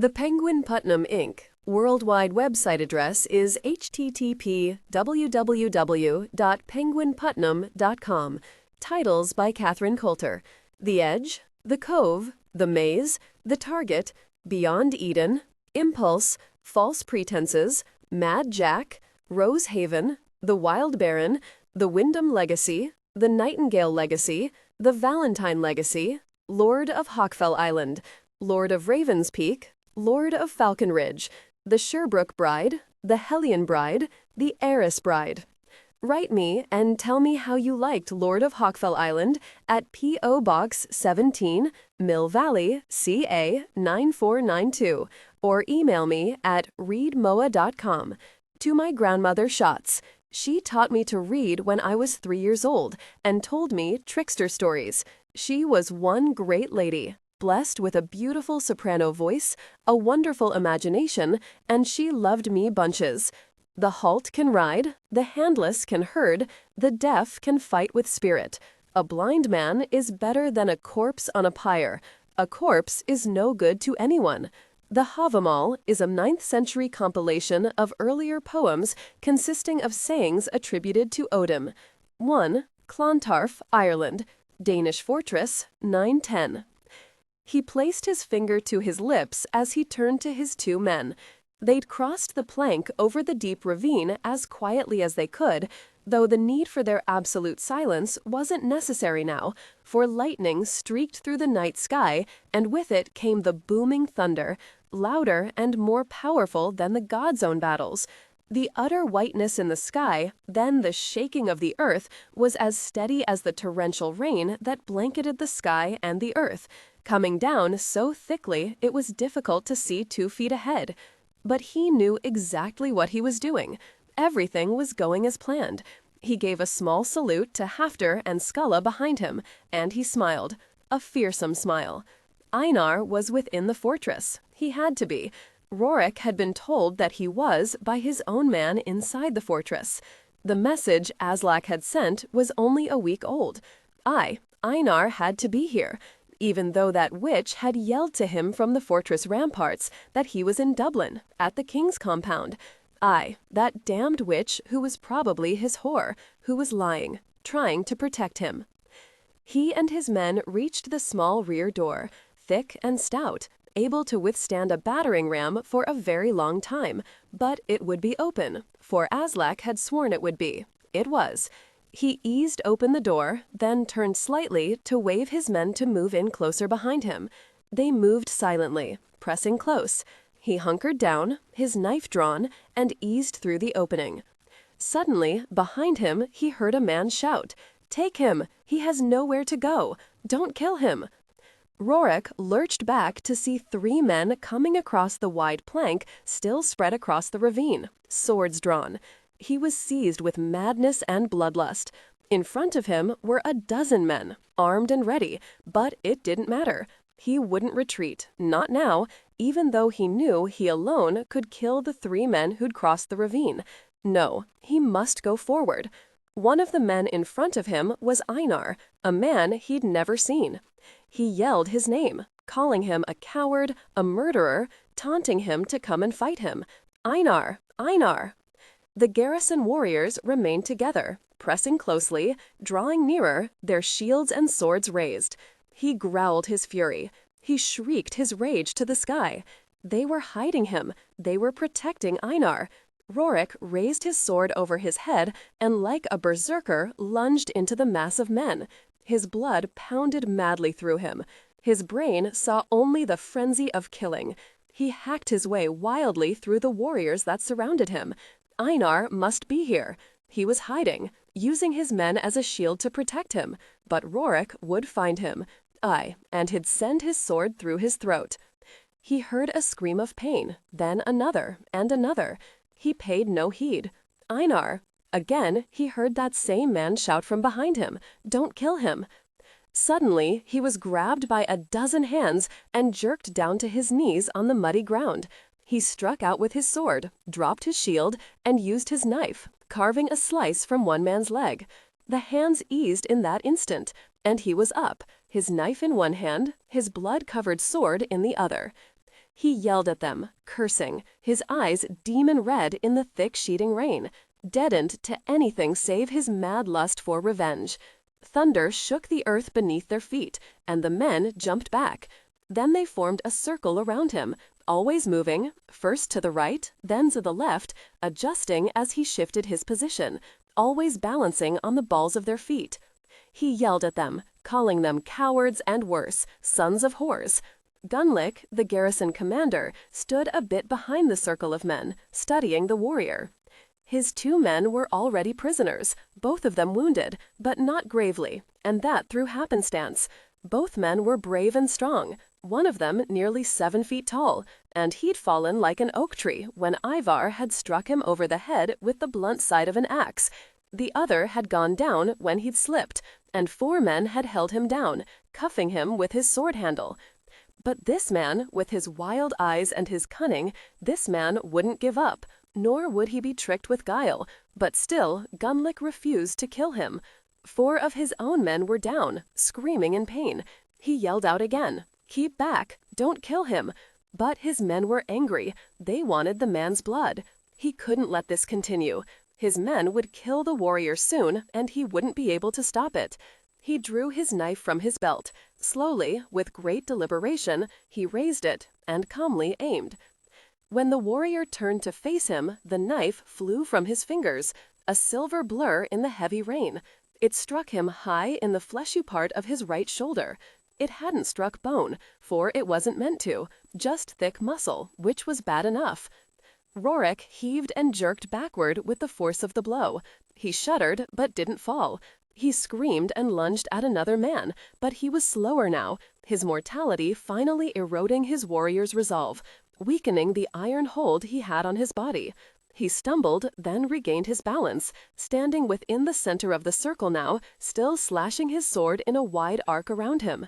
The Penguin Putnam Inc. worldwide website address is http://www.penguinputnam.com. Titles by Catherine Coulter. The Edge, The Cove, The Maze, The Target, Beyond Eden, Impulse, False Pretenses, Mad Jack, Rose Haven, The Wild Baron, The Wyndham Legacy, The Nightingale Legacy, The Valentine Legacy, Lord of Hawkfell Island, Lord of Ravens Peak, Lord of Falcon Ridge, The Sherbrooke Bride, The Hellion Bride, The Heiress Bride. Write me and tell me how you liked Lord of Hawkfell Island at P.O. Box 17, Mill Valley, CA 9492, or email me at readmoa.com. To my grandmother Schatz. She taught me to read when I was 3 years old and told me trickster stories. She was one great lady, blessed with a beautiful soprano voice, a wonderful imagination, and she loved me bunches. The halt can ride, the handless can herd, the deaf can fight with spirit. A blind man is better than a corpse on a pyre. A corpse is no good to anyone. The Havamal is a 9th century compilation of earlier poems consisting of sayings attributed to Odin. 1. Clontarf, Ireland. Danish fortress, 910. He placed his finger to his lips as he turned to his 2 men. They'd crossed the plank over the deep ravine as quietly as they could, though the need for their absolute silence wasn't necessary now, for lightning streaked through the night sky, and with it came the booming thunder, louder and more powerful than the God's own battles. The utter whiteness in the sky, then the shaking of the earth, was as steady as the torrential rain that blanketed the sky and the earth, coming down so thickly it was difficult to see 2 feet ahead. But he knew exactly what he was doing. Everything was going as planned. He gave a small salute to Hafter and Skulla behind him, and he smiled. A fearsome smile. Einar was within the fortress. He had to be. Rorik had been told that he was by his own man inside the fortress. The message Aslak had sent was only a week old. Einar had to be here, even though that witch had yelled to him from the fortress ramparts that he was in Dublin, at the king's compound. That damned witch who was probably his whore, who was lying, trying to protect him. He and his men reached the small rear door, thick and stout, able to withstand a battering ram for a very long time, but it would be open, for Aslak had sworn it would be. It was. He eased open the door, then turned slightly to wave his men to move in closer behind him. They moved silently, pressing close. He hunkered down, his knife drawn, and eased through the opening. Suddenly, behind him, he heard a man shout, "Take him! He has nowhere to go! Don't kill him!" Rorik lurched back to see 3 men coming across the wide plank still spread across the ravine, swords drawn. He was seized with madness and bloodlust. In front of him were a dozen men, armed and ready, but it didn't matter. He wouldn't retreat, not now, even though he knew he alone could kill the 3 men who'd crossed the ravine. No, he must go forward. One of the men in front of him was Einar, a man he'd never seen. He yelled his name, calling him a coward, a murderer, taunting him to come and fight him. Einar! Einar! The garrison warriors remained together, pressing closely, drawing nearer, their shields and swords raised. He growled his fury. He shrieked his rage to the sky. They were hiding him. They were protecting Einar. Rorik raised his sword over his head and, like a berserker, lunged into the mass of men. His blood pounded madly through him. His brain saw only the frenzy of killing. He hacked his way wildly through the warriors that surrounded him. Einar must be here. He was hiding, using his men as a shield to protect him, but Rorik would find him. And he'd send his sword through his throat. He heard a scream of pain, then another and another. He paid no heed. Einar! Again, he heard that same man shout from behind him, "Don't kill him!" Suddenly, he was grabbed by a dozen hands and jerked down to his knees on the muddy ground. He struck out with his sword, dropped his shield, and used his knife, carving a slice from one man's leg. The hands eased in that instant, and he was up, his knife in one hand, his blood-covered sword in the other. He yelled at them, cursing, his eyes demon-red in the thick sheeting rain, deadened to anything save his mad lust for revenge. Thunder shook the earth beneath their feet, and the men jumped back. Then they formed a circle around him, always moving, first to the right, then to the left, adjusting as he shifted his position, always balancing on the balls of their feet. He yelled at them, calling them cowards and worse, sons of whores. Gunlick, the garrison commander, stood a bit behind the circle of men, studying the warrior. His 2 men were already prisoners, both of them wounded, but not gravely, and that through happenstance. Both men were brave and strong, one of them nearly 7 feet tall, and he'd fallen like an oak tree when Ivar had struck him over the head with the blunt side of an axe. The other had gone down when he'd slipped, and 4 men had held him down, cuffing him with his sword handle. But this man, with his wild eyes and his cunning, this man wouldn't give up, nor would he be tricked with guile, but still Gunlick refused to kill him. 4 of his own men were down, screaming in pain. He yelled out again, "Keep back, don't kill him." But his men were angry, they wanted the man's blood. He couldn't let this continue. His men would kill the warrior soon, and he wouldn't be able to stop it. He drew his knife from his belt. Slowly, with great deliberation, he raised it and calmly aimed. When the warrior turned to face him, the knife flew from his fingers, a silver blur in the heavy rain. It struck him high in the fleshy part of his right shoulder. It hadn't struck bone, for it wasn't meant to, just thick muscle, which was bad enough. Rorik heaved and jerked backward with the force of the blow. He shuddered, but didn't fall. He screamed and lunged at another man, but he was slower now, his mortality finally eroding his warrior's resolve, weakening the iron hold he had on his body. He stumbled, then regained his balance, standing within the center of the circle now, still slashing his sword in a wide arc around him.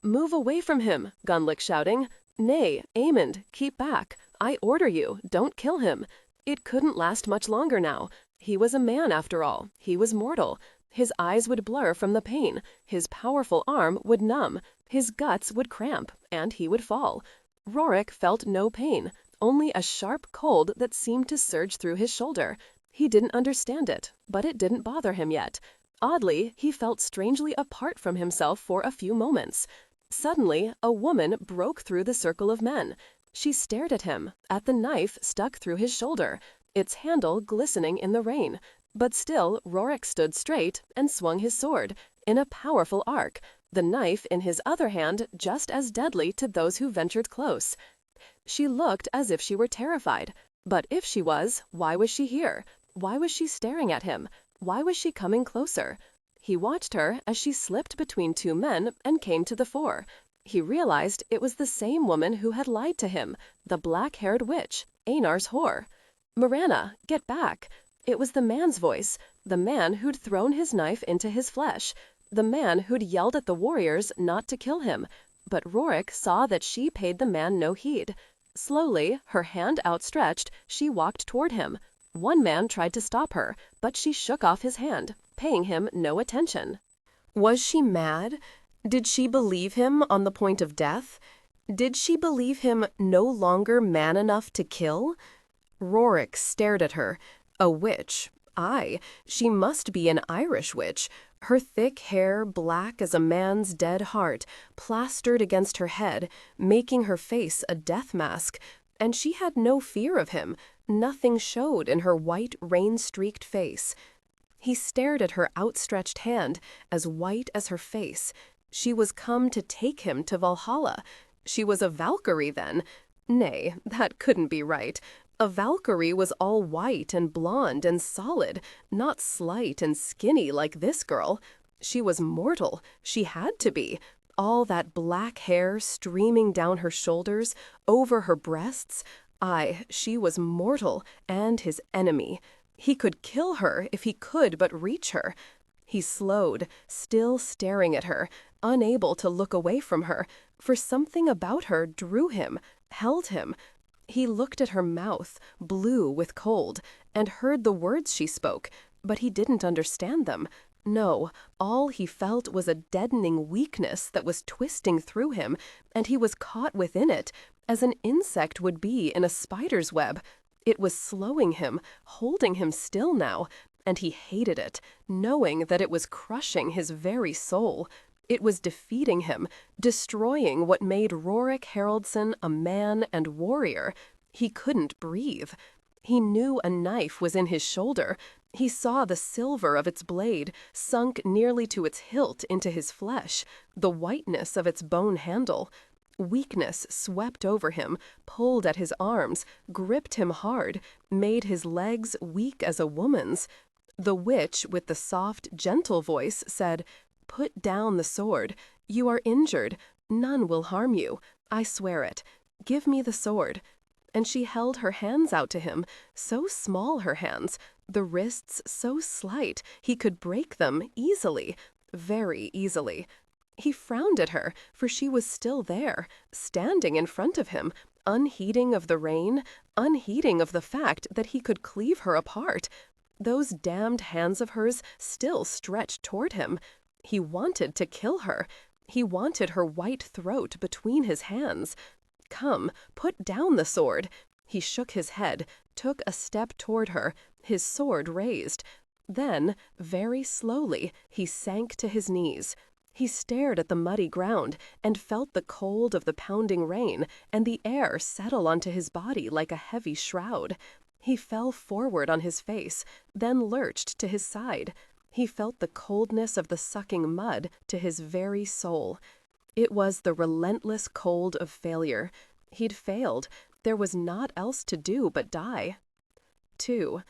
"Move away from him," Gunlick shouting. "Nay, Aemond, keep back. I order you, don't kill him." It couldn't last much longer now. He was a man after all. He was mortal. His eyes would blur from the pain. His powerful arm would numb. His guts would cramp, and he would fall. Rorik felt no pain, only a sharp cold that seemed to surge through his shoulder. He didn't understand it, but it didn't bother him yet. Oddly, he felt strangely apart from himself for a few moments. Suddenly, a woman broke through the circle of men. She stared at him, at the knife stuck through his shoulder, its handle glistening in the rain. But still Rorik stood straight and swung his sword, in a powerful arc, the knife in his other hand just as deadly to those who ventured close. She looked as if she were terrified. But if she was, why was she here? Why was she staring at him? Why was she coming closer? He watched her as she slipped between 2 men and came to the fore. He realized it was the same woman who had lied to him, the black-haired witch, Einar's whore. "Mirana, get back!" It was the man's voice, the man who'd thrown his knife into his flesh, the man who'd yelled at the warriors not to kill him. But Rorik saw that she paid the man no heed. Slowly, her hand outstretched, she walked toward him. One man tried to stop her, but she shook off his hand, paying him no attention. Was she mad? Did she believe him on the point of death? Did she believe him no longer man enough to kill? Rorik stared at her. A witch. Aye, she must be an Irish witch. Her thick hair, black as a man's dead heart, plastered against her head, making her face a death mask. And she had no fear of him. Nothing showed in her white, rain-streaked face. He stared at her outstretched hand, as white as her face. She was come to take him to Valhalla. She was a Valkyrie, then. Nay, that couldn't be right. A Valkyrie was all white and blonde and solid, not slight and skinny like this girl. She was mortal. She had to be. All that black hair streaming down her shoulders, over her breasts. Aye, she was mortal and his enemy. He could kill her if he could but reach her. He slowed, still staring at her, unable to look away from her, for something about her drew him, held him. He looked at her mouth, blue with cold, and heard the words she spoke, but he didn't understand them. No, all he felt was a deadening weakness that was twisting through him, and he was caught within it, as an insect would be in a spider's web. It was slowing him, holding him still now, and he hated it, knowing that it was crushing his very soul. It was defeating him, destroying what made Rorik Haraldson a man and warrior. He couldn't breathe. He knew a knife was in his shoulder. He saw the silver of its blade sunk nearly to its hilt into his flesh, the whiteness of its bone handle. Weakness swept over him, pulled at his arms, gripped him hard, made his legs weak as a woman's. The witch, with the soft, gentle voice, said, "Put down the sword. You are injured. None will harm you. I swear it. Give me the sword." And she held her hands out to him, so small her hands, the wrists so slight he could break them easily, very easily. He frowned at her, for she was still there, standing in front of him, unheeding of the rain, unheeding of the fact that he could cleave her apart. Those damned hands of hers still stretched toward him. He wanted to kill her. He wanted her white throat between his hands. "Come, put down the sword." He shook his head, took a step toward her, his sword raised. Then, very slowly, he sank to his knees. He stared at the muddy ground and felt the cold of the pounding rain and the air settle onto his body like a heavy shroud. He fell forward on his face, then lurched to his side. He felt the coldness of the sucking mud to his very soul. It was the relentless cold of failure. He'd failed. There was naught else to do but die. 2.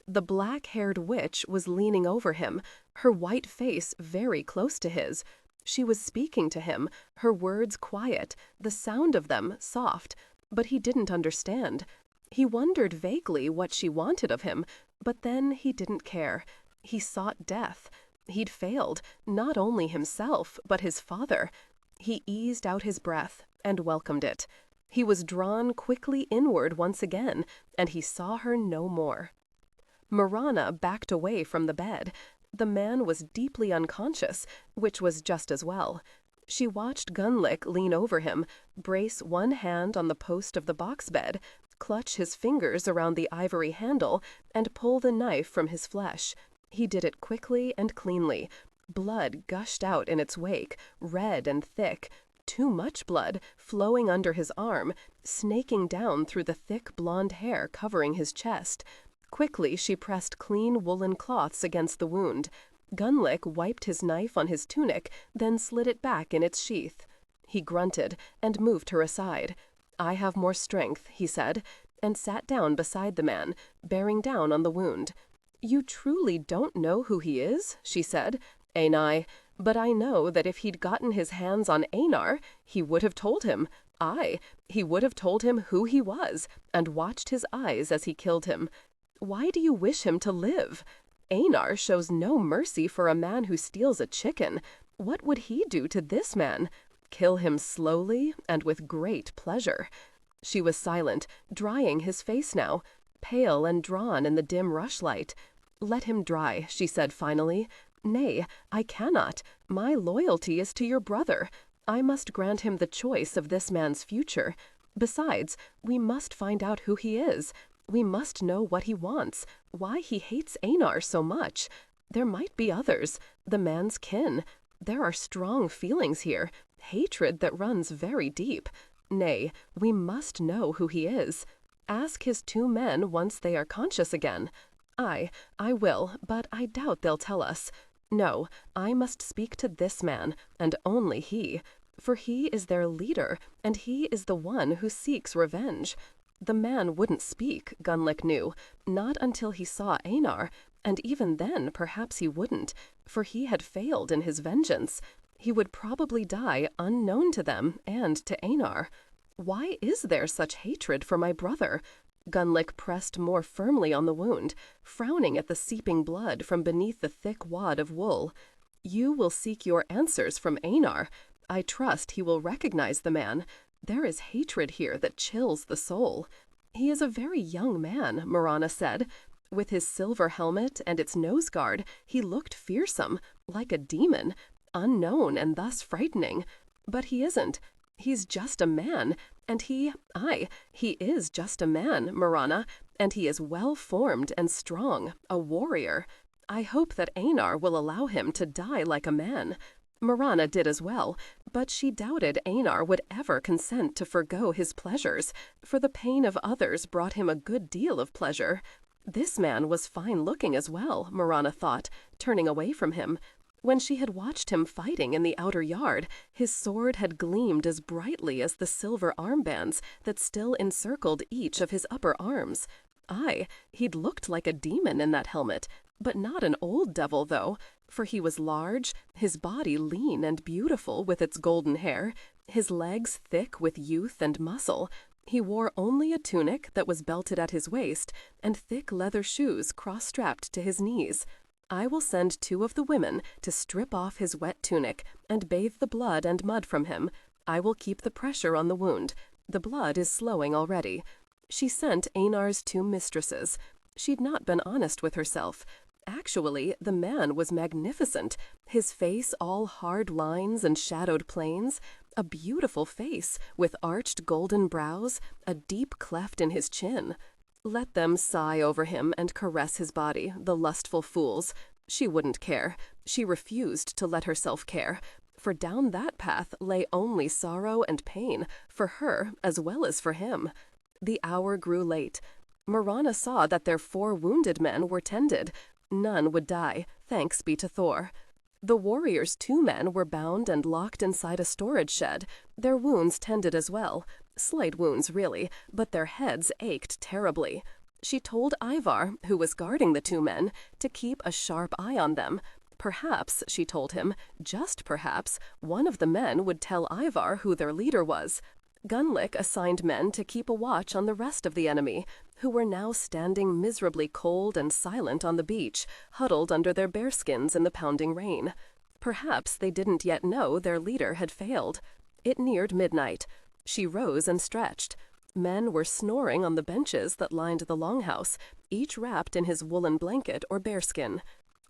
The black-haired witch was leaning over him, her white face very close to his. She was speaking to him, her words quiet, the sound of them soft, but he didn't understand. He wondered vaguely what she wanted of him, but then he didn't care. He sought death. He'd failed, not only himself, but his father. He eased out his breath and welcomed it. He was drawn quickly inward once again, and he saw her no more. Mirana backed away from the bed. The man was deeply unconscious, which was just as well. She watched Gunnlick lean over him, brace one hand on the post of the box bed, clutch his fingers around the ivory handle, and pull the knife from his flesh. He did it quickly and cleanly. Blood gushed out in its wake, red and thick, too much blood, flowing under his arm, snaking down through the thick blonde hair covering his chest. Quickly she pressed clean woolen cloths against the wound. Gunnlick wiped his knife on his tunic, then slid it back in its sheath. He grunted and moved her aside. "I have more strength," he said, and sat down beside the man, bearing down on the wound. "You truly don't know who he is?" she said. "Einar, but I know that if he'd gotten his hands on Einar, he would have told him. Aye, he would have told him who he was, and watched his eyes as he killed him. Why do you wish him to live? Einar shows no mercy for a man who steals a chicken. What would he do to this man? Kill him slowly and with great pleasure." She was silent, drying his face now, pale and drawn in the dim rushlight. "Let him dry," she said finally. "Nay, I cannot. My loyalty is to your brother. I must grant him the choice of this man's future. Besides, we must find out who he is. We must know what he wants, why he hates Einar so much. There might be others, the man's kin. There are strong feelings here, hatred that runs very deep. Nay, we must know who he is. Ask his 2 men once they are conscious again. Aye, I will, but I doubt they'll tell us. No, I must speak to this man, and only he, for he is their leader, and he is the one who seeks revenge. The man wouldn't speak, Gunnlick knew, not until he saw Einar, and even then perhaps he wouldn't, for he had failed in his vengeance. He would probably die unknown to them and to Einar. Why is there such hatred for my brother? Gunnlick pressed more firmly on the wound, frowning at the seeping blood from beneath the thick wad of wool. You will seek your answers from Einar. I trust he will recognize the man. There is hatred here that chills the soul. He is a very young man, Mirana said. With his silver helmet and its nose guard, he looked fearsome, like a demon, unknown and thus frightening. But he isn't. He's just a man, and he is just a man, Mirana, and he is well-formed and strong, a warrior. I hope that Einar will allow him to die like a man. Mirana did as well, but she doubted Einar would ever consent to forgo his pleasures, for the pain of others brought him a good deal of pleasure. This man was fine-looking as well, Mirana thought, turning away from him. When she had watched him fighting in the outer yard, his sword had gleamed as brightly as the silver armbands that still encircled each of his upper arms. He'd looked like a demon in that helmet, but not an old devil, though, for he was large, his body lean and beautiful with its golden hair, his legs thick with youth and muscle. He wore only a tunic that was belted at his waist, and thick leather shoes cross-strapped to his knees. I will send 2 of the women to strip off his wet tunic and bathe the blood and mud from him. I will keep the pressure on the wound. The blood is slowing already. She sent Einar's 2 mistresses. She'd not been honest with herself. Actually, the man was magnificent, his face all hard lines and shadowed planes, a beautiful face with arched golden brows, a deep cleft in his chin. Let them sigh over him and caress his body, the lustful fools. She wouldn't care. She refused to let herself care, for down that path lay only sorrow and pain, for her as well as for him. The hour grew late. Mirana saw that their 4 wounded men were tended. None would die, thanks be to Thor. The warriors' 2 men were bound and locked inside a storage shed, their wounds tended as well. Slight wounds, really, but their heads ached terribly. She told Ivar, who was guarding the 2 men, to keep a sharp eye on them. Perhaps, she told him, just perhaps, one of the men would tell Ivar who their leader was. Gunlick assigned men to keep a watch on the rest of the enemy, who were now standing miserably cold and silent on the beach, huddled under their bearskins in the pounding rain. Perhaps they didn't yet know their leader had failed. It neared midnight. She rose and stretched. Men were snoring on the benches that lined the longhouse, each wrapped in his woolen blanket or bearskin.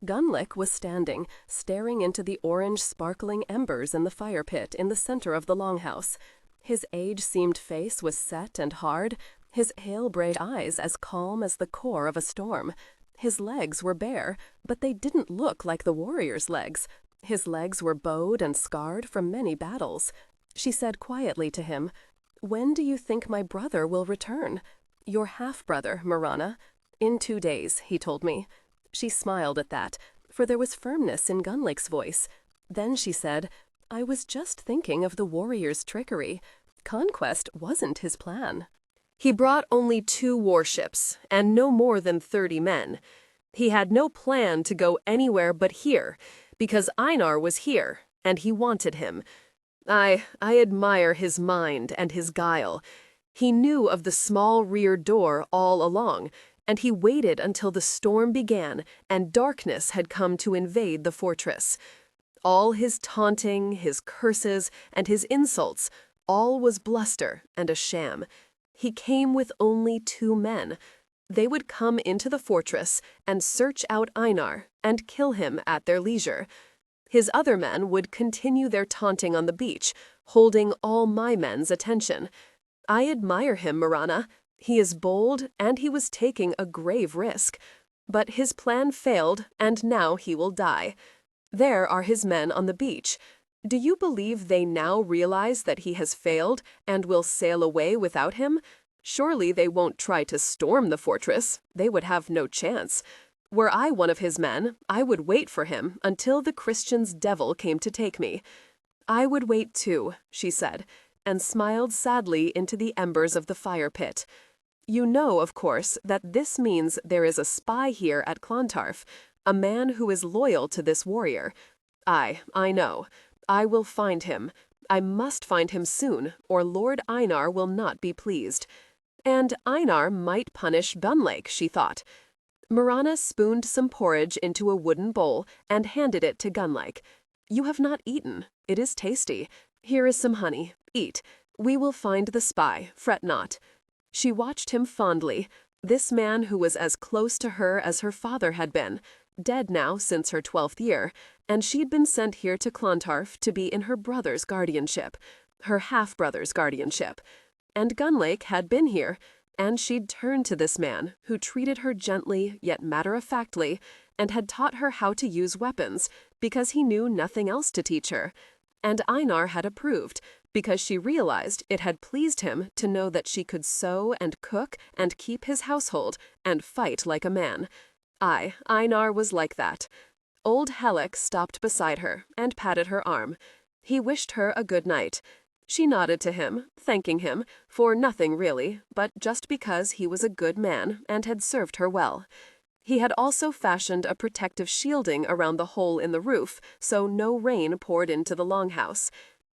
Gunlick was standing, staring into the orange sparkling embers in the fire pit in the center of the longhouse. His age-seamed face was set and hard, his hail-braid eyes as calm as the core of a storm. His legs were bare, but they didn't look like the warrior's legs. His legs were bowed and scarred from many battles. She said quietly to him, "When do you think my brother will return?" "Your half-brother, Mirana." "In 2 days, he told me." She smiled at that, for there was firmness in Gunlick's voice. Then she said, "I was just thinking of the warrior's trickery. Conquest wasn't his plan. He brought only 2 warships, and no more than 30 men. He had no plan to go anywhere but here, because Einar was here, and he wanted him. I admire his mind and his guile. He knew of the small rear door all along, and he waited until the storm began and darkness had come to invade the fortress. All his taunting, his curses, and his insults, all was bluster and a sham. He came with only 2 men. They would come into the fortress and search out Einar and kill him at their leisure. His other men would continue their taunting on the beach, holding all my men's attention. I admire him, Mirana. He is bold, and he was taking a grave risk. But his plan failed, and now he will die. There are his men on the beach. Do you believe they now realize that he has failed and will sail away without him? Surely they won't try to storm the fortress. They would have no chance. Were I one of his men, I would wait for him until the Christian's devil came to take me. I would wait too, she said, and smiled sadly into the embers of the fire pit. You know, of course, that this means there is a spy here at Clontarf, a man who is loyal to this warrior. I know. I will find him. I must find him soon, or Lord Einar will not be pleased. And Einar might punish Gunlake, she thought. Mirana spooned some porridge into a wooden bowl and handed it to Gunlake. You have not eaten. It is tasty. Here is some honey. Eat. We will find the spy. Fret not. She watched him fondly. This man who was as close to her as her father had been, dead now since her 12th year, and she'd been sent here to Clontarf to be in her brother's guardianship, her half-brother's guardianship. And Gunlake had been here, and she'd turned to this man, who treated her gently yet matter-of-factly, and had taught her how to use weapons, because he knew nothing else to teach her. And Einar had approved, because she realized it had pleased him to know that she could sew and cook and keep his household and fight like a man. Aye, Einar was like that. Old Helek stopped beside her and patted her arm. He wished her a good night. She nodded to him, thanking him, for nothing really, but just because he was a good man and had served her well. He had also fashioned a protective shielding around the hole in the roof, so no rain poured into the longhouse.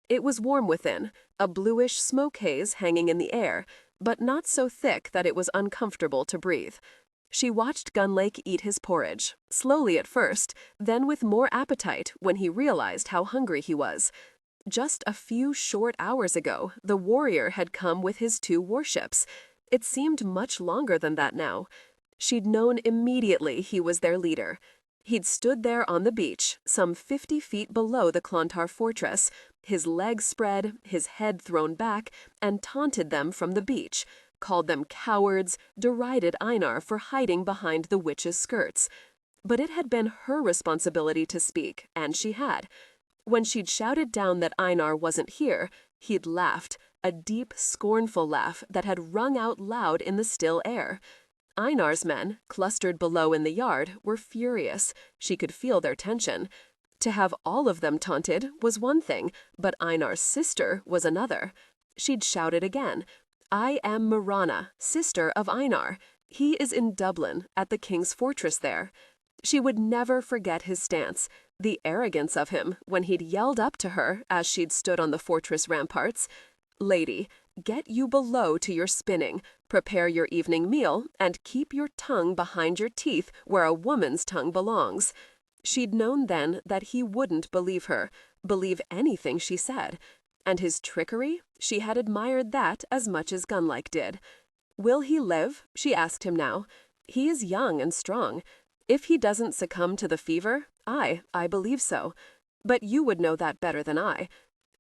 It was warm within, a bluish smoke haze hanging in the air, but not so thick that it was uncomfortable to breathe. She watched Gunlake eat his porridge, slowly at first, then with more appetite when he realized how hungry he was. Just a few short hours ago, the warrior had come with his 2 warships. It seemed much longer than that now. She'd known immediately he was their leader. He'd stood there on the beach, some 50 feet below the Clontarf fortress, his legs spread, his head thrown back, and taunted them from the beach, called them cowards, derided Einar for hiding behind the witch's skirts. But it had been her responsibility to speak, and she had. When she'd shouted down that Einar wasn't here, he'd laughed, a deep, scornful laugh that had rung out loud in the still air. Einar's men, clustered below in the yard, were furious. She could feel their tension. To have all of them taunted was one thing, but Einar's sister was another. She'd shouted again, "I am Mirana, sister of Einar. He is in Dublin, at the king's fortress there." She would never forget his stance, the arrogance of him when he'd yelled up to her as she'd stood on the fortress ramparts, "Lady, get you below to your spinning, prepare your evening meal, and keep your tongue behind your teeth where a woman's tongue belongs." She'd known then that he wouldn't believe her, believe anything she said. And his trickery, she had admired that as much as Gunlake did. "Will he live?" she asked him now. "He is young and strong. If he doesn't succumb to the fever, I believe so. But you would know that better than I."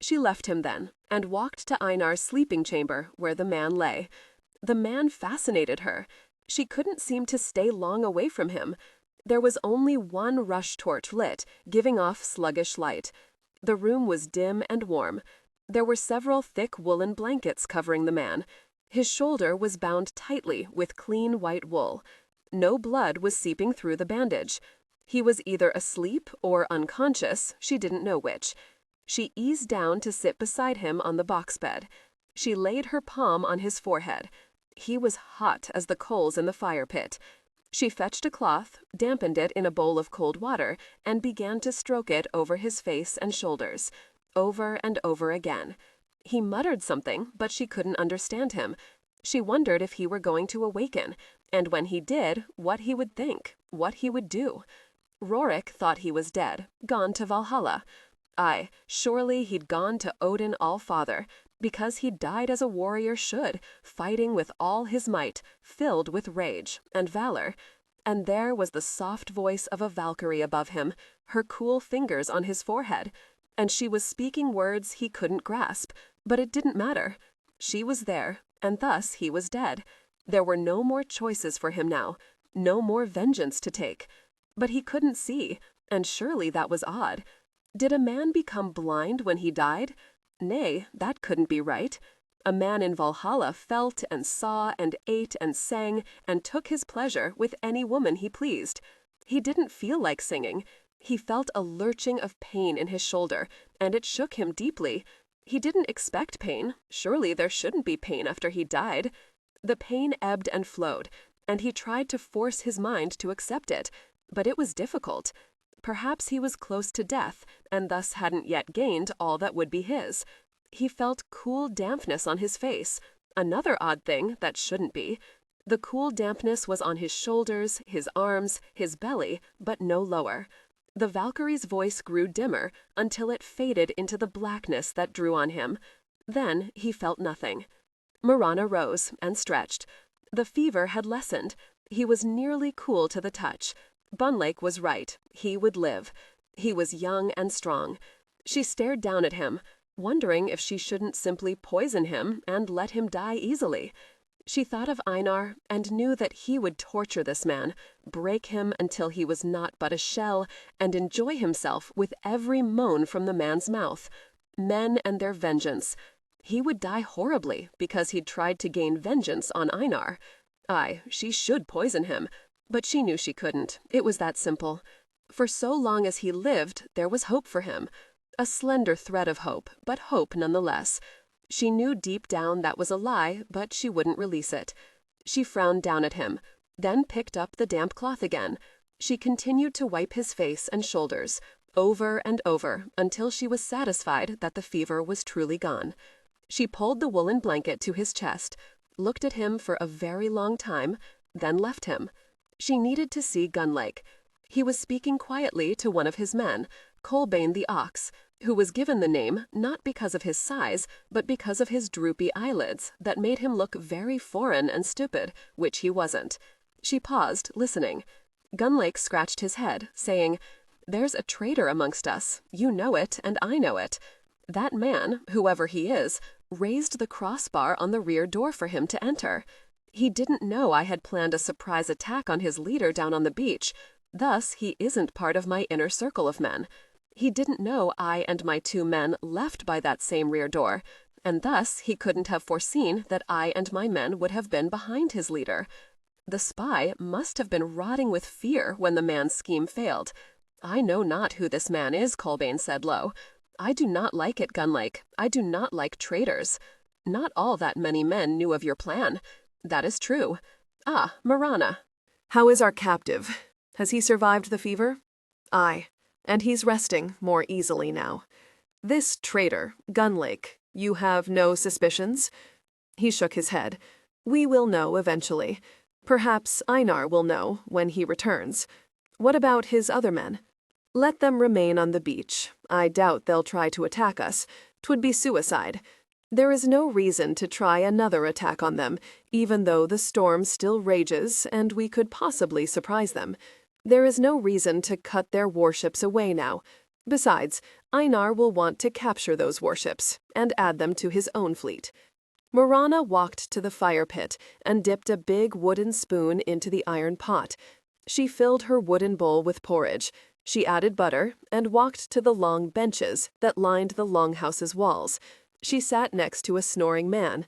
She left him then, and walked to Einar's sleeping chamber where the man lay. The man fascinated her. She couldn't seem to stay long away from him. There was only one rush torch lit, giving off sluggish light. The room was dim and warm. There were several thick woolen blankets covering the man. His shoulder was bound tightly with clean white wool. No blood was seeping through the bandage. He was either asleep or unconscious, she didn't know which. She eased down to sit beside him on the box bed. She laid her palm on his forehead. He was hot as the coals in the fire pit. She fetched a cloth, dampened it in a bowl of cold water, and began to stroke it over his face and shoulders, over and over again. He muttered something, but she couldn't understand him. She wondered if he were going to awaken, and when he did, what he would think, what he would do. Rorik thought he was dead, gone to Valhalla. Aye, surely he'd gone to Odin All-Father, because he died as a warrior should, fighting with all his might, filled with rage and valor. And there was the soft voice of a Valkyrie above him, her cool fingers on his forehead, and she was speaking words he couldn't grasp, but it didn't matter. She was there, and thus he was dead. There were no more choices for him now, no more vengeance to take. But he couldn't see, and surely that was odd. Did a man become blind when he died? Nay, that couldn't be right. A man in Valhalla felt and saw and ate and sang and took his pleasure with any woman he pleased. He didn't feel like singing. He felt a lurching of pain in his shoulder, and it shook him deeply. He didn't expect pain. Surely there shouldn't be pain after he died. The pain ebbed and flowed, and he tried to force his mind to accept it, but it was difficult. Perhaps he was close to death, and thus hadn't yet gained all that would be his. He felt cool dampness on his face, another odd thing that shouldn't be. The cool dampness was on his shoulders, his arms, his belly, but no lower. The Valkyrie's voice grew dimmer until it faded into the blackness that drew on him. Then he felt nothing. Mirana rose and stretched. The fever had lessened. He was nearly cool to the touch. Bunlake was right. He would live. He was young and strong. She stared down at him, wondering if she shouldn't simply poison him and let him die easily. She thought of Einar and knew that he would torture this man, break him until he was not but a shell, and enjoy himself with every moan from the man's mouth. Men and their vengeance. He would die horribly because he'd tried to gain vengeance on Einar. Aye, she should poison him, but she knew she couldn't. It was that simple. For so long as he lived, there was hope for him. A slender thread of hope, but hope nonetheless. She knew deep down that was a lie, but she wouldn't release it. She frowned down at him, then picked up the damp cloth again. She continued to wipe his face and shoulders, over and over, until she was satisfied that the fever was truly gone. She pulled the woolen blanket to his chest, looked at him for a very long time, then left him. She needed to see Gunlake. He was speaking quietly to one of his men, Kolbein the ox, who was given the name not because of his size, but because of his droopy eyelids that made him look very foreign and stupid, which he wasn't. She paused, listening. Gunlake scratched his head, saying, "There's a traitor amongst us. You know it, and I know it. That man, whoever he is, raised the crossbar on the rear door for him to enter. He didn't know I had planned a surprise attack on his leader down on the beach. Thus, he isn't part of my inner circle of men. He didn't know I and my 2 men left by that same rear door, and thus he couldn't have foreseen that I and my men would have been behind his leader. The spy must have been rotting with fear when the man's scheme failed. I know not who this man is," Kolbein said low. "I do not like it, Gunlake. I do not like traitors. Not all that many men knew of your plan. That is true. Ah, Mirana." "How is our captive? Has he survived the fever?" "Aye, and he's resting more easily now. This traitor, Gunlake, you have no suspicions?" He shook his head. "We will know eventually. Perhaps Einar will know when he returns. What about his other men?" "Let them remain on the beach. I doubt they'll try to attack us. 'Twould be suicide. There is no reason to try another attack on them, even though the storm still rages and we could possibly surprise them. There is no reason to cut their warships away now. Besides, Einar will want to capture those warships and add them to his own fleet." Mirana walked to the fire pit and dipped a big wooden spoon into the iron pot. She filled her wooden bowl with porridge. She added butter and walked to the long benches that lined the longhouse's walls. She sat next to a snoring man.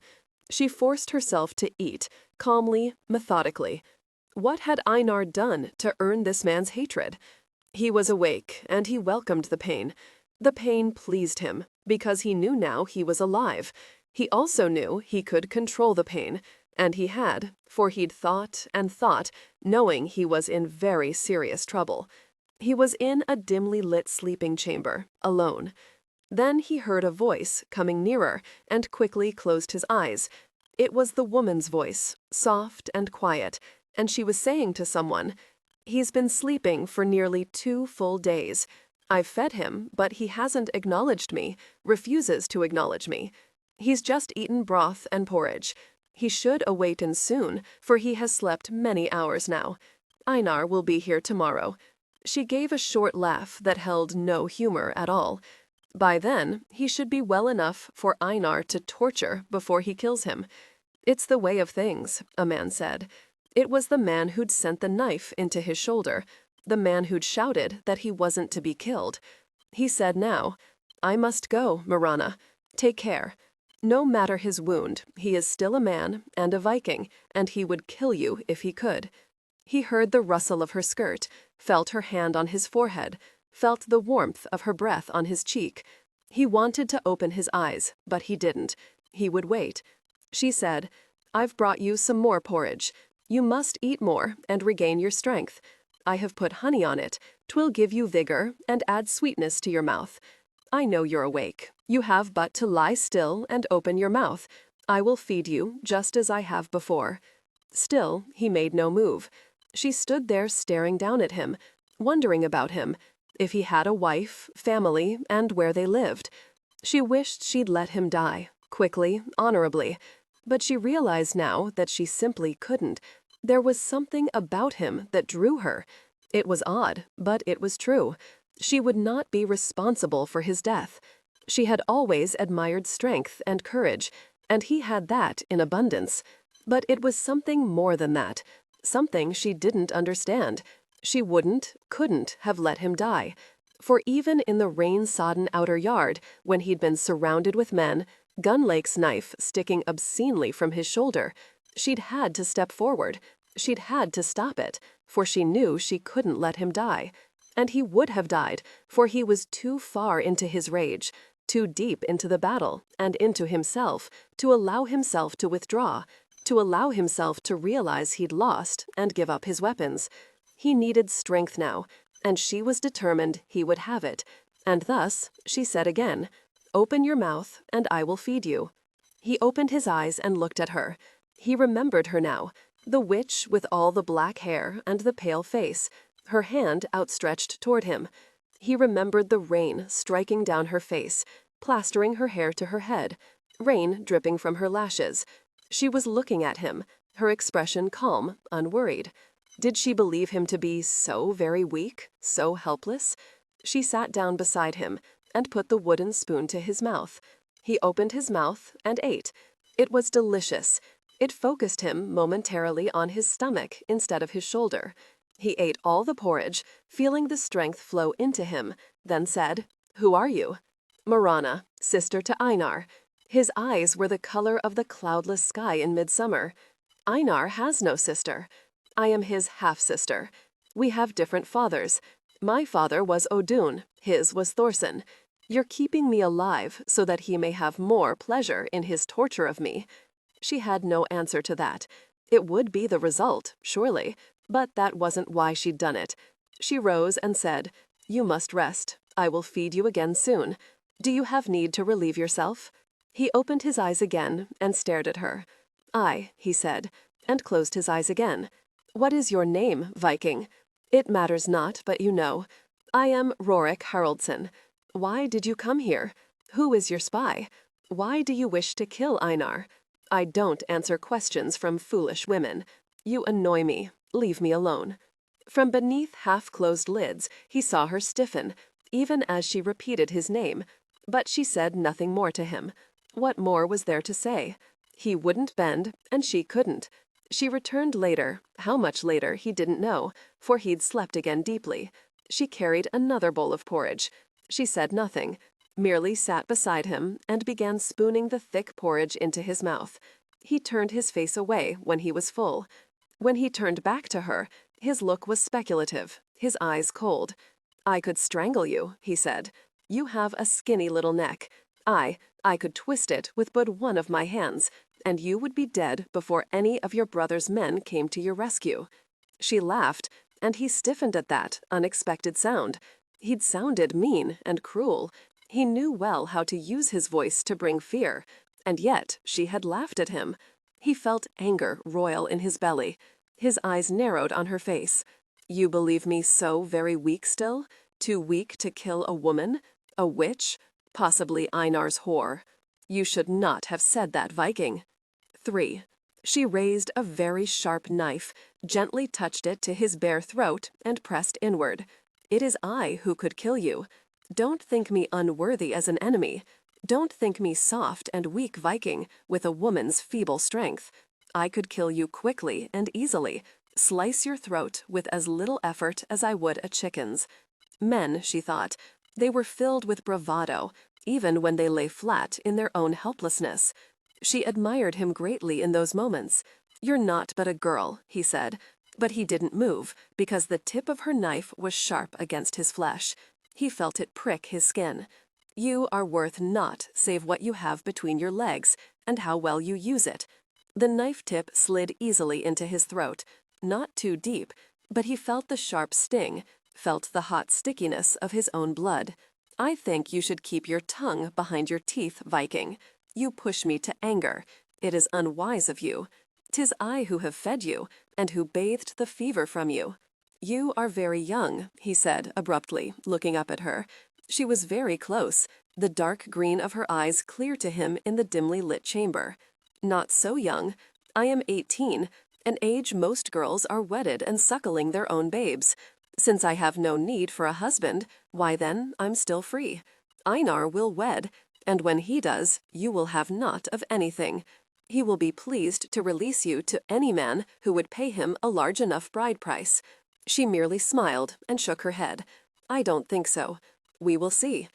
She forced herself to eat, calmly, methodically. What had Einar done to earn this man's hatred? He was awake, and he welcomed the pain. The pain pleased him, because he knew now he was alive. He also knew he could control the pain, and he had, for he'd thought and thought, knowing he was in very serious trouble. He was in a dimly lit sleeping chamber, alone. Then he heard a voice coming nearer and quickly closed his eyes. It was the woman's voice, soft and quiet, and she was saying to someone, "He's been sleeping for nearly 2 full days. I've fed him, but he hasn't acknowledged me, refuses to acknowledge me. He's just eaten broth and porridge. He should awaken soon, for he has slept many hours now. Einar will be here tomorrow." She gave a short laugh that held no humor at all. By then, he should be well enough for Einar to torture before he kills him. "It's the way of things," a man said. It was the man who'd sent the knife into his shoulder, the man who'd shouted that he wasn't to be killed. He said now, "I must go, Mirana. Take care. No matter his wound, he is still a man and a Viking, and he would kill you if he could." He heard the rustle of her skirt, felt her hand on his forehead, felt the warmth of her breath on his cheek. He wanted to open his eyes, but he didn't. He would wait. She said, "I've brought you some more porridge. You must eat more and regain your strength. I have put honey on it. 'Twill give you vigor and add sweetness to your mouth. I know you're awake. You have but to lie still and open your mouth. I will feed you just as I have before." Still, he made no move. She stood there staring down at him, wondering about him, if he had a wife, family, and where they lived. She wished she'd let him die, quickly, honorably. But she realized now that she simply couldn't. There was something about him that drew her. It was odd, but it was true. She would not be responsible for his death. She had always admired strength and courage, and he had that in abundance. But it was something more than that, something she didn't understand. She couldn't have let him die. For even in the rain-sodden outer yard, when he'd been surrounded with men, Gunlake's knife sticking obscenely from his shoulder, she'd had to step forward. She'd had to stop it, for she knew she couldn't let him die. And he would have died, for he was too far into his rage, too deep into the battle, and into himself, to allow himself to withdraw, to allow himself to realize he'd lost and give up his weapons. He needed strength now, and she was determined he would have it. And thus, she said again, "Open your mouth, and I will feed you." He opened his eyes and looked at her. He remembered her now, the witch with all the black hair and the pale face, her hand outstretched toward him. He remembered the rain striking down her face, plastering her hair to her head, rain dripping from her lashes. She was looking at him, her expression calm, unworried. Did she believe him to be so very weak, so helpless? She sat down beside him and put the wooden spoon to his mouth. He opened his mouth and ate. It was delicious. It focused him momentarily on his stomach instead of his shoulder. He ate all the porridge, feeling the strength flow into him, then said, "Who are you?" "Mirana, sister to Einar." His eyes were the color of the cloudless sky in midsummer. "Einar has no sister. I am his half-sister. We have different fathers. My father was Odun, his was Thorson. You're keeping me alive so that he may have more pleasure in his torture of me." She had no answer to that. It would be the result, surely, but that wasn't why she'd done it. She rose and said, "You must rest. I will feed you again soon. Do you have need to relieve yourself?" He opened his eyes again and stared at her. "Aye," he said, and closed his eyes again. "What is your name, Viking?" "It matters not, but you know. I am Rorik Haraldsson. Why did you come here? Who is your spy? Why do you wish to kill Einar? I don't answer questions from foolish women. You annoy me. Leave me alone." From beneath half-closed lids, he saw her stiffen, even as she repeated his name, but she said nothing more to him. What more was there to say? He wouldn't bend, and she couldn't. She returned later, how much later he didn't know, for he'd slept again deeply. She carried another bowl of porridge. She said nothing, merely sat beside him and began spooning the thick porridge into his mouth. He turned his face away when he was full. When he turned back to her, his look was speculative, his eyes cold. "I could strangle you," he said. "You have a skinny little neck. I could twist it with but one of my hands, and you would be dead before any of your brother's men came to your rescue." She laughed, and he stiffened at that unexpected sound. He'd sounded mean and cruel. He knew well how to use his voice to bring fear, and yet she had laughed at him. He felt anger roil in his belly. His eyes narrowed on her face. "You believe me so very weak still? Too weak to kill a woman? A witch? Possibly Einar's whore. You should not have said that, Viking." 3. She raised a very sharp knife, gently touched it to his bare throat, and pressed inward. "It is I who could kill you. Don't think me unworthy as an enemy. Don't think me soft and weak, Viking, with a woman's feeble strength. I could kill you quickly and easily, slice your throat with as little effort as I would a chicken's." Men, she thought, they were filled with bravado, even when they lay flat in their own helplessness. She admired him greatly in those moments. "You're not but a girl," he said, but he didn't move because the tip of her knife was sharp against his flesh. He felt it prick his skin. "You are worth naught save what you have between your legs and how well you use it." The knife tip slid easily into his throat, not too deep, but he felt the sharp sting, felt the hot stickiness of his own blood. "I think you should keep your tongue behind your teeth, Viking. You push me to anger. It is unwise of you. 'Tis I who have fed you, and who bathed the fever from you." "You are very young," he said abruptly, looking up at her. She was very close, the dark green of her eyes clear to him in the dimly lit chamber. Not so young. I am 18, an age most girls are wedded and suckling their own babes. Since I have no need for a husband, why then I'm still free. Einar will wed, and when he does, you will have naught of anything. He will be pleased to release you to any man who would pay him a large enough bride price. She merely smiled and shook her head. I don't think so. We will see.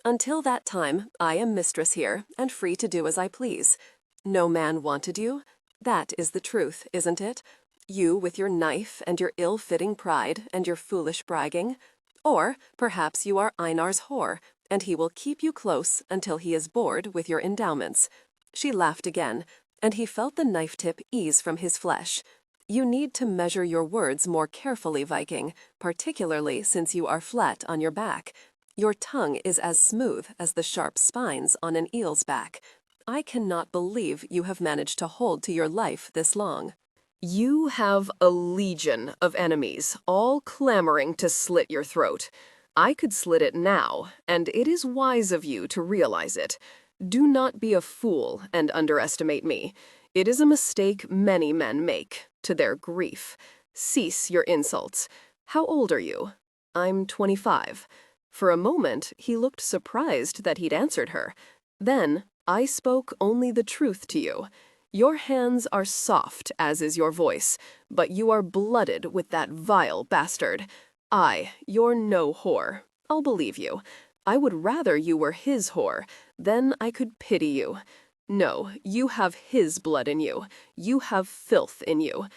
Until that time, I am mistress here and free to do as I please. No man wanted you? That is the truth, isn't it? You with your knife and your ill-fitting pride and your foolish bragging? Or perhaps you are Einar's whore, and he will keep you close until he is bored with your endowments. She laughed again, and he felt the knife tip ease from his flesh. You need to measure your words more carefully, Viking, particularly since you are flat on your back. Your tongue is as smooth as the sharp spines on an eel's back. I cannot believe you have managed to hold to your life this long. You have a legion of enemies, all clamoring to slit your throat. I could slit it now, and it is wise of you to realize it. Do not be a fool and underestimate me. It is a mistake many men make, to their grief. Cease your insults. How old are you? I'm 25. For a moment, he looked surprised that he'd answered her. Then, I spoke only the truth to you. Your hands are soft, as is your voice, but you are blooded with that vile bastard. You're no whore. I'll believe you. I would rather you were his whore. Then I could pity you. No, you have his blood in you. You have filth in you.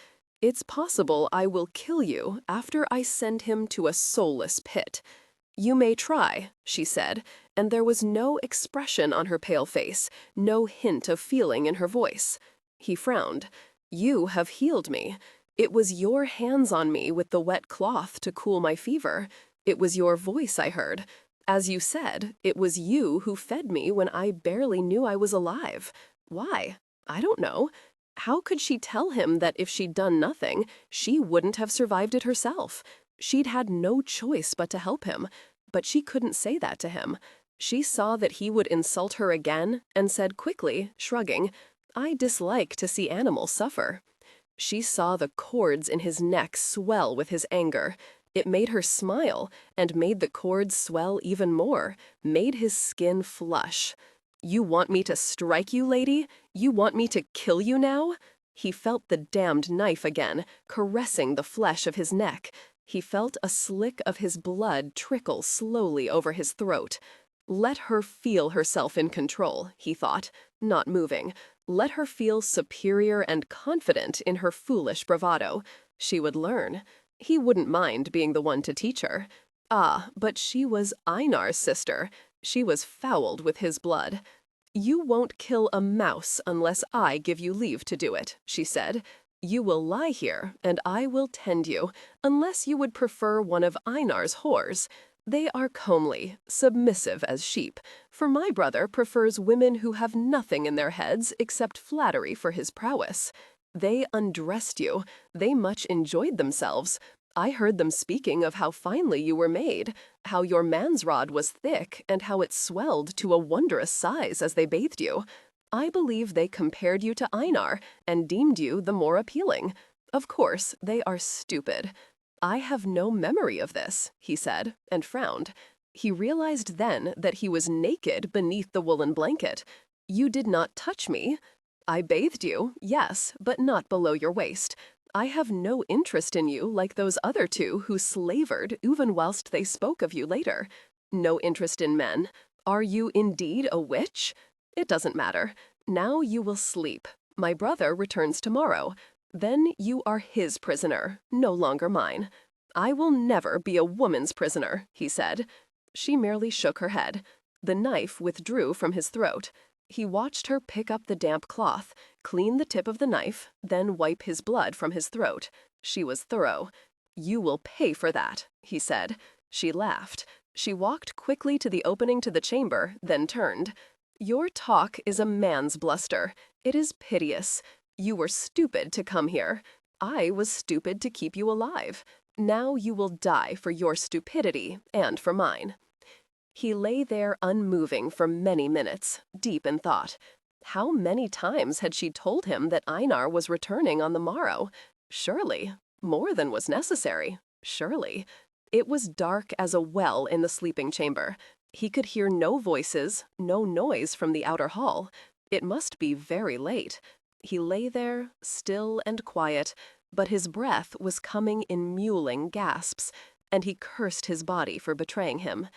It's possible I will kill you after I send him to a soulless pit. You may try, she said, and there was no expression on her pale face, no hint of feeling in her voice. He frowned. You have healed me. It was your hands on me with the wet cloth to cool my fever. It was your voice I heard. As you said, it was you who fed me when I barely knew I was alive. Why? I don't know. How could she tell him that if she'd done nothing, she wouldn't have survived it herself? She'd had no choice but to help him, but she couldn't say that to him. She saw that he would insult her again and said quickly, shrugging, I dislike to see animals suffer. She saw the cords in his neck swell with his anger. It made her smile and made the cords swell even more, made his skin flush. You want me to strike you, lady? You want me to kill you now? He felt the damned knife again, caressing the flesh of his neck. He felt a slick of his blood trickle slowly over his throat. Let her feel herself in control, he thought, not moving. Let her feel superior and confident in her foolish bravado. She would learn. He wouldn't mind being the one to teach her. But she was Einar's sister. She was fouled with his blood. You won't kill a mouse unless I give you leave to do it, she said. You will lie here, and I will tend you, unless you would prefer one of Einar's whores. They are comely, submissive as sheep, for my brother prefers women who have nothing in their heads except flattery for his prowess. They undressed you. They much enjoyed themselves. I heard them speaking of how finely you were made, how your man's rod was thick, and how it swelled to a wondrous size as they bathed you. I believe they compared you to Einar and deemed you the more appealing. Of course, they are stupid. I have no memory of this, he said, and frowned. He realized then that he was naked beneath the woolen blanket. You did not touch me. I bathed you, yes, but not below your waist. I have no interest in you like those other two who slavered even whilst they spoke of you later. No interest in men. Are you indeed a witch? It doesn't matter. Now you will sleep. My brother returns tomorrow. Then you are his prisoner, no longer mine. I will never be a woman's prisoner, he said. She merely shook her head. The knife withdrew from his throat. He watched her pick up the damp cloth, clean the tip of the knife, then wipe his blood from his throat. She was thorough. You will pay for that, he said. She laughed. She walked quickly to the opening to the chamber, then turned. Your talk is a man's bluster. It is piteous. You were stupid to come here. I was stupid to keep you alive. Now you will die for your stupidity and for mine. He lay there unmoving for many minutes, deep in thought. How many times had she told him that Einar was returning on the morrow? Surely. More than was necessary. Surely. It was dark as a well in the sleeping chamber. He could hear no voices, no noise from the outer hall. It must be very late. He lay there, still and quiet, but his breath was coming in mewling gasps, and he cursed his body for betraying him.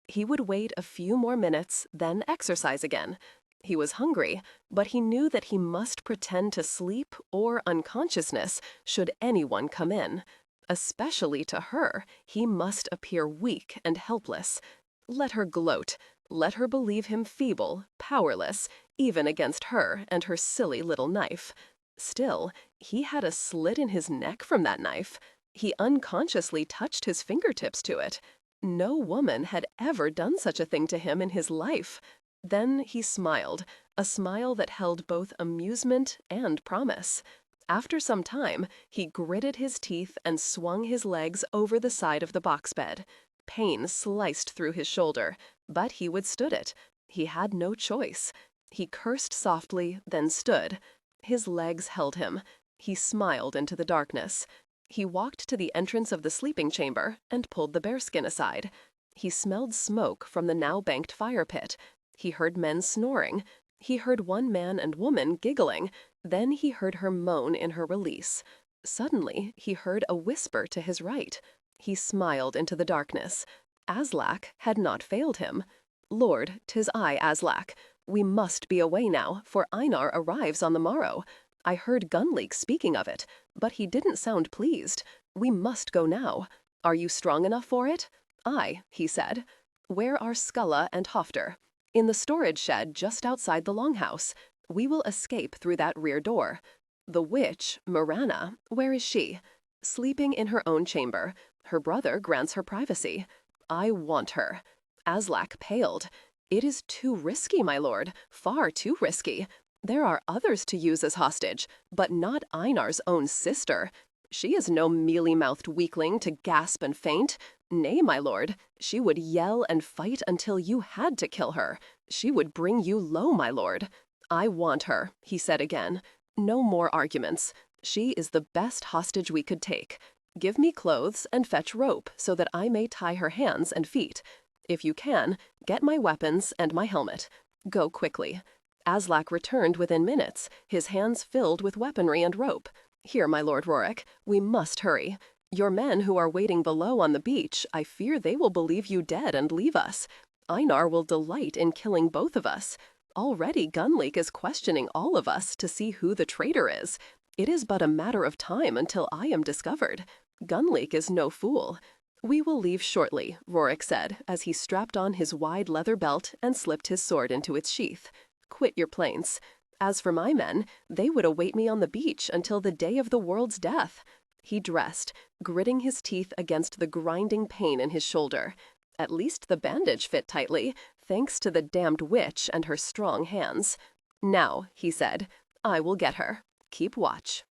He would wait a few more minutes, then exercise again. He was hungry, but he knew that he must pretend to sleep or unconsciousness should anyone come in. Especially to her, he must appear weak and helpless. Let her gloat. Let her believe him feeble, powerless, even against her and her silly little knife. Still, he had a slit in his neck from that knife. He unconsciously touched his fingertips to it. No woman had ever done such a thing to him in his life. Then he smiled, a smile that held both amusement and promise. After some time, he gritted his teeth and swung his legs over the side of the box bed. Pain sliced through his shoulder, but he withstood it. He had no choice. He cursed softly, then stood. His legs held him. He smiled into the darkness. He walked to the entrance of the sleeping chamber and pulled the bearskin aside. He smelled smoke from the now banked fire pit. He heard men snoring. He heard one man and woman giggling. Then he heard her moan in her release. Suddenly, he heard a whisper to his right. He smiled into the darkness. Aslak had not failed him. "Lord, 'tis I, Aslak. We must be away now, for Einar arrives on the morrow. I heard Gunleek speaking of it, but he didn't sound pleased. We must go now. Are you strong enough for it?" "Aye," he said. "Where are Skulla and Hofter?" "In the storage shed just outside the longhouse. We will escape through that rear door." "The witch, Mirana, where is she?" "Sleeping in her own chamber. Her brother grants her privacy." "I want her." Aslak paled. "It is too risky, my lord, far too risky. There are others to use as hostage, but not Einar's own sister. She is no mealy-mouthed weakling to gasp and faint. Nay, my lord, she would yell and fight until you had to kill her. She would bring you low, my lord." "I want her," he said again. "No more arguments. She is the best hostage we could take. Give me clothes and fetch rope so that I may tie her hands and feet. If you can, get my weapons and my helmet. Go quickly." Aslak returned within minutes, his hands filled with weaponry and rope. "Here, my lord Rorik, we must hurry. Your men who are waiting below on the beach, I fear they will believe you dead and leave us. Einar will delight in killing both of us. Already Gunleek is questioning all of us to see who the traitor is. It is but a matter of time until I am discovered. Gunleek is no fool." "We will leave shortly," Rorik said, as he strapped on his wide leather belt and slipped his sword into its sheath. "Quit your plaints. As for my men, they would await me on the beach until the day of the world's death." He dressed, gritting his teeth against the grinding pain in his shoulder. At least the bandage fit tightly, thanks to the damned witch and her strong hands. "Now," he said, "I will get her. Keep watch."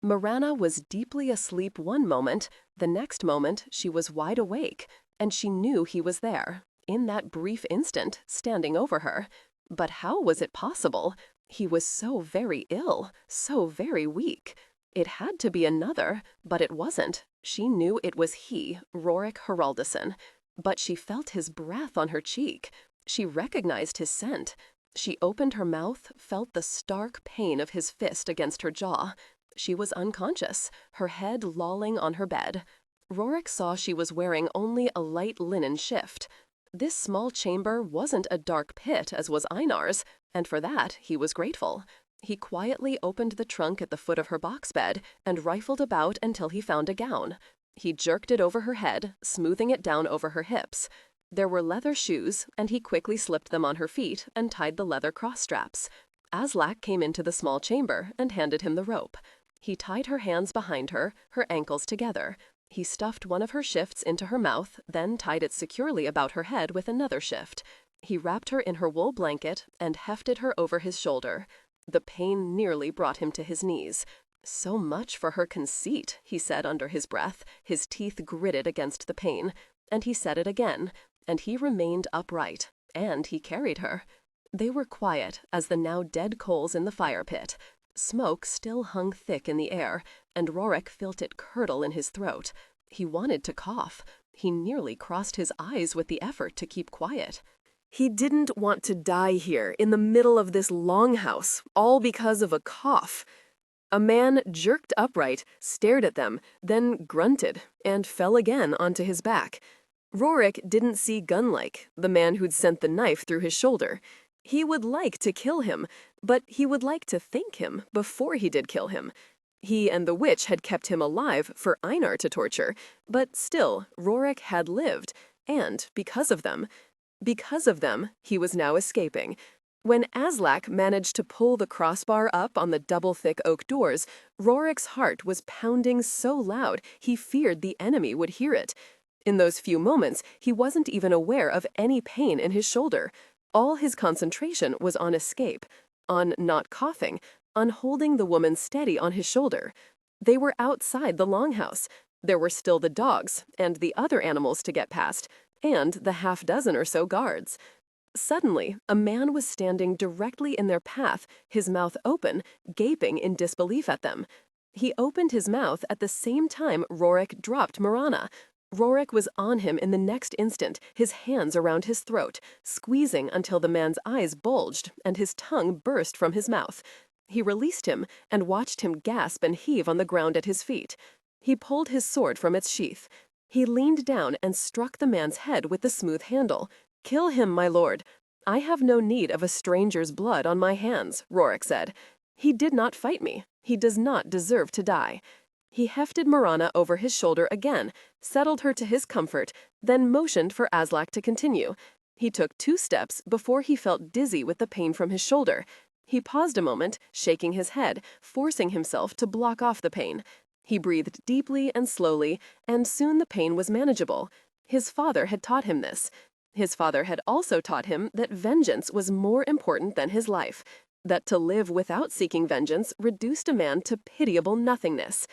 Mirana was deeply asleep one moment, the next moment she was wide awake, and she knew he was there, in that brief instant, standing over her. But how was it possible? He was so very ill, so very weak. It had to be another, but it wasn't. She knew it was he, Rorik Haraldson. But she felt his breath on her cheek. She recognized his scent. She opened her mouth, felt the stark pain of his fist against her jaw. She was unconscious, her head lolling on her bed. Rorik saw she was wearing only a light linen shift. This small chamber wasn't a dark pit as was Einar's, and for that he was grateful. He quietly opened the trunk at the foot of her box bed and rifled about until he found a gown. He jerked it over her head, smoothing it down over her hips. There were leather shoes, and he quickly slipped them on her feet and tied the leather cross straps. Aslak came into the small chamber and handed him the rope. He tied her hands behind her, her ankles together. He stuffed one of her shifts into her mouth, then tied it securely about her head with another shift. He wrapped her in her wool blanket and hefted her over his shoulder. The pain nearly brought him to his knees. "So much for her conceit," he said under his breath, his teeth gritted against the pain. And he said it again, and he remained upright, and he carried her. They were quiet as the now dead coals in the fire pit. Smoke still hung thick in the air, and Rorik felt it curdle in his throat. He wanted to cough. He nearly crossed his eyes with the effort to keep quiet. He didn't want to die here in the middle of this longhouse, all because of a cough. A man jerked upright, stared at them, then grunted, and fell again onto his back. Rorik didn't see Gunlike, the man who'd sent the knife through his shoulder. He would like to kill him, but he would like to thank him before he did kill him. He and the witch had kept him alive for Einar to torture, but still, Rorik had lived, and because of them, he was now escaping. When Aslak managed to pull the crossbar up on the double-thick oak doors, Rorik's heart was pounding so loud he feared the enemy would hear it. In those few moments, he wasn't even aware of any pain in his shoulder. All his concentration was on escape, on not coughing, on holding the woman steady on his shoulder. They were outside the longhouse. There were still the dogs and the other animals to get past, and the half-dozen or so guards. Suddenly, a man was standing directly in their path, his mouth open, gaping in disbelief at them. He opened his mouth at the same time Rorik dropped Mirana. Rorik was on him in the next instant, his hands around his throat, squeezing until the man's eyes bulged and his tongue burst from his mouth. He released him and watched him gasp and heave on the ground at his feet. He pulled his sword from its sheath. He leaned down and struck the man's head with the smooth handle. "Kill him, my lord. I have no need of a stranger's blood on my hands," Rorik said. "He did not fight me. He does not deserve to die." He hefted Mirana over his shoulder again, settled her to his comfort, then motioned for Aslak to continue. He took 2 steps before he felt dizzy with the pain from his shoulder. He paused a moment, shaking his head, forcing himself to block off the pain. He breathed deeply and slowly, and soon the pain was manageable. His father had taught him this. His father had also taught him that vengeance was more important than his life, that to live without seeking vengeance reduced a man to pitiable nothingness.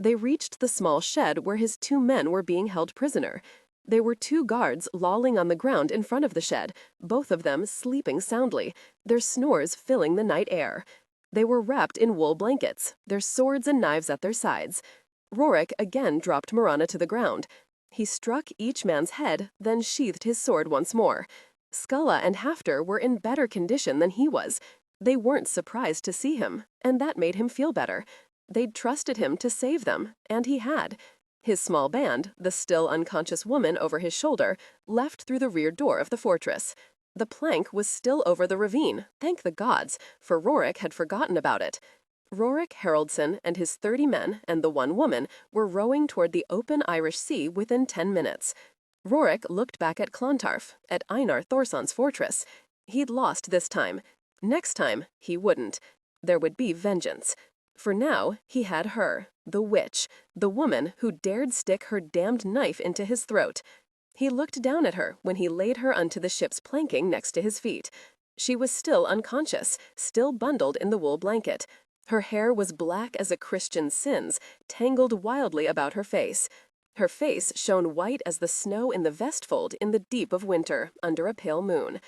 They reached the small shed where his 2 men were being held prisoner. There were 2 guards lolling on the ground in front of the shed, both of them sleeping soundly, their snores filling the night air. They were wrapped in wool blankets, their swords and knives at their sides. Rorik again dropped Mirana to the ground. He struck each man's head, then sheathed his sword once more. Skulla and Hafter were in better condition than he was. They weren't surprised to see him, and that made him feel better. They'd trusted him to save them, and he had. His small band, the still unconscious woman over his shoulder, left through the rear door of the fortress. The plank was still over the ravine, thank the gods, for Rorik had forgotten about it. Rorik Haraldsson and his 30 men and the 1 woman were rowing toward the open Irish Sea within 10 minutes. Rorik looked back at Clontarf, at Einar Thorson's fortress. He'd lost this time. Next time, he wouldn't. There would be vengeance. For now, he had her, the witch, the woman who dared stick her damned knife into his throat. He looked down at her when he laid her onto the ship's planking next to his feet. She was still unconscious, still bundled in the wool blanket. Her hair was black as a Christian's sins, tangled wildly about her face. Her face shone white as the snow in the vestfold in the deep of winter, under a pale moon.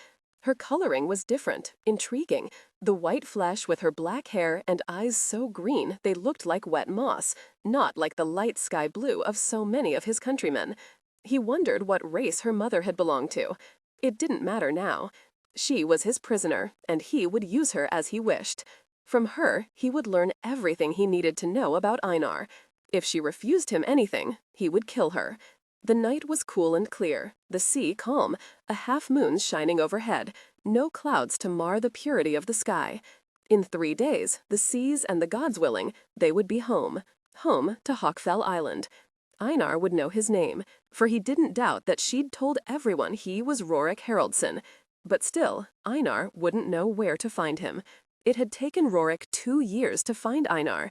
Her coloring was different, intriguing, the white flesh with her black hair and eyes so green they looked like wet moss, not like the light sky blue of so many of his countrymen. He wondered what race her mother had belonged to. It didn't matter now. She was his prisoner, and he would use her as he wished. From her, he would learn everything he needed to know about Einar. If she refused him anything, he would kill her. The night was cool and clear, the sea calm, a half-moon shining overhead, no clouds to mar the purity of the sky. In 3 days, the seas and the gods willing, they would be home to Hawkfell Island. Einar would know his name, for he didn't doubt that she'd told everyone he was Rorik Haraldsson. But still, Einar wouldn't know where to find him. It had taken Rorik 2 years to find Einar.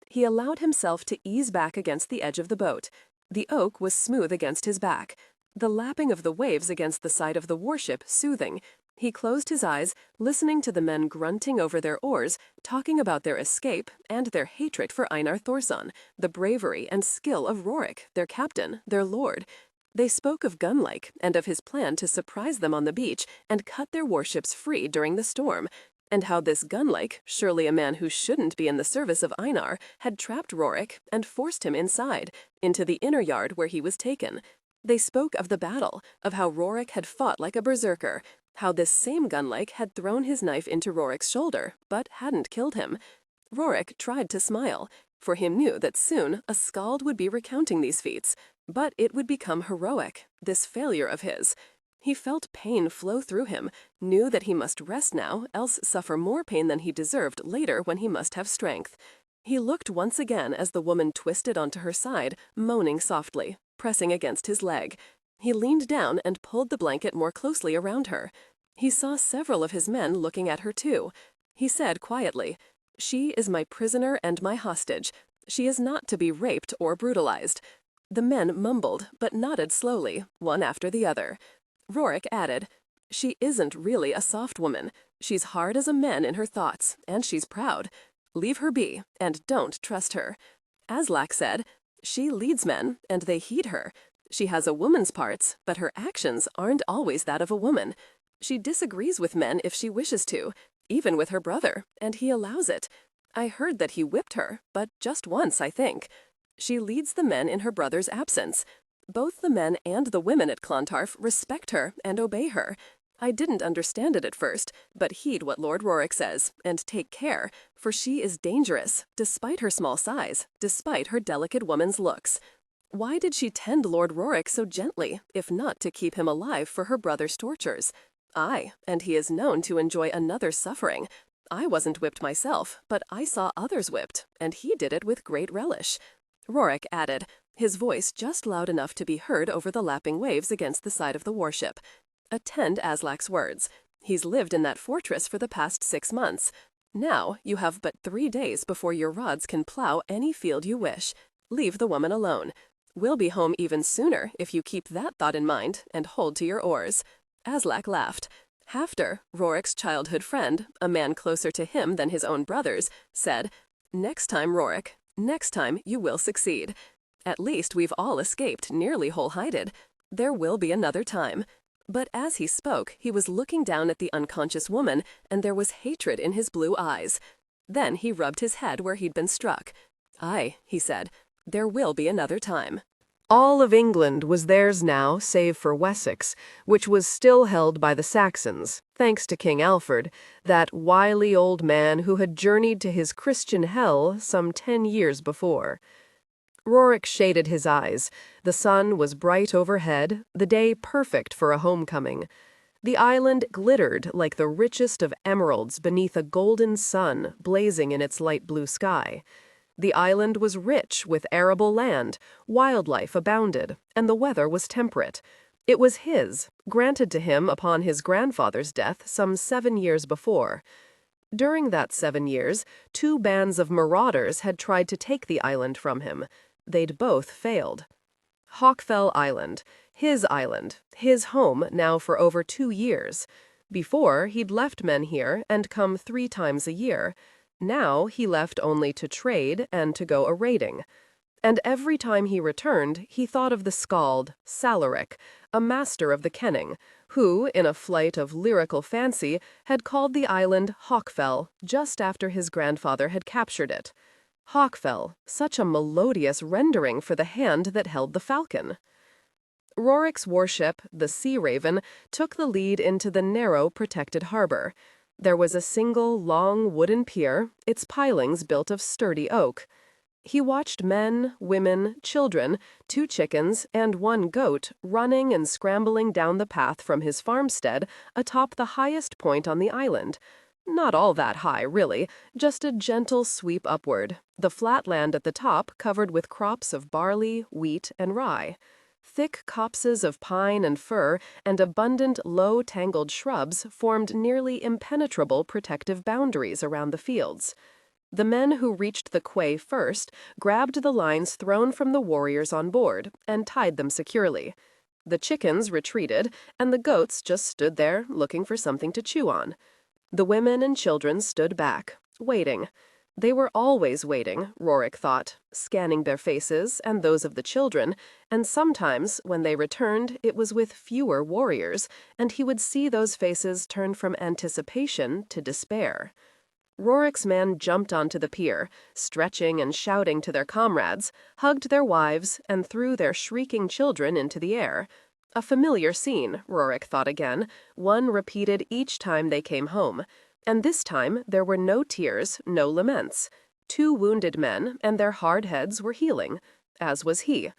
He allowed himself to ease back against the edge of the boat. The oak was smooth against his back, the lapping of the waves against the side of the warship soothing. He closed his eyes, listening to the men grunting over their oars, talking about their escape and their hatred for Einar Thorson, the bravery and skill of Rorik, their captain, their lord. They spoke of Gunlike and of his plan to surprise them on the beach and cut their warships free during the storm, and how this Gunlike, surely a man who shouldn't be in the service of Einar, had trapped Rorik and forced him inside, into the inner yard where he was taken. They spoke of the battle, of how Rorik had fought like a berserker, how this same Gunlike had thrown his knife into Rorik's shoulder, but hadn't killed him. Rorik tried to smile, for he knew that soon a skald would be recounting these feats, but it would become heroic, this failure of his. He felt pain flow through him, knew that he must rest now, else suffer more pain than he deserved later when he must have strength. He looked once again as the woman twisted onto her side, moaning softly, pressing against his leg. He leaned down and pulled the blanket more closely around her. He saw several of his men looking at her too. He said quietly, "She is my prisoner and my hostage. She is not to be raped or brutalized." The men mumbled, but nodded slowly, one after the other. Rorik added, "She isn't really a soft woman. She's hard as a man in her thoughts, and she's proud. Leave her be, and don't trust her." Aslak said, "She leads men, and they heed her. She has a woman's parts, but her actions aren't always that of a woman. She disagrees with men if she wishes to, even with her brother, and he allows it. I heard that he whipped her, but just once, I think. She leads the men in her brother's absence. Both the men and the women at Clontarf respect her and obey her. I didn't understand it at first, but heed what Lord Rorik says, and take care, for she is dangerous, despite her small size, despite her delicate woman's looks. Why did she tend Lord Rorik so gently, if not to keep him alive for her brother's tortures? Aye, and he is known to enjoy another's suffering. I wasn't whipped myself, but I saw others whipped, and he did it with great relish." Rorik added, his voice just loud enough to be heard over the lapping waves against the side of the warship. "Attend Aslak's words. He's lived in that fortress for the past 6 months. Now you have but 3 days before your rods can plow any field you wish. Leave the woman alone. We'll be home even sooner if you keep that thought in mind and hold to your oars." Aslak laughed. Hafter, Rorik's childhood friend, a man closer to him than his own brothers, said, "Next time, Rorik, next time you will succeed. At least we've all escaped nearly whole-hided. There will be another time." But as he spoke, he was looking down at the unconscious woman, and there was hatred in his blue eyes. Then he rubbed his head where he'd been struck. "Aye," he said, "there will be another time." All of England was theirs now, save for Wessex, which was still held by the Saxons, thanks to King Alfred, that wily old man who had journeyed to his Christian hell some 10 years before. Rorik shaded his eyes. The sun was bright overhead, the day perfect for a homecoming. The island glittered like the richest of emeralds beneath a golden sun blazing in its light blue sky. The island was rich with arable land, wildlife abounded, and the weather was temperate. It was his, granted to him upon his grandfather's death some 7 years before. During that 7 years, 2 bands of marauders had tried to take the island from him. They'd both failed. Hawkfell Island, his home now for over 2 years. Before, he'd left men here and come 3 times a year. Now he left only to trade and to go a-raiding. And every time he returned, he thought of the skald, Salaric, a master of the kenning, who, in a flight of lyrical fancy, had called the island Hawkfell just after his grandfather had captured it. Hawkfell, such a melodious rendering for the hand that held the falcon. Rorik's warship, the Sea Raven, took the lead into the narrow, protected harbor. There was a single long wooden pier, its pilings built of sturdy oak. He watched men, women, children, 2 chickens, and 1 goat running and scrambling down the path from his farmstead atop the highest point on the island. Not all that high, really, just a gentle sweep upward, the flat land at the top covered with crops of barley, wheat, and rye. Thick copses of pine and fir and abundant low tangled shrubs formed nearly impenetrable protective boundaries around the fields. The men who reached the quay first grabbed the lines thrown from the warriors on board and tied them securely. The chickens retreated, and the goats just stood there looking for something to chew on. The women and children stood back, waiting. They were always waiting, Rorik thought, scanning their faces and those of the children, and sometimes, when they returned, it was with fewer warriors, and he would see those faces turn from anticipation to despair. Rorik's men jumped onto the pier, stretching and shouting to their comrades, hugged their wives, and threw their shrieking children into the air. A familiar scene, Rorik thought again, one repeated each time they came home. And this time there were no tears, no laments. 2 wounded men, and their hard heads were healing, as was he.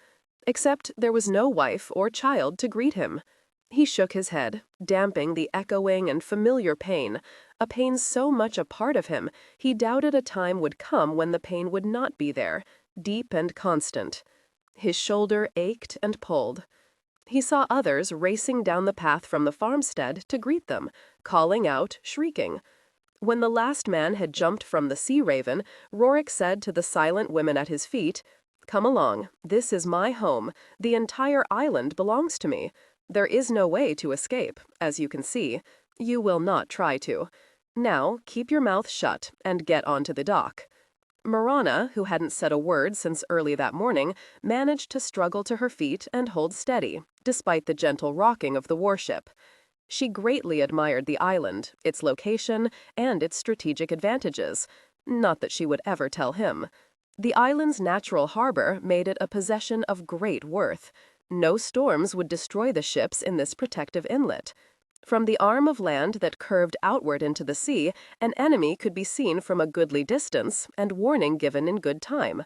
Except there was no wife or child to greet him. He shook his head, damping the echoing and familiar pain, a pain so much a part of him, he doubted a time would come when the pain would not be there, deep and constant. His shoulder ached and pulled. He saw others racing down the path from the farmstead to greet them, calling out, shrieking. When the last man had jumped from the sea raven, Rorik said to the silent women at his feet, "Come along, this is my home, the entire island belongs to me. There is no way to escape, as you can see. You will not try to. Now, keep your mouth shut and get onto the dock." Mirana, who hadn't said a word since early that morning, managed to struggle to her feet and hold steady, despite the gentle rocking of the warship. She greatly admired the island, its location, and its strategic advantages. Not that she would ever tell him. The island's natural harbor made it a possession of great worth. No storms would destroy the ships in this protective inlet. From the arm of land that curved outward into the sea, an enemy could be seen from a goodly distance, and warning given in good time.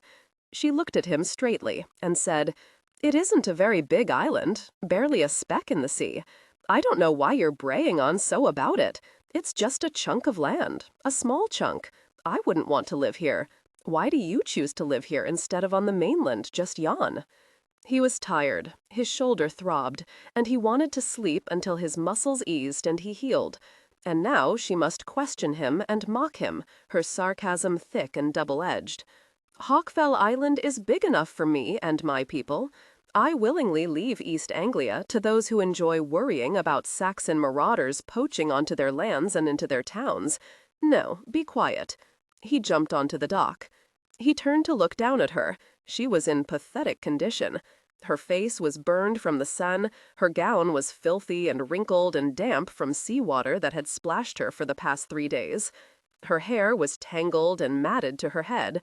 She looked at him straightly and said, "It isn't a very big island, barely a speck in the sea. I don't know why you're braying on so about it. It's just a chunk of land, a small chunk. I wouldn't want to live here. Why do you choose to live here instead of on the mainland just yon?" He was tired, his shoulder throbbed, and he wanted to sleep until his muscles eased and he healed. And now she must question him and mock him, her sarcasm thick and double-edged. "Hawkfell Island is big enough for me and my people. I willingly leave East Anglia to those who enjoy worrying about Saxon marauders poaching onto their lands and into their towns. No, be quiet." He jumped onto the dock. He turned to look down at her. She was in pathetic condition. Her face was burned from the sun, her gown was filthy and wrinkled and damp from seawater that had splashed her for the past 3 days. Her hair was tangled and matted to her head.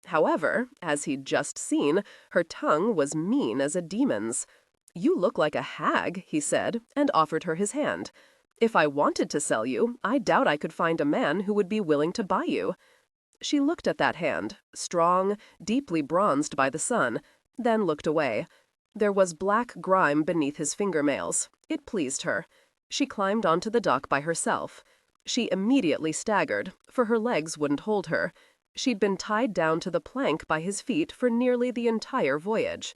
However, as he'd just seen, her tongue was mean as a demon's. "You look like a hag," he said, and offered her his hand. "If I wanted to sell you, I doubt I could find a man who would be willing to buy you." She looked at that hand, strong, deeply bronzed by the sun, then looked away. There was black grime beneath his fingernails. It pleased her. She climbed onto the dock by herself. She immediately staggered, for her legs wouldn't hold her. She'd been tied down to the plank by his feet for nearly the entire voyage.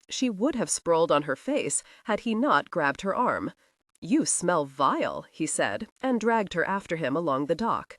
She would have sprawled on her face had he not grabbed her arm. "You smell vile," he said, and dragged her after him along the dock.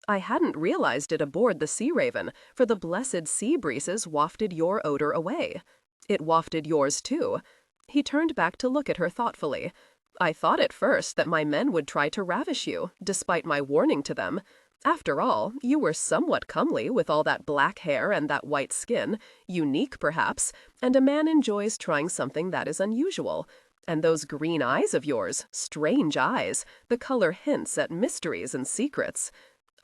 "I hadn't realized it aboard the Sea Raven, for the blessed sea breezes wafted your odor away. It wafted yours, too." He turned back to look at her thoughtfully. "I thought at first that my men would try to ravish you, despite my warning to them. After all, you were somewhat comely with all that black hair and that white skin, unique perhaps, and a man enjoys trying something that is unusual. And those green eyes of yours, strange eyes, the color hints at mysteries and secrets.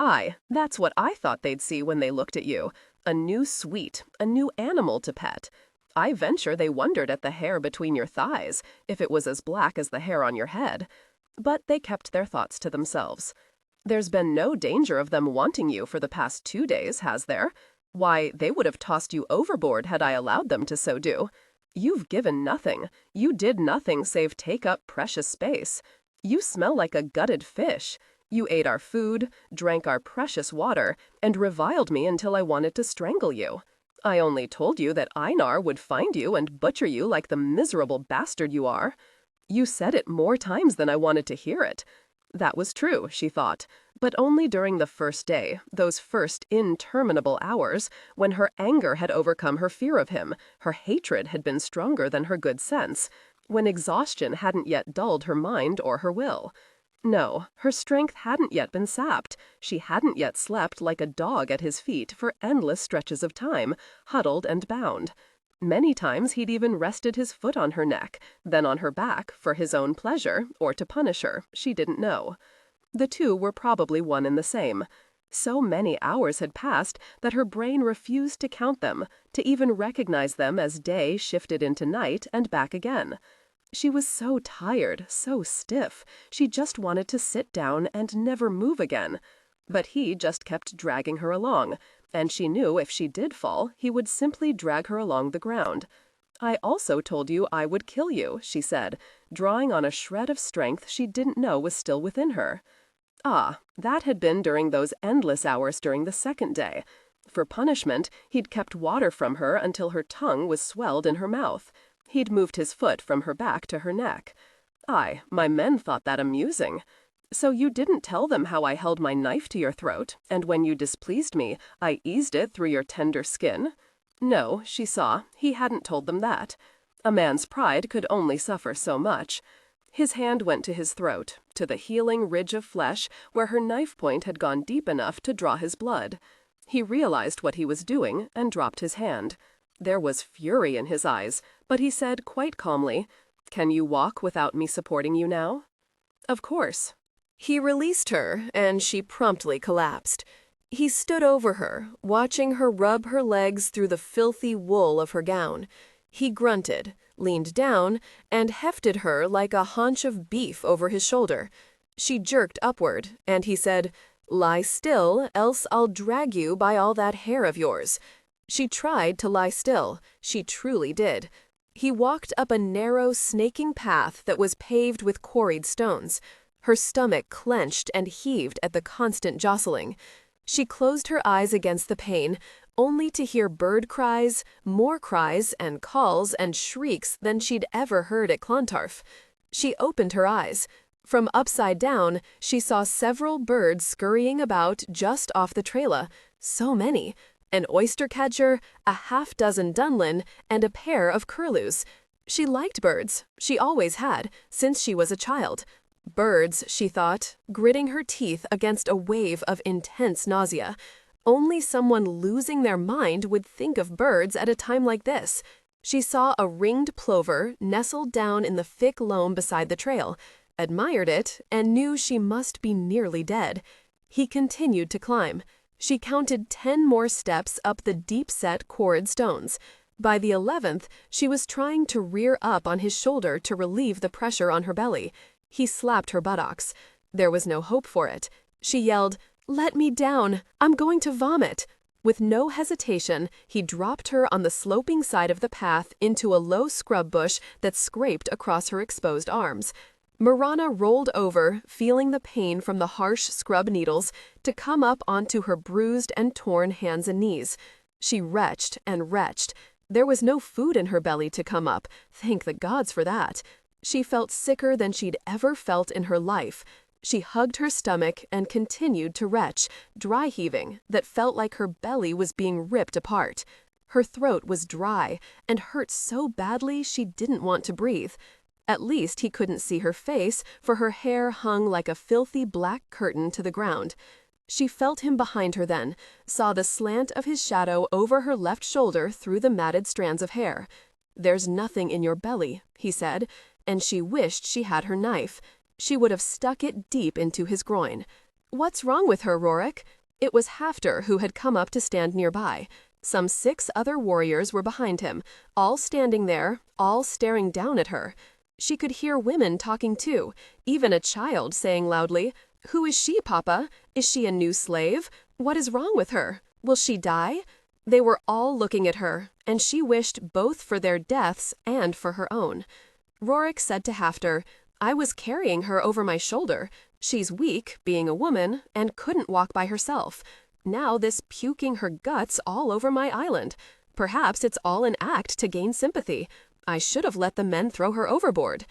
Aye, that's what I thought they'd see when they looked at you. A new sweet, a new animal to pet. I venture they wondered at the hair between your thighs, if it was as black as the hair on your head." But they kept their thoughts to themselves. "There's been no danger of them wanting you for the past 2 days, has there? Why, they would have tossed you overboard had I allowed them to so do. You've given nothing. You did nothing save take up precious space. You smell like a gutted fish. You ate our food, drank our precious water, and reviled me until I wanted to strangle you. I only told you that Einar would find you and butcher you like the miserable bastard you are. You said it more times than I wanted to hear it." That was true, she thought, but only during the first day, those first interminable hours, when her anger had overcome her fear of him, her hatred had been stronger than her good sense, when exhaustion hadn't yet dulled her mind or her will. No, her strength hadn't yet been sapped. She hadn't yet slept like a dog at his feet for endless stretches of time, huddled and bound. Many times he'd even rested his foot on her neck, then on her back, for his own pleasure, or to punish her, she didn't know. The two were probably one and the same. So many hours had passed that her brain refused to count them, to even recognize them as day shifted into night and back again. She was so tired, so stiff, she just wanted to sit down and never move again. But he just kept dragging her along, and she knew if she did fall, he would simply drag her along the ground. "I also told you I would kill you," she said, drawing on a shred of strength she didn't know was still within her. Ah, that had been during those endless hours during the second day. For punishment, he'd kept water from her until her tongue was swelled in her mouth. He'd moved his foot from her back to her neck. "Aye, my men thought that amusing. So you didn't tell them how I held my knife to your throat, and when you displeased me, I eased it through your tender skin?" No, she saw, he hadn't told them that. A man's pride could only suffer so much. His hand went to his throat, to the healing ridge of flesh where her knife point had gone deep enough to draw his blood. He realized what he was doing and dropped his hand. There was fury in his eyes, but he said quite calmly, "Can you walk without me supporting you now?" "Of course." He released her, and she promptly collapsed. He stood over her, watching her rub her legs through the filthy wool of her gown. He grunted, leaned down, and hefted her like a haunch of beef over his shoulder. She jerked upward, and he said, "Lie still, else I'll drag you by all that hair of yours." She tried to lie still. She truly did. He walked up a narrow, snaking path that was paved with quarried stones. Her stomach clenched and heaved at the constant jostling. She closed her eyes against the pain, only to hear bird cries, more cries and calls and shrieks than she'd ever heard at Clontarf. She opened her eyes. From upside down, she saw several birds scurrying about just off the trela. So many. An oyster-catcher, a half-dozen dunlin, and a pair of curlews. She liked birds. She always had, since she was a child. Birds, she thought, gritting her teeth against a wave of intense nausea. Only someone losing their mind would think of birds at a time like this. She saw a ringed plover nestled down in the thick loam beside the trail, admired it, and knew she must be nearly dead. He continued to climb. She counted 10 more steps up the deep-set quarried stones. By the 11th, she was trying to rear up on his shoulder to relieve the pressure on her belly. He slapped her buttocks. There was no hope for it. She yelled, "Let me down! I'm going to vomit!" With no hesitation, he dropped her on the sloping side of the path into a low scrub bush that scraped across her exposed arms. Mirana rolled over, feeling the pain from the harsh scrub needles, to come up onto her bruised and torn hands and knees. She retched and retched. There was no food in her belly to come up. Thank the gods for that. She felt sicker than she'd ever felt in her life. She hugged her stomach and continued to retch, dry heaving, that felt like her belly was being ripped apart. Her throat was dry and hurt so badly she didn't want to breathe. At least he couldn't see her face, for her hair hung like a filthy black curtain to the ground. She felt him behind her then, saw the slant of his shadow over her left shoulder through the matted strands of hair. "There's nothing in your belly," he said, and she wished she had her knife. She would have stuck it deep into his groin. "What's wrong with her, Rorik?" It was Hafter who had come up to stand nearby. Some 6 other warriors were behind him, all standing there, all staring down at her. She could hear women talking too, even a child saying loudly, "Who is she, Papa? Is she a new slave? What is wrong with her? Will she die?" They were all looking at her, and she wished both for their deaths and for her own. Rorik said to Hafter, "I was carrying her over my shoulder. She's weak, being a woman, and couldn't walk by herself. Now this puking her guts all over my island. Perhaps it's all an act to gain sympathy. I should have let the men throw her overboard."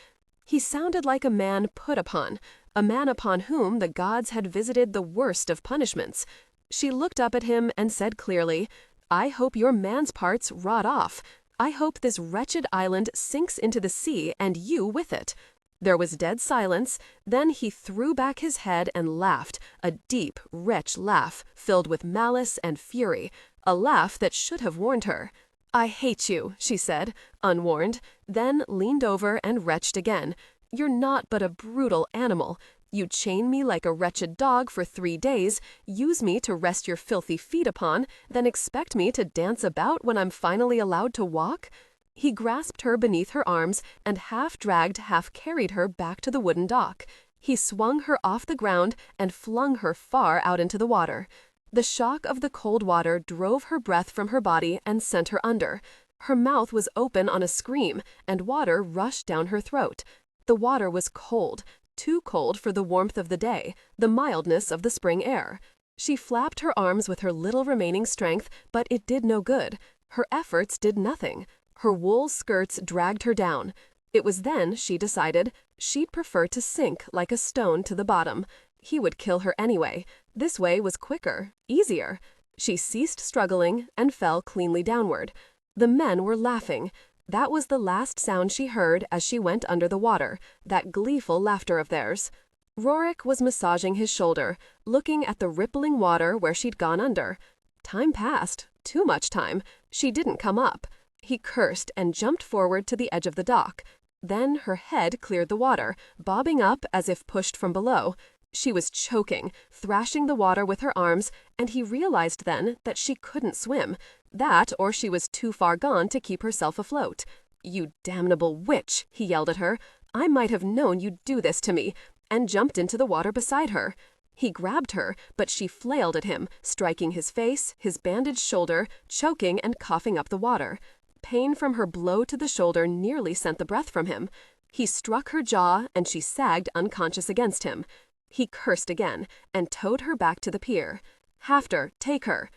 He sounded like a man put upon, a man upon whom the gods had visited the worst of punishments. She looked up at him and said clearly, "I hope your man's parts rot off. I hope this wretched island sinks into the sea and you with it." There was dead silence. Then he threw back his head and laughed, a deep, rich laugh filled with malice and fury, a laugh that should have warned her. "I hate you," she said, unwarned, then leaned over and retched again. "You're not but a brutal animal. You chain me like a wretched dog for 3 days, use me to rest your filthy feet upon, then expect me to dance about when I'm finally allowed to walk?" He grasped her beneath her arms and half dragged, half carried her back to the wooden dock. He swung her off the ground and flung her far out into the water. The shock of the cold water drove her breath from her body and sent her under. Her mouth was open on a scream, and water rushed down her throat. The water was cold, too cold for the warmth of the day, the mildness of the spring air. She flapped her arms with her little remaining strength, but it did no good. Her efforts did nothing. Her wool skirts dragged her down. It was then, she decided, she'd prefer to sink like a stone to the bottom. He would kill her anyway. This way was quicker, easier. She ceased struggling and fell cleanly downward. The men were laughing. That was the last sound she heard as she went under the water, that gleeful laughter of theirs. Rorik was massaging his shoulder, looking at the rippling water where she'd gone under. Time passed, too much time. She didn't come up. He cursed and jumped forward to the edge of the dock. Then her head cleared the water, bobbing up as if pushed from below. She was choking, thrashing the water with her arms, and he realized then that she couldn't swim. That, or she was too far gone to keep herself afloat. "You damnable witch," he yelled at her. "I might have known you'd do this to me," and jumped into the water beside her. He grabbed her, but she flailed at him, striking his face, his bandaged shoulder, choking and coughing up the water. Pain from her blow to the shoulder nearly sent the breath from him. He struck her jaw, and she sagged unconscious against him. He cursed again, and towed her back to the pier. "Hafter, take her."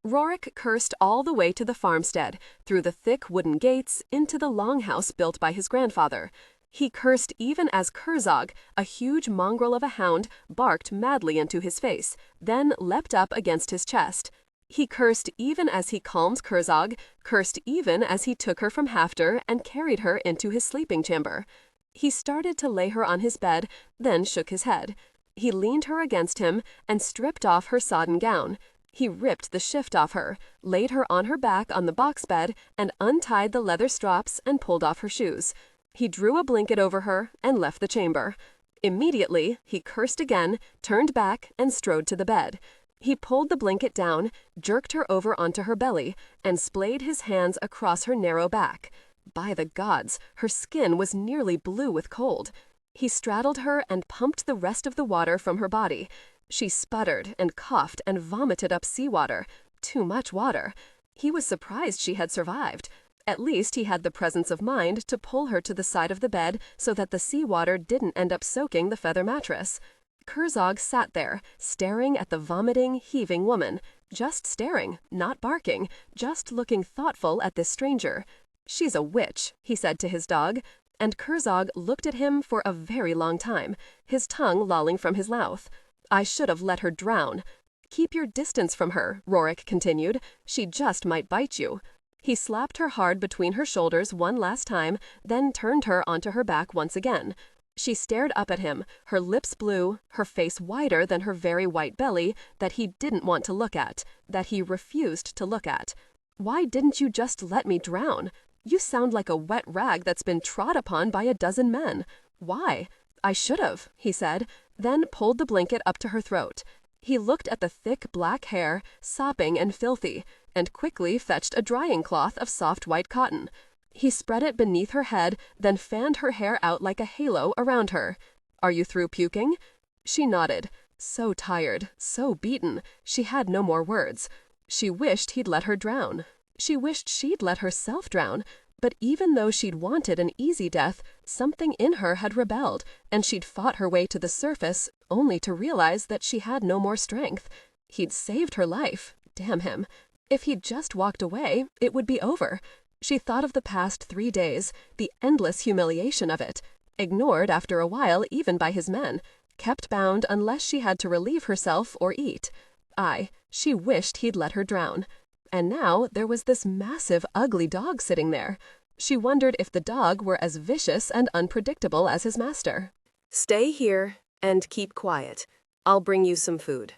Rorik cursed all the way to the farmstead, through the thick wooden gates, into the longhouse built by his grandfather. He cursed even as Kerzog, a huge mongrel of a hound, barked madly into his face, then leapt up against his chest. He cursed even as he calmed Kerzog, cursed even as he took her from Hafter and carried her into his sleeping chamber. He started to lay her on his bed, then shook his head. He leaned her against him and stripped off her sodden gown. He ripped the shift off her, laid her on her back on the box bed, and untied the leather straps and pulled off her shoes. He drew a blanket over her and left the chamber. Immediately, he cursed again, turned back, and strode to the bed. He pulled the blanket down, jerked her over onto her belly, and splayed his hands across her narrow back. By the gods, her skin was nearly blue with cold. He straddled her and pumped the rest of the water from her body. She sputtered and coughed and vomited up seawater. Too much water. He was surprised she had survived. At least he had the presence of mind to pull her to the side of the bed so that the seawater didn't end up soaking the feather mattress. Kerzog sat there, staring at the vomiting, heaving woman. Just staring, not barking, just looking thoughtful at this stranger. "She's a witch," he said to his dog. And Kerzog looked at him for a very long time, his tongue lolling from his mouth. "I should have let her drown." "Keep your distance from her," Rorik continued. "She just might bite you." He slapped her hard between her shoulders one last time, then turned her onto her back once again. She stared up at him, her lips blue, her face wider than her very white belly that he didn't want to look at, that he refused to look at. "Why didn't you just let me drown? You sound like a wet rag that's been trod upon by a dozen men. Why?" "I should have," he said, then pulled the blanket up to her throat. He looked at the thick black hair, sopping and filthy, and quickly fetched a drying cloth of soft white cotton. He spread it beneath her head, then fanned her hair out like a halo around her. "Are you through puking?" She nodded. So tired, so beaten, she had no more words. She wished he'd let her drown. She wished she'd let herself drown, but even though she'd wanted an easy death, something in her had rebelled, and she'd fought her way to the surface, only to realize that she had no more strength. He'd saved her life. Damn him. If he'd just walked away, it would be over. She thought of the past 3 days, the endless humiliation of it, ignored after a while even by his men, kept bound unless she had to relieve herself or eat. Aye, she wished he'd let her drown. And now there was this massive, ugly dog sitting there. She wondered if the dog were as vicious and unpredictable as his master. "Stay here and keep quiet. I'll bring you some food."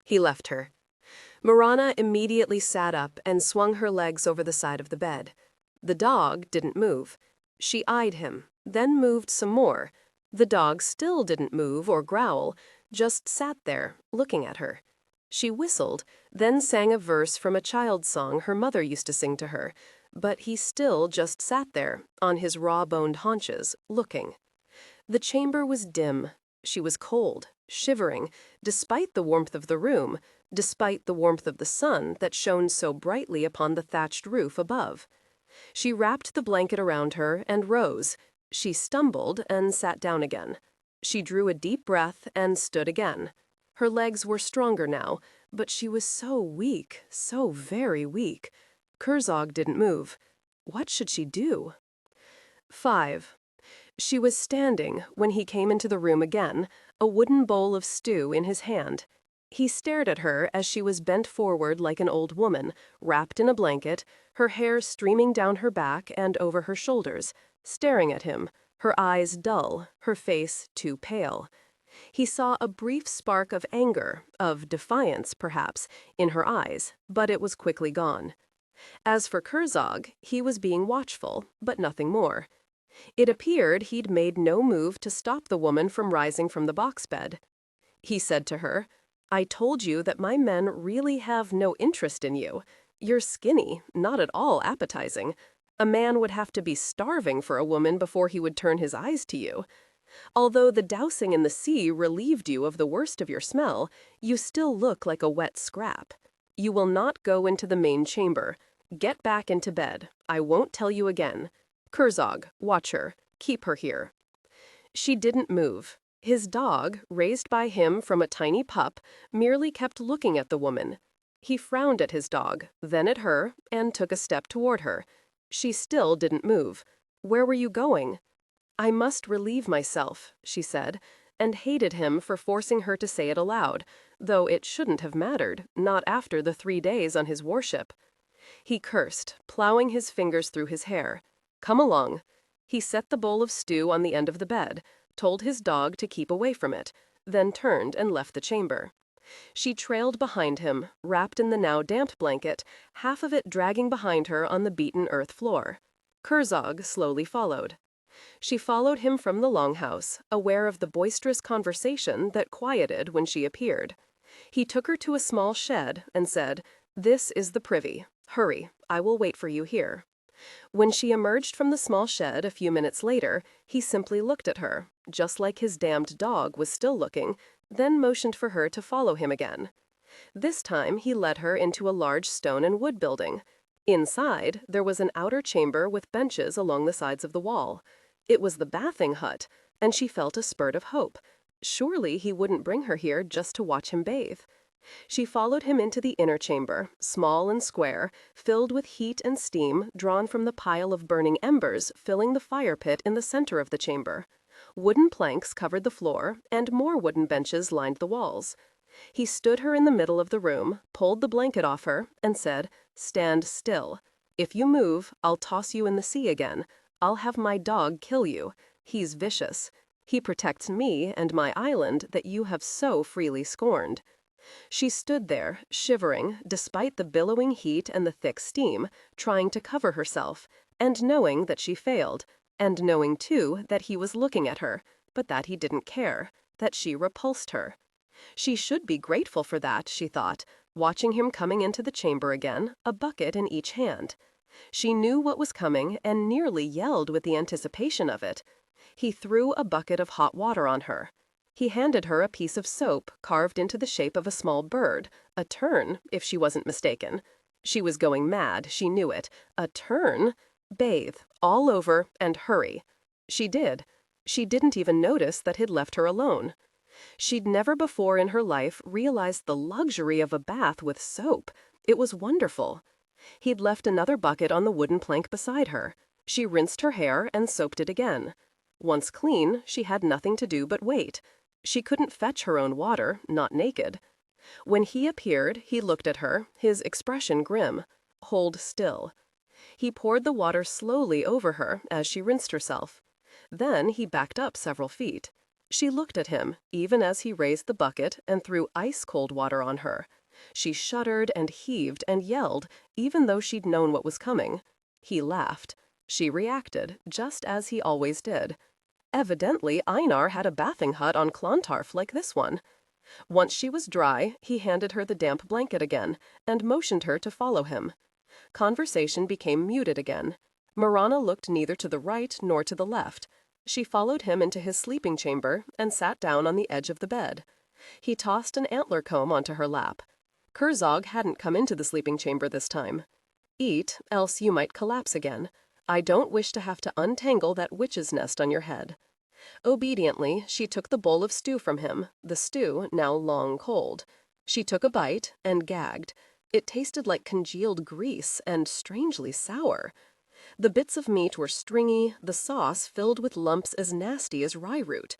He left her. Mirana immediately sat up and swung her legs over the side of the bed. The dog didn't move. She eyed him, then moved some more. The dog still didn't move or growl, just sat there, looking at her. She whistled, then sang a verse from a child's song her mother used to sing to her, but he still just sat there, on his raw-boned haunches, looking. The chamber was dim. She was cold, shivering, despite the warmth of the room, despite the warmth of the sun that shone so brightly upon the thatched roof above. She wrapped the blanket around her and rose. She stumbled and sat down again. She drew a deep breath and stood again. Her legs were stronger now, but she was so weak, so very weak. Kerzog didn't move. What should she do? 5. She was standing when he came into the room again, a wooden bowl of stew in his hand. He stared at her as she was bent forward like an old woman, wrapped in a blanket, her hair streaming down her back and over her shoulders, staring at him, her eyes dull, her face too pale. He saw a brief spark of anger, of defiance perhaps, in her eyes, but it was quickly gone. As for Kerzog, he was being watchful, but nothing more. It appeared he'd made no move to stop the woman from rising from the box bed. He said to her, "I told you that my men really have no interest in you. You're skinny, not at all appetizing. A man would have to be starving for a woman before he would turn his eyes to you. Although the dousing in the sea relieved you of the worst of your smell, you still look like a wet scrap. You will not go into the main chamber. Get back into bed. I won't tell you again. Kerzog, watch her. Keep her here." She didn't move. His dog, raised by him from a tiny pup, merely kept looking at the woman. He frowned at his dog, then at her, and took a step toward her. She still didn't move. "Where were you going?" "I must relieve myself," she said, and hated him for forcing her to say it aloud, though it shouldn't have mattered, not after the 3 days on his warship. He cursed, plowing his fingers through his hair. "Come along." He set the bowl of stew on the end of the bed, told his dog to keep away from it, then turned and left the chamber. She trailed behind him, wrapped in the now damp blanket, half of it dragging behind her on the beaten earth floor. Kerzog slowly followed. She followed him from the longhouse, aware of the boisterous conversation that quieted when she appeared. He took her to a small shed and said, "This is the privy. Hurry, I will wait for you here." When she emerged from the small shed a few minutes later, he simply looked at her, just like his damned dog was still looking, then motioned for her to follow him again. This time he led her into a large stone and wood building. Inside, there was an outer chamber with benches along the sides of the wall. It was the bathing hut, and she felt a spurt of hope. Surely he wouldn't bring her here just to watch him bathe. She followed him into the inner chamber, small and square, filled with heat and steam drawn from the pile of burning embers filling the fire pit in the center of the chamber. Wooden planks covered the floor, and more wooden benches lined the walls. He stood her in the middle of the room, pulled the blanket off her, and said, "Stand still. If you move, I'll toss you in the sea again. I'll have my dog kill you. He's vicious. He protects me and my island that you have so freely scorned." She stood there, shivering, despite the billowing heat and the thick steam, trying to cover herself, and knowing that she failed, and knowing, too, that he was looking at her, but that he didn't care, that she repulsed her. She should be grateful for that, she thought, watching him coming into the chamber again, a bucket in each hand. She knew what was coming and nearly yelled with the anticipation of it. He threw a bucket of hot water on her. He handed her a piece of soap carved into the shape of a small bird, a tern, if she wasn't mistaken. She was going mad, she knew it. A tern? Bathe, all over, and hurry. She did. She didn't even notice that he'd left her alone. She'd never before in her life realized the luxury of a bath with soap. It was wonderful. He'd left another bucket on the wooden plank beside her. She rinsed her hair and soaped it again. Once clean, she had nothing to do but wait. She couldn't fetch her own water, not naked. When he appeared, he looked at her, his expression grim. Hold still. He poured the water slowly over her as she rinsed herself. Then he backed up several feet. She looked at him, even as he raised the bucket and threw ice-cold water on her. She shuddered and heaved and yelled, even though she'd known what was coming. He laughed. She reacted, just as he always did. Evidently, Einar had a bathing hut on Clontarf like this one. Once she was dry, he handed her the damp blanket again and motioned her to follow him. Conversation became muted again. Mirana looked neither to the right nor to the left. She followed him into his sleeping chamber and sat down on the edge of the bed. He tossed an antler comb onto her lap. Kerzog hadn't come into the sleeping chamber this time. Eat, else you might collapse again. I don't wish to have to untangle that witch's nest on your head. Obediently, she took the bowl of stew from him, the stew now long cold. She took a bite and gagged. It tasted like congealed grease and strangely sour. The bits of meat were stringy, the sauce filled with lumps as nasty as rye root.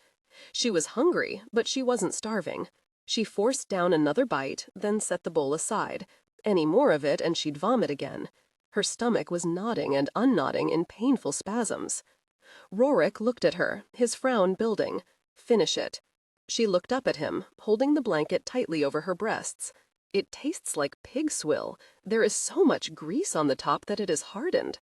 She was hungry, but she wasn't starving. She forced down another bite, then set the bowl aside. Any more of it and she'd vomit again. Her stomach was knotting and unknotting in painful spasms. Rorik looked at her, his frown building. Finish it. She looked up at him, holding the blanket tightly over her breasts. It tastes like pig swill. There is so much grease on the top that it is hardened.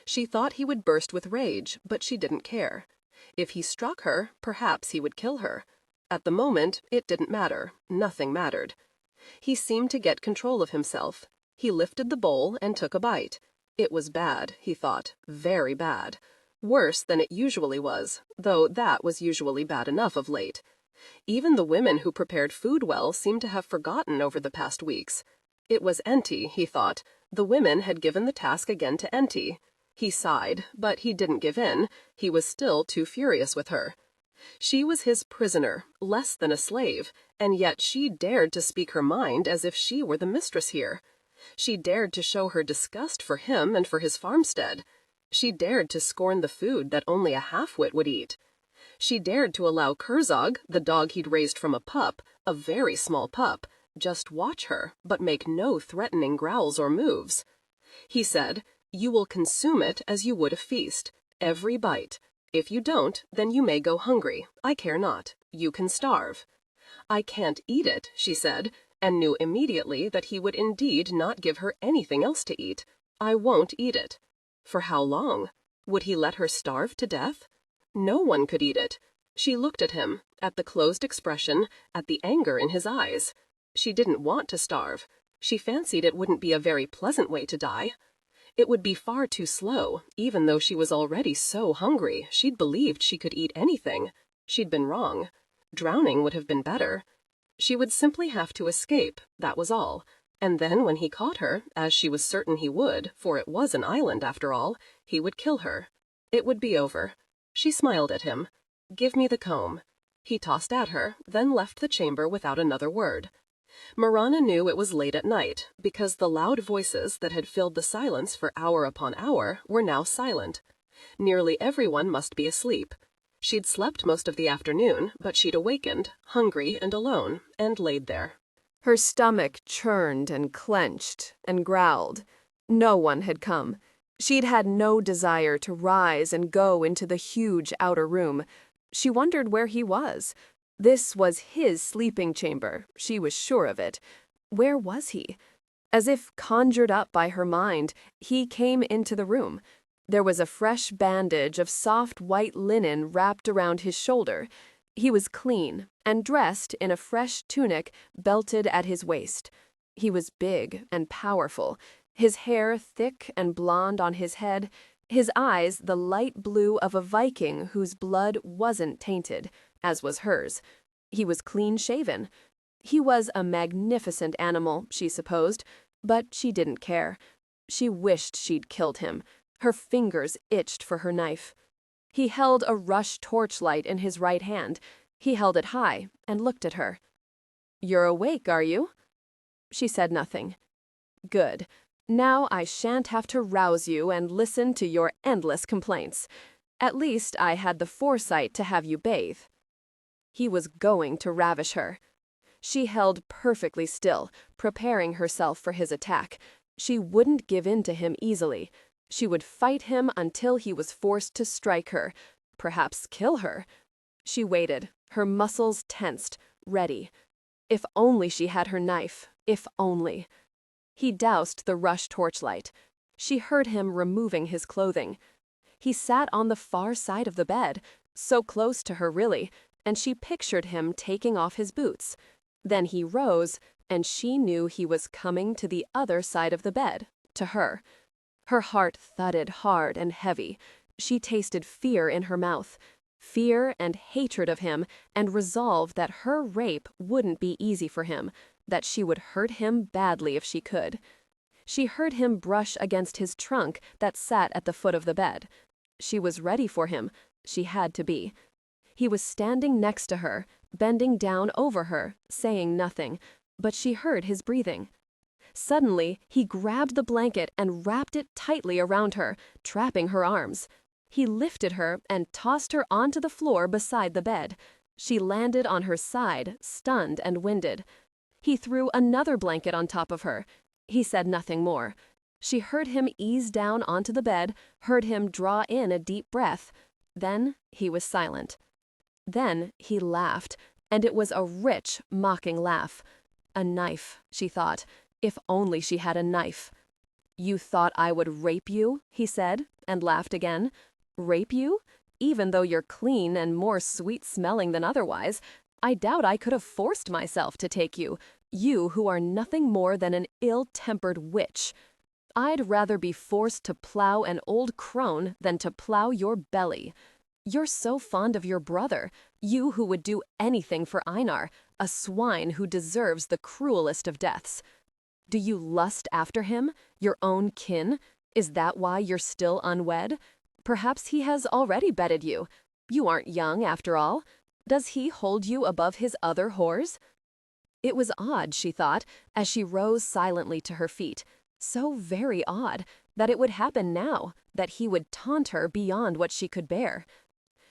She thought he would burst with rage, but she didn't care. If he struck her, perhaps he would kill her. At the moment, it didn't matter. Nothing mattered. He seemed to get control of himself. He lifted the bowl and took a bite. It was bad, he thought, very bad. Worse than it usually was, though that was usually bad enough of late. Even the women who prepared food well seemed to have forgotten over the past weeks. It was Enti, he thought. The women had given the task again to Enti. He sighed, but he didn't give in. He was still too furious with her. She was his prisoner, less than a slave, and yet she dared to speak her mind as if she were the mistress here. She dared to show her disgust for him and for his farmstead. She dared to scorn the food that only a half-wit would eat. She dared to allow Kerzog, the dog he'd raised from a pup, a very small pup, just watch her, but make no threatening growls or moves. He said, "You will consume it as you would a feast, every bite. If you don't, then you may go hungry. I care not. You can starve." "I can't eat it," she said, and knew immediately that he would indeed not give her anything else to eat. "I won't eat it." For how long? Would he let her starve to death? No one could eat it. She looked at him, at the closed expression, at the anger in his eyes. She didn't want to starve. She fancied it wouldn't be a very pleasant way to die. It would be far too slow, even though she was already so hungry. She'd believed she could eat anything. She'd been wrong. Drowning would have been better. She would simply have to escape, that was all. And then when he caught her, as she was certain he would, for it was an island after all, he would kill her. It would be over. She smiled at him. "Give me the comb." He tossed at her, then left the chamber without another word. Mirana knew it was late at night, because the loud voices that had filled the silence for hour upon hour were now silent. Nearly everyone must be asleep. She'd slept most of the afternoon, but she'd awakened, hungry and alone, and laid there. Her stomach churned and clenched and growled. No one had come. She'd had no desire to rise and go into the huge outer room. She wondered where he was. This was his sleeping chamber, she was sure of it. Where was he? As if conjured up by her mind, he came into the room. There was a fresh bandage of soft white linen wrapped around his shoulder. He was clean and dressed in a fresh tunic belted at his waist. He was big and powerful, his hair thick and blonde on his head, his eyes the light blue of a Viking whose blood wasn't tainted, as was hers. He was clean-shaven. He was a magnificent animal, she supposed, but she didn't care. She wished she'd killed him. Her fingers itched for her knife. He held a rush torchlight in his right hand. He held it high and looked at her. "You're awake, are you?" She said nothing. "Good. Now I shan't have to rouse you and listen to your endless complaints. At least I had the foresight to have you bathe." He was going to ravish her. She held perfectly still, preparing herself for his attack. She wouldn't give in to him easily. She would fight him until he was forced to strike her, perhaps kill her. She waited, her muscles tensed, ready. If only she had her knife, if only. He doused the rush torchlight. She heard him removing his clothing. He sat on the far side of the bed, so close to her really, and she pictured him taking off his boots. Then he rose, and she knew he was coming to the other side of the bed, to her. Her heart thudded hard and heavy. She tasted fear in her mouth. Fear and hatred of him, and resolve that her rape wouldn't be easy for him, that she would hurt him badly if she could. She heard him brush against his trunk that sat at the foot of the bed. She was ready for him. She had to be. He was standing next to her, bending down over her, saying nothing, but she heard his breathing. Suddenly, he grabbed the blanket and wrapped it tightly around her, trapping her arms. He lifted her and tossed her onto the floor beside the bed. She landed on her side, stunned and winded. He threw another blanket on top of her. He said nothing more. She heard him ease down onto the bed, heard him draw in a deep breath. Then he was silent. Then he laughed, and it was a rich, mocking laugh. A knife, she thought. If only she had a knife. "You thought I would rape you?" he said, and laughed again. "Rape you? Even though you're clean and more sweet-smelling than otherwise, I doubt I could have forced myself to take you, you who are nothing more than an ill-tempered witch. I'd rather be forced to plow an old crone than to plow your belly. You're so fond of your brother, you who would do anything for Einar, a swine who deserves the cruelest of deaths. Do you lust after him, your own kin? Is that why you're still unwed? Perhaps he has already bedded you. You aren't young, after all. Does he hold you above his other whores?" It was odd, she thought, as she rose silently to her feet. So very odd that it would happen now, that he would taunt her beyond what she could bear.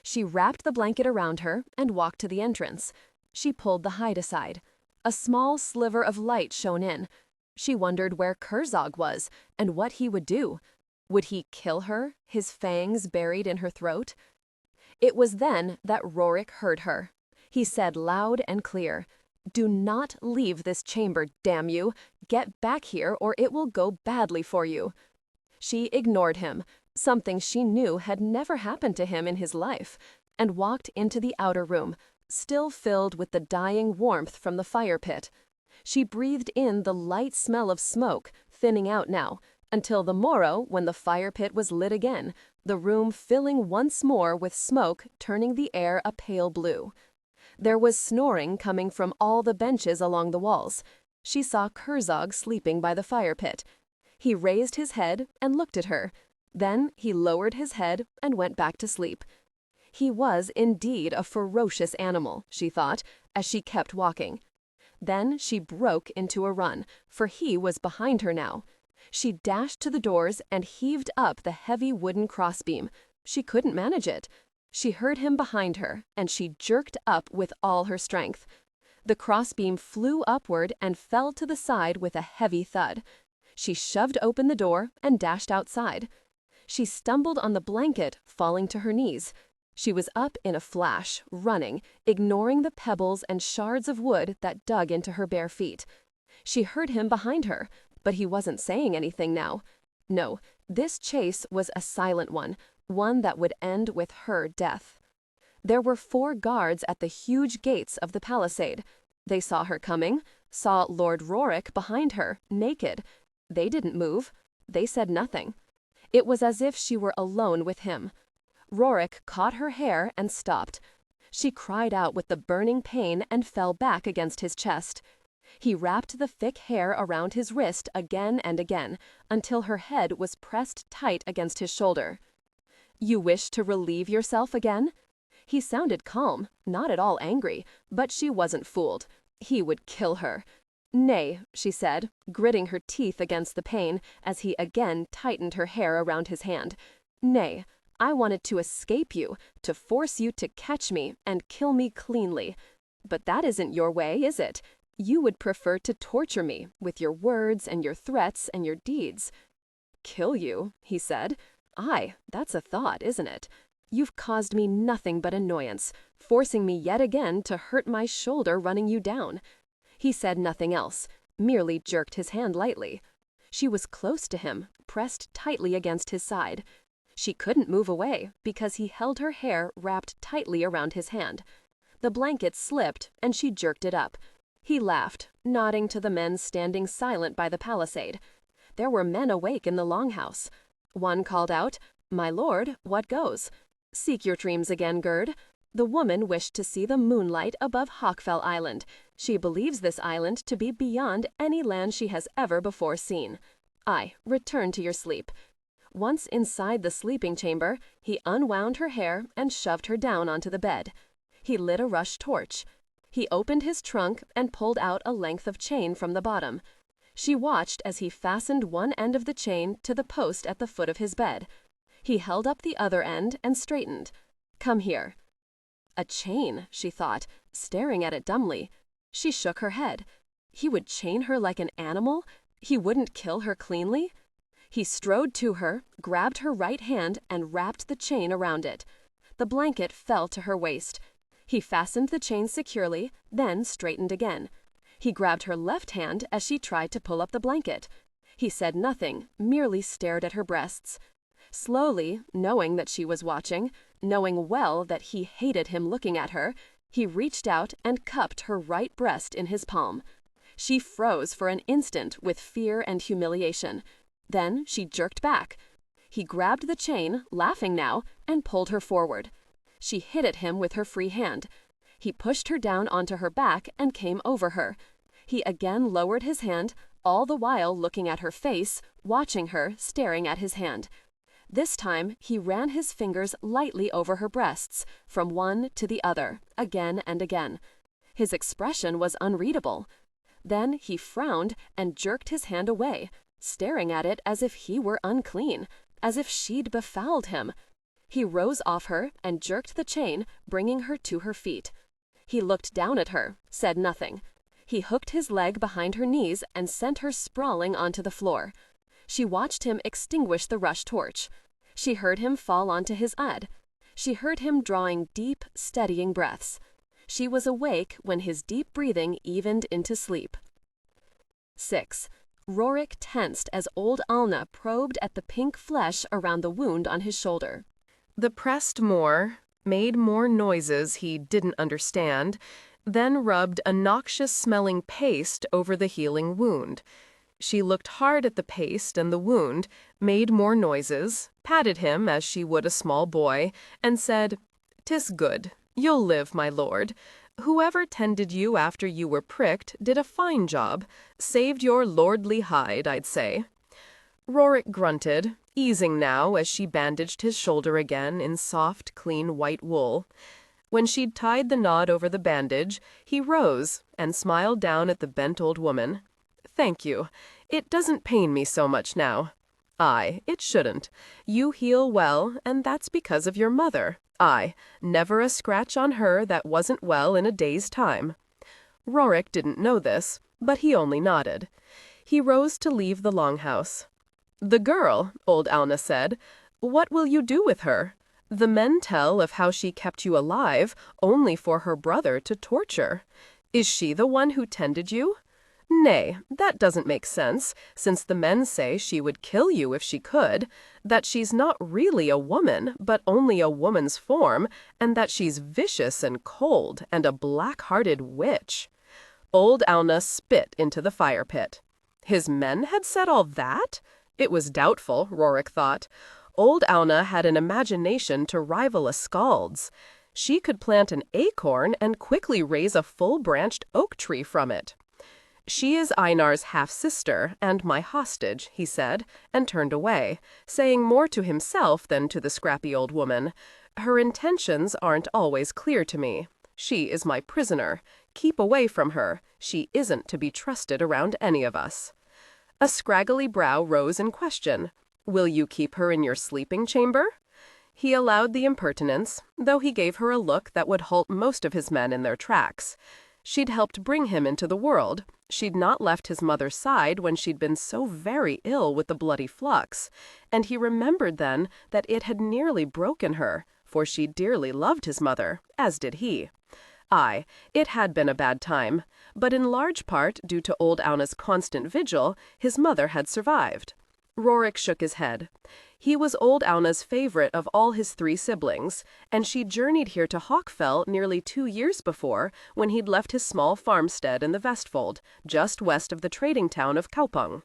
She wrapped the blanket around her and walked to the entrance. She pulled the hide aside. A small sliver of light shone in. She wondered where Kerzog was and what he would do. Would he kill her, his fangs buried in her throat? It was then that Rorik heard her. He said loud and clear, "Do not leave this chamber, damn you! Get back here or it will go badly for you." She ignored him, something she knew had never happened to him in his life, and walked into the outer room, still filled with the dying warmth from the fire pit. She breathed in the light smell of smoke, thinning out now, until the morrow when the fire pit was lit again, the room filling once more with smoke, turning the air a pale blue. There was snoring coming from all the benches along the walls. She saw Kerzog sleeping by the fire pit. He raised his head and looked at her. Then he lowered his head and went back to sleep. He was indeed a ferocious animal, she thought, as she kept walking. Then she broke into a run, for he was behind her now. She dashed to the doors and heaved up the heavy wooden crossbeam. She couldn't manage it. She heard him behind her, and she jerked up with all her strength. The crossbeam flew upward and fell to the side with a heavy thud. She shoved open the door and dashed outside. She stumbled on the blanket, falling to her knees. She was up in a flash, running, ignoring the pebbles and shards of wood that dug into her bare feet. She heard him behind her, but he wasn't saying anything now. No, this chase was a silent one that would end with her death. There were 4 guards at the huge gates of the palisade. They saw her coming, saw Lord Rorik behind her, naked. They didn't move. They said nothing. It was as if she were alone with him. Rorik caught her hair and stopped. She cried out with the burning pain and fell back against his chest. He wrapped the thick hair around his wrist again and again, until her head was pressed tight against his shoulder. "You wish to relieve yourself again?" He sounded calm, not at all angry, but she wasn't fooled. He would kill her. "Nay," she said, gritting her teeth against the pain, as he again tightened her hair around his hand. "Nay, I wanted to escape you, to force you to catch me and kill me cleanly. But that isn't your way, is it? You would prefer to torture me with your words and your threats and your deeds." Kill you, he said. Aye, that's a thought, isn't it? You've caused me nothing but annoyance, forcing me yet again to hurt my shoulder running you down. He said nothing else, merely jerked his hand lightly. She was close to him, pressed tightly against his side. She couldn't move away because he held her hair wrapped tightly around his hand. The blanket slipped and she jerked it up. He laughed, nodding to the men standing silent by the palisade. There were men awake in the longhouse. One called out, "My lord, what goes? Seek your dreams again, Gerd." The woman wished to see the moonlight above Hawkfell Island. She believes this island to be beyond any land she has ever before seen. Aye, return to your sleep. Once inside the sleeping chamber, he unwound her hair and shoved her down onto the bed. He lit a rush torch. He opened his trunk and pulled out a length of chain from the bottom. She watched as he fastened one end of the chain to the post at the foot of his bed. He held up the other end and straightened. "Come here." A chain, she thought, staring at it dumbly. She shook her head. He would chain her like an animal? He wouldn't kill her cleanly? He strode to her, grabbed her right hand, and wrapped the chain around it. The blanket fell to her waist. He fastened the chain securely, then straightened again. He grabbed her left hand as she tried to pull up the blanket. He said nothing, merely stared at her breasts. Slowly, knowing that she was watching, knowing well that he hated him looking at her, he reached out and cupped her right breast in his palm. She froze for an instant with fear and humiliation. Then she jerked back. He grabbed the chain, laughing now, and pulled her forward. She hit at him with her free hand. He pushed her down onto her back and came over her. He again lowered his hand, all the while looking at her face, watching her, staring at his hand. This time he ran his fingers lightly over her breasts, from one to the other, again and again. His expression was unreadable. Then he frowned and jerked his hand away, staring at it as if he were unclean, as if she'd befouled him. He rose off her and jerked the chain, bringing her to her feet. He looked down at her, said nothing. He hooked his leg behind her knees and sent her sprawling onto the floor. She watched him extinguish the rush torch. She heard him fall onto his bed. She heard him drawing deep, steadying breaths. She was awake when his deep breathing evened into sleep. 6. Rorik tensed as old Alna probed at the pink flesh around the wound on his shoulder. The pressed more, made more noises he didn't understand, then rubbed a noxious-smelling paste over the healing wound. She looked hard at the paste and the wound, made more noises, patted him as she would a small boy, and said, "'Tis good. You'll live, my lord. Whoever tended you after you were pricked did a fine job. Saved your lordly hide, I'd say." Rorik grunted, easing now as she bandaged his shoulder again in soft, clean white wool. When she'd tied the knot over the bandage, he rose and smiled down at the bent old woman. "Thank you. It doesn't pain me so much now." "Aye, it shouldn't. You heal well, and that's because of your mother. Aye, never a scratch on her that wasn't well in a day's time." Rorik didn't know this, but he only nodded. He rose to leave the longhouse. "The girl," old Alna said, "what will you do with her? The men tell of how she kept you alive only for her brother to torture. Is she the one who tended you? Nay, that doesn't make sense, since the men say she would kill you if she could, that she's not really a woman, but only a woman's form, and that she's vicious and cold and a black-hearted witch." Old Alna spit into the fire pit. His men had said all that? It was doubtful, Rorik thought. Old Alna had an imagination to rival a skald's. She could plant an acorn and quickly raise a full-branched oak tree from it. "She is Einar's half-sister and my hostage," he said, and turned away, saying more to himself than to the scrappy old woman. "Her intentions aren't always clear to me. She is my prisoner. Keep away from her. She isn't to be trusted around any of us." A scraggly brow rose in question. "Will you keep her in your sleeping chamber?" He allowed the impertinence, though he gave her a look that would halt most of his men in their tracks. She'd helped bring him into the world. She'd not left his mother's side when she'd been so very ill with the bloody flux, and he remembered then that it had nearly broken her, for she dearly loved his mother, as did he. Aye, it had been a bad time, but in large part due to old Auna's constant vigil, his mother had survived. Rorik shook his head. He was old Auna's favorite of all his 3 siblings, and she'd journeyed here to Hawkfell nearly 2 years before when he'd left his small farmstead in the Vestfold, just west of the trading town of Kaupang.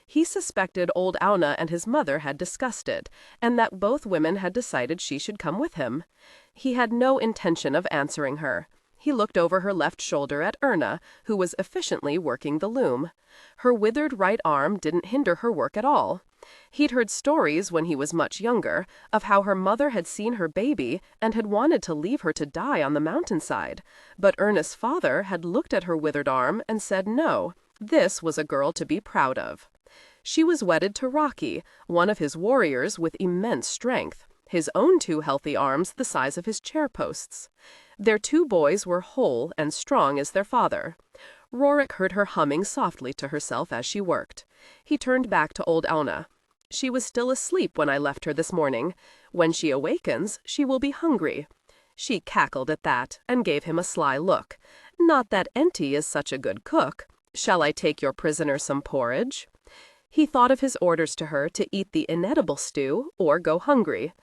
He suspected old Auna and his mother had discussed it, and that both women had decided she should come with him. He had no intention of answering her. He looked over her left shoulder at Erna, who was efficiently working the loom. Her withered right arm didn't hinder her work at all. He'd heard stories when he was much younger of how her mother had seen her baby and had wanted to leave her to die on the mountainside, but Erna's father had looked at her withered arm and said no, this was a girl to be proud of. She was wedded to Rocky, one of his warriors with immense strength, his own 2 healthy arms the size of his chair posts. Their 2 boys were whole and strong as their father. Rorik heard her humming softly to herself as she worked. He turned back to old Auna. She was still asleep when I left her this morning. When she awakens, she will be hungry. She cackled at that and gave him a sly look. Not that Enti is such a good cook. Shall I take your prisoner some porridge? He thought of his orders to her to eat the inedible stew or go hungry.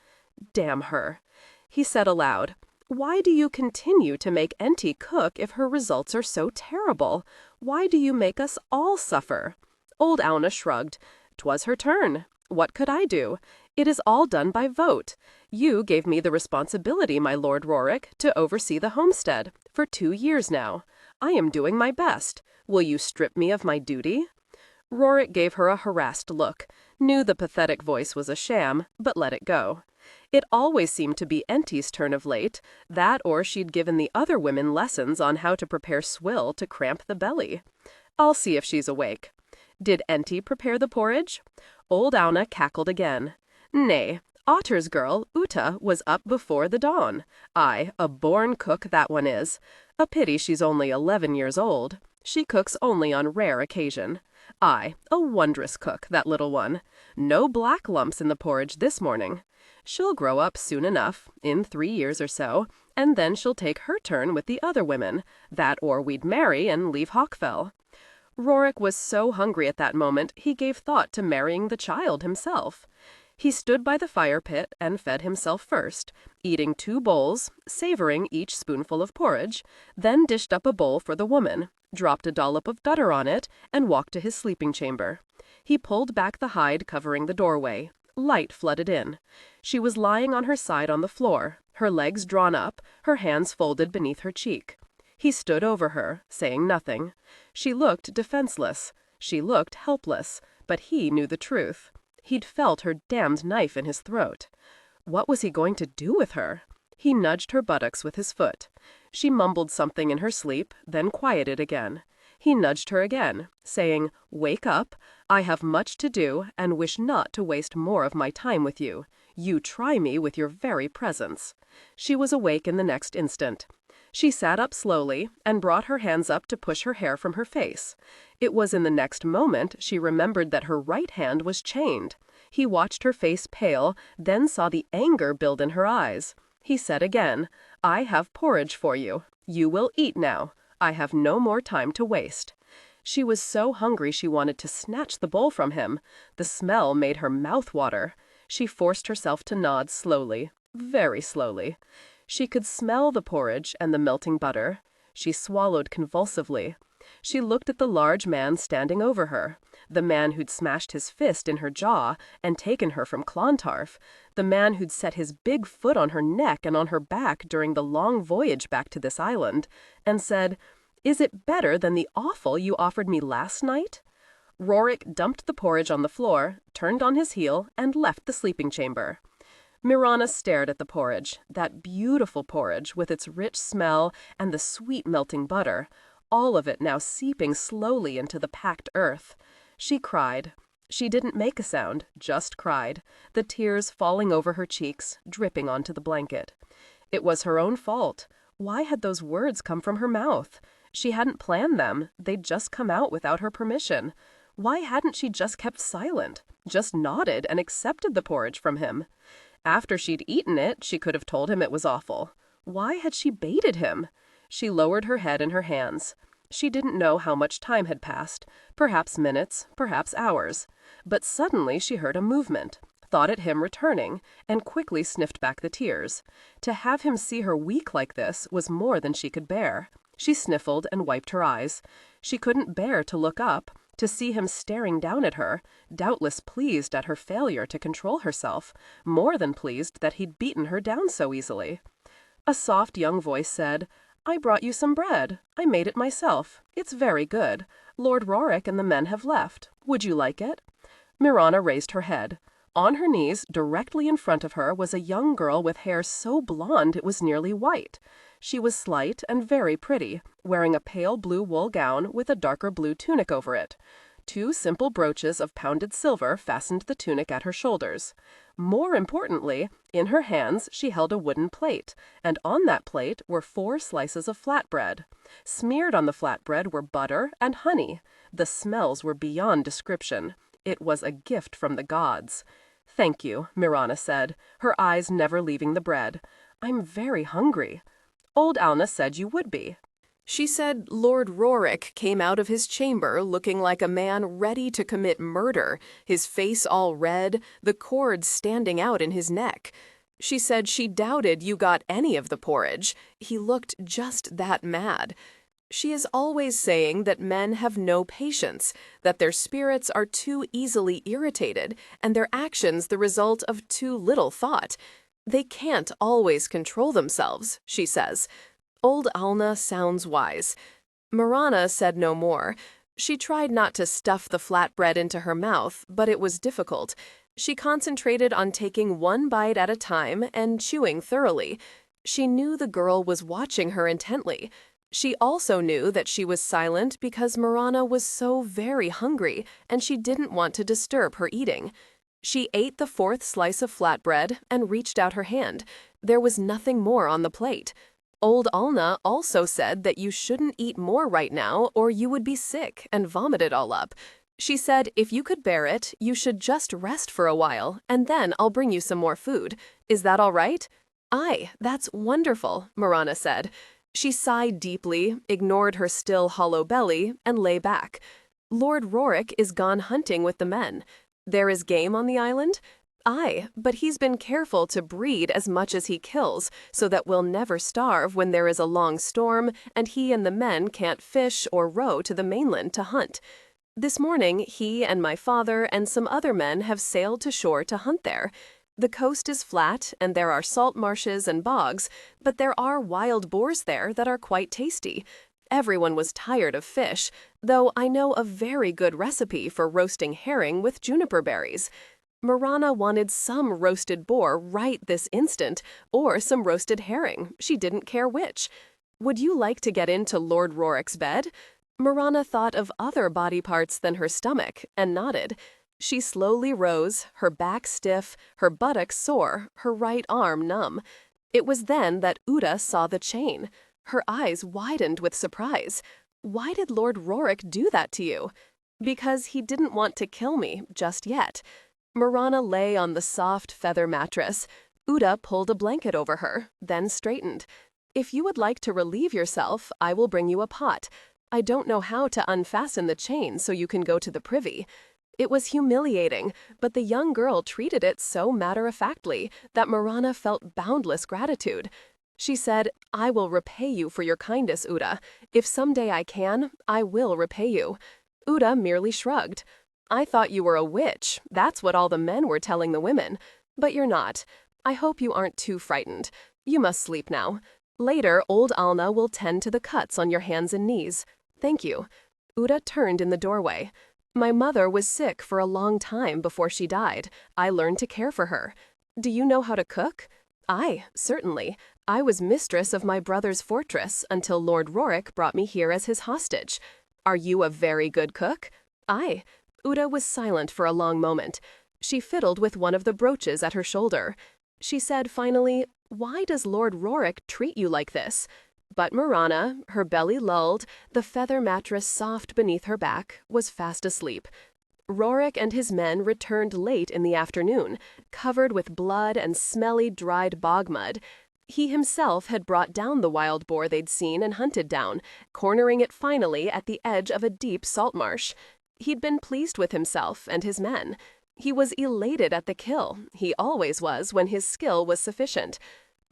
Damn her. He said aloud, why do you continue to make Enti cook if her results are so terrible? Why do you make us all suffer? Old Auna shrugged. 'Twas her turn. What could I do? It is all done by vote. You gave me the responsibility, my Lord Rorik, to oversee the homestead, for 2 years now. I am doing my best. Will you strip me of my duty? Rorik gave her a harassed look, knew the pathetic voice was a sham, but let it go. It always seemed to be Enti's turn of late, that or she'd given the other women lessons on how to prepare swill to cramp the belly. I'll see if she's awake. Did Enti prepare the porridge? Old Auna cackled again. Nay, Otter's girl, Uta, was up before the dawn. Aye, a born cook that one is. A pity she's only 11 years old. She cooks only on rare occasion. Aye, a wondrous cook, that little one. No black lumps in the porridge this morning. She'll grow up soon enough, in 3 years or so, and then she'll take her turn with the other women, that or we'd marry and leave Hawkfell. Rorik was so hungry at that moment he gave thought to marrying the child himself. He stood by the fire pit and fed himself first, eating 2 bowls, savoring each spoonful of porridge, then dished up a bowl for the woman, dropped a dollop of butter on it, and walked to his sleeping chamber. He pulled back the hide covering the doorway. Light flooded in. She was lying on her side on the floor, her legs drawn up, her hands folded beneath her cheek. He stood over her, saying nothing. She looked defenseless. She looked helpless, but he knew the truth. He'd felt her damned knife in his throat. What was he going to do with her? He nudged her buttocks with his foot. She mumbled something in her sleep, then quieted again. He nudged her again, saying, "Wake up. I have much to do, and wish not to waste more of my time with you. You try me with your very presence." She was awake in the next instant. She sat up slowly and brought her hands up to push her hair from her face. It was in the next moment she remembered that her right hand was chained. He watched her face pale, then saw the anger build in her eyes. He said again, "I have porridge for you. You will eat now. I have no more time to waste." She was so hungry she wanted to snatch the bowl from him. The smell made her mouth water. She forced herself to nod slowly, very slowly. She could smell the porridge and the melting butter. She swallowed convulsively. She looked at the large man standing over her, the man who'd smashed his fist in her jaw and taken her from Clontarf, the man who'd set his big foot on her neck and on her back during the long voyage back to this island, and said, "Is it better than the offal you offered me last night?" Rorik dumped the porridge on the floor, turned on his heel, and left the sleeping chamber. Mirana stared at the porridge, that beautiful porridge with its rich smell and the sweet melting butter, all of it now seeping slowly into the packed earth. She cried. She didn't make a sound, just cried, the tears falling over her cheeks, dripping onto the blanket. It was her own fault. Why had those words come from her mouth? She hadn't planned them. They'd just come out without her permission. Why hadn't she just kept silent, just nodded and accepted the porridge from him? After she'd eaten it, she could have told him it was awful. Why had she baited him? She lowered her head in her hands. She didn't know how much time had passed, perhaps minutes, perhaps hours. But suddenly she heard a movement, thought at him returning, and quickly sniffed back the tears. To have him see her weak like this was more than she could bear. She sniffled and wiped her eyes. She couldn't bear to look up, to see him staring down at her, doubtless pleased at her failure to control herself, more than pleased that he'd beaten her down so easily. A soft young voice said, "I brought you some bread. I made it myself. It's very good. Lord Rorik and the men have left. Would you like it?" Mirana raised her head. On her knees, directly in front of her, was a young girl with hair so blonde it was nearly white. She was slight and very pretty, wearing a pale blue wool gown with a darker blue tunic over it. 2 simple brooches of pounded silver fastened the tunic at her shoulders. More importantly, in her hands she held a wooden plate, and on that plate were 4 slices of flatbread. Smeared on the flatbread were butter and honey. The smells were beyond description. It was a gift from the gods. "Thank you," Mirana said, her eyes never leaving the bread. "I'm very hungry." Old Alna said you would be. She said Lord Rorik came out of his chamber looking like a man ready to commit murder, his face all red, the cords standing out in his neck. She said she doubted you got any of the porridge. He looked just that mad. She is always saying that men have no patience, that their spirits are too easily irritated, and their actions the result of too little thought. They can't always control themselves, she says. Old Alna sounds wise. Mirana said no more. She tried not to stuff the flatbread into her mouth, but it was difficult. She concentrated on taking one bite at a time and chewing thoroughly. She knew the girl was watching her intently. She also knew that she was silent because Mirana was so very hungry and she didn't want to disturb her eating. She ate the 4th slice of flatbread and reached out her hand. There was nothing more on the plate. Old Alna also said that you shouldn't eat more right now or you would be sick and vomit it all up. She said if you could bear it, you should just rest for a while and then I'll bring you some more food. Is that all right? Aye, that's wonderful, Mirana said. She sighed deeply, ignored her still hollow belly, and lay back. Lord Rorik is gone hunting with the men. There is game on the island? Aye, but he's been careful to breed as much as he kills, so that we'll never starve when there is a long storm and he and the men can't fish or row to the mainland to hunt. This morning, he and my father and some other men have sailed to shore to hunt there. The coast is flat and there are salt marshes and bogs, but there are wild boars there that are quite tasty. Everyone was tired of fish, though I know a very good recipe for roasting herring with juniper berries. Mirana wanted some roasted boar right this instant, or some roasted herring. She didn't care which. Would you like to get into Lord Rorik's bed? Mirana thought of other body parts than her stomach and nodded. She slowly rose, her back stiff, her buttocks sore, her right arm numb. It was then that Uda saw the chain. Her eyes widened with surprise. Why did Lord Rorik do that to you? Because he didn't want to kill me just yet. Mirana lay on the soft feather mattress. Uda pulled a blanket over her, then straightened. If you would like to relieve yourself, I will bring you a pot. I don't know how to unfasten the chain so you can go to the privy. It was humiliating, but the young girl treated it so matter-of-factly that Mirana felt boundless gratitude. She said, I will repay you for your kindness, Uda. If someday I can, I will repay you. Uda merely shrugged. I thought you were a witch. That's what all the men were telling the women. But you're not. I hope you aren't too frightened. You must sleep now. Later, old Alna will tend to the cuts on your hands and knees. Thank you. Uda turned in the doorway. My mother was sick for a long time before she died. I learned to care for her. Do you know how to cook? Aye, certainly. I was mistress of my brother's fortress until Lord Rorik brought me here as his hostage. Are you a very good cook? Aye. Uda was silent for a long moment. She fiddled with one of the brooches at her shoulder. She said finally, Why does Lord Rorik treat you like this? But Mirana, her belly lulled, the feather mattress soft beneath her back, was fast asleep. Rorik and his men returned late in the afternoon, covered with blood and smelly dried bog mud. He himself had brought down the wild boar they'd seen and hunted down, cornering it finally at the edge of a deep salt marsh. He'd been pleased with himself and his men. He was elated at the kill. He always was when his skill was sufficient.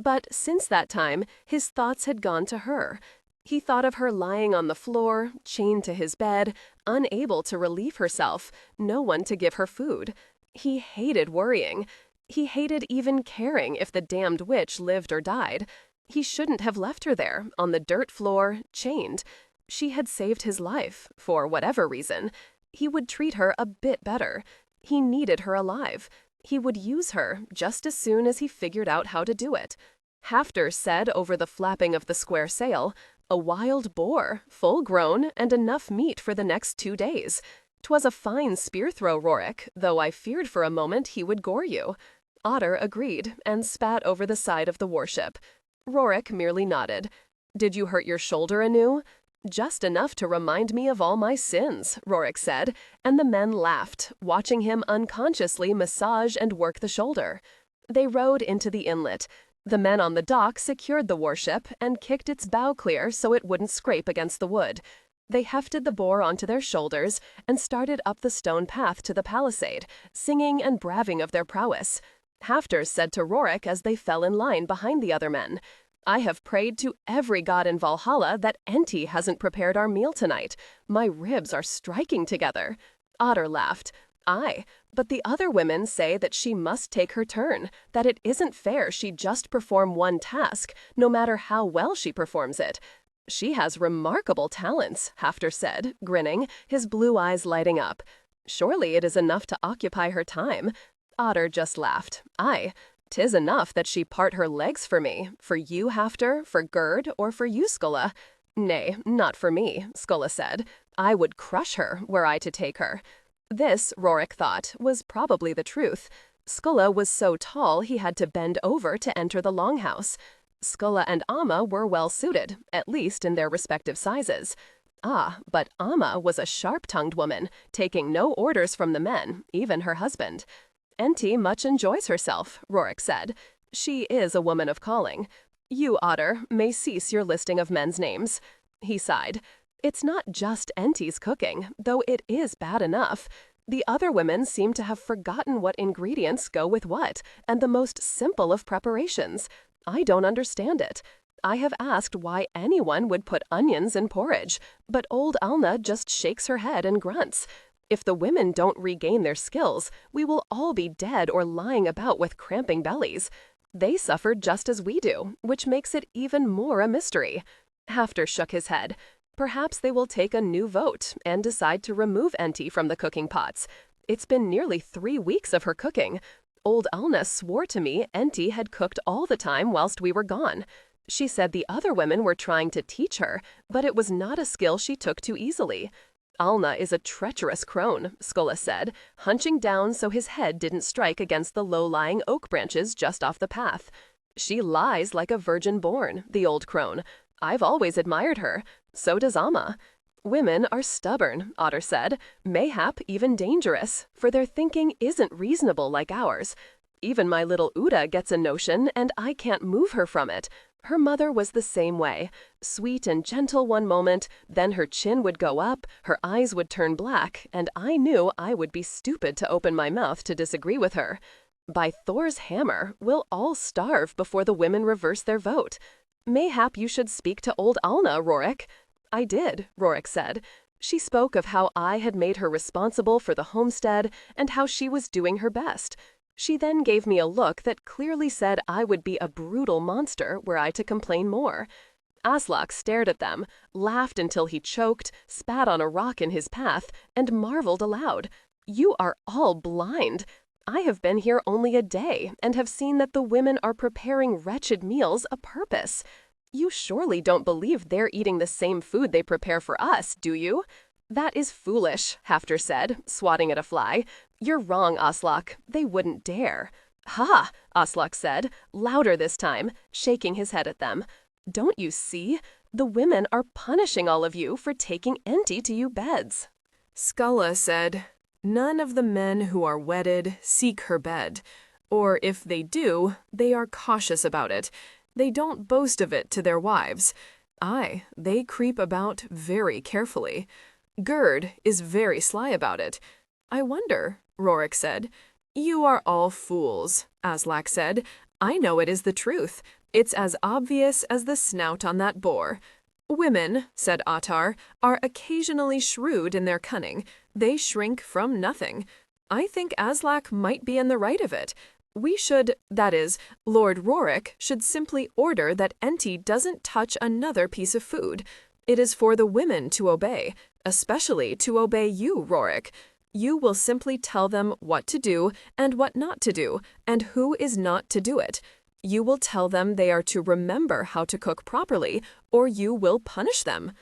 But since that time, his thoughts had gone to her. He thought of her lying on the floor, chained to his bed, unable to relieve herself, no one to give her food. He hated worrying. He hated even caring if the damned witch lived or died. He shouldn't have left her there, on the dirt floor, chained. She had saved his life, for whatever reason. He would treat her a bit better. He needed her alive. He would use her just as soon as he figured out how to do it. Hafter said over the flapping of the square sail, "A wild boar, full grown, and enough meat for the next 2 days. 'Twas a fine spear throw, Rorik, though I feared for a moment he would gore you." Otter agreed and spat over the side of the warship. Rorik merely nodded. "Did you hurt your shoulder anew?" "Just enough to remind me of all my sins," Rorik said, and the men laughed, watching him unconsciously massage and work the shoulder. They rowed into the inlet. The men on the dock secured the warship and kicked its bow clear so it wouldn't scrape against the wood. They hefted the boar onto their shoulders and started up the stone path to the palisade, singing and braving of their prowess. Hafter said to Rorik as they fell in line behind the other men, "I have prayed to every god in Valhalla that Enti hasn't prepared our meal tonight. My ribs are striking together." Otter laughed. "Aye, but the other women say that she must take her turn, that it isn't fair she just perform one task, no matter how well she performs it." "She has remarkable talents," Hafter said, grinning, his blue eyes lighting up. "Surely it is enough to occupy her time." Otter just laughed. "Aye, 'tis enough that she part her legs for me, for you, Hafter, for Gerd, or for you, Skulla." "Nay, not for me," Skulla said. "I would crush her, were I to take her." This, Rorik thought, was probably the truth. Skulla was so tall he had to bend over to enter the longhouse. Skulla and Amma were well suited, at least in their respective sizes. Ah, but Amma was a sharp-tongued woman, taking no orders from the men, even her husband. "Enti much enjoys herself," Rorik said. "She is a woman of calling. You, Otter, may cease your listing of men's names." He sighed. "It's not just Enti's cooking, though it is bad enough. The other women seem to have forgotten what ingredients go with what, and the most simple of preparations. I don't understand it. I have asked why anyone would put onions in porridge, but old Alna just shakes her head and grunts. If the women don't regain their skills, we will all be dead or lying about with cramping bellies. They suffered just as we do, which makes it even more a mystery." Hafter shook his head. "Perhaps they will take a new vote and decide to remove Enti from the cooking pots. It's been nearly 3 weeks of her cooking. Old Alna swore to me Enti had cooked all the time whilst we were gone. She said the other women were trying to teach her, but it was not a skill she took too easily." "Alna is a treacherous crone," Skulla said, hunching down so his head didn't strike against the low-lying oak branches just off the path. "She lies like a virgin born, the old crone. I've always admired her. So does Amma." "Women are stubborn," Otter said, "mayhap even dangerous, for their thinking isn't reasonable like ours. Even my little Uda gets a notion, and I can't move her from it. Her mother was the same way. Sweet and gentle one moment, then her chin would go up, her eyes would turn black, and I knew I would be stupid to open my mouth to disagree with her. By Thor's hammer, we'll all starve before the women reverse their vote. Mayhap you should speak to old Alna, Rorik." "I did," Rorik said. "She spoke of how I had made her responsible for the homestead and how she was doing her best. She then gave me a look that clearly said I would be a brutal monster were I to complain more." Aslak stared at them, laughed until he choked, spat on a rock in his path, and marveled aloud. "You are all blind. I have been here only a day and have seen that the women are preparing wretched meals a purpose. You surely don't believe they're eating the same food they prepare for us, do you?" "That is foolish," Hafter said, swatting at a fly. "You're wrong, Aslak. They wouldn't dare." "Ha!" Aslak said, louder this time, shaking his head at them. Don't you see? The women are punishing all of you for taking Enti to you beds." Skulla said, "None of the men who are wedded seek her bed, or if they do, they are cautious about it. They don't boast of it to their wives. Aye, they creep about very carefully. Gerd is very sly about it." "I wonder," Rorik said. "You are all fools," Aslak said. "I know it is the truth. It's as obvious as the snout on that boar." "Women," said Ottar, "are occasionally shrewd in their cunning. They shrink from nothing. I think Aslak might be in the right of it. We should, that is, Lord Rorik should simply order that Enti doesn't touch another piece of food. It is for the women to obey, especially to obey you, Rorik. You will simply tell them what to do and what not to do, and who is not to do it. You will tell them they are to remember how to cook properly, or you will punish them."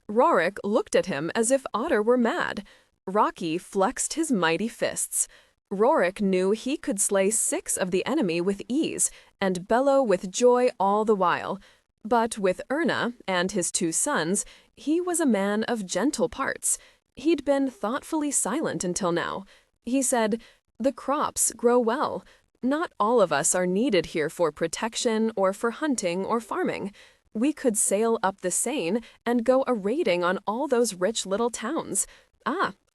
Rorik looked at him as if Otter were mad. Rocky flexed his mighty fists. Rorik knew he could slay 6 of the enemy with ease, and bellow with joy all the while. But with Erna and his 2 sons, he was a man of gentle parts. He'd been thoughtfully silent until now. He said, "The crops grow well. Not all of us are needed here for protection or for hunting or farming. We could sail up the Seine and go a-raiding on all those rich little towns.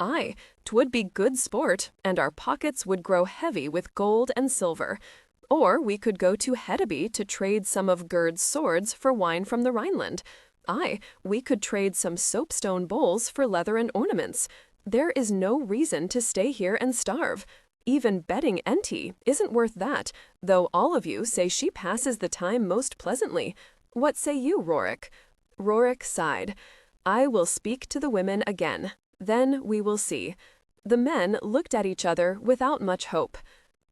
Aye, 'twould be good sport, and our pockets would grow heavy with gold and silver. Or we could go to Hedeby to trade some of Gerd's swords for wine from the Rhineland. Aye, we could trade some soapstone bowls for leather and ornaments. There is no reason to stay here and starve. Even bedding Enti isn't worth that, though all of you say she passes the time most pleasantly. What say you, Rorik?" Rorik sighed. "I will speak to the women again. Then we will see." The men looked at each other without much hope.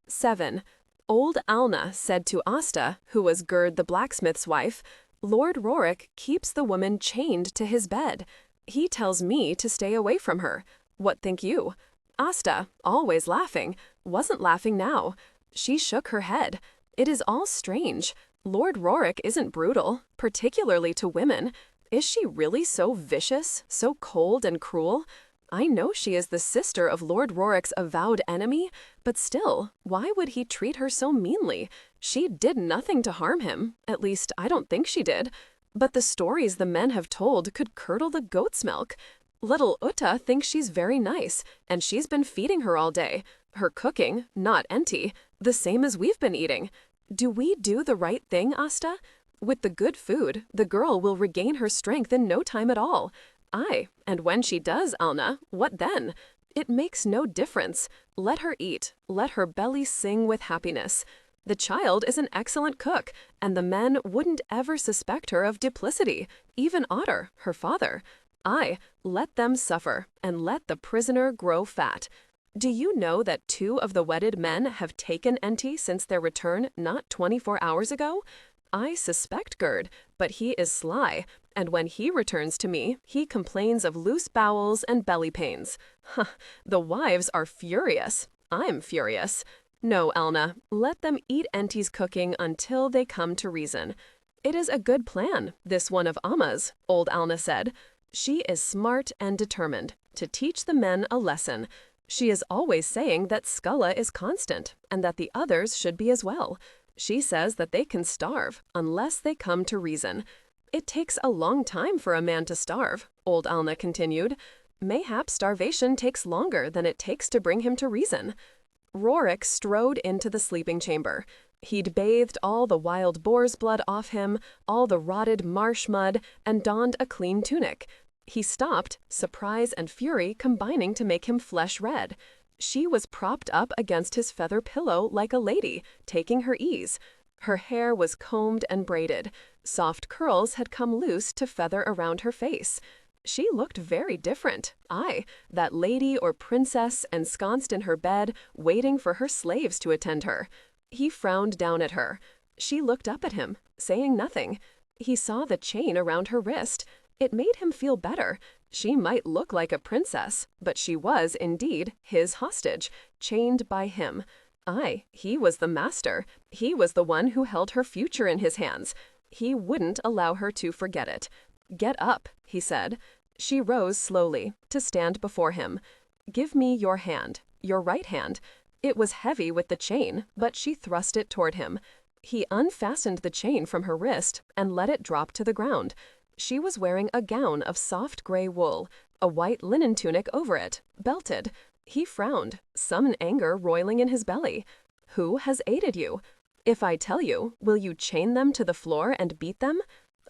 7. Old Alna said to Asta, who was Gerd the blacksmith's wife, "Lord Rorik keeps the woman chained to his bed. He tells me to stay away from her. What think you?" Asta, always laughing, wasn't laughing now. She shook her head. "It is all strange. Lord Rorik isn't brutal, particularly to women. Is she really so vicious, so cold and cruel? I know she is the sister of Lord Rorik's avowed enemy, but still, why would he treat her so meanly? She did nothing to harm him. At least, I don't think she did. But the stories the men have told could curdle the goat's milk. Little Utta thinks she's very nice, and she's been feeding her all day. Her cooking, not Enti, the same as we've been eating. Do we do the right thing, Asta? With the good food, the girl will regain her strength in no time at all. Aye, and when she does, Alna, what then? It makes no difference. Let her eat. Let her belly sing with happiness. The child is an excellent cook, and the men wouldn't ever suspect her of duplicity, even Otter, her father. Aye, let them suffer, and let the prisoner grow fat. Do you know that 2 of the wedded men have taken Enti since their return not 24 hours ago? I suspect Gerd, but he is sly, and when he returns to me, he complains of loose bowels and belly pains. The wives are furious. I'm furious. No, Elna, let them eat Enti's cooking until they come to reason. It is a good plan, this one of Amma's, old Alna said. She is smart and determined to teach the men a lesson. She is always saying that Skulla is constant, and that the others should be as well. She says that they can starve unless they come to reason. It takes a long time for a man to starve, old Alna continued. Mayhap starvation takes longer than it takes to bring him to reason. Rorik strode into the sleeping chamber. He'd bathed all the wild boar's blood off him, all the rotted marsh mud, and donned a clean tunic. He stopped, surprise and fury combining to make him flesh red. She was propped up against his feather pillow like a lady, taking her ease. Her hair was combed and braided. Soft curls had come loose to feather around her face. She looked very different. Aye, that lady or princess ensconced in her bed, waiting for her slaves to attend her. He frowned down at her. She looked up at him, saying nothing. He saw the chain around her wrist. It made him feel better. She might look like a princess, but she was, indeed, his hostage, chained by him. Aye, he was the master. He was the one who held her future in his hands. He wouldn't allow her to forget it. "Get up," he said. She rose slowly, to stand before him. "Give me your hand, your right hand." It was heavy with the chain, but she thrust it toward him. He unfastened the chain from her wrist and let it drop to the ground. She was wearing a gown of soft gray wool, a white linen tunic over it, belted. He frowned, some anger roiling in his belly. "Who has aided you? If I tell you, will you chain them to the floor and beat them?"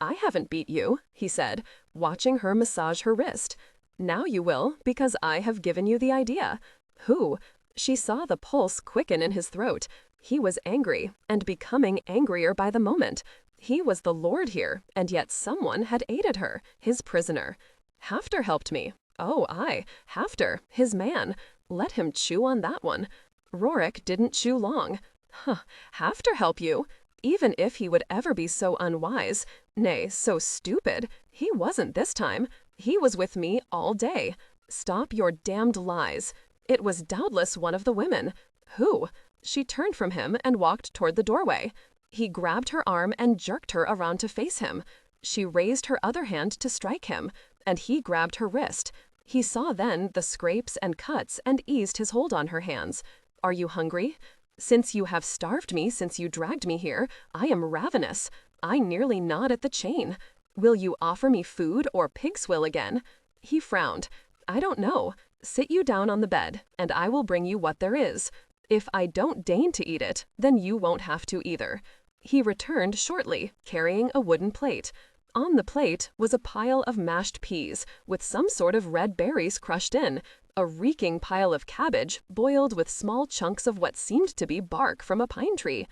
"I haven't beat you," he said, watching her massage her wrist. "Now you will, because I have given you the idea." "Who?" She saw the pulse quicken in his throat. He was angry, and becoming angrier by the moment. He was the lord here, and yet someone had aided her, his prisoner. "Hafter helped me." "Oh, aye, Hafter, his man. Let him chew on that one." Rorik didn't chew long. "Huh, Hafter help you?" Even if he would ever be so unwise, nay, so stupid, he wasn't this time. He was with me all day. "Stop your damned lies." It was doubtless one of the women. "Who?" She turned from him and walked toward the doorway. He grabbed her arm and jerked her around to face him. She raised her other hand to strike him, and he grabbed her wrist. He saw then the scrapes and cuts and eased his hold on her hands. "Are you hungry?" "Since you have starved me since you dragged me here, I am ravenous. I nearly gnawed at the chain. Will you offer me food or pig swill again?" He frowned. "I don't know. Sit you down on the bed, and I will bring you what there is. If I don't deign to eat it, then you won't have to either." He returned shortly, carrying a wooden plate. On the plate was a pile of mashed peas, with some sort of red berries crushed in, a reeking pile of cabbage boiled with small chunks of what seemed to be bark from a pine tree.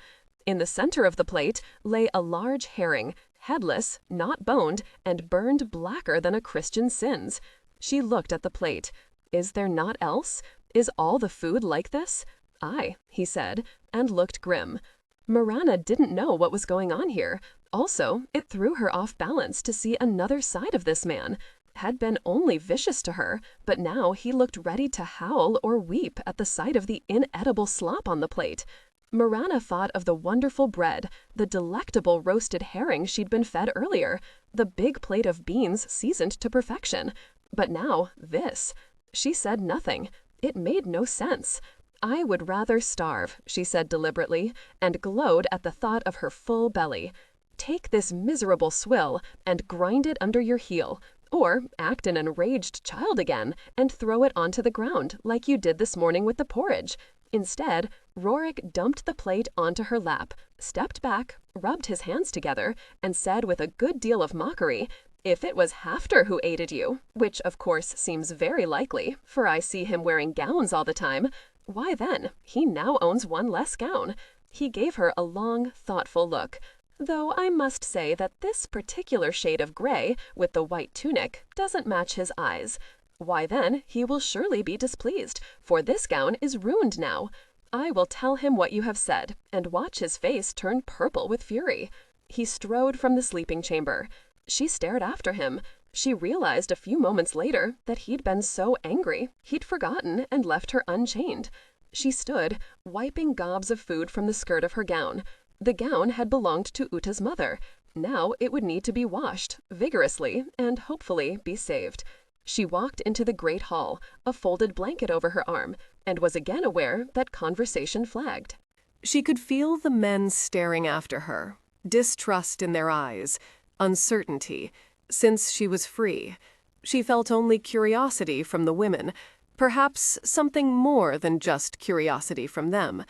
In the center of the plate lay a large herring, headless, not boned, and burned blacker than a Christian's sins. She looked at the plate. "Is there naught else? Is all the food like this?" "Aye," he said, and looked grim. Mirana didn't know what was going on here. Also, it threw her off balance to see another side of this man. Had been only vicious to her, but now he looked ready to howl or weep at the sight of the inedible slop on the plate. Mirana thought of the wonderful bread, the delectable roasted herring she'd been fed earlier, the big plate of beans seasoned to perfection. But now, this. She said nothing. It made no sense. "I would rather starve," she said deliberately, and glowed at the thought of her full belly. "Take this miserable swill and grind it under your heel, or act an enraged child again and throw it onto the ground like you did this morning with the porridge." Instead, Rorik dumped the plate onto her lap, stepped back, rubbed his hands together, and said with a good deal of mockery, "If it was Hafter who aided you, which of course seems very likely, for I see him wearing gowns all the time, why then, he now owns one less gown." He gave her a long, thoughtful look. "Though I must say that this particular shade of gray, with the white tunic, doesn't match his eyes. Why then, he will surely be displeased, for this gown is ruined now. I will tell him what you have said, and watch his face turn purple with fury." He strode from the sleeping chamber. She stared after him. She realized a few moments later that he'd been so angry, he'd forgotten and left her unchained. She stood, wiping gobs of food from the skirt of her gown. The gown had belonged to Uta's mother. Now it would need to be washed, vigorously, and hopefully be saved. She walked into the great hall, a folded blanket over her arm, and was again aware that conversation flagged. She could feel the men staring after her, distrust in their eyes, uncertainty, since she was free. She felt only curiosity from the women, perhaps something more than just curiosity from them.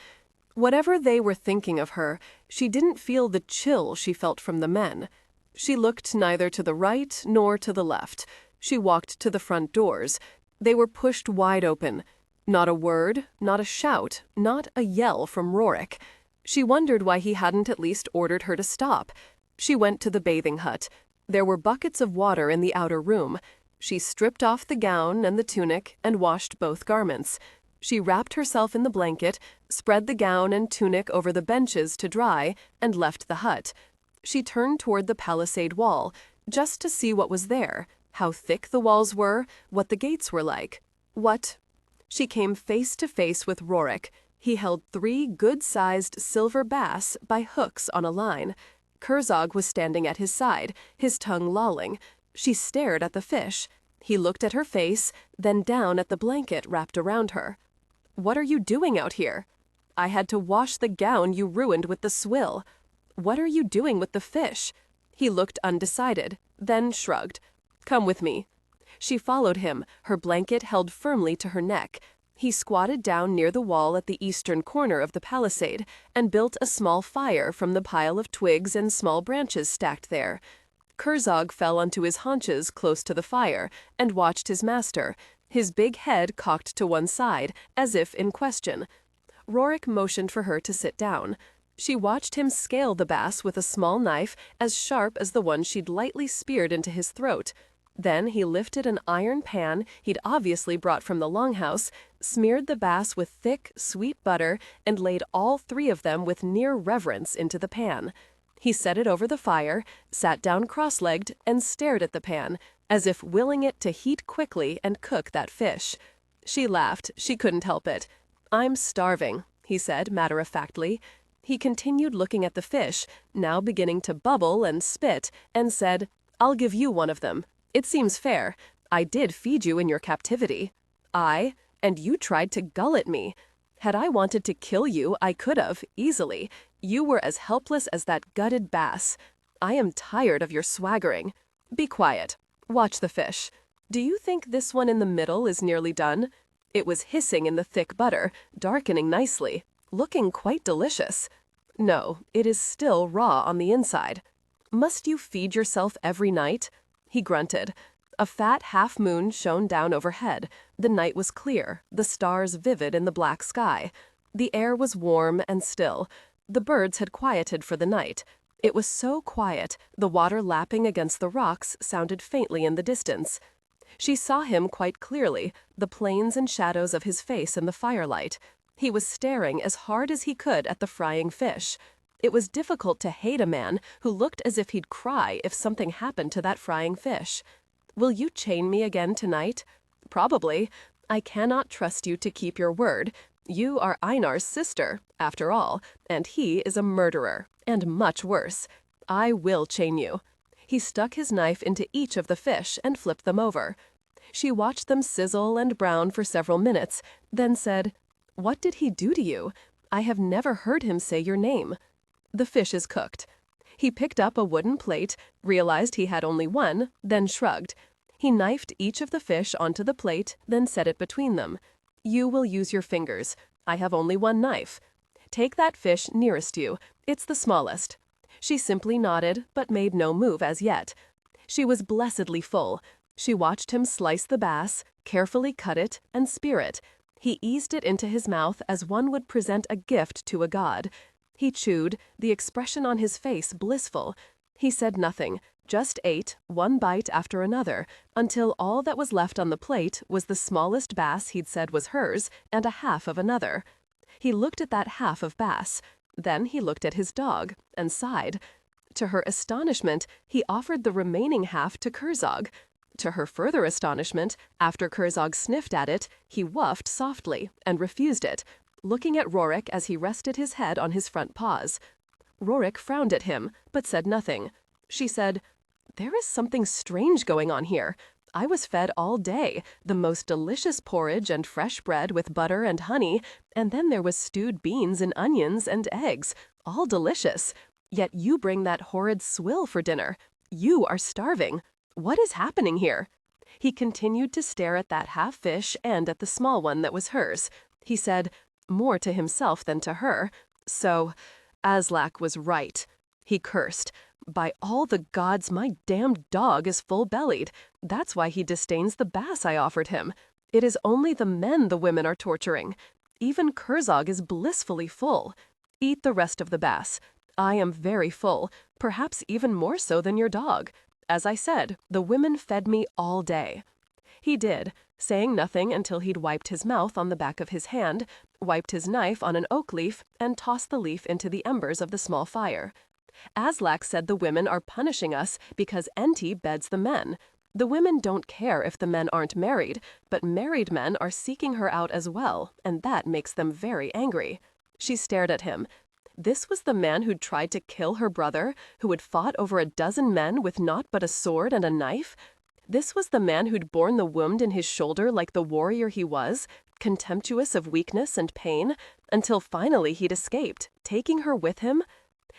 Whatever they were thinking of her, she didn't feel the chill she felt from the men. She looked neither to the right nor to the left. She walked to the front doors. They were pushed wide open. Not a word, not a shout, not a yell from Rorik. She wondered why he hadn't at least ordered her to stop. She went to the bathing hut. There were buckets of water in the outer room. She stripped off the gown and the tunic and washed both garments. She wrapped herself in the blanket, spread the gown and tunic over the benches to dry, and left the hut. She turned toward the palisade wall, just to see what was there, how thick the walls were, what the gates were like. She came face to face with Rorik. He held 3 good-sized silver bass by hooks on a line. Kerzog was standing at his side, his tongue lolling. She stared at the fish. He looked at her face, then down at the blanket wrapped around her. "What are you doing out here?" "I had to wash the gown you ruined with the swill." "What are you doing with the fish?" He looked undecided, then shrugged. "Come with me." She followed him, her blanket held firmly to her neck. He squatted down near the wall at the eastern corner of the palisade and built a small fire from the pile of twigs and small branches stacked there. Kerzog fell onto his haunches close to the fire and watched his master, his big head cocked to one side, as if in question. Rorik motioned for her to sit down. She watched him scale the bass with a small knife as sharp as the one she'd lightly speared into his throat. Then he lifted an iron pan he'd obviously brought from the longhouse, smeared the bass with thick, sweet butter, and laid all three of them with near reverence into the pan. He set it over the fire, sat down cross-legged, and stared at the pan, as if willing it to heat quickly and cook that fish. She laughed. She couldn't help it. "I'm starving," he said matter-of-factly. He continued looking at the fish, now beginning to bubble and spit, and said, "I'll give you one of them. It seems fair. I did feed you in your captivity." And you tried to gullet me. Had I wanted to kill you, I could have, easily. You were as helpless as that gutted bass. I am tired of your swaggering. Be quiet. Watch the fish. Do you think this one in the middle is nearly done?" It was hissing in the thick butter, darkening nicely, looking quite delicious. "No, it is still raw on the inside." "Must you feed yourself every night?" He grunted. A fat half-moon shone down overhead. The night was clear, the stars vivid in the black sky. The air was warm and still. The birds had quieted for the night. It was so quiet, the water lapping against the rocks sounded faintly in the distance. She saw him quite clearly, the planes and shadows of his face in the firelight. He was staring as hard as he could at the frying fish. It was difficult to hate a man who looked as if he'd cry if something happened to that frying fish. "Will you chain me again tonight?" "Probably. I cannot trust you to keep your word. You are Einar's sister, after all, and he is a murderer, and much worse. I will chain you." He stuck his knife into each of the fish and flipped them over. She watched them sizzle and brown for several minutes, then said, "What did he do to you? I have never heard him say your name." "The fish is cooked." He picked up a wooden plate, realized he had only one, then shrugged. He knifed each of the fish onto the plate, then set it between them. "You will use your fingers. I have only one knife. Take that fish nearest you. It's the smallest." She simply nodded, but made no move as yet. She was blessedly full. She watched him slice the bass, carefully cut it, and spear it. He eased it into his mouth as one would present a gift to a god. He chewed, the expression on his face blissful. He said nothing, just ate, one bite after another, until all that was left on the plate was the smallest bass he'd said was hers and a half of another. He looked at that half of bass. Then he looked at his dog and sighed. To her astonishment, he offered the remaining half to Kerzog. To her further astonishment, after Kerzog sniffed at it, he wuffed softly and refused it, looking at Rorik as he rested his head on his front paws. Rorik frowned at him, but said nothing. She said, "There is something strange going on here. I was fed all day, the most delicious porridge and fresh bread with butter and honey, and then there was stewed beans and onions and eggs, all delicious. Yet you bring that horrid swill for dinner. You are starving. What is happening here?" He continued to stare at that half fish and at the small one that was hers. He said, more to himself than to her, "So, Aslak was right." He cursed. "By all the gods, my damned dog is full-bellied. That's why he disdains the bass I offered him. It is only the men the women are torturing. Even Kerzog is blissfully full. Eat the rest of the bass. I am very full, perhaps even more so than your dog. As I said, the women fed me all day." He did, saying nothing until he'd wiped his mouth on the back of his hand, wiped his knife on an oak leaf, and tossed the leaf into the embers of the small fire. "Aslak said the women are punishing us because Enti beds the men. The women don't care if the men aren't married, but married men are seeking her out as well, and that makes them very angry." She stared at him. This was the man who'd tried to kill her brother, who had fought over a dozen men with naught but a sword and a knife. This was the man who'd borne the wound in his shoulder like the warrior he was, contemptuous of weakness and pain, until finally he'd escaped, taking her with him.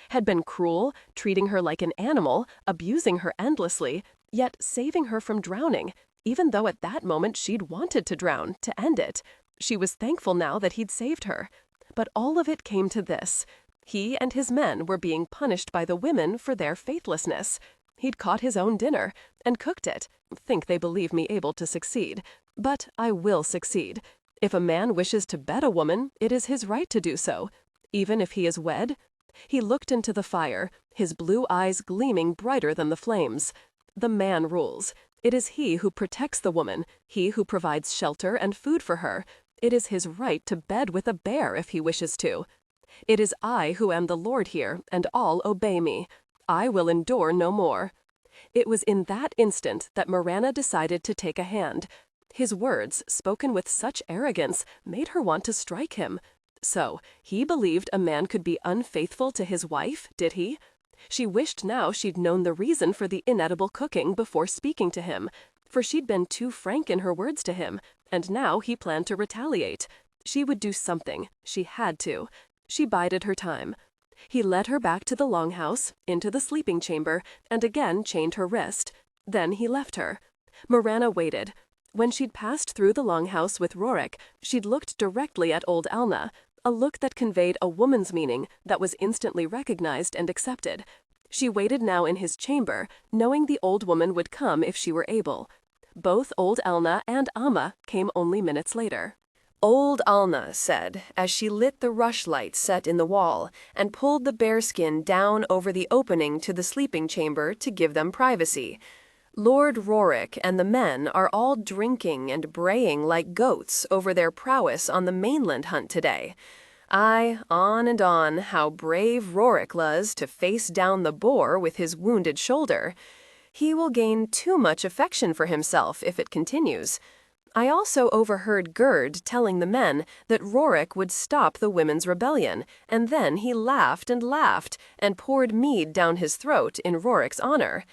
Had been cruel, treating her like an animal, abusing her endlessly, yet saving her from drowning, even though at that moment she'd wanted to drown, to end it. She was thankful now that he'd saved her. But all of it came to this. He and his men were being punished by the women for their faithlessness. He'd caught his own dinner and cooked it. Think they believe me able to succeed. But I will succeed. If a man wishes to bed a woman, it is his right to do so, even if he is wed. He looked into the fire, his blue eyes gleaming brighter than the flames. The man rules. It is he who protects the woman, he who provides shelter and food for her. It is his right to bed with a bear if he wishes to. It is I who am the Lord here, and all obey me. I will endure no more. It was in that instant that Mirana decided to take a hand. His words, spoken with such arrogance, made her want to strike him. So, he believed a man could be unfaithful to his wife, did he? She wished now she'd known the reason for the inedible cooking before speaking to him, for she'd been too frank in her words to him, and now he planned to retaliate. She would do something. She had to. She bided her time. He led her back to the longhouse, into the sleeping chamber, and again chained her wrist. Then he left her. Mirana waited. When she'd passed through the longhouse with Rorik, she'd looked directly at old Alna, a look that conveyed a woman's meaning that was instantly recognized and accepted. She waited now in his chamber, knowing the old woman would come if she were able. Both old Alna and Amma came only minutes later. Old Alna said, as she lit the rushlight set in the wall and pulled the bearskin down over the opening to the sleeping chamber to give them privacy. Lord Rorik and the men are all drinking and braying like goats over their prowess on the mainland hunt today. Aye, on and on, how brave Rorik was to face down the boar with his wounded shoulder. He will gain too much affection for himself if it continues. I also overheard Gerd telling the men that Rorik would stop the women's rebellion, and then he laughed and poured mead down his throat in Rorik's honor.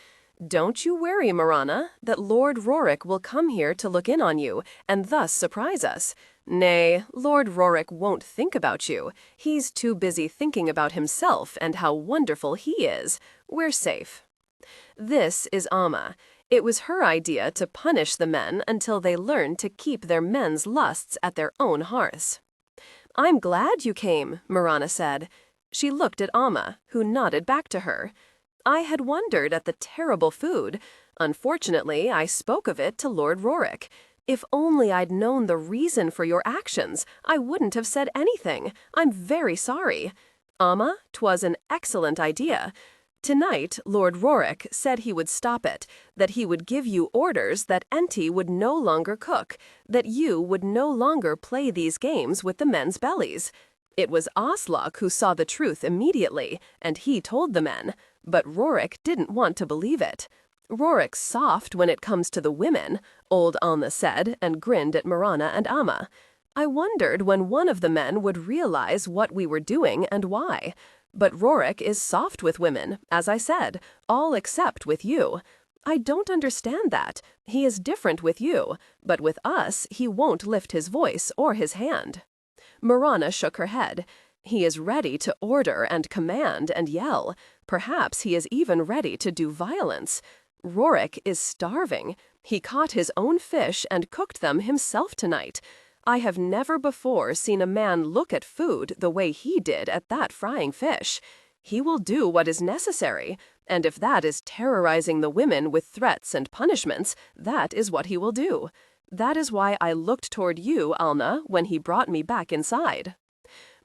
Don't you worry, Mirana, that Lord Rorik will come here to look in on you, and thus surprise us. Nay, Lord Rorik won't think about you. He's too busy thinking about himself and how wonderful he is. We're safe. This is Amma. It was her idea to punish the men until they learned to keep their men's lusts at their own hearths. I'm glad you came, Mirana said. She looked at Amma, who nodded back to her. I had wondered at the terrible food. Unfortunately, I spoke of it to Lord Rorik. If only I'd known the reason for your actions, I wouldn't have said anything. I'm very sorry. Amma, 'twas an excellent idea. Tonight, Lord Rorik said he would stop it, that he would give you orders that Enti would no longer cook, that you would no longer play these games with the men's bellies. It was Aslak who saw the truth immediately, and he told the men. But Rorik didn't want to believe it. Rorik's soft when it comes to the women, old Alna said, and grinned at Mirana and Amma. I wondered when one of the men would realize what we were doing and why. But Rorik is soft with women, as I said, all except with you. I don't understand that. He is different with you, but with us he won't lift his voice or his hand. Mirana shook her head. He is ready to order and command and yell. Perhaps he is even ready to do violence. Rorik is starving. He caught his own fish and cooked them himself tonight. I have never before seen a man look at food the way he did at that frying fish. He will do what is necessary, and if that is terrorizing the women with threats and punishments, that is what he will do. That is why I looked toward you, Alna, when he brought me back inside.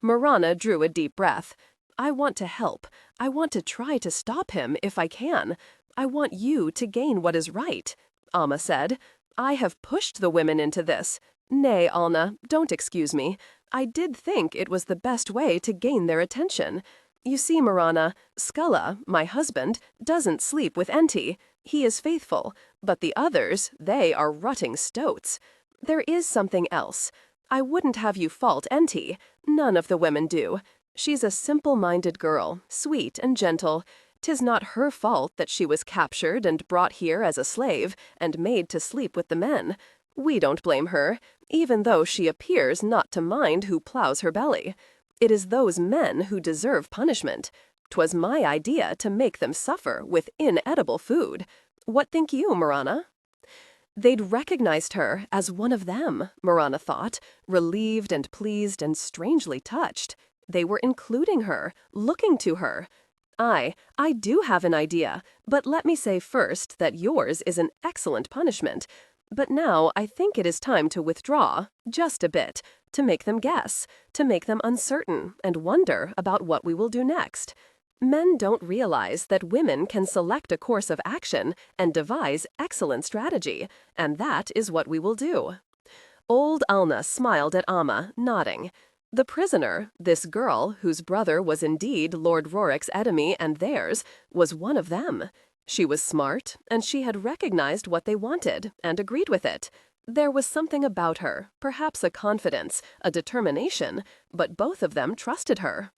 Mirana drew a deep breath. I want to help. I want to try to stop him if I can. I want you to gain what is right, Amma said. I have pushed the women into this. Nay, Alna, don't excuse me. I did think it was the best way to gain their attention. You see, Mirana, Skulla, my husband, doesn't sleep with Enti. He is faithful, but the others, they are rutting stoats. There is something else. I wouldn't have you fault Enti. None of the women do. She's a simple-minded girl, sweet and gentle. 'Tis not her fault that she was captured and brought here as a slave and made to sleep with the men. We don't blame her, even though she appears not to mind who plows her belly. It is those men who deserve punishment. 'Twas my idea to make them suffer with inedible food. What think you, Mirana?" They'd recognized her as one of them, Mirana thought, relieved and pleased and strangely touched. They were including her, looking to her. I do have an idea, but let me say first that yours is an excellent punishment. But now I think it is time to withdraw, just a bit, to make them guess, to make them uncertain and wonder about what we will do next. Men don't realize that women can select a course of action and devise excellent strategy, and that is what we will do. Old Alna smiled at Amma, nodding. The prisoner, this girl, whose brother was indeed Lord Rorik's enemy and theirs, was one of them. She was smart, and she had recognized what they wanted and agreed with it. There was something about her, perhaps a confidence, a determination, but both of them trusted her.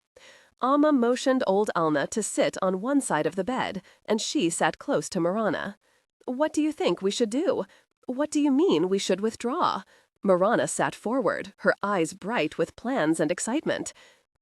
Amma motioned old Alna to sit on one side of the bed, and she sat close to Mirana. "What do you think we should do? What do you mean we should withdraw?" Mirana sat forward, her eyes bright with plans and excitement.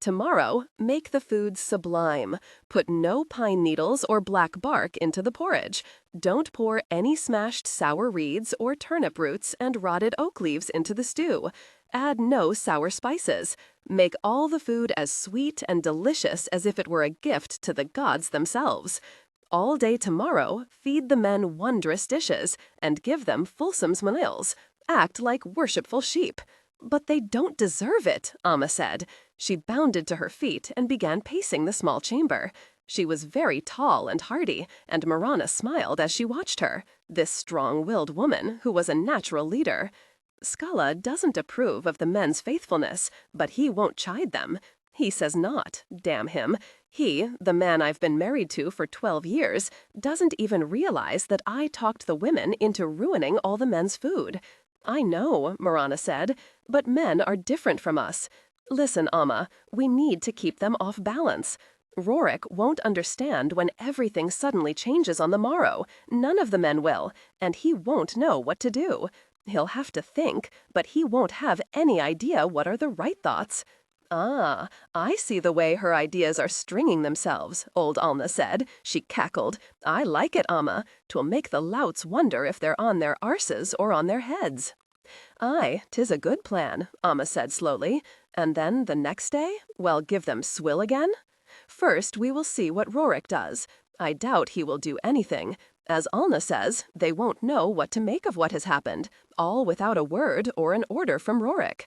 "Tomorrow, make the food sublime. Put no pine needles or black bark into the porridge. Don't pour any smashed sour reeds or turnip roots and rotted oak leaves into the stew. Add no sour spices. Make all the food as sweet and delicious as if it were a gift to the gods themselves. All day tomorrow, feed the men wondrous dishes and give them fulsome meals. Act like worshipful sheep." "But they don't deserve it," Amma said. She bounded to her feet and began pacing the small chamber. She was very tall and hardy, and Mirana smiled as she watched her, this strong-willed woman who was a natural leader. "Skalla doesn't approve of the men's faithfulness, but he won't chide them. He says not, damn him. He, the man I've been married to for 12 years, doesn't even realize that I talked the women into ruining all the men's food." "I know," Mirana said, "but men are different from us. Listen, Amma, we need to keep them off balance. Rorik won't understand when everything suddenly changes on the morrow. None of the men will, and he won't know what to do. He'll have to think, but he won't have any idea what are the right thoughts." "Ah, I see the way her ideas are stringing themselves," old Alna said. She cackled. "I like it, Amma. 'Twill make the louts wonder if they're on their arses or on their heads." "Aye, 'tis a good plan," Amma said slowly. "And then the next day, well, give them swill again? First we will see what Rorik does. I doubt he will do anything. As Alna says, they won't know what to make of what has happened, all without a word or an order from Rorik.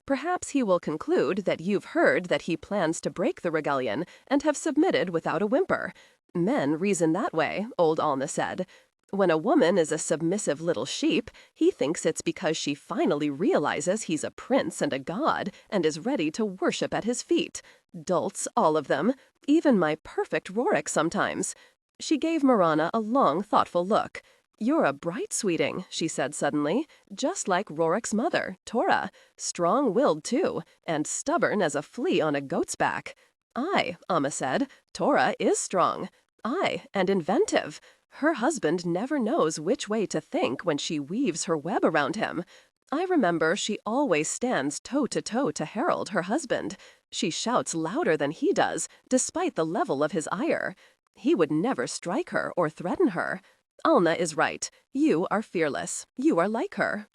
Perhaps he will conclude that you've heard that he plans to break the rebellion and have submitted without a whimper. Men reason that way, old Alna said. When a woman is a submissive little sheep, he thinks it's because she finally realizes he's a prince and a god and is ready to worship at his feet. Dolts, all of them. Even my perfect Rorik sometimes." She gave Mirana a long, thoughtful look. "You're a bright sweeting," she said suddenly, "just like Rorik's mother, Tora. Strong-willed, too, and stubborn as a flea on a goat's back." "Aye," Amma said, "Tora is strong. Aye, and inventive. Her husband never knows which way to think when she weaves her web around him. I remember she always stands toe-to-toe to Harold, her husband. She shouts louder than he does, despite the level of his ire. He would never strike her or threaten her. Alna is right. You are fearless. You are like her."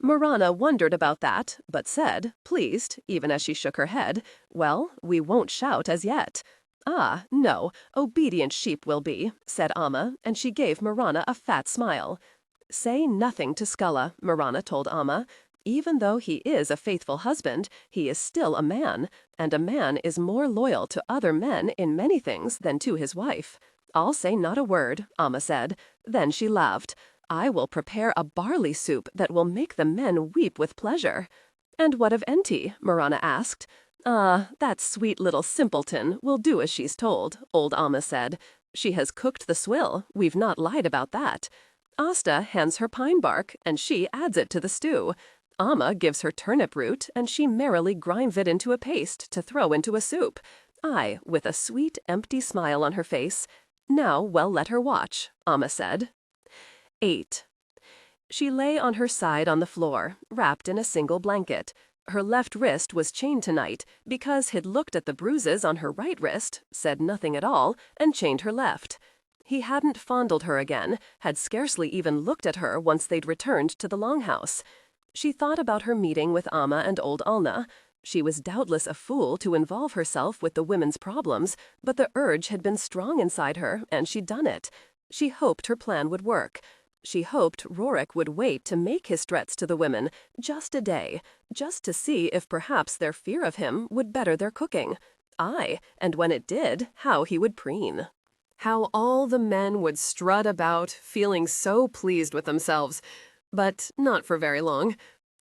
Mirana wondered about that, but said, pleased, even as she shook her head, "Well, we won't shout as yet." "Ah, no, obedient sheep will be," said Amma, and she gave Mirana a fat smile. "Say nothing to Skalla," Mirana told Amma. "Even though he is a faithful husband, he is still a man, and a man is more loyal to other men in many things than to his wife." "I'll say not a word," Amma said. Then she laughed. "I will prepare a barley soup that will make the men weep with pleasure." "And what of Enti?" Mirana asked. "Ah, that sweet little simpleton will do as she's told," old Amma said. "She has cooked the swill. We've not lied about that. Asta hands her pine bark, and she adds it to the stew. Amma gives her turnip root, and she merrily grinds it into a paste to throw into a soup. I, with a sweet, empty smile on her face. Now, well, let her watch, Amma said. 8. She lay on her side on the floor, wrapped in a single blanket. Her left wrist was chained tonight because he'd looked at the bruises on her right wrist, said nothing at all, and chained her left. He hadn't fondled her again, had scarcely even looked at her once they'd returned to the longhouse. She thought about her meeting with Amma and old Alna. She was doubtless a fool to involve herself with the women's problems, but the urge had been strong inside her, and she'd done it. She hoped her plan would work. She hoped Rorik would wait to make his threats to the women, just a day, just to see if perhaps their fear of him would better their cooking. Aye, and when it did, how he would preen. How all the men would strut about, feeling so pleased with themselves. But not for very long.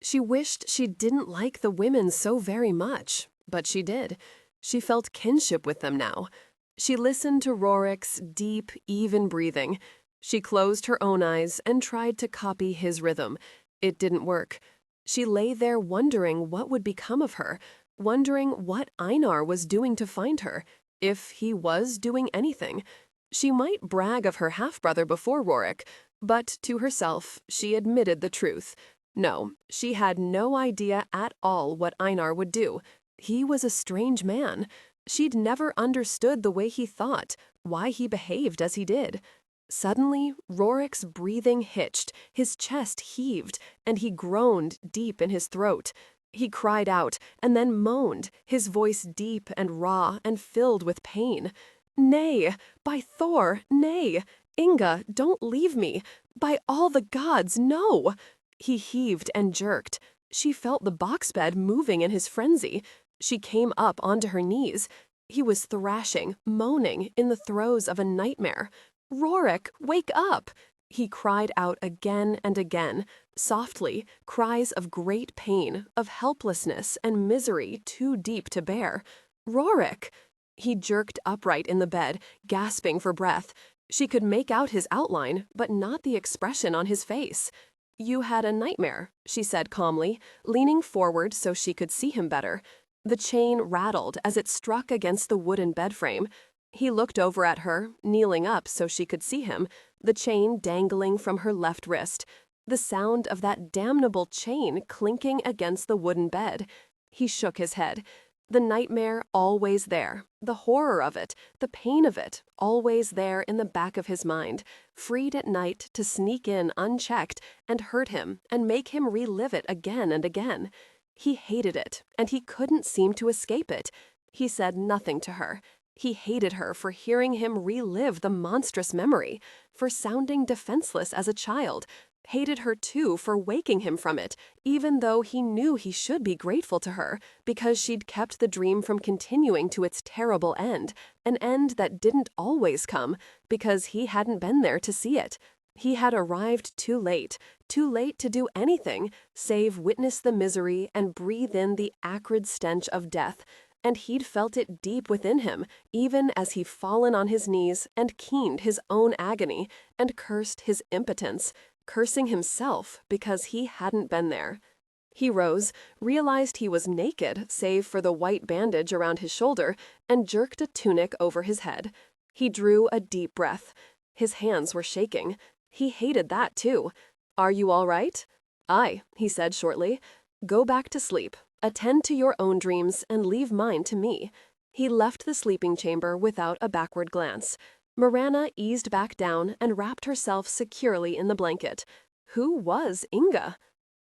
She wished she didn't like the women so very much, but she did. She felt kinship with them now. She listened to Rorik's deep, even breathing. She closed her own eyes and tried to copy his rhythm. It didn't work. She lay there wondering what would become of her, wondering what Einar was doing to find her, if he was doing anything. She might brag of her half-brother before Rorik, but to herself she admitted the truth. No, she had no idea at all what Einar would do. He was a strange man. She'd never understood the way he thought, why he behaved as he did. Suddenly, Rorik's breathing hitched, his chest heaved, and he groaned deep in his throat. He cried out, and then moaned, his voice deep and raw and filled with pain. "Nay, by Thor, nay! Inga, don't leave me! By all the gods, no!" He heaved and jerked. She felt the box bed moving in his frenzy. She came up onto her knees. He was thrashing, moaning, in the throes of a nightmare. "Rorik, wake up!" He cried out again and again, softly, cries of great pain, of helplessness and misery too deep to bear. "Rorik!" He jerked upright in the bed, gasping for breath. She could make out his outline, but not the expression on his face. "You had a nightmare," she said calmly, leaning forward so she could see him better. The chain rattled as it struck against the wooden bed frame. He looked over at her, kneeling up so she could see him, the chain dangling from her left wrist. The sound of that damnable chain clinking against the wooden bed. He shook his head. The nightmare always there, the horror of it, the pain of it, always there in the back of his mind, freed at night to sneak in unchecked and hurt him and make him relive it again and again. He hated it, and he couldn't seem to escape it. He said nothing to her. He hated her for hearing him relive the monstrous memory, for sounding defenseless as a child, hated her too for waking him from it, even though he knew he should be grateful to her, because she'd kept the dream from continuing to its terrible end, an end that didn't always come, because he hadn't been there to see it. He had arrived too late to do anything, save witness the misery and breathe in the acrid stench of death, and he'd felt it deep within him, even as he'd fallen on his knees and keened his own agony and cursed his impotence, cursing himself because he hadn't been there. He rose, realized he was naked save for the white bandage around his shoulder, and jerked a tunic over his head. He drew a deep breath. His hands were shaking. He hated that too. "Are you all right?" "Aye," he said shortly. "Go back to sleep. Attend to your own dreams and leave mine to me." He left the sleeping chamber without a backward glance. Mirana eased back down and wrapped herself securely in the blanket. Who was Inga?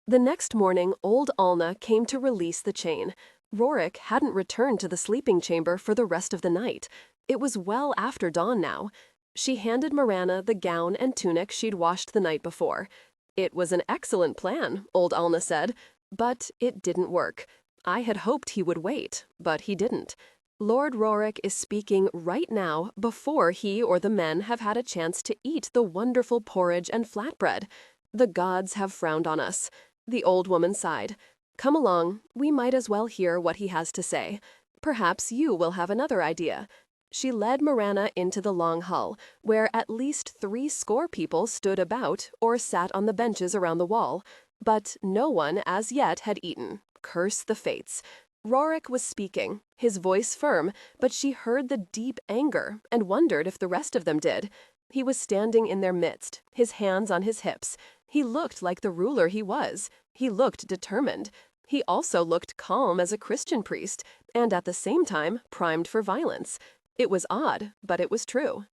The next morning, old Alna came to release the chain. Rorik hadn't returned to the sleeping chamber for the rest of the night. It was well after dawn now. She handed Mirana the gown and tunic she'd washed the night before. It was an excellent plan, old Alna said, but it didn't work. I had hoped he would wait, but he didn't. Lord Rorik is speaking right now before he or the men have had a chance to eat the wonderful porridge and flatbread. The gods have frowned on us. The old woman sighed. "Come along, we might as well hear what he has to say. Perhaps you will have another idea." She led Mirana into the long hall, where at least 70 people stood about or sat on the benches around the wall. But no one as yet had eaten. Curse the fates. Rorik was speaking, his voice firm, but she heard the deep anger and wondered if the rest of them did. He was standing in their midst, his hands on his hips. He looked like the ruler he was. He looked determined. He also looked calm as a Christian priest, and at the same time primed for violence. It was odd, but it was true.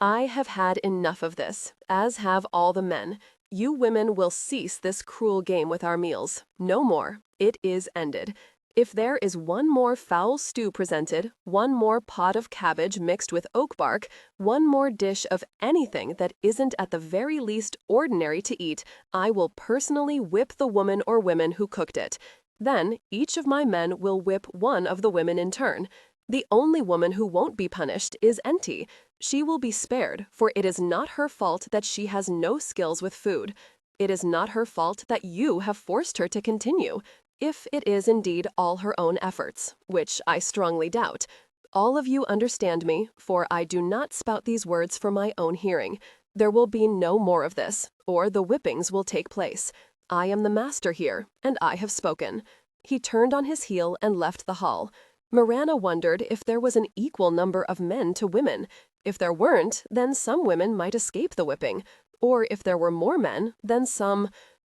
I have had enough of this, as have all the men. You women will cease this cruel game with our meals. No more. It is ended. If there is one more foul stew presented, one more pot of cabbage mixed with oak bark, one more dish of anything that isn't at the very least ordinary to eat, I will personally whip the woman or women who cooked it. Then each of my men will whip one of the women in turn. The only woman who won't be punished is Enti. She will be spared, for it is not her fault that she has no skills with food. It is not her fault that you have forced her to continue, if it is indeed all her own efforts, which I strongly doubt. All of you understand me, for I do not spout these words for my own hearing. There will be no more of this, or the whippings will take place. I am the master here, and I have spoken. He turned on his heel and left the hall. Mirana wondered if there was an equal number of men to women. If there weren't, then some women might escape the whipping. Or if there were more men, then some...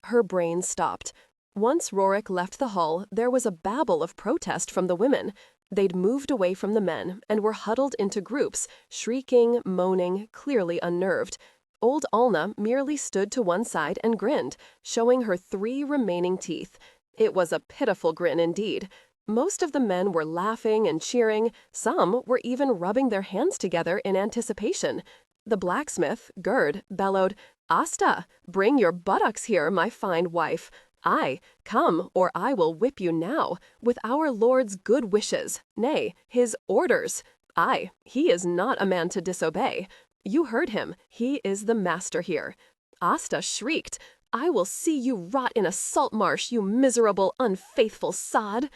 Her brain stopped. Once Rorik left the hall, there was a babble of protest from the women. They'd moved away from the men and were huddled into groups, shrieking, moaning, clearly unnerved. Old Alna merely stood to one side and grinned, showing her 3 remaining teeth. It was a pitiful grin indeed. Most of the men were laughing and cheering. Some were even rubbing their hands together in anticipation. The blacksmith, Gerd, bellowed, "Asta, bring your buttocks here, my fine wife. Aye, come, or I will whip you now, with our Lord's good wishes, nay, his orders. Aye, he is not a man to disobey. You heard him, he is the master here." Asta shrieked, "I will see you rot in a salt marsh, you miserable, unfaithful sod."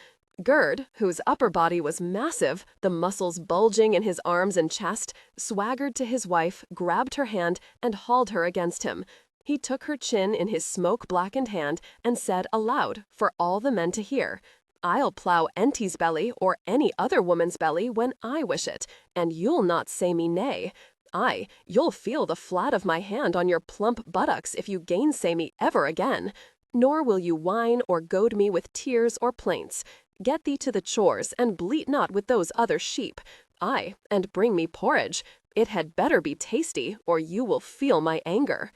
Gerd, whose upper body was massive, the muscles bulging in his arms and chest, swaggered to his wife, grabbed her hand, and hauled her against him. He took her chin in his smoke-blackened hand and said aloud, for all the men to hear, "I'll plow Enti's belly or any other woman's belly when I wish it, and you'll not say me nay. Aye, you'll feel the flat of my hand on your plump buttocks if you gainsay me ever again. Nor will you whine or goad me with tears or plaints. Get thee to the chores, and bleat not with those other sheep. Aye, and bring me porridge. It had better be tasty, or you will feel my anger."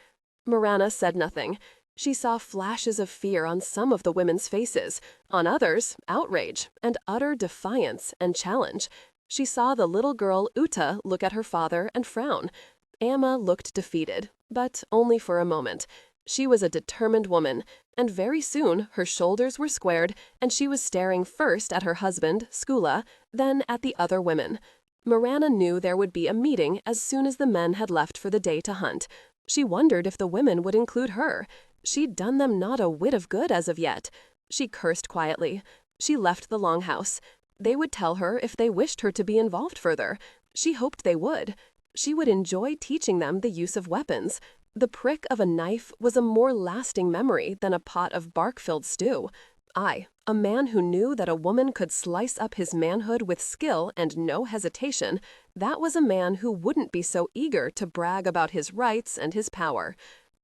Mirana said nothing. She saw flashes of fear on some of the women's faces, on others, outrage, and utter defiance and challenge. She saw the little girl Uta look at her father and frown. Amma looked defeated, but only for a moment. She was a determined woman, and very soon her shoulders were squared, and she was staring first at her husband, Skula, then at the other women. Mirana knew there would be a meeting as soon as the men had left for the day to hunt. She wondered if the women would include her. She'd done them not a whit of good as of yet. She cursed quietly. She left the longhouse. They would tell her if they wished her to be involved further. She hoped they would. She would enjoy teaching them the use of weapons. The prick of a knife was a more lasting memory than a pot of bark-filled stew. Aye, a man who knew that a woman could slice up his manhood with skill and no hesitation, that was a man who wouldn't be so eager to brag about his rights and his power.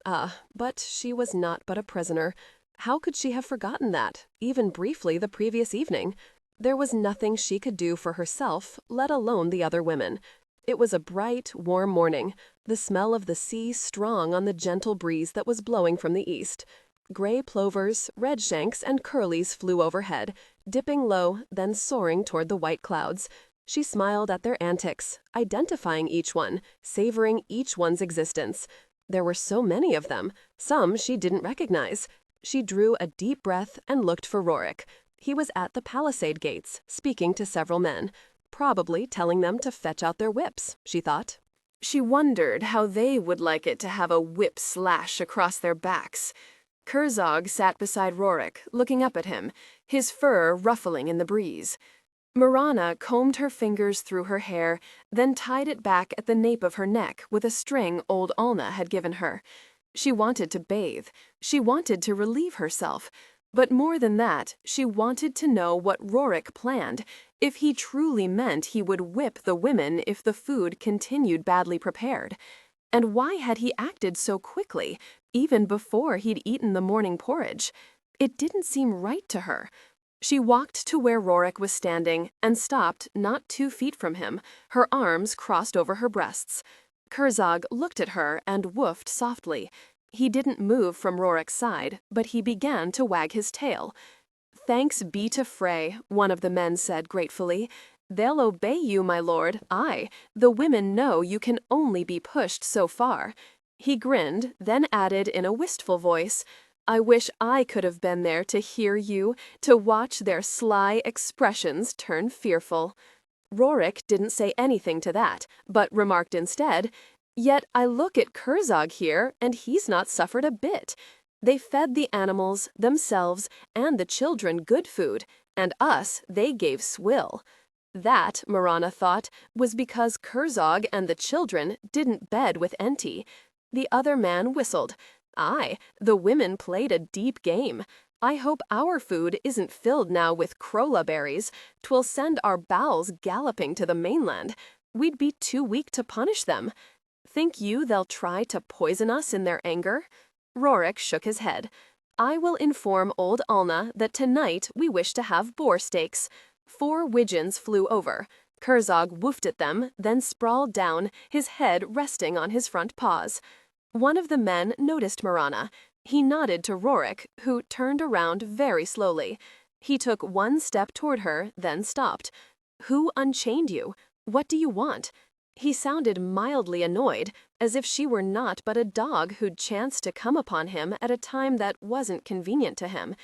But she was not but a prisoner. How could she have forgotten that, even briefly the previous evening? There was nothing she could do for herself, let alone the other women. It was a bright, warm morning, the smell of the sea strong on the gentle breeze that was blowing from the east. Gray plovers, redshanks, and curlews flew overhead, dipping low, then soaring toward the white clouds. She smiled at their antics, identifying each one, savoring each one's existence. There were so many of them, some she didn't recognize. She drew a deep breath and looked for Rorik. He was at the palisade gates, speaking to several men. Probably telling them to fetch out their whips, she thought. She wondered how they would like it to have a whip slash across their backs. Kerzog sat beside Rorik, looking up at him, his fur ruffling in the breeze. Mirana combed her fingers through her hair, then tied it back at the nape of her neck with a string old Alna had given her. She wanted to bathe. She wanted to relieve herself. But more than that, she wanted to know what Rorik planned, if he truly meant he would whip the women if the food continued badly prepared. And why had he acted so quickly, even before he'd eaten the morning porridge? It didn't seem right to her. She walked to where Rorik was standing and stopped not 2 feet from him, her arms crossed over her breasts. Kerzog looked at her and woofed softly. He didn't move from Rorik's side, but he began to wag his tail. "Thanks be to Frey," one of the men said gratefully. "They'll obey you, my lord. Aye, the women know you can only be pushed so far." He grinned, then added in a wistful voice, "I wish I could have been there to hear you, to watch their sly expressions turn fearful." Rorik didn't say anything to that, but remarked instead, "Yet I look at Kerzog here, and he's not suffered a bit. They fed the animals, themselves, and the children good food, and us they gave swill." That, Mirana thought, was because Kerzog and the children didn't bed with Enti. The other man whistled. "Aye, the women played a deep game. I hope our food isn't filled now with crola berries. 'Twill send our bowels galloping to the mainland. We'd be too weak to punish them. Think you they'll try to poison us in their anger?" Rorik shook his head. "I will inform old Alna that tonight we wish to have boar steaks." 4 widgeons flew over. Kerzog woofed at them, then sprawled down, his head resting on his front paws. One of the men noticed Mirana. He nodded to Rorik, who turned around very slowly. He took 1 step toward her, then stopped. "Who unchained you? What do you want?" He sounded mildly annoyed, as if she were not but a dog who'd chanced to come upon him at a time that wasn't convenient to him.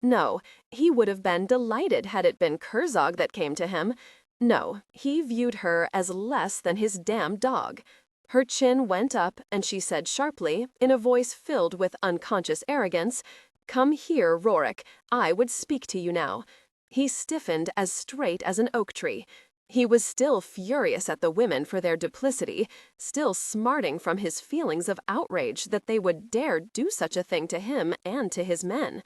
No, he would have been delighted had it been Kerzog that came to him. No, he viewed her as less than his damn dog. Her chin went up, and she said sharply, in a voice filled with unconscious arrogance, "Come here, Rorik. I would speak to you now." He stiffened as straight as an oak tree. He was still furious at the women for their duplicity, still smarting from his feelings of outrage that they would dare do such a thing to him and to his men.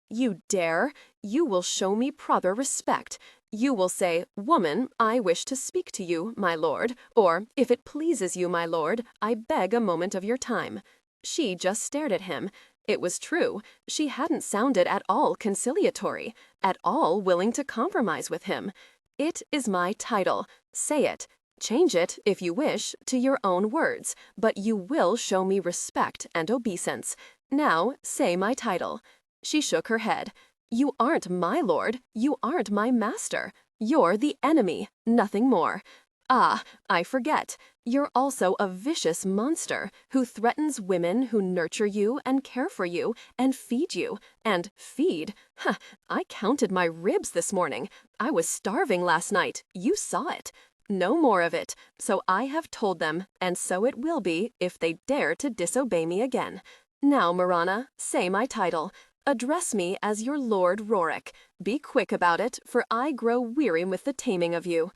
"You dare? You will show me proper respect. You will say, 'Woman, I wish to speak to you, my lord,' or, 'If it pleases you, my lord, I beg a moment of your time.'" She just stared at him. It was true. She hadn't sounded at all conciliatory, at all willing to compromise with him. "It is my title. Say it. Change it, if you wish, to your own words, but you will show me respect and obeisance. Now, say my title." She shook her head. "You aren't my lord. You aren't my master. You're the enemy, nothing more. Ah, I forget. You're also a vicious monster who threatens women who nurture you and care for you and feed you. And feed? Huh, I counted my ribs this morning. I was starving last night. You saw it. No more of it. So I have told them, and so it will be if they dare to disobey me again. Now, Mirana, say my title. Address me as your Lord Rorik. Be quick about it, for I grow weary with the taming of you."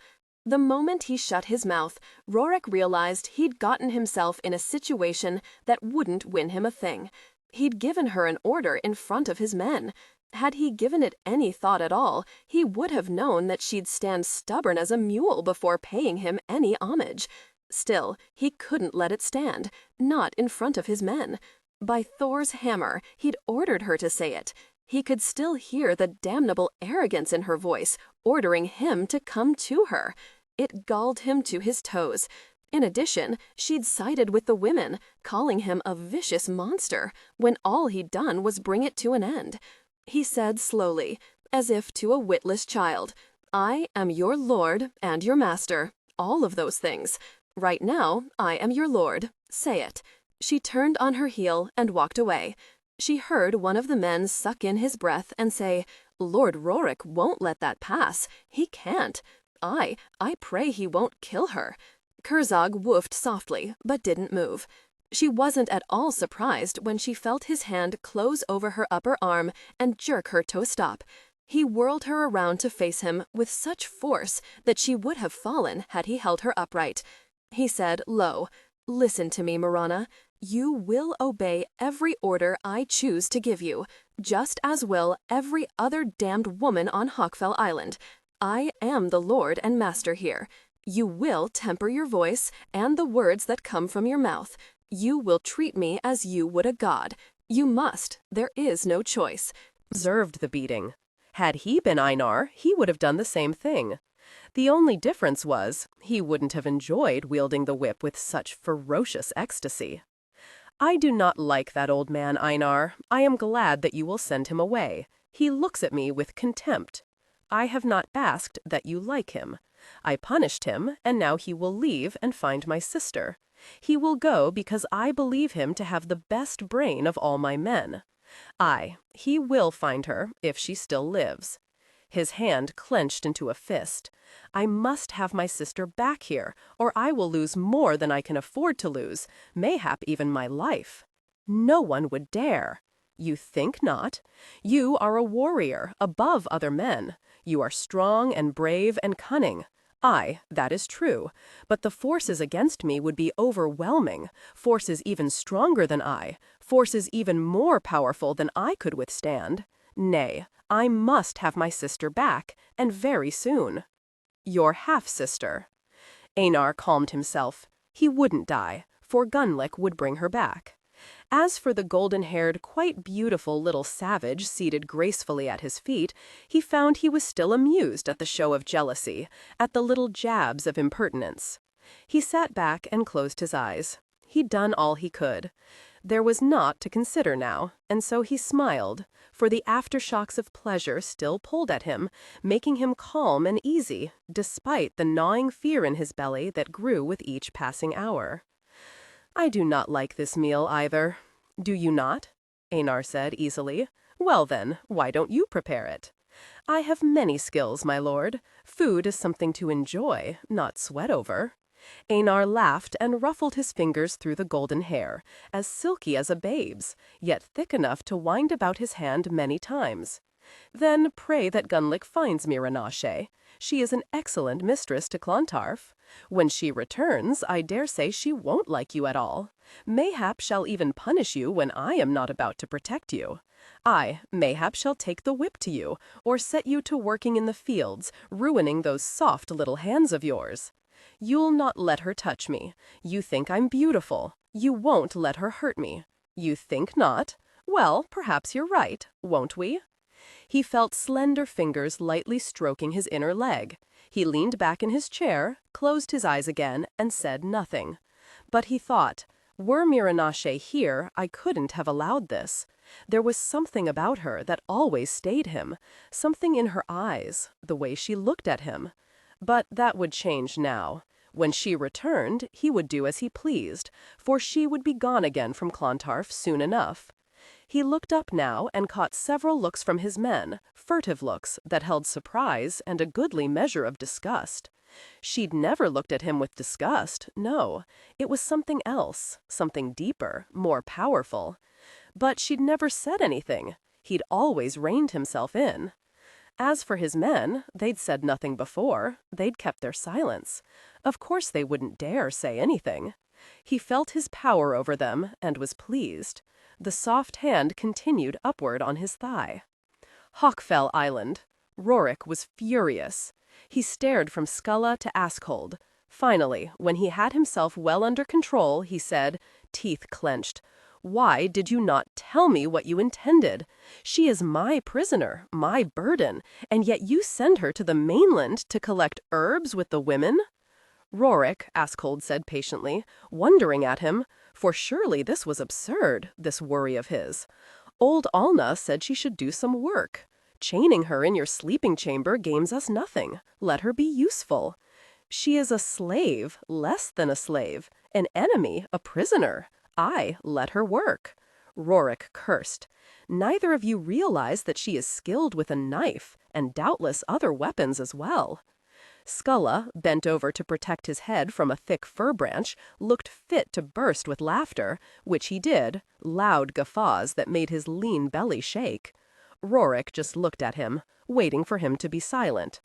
The moment he shut his mouth, Rorik realized he'd gotten himself in a situation that wouldn't win him a thing. He'd given her an order in front of his men. Had he given it any thought at all, he would have known that she'd stand stubborn as a mule before paying him any homage. Still, he couldn't let it stand, not in front of his men. By Thor's hammer, he'd ordered her to say it. He could still hear the damnable arrogance in her voice, ordering him to come to her. It galled him to his toes. In addition, she'd sided with the women, calling him a vicious monster, when all he'd done was bring it to an end. He said slowly, as if to a witless child, "I am your lord and your master, all of those things. Right now, I am your lord. Say it." She turned on her heel and walked away. She heard one of the men suck in his breath and say, "Lord Rorik won't let that pass. He can't. I pray he won't kill her." Kerzog woofed softly, but didn't move. She wasn't at all surprised when she felt his hand close over her upper arm and jerk her to a stop. He whirled her around to face him with such force that she would have fallen had he held her upright. He said low, Listen to me, Mirana. You will obey every order I choose to give you, just as will every other damned woman on Hawkfell Island. I am the lord and master here. You will temper your voice and the words that come from your mouth. You will treat me as you would a god. You must. There is no choice. Observed the beating. Had he been Einar, he would have done the same thing. The only difference was, he wouldn't have enjoyed wielding the whip with such ferocious ecstasy. I do not like that old man, Einar. I am glad that you will send him away. He looks at me with contempt. I have not asked that you like him. I punished him, and now he will leave and find my sister. He will go because I believe him to have the best brain of all my men. He will find her, if she still lives. His hand clenched into a fist. I must have my sister back here, or I will lose more than I can afford to lose, mayhap even my life. No one would dare. You think not? You are a warrior, above other men. You are strong and brave and cunning. That is true, but the forces against me would be overwhelming, forces even stronger than I, forces even more powerful than I could withstand. Nay, I must have my sister back, and very soon. Your half-sister. Einar calmed himself. He wouldn't die, for Gunnlaug would bring her back. As for the golden-haired, quite beautiful little savage seated gracefully at his feet, he found he was still amused at the show of jealousy, at the little jabs of impertinence. He sat back and closed his eyes. He'd done all he could. There was naught to consider now, and so he smiled, for the aftershocks of pleasure still pulled at him, making him calm and easy, despite the gnawing fear in his belly that grew with each passing hour. I do not like this meal either. Do you not? Einar said easily. Well then, why don't you prepare it? I have many skills, my lord. Food is something to enjoy, not sweat over. Einar laughed and ruffled his fingers through the golden hair, as silky as a babe's, yet thick enough to wind about his hand many times. Then pray that Gunnlaug finds Mirana. She is an excellent mistress to Clontarf. When she returns, I dare say she won't like you at all. Mayhap shall even punish you when I am not about to protect you. Mayhap shall take the whip to you, or set you to working in the fields, ruining those soft little hands of yours. You'll not let her touch me. You think I'm beautiful. You won't let her hurt me. You think not? Well, perhaps you're right, won't we? He felt slender fingers lightly stroking his inner leg. He leaned back in his chair, closed his eyes again, and said nothing. But he thought, were Mirana here, I couldn't have allowed this. There was something about her that always stayed him, something in her eyes, the way she looked at him. But that would change now. When she returned, he would do as he pleased, for she would be gone again from Clontarf soon enough. He looked up now and caught several looks from his men, furtive looks that held surprise and a goodly measure of disgust. She'd never looked at him with disgust, no. It was something else, something deeper, more powerful. But she'd never said anything. He'd always reined himself in. As for his men, they'd said nothing before. They'd kept their silence. Of course they wouldn't dare say anything. He felt his power over them and was pleased. The soft hand continued upward on his thigh. Hawkfell Island. Rorik was furious. He stared from Skulla to Askhold. Finally, when he had himself well under control, he said, teeth clenched, "Why did you not tell me what you intended? She is my prisoner, my burden, and yet you send her to the mainland to collect herbs with the women?" Rorik, Askhold said patiently, wondering at him, for surely this was absurd, this worry of his. Old Alna said she should do some work. Chaining her in your sleeping chamber gains us nothing. Let her be useful. She is a slave, less than a slave, an enemy, a prisoner. Let her work. Rorik cursed. Neither of you realize that she is skilled with a knife, and doubtless other weapons as well. Skulla, bent over to protect his head from a thick fir branch, looked fit to burst with laughter, which he did, loud guffaws that made his lean belly shake. Rorik just looked at him, waiting for him to be silent.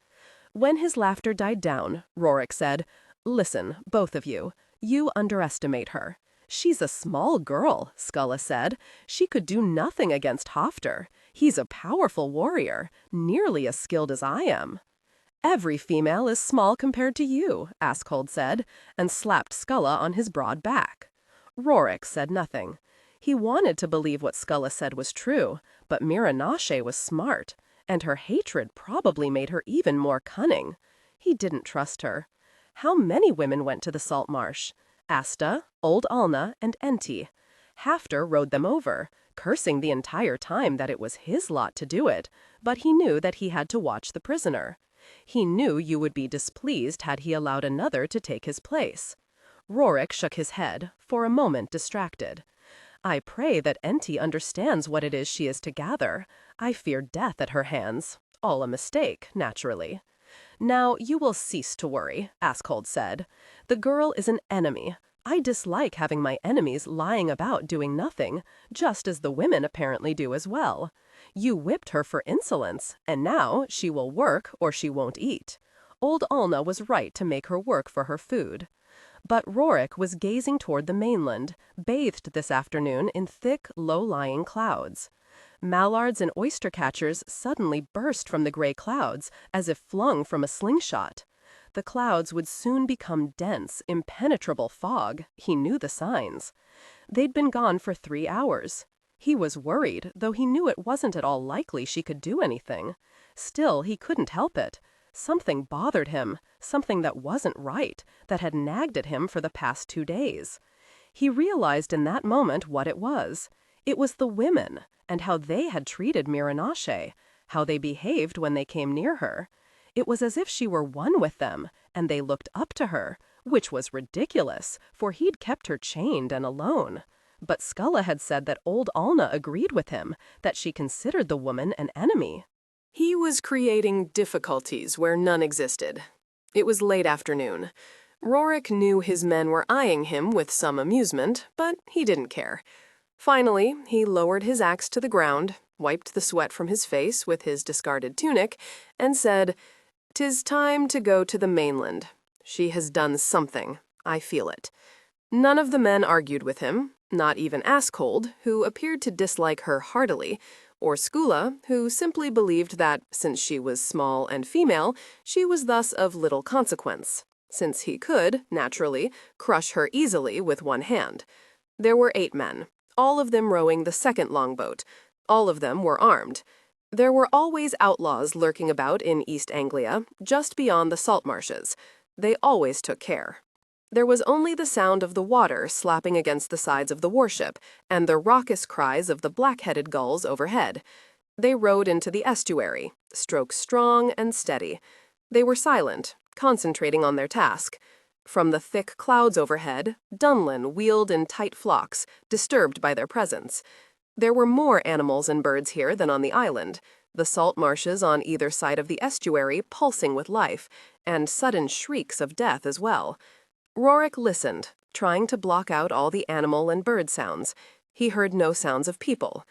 When his laughter died down, Rorik said, "Listen, both of you. You underestimate her. She's a small girl, Skulla said. She could do nothing against Hofter. He's a powerful warrior, nearly as skilled as I am. Every female is small compared to you, Askhold said, and slapped Skulla on his broad back. Rorik said nothing. He wanted to believe what Skulla said was true, but Mirana was smart, and her hatred probably made her even more cunning. He didn't trust her. How many women went to the salt marsh? Asta, Old Alna, and Enti. Hafter rode them over, cursing the entire time that it was his lot to do it, but he knew that he had to watch the prisoner. He knew you would be displeased had he allowed another to take his place. Rorik shook his head, for a moment distracted. I pray that Enti understands what it is she is to gather. I fear death at her hands. All a mistake, naturally. Now you will cease to worry, Askhold said. The girl is an enemy. I dislike having my enemies lying about doing nothing, just as the women apparently do as well. You whipped her for insolence, and now she will work or she won't eat. Old Alna was right to make her work for her food. But Rorik was gazing toward the mainland, bathed this afternoon in thick, low-lying clouds. Mallards and oyster-catchers suddenly burst from the gray clouds, as if flung from a slingshot. The clouds would soon become dense, impenetrable fog. He knew the signs. They'd been gone for 3 hours. He was worried, though he knew it wasn't at all likely she could do anything. Still, he couldn't help it. Something bothered him, something that wasn't right, that had nagged at him for the past 2 days. He realized in that moment what it was. It was the women, and how they had treated Mirana, how they behaved when they came near her. It was as if she were one with them, and they looked up to her, which was ridiculous, for he'd kept her chained and alone. But Skulla had said that Old Alna agreed with him, that she considered the woman an enemy. He was creating difficulties where none existed. It was late afternoon. Rorik knew his men were eyeing him with some amusement, but he didn't care. Finally, he lowered his axe to the ground, wiped the sweat from his face with his discarded tunic, and said, "'Tis time to go to the mainland. She has done something. I feel it." None of the men argued with him, not even Askhold, who appeared to dislike her heartily, or Skulla, who simply believed that, since she was small and female, she was thus of little consequence, since he could, naturally, crush her easily with one hand. There were 8 men, all of them rowing the second longboat. All of them were armed. There were always outlaws lurking about in East Anglia, just beyond the salt marshes. They always took care. There was only the sound of the water slapping against the sides of the warship and the raucous cries of the black-headed gulls overhead. They rowed into the estuary, strokes strong and steady. They were silent, concentrating on their task. From the thick clouds overhead, dunlin wheeled in tight flocks, disturbed by their presence. There were more animals and birds here than on the island, the salt marshes on either side of the estuary pulsing with life, and sudden shrieks of death as well. Rorik listened, trying to block out all the animal and bird sounds. He heard no sounds of people.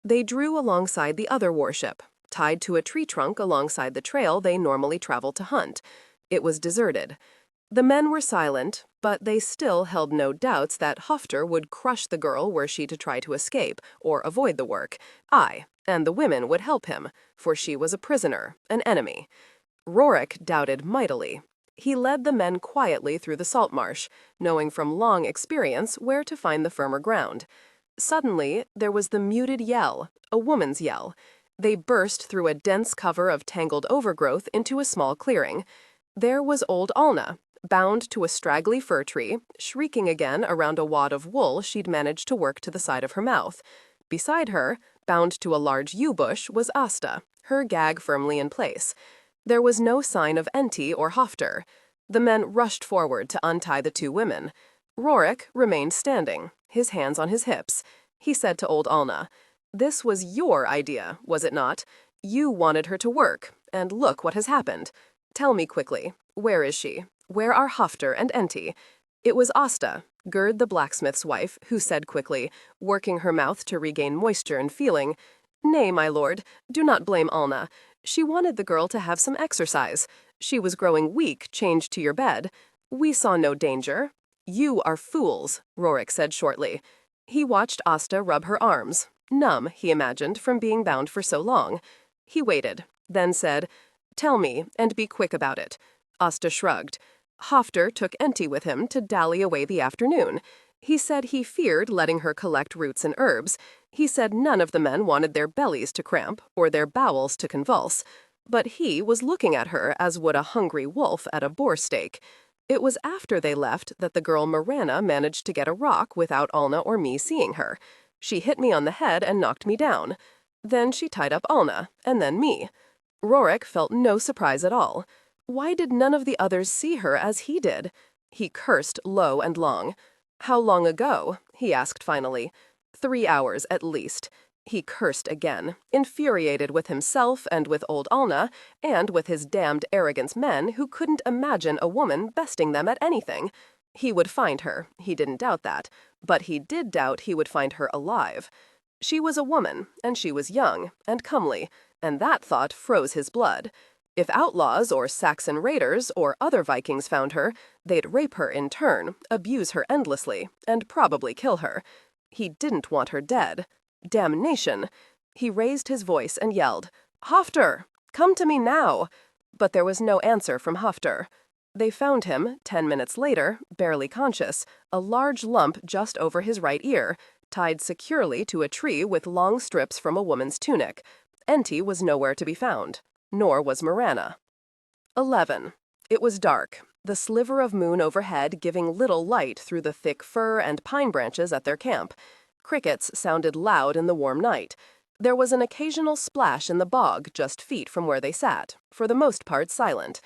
They drew alongside the other warship, tied to a tree trunk alongside the trail they normally traveled to hunt. It was deserted. The men were silent, but they still held no doubts that Hofter would crush the girl were she to try to escape or avoid the work. Aye, and the women would help him, for she was a prisoner, an enemy. Rorik doubted mightily. He led the men quietly through the salt marsh, knowing from long experience where to find the firmer ground. Suddenly, there was the muted yell, a woman's yell. They burst through a dense cover of tangled overgrowth into a small clearing. There was Old Alna, bound to a straggly fir tree, shrieking again around a wad of wool she'd managed to work to the side of her mouth. Beside her, bound to a large yew bush, was Asta, her gag firmly in place. There was no sign of Enti or Hofter. The men rushed forward to untie the 2 women. Rorik remained standing, his hands on his hips. He said to Old Alna, "This was your idea, was it not? You wanted her to work, and look what has happened. Tell me quickly, where is she? Where are Hofter and Enti?" It was Asta, Gerd the blacksmith's wife, who said quickly, working her mouth to regain moisture and feeling, "Nay, my lord, do not blame Alna. She wanted the girl to have some exercise. She was growing weak, changed to your bed. We saw no danger. You are fools, Rorik said shortly. He watched Asta rub her arms, numb, he imagined, from being bound for so long. He waited, then said, "Tell me, and be quick about it." Asta shrugged. Hafter took Enti with him to dally away the afternoon. He said he feared letting her collect roots and herbs. He said none of the men wanted their bellies to cramp or their bowels to convulse. But he was looking at her as would a hungry wolf at a boar steak. It was after they left that the girl Mirana managed to get a rock without Alna or me seeing her. She hit me on the head and knocked me down. Then she tied up Alna, and then me. Rorik felt no surprise at all. Why did none of the others see her as he did? He cursed low and long. How long ago? He asked finally. 3 hours at least. He cursed again, infuriated with himself and with old Alna, and with his damned arrogant men who couldn't imagine a woman besting them at anything. He would find her, he didn't doubt that, but he did doubt he would find her alive. She was a woman, and she was young and comely, and that thought froze his blood. If outlaws or Saxon raiders or other Vikings found her, they'd rape her in turn, abuse her endlessly, and probably kill her. He didn't want her dead. Damnation! He raised his voice and yelled, "Hafter! Come to me now!" But there was no answer from Hafter. They found him, 10 minutes later, barely conscious, a large lump just over his right ear, tied securely to a tree with long strips from a woman's tunic. Enti was nowhere to be found. Nor was Mirana. 11. It was dark, the sliver of moon overhead giving little light through the thick fir and pine branches at their camp. Crickets sounded loud in the warm night. There was an occasional splash in the bog just feet from where they sat, for the most part silent.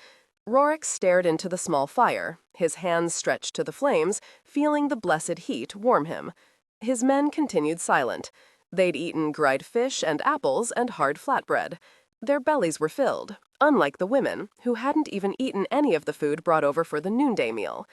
Rorik stared into the small fire, his hands stretched to the flames, feeling the blessed heat warm him. His men continued silent. They'd eaten dried fish and apples and hard flatbread. Their bellies were filled, unlike the women, who hadn't even eaten any of the food brought over for the noonday meal.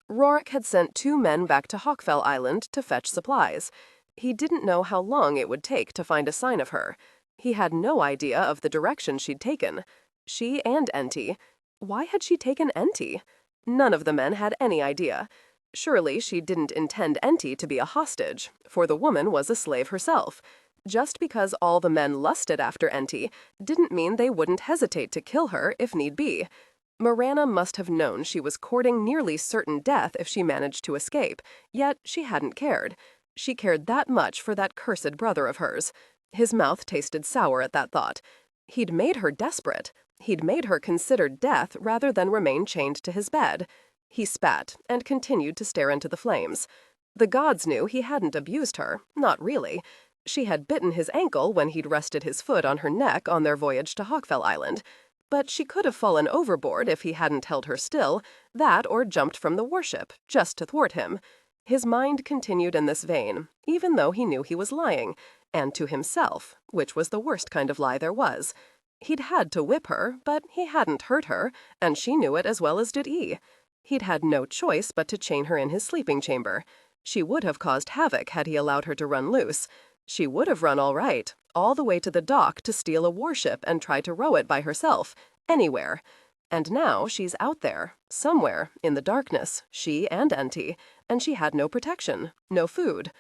Rorik had sent 2 men back to Hawkfell Island to fetch supplies. He didn't know how long it would take to find a sign of her. He had no idea of the direction she'd taken. She and Enti. Why had she taken Enti? None of the men had any idea. Surely she didn't intend Enti to be a hostage, for the woman was a slave herself. Just because all the men lusted after Enti didn't mean they wouldn't hesitate to kill her if need be. Mirana must have known she was courting nearly certain death if she managed to escape, yet she hadn't cared. She cared that much for that cursed brother of hers. His mouth tasted sour at that thought. He'd made her desperate. He'd made her consider death rather than remain chained to his bed. He spat and continued to stare into the flames. The gods knew he hadn't abused her, not really. She had bitten his ankle when he'd rested his foot on her neck on their voyage to Hawkfell Island. But she could have fallen overboard if he hadn't held her still, that or jumped from the warship, just to thwart him. His mind continued in this vein, even though he knew he was lying, and to himself, which was the worst kind of lie there was. He'd had to whip her, but he hadn't hurt her, and she knew it as well as did he. He'd had no choice but to chain her in his sleeping chamber. She would have caused havoc had he allowed her to run loose. She would have run all right, all the way to the dock to steal a warship and try to row it by herself, anywhere. And now she's out there, somewhere, in the darkness, she and Enti, and she had no protection, no food.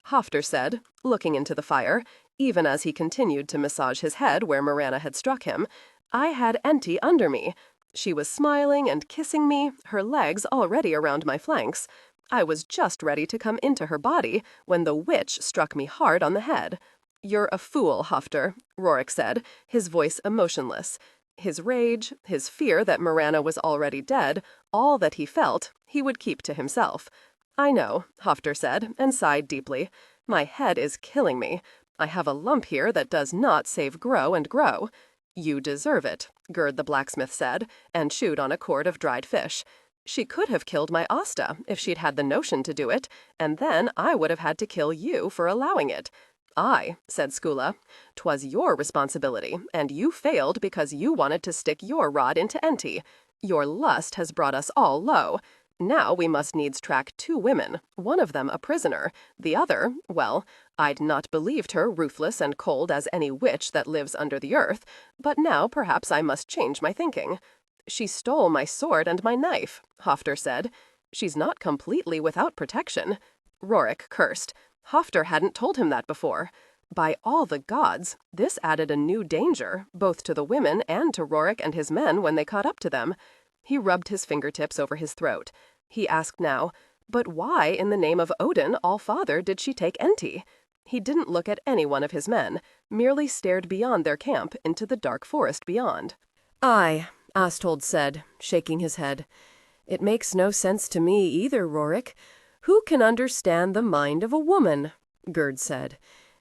Hafter said, looking into the fire, even as he continued to massage his head where Mirana had struck him, "I had Enti under me. She was smiling and kissing me, her legs already around my flanks. I was just ready to come into her body when the witch struck me hard on the head." "You're a fool, Hafter," Rorik said, his voice emotionless. His rage, his fear that Mirana was already dead, all that he felt, he would keep to himself. "I know," Hafter said, and sighed deeply. "My head is killing me. I have a lump here that does not save grow and grow." "You deserve it," Gerd the blacksmith said, and chewed on a cord of dried fish. "She could have killed my Asta if she'd had the notion to do it, and then I would have had to kill you for allowing it." "Aye," said Skula. "'Twas your responsibility, and you failed because you wanted to stick your rod into Enti. Your lust has brought us all low. Now we must needs track 2 women, one of them a prisoner, the other, well, I'd not believed her ruthless and cold as any witch that lives under the earth, but now perhaps I must change my thinking." "She stole my sword and my knife," Hafter said. She's not completely without protection. Rorik cursed. Hofter hadn't told him that before. By all the gods, this added a new danger, both to the women and to Rorik and his men when they caught up to them. He rubbed his fingertips over his throat. He asked now, but why in the name of Odin, All-Father, did she take Enti? He didn't look at any one of his men, merely stared beyond their camp into the dark forest beyond. "Aye," Astold said, shaking his head. "It makes no sense to me either, Rorik. Who can understand the mind of a woman?" Gerd said.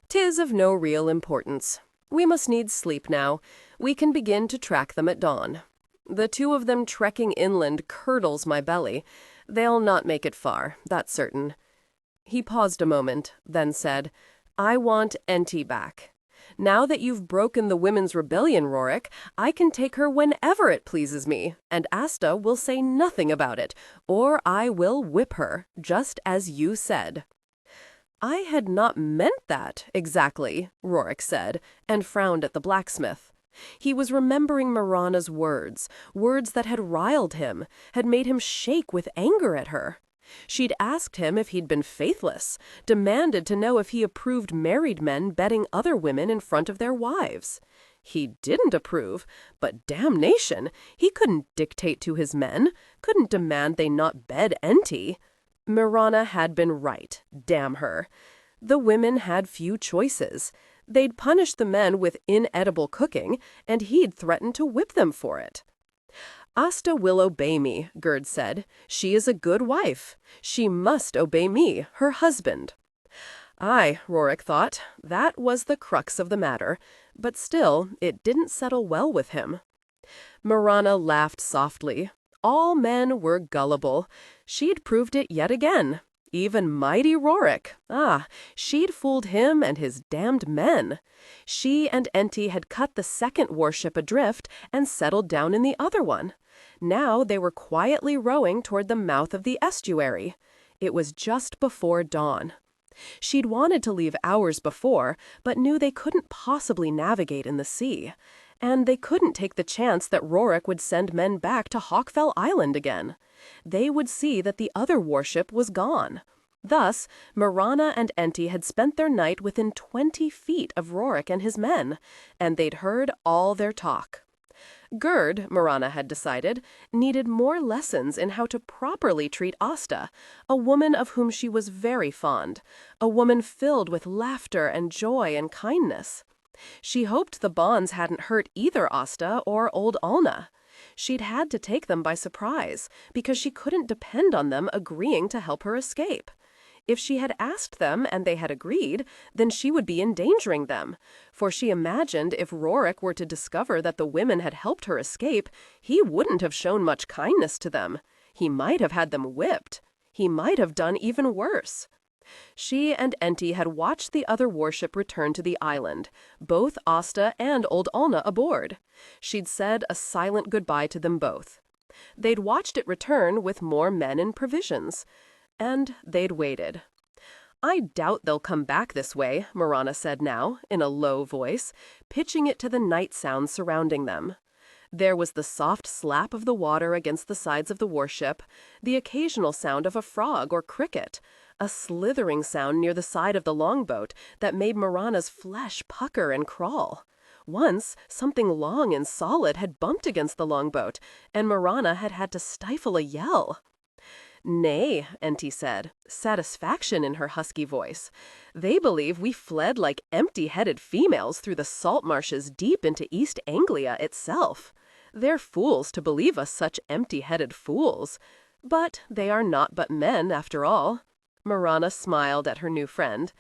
"'Tis of no real importance. We must needs sleep now. We can begin to track them at dawn. The two of them trekking inland curdles my belly. They'll not make it far, that's certain." He paused a moment, then said, "I want Enti back. Now that you've broken the women's rebellion, Rorik, I can take her whenever it pleases me, and Asta will say nothing about it, or I will whip her, just as you said." "I had not meant that, exactly," Rorik said, and frowned at the blacksmith. He was remembering Mirana's words that had riled him, had made him shake with anger at her. She'd asked him if he'd been faithless, demanded to know if he approved married men bedding other women in front of their wives. He didn't approve, but damnation, he couldn't dictate to his men, couldn't demand they not bed Enti. Mirana had been right, damn her. The women had few choices. They'd punish the men with inedible cooking, and he'd threatened to whip them for it. "Asta will obey me," Gerd said. "She is a good wife. She must obey me, her husband." Aye, Rorik thought, that was the crux of the matter, but still, it didn't settle well with him. Mirana laughed softly. All men were gullible. She'd proved it yet again. Even mighty Rorik. She'd fooled him and his damned men. She and Enti had cut the second warship adrift and settled down in the other one. Now they were quietly rowing toward the mouth of the estuary. It was just before dawn. She'd wanted to leave hours before, but knew they couldn't possibly navigate in the sea. And they couldn't take the chance that Rorik would send men back to Hawkfell Island again. They would see that the other warship was gone. Thus, Mirana and Enti had spent their night within 20 feet of Rorik and his men, and they'd heard all their talk. Gerd, Mirana had decided, needed more lessons in how to properly treat Asta, a woman of whom she was very fond, a woman filled with laughter and joy and kindness. She hoped the bonds hadn't hurt either Asta or old Alna. She'd had to take them by surprise, because she couldn't depend on them agreeing to help her escape. If she had asked them and they had agreed, then she would be endangering them, for she imagined if Rorik were to discover that the women had helped her escape, he wouldn't have shown much kindness to them. He might have had them whipped. He might have done even worse. She and Enti had watched the other warship return to the island, both Asta and old Alna aboard. She'd said a silent goodbye to them both. They'd watched it return with more men and provisions. And they'd waited. "I doubt they'll come back this way," Mirana said now, in a low voice, pitching it to the night sounds surrounding them. There was the soft slap of the water against the sides of the warship, the occasional sound of a frog or cricket, a slithering sound near the side of the longboat that made Mirana's flesh pucker and crawl. Once, something long and solid had bumped against the longboat, and Mirana had had to stifle a yell. "Nay," Enti said, satisfaction in her husky voice. "They believe we fled like empty-headed females through the salt marshes deep into East Anglia itself. They're fools to believe us such empty-headed fools. But they are not but men, after all." Mirana smiled at her new friend.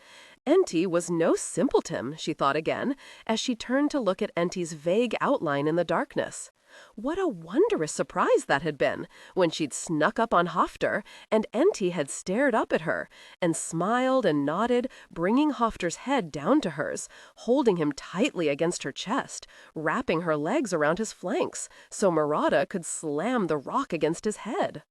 Enti was no simpleton, she thought again, as she turned to look at Enti's vague outline in the darkness. What a wondrous surprise that had been, when she'd snuck up on Hofter, and Enti had stared up at her, and smiled and nodded, bringing Hofter's head down to hers, holding him tightly against her chest, wrapping her legs around his flanks, so Mirana could slam the rock against his head.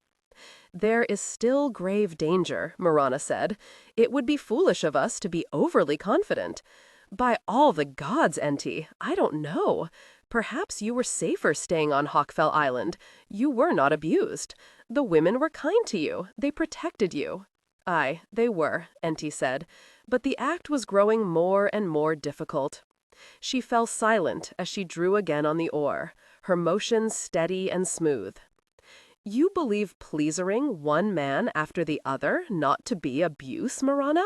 "There is still grave danger," Mirana said. "It would be foolish of us to be overly confident. By all the gods, Enti, I don't know. Perhaps you were safer staying on Hawkfell Island. You were not abused. The women were kind to you. They protected you. Aye, they were, Enti said, but the act was growing more and more difficult. She fell silent as she drew again on the oar, her motions steady and smooth. You believe pleasing one man after the other not to be abuse, Mirana?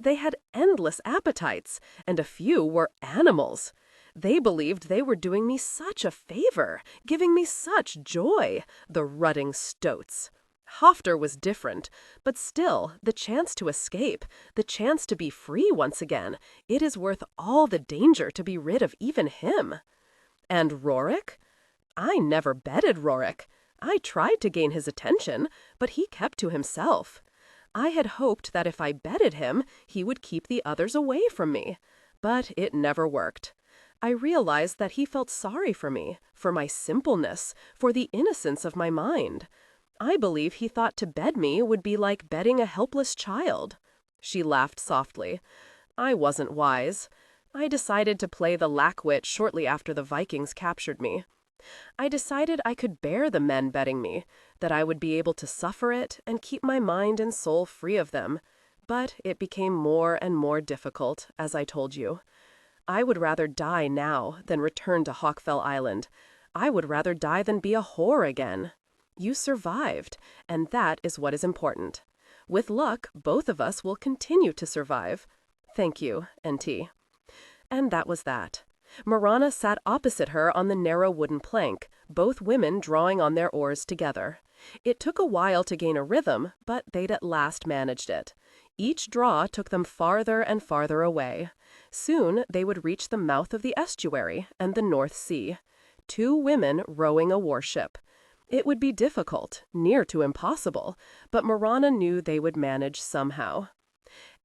They had endless appetites, and a few were animals. They believed they were doing me such a favor, giving me such joy, the rutting stoats. Hofter was different, but still, the chance to escape, the chance to be free once again, it is worth all the danger to be rid of even him. And Rorik? I never betted Rorik. I tried to gain his attention, but he kept to himself. I had hoped that if I betted him, he would keep the others away from me. But it never worked. I realized that he felt sorry for me, for my simpleness, for the innocence of my mind. I believe he thought to bed me would be like bedding a helpless child. She laughed softly. I wasn't wise. I decided to play the lackwit shortly after the Vikings captured me. I decided I could bear the men betting me, that I would be able to suffer it and keep my mind and soul free of them. But it became more and more difficult, as I told you. I would rather die now than return to Hawkfell Island. I would rather die than be a whore again. You survived, and that is what is important. With luck, both of us will continue to survive. Thank you, Enti. And that was that. Mirana sat opposite her on the narrow wooden plank, both women drawing on their oars together. It took a while to gain a rhythm, but they'd at last managed it. Each draw took them farther and farther away. Soon they would reach the mouth of the estuary and the North Sea. 2 women rowing a warship. It would be difficult, near to impossible, but Mirana knew they would manage somehow.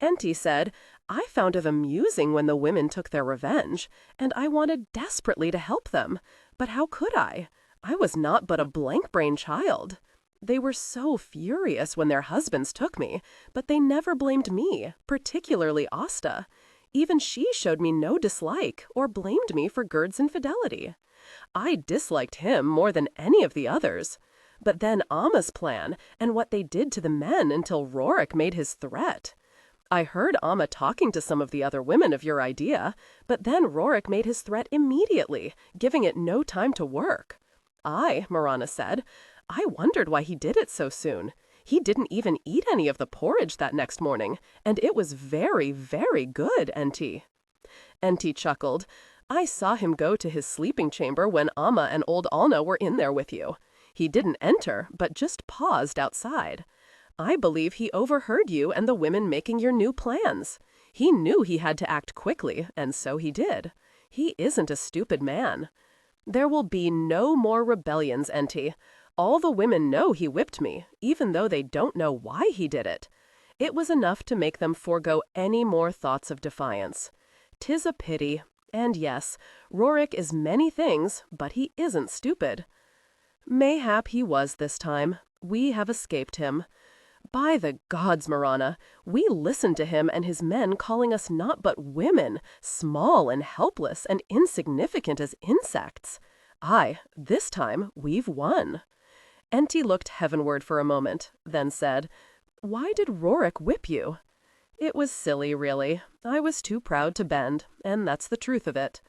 Enti said, I found it amusing when the women took their revenge, and I wanted desperately to help them. But how could I? I was not but a blank-brained child. They were so furious when their husbands took me, but they never blamed me, particularly Asta. Even she showed me no dislike or blamed me for Gerd's infidelity. I disliked him more than any of the others. But then Amma's plan and what they did to the men until Rorik made his threat. I heard Amma talking to some of the other women of your idea, but then Rorik made his threat immediately, giving it no time to work. Mirana said, I wondered why he did it so soon. He didn't even eat any of the porridge that next morning, and it was very, very good, Enti. Enti chuckled. I saw him go to his sleeping chamber when Amma and old Alna were in there with you. He didn't enter, but just paused outside. I believe he overheard you and the women making your new plans. He knew he had to act quickly, and so he did. He isn't a stupid man. There will be no more rebellions, Enti. All the women know he whipped me, even though they don't know why he did it. It was enough to make them forego any more thoughts of defiance. 'Tis a pity. And yes, Rorik is many things, but he isn't stupid. Mayhap he was this time. We have escaped him. By the gods, Mirana, we listened to him and his men calling us not but women, small and helpless and insignificant as insects. This time we've won. Enti looked heavenward for a moment, then said, Why did Rorik whip you? It was silly, really. I was too proud to bend, and that's the truth of it.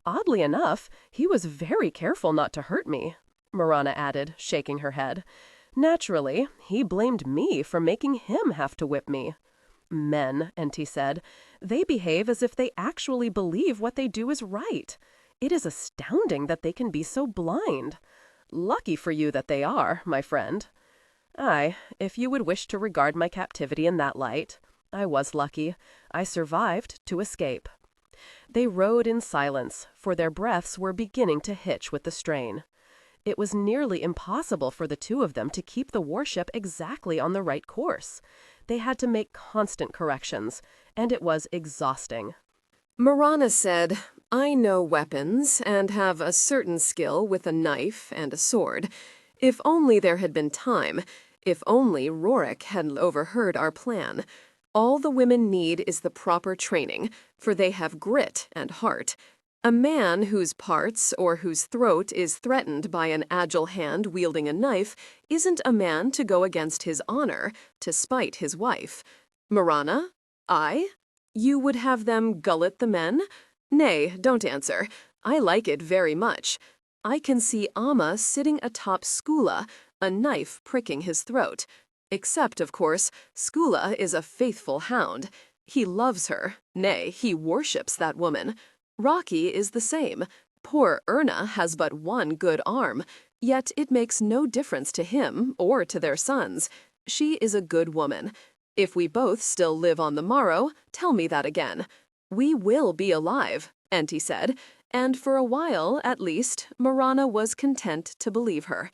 Oddly enough, he was very careful not to hurt me, Mirana added, shaking her head. Naturally, he blamed me for making him have to whip me. Men, Enti said, they behave as if they actually believe what they do is right. It is astounding that they can be so blind. Lucky for you that they are, my friend. If you would wish to regard my captivity in that light. I was lucky. I survived to escape. They rowed in silence, for their breaths were beginning to hitch with the strain. It was nearly impossible for the 2 of them to keep the warship exactly on the right course. They had to make constant corrections, and it was exhausting. Mirana said, I know weapons and have a certain skill with a knife and a sword. If only there had been time, if only Rorik had overheard our plan. All the women need is the proper training, for they have grit and heart. A man whose parts or whose throat is threatened by an agile hand wielding a knife isn't a man to go against his honor, to spite his wife. Mirana? I? You would have them gullet the men? Nay, don't answer. I like it very much. I can see Amma sitting atop Skula, a knife pricking his throat. Except, of course, Skula is a faithful hound. He loves her. Nay, he worships that woman. Rocky is the same. Poor Erna has but one good arm, yet it makes no difference to him or to their sons. She is a good woman. If we both still live on the morrow, tell me that again. We will be alive, Enti said, and for a while, at least, Mirana was content to believe her.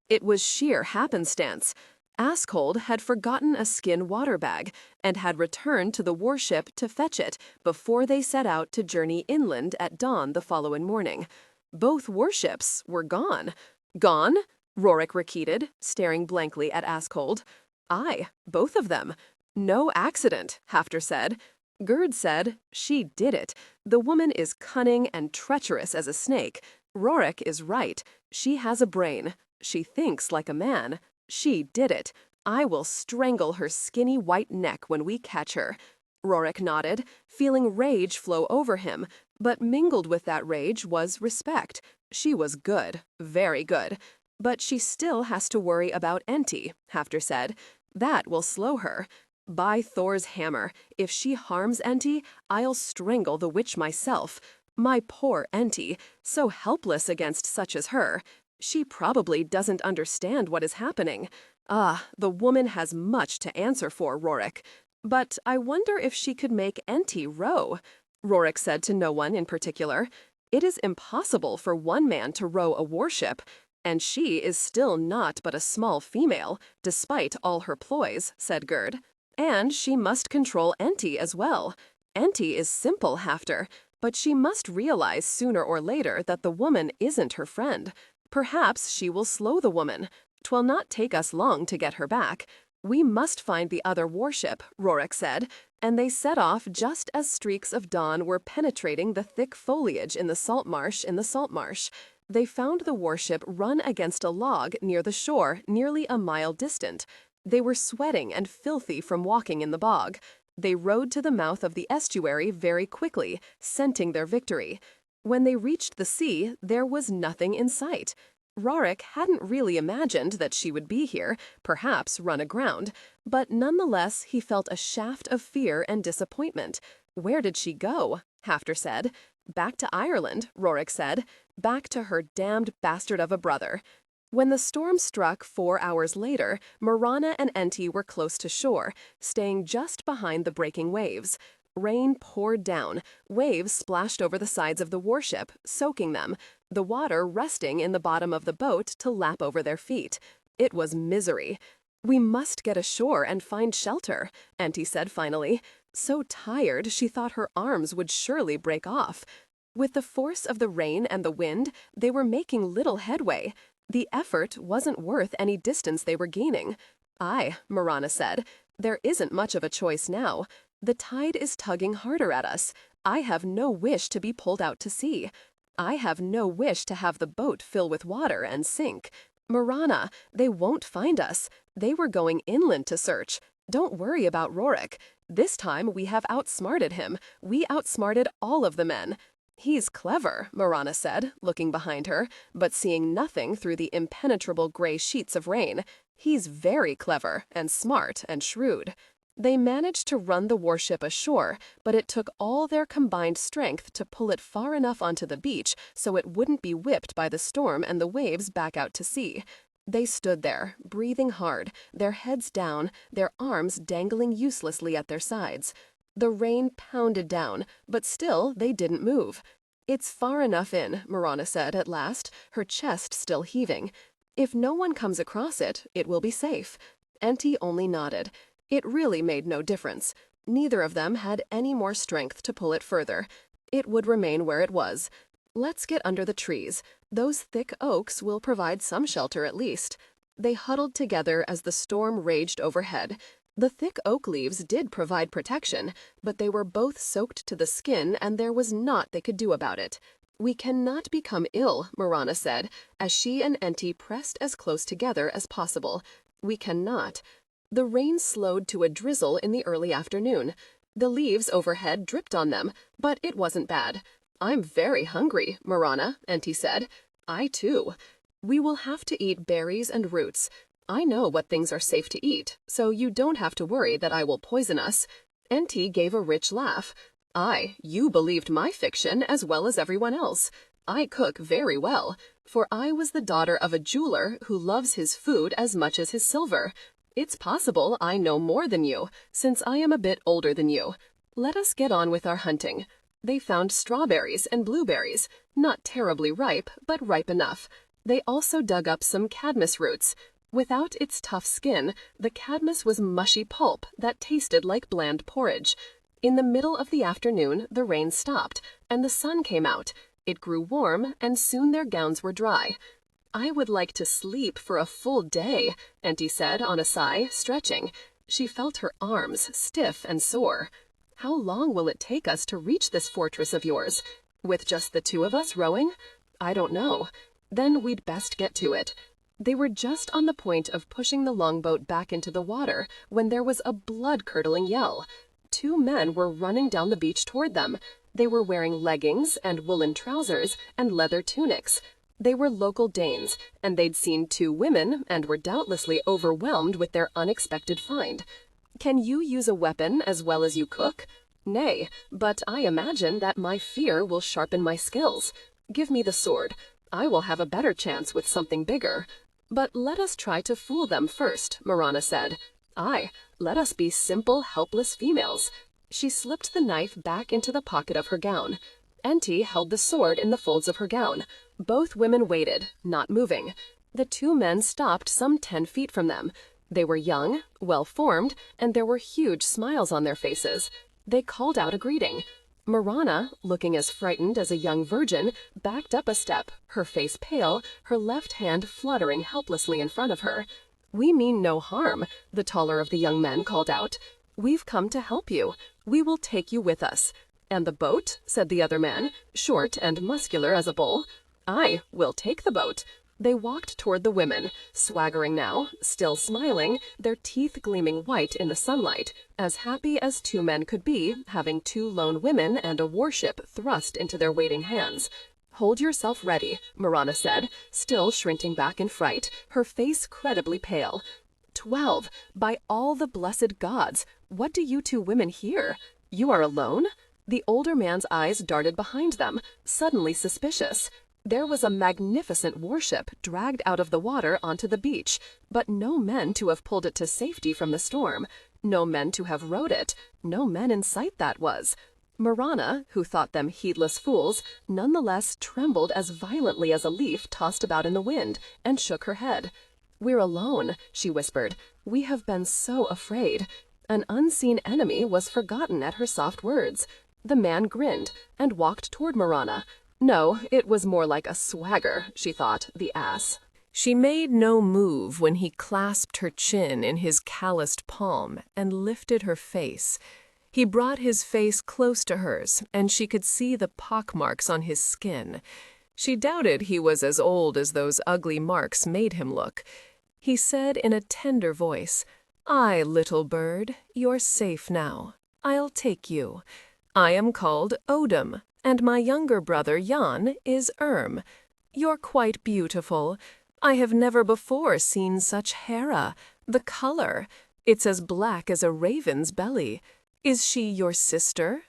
It was sheer happenstance. Askold had forgotten a skin water bag and had returned to the warship to fetch it before they set out to journey inland at dawn the following morning. Both warships were gone. Gone? Rorik repeated, staring blankly at Askold. Aye, both of them. No accident, Hafter said. Gerd said, she did it. The woman is cunning and treacherous as a snake. Rorik is right. She has a brain. She thinks like a man. She did it. I will strangle her skinny white neck when we catch her. Rorik nodded, feeling rage flow over him, but mingled with that rage was respect. She was good, very good. But she still has to worry about Enti, Hafter said. That will slow her. By Thor's hammer, if she harms Enti, I'll strangle the witch myself. My poor Enti, so helpless against such as her. She probably doesn't understand what is happening. Ah, the woman has much to answer for, Rorik. But I wonder if she could make Enti row. Rorik said to no one in particular. It is impossible for one man to row a warship, and she is still not but a small female, despite all her ploys, said Gerd. And she must control Enti as well. Enti is simple, Hafter, but she must realize sooner or later that the woman isn't her friend. Perhaps she will slow the woman. 'Twill not take us long to get her back. We must find the other warship, Rorik said, and they set off just as streaks of dawn were penetrating the thick foliage in the salt marsh. They found the warship run against a log near the shore, nearly a mile distant. They were sweating and filthy from walking in the bog. They rowed to the mouth of the estuary very quickly, scenting their victory. When they reached the sea, there was nothing in sight. Rorik hadn't really imagined that she would be here, perhaps run aground, but nonetheless he felt a shaft of fear and disappointment. Where did she go? Hafter said. Back to Ireland, Rorik said. Back to her damned bastard of a brother. When the storm struck 4 hours later, Mirana and Enti were close to shore, staying just behind the breaking waves. Rain poured down, waves splashed over the sides of the warship, soaking them, the water resting in the bottom of the boat to lap over their feet. It was misery. We must get ashore and find shelter, Enti said finally. So tired she thought her arms would surely break off. With the force of the rain and the wind, they were making little headway. The effort wasn't worth any distance they were gaining. Aye, Mirana said, there isn't much of a choice now. The tide is tugging harder at us. I have no wish to be pulled out to sea. I have no wish to have the boat fill with water and sink. Mirana, they won't find us. They were going inland to search. Don't worry about Rorik. This time we have outsmarted him. We outsmarted all of the men. He's clever, Mirana said, looking behind her, but seeing nothing through the impenetrable gray sheets of rain. He's very clever and smart and shrewd. They managed to run the warship ashore, but it took all their combined strength to pull it far enough onto the beach so it wouldn't be whipped by the storm and the waves back out to sea. They stood there, breathing hard, their heads down, their arms dangling uselessly at their sides. The rain pounded down, but still they didn't move. It's far enough in, Mirana said at last, her chest still heaving. If no one comes across it, it will be safe. Enti only nodded. It really made no difference. Neither of them had any more strength to pull it further. It would remain where it was. Let's get under the trees. Those thick oaks will provide some shelter at least. They huddled together as the storm raged overhead. The thick oak leaves did provide protection, but they were both soaked to the skin and there was naught they could do about it. We cannot become ill, Mirana said, as she and Enti pressed as close together as possible. We cannot. The rain slowed to a drizzle in the early afternoon. The leaves overhead dripped on them, but it wasn't bad. I'm very hungry, Mirana, Enti said. I too. We will have to eat berries and roots. I know what things are safe to eat, so you don't have to worry that I will poison us. Enti gave a rich laugh. You believed my fiction as well as everyone else. I cook very well, for I was the daughter of a jeweler who loves his food as much as his silver. It's possible I know more than you, since I am a bit older than you. Let us get on with our hunting. They found strawberries and blueberries, not terribly ripe, but ripe enough. They also dug up some cadmus roots. Without its tough skin, the cadmus was mushy pulp that tasted like bland porridge. In the middle of the afternoon, the rain stopped, and the sun came out. It grew warm, and soon their gowns were dry. I would like to sleep for a full day, Enti said on a sigh, stretching. She felt her arms stiff and sore. How long will it take us to reach this fortress of yours? With just the two of us rowing? I don't know. Then we'd best get to it. They were just on the point of pushing the longboat back into the water when there was a blood-curdling yell. 2 men were running down the beach toward them. They were wearing leggings and woolen trousers and leather tunics. They were local Danes, and they'd seen 2 women and were doubtlessly overwhelmed with their unexpected find. Can you use a weapon as well as you cook? Nay, but I imagine that my fear will sharpen my skills. Give me the sword. I will have a better chance with something bigger. But let us try to fool them first, Mirana said. Let us be simple, helpless females. She slipped the knife back into the pocket of her gown. Enti held the sword in the folds of her gown. Both women waited, not moving. The 2 men stopped some 10 feet from them. They were young, well-formed, and there were huge smiles on their faces. They called out a greeting. Mirana, looking as frightened as a young virgin, backed up a step, her face pale, her left hand fluttering helplessly in front of her. We mean no harm, the taller of the young men called out. We've come to help you. We will take you with us. And the boat, said the other man, short and muscular as a bull. We'll take the boat. They walked toward the women, swaggering now, still smiling, their teeth gleaming white in the sunlight, as happy as 2 men could be, having 2 lone women and a warship thrust into their waiting hands. Hold yourself ready, Mirana said, still shrinking back in fright, her face credibly pale. 12! By all the blessed gods! What do you 2 women here? You are alone? The older man's eyes darted behind them, suddenly suspicious. There was a magnificent warship dragged out of the water onto the beach, but no men to have pulled it to safety from the storm, no men to have rowed it, no men in sight that was. Mirana, who thought them heedless fools, nonetheless trembled as violently as a leaf tossed about in the wind, and shook her head. We're alone, she whispered. We have been so afraid. An unseen enemy was forgotten at her soft words. The man grinned and walked toward Mirana. No, it was more like a swagger, she thought, the ass. She made no move when he clasped her chin in his calloused palm and lifted her face. He brought his face close to hers, and she could see the pockmarks on his skin. She doubted he was as old as those ugly marks made him look. He said in a tender voice, little bird, you're safe now. I'll take you. I am called Odom, and my younger brother Jan is You're quite beautiful. I have never before seen such Hera. The color. It's as black as a raven's belly. Is she your sister?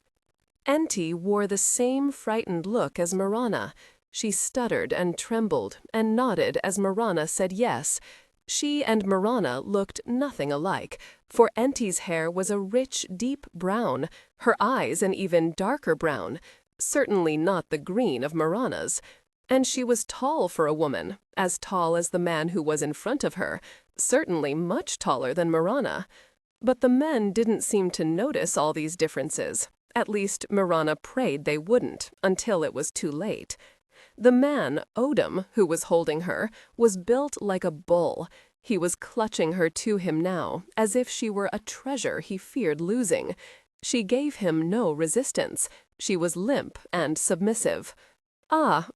Enti wore the same frightened look as Mirana. She stuttered and trembled and nodded as Mirana said yes. She and Mirana looked nothing alike, for Enti's hair was a rich, deep brown, her eyes an even darker brown, certainly not the green of Mirana's. And she was tall for a woman, as tall as the man who was in front of her, certainly much taller than Mirana. But the men didn't seem to notice all these differences. At least Mirana prayed they wouldn't, until it was too late. The man, Odom, who was holding her, was built like a bull. He was clutching her to him now, as if she were a treasure he feared losing. She gave him no resistance. She was limp and submissive. "Ah,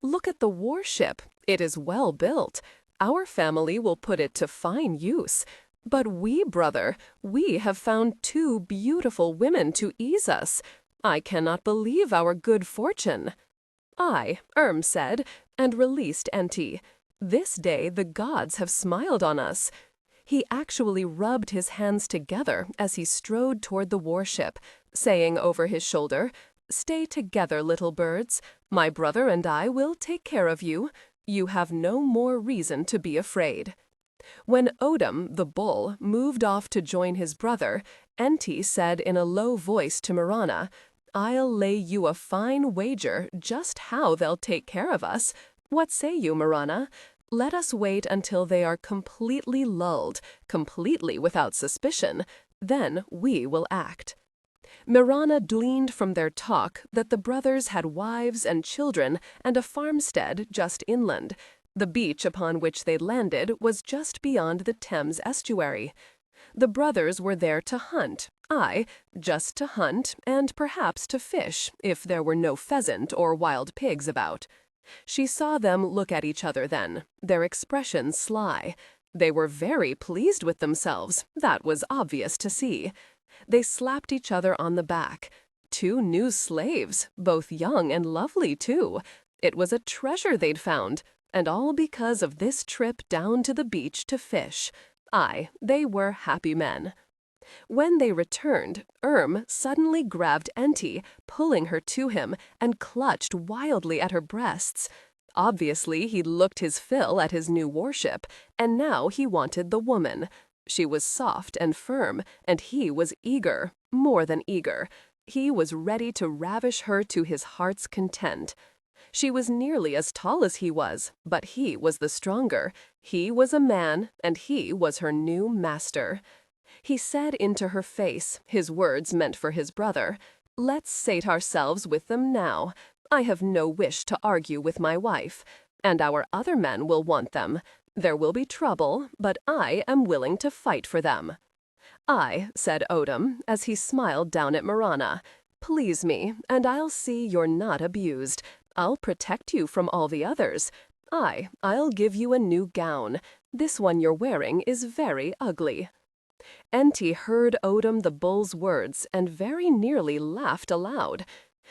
look at the warship. It is well built. Our family will put it to fine use. But we, brother, we have found 2 beautiful women to ease us. I cannot believe our good fortune." "I," said, and released Enti. "This day the gods have smiled on us." He actually rubbed his hands together as he strode toward the warship, saying over his shoulder, "Stay together, little birds. My brother and I will take care of you. You have no more reason to be afraid." When Odom, the bull, moved off to join his brother, Enti said in a low voice to Mirana, "I'll lay you a fine wager just how they'll take care of us. What say you, Mirana? Let us wait until they are completely lulled, completely without suspicion. Then we will act." Mirana gleaned from their talk that the brothers had wives and children and a farmstead just inland. The beach upon which they landed was just beyond the Thames estuary. The brothers were there to hunt, just to hunt and perhaps to fish, if there were no pheasant or wild pigs about. She saw them look at each other then, their expressions sly. They were very pleased with themselves, that was obvious to see. They slapped each other on the back. 2 new slaves, both young and lovely too. It was a treasure they'd found, and all because of this trip down to the beach to fish. They were happy men. When they returned, suddenly grabbed Enti, pulling her to him, and clutched wildly at her breasts. Obviously, he'd looked his fill at his new warship, and now he wanted the woman. She was soft and firm, and he was eager, more than eager. He was ready to ravish her to his heart's content. She was nearly as tall as he was, but he was the stronger. He was a man, and he was her new master. He said into her face, his words meant for his brother, "Let's sate ourselves with them now. I have no wish to argue with my wife. And our other men will want them. There will be trouble, but I am willing to fight for them." Said Odom, as he smiled down at Mirana. "Please me, and I'll see you're not abused. I'll protect you from all the others. I'll give you a new gown. This one you're wearing is very ugly." Enti heard Odom the bull's words and very nearly laughed aloud.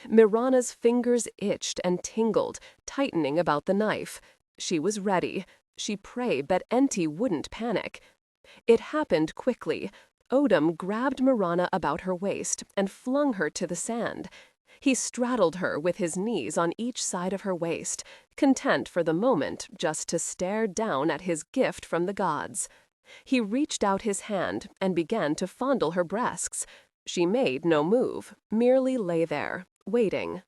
Mirana's fingers itched and tingled, tightening about the knife. She was ready. She prayed that Enti wouldn't panic. It happened quickly. Odom grabbed Mirana about her waist and flung her to the sand. He straddled her with his knees on each side of her waist, content for the moment just to stare down at his gift from the gods. He reached out his hand and began to fondle her breasts. She made no move, merely lay there, waiting.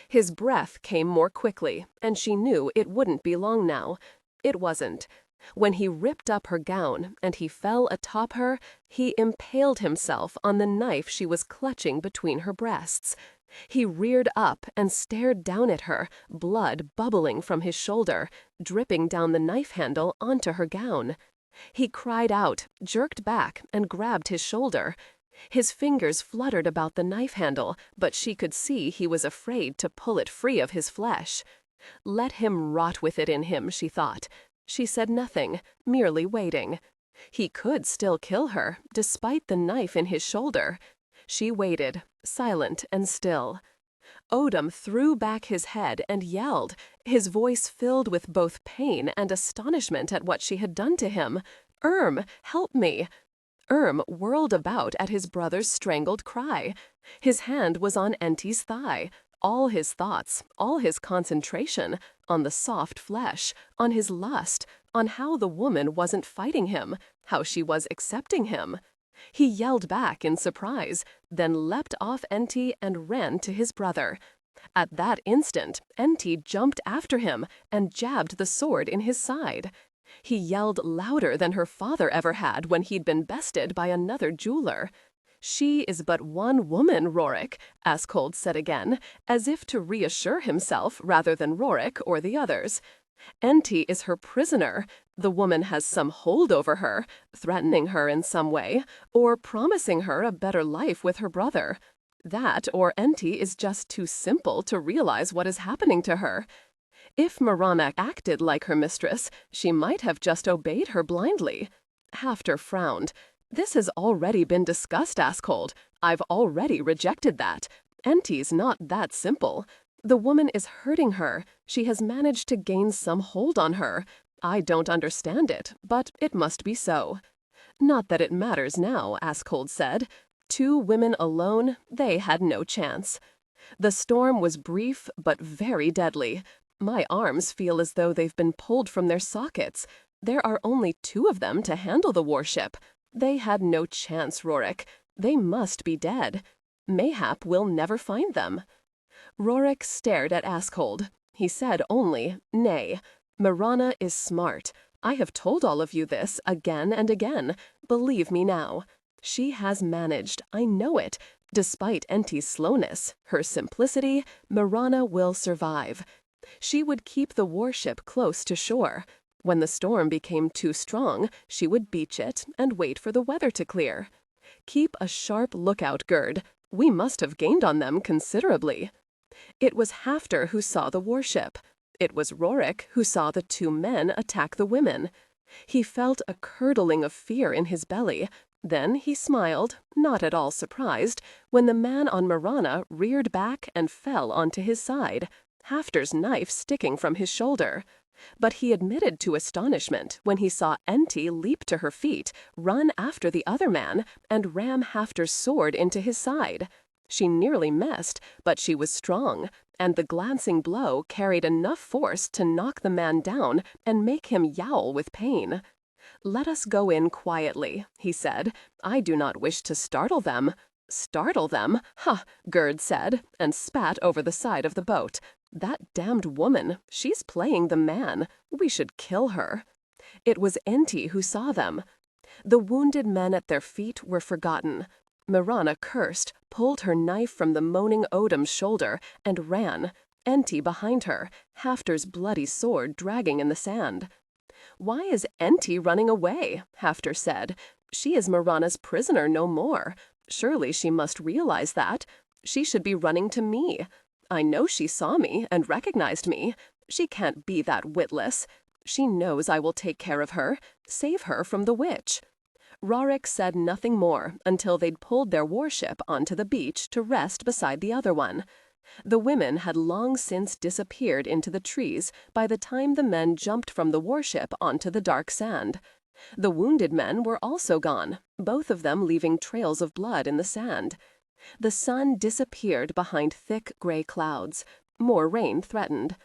His breath came more quickly, and she knew it wouldn't be long now. It wasn't. When he ripped up her gown and he fell atop her, he impaled himself on the knife she was clutching between her breasts. He reared up and stared down at her, blood bubbling from his shoulder, dripping down the knife handle onto her gown. He cried out, jerked back, and grabbed his shoulder. His fingers fluttered about the knife handle, but she could see he was afraid to pull it free of his flesh. Let him rot with it in him, she thought. She said nothing, merely waiting. He could still kill her, despite the knife in his shoulder. She waited, silent and still. Odom threw back his head and yelled, his voice filled with both pain and astonishment at what she had done to him. Help me!" Whirled about at his brother's strangled cry. His hand was on Enti's thigh. All his thoughts, all his concentration, on the soft flesh, on his lust, on how the woman wasn't fighting him, how she was accepting him. He yelled back in surprise, then leapt off Enti and ran to his brother. At that instant, Enti jumped after him and jabbed the sword in his side. He yelled louder than her father ever had when he'd been bested by another jeweler. "She is but one woman, Rorik," Askold said again, as if to reassure himself rather than Rorik or the others. "Enti is her prisoner. The woman has some hold over her, threatening her in some way, or promising her a better life with her brother. That or Enti is just too simple to realize what is happening to her. If Mirana acted like her mistress, she might have just obeyed her blindly. Hafter frowned. This has already been discussed, Askold. I've already rejected that. Enti's not that simple. The woman is hurting her. She has managed to gain some hold on her. I don't understand it, but it must be so. Not that it matters now, Askold said. 2 women alone, they had no chance. The storm was brief but very deadly. My arms feel as though they've been pulled from their sockets. There are only 2 of them to handle the warship. They had no chance, Rorik. They must be dead. Mayhap we'll never find them. Rorik stared at Askold. He said only, nay. Mirana is smart. I have told all of you this again and again. Believe me now. She has managed, I know it. Despite Enti's slowness, her simplicity, Mirana will survive. She would keep the warship close to shore. When the storm became too strong, she would beach it and wait for the weather to clear. Keep a sharp lookout, Gerd. We must have gained on them considerably. It was Hafter who saw the warship. It was Rorik who saw the 2 men attack the women. He felt a curdling of fear in his belly. Then he smiled, not at all surprised, when the man on Mirana reared back and fell onto his side, Hafter's knife sticking from his shoulder. But he admitted to astonishment when he saw Enti leap to her feet, run after the other man, and ram Hafter's sword into his side. She nearly missed, but she was strong, and the glancing blow carried enough force to knock the man down and make him yowl with pain. "Let us go in quietly," he said. "I do not wish to startle them." "Startle them? Ha!" Gerd said, and spat over the side of the boat. "That damned woman, she's playing the man. We should kill her." It was Enti who saw them. The wounded men at their feet were forgotten. Mirana cursed, pulled her knife from the moaning Odam's shoulder, and ran, Enti behind her, Hafter's bloody sword dragging in the sand. "Why is Enti running away?" Hafter said. "She is Mirana's prisoner no more. Surely she must realize that. She should be running to me. I know she saw me and recognized me. She can't be that witless. She knows I will take care of her, save her from the witch." Rorik said nothing more until they'd pulled their warship onto the beach to rest beside the other one. The women had long since disappeared into the trees by the time the men jumped from the warship onto the dark sand. The wounded men were also gone, both of them leaving trails of blood in the sand. The sun disappeared behind thick gray clouds. More rain threatened.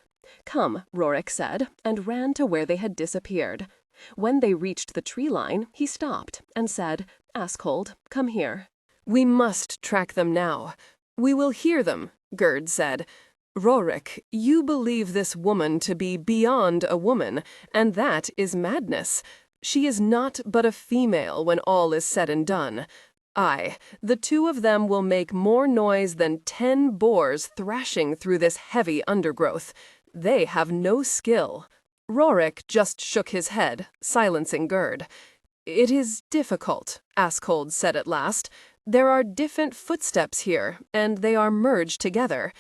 "Come," Rorik said, and ran to where they had disappeared. When they reached the tree line, he stopped and said, "Askold, come here." "We must track them now. We will hear them," Gerd said. "Rorik, you believe this woman to be beyond a woman, and that is madness. She is not but a female when all is said and done. Aye, the 2 of them will make more noise than 10 boars thrashing through this heavy undergrowth. They have no skill." Rorik just shook his head, silencing Gerd. "It is difficult," Askold said at last. "There are different footsteps here, and they are merged together.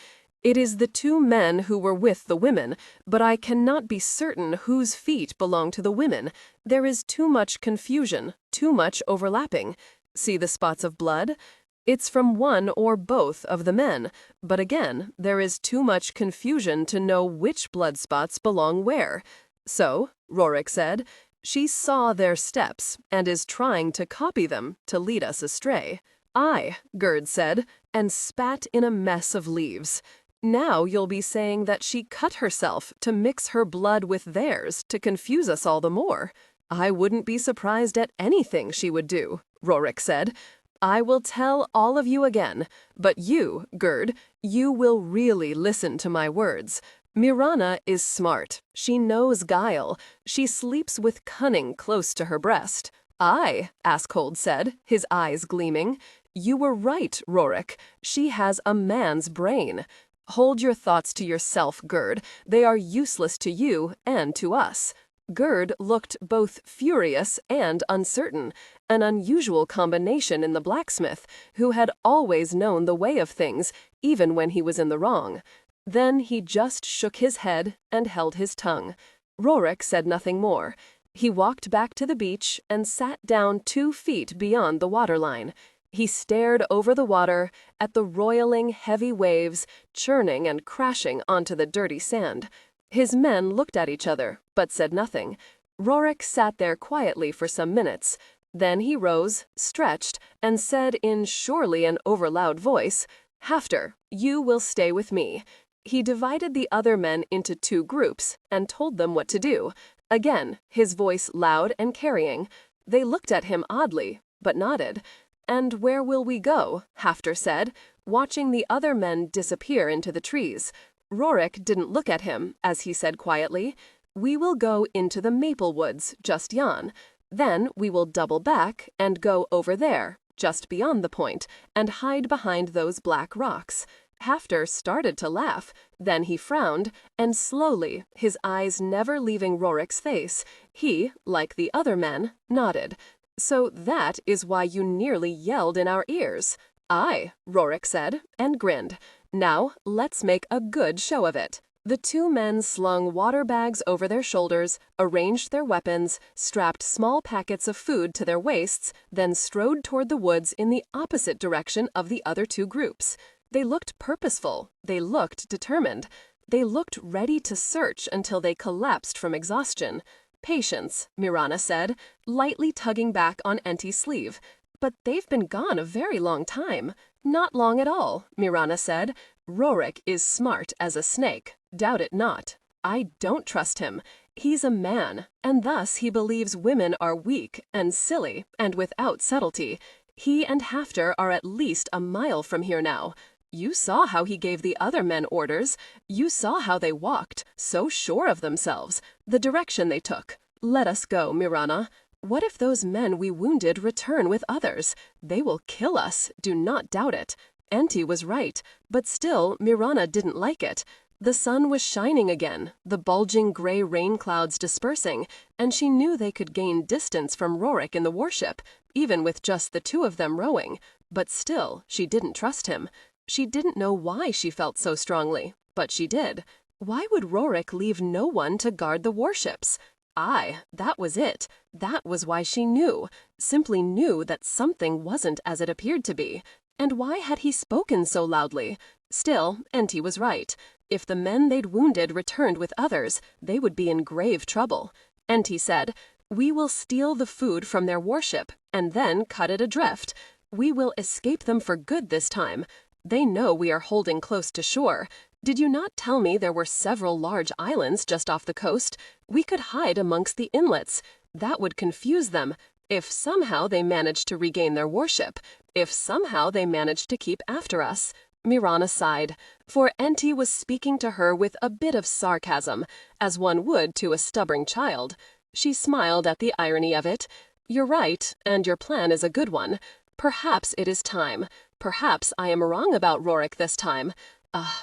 It is the 2 men who were with the women, but I cannot be certain whose feet belong to the women. There is too much confusion, too much overlapping. See the spots of blood? It's from one or both of the men, but again, there is too much confusion to know which blood spots belong where. So," Rorik said, "she saw their steps and is trying to copy them to lead us astray." "Aye," Gerd said, and spat in a mess of leaves. "Now you'll be saying that she cut herself to mix her blood with theirs to confuse us all the more. I wouldn't be surprised at anything she would do," Rorik said. "I will tell all of you again, but you, Gerd, you will really listen to my words. Mirana is smart. She knows guile. She sleeps with cunning close to her breast." "Aye," Askold said, his eyes gleaming. "You were right, Rorik. She has a man's brain. Hold your thoughts to yourself, Gerd. They are useless to you and to us. Gerd looked both furious and uncertain, an unusual combination in the blacksmith, who had always known the way of things, even when he was in the wrong. Then he just shook his head and held his tongue. Rorik said nothing more. He walked back to the beach and sat down 2 feet beyond the waterline. He stared over the water at the roiling, heavy waves churning and crashing onto the dirty sand. His men looked at each other, but said nothing. Rorik sat there quietly for some minutes. Then he rose, stretched, and said in surely an overloud voice, "Hafter, you will stay with me." He divided the other men into 2 groups and told them what to do. Again, his voice loud and carrying. They looked at him oddly, but nodded. "And where will we go?" Hafter said, watching the other men disappear into the trees. Rorik didn't look at him as he said quietly, "We will go into the maple woods just yon. Then we will double back and go over there, just beyond the point, and hide behind those black rocks." Hafter started to laugh, then he frowned, and slowly, his eyes never leaving Rorik's face, he, like the other men, nodded. "So that is why you nearly yelled in our ears." "Aye," Rorik said, and grinned. "Now, let's make a good show of it." The 2 men slung water bags over their shoulders, arranged their weapons, strapped small packets of food to their waists, then strode toward the woods in the opposite direction of the other 2 groups. They looked purposeful. They looked determined. They looked ready to search until they collapsed from exhaustion. "Patience," Mirana said, lightly tugging back on Enti's sleeve. "But they've been gone a very long time." "Not long at all," Mirana said. "Rorik is smart as a snake. Doubt it not. I don't trust him. He's a man, and thus he believes women are weak and silly and without subtlety. He and Hafter are at least a mile from here now. You saw how he gave the other men orders. You saw how they walked, so sure of themselves, the direction they took. Let us go, Mirana. What if those men we wounded return with others? They will kill us, do not doubt it." Enti was right, but still Mirana didn't like it. The sun was shining again, the bulging gray rain clouds dispersing, and she knew they could gain distance from Rorik in the warship, even with just the 2 of them rowing. But still, she didn't trust him. She didn't know why she felt so strongly, but she did. Why would Rorik leave no one to guard the warships? Aye, that was it. That was why she knew, simply knew that something wasn't as it appeared to be. And why had he spoken so loudly? Still, Enti was right. If the men they'd wounded returned with others, they would be in grave trouble. Enti said, "We will steal the food from their warship, and then cut it adrift. We will escape them for good this time. They know we are holding close to shore. Did you not tell me there were several large islands just off the coast? We could hide amongst the inlets. That would confuse them. If somehow they managed to regain their warship, if somehow they managed to keep after us." Mirana sighed, for Enti was speaking to her with a bit of sarcasm, as one would to a stubborn child. She smiled at the irony of it. "You're right, and your plan is a good one. Perhaps it is time. Perhaps I am wrong about Rorik this time.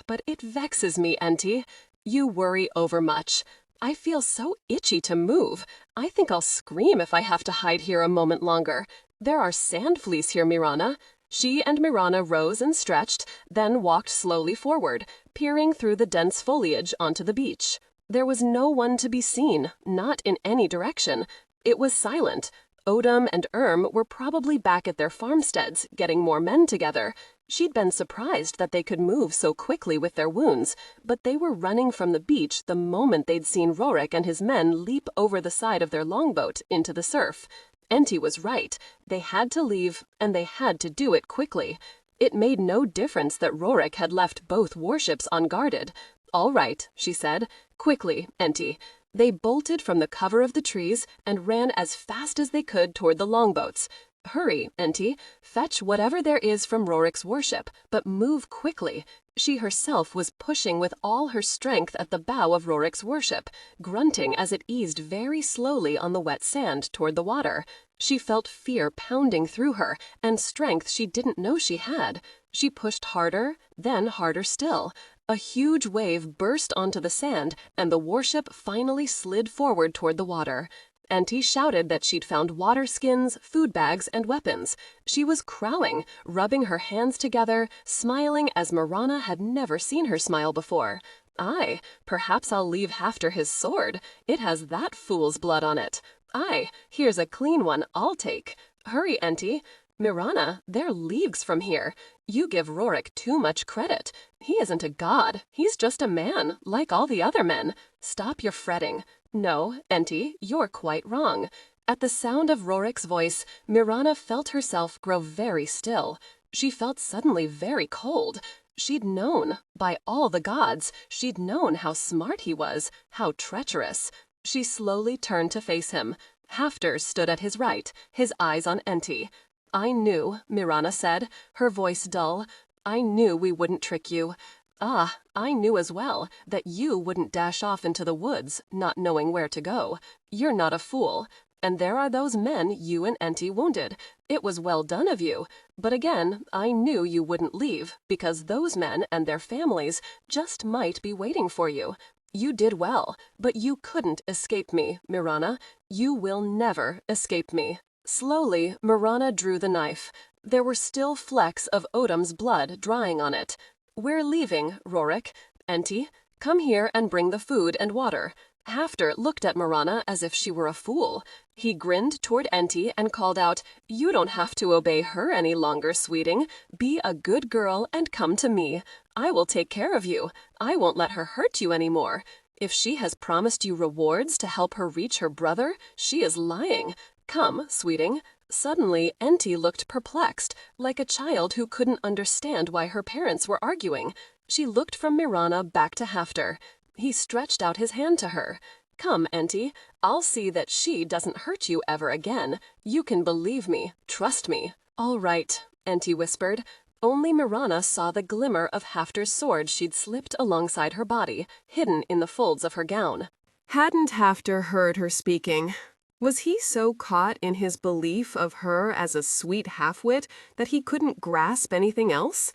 But it vexes me, Enti. You worry overmuch. I feel so itchy to move. I think I'll scream if I have to hide here a moment longer. There are sand fleas here, Mirana." She and Mirana rose and stretched, then walked slowly forward, peering through the dense foliage onto the beach. There was no one to be seen, not in any direction. It was silent. Odom and were probably back at their farmsteads, getting more men together. She'd been surprised that they could move so quickly with their wounds, but they were running from the beach the moment they'd seen Rorik and his men leap over the side of their longboat into the surf. Enti was right. They had to leave, and they had to do it quickly. It made no difference that Rorik had left both warships unguarded. "All right," she said. "Quickly, Enti." They bolted from the cover of the trees and ran as fast as they could toward the longboats. "Hurry, Enti. Fetch whatever there is from Rorik's warship, but move quickly." She herself was pushing with all her strength at the bow of Rorik's warship, grunting as it eased very slowly on the wet sand toward the water. She felt fear pounding through her, and strength she didn't know she had. She pushed harder, then harder still. A huge wave burst onto the sand, and the warship finally slid forward toward the water. Enti shouted that she'd found water skins, food bags, and weapons. She was crowing, rubbing her hands together, smiling as Mirana had never seen her smile before. Aye, perhaps I'll leave Hafter his sword. It has that fool's blood on it. Aye, here's a clean one I'll take. Hurry, Enti. Mirana, they're leagues from here. You give Rorik too much credit. He isn't a god. He's just a man, like all the other men. Stop your fretting. No, Enti, you're quite wrong. At the sound of Rorik's voice, Mirana felt herself grow very still. She felt suddenly very cold. She'd known, by all the gods, she'd known how smart he was, how treacherous. She slowly turned to face him. Hafter stood at his right, his eyes on Enti. I knew, Mirana said, her voice dull. I knew we wouldn't trick you. Ah, I knew as well that you wouldn't dash off into the woods, not knowing where to go. You're not a fool. And there are those men you and Enti wounded. It was well done of you. But again, I knew you wouldn't leave, because those men and their families just might be waiting for you. You did well, but you couldn't escape me, Mirana. You will never escape me. Slowly, Mirana drew the knife. There were still flecks of Odam's blood drying on it. We're leaving, Rorik. Enti, come here and bring the food and water. Hafter looked at Mirana as if she were a fool. He grinned toward Enti and called out, You don't have to obey her any longer, sweeting. Be a good girl and come to me. I will take care of you. I won't let her hurt you anymore. If she has promised you rewards to help her reach her brother, she is lying. Come, sweeting. Suddenly, Enti looked perplexed, like a child who couldn't understand why her parents were arguing. She looked from Mirana back to Hafter. He stretched out his hand to her. Come, Enti. I'll see that she doesn't hurt you ever again. You can believe me. Trust me. All right, Enti whispered. Only Mirana saw the glimmer of Hafter's sword she'd slipped alongside her body, hidden in the folds of her gown. Hadn't Hafter heard her speaking? Was he so caught in his belief of her as a sweet half-wit that he couldn't grasp anything else?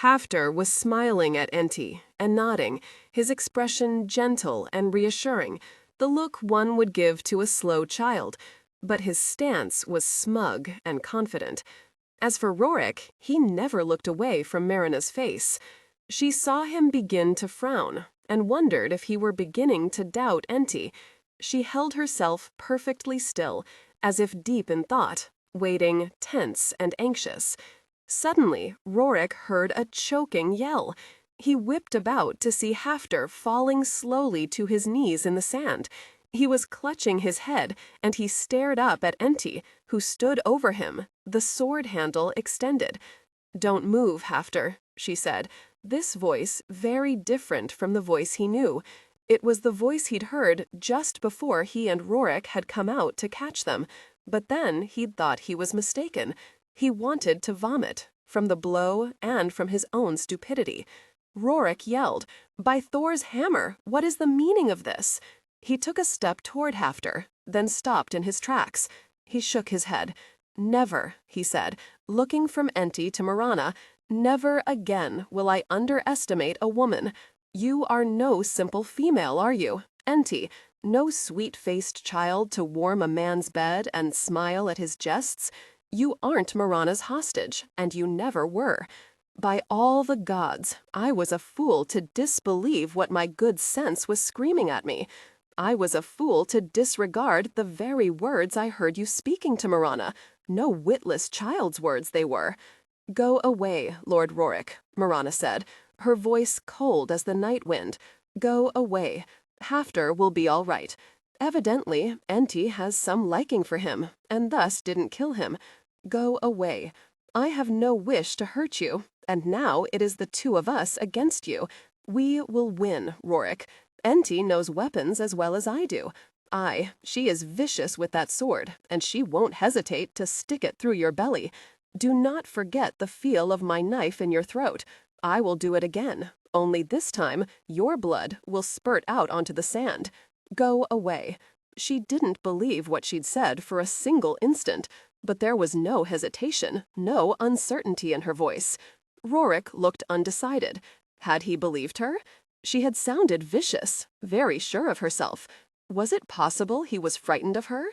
Hafter was smiling at Enti and nodding, his expression gentle and reassuring, the look one would give to a slow child, but his stance was smug and confident. As for Rorik, he never looked away from Mirana's face. She saw him begin to frown and wondered if he were beginning to doubt Enti. She held herself perfectly still, as if deep in thought, waiting, tense and anxious. Suddenly, Rorik heard a choking yell. He whipped about to see Hafter falling slowly to his knees in the sand. He was clutching his head, and he stared up at Enti, who stood over him, the sword handle extended. Don't move, Hafter, she said, this voice very different from the voice he knew. It was the voice he'd heard just before he and Rorik had come out to catch them, but then he'd thought he was mistaken. He wanted to vomit, from the blow and from his own stupidity. Rorik yelled, By Thor's hammer, what is the meaning of this? He took a step toward Hafter, then stopped in his tracks. He shook his head. Never, he said, looking from Enti to Mirana, never again will I underestimate a woman. You are no simple female, are you, Enti? No sweet-faced child to warm a man's bed and smile at his jests? You aren't Mirana's hostage, and you never were. By all the gods, I was a fool to disbelieve what my good sense was screaming at me. I was a fool to disregard the very words I heard you speaking to Mirana. No witless child's words they were. Go away, Lord Rorik, Mirana said, her voice cold as the night wind. Go away. Hafter will be all right. Evidently, Enti has some liking for him, and thus didn't kill him. Go away. I have no wish to hurt you, and now it is the two of us against you. We will win, Rorik. Enti knows weapons as well as I do. Aye, she is vicious with that sword, and she won't hesitate to stick it through your belly. Do not forget the feel of my knife in your throat. I will do it again, only this time your blood will spurt out onto the sand. Go away. She didn't believe what she'd said for a single instant, but there was no hesitation, no uncertainty in her voice. Rorik looked undecided. Had he believed her? She had sounded vicious, very sure of herself. Was it possible he was frightened of her?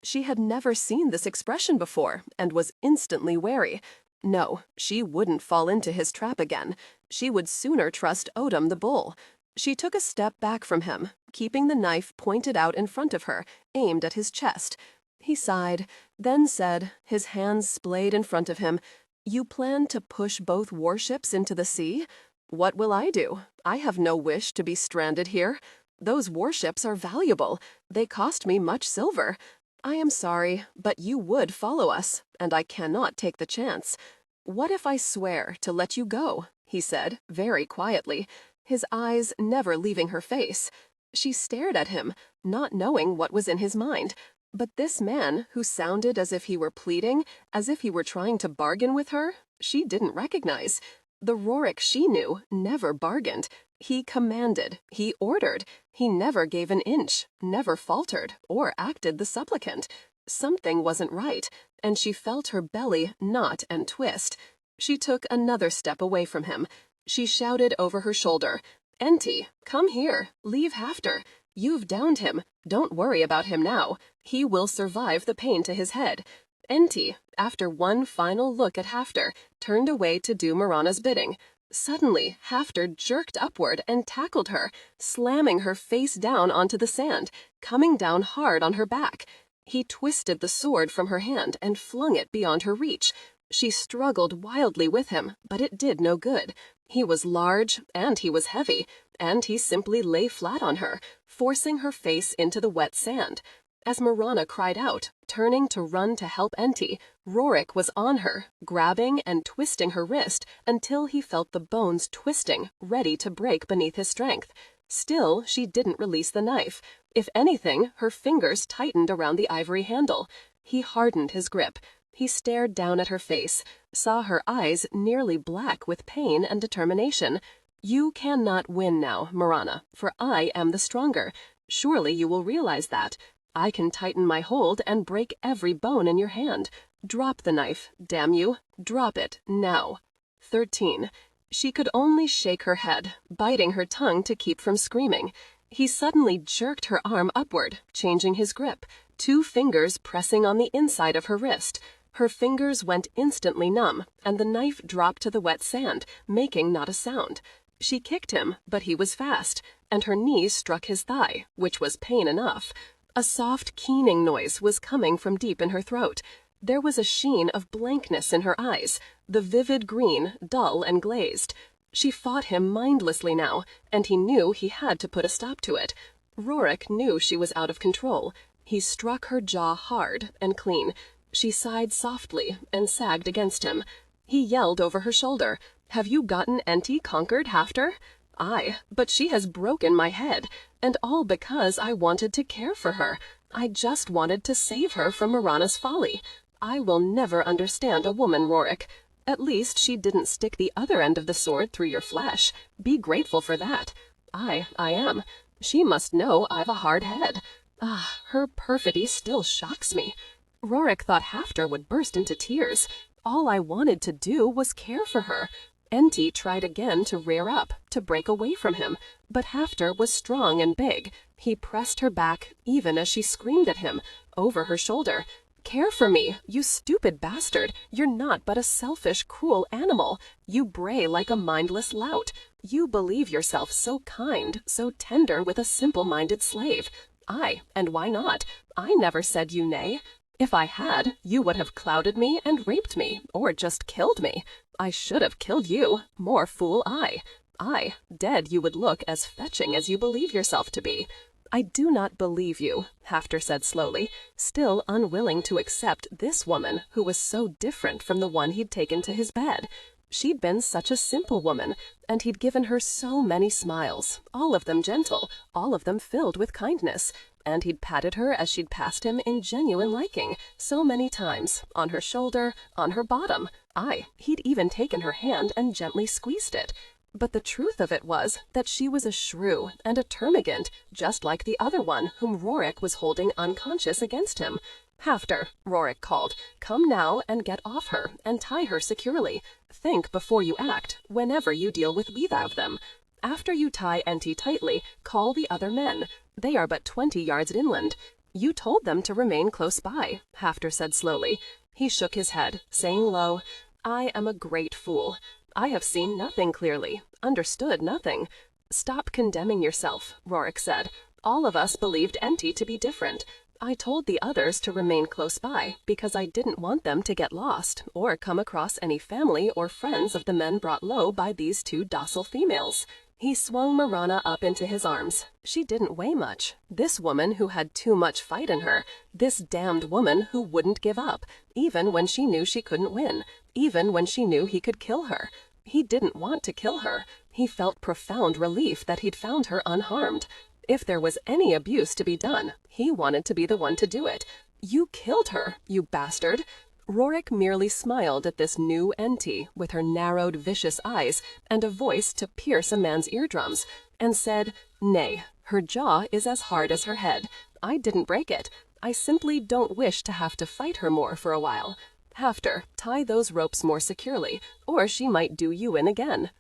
She had never seen this expression before and was instantly wary. No, she wouldn't fall into his trap again. She would sooner trust Odom the bull. She took a step back from him, keeping the knife pointed out in front of her, aimed at his chest. He sighed, then said, his hands splayed in front of him, "You plan to push both warships into the sea? What will I do? I have no wish to be stranded here. Those warships are valuable. They cost me much silver. I am sorry, but you would follow us, and I cannot take the chance. What if I swear to let you go?" he said, very quietly, his eyes never leaving her face. She stared at him, not knowing what was in his mind. But this man, who sounded as if he were pleading, as if he were trying to bargain with her, she didn't recognize. The Rorik she knew never bargained. He commanded, he ordered, he never gave an inch, never faltered, or acted the supplicant. Something wasn't right, and she felt her belly knot and twist. She took another step away from him. She shouted over her shoulder, "Enti, come here, leave Hafter. You've downed him. Don't worry about him now. He will survive the pain to his head." Enti, after one final look at Hafter, turned away to do Mirana's bidding. Suddenly, Hafter jerked upward and tackled her, slamming her face down onto the sand, coming down hard on her back. He twisted the sword from her hand and flung it beyond her reach. She struggled wildly with him, but it did no good. He was large, and he was heavy, and he simply lay flat on her, forcing her face into the wet sand. As Mirana cried out, turning to run to help Enti, Rorik was on her, grabbing and twisting her wrist until he felt the bones twisting, ready to break beneath his strength. Still, she didn't release the knife. If anything, her fingers tightened around the ivory handle. He hardened his grip. He stared down at her face, saw her eyes nearly black with pain and determination. "You cannot win now, Mirana, for I am the stronger. Surely you will realize that. I can tighten my hold and break every bone in your hand. Drop the knife, damn you. Drop it, now." 13. She could only shake her head, biting her tongue to keep from screaming. He suddenly jerked her arm upward, changing his grip, 2 fingers pressing on the inside of her wrist. Her fingers went instantly numb, and the knife dropped to the wet sand, making not a sound. She kicked him, but he was fast, and her knee struck his thigh, which was pain enough. A soft, keening noise was coming from deep in her throat. There was a sheen of blankness in her eyes, the vivid green, dull and glazed. She fought him mindlessly now, and he knew he had to put a stop to it. Rorik knew she was out of control. He struck her jaw hard and clean. She sighed softly and sagged against him. He yelled over her shoulder, "Have you gotten Enti conquered, Hafter?" "Aye, but she has broken my head, and all because I wanted to care for her. I just wanted to save her from Mirana's folly. I will never understand a woman, Rorik. At least she didn't stick the other end of the sword through your flesh. Be grateful for that." "I am. She must know I've a hard head. Ah, her perfidy still shocks me." Rorik thought Hafter would burst into tears. All I wanted to do was care for her. Enti tried again to rear up, to break away from him, but Hafter was strong and big. He pressed her back, even as she screamed at him, over her shoulder. "Care for me, you stupid bastard. You're not but a selfish, cruel animal. You bray like a mindless lout. You believe yourself so kind, so tender with a simple-minded slave. Aye, and why not? I never said you nay. If I had, you would have clouded me and raped me, or just killed me. I should have killed you. More fool I. I, dead you would look as fetching as you believe yourself to be." "I do not believe you," Hafter said slowly, still unwilling to accept this woman who was so different from the one he'd taken to his bed. She'd been such a simple woman, and he'd given her so many smiles, all of them gentle, all of them filled with kindness. And he'd patted her as she'd passed him in genuine liking, so many times, on her shoulder, on her bottom. Aye, he'd even taken her hand and gently squeezed it. But the truth of it was that she was a shrew and a termagant, just like the other one whom Rorik was holding unconscious against him. "Hafter," Rorik called, "come now and get off her and tie her securely. Think before you act, whenever you deal with either of them. After you tie Enti tightly, call the other men. They are but 20 yards inland. You told them to remain close by," Hafter said slowly. He shook his head, saying low, "I am a great fool. I have seen nothing clearly, understood nothing." "Stop condemning yourself," Rorik said. "All of us believed Enti to be different. I told the others to remain close by because I didn't want them to get lost or come across any family or friends of the men brought low by these two docile females." He swung Mirana up into his arms. She didn't weigh much. This woman who had too much fight in her. This damned woman who wouldn't give up, even when she knew she couldn't win, even when she knew he could kill her. He didn't want to kill her. He felt profound relief that he'd found her unharmed. If there was any abuse to be done, he wanted to be the one to do it. "You killed her, you bastard." Rorik merely smiled at this new Enti with her narrowed, vicious eyes and a voice to pierce a man's eardrums, and said, "Nay, her jaw is as hard as her head. I didn't break it. I simply don't wish to have to fight her more for a while. Hafter, tie those ropes more securely, or she might do you in again."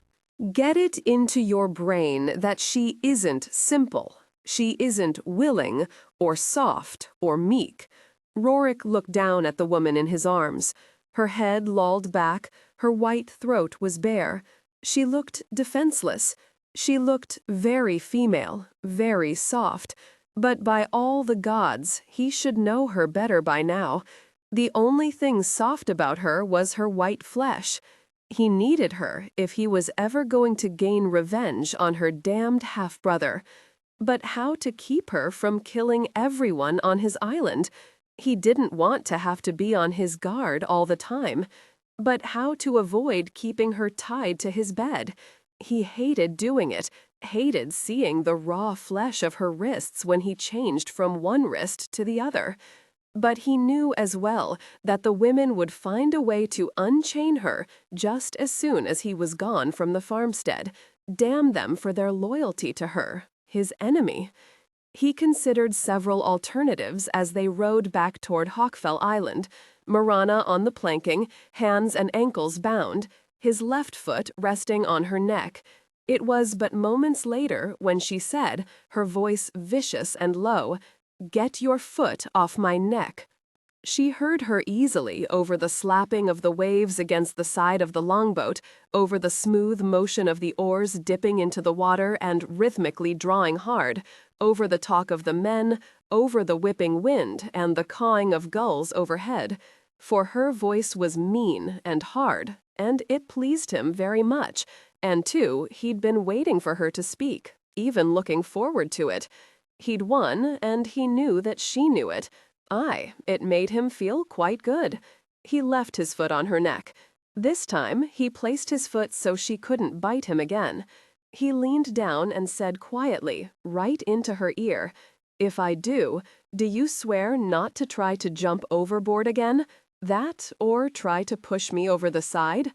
Get it into your brain that she isn't simple. She isn't willing, or soft, or meek. Rorik looked down at the woman in his arms. Her head lolled back, her white throat was bare. She looked defenseless. She looked very female, very soft. But by all the gods, he should know her better by now. The only thing soft about her was her white flesh. He needed her if he was ever going to gain revenge on her damned half-brother. But how to keep her from killing everyone on his island? He didn't want to have to be on his guard all the time. But how to avoid keeping her tied to his bed? He hated doing it, hated seeing the raw flesh of her wrists when he changed from one wrist to the other. But he knew as well that the women would find a way to unchain her just as soon as he was gone from the farmstead. Damn them for their loyalty to her, his enemy. He considered several alternatives as they rowed back toward Hawkfell Island, Mirana on the planking, hands and ankles bound, his left foot resting on her neck. It was but moments later when she said, her voice vicious and low, "Get your foot off my neck." She heard her easily over the slapping of the waves against the side of the longboat, over the smooth motion of the oars dipping into the water and rhythmically drawing hard, over the talk of the men, over the whipping wind and the cawing of gulls overhead. For her voice was mean and hard, and it pleased him very much, and too, he'd been waiting for her to speak, even looking forward to it. He'd won, and he knew that she knew it. Aye, it made him feel quite good. He left his foot on her neck. This time, he placed his foot so she couldn't bite him again. He leaned down and said quietly, right into her ear, "If I do you swear not to try to jump overboard again? That, or try to push me over the side?"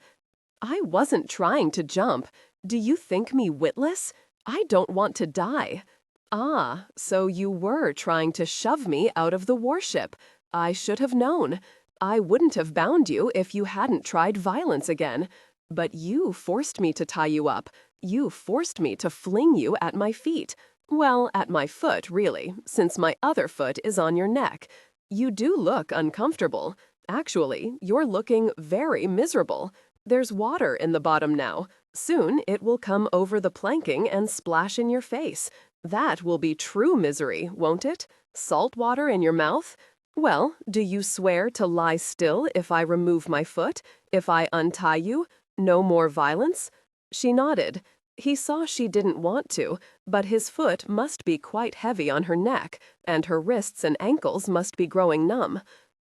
"I wasn't trying to jump. Do you think me witless? I don't want to die." "Ah, so you were trying to shove me out of the warship. I should have known. I wouldn't have bound you if you hadn't tried violence again. But you forced me to tie you up. You forced me to fling you at my feet. Well, at my foot, really, since my other foot is on your neck. You do look uncomfortable. Actually, you're looking very miserable. There's water in the bottom now. Soon it will come over the planking and splash in your face. That will be true misery, won't it? Salt water in your mouth? Well, do you swear to lie still if I remove my foot? If I untie you? No more violence?" She nodded. He saw she didn't want to, but his foot must be quite heavy on her neck, and her wrists and ankles must be growing numb.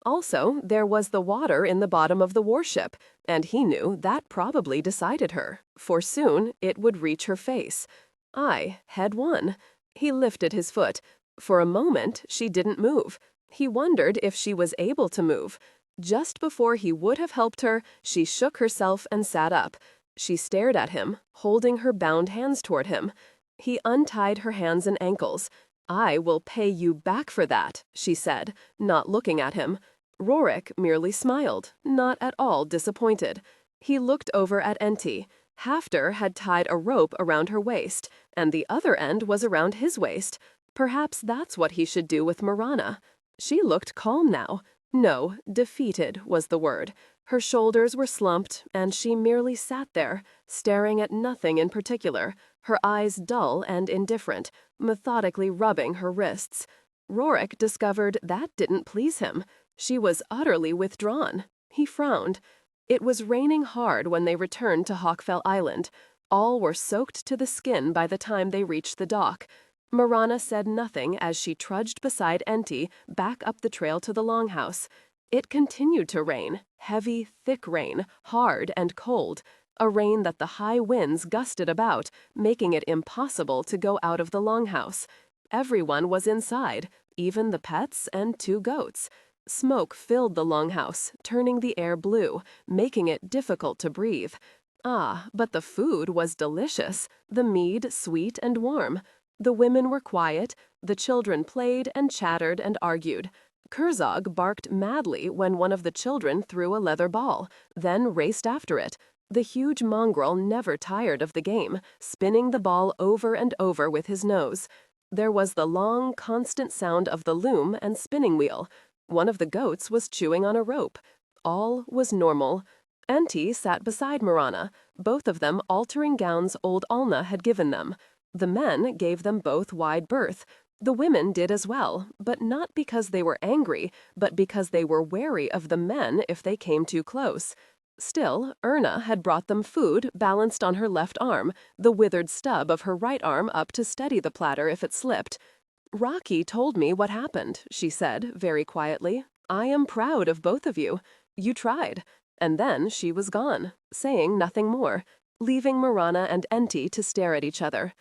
Also, there was the water in the bottom of the warship, and he knew that probably decided her, for soon it would reach her face. Aye, had won. He lifted his foot. For a moment, she didn't move. He wondered if she was able to move. Just before he would have helped her, she shook herself and sat up. She stared at him, holding her bound hands toward him. He untied her hands and ankles. I will pay you back for that, she said, not looking at him. Rorik merely smiled, not at all disappointed. He looked over at Enti. Hafter had tied a rope around her waist, and the other end was around his waist. Perhaps that's what he should do with Mirana. She looked calm now. No, defeated was the word. Her shoulders were slumped, and she merely sat there, staring at nothing in particular, her eyes dull and indifferent, methodically rubbing her wrists. Rorik discovered that didn't please him. She was utterly withdrawn. He frowned. It was raining hard when they returned to Hawkfell Island. All were soaked to the skin by the time they reached the dock. Mirana said nothing as she trudged beside Enti back up the trail to the longhouse. It continued to rain, heavy, thick rain, hard and cold, a rain that the high winds gusted about, making it impossible to go out of the longhouse. Everyone was inside, even the pets and 2 goats. Smoke filled the longhouse, turning the air blue, making it difficult to breathe. Ah, but the food was delicious, the mead sweet and warm. The women were quiet, the children played and chattered and argued. Kerzog barked madly when one of the children threw a leather ball, then raced after it. The huge mongrel never tired of the game, spinning the ball over and over with his nose. There was the long, constant sound of the loom and spinning wheel. One of the goats was chewing on a rope. All was normal. Enti sat beside Mirana, both of them altering gowns old Alna had given them. The men gave them both wide berth. The women did as well, but not because they were angry, but because they were wary of the men if they came too close. Still, Erna had brought them food balanced on her left arm, the withered stub of her right arm up to steady the platter if it slipped. Rocky told me what happened, she said, very quietly. I am proud of both of you. You tried. And then she was gone, saying nothing more, leaving Mirana and Enti to stare at each other.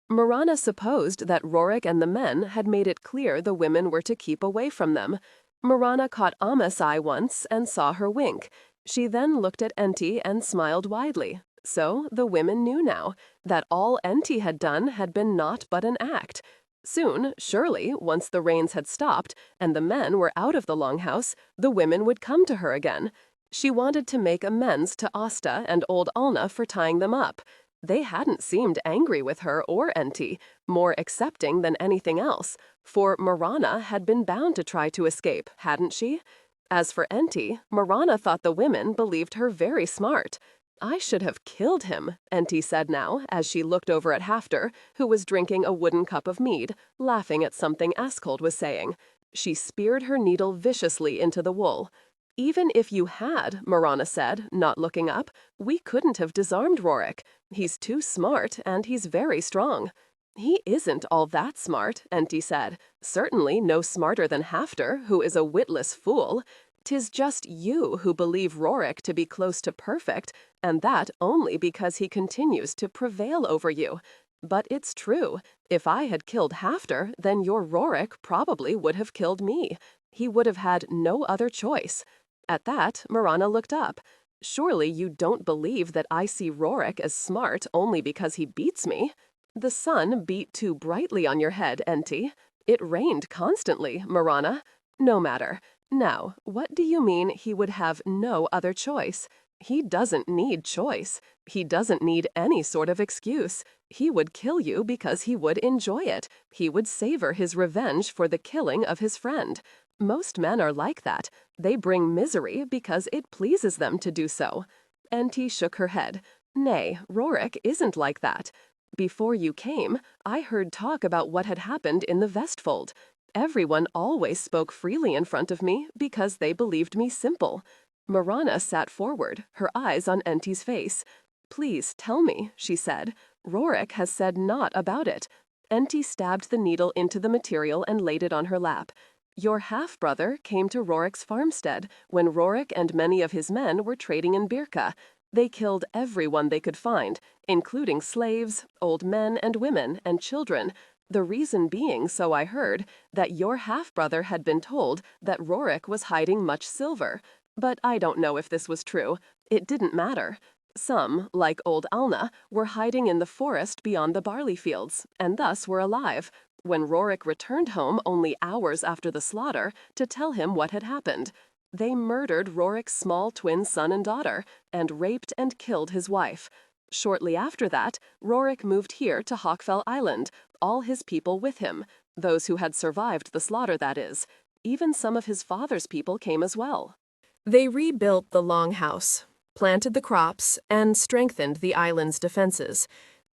Mirana supposed that Rorik and the men had made it clear the women were to keep away from them. Mirana caught Amma's eye once and saw her wink. She then looked at Enti and smiled widely. So the women knew now that all Enti had done had been naught but an act. Soon, surely, once the rains had stopped and the men were out of the longhouse, the women would come to her again. She wanted to make amends to Asta and old Alna for tying them up. They hadn't seemed angry with her or Enti, more accepting than anything else, for Mirana had been bound to try to escape, hadn't she? As for Enti, Mirana thought the women believed her very smart. I should have killed him, Enti said now, as she looked over at Hafter, who was drinking a wooden cup of mead, laughing at something Askold was saying. She speared her needle viciously into the wool. Even if you had, Mirana said, not looking up, we couldn't have disarmed Rorik. He's too smart, and he's very strong. He isn't all that smart, Enti said. Certainly no smarter than Hafter, who is a witless fool. 'Tis just you who believe Rorik to be close to perfect, and that only because he continues to prevail over you. But it's true. If I had killed Hafter, then your Rorik probably would have killed me. He would have had no other choice. At that, Mirana looked up. Surely you don't believe that I see Rorik as smart only because he beats me? The sun beat too brightly on your head, Enti. It rained constantly, Mirana. No matter. Now, what do you mean he would have no other choice? He doesn't need choice. He doesn't need any sort of excuse. He would kill you because he would enjoy it. He would savor his revenge for the killing of his friend. Most men are like that. They bring misery because it pleases them to do so. Enti shook her head. Nay, Rorik isn't like that. Before you came, I heard talk about what had happened in the Vestfold. Everyone always spoke freely in front of me because they believed me simple. Mirana sat forward, her eyes on Enti's face. Please tell me, she said. Rorik has said naught about it. Enti stabbed the needle into the material and laid it on her lap. Your half-brother came to Rorik's farmstead when Rorik and many of his men were trading in Birka. They killed everyone they could find, including slaves, old men and women and children. The reason being, so I heard, that your half-brother had been told that Rorik was hiding much silver. But I don't know if this was true. It didn't matter. Some, like old Alna, were hiding in the forest beyond the barley fields, and thus were alive. when Rorik returned home only hours after the slaughter to tell him what had happened. They murdered Rorik's small twin son and daughter, and raped and killed his wife. Shortly after that, Rorik moved here to Hawkfell Island, all his people with him, those who had survived the slaughter, that is. Even some of his father's people came as well. They rebuilt the longhouse, planted the crops, and strengthened the island's defenses.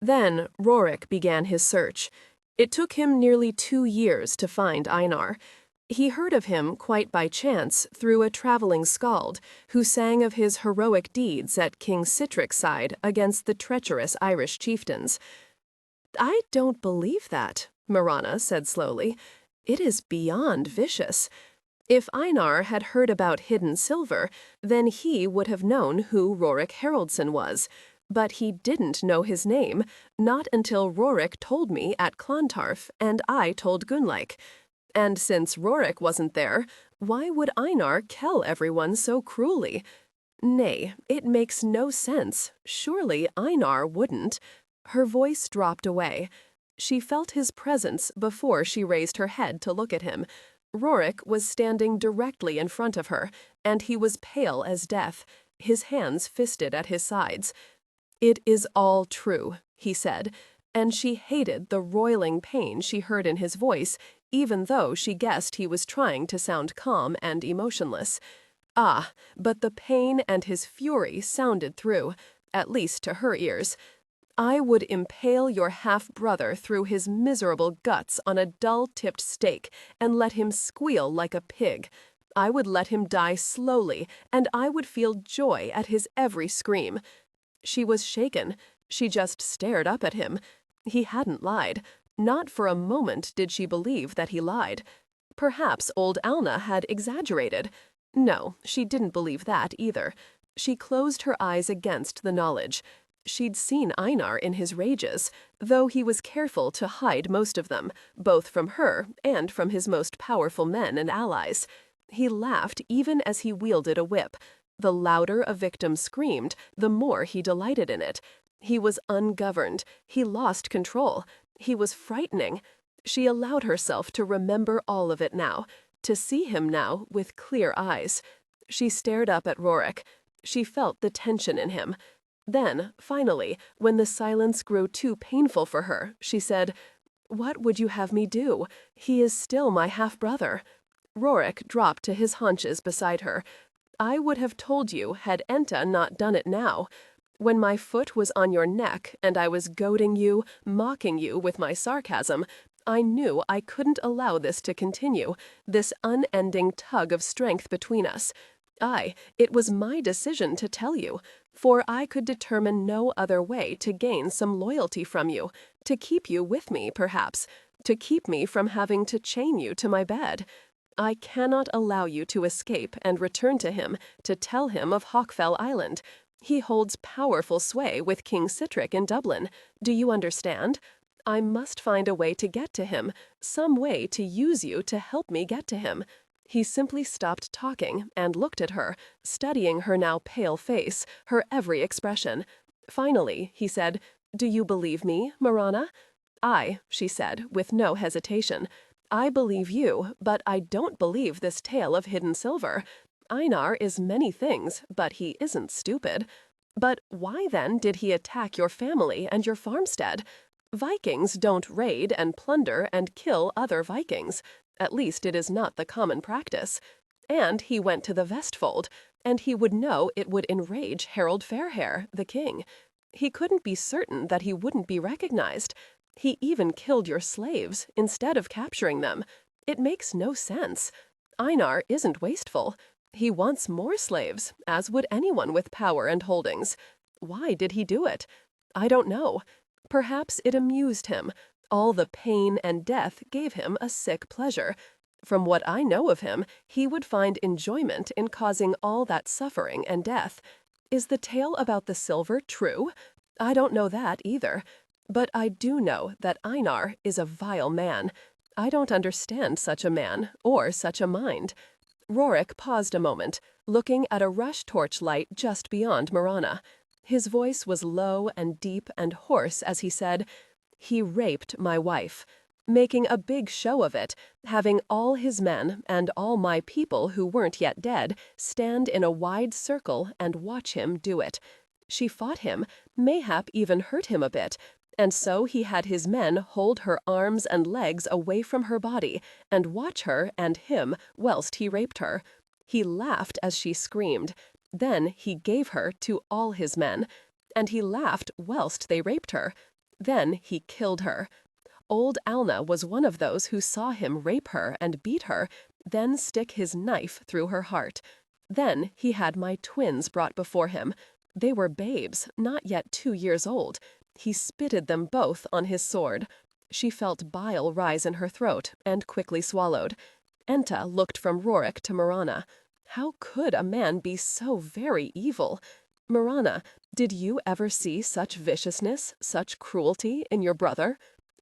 Then Rorik began his search. It took him nearly 2 years to find Einar. He heard of him quite by chance through a traveling skald who sang of his heroic deeds at King Sitric's side against the treacherous Irish chieftains. "I don't believe that," Mirana said slowly. "It is beyond vicious. If Einar had heard about hidden silver, then he would have known who Rorik Haraldsson was. But he didn't know his name, not until Rorik told me at Clontarf and I told Gunnlaug. And since Rorik wasn't there, why would Einar kill everyone so cruelly? Nay, it makes no sense. Surely Einar wouldn't." Her voice dropped away. She felt his presence before she raised her head to look at him. Rorik was standing directly in front of her, and he was pale as death, his hands fisted at his sides. "It is all true," he said, and she hated the roiling pain she heard in his voice, even though she guessed he was trying to sound calm and emotionless. Ah, but the pain and his fury sounded through, at least to her ears. "I would impale your half-brother through his miserable guts on a dull-tipped stake and let him squeal like a pig. I would let him die slowly, and I would feel joy at his every scream." She was shaken. She just stared up at him. He hadn't lied. Not for a moment did she believe that he lied. Perhaps old Alna had exaggerated. No, she didn't believe that either. She closed her eyes against the knowledge. She'd seen Einar in his rages, though he was careful to hide most of them, both from her and from his most powerful men and allies. He laughed even as he wielded a whip. The louder a victim screamed, the more he delighted in it. He was ungoverned. He lost control. He was frightening. She allowed herself to remember all of it now, to see him now with clear eyes. She stared up at Rorik. She felt the tension in him. Then, finally, when the silence grew too painful for her, she said, "What would you have me do? He is still my half-brother." Rorik dropped to his haunches beside her. "I would have told you had Enta not done it now. When my foot was on your neck and I was goading you, mocking you with my sarcasm, I knew I couldn't allow this to continue, this unending tug of strength between us. It was my decision to tell you, for I could determine no other way to gain some loyalty from you, to keep you with me, perhaps, to keep me from having to chain you to my bed. I cannot allow you to escape and return to him, to tell him of Hawkfell Island. He holds powerful sway with King Sitric in Dublin. Do you understand? I must find a way to get to him, some way to use you to help me get to him." He simply stopped talking and looked at her, studying her now pale face, her every expression. Finally, he said, "Do you believe me, Mirana?" She said, with no hesitation. "I believe you, but I don't believe this tale of hidden silver. Einar is many things, but he isn't stupid. But why then did he attack your family and your farmstead? Vikings don't raid and plunder and kill other Vikings. At least it is not the common practice. And he went to the Vestfold, and he would know it would enrage Harold Fairhair, the king. He couldn't be certain that he wouldn't be recognized. He even killed your slaves instead of capturing them. It makes no sense. Einar isn't wasteful. He wants more slaves, as would anyone with power and holdings. Why did he do it? I don't know. Perhaps it amused him. All the pain and death gave him a sick pleasure. From what I know of him, he would find enjoyment in causing all that suffering and death. Is the tale about the silver true? I don't know that either. But I do know that Einar is a vile man. I don't understand such a man or such a mind." Rorik paused a moment, looking at a rush torchlight just beyond Mirana. His voice was low and deep and hoarse as he said, "He raped my wife. making a big show of it, having all his men and all my people who weren't yet dead stand in a wide circle and watch him do it. She fought him, mayhap even hurt him a bit, and so he had his men hold her arms and legs away from her body and watch her and him whilst he raped her. He laughed as she screamed. Then he gave her to all his men, and he laughed whilst they raped her. Then he killed her. Old Alna was one of those who saw him rape her and beat her, then stick his knife through her heart. Then he had my twins brought before him. They were babes, not yet 2 years old. He spitted them both on his sword. She felt bile rise in her throat and quickly swallowed. Enta looked from Rorik to Mirana. How could a man be so very evil? Mirana, did you ever see such viciousness, such cruelty in your brother?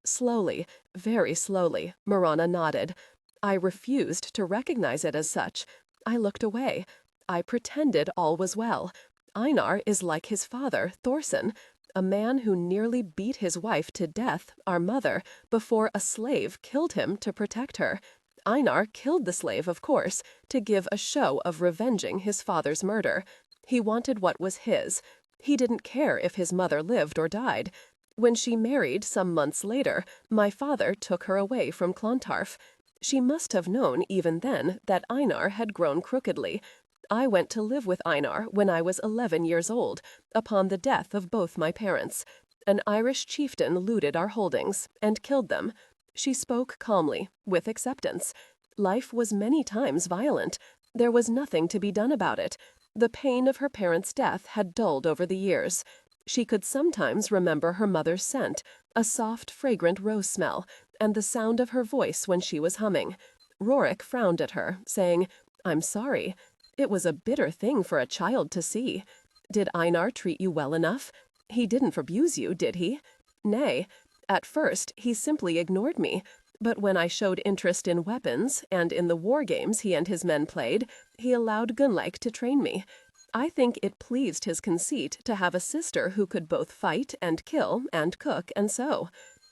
Slowly, very slowly, Mirana nodded. I refused to recognize it as such. I looked away. I pretended all was well. Einar is like his father, Thorson, a man who nearly beat his wife to death, our mother, before a slave killed him to protect her. Einar killed the slave, of course, to give a show of revenging his father's murder. He wanted what was his. He didn't care if his mother lived or died. When she married some months later, my father took her away from Clontarf. She must have known even then that Einar had grown crookedly. I went to live with Einar when I was 11 years old, upon the death of both my parents. An Irish chieftain looted our holdings and killed them. She spoke calmly, with acceptance. Life was many times violent. There was nothing to be done about it. The pain of her parents' death had dulled over the years. She could sometimes remember her mother's scent, a soft, fragrant rose smell, and the sound of her voice when she was humming. Rorik frowned at her, saying, "I'm sorry. It was a bitter thing for a child to see. Did Einar treat you well enough? He didn't abuse you, did he?" "Nay. At first, he simply ignored me. But when I showed interest in weapons, and in the war games he and his men played, he allowed Gunnlaug to train me. I think it pleased his conceit to have a sister who could both fight and kill and cook and sew.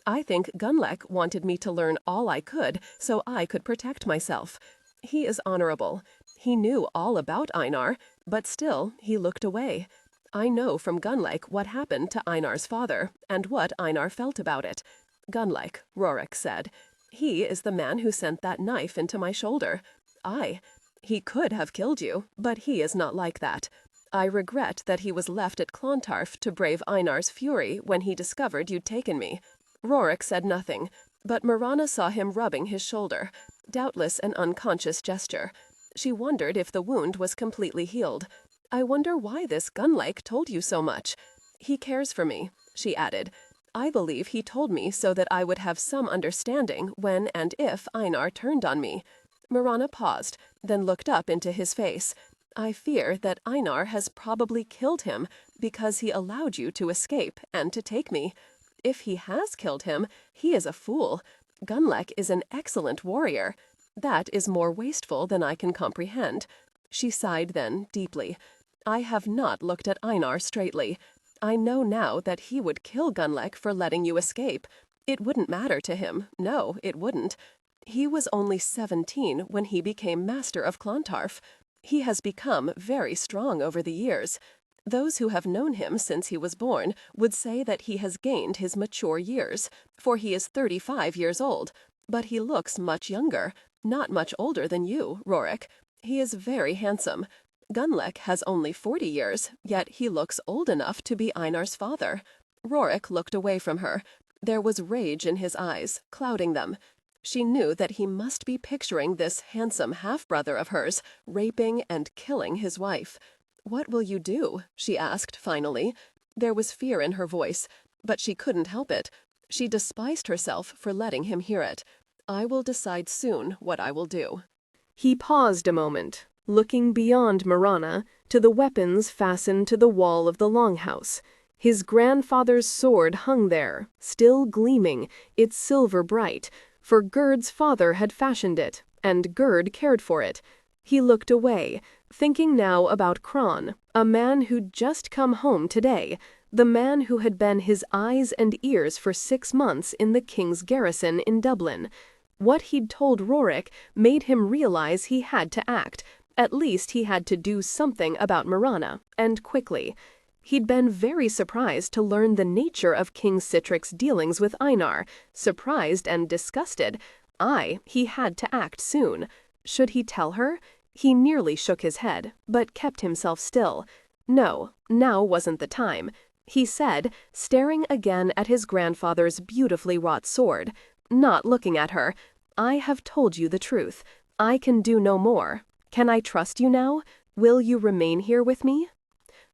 I think Gunnlaug wanted me to learn all I could so I could protect myself. He is honorable. He knew all about Einar, but still he looked away. I know from Gunnlaug what happened to Einar's father and what Einar felt about it. Gunnlaug, Rorik said. He is the man who sent that knife into my shoulder. Aye. He could have killed you, but he is not like that. I regret that he was left at Clontarf to brave Einar's fury when he discovered you'd taken me." Rorik said nothing, but Mirana saw him rubbing his shoulder, doubtless an unconscious gesture. She wondered if the wound was completely healed. "I wonder why this Gunnlaug told you so much. He cares for me," she added. "I believe he told me so that I would have some understanding when and if Einar turned on me." Mirana paused, then looked up into his face. "I fear that Einar has probably killed him because he allowed you to escape and to take me. If he has killed him, he is a fool. Gunnlaug is an excellent warrior. That is more wasteful than I can comprehend." She sighed then, deeply. "I have not looked at Einar straightly. I know now that he would kill Gunnlaug for letting you escape. It wouldn't matter to him. No, it wouldn't. He was only 17 when he became master of Clontarf. He has become very strong over the years. Those who have known him since he was born would say that he has gained his mature years, for he is 35 years old. But he looks much younger, not much older than you, Rorik. He is very handsome. Gunnlaug has only 40 years, yet he looks old enough to be Einar's father." Rorik looked away from her. There was rage in his eyes, clouding them. She knew that he must be picturing this handsome half-brother of hers raping and killing his wife. "What will you do?" she asked finally. There was fear in her voice, but she couldn't help it. She despised herself for letting him hear it. "I will decide soon what I will do." He paused a moment, looking beyond Mirana to the weapons fastened to the wall of the longhouse. His grandfather's sword hung there, still gleaming, its silver bright, for Gerd's father had fashioned it, and Gerd cared for it. He looked away, thinking now about Kron, a man who'd just come home today, the man who had been his eyes and ears for 6 months in the king's garrison in Dublin. What he'd told Rorik made him realize he had to act. At least he had to do something about Mirana, and quickly. He'd been very surprised to learn the nature of King Sitric's dealings with Einar, surprised and disgusted. He had to act soon. Should he tell her? He nearly shook his head, but kept himself still. No, now wasn't the time. He said, staring again at his grandfather's beautifully wrought sword, not looking at her, "I have told you the truth. I can do no more. Can I trust you now? Will you remain here with me?"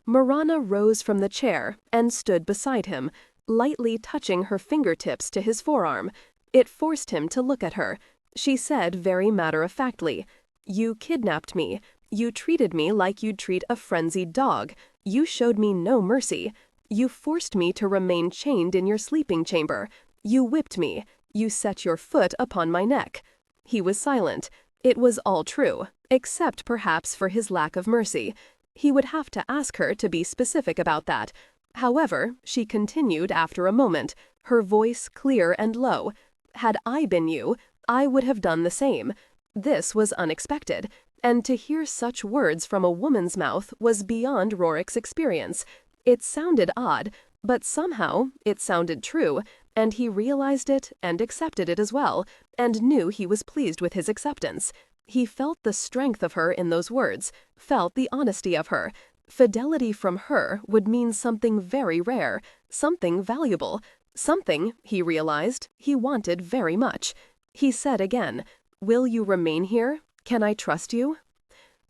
Mirana rose from the chair and stood beside him, lightly touching her fingertips to his forearm. It forced him to look at her. She said very matter-of-factly, "You kidnapped me. You treated me like you'd treat a frenzied dog. You showed me no mercy. You forced me to remain chained in your sleeping chamber. You whipped me. You set your foot upon my neck." He was silent. It was all true, except perhaps for his lack of mercy. He would have to ask her to be specific about that. However, she continued after a moment, her voice clear and low. "Had I been you, I would have done the same." This was unexpected, and to hear such words from a woman's mouth was beyond Rorik's experience. It sounded odd, but somehow it sounded true, and he realized it and accepted it as well, and knew he was pleased with his acceptance. He felt the strength of her in those words, felt the honesty of her. Fidelity from her would mean something very rare, something valuable, something, he realized, he wanted very much. He said again, "Will you remain here? Can I trust you?"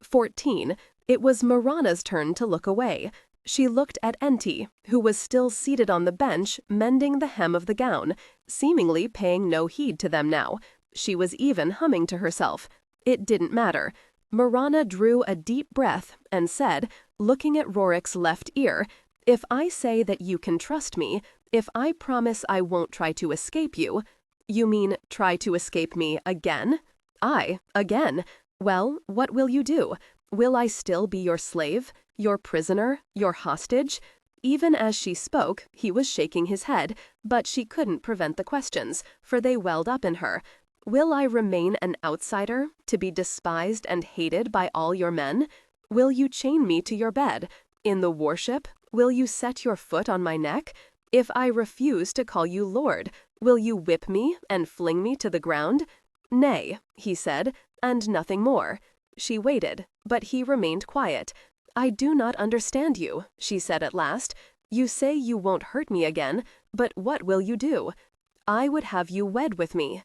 14. It was Mirana's turn to look away. She looked at Enti, who was still seated on the bench, mending the hem of the gown, seemingly paying no heed to them now. She was even humming to herself. It didn't matter. Mirana drew a deep breath and said, looking at Rorik's left ear, "If I say that you can trust me, if I promise I won't try to escape you—" "You mean try to escape me again?" Again. Well, what will you do? Will I still be your slave, your prisoner, your hostage?" Even as she spoke, he was shaking his head, but she couldn't prevent the questions, for they welled up in her. "Will I remain an outsider, to be despised and hated by all your men? Will you chain me to your bed? In the warship, will you set your foot on my neck? If I refuse to call you lord, will you whip me and fling me to the ground?" "Nay," he said, and nothing more. She waited, but he remained quiet. "I do not understand you," she said at last. "You say you won't hurt me again, but what will you do?" "I would have you wed with me."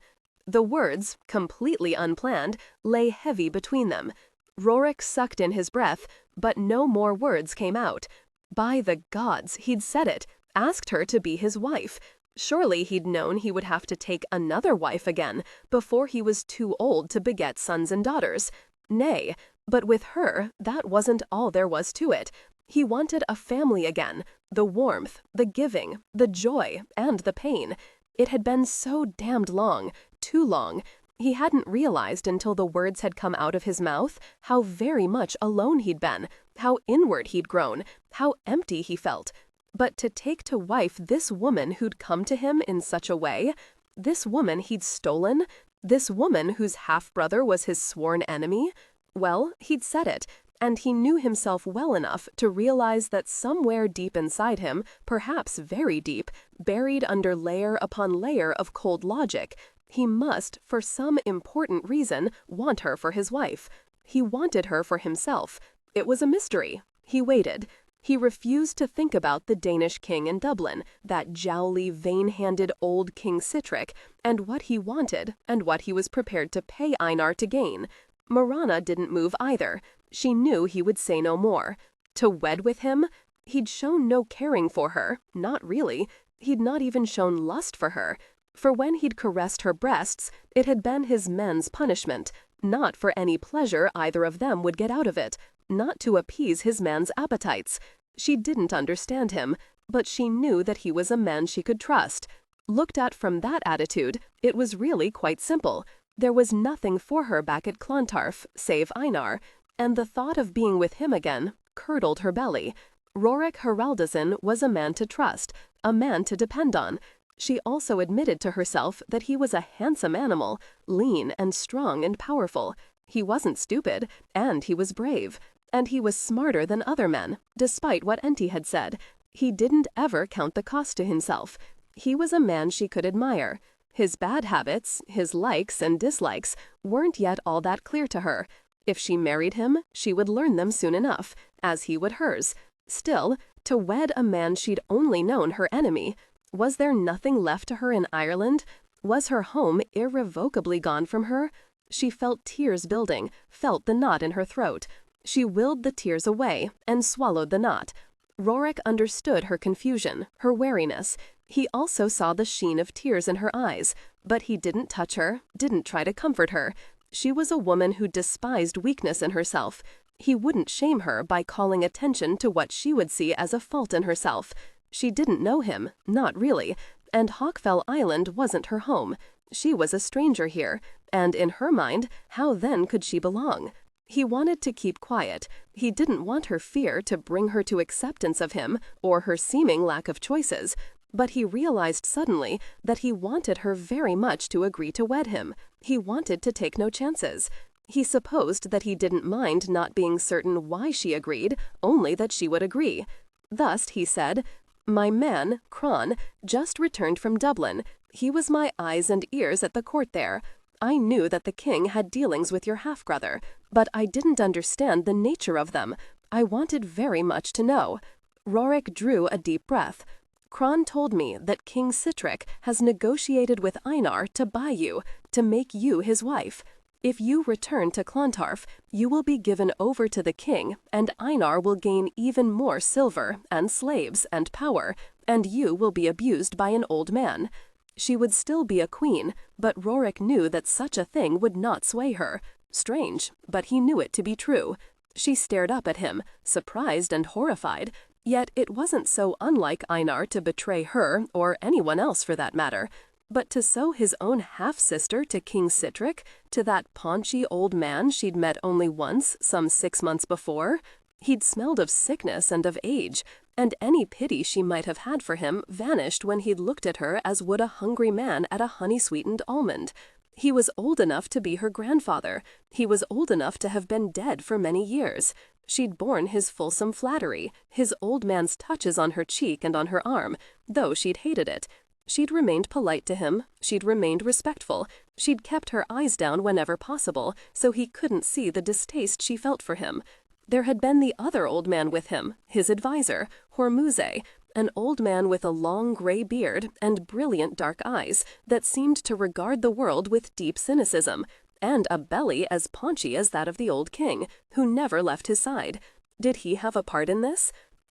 The words, completely unplanned, lay heavy between them. Rorik sucked in his breath, but no more words came out. By the gods, he'd said it, asked her to be his wife. Surely he'd known he would have to take another wife again before he was too old to beget sons and daughters. Nay, but with her, that wasn't all there was to it. He wanted a family again, the warmth, the giving, the joy, and the pain. It had been so damned long, too long. He hadn't realized until the words had come out of his mouth how very much alone he'd been, how inward he'd grown, how empty he felt. But to take to wife this woman who'd come to him in such a way, this woman he'd stolen, this woman whose half-brother was his sworn enemy, well, he'd said it, and he knew himself well enough to realize that somewhere deep inside him, perhaps very deep, buried under layer upon layer of cold logic, he must, for some important reason, want her for his wife. He wanted her for himself. It was a mystery. He waited. He refused to think about the Danish king in Dublin, that jowly, vain-handed old King Sitric, and what he wanted, and what he was prepared to pay Einar to gain. Mirana didn't move either. She knew he would say no more. To wed with him? He'd shown no caring for her, not really. He'd not even shown lust for her. For when he'd caressed her breasts, it had been his men's punishment, not for any pleasure either of them would get out of it, not to appease his man's appetites. She didn't understand him, but she knew that he was a man she could trust. Looked at from that attitude, it was really quite simple. There was nothing for her back at Clontarf, save Einar, and the thought of being with him again curdled her belly. Rorik Haraldason was a man to trust, a man to depend on. She also admitted to herself that he was a handsome animal, lean and strong and powerful. He wasn't stupid, and he was brave. And he was smarter than other men, despite what Enti had said. He didn't ever count the cost to himself. He was a man she could admire. His bad habits, his likes and dislikes, weren't yet all that clear to her. If she married him, she would learn them soon enough, as he would hers. Still, to wed a man she'd only known her enemy. Was there nothing left to her in Ireland? Was her home irrevocably gone from her? She felt tears building, felt the knot in her throat. She willed the tears away and swallowed the knot. Rorik understood her confusion, her wariness. He also saw the sheen of tears in her eyes, but he didn't touch her, didn't try to comfort her. She was a woman who despised weakness in herself. He wouldn't shame her by calling attention to what she would see as a fault in herself. She didn't know him, not really, and Hawkfell Island wasn't her home. She was a stranger here, and in her mind, how then could she belong? He wanted to keep quiet. He didn't want her fear to bring her to acceptance of him or her seeming lack of choices. But he realized suddenly that he wanted her very much to agree to wed him. He wanted to take no chances. He supposed that he didn't mind not being certain why she agreed, only that she would agree. Thus he said, "My man, Cron, just returned from Dublin. He was my eyes and ears at the court there. I knew that the king had dealings with your half-brother, but I didn't understand the nature of them. I wanted very much to know." Rorik drew a deep breath. "Cron told me that King Sitric has negotiated with Einar to buy you, to make you his wife. If you return to Clontarf, you will be given over to the king, and Einar will gain even more silver and slaves and power, and you will be abused by an old man." She would still be a queen, but Rorik knew that such a thing would not sway her. Strange, but he knew it to be true. She stared up at him, surprised and horrified, yet it wasn't so unlike Einar to betray her, or anyone else for that matter. But to sow his own half-sister to King Sitric, to that paunchy old man she'd met only once, some 6 months before? He'd smelled of sickness and of age, and any pity she might have had for him vanished when he'd looked at her as would a hungry man at a honey-sweetened almond. He was old enough to be her grandfather. He was old enough to have been dead for many years. She'd borne his fulsome flattery, his old man's touches on her cheek and on her arm, though she'd hated it. She'd remained polite to him, she'd remained respectful, she'd kept her eyes down whenever possible, so he couldn't see the distaste she felt for him. There had been the other old man with him, his advisor, Hormuzze, an old man with a long gray beard and brilliant dark eyes that seemed to regard the world with deep cynicism, and a belly as paunchy as that of the old king, who never left his side. Did he have a part in this?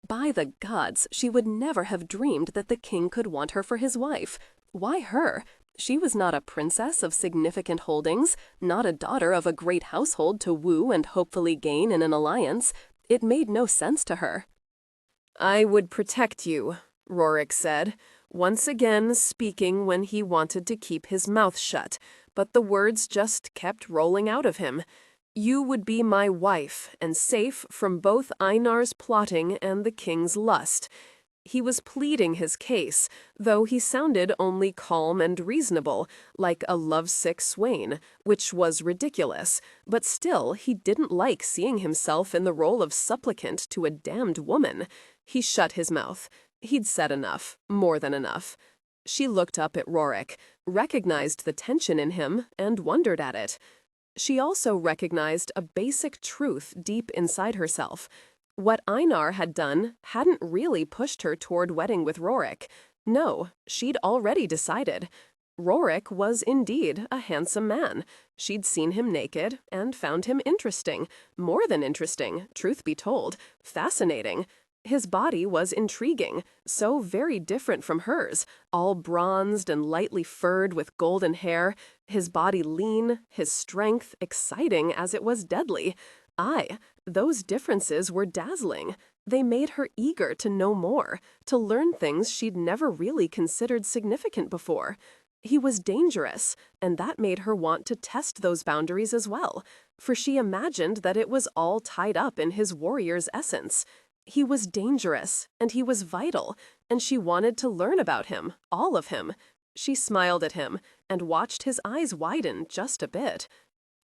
By the gods, she would never have dreamed that the king could want her for his wife. Why her? She was not a princess of significant holdings, not a daughter of a great household to woo and hopefully gain in an alliance. It made no sense to her. "I would protect you," Rorik said, once again speaking when he wanted to keep his mouth shut, but the words just kept rolling out of him. "You would be my wife, and safe from both Einar's plotting and the king's lust." He was pleading his case, though he sounded only calm and reasonable, like a lovesick swain, which was ridiculous, but still he didn't like seeing himself in the role of supplicant to a damned woman. He shut his mouth. He'd said enough, more than enough. She looked up at Rorik, recognized the tension in him, and wondered at it. She also recognized a basic truth deep inside herself. What Einar had done hadn't really pushed her toward wedding with Rorik. No, she'd already decided. Rorik was indeed a handsome man. She'd seen him naked and found him interesting. More than interesting, truth be told, fascinating. His body was intriguing, so very different from hers, all bronzed and lightly furred with golden hair, his body lean, his strength exciting as it was deadly. Aye, those differences were dazzling. They made her eager to know more, to learn things she'd never really considered significant before. He was dangerous, and that made her want to test those boundaries as well, for she imagined that it was all tied up in his warrior's essence. He was dangerous, and he was vital, and she wanted to learn about him, all of him. She smiled at him and watched his eyes widen just a bit.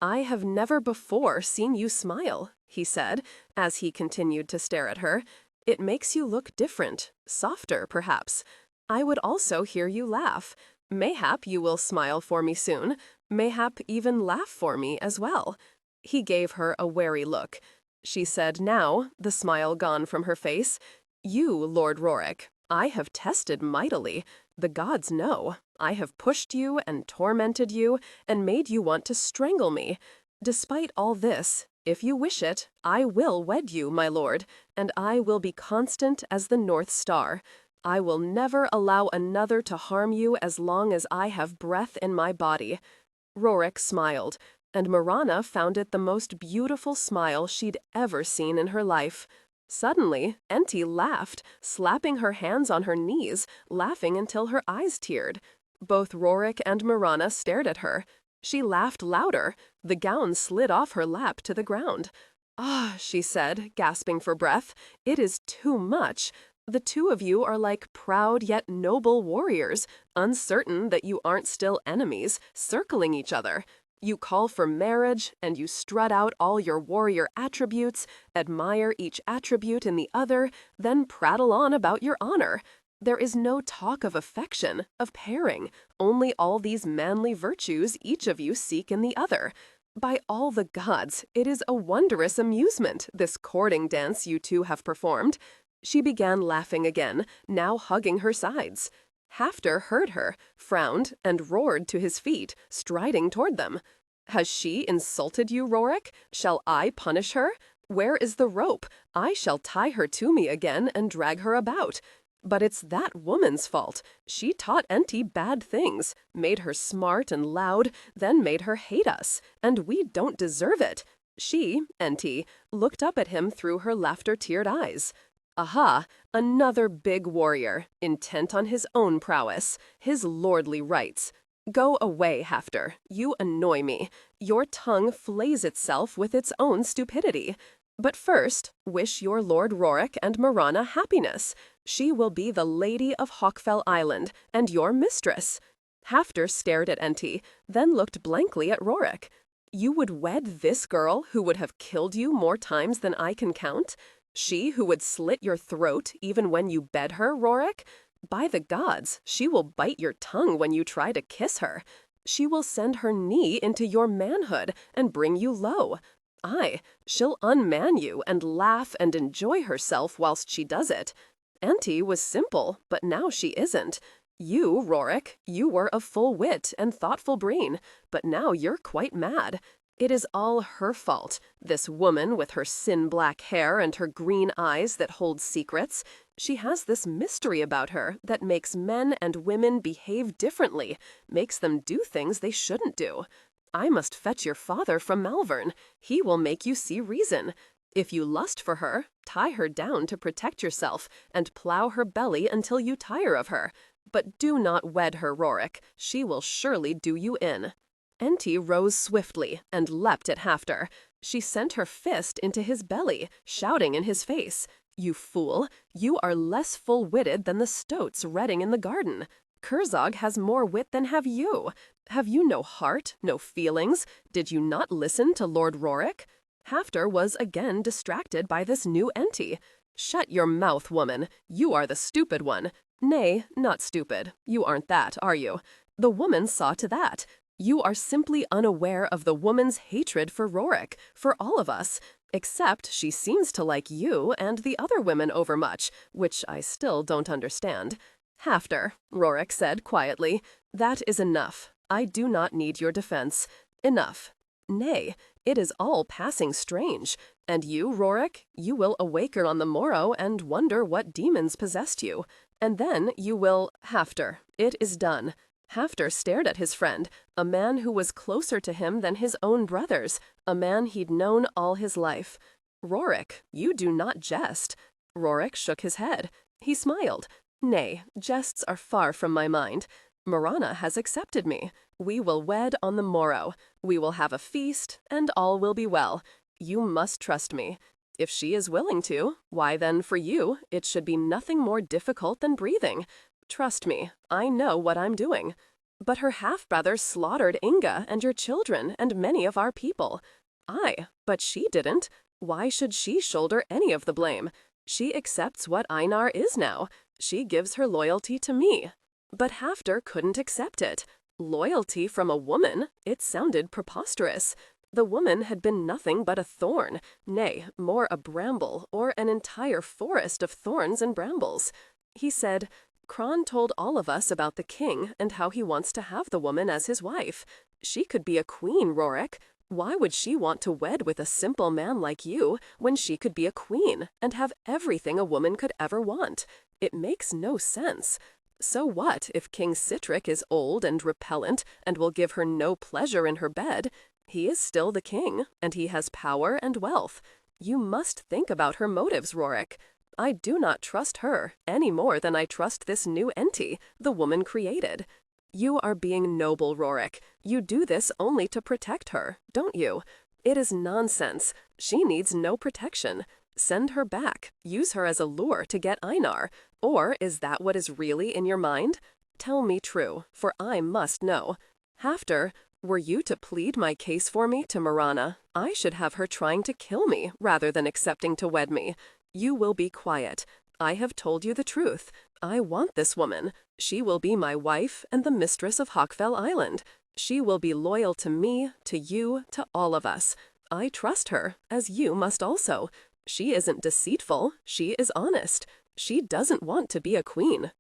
"I have never before seen you smile," he said, as he continued to stare at her. "It makes you look different, softer, perhaps. I would also hear you laugh. Mayhap you will smile for me soon, mayhap even laugh for me as well." He gave her a wary look. She said now, the smile gone from her face, "You, Lord Rorik, I have tested mightily. The gods know. I have pushed you and tormented you and made you want to strangle me. Despite all this, if you wish it, I will wed you, my lord, and I will be constant as the North Star. I will never allow another to harm you as long as I have breath in my body." Rorik smiled, and Mirana found it the most beautiful smile she'd ever seen in her life. Suddenly, Enti laughed, slapping her hands on her knees, laughing until her eyes teared. Both Rorik and Mirana stared at her. She laughed louder. The gown slid off her lap to the ground. "Ah," she said, gasping for breath, "it is too much. The two of you are like proud yet noble warriors, uncertain that you aren't still enemies, circling each other. You call for marriage, and you strut out all your warrior attributes, admire each attribute in the other, then prattle on about your honor. There is no talk of affection, of pairing, only all these manly virtues each of you seek in the other. By all the gods, it is a wondrous amusement, this courting dance you two have performed." She began laughing again, now hugging her sides. Hafter heard her, frowned, and roared to his feet, striding toward them. "Has she insulted you, Rorik? Shall I punish her? Where is the rope? I shall tie her to me again and drag her about. But it's that woman's fault. She taught Enti bad things, made her smart and loud, then made her hate us, and we don't deserve it." She, Enti, looked up at him through her laughter-teared eyes. Aha, another big warrior, intent on his own prowess, his lordly rights. Go away, Hafter. You annoy me. Your tongue flays itself with its own stupidity. But first, wish your Lord Rorik and Mirana happiness. She will be the lady of Hawkfell Island, and your mistress." Hafter stared at Enti, then looked blankly at Rorik. "You would wed this girl who would have killed you more times than I can count? She who would slit your throat even when you bed her, Rorik? By the gods, she will bite your tongue when you try to kiss her. She will send her knee into your manhood and bring you low. Aye, she'll unman you and laugh and enjoy herself whilst she does it. Enti was simple, but now she isn't. You, Rorik, you were of full wit and thoughtful brain, but now you're quite mad. It is all her fault, this woman with her sin-black hair and her green eyes that hold secrets. She has this mystery about her that makes men and women behave differently, makes them do things they shouldn't do. I must fetch your father from Malvern. He will make you see reason. If you lust for her, tie her down to protect yourself and plow her belly until you tire of her. But do not wed her, Rorik. She will surely do you in." Enti rose swiftly and leapt at Hafter. She sent her fist into his belly, shouting in his face, "You fool, you are less full-witted than the stoats redding in the garden. Kerzog has more wit than have you. Have you no heart, no feelings? Did you not listen to Lord Rorik?" Hafter was again distracted by this new Enti. "Shut your mouth, woman. You are the stupid one. Nay, not stupid. You aren't that, are you? The woman saw to that. You are simply unaware of the woman's hatred for Rorik, for all of us, except she seems to like you and the other women overmuch, which I still don't understand." "Hafter," Rorik said quietly, "that is enough. I do not need your defense. Enough. Nay, it is all passing strange. And you, Rorik, you will awaken on the morrow and wonder what demons possessed you. And then you will— Hafter, it is done." Hafter stared at his friend, a man who was closer to him than his own brothers, a man he'd known all his life. "Rorik, you do not jest." Rorik shook his head. He smiled. "Nay, jests are far from my mind. Mirana has accepted me. We will wed on the morrow. We will have a feast, and all will be well. You must trust me. If she is willing to, why then for you, it should be nothing more difficult than breathing. Trust me, I know what I'm doing. But her half-brother slaughtered Inga and your children and many of our people. But she didn't. Why should she shoulder any of the blame? She accepts what Einar is now. She gives her loyalty to me. But Hafter couldn't accept it. Loyalty from a woman? It sounded preposterous. The woman had been nothing but a thorn, nay, more a bramble, or an entire forest of thorns and brambles. He said, Kron told all of us about the king and how he wants to have the woman as his wife. She could be a queen, Rorik. Why would she want to wed with a simple man like you when she could be a queen and have everything a woman could ever want? It makes no sense. So what if King Citric is old and repellent and will give her no pleasure in her bed? He is still the king, and he has power and wealth. You must think about her motives, Rorik. I do not trust her any more than I trust this new Enti, the woman created. You are being noble, Rorik. You do this only to protect her, don't you? It is nonsense. She needs no protection. Send her back. Use her as a lure to get Einar. Or is that what is really in your mind? Tell me true, for I must know. Hafter, were you to plead my case for me to Mirana, I should have her trying to kill me rather than accepting to wed me. You will be quiet. I have told you the truth. I want this woman. She will be my wife and the mistress of Hawkfell Island. She will be loyal to me, to you, to all of us. I trust her, as you must also. She isn't deceitful. She is honest. She doesn't want to be a queen.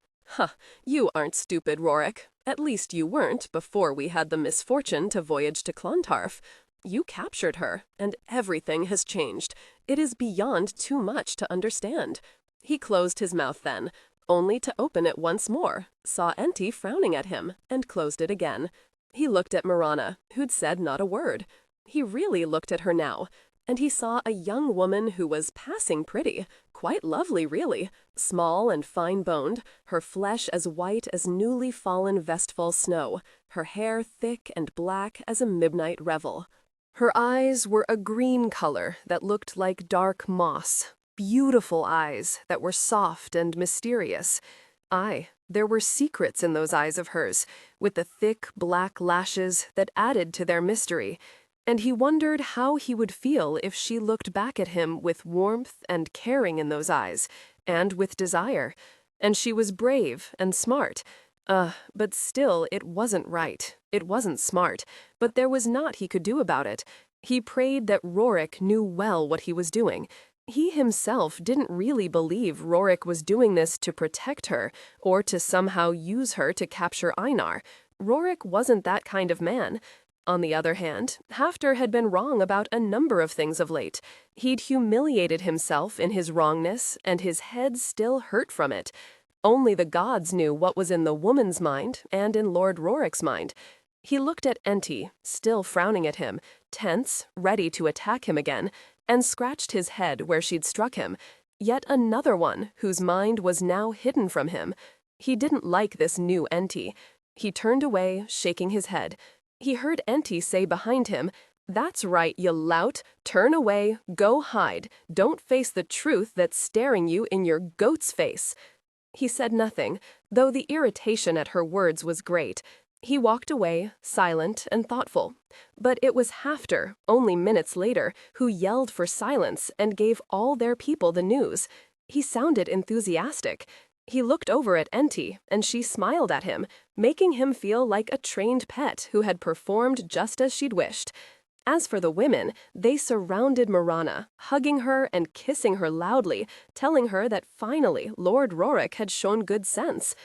You aren't stupid, Rorik. At least you weren't before we had the misfortune to voyage to Clontarf. You captured her, and everything has changed. It is beyond too much to understand. He closed his mouth then, only to open it once more, saw Enti frowning at him, and closed it again. He looked at Mirana, who'd said not a word. He really looked at her now, and he saw a young woman who was passing pretty, quite lovely really, small and fine-boned, her flesh as white as newly fallen Vestfall snow, her hair thick and black as a midnight revel. Her eyes were a green color that looked like dark moss, beautiful eyes that were soft and mysterious. There were secrets in those eyes of hers, with the thick black lashes that added to their mystery, and he wondered how he would feel if she looked back at him with warmth and caring in those eyes, and with desire. And she was brave and smart. But still it wasn't right. It wasn't smart, but there was naught he could do about it. He prayed that Rorik knew well what he was doing. He himself didn't really believe Rorik was doing this to protect her, or to somehow use her to capture Einar. Rorik wasn't that kind of man. On the other hand, Hafter had been wrong about a number of things of late. He'd humiliated himself in his wrongness, and his head still hurt from it. Only the gods knew what was in the woman's mind and in Lord Rorik's mind. He looked at Enti, still frowning at him, tense, ready to attack him again, and scratched his head where she'd struck him. Yet another one whose mind was now hidden from him. He didn't like this new Enti. He turned away, shaking his head. He heard Enti say behind him, "That's right, you lout. Turn away, go hide. Don't face the truth that's staring you in your goat's face." He said nothing, though the irritation at her words was great. He walked away, silent and thoughtful. But it was Hafter, only minutes later, who yelled for silence and gave all their people the news. He sounded enthusiastic. He looked over at Enti, and she smiled at him, making him feel like a trained pet who had performed just as she'd wished. As for the women, they surrounded Mirana, hugging her and kissing her loudly, telling her that finally Lord Rorik had shown good sense.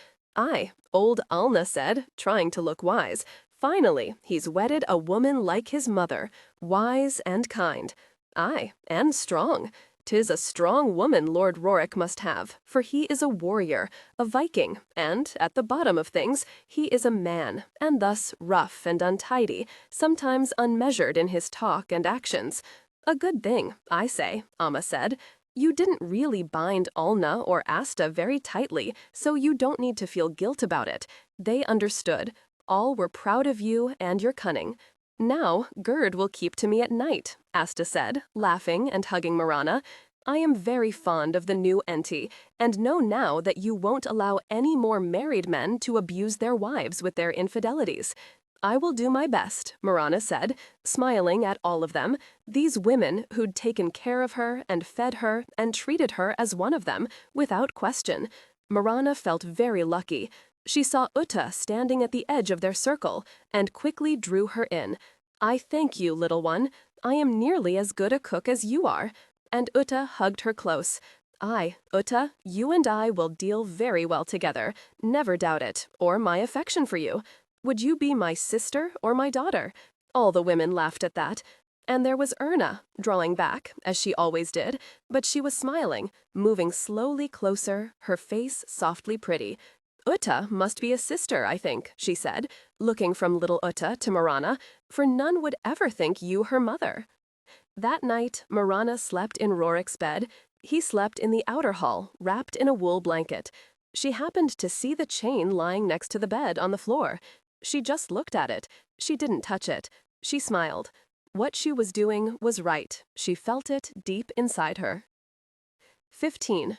Old Alna said, trying to look wise, finally he's wedded a woman like his mother, wise and kind. And strong. 'Tis a strong woman Lord Rorik must have, for he is a warrior, a Viking, and, at the bottom of things, he is a man, and thus rough and untidy, sometimes unmeasured in his talk and actions. A good thing, I say, Amma said. You didn't really bind Alna or Asta very tightly, so you don't need to feel guilt about it. They understood. All were proud of you and your cunning. Now Gerd will keep to me at night, Asta said, laughing and hugging Mirana. I am very fond of the new Enti, and know now that you won't allow any more married men to abuse their wives with their infidelities. I will do my best, Mirana said, smiling at all of them, these women who'd taken care of her and fed her and treated her as one of them, without question. Mirana felt very lucky. She saw Utta standing at the edge of their circle and quickly drew her in. I thank you, little one. I am nearly as good a cook as you are. And Utta hugged her close. Aye, Utta, you and I will deal very well together. Never doubt it, or my affection for you. Would you be my sister or my daughter? All the women laughed at that. And there was Erna, drawing back, as she always did, but she was smiling, moving slowly closer, her face softly pretty. Utta must be a sister, I think, she said, looking from little Utta to Mirana, for none would ever think you her mother. That night, Mirana slept in Rorik's bed. He slept in the outer hall, wrapped in a wool blanket. She happened to see the chain lying next to the bed on the floor. She just looked at it. She didn't touch it. She smiled. What she was doing was right. She felt it deep inside her. 15.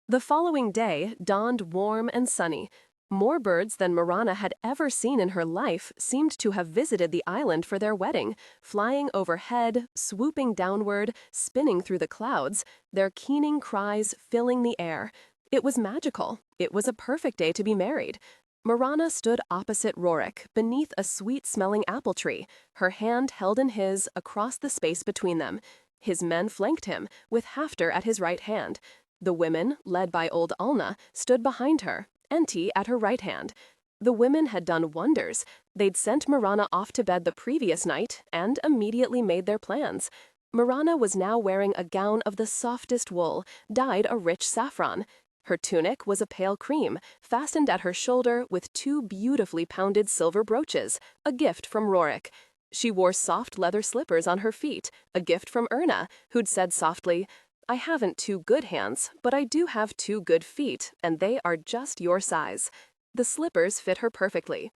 The following day dawned warm and sunny. More birds than Mirana had ever seen in her life seemed to have visited the island for their wedding, flying overhead, swooping downward, spinning through the clouds, their keening cries filling the air. It was magical. It was a perfect day to be married. Mirana stood opposite Rorik, beneath a sweet-smelling apple tree, her hand held in his across the space between them. His men flanked him, with Hafter at his right hand. The women, led by old Alna, stood behind her, Enti at her right hand. The women had done wonders. They'd sent Mirana off to bed the previous night and immediately made their plans. Mirana was now wearing a gown of the softest wool, dyed a rich saffron. Her tunic was a pale cream, fastened at her shoulder with two beautifully pounded silver brooches, a gift from Rorik. She wore soft leather slippers on her feet, a gift from Erna, who'd said softly, I haven't two good hands, but I do have two good feet, and they are just your size. The slippers fit her perfectly.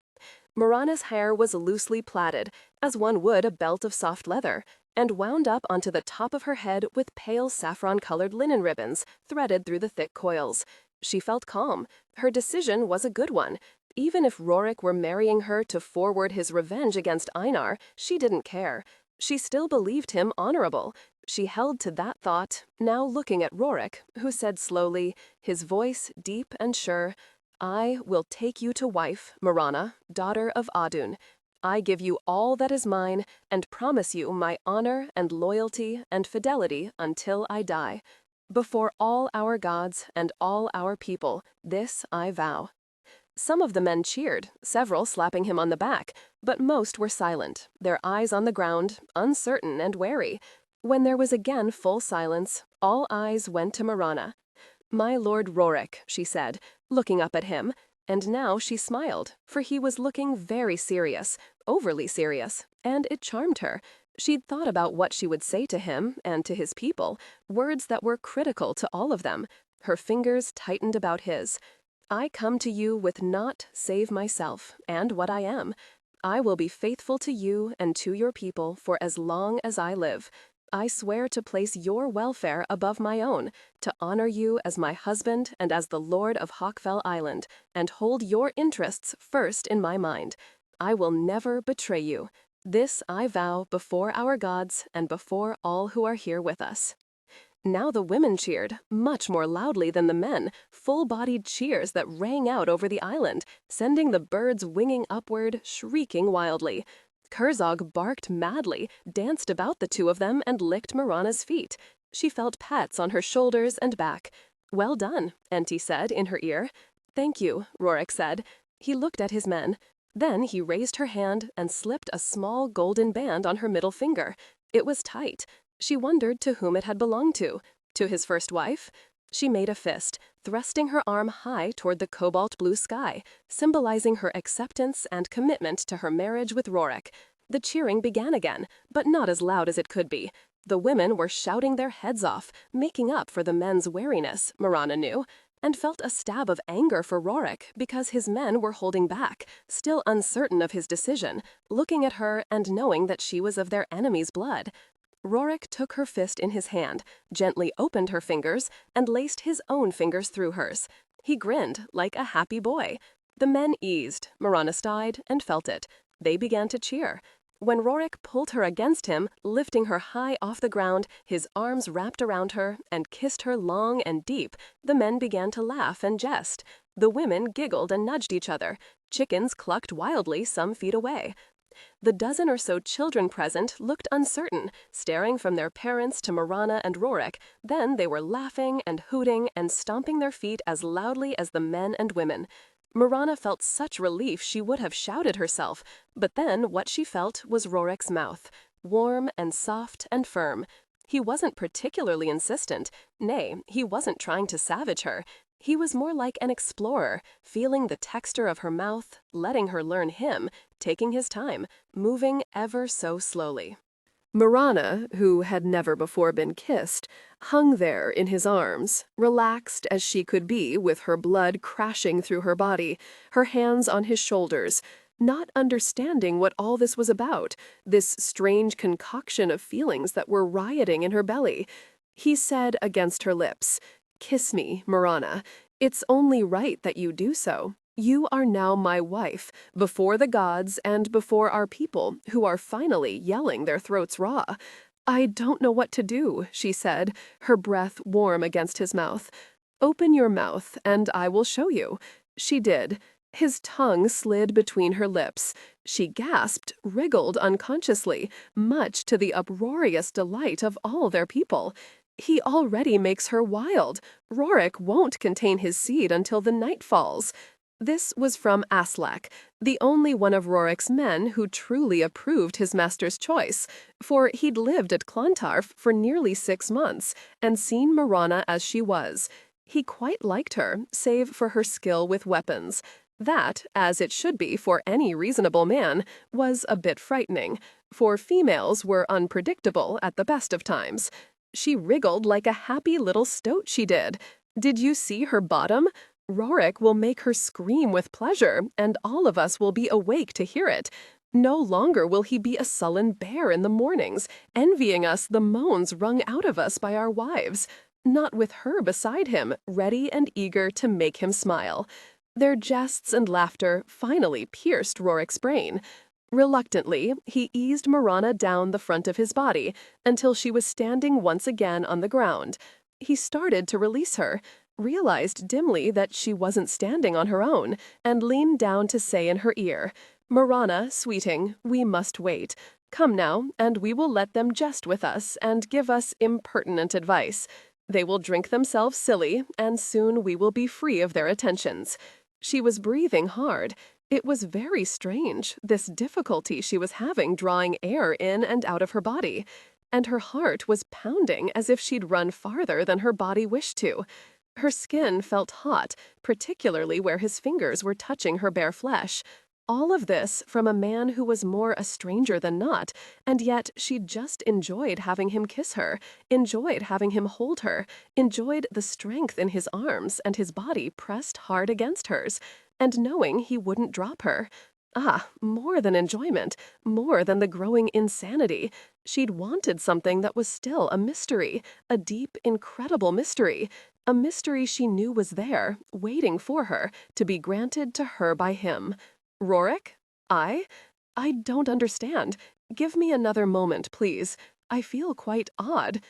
Mirana's hair was loosely plaited, as one would a belt of soft leather, and wound up onto the top of her head with pale saffron-colored linen ribbons threaded through the thick coils. She felt calm. Her decision was a good one. Even if Rorik were marrying her to forward his revenge against Einar, she didn't care. She still believed him honorable. She held to that thought, now looking at Rorik, who said slowly, his voice deep and sure, I will take you to wife, Mirana, daughter of Adun. I give you all that is mine, and promise you my honor and loyalty and fidelity until I die. Before all our gods and all our people, this I vow. Some of the men cheered, several slapping him on the back, but most were silent, their eyes on the ground, uncertain and wary. When there was again full silence, all eyes went to Mirana. My lord Rorik, she said, looking up at him, and now she smiled, for he was looking very serious, overly serious, and it charmed her. She'd thought about what she would say to him and to his people, words that were critical to all of them. Her fingers tightened about his. I come to you with naught save myself and what I am. I will be faithful to you and to your people for as long as I live. I swear to place your welfare above my own, to honor you as my husband and as the lord of Hawkfell Island, and hold your interests first in my mind. I will never betray you. This I vow before our gods and before all who are here with us. Now the women cheered, much more loudly than the men, full-bodied cheers that rang out over the island, sending the birds winging upward, shrieking wildly. Kerzog barked madly, danced about the two of them, and licked Mirana's feet. She felt pats on her shoulders and back. Well done, Enti said in her ear. Thank you, Rorik said. He looked at his men. Then he raised her hand and slipped a small golden band on her middle finger. It was tight. She wondered to whom it had belonged to. To his first wife? She made a fist, thrusting her arm high toward the cobalt blue sky, symbolizing her acceptance and commitment to her marriage with Rorik. The cheering began again, but not as loud as it could be. The women were shouting their heads off, making up for the men's wariness, Mirana knew. and felt a stab of anger for Rorik because his men were holding back, still uncertain of his decision, looking at her and knowing that she was of their enemy's blood. Rorik took her fist in his hand, gently opened her fingers, and laced his own fingers through hers. He grinned like a happy boy. The men eased, Mirana sighed and felt it. They began to cheer. When Rorik pulled her against him, lifting her high off the ground, his arms wrapped around her, and kissed her long and deep, the men began to laugh and jest. The women giggled and nudged each other. Chickens clucked wildly some feet away. The dozen or so children present looked uncertain, staring from their parents to Mirana and Rorik. Then they were laughing and hooting and stomping their feet as loudly as the men and women. Mirana felt such relief she would have shouted herself, but then what she felt was Rorik's mouth, warm and soft and firm. He wasn't particularly insistent. Nay, he wasn't trying to savage her. He was more like an explorer, feeling the texture of her mouth, letting her learn him, taking his time, moving ever so slowly. Mirana, who had never before been kissed, hung there in his arms, relaxed as she could be with her blood crashing through her body, her hands on his shoulders, not understanding what all this was about, this strange concoction of feelings that were rioting in her belly. He said against her lips, "Kiss me, Mirana. It's only right that you do so. You are now my wife, before the gods and before our people, who are finally yelling their throats raw." "I don't know what to do," she said, her breath warm against his mouth. "Open your mouth, and I will show you." She did. His tongue slid between her lips. She gasped, wriggled unconsciously, much to the uproarious delight of all their people. He already makes her wild. Rorik won't contain his seed until the night falls. This was from Aslak, the only one of Rorik's men who truly approved his master's choice, for he'd lived at Clontarf for nearly 6 months and seen Mirana as she was. He quite liked her, save for her skill with weapons. That, as it should be for any reasonable man, was a bit frightening, for females were unpredictable at the best of times. She wriggled like a happy little stoat, she did. Did you see her bottom? Rorik will make her scream with pleasure, and all of us will be awake to hear it. No longer will he be a sullen bear in the mornings, envying us the moans wrung out of us by our wives. Not with her beside him, ready and eager to make him smile. Their jests and laughter finally pierced Rorik's brain. Reluctantly, he eased Mirana down the front of his body until she was standing once again on the ground. He started to release her, realized dimly that she wasn't standing on her own, and leaned down to say in her ear, "Mirana, sweeting, we must wait. Come now, and we will let them jest with us and give us impertinent advice. They will drink themselves silly, and soon we will be free of their attentions." She was breathing hard. It was very strange, this difficulty she was having drawing air in and out of her body. And her heart was pounding as if she'd run farther than her body wished to. Her skin felt hot, particularly where his fingers were touching her bare flesh. All of this from a man who was more a stranger than not, and yet she just enjoyed having him kiss her, enjoyed having him hold her, enjoyed the strength in his arms and his body pressed hard against hers, and knowing he wouldn't drop her. Ah, more than enjoyment, more than the growing insanity. She'd wanted something that was still a mystery, a deep, incredible mystery, a mystery she knew was there, waiting for her, to be granted to her by him. Rorik? I don't understand. Give me another moment, please. I feel quite odd.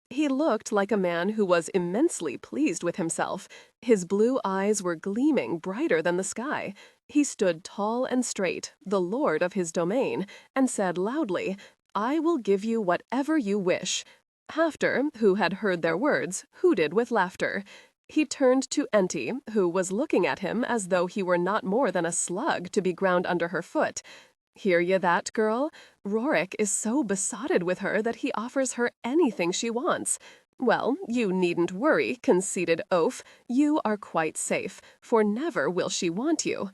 He looked like a man who was immensely pleased with himself. His blue eyes were gleaming brighter than the sky. He stood tall and straight, the lord of his domain, and said loudly, "I will give you whatever you wish." Hafter, who had heard their words, hooted with laughter. He turned to Enti, who was looking at him as though he were not more than a slug to be ground under her foot. "Hear ye that, girl? Rorik is so besotted with her that he offers her anything she wants. Well, you needn't worry, conceited oaf. You are quite safe, for never will she want you."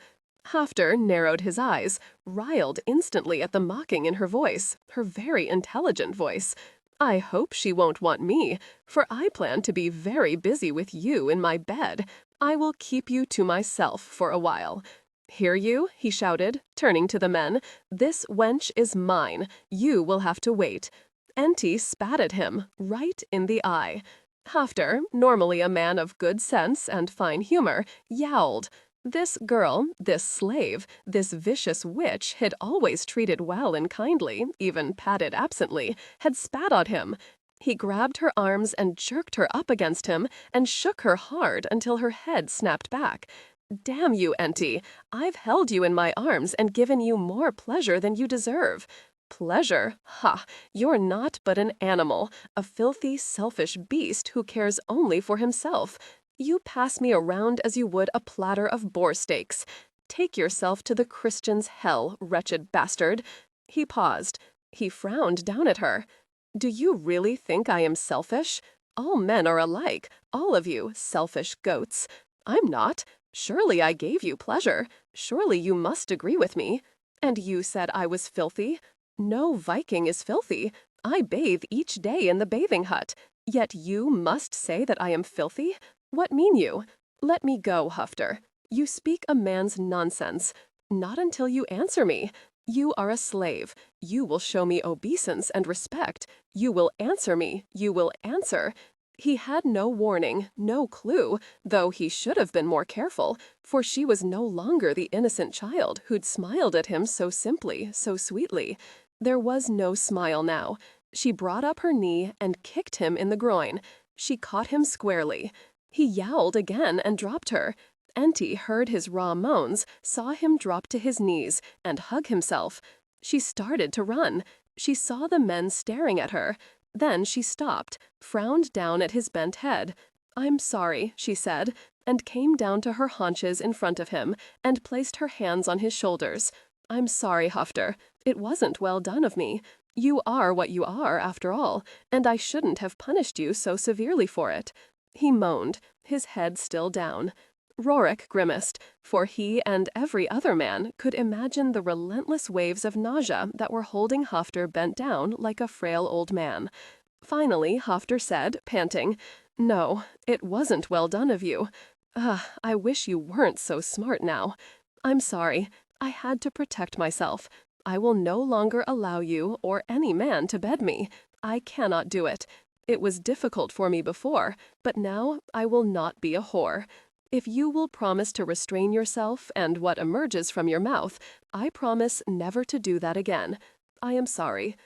Hafter narrowed his eyes, riled instantly at the mocking in her voice, her very intelligent voice. "I hope she won't want me, for I plan to be very busy with you in my bed. I will keep you to myself for a while. Hear you? He shouted, turning to the men. This wench is mine. You will have to wait. Enti spat at him, right in the eye. Hafter, normally a man of good sense and fine humor, yowled. This girl, this slave, this vicious witch had always treated well and kindly, even patted absently, had spat on him. He grabbed her arms and jerked her up against him and shook her hard until her head snapped back. Damn you, Enti. I've held you in my arms and given you more pleasure than you deserve. Pleasure? Ha! You're not but an animal, a filthy, selfish beast who cares only for himself. You pass me around as you would a platter of boar steaks. Take yourself to the Christian's hell, wretched bastard. He paused. He frowned down at her. Do you really think I am selfish? All men are alike, all of you, selfish goats. I'm not. Surely I gave you pleasure. Surely you must agree with me. And you said I was filthy? No Viking is filthy. I bathe each day in the bathing hut. Yet you must say that I am filthy? What mean you? Let me go, Hafter. You speak a man's nonsense. Not until you answer me. You are a slave. You will show me obeisance and respect. You will answer me. You will answer. He had no warning, no clue, though he should have been more careful, for she was no longer the innocent child who'd smiled at him so simply, so sweetly. There was no smile now. She brought up her knee and kicked him in the groin. She caught him squarely. He yowled again and dropped her. Enti heard his raw moans, saw him drop to his knees, and hug himself. She started to run. She saw the men staring at her. Then she stopped, frowned down at his bent head. I'm sorry, she said, and came down to her haunches in front of him and placed her hands on his shoulders. I'm sorry, Hafter. It wasn't well done of me. You are what you are, after all, and I shouldn't have punished you so severely for it. He moaned, his head still down. Rorik grimaced, for he and every other man could imagine the relentless waves of nausea that were holding Hafter bent down like a frail old man. Finally, Hafter said, panting, No, it wasn't well done of you. I wish you weren't so smart now. I'm sorry. I had to protect myself. I will no longer allow you or any man to bed me. I cannot do it. It was difficult for me before, but now I will not be a whore. If you will promise to restrain yourself and what emerges from your mouth, I promise never to do that again. I am sorry.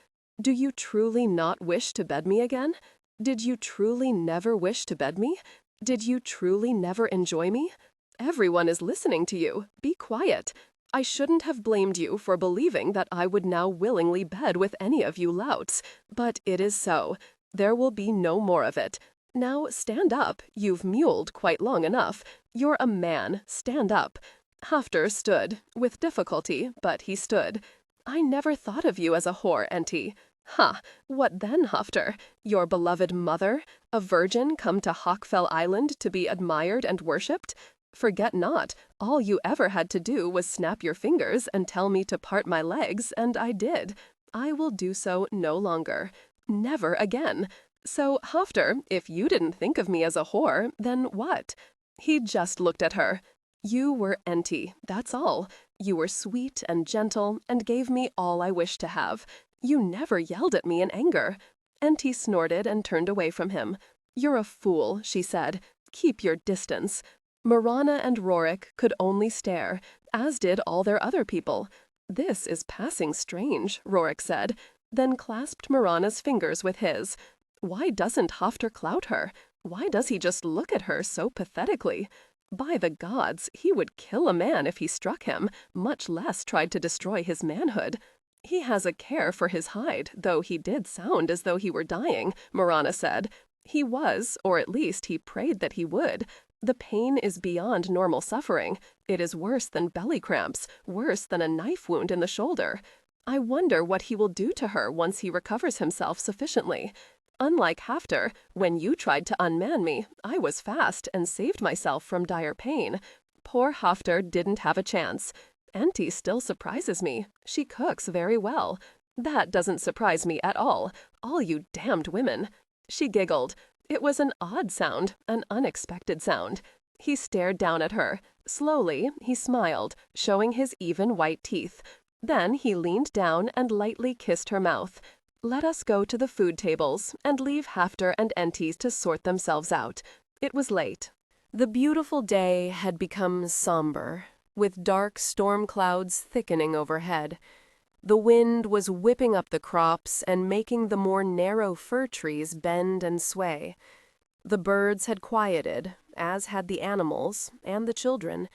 Do you truly not wish to bed me again? Did you truly never wish to bed me? Did you truly never enjoy me? Everyone is listening to you. Be quiet. I shouldn't have blamed you for believing that I would now willingly bed with any of you louts, but it is so. There will be no more of it. Now stand up. You've mewled quite long enough. You're a man. Stand up. Hafter stood, with difficulty, but he stood. I never thought of you as a whore, Enti. Ha! What then, Hafter? Your beloved mother? A virgin come to Hawkfell Island to be admired and worshipped? Forget not, all you ever had to do was snap your fingers and tell me to part my legs, and I did. I will do so no longer. Never again. So, Hafter, if you didn't think of me as a whore, then what? He just looked at her. You were Enti, that's all. You were sweet and gentle and gave me all I wished to have. You never yelled at me in anger. Enti snorted and turned away from him. You're a fool, she said. Keep your distance. Mirana and Rorik could only stare, as did all their other people. This is passing strange, Rorik said, then clasped Mirana's fingers with his. Why doesn't Hafter clout her? Why does he just look at her so pathetically? By the gods, he would kill a man if he struck him, much less tried to destroy his manhood. He has a care for his hide, though he did sound as though he were dying, Mirana said. He was, or at least he prayed that he would. The pain is beyond normal suffering. It is worse than belly cramps, worse than a knife wound in the shoulder. I wonder what he will do to her once he recovers himself sufficiently. Unlike Hafter, when you tried to unman me, I was fast and saved myself from dire pain. Poor Hafter didn't have a chance. Enti still surprises me. She cooks very well. That doesn't surprise me at all you damned women. She giggled. It was an odd sound, an unexpected sound. He stared down at her. Slowly, he smiled, showing his even white teeth. Then he leaned down and lightly kissed her mouth. Let us go to the food tables and leave Hafter and Entis to sort themselves out. It was late. The beautiful day had become somber, with dark storm clouds thickening overhead. The wind was whipping up the crops and making the more narrow fir trees bend and sway. The birds had quieted, as had the animals and the children.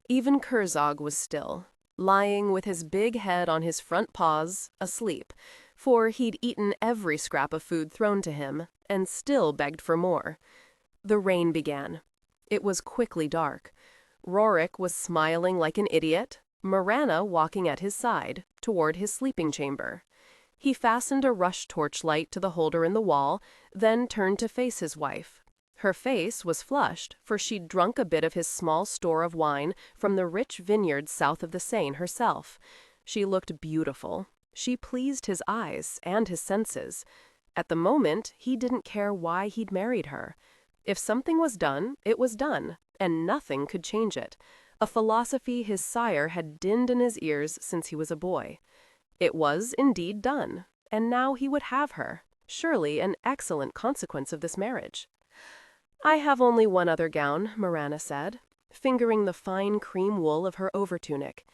Even Kerzog was still, lying with his big head on his front paws, asleep, for he'd eaten every scrap of food thrown to him, and still begged for more. The rain began. It was quickly dark. Rorik was smiling like an idiot, Mirana walking at his side, toward his sleeping chamber. He fastened a rush torchlight to the holder in the wall, then turned to face his wife. Her face was flushed, for she'd drunk a bit of his small store of wine from the rich vineyards south of the Seine herself. She looked beautiful. She pleased his eyes and his senses. At the moment, he didn't care why he'd married her. If something was done, it was done, and nothing could change it. A philosophy his sire had dinned in his ears since he was a boy. It was indeed done, and now he would have her, surely an excellent consequence of this marriage. "I have only one other gown," Mirana said, fingering the fine cream wool of her overtunic.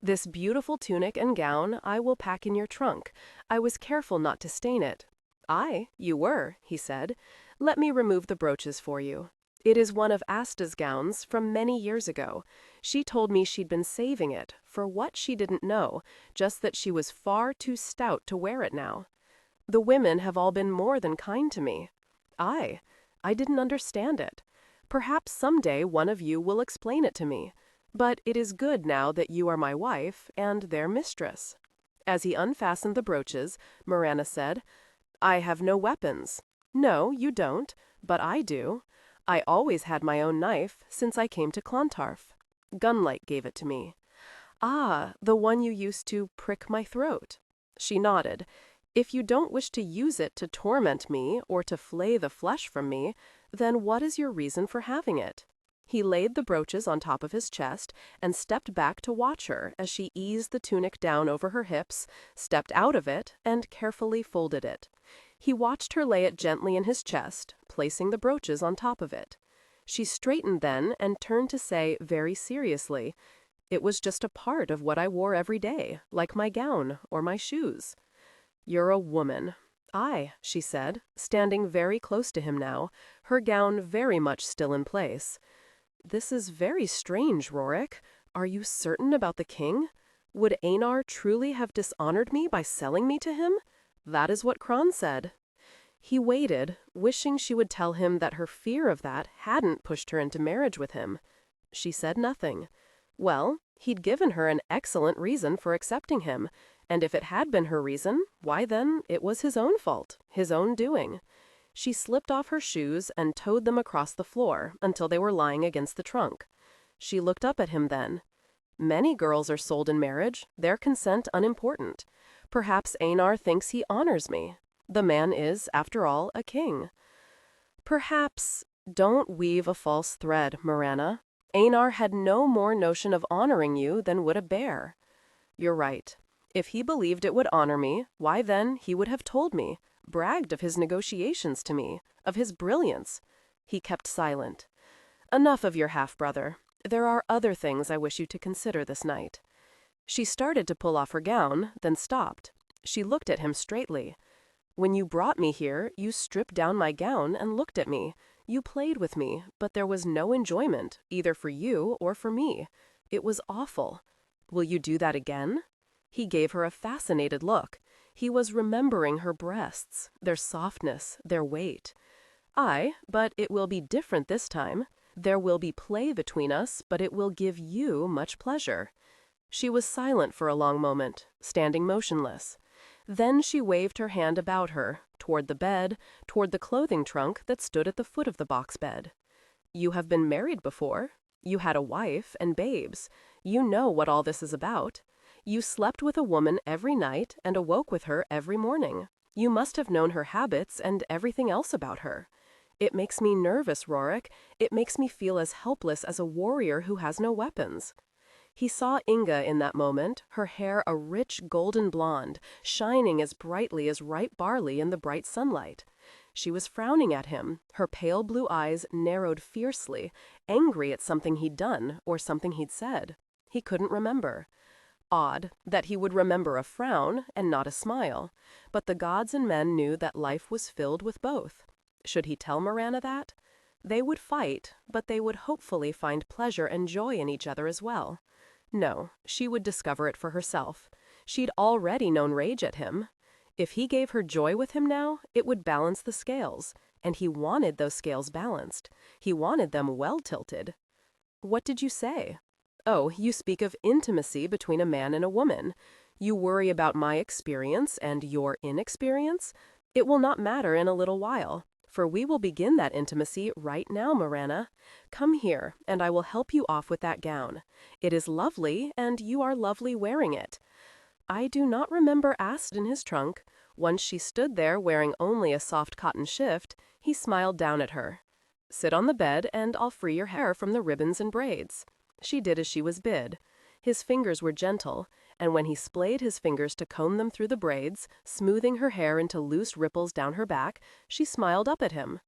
"This beautiful tunic and gown I will pack in your trunk. I was careful not to stain it." "Aye, you were," he said. "Let me remove the brooches for you. It is one of Asta's gowns from many years ago. She told me she'd been saving it, for what she didn't know, just that she was far too stout to wear it now. The women have all been more than kind to me. I didn't understand it. Perhaps someday one of you will explain it to me. But it is good now that you are my wife and their mistress." As he unfastened the brooches, Mirana said, "I have no weapons." "No, you don't, but I do. I always had my own knife since I came to Clontarf. Gunlight gave it to me." "Ah, the one you used to prick my throat." She nodded. "If you don't wish to use it to torment me or to flay the flesh from me, then what is your reason for having it?" He laid the brooches on top of his chest and stepped back to watch her as she eased the tunic down over her hips, stepped out of it, and carefully folded it. He watched her lay it gently in his chest, placing the brooches on top of it. She straightened then and turned to say very seriously, "It was just a part of what I wore every day, like my gown or my shoes." "You're a woman." "Aye," she said, standing very close to him now, her gown very much still in place. "This is very strange, Rorik. Are you certain about the king? Would Einar truly have dishonored me by selling me to him? That is what Kron said." He waited, wishing she would tell him that her fear of that hadn't pushed her into marriage with him. She said nothing. Well, he'd given her an excellent reason for accepting him, and if it had been her reason, why then it was his own fault, his own doing. She slipped off her shoes and towed them across the floor until they were lying against the trunk. She looked up at him then. "Many girls are sold in marriage, their consent unimportant. Perhaps Einar thinks he honors me. The man is, after all, a king. Perhaps—" "Don't weave a false thread, Mirana. Einar had no more notion of honoring you than would a bear." "You're right. If he believed it would honor me, why then he would have told me, bragged of his negotiations to me, of his brilliance." He kept silent. "Enough of your half-brother. There are other things I wish you to consider this night." She started to pull off her gown, then stopped. She looked at him straightly. "When you brought me here, you stripped down my gown and looked at me. You played with me, but there was no enjoyment, either for you or for me. It was awful. Will you do that again?" He gave her a fascinated look. He was remembering her breasts, their softness, their weight. "Aye, but it will be different this time. There will be play between us, but it will give you much pleasure." She was silent for a long moment, standing motionless. Then she waved her hand about her, toward the bed, toward the clothing trunk that stood at the foot of the box bed. "You have been married before. You had a wife and babes. You know what all this is about. You slept with a woman every night and awoke with her every morning. You must have known her habits and everything else about her. It makes me nervous, Rorik. It makes me feel as helpless as a warrior who has no weapons." He saw Inga in that moment, her hair a rich golden blonde, shining as brightly as ripe barley in the bright sunlight. She was frowning at him, her pale blue eyes narrowed fiercely, angry at something he'd done or something he'd said. He couldn't remember. Odd that he would remember a frown and not a smile, but the gods and men knew that life was filled with both. Should he tell Mirana that? They would fight, but they would hopefully find pleasure and joy in each other as well. No, she would discover it for herself. She'd already known rage at him. If he gave her joy with him now, it would balance the scales, and he wanted those scales balanced. He wanted them well tilted. "What did you say?" "Oh, you speak of intimacy between a man and a woman. You worry about my experience and your inexperience? It will not matter in a little while, for we will begin that intimacy right now, Mirana. Come here, and I will help you off with that gown. It is lovely, and you are lovely wearing it." I do not remember asked in his trunk. Once she stood there wearing only a soft cotton shift, he smiled down at her. "Sit on the bed, and I'll free your hair from the ribbons and braids." She did as she was bid. His fingers were gentle, and when he splayed his fingers to comb them through the braids, smoothing her hair into loose ripples down her back, she smiled up at him.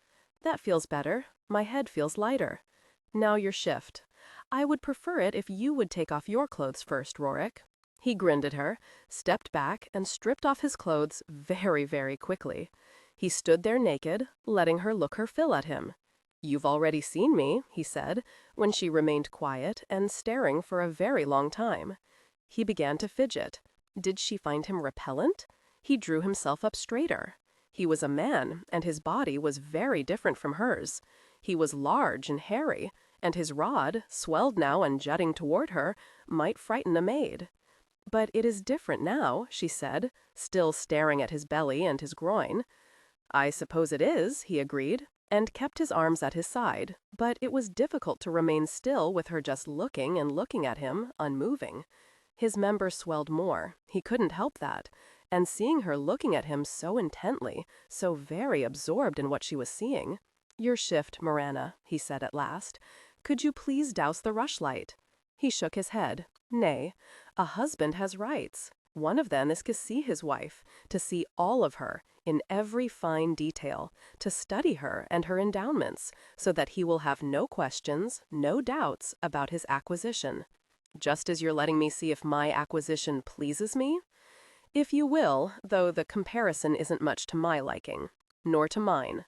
"That feels better. My head feels lighter. Now your shift. I would prefer it if you would take off your clothes first, Rorik." He grinned at her, stepped back, and stripped off his clothes very, very quickly. He stood there naked, letting her look her fill at him. "You've already seen me," he said, when she remained quiet and staring for a very long time. He began to fidget. Did she find him repellent? He drew himself up straighter. He was a man, and his body was very different from hers. He was large and hairy, and his rod, swelled now and jutting toward her, might frighten a maid. "But it is different now," she said, still staring at his belly and his groin. "I suppose it is," he agreed, and kept his arms at his side, but it was difficult to remain still with her just looking and looking at him, unmoving. His members swelled more, he couldn't help that, and seeing her looking at him so intently, so very absorbed in what she was seeing. "Your shift, Mirana," he said at last. "Could you please douse the rushlight?" He shook his head. "Nay, a husband has rights. One of them is to see his wife, to see all of her, in every fine detail, to study her and her endowments, so that he will have no questions, no doubts about his acquisition. Just as you're letting me see if my acquisition pleases me? If you will, though the comparison isn't much to my liking, nor to mine.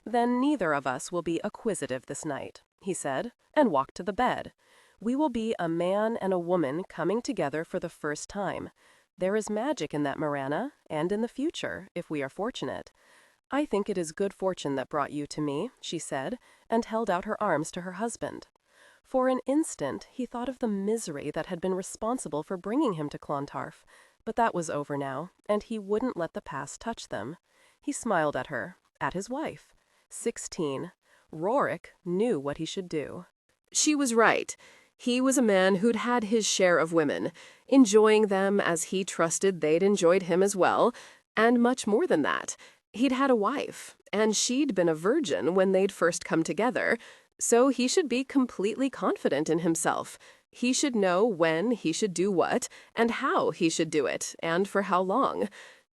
Then neither of us will be acquisitive this night," he said, and walked to the bed. "We will be a man and a woman coming together for the first time. There is magic in that, Mirana, and in the future, if we are fortunate. I think it is good fortune that brought you to me," she said, and held out her arms to her husband. For an instant, he thought of the misery that had been responsible for bringing him to Clontarf, but that was over now, and he wouldn't let the past touch them. He smiled at her, at his wife. 16. Rorik knew what he should do. She was right. He was a man who'd had his share of women, enjoying them as he trusted they'd enjoyed him as well, and much more than that. He'd had a wife, and she'd been a virgin when they'd first come together, so he should be completely confident in himself. He should know when he should do what, and how he should do it, and for how long.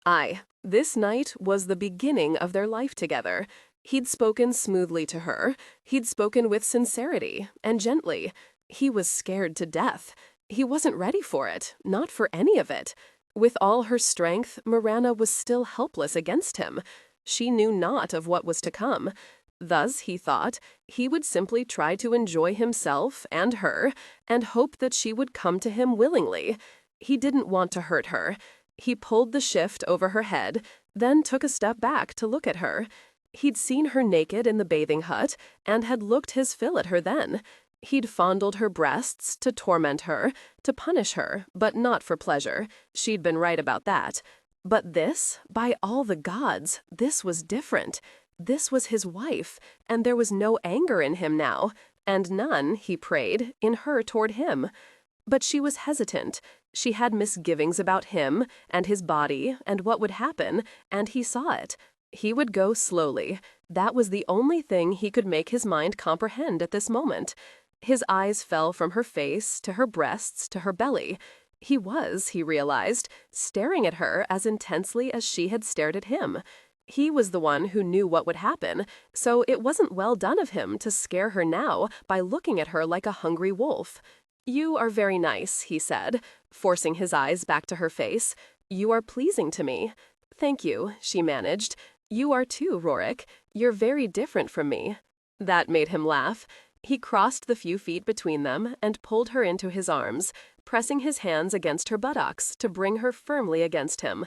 Aye, this night was the beginning of their life together. He'd spoken smoothly to her. He'd spoken with sincerity, and gently. He was scared to death. He wasn't ready for it, not for any of it. With all her strength, Mirana was still helpless against him. She knew not of what was to come. Thus, he thought, he would simply try to enjoy himself and her, and hope that she would come to him willingly. He didn't want to hurt her. He pulled the shift over her head, then took a step back to look at her. He'd seen her naked in the bathing hut, and had looked his fill at her then. He'd fondled her breasts to torment her, to punish her, but not for pleasure. She'd been right about that. But this, by all the gods, this was different. This was his wife, and there was no anger in him now, and none, he prayed, in her toward him. But she was hesitant. She had misgivings about him, and his body, and what would happen, and he saw it. He would go slowly. That was the only thing he could make his mind comprehend at this moment. His eyes fell from her face to her breasts to her belly. He was, he realized, staring at her as intensely as she had stared at him. He was the one who knew what would happen, so it wasn't well done of him to scare her now by looking at her like a hungry wolf. "You are very nice," he said, forcing his eyes back to her face. "You are pleasing to me." "Thank you," she managed. "You are too, Rorik. You're very different from me." That made him laugh. He crossed the few feet between them and pulled her into his arms, pressing his hands against her buttocks to bring her firmly against him.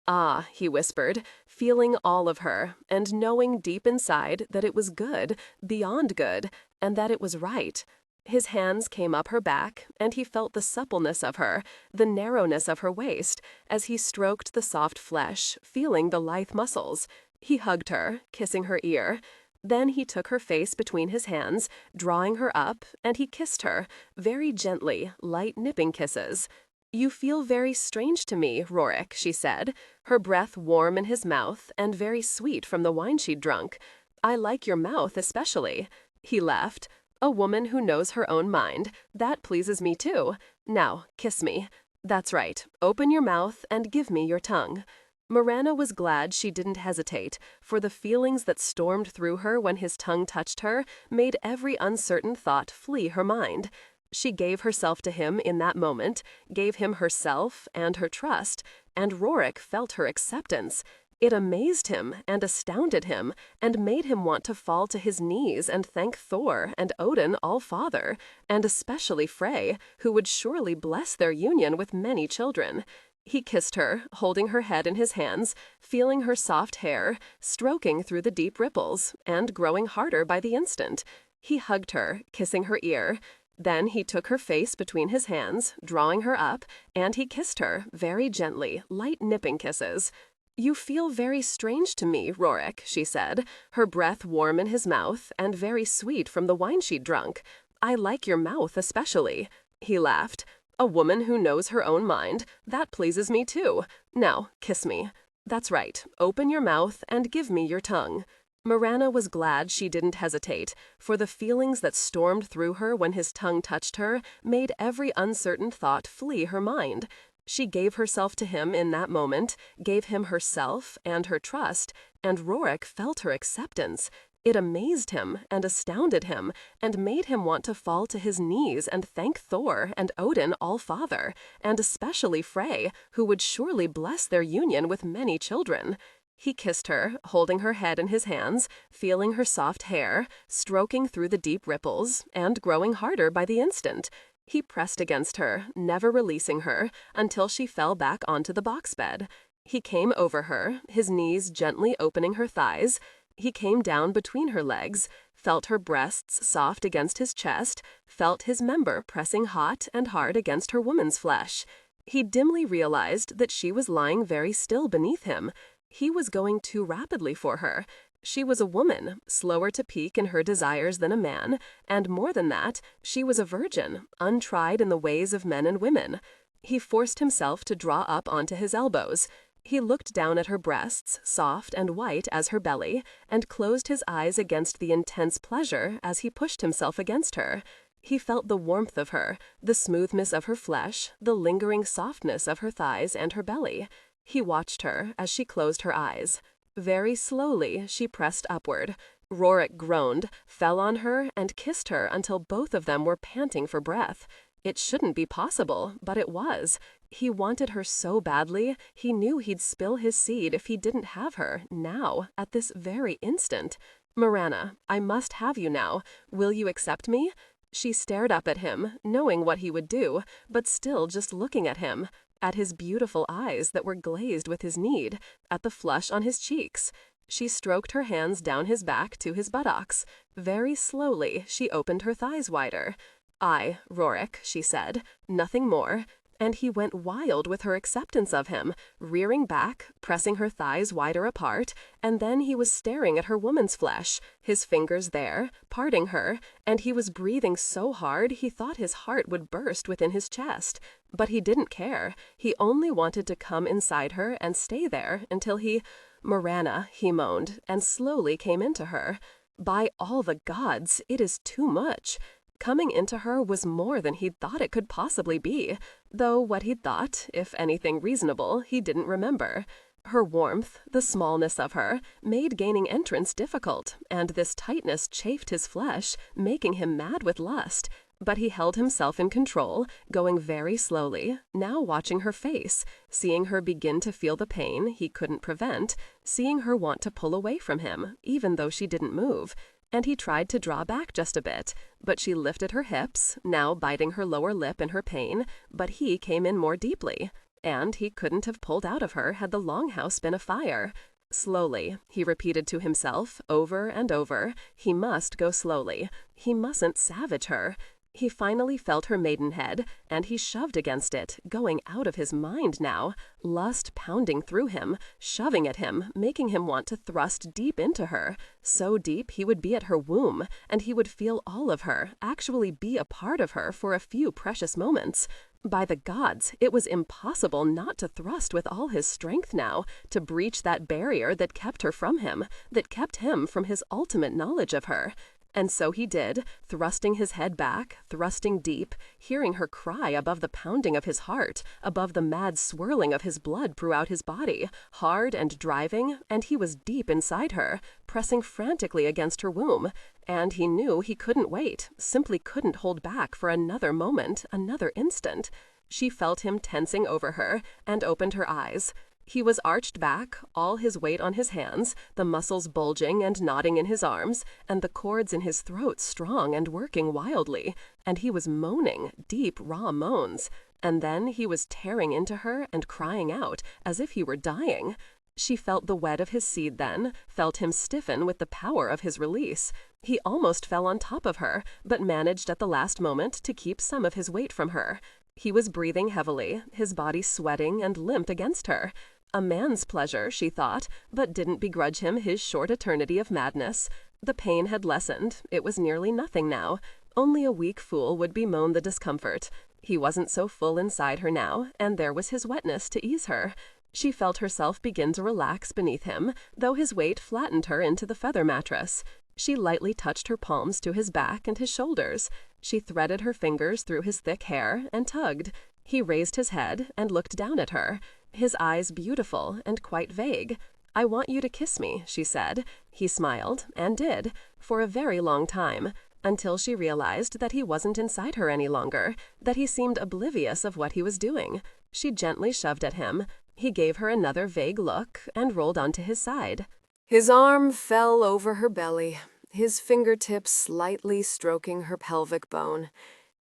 "Ah," he whispered, feeling all of her, and knowing deep inside that it was good, beyond good, and that it was right. His hands came up her back, and he felt the suppleness of her, the narrowness of her waist, as he stroked the soft flesh, feeling the lithe muscles. He hugged her, kissing her ear. Then he took her face between his hands, drawing her up, and he kissed her, very gently, light nipping kisses. "You feel very strange to me, Rorik," she said, her breath warm in his mouth and very sweet from the wine she'd drunk. "I like your mouth especially." He laughed. "A woman who knows her own mind. That pleases me too. Now, kiss me. That's right. Open your mouth and give me your tongue." Mirana was glad she didn't hesitate, for the feelings that stormed through her when his tongue touched her made every uncertain thought flee her mind. She gave herself to him in that moment, gave him herself and her trust, and Rorik felt her acceptance. It amazed him and astounded him and made him want to fall to his knees and thank Thor and Odin All-Father, and especially Frey, who would surely bless their union with many children. He kissed her, holding her head in his hands, feeling her soft hair, stroking through the deep ripples, and growing harder by the instant. He hugged her, kissing her ear. Then he took her face between his hands, drawing her up, and he kissed her, very gently, light nipping kisses. "You feel very strange to me, Rorik," she said, her breath warm in his mouth and very sweet from the wine she'd drunk. "I like your mouth especially." He laughed. "A woman who knows her own mind. That pleases me too. Now, kiss me. That's right. Open your mouth and give me your tongue." Mirana was glad she didn't hesitate, for the feelings that stormed through her when his tongue touched her made every uncertain thought flee her mind. She gave herself to him in that moment, gave him herself and her trust, and Rorik felt her acceptance. It amazed him and astounded him and made him want to fall to his knees and thank Thor and Odin All-Father, and especially Frey, who would surely bless their union with many children. He kissed her, holding her head in his hands, feeling her soft hair, stroking through the deep ripples, and growing harder by the instant. He pressed against her, never releasing her, until she fell back onto the box bed. He came over her, his knees gently opening her thighs. He came down between her legs, felt her breasts soft against his chest, felt his member pressing hot and hard against her woman's flesh. He dimly realized that she was lying very still beneath him. He was going too rapidly for her. She was a woman, slower to peak in her desires than a man, and more than that, she was a virgin, untried in the ways of men and women. He forced himself to draw up onto his elbows. He looked down at her breasts, soft and white as her belly, and closed his eyes against the intense pleasure as he pushed himself against her. He felt the warmth of her, the smoothness of her flesh, the lingering softness of her thighs and her belly. He watched her as she closed her eyes. Very slowly, she pressed upward. Rorik groaned, fell on her, and kissed her until both of them were panting for breath. It shouldn't be possible, but it was. He wanted her so badly, he knew he'd spill his seed if he didn't have her, now, at this very instant. "Mirana, I must have you now. Will you accept me?" She stared up at him, knowing what he would do, but still just looking at him, at his beautiful eyes that were glazed with his need, at the flush on his cheeks. She stroked her hands down his back to his buttocks. Very slowly, she opened her thighs wider. "I, Rorik," she said, "nothing more." And he went wild with her acceptance of him, rearing back, pressing her thighs wider apart, and then he was staring at her woman's flesh, his fingers there, parting her, and he was breathing so hard he thought his heart would burst within his chest. But he didn't care. He only wanted to come inside her and stay there until he... Mirana, he moaned, and slowly came into her. By all the gods, it is too much. Coming into her was more than he'd thought it could possibly be, though what he'd thought, if anything reasonable, he didn't remember. Her warmth, the smallness of her, made gaining entrance difficult, and this tightness chafed his flesh, making him mad with lust. But he held himself in control, going very slowly, now watching her face, seeing her begin to feel the pain he couldn't prevent, seeing her want to pull away from him, even though she didn't move. And he tried to draw back just a bit, but she lifted her hips, now biting her lower lip in her pain, but he came in more deeply, and he couldn't have pulled out of her had the longhouse been afire. Slowly, he repeated to himself, over and over, he must go slowly. He mustn't savage her. He finally felt her maidenhead, and he shoved against it, going out of his mind now, lust pounding through him, shoving at him, making him want to thrust deep into her, so deep he would be at her womb, and he would feel all of her, actually be a part of her for a few precious moments. By the gods, it was impossible not to thrust with all his strength now, to breach that barrier that kept her from him, that kept him from his ultimate knowledge of her. And so he did, thrusting his head back, thrusting deep, hearing her cry above the pounding of his heart, above the mad swirling of his blood throughout his body, hard and driving, and he was deep inside her, pressing frantically against her womb. And he knew he couldn't wait, simply couldn't hold back for another moment, another instant. She felt him tensing over her, and opened her eyes. He was arched back, all his weight on his hands, the muscles bulging and knotting in his arms, and the cords in his throat strong and working wildly, and he was moaning, deep, raw moans. And then he was tearing into her and crying out, as if he were dying. She felt the wet of his seed then, felt him stiffen with the power of his release. He almost fell on top of her, but managed at the last moment to keep some of his weight from her. He was breathing heavily, his body sweating and limp against her. A man's pleasure, she thought, but didn't begrudge him his short eternity of madness. The pain had lessened. It was nearly nothing now. Only a weak fool would bemoan the discomfort. He wasn't so full inside her now, and there was his wetness to ease her. She felt herself begin to relax beneath him, though his weight flattened her into the feather mattress. She lightly touched her palms to his back and his shoulders. She threaded her fingers through his thick hair and tugged. He raised his head and looked down at her, his eyes beautiful and quite vague. "I want you to kiss me," she said. He smiled, and did, for a very long time, until she realized that he wasn't inside her any longer, that he seemed oblivious of what he was doing. She gently shoved at him. He gave her another vague look and rolled onto his side. His arm fell over her belly, his fingertips slightly stroking her pelvic bone.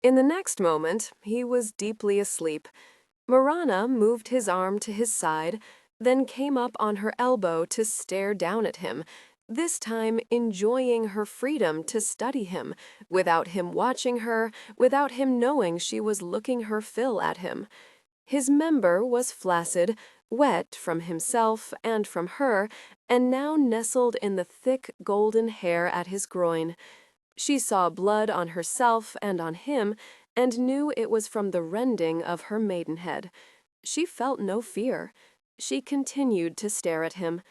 In the next moment, he was deeply asleep. Mirana moved his arm to his side, then came up on her elbow to stare down at him, this time enjoying her freedom to study him, without him watching her, without him knowing she was looking her fill at him. His member was flaccid, wet from himself and from her, and now nestled in the thick golden hair at his groin. She saw blood on herself and on him, and knew it was from the rending of her maidenhead. She felt no fear. She continued to stare at him.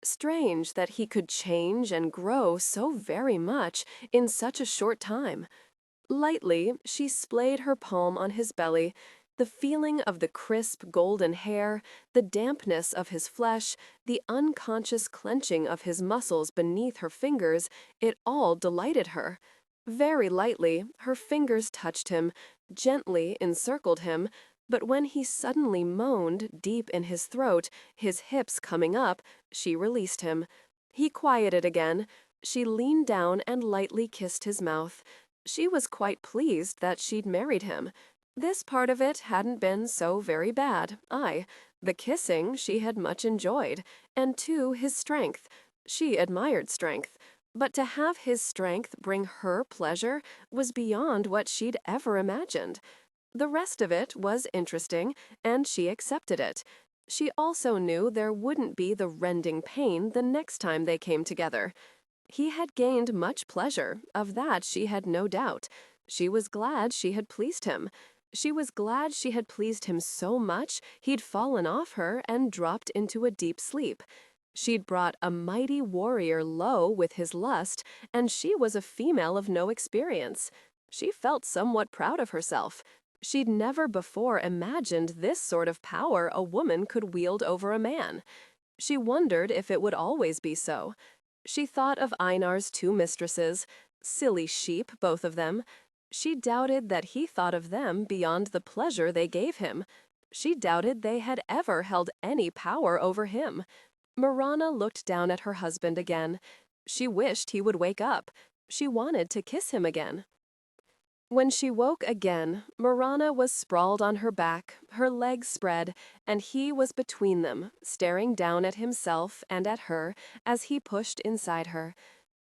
Strange that he could change and grow so very much in such a short time. Lightly, she splayed her palm on his belly. The feeling of the crisp golden hair, the dampness of his flesh, the unconscious clenching of his muscles beneath her fingers, it all delighted her. Very lightly, her fingers touched him, gently encircled him, but when he suddenly moaned deep in his throat, his hips coming up, she released him. He quieted again. She leaned down and lightly kissed his mouth. She was quite pleased that she'd married him. This part of it hadn't been so very bad, the kissing she had much enjoyed, and too his strength. She admired strength. But to have his strength bring her pleasure was beyond what she'd ever imagined. The rest of it was interesting, and she accepted it. She also knew there wouldn't be the rending pain the next time they came together. He had gained much pleasure, of that she had no doubt. She was glad she had pleased him. She was glad she had pleased him so much he'd fallen off her and dropped into a deep sleep. She'd brought a mighty warrior low with his lust, and she was a female of no experience. She felt somewhat proud of herself. She'd never before imagined this sort of power a woman could wield over a man. She wondered if it would always be so. She thought of Einar's two mistresses, silly sheep, both of them. She doubted that he thought of them beyond the pleasure they gave him. She doubted they had ever held any power over him. Mirana looked down at her husband again. She wished he would wake up. She wanted to kiss him again. When she woke again, Mirana was sprawled on her back, her legs spread, and he was between them, staring down at himself and at her as he pushed inside her.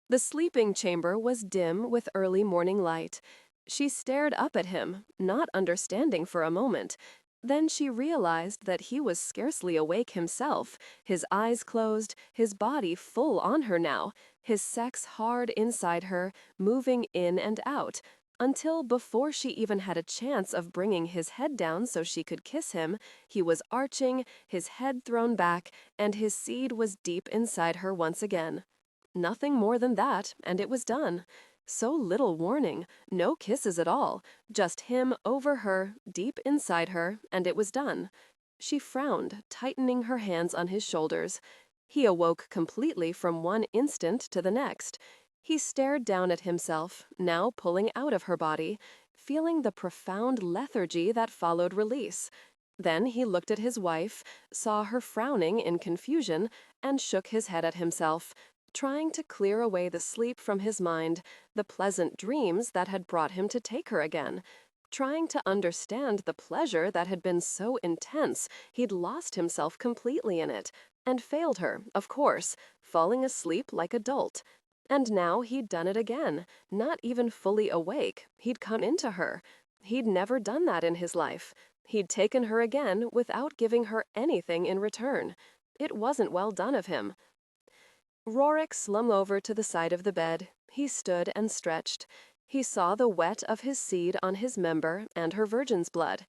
The sleeping chamber was dim with early morning light. She stared up at him, not understanding for a moment. Then she realized that he was scarcely awake himself, his eyes closed, his body full on her now, his sex hard inside her, moving in and out, until before she even had a chance of bringing his head down so she could kiss him, he was arching, his head thrown back, and his seed was deep inside her once again. Nothing more than that, and it was done. So little warning, no kisses at all, just him over her, deep inside her, and it was done. She frowned, tightening her hands on his shoulders. He awoke completely from one instant to the next. He stared down at himself, now pulling out of her body, feeling the profound lethargy that followed release. Then he looked at his wife, saw her frowning in confusion, and shook his head at himself, trying to clear away the sleep from his mind, the pleasant dreams that had brought him to take her again, trying to understand the pleasure that had been so intense he'd lost himself completely in it, and failed her, of course, falling asleep like a dolt. And now he'd done it again, not even fully awake, he'd come into her. He'd never done that in his life. He'd taken her again without giving her anything in return. It wasn't well done of him. Rorik slung over to the side of the bed. He stood and stretched. He saw the wet of his seed on his member and her virgin's blood.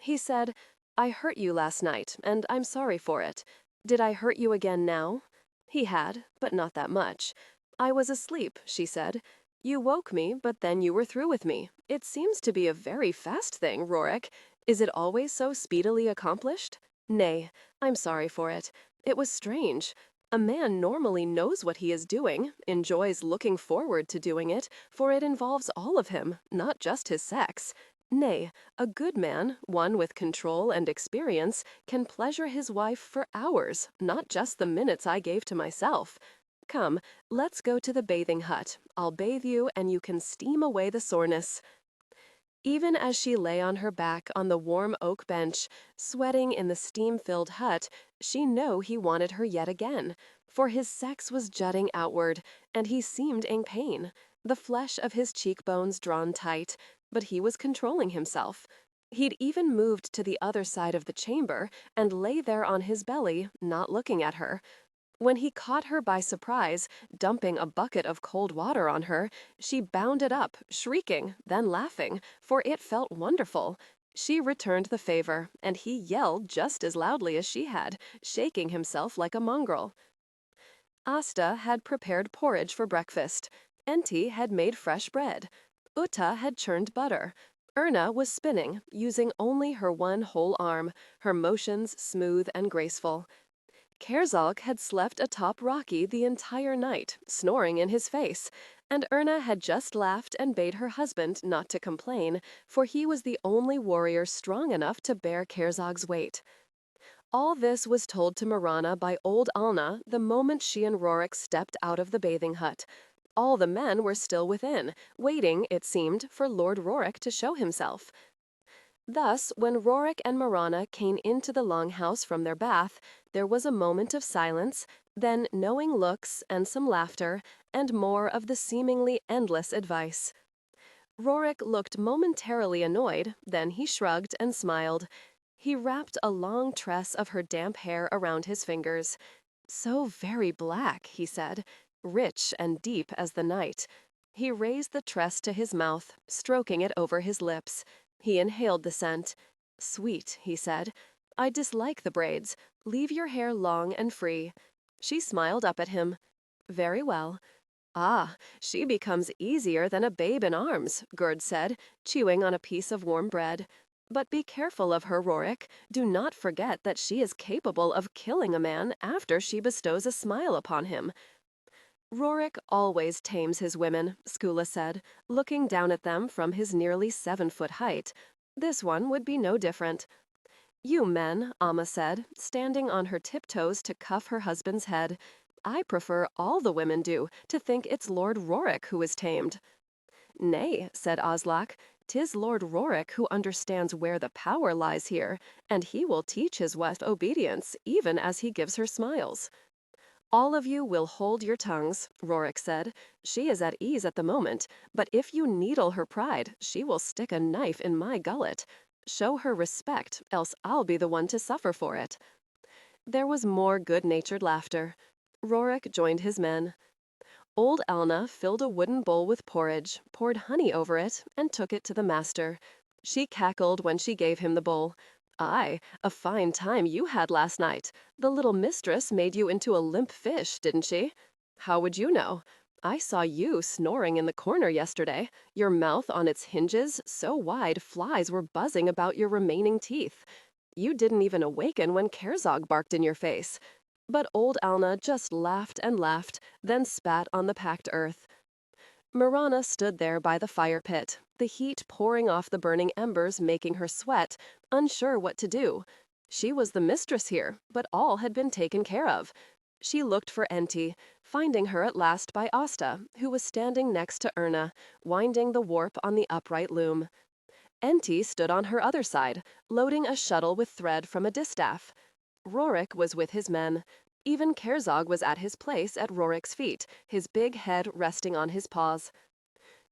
He said, "I hurt you last night, and I'm sorry for it. Did I hurt you again now?" He had, but not that much. "I was asleep," she said. "You woke me, but then you were through with me. It seems to be a very fast thing, Rorik. Is it always so speedily accomplished?" "Nay, I'm sorry for it. It was strange. A man normally knows what he is doing, enjoys looking forward to doing it, for it involves all of him, not just his sex. Nay, a good man, one with control and experience, can pleasure his wife for hours, not just the minutes I gave to myself. Come, let's go to the bathing hut. I'll bathe you and you can steam away the soreness." Even as she lay on her back on the warm oak bench, sweating in the steam-filled hut, she knew he wanted her yet again, for his sex was jutting outward, and he seemed in pain, the flesh of his cheekbones drawn tight, but he was controlling himself. He'd even moved to the other side of the chamber and lay there on his belly, not looking at her. When he caught her by surprise, dumping a bucket of cold water on her, she bounded up, shrieking, then laughing, for it felt wonderful. She returned the favor, and he yelled just as loudly as she had, shaking himself like a mongrel. Asta had prepared porridge for breakfast. Enti had made fresh bread. Uta had churned butter. Erna was spinning, using only her one whole arm, her motions smooth and graceful. Kerzog had slept atop Rocky the entire night, snoring in his face, and Erna had just laughed and bade her husband not to complain, for he was the only warrior strong enough to bear Kerzog's weight. All this was told to Mirana by old Alna the moment she and Rorik stepped out of the bathing hut. All the men were still within, waiting, it seemed, for Lord Rorik to show himself. Thus, when Rorik and Mirana came into the longhouse from their bath, there was a moment of silence, then knowing looks and some laughter, and more of the seemingly endless advice. Rorik looked momentarily annoyed, then he shrugged and smiled. He wrapped a long tress of her damp hair around his fingers. "So very black," he said, "rich and deep as the night." He raised the tress to his mouth, stroking it over his lips. He inhaled the scent. "Sweet," he said. "I dislike the braids. Leave your hair long and free." She smiled up at him. Very well. Ah, she becomes easier than a babe in arms, Gerd said, chewing on a piece of warm bread. But be careful of her, Rorik. Do not forget that she is capable of killing a man after she bestows a smile upon him. Rorik always tames his women, Skula said, looking down at them from his nearly 7-foot height. This one would be no different. You men, Amma said, standing on her tiptoes to cuff her husband's head. I prefer all the women do, to think it's Lord Rorik who is tamed. Nay, said Oslak, 'tis Lord Rorik who understands where the power lies here, and he will teach his wife obedience, even as he gives her smiles. All of you will hold your tongues, Rorik said. She is at ease at the moment, but if you needle her pride, she will stick a knife in my gullet. Show her respect, else I'll be the one to suffer for it. There was more good-natured laughter. Rorik joined his men. Old Alna filled a wooden bowl with porridge, poured honey over it, and took it to the master. She cackled when she gave him the bowl. Aye, a fine time you had last night. The little mistress made you into a limp fish, didn't she? How would you know? I saw you snoring in the corner yesterday, your mouth on its hinges, so wide flies were buzzing about your remaining teeth. You didn't even awaken when Kerzog barked in your face. But old Alna just laughed and laughed, then spat on the packed earth. Mirana stood there by the fire pit, the heat pouring off the burning embers making her sweat, unsure what to do. She was the mistress here, but all had been taken care of. She looked for Enti, finding her at last by Asta, who was standing next to Erna, winding the warp on the upright loom. Enti stood on her other side, loading a shuttle with thread from a distaff. Rorik was with his men. Even Kerzog was at his place at Rorik's feet, his big head resting on his paws.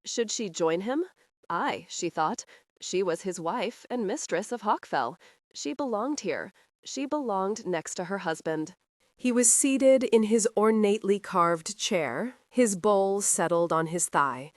Should she join him? Aye, she thought. She was his wife and mistress of Hawkfell. She belonged here. She belonged next to her husband. He was seated in his ornately carved chair, his bowl settled on his thigh.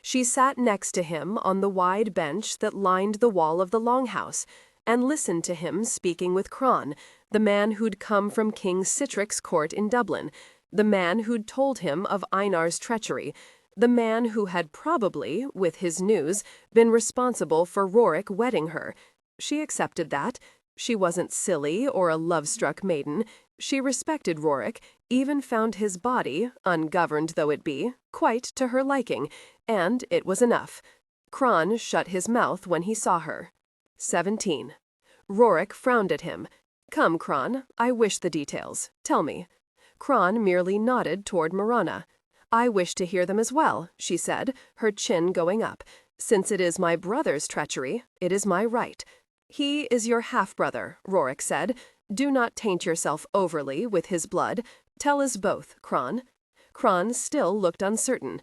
She sat next to him on the wide bench that lined the wall of the longhouse, and listened to him speaking with Kron, the man who'd come from King Sitric's court in Dublin, the man who'd told him of Einar's treachery, the man who had probably, with his news, been responsible for Rorik wedding her. She accepted that. She wasn't silly or a love-struck maiden. She respected Rorik, even found his body, ungoverned though it be, quite to her liking, and it was enough. Kron shut his mouth when he saw her. 17. Rorik frowned at him. Come, Kron, I wish the details. Tell me. Kron merely nodded toward Mirana. I wish to hear them as well, she said, her chin going up. Since it is my brother's treachery, it is my right. He is your half-brother, Rorik said. Do not taint yourself overly with his blood. Tell us both, Kron. Kron still looked uncertain.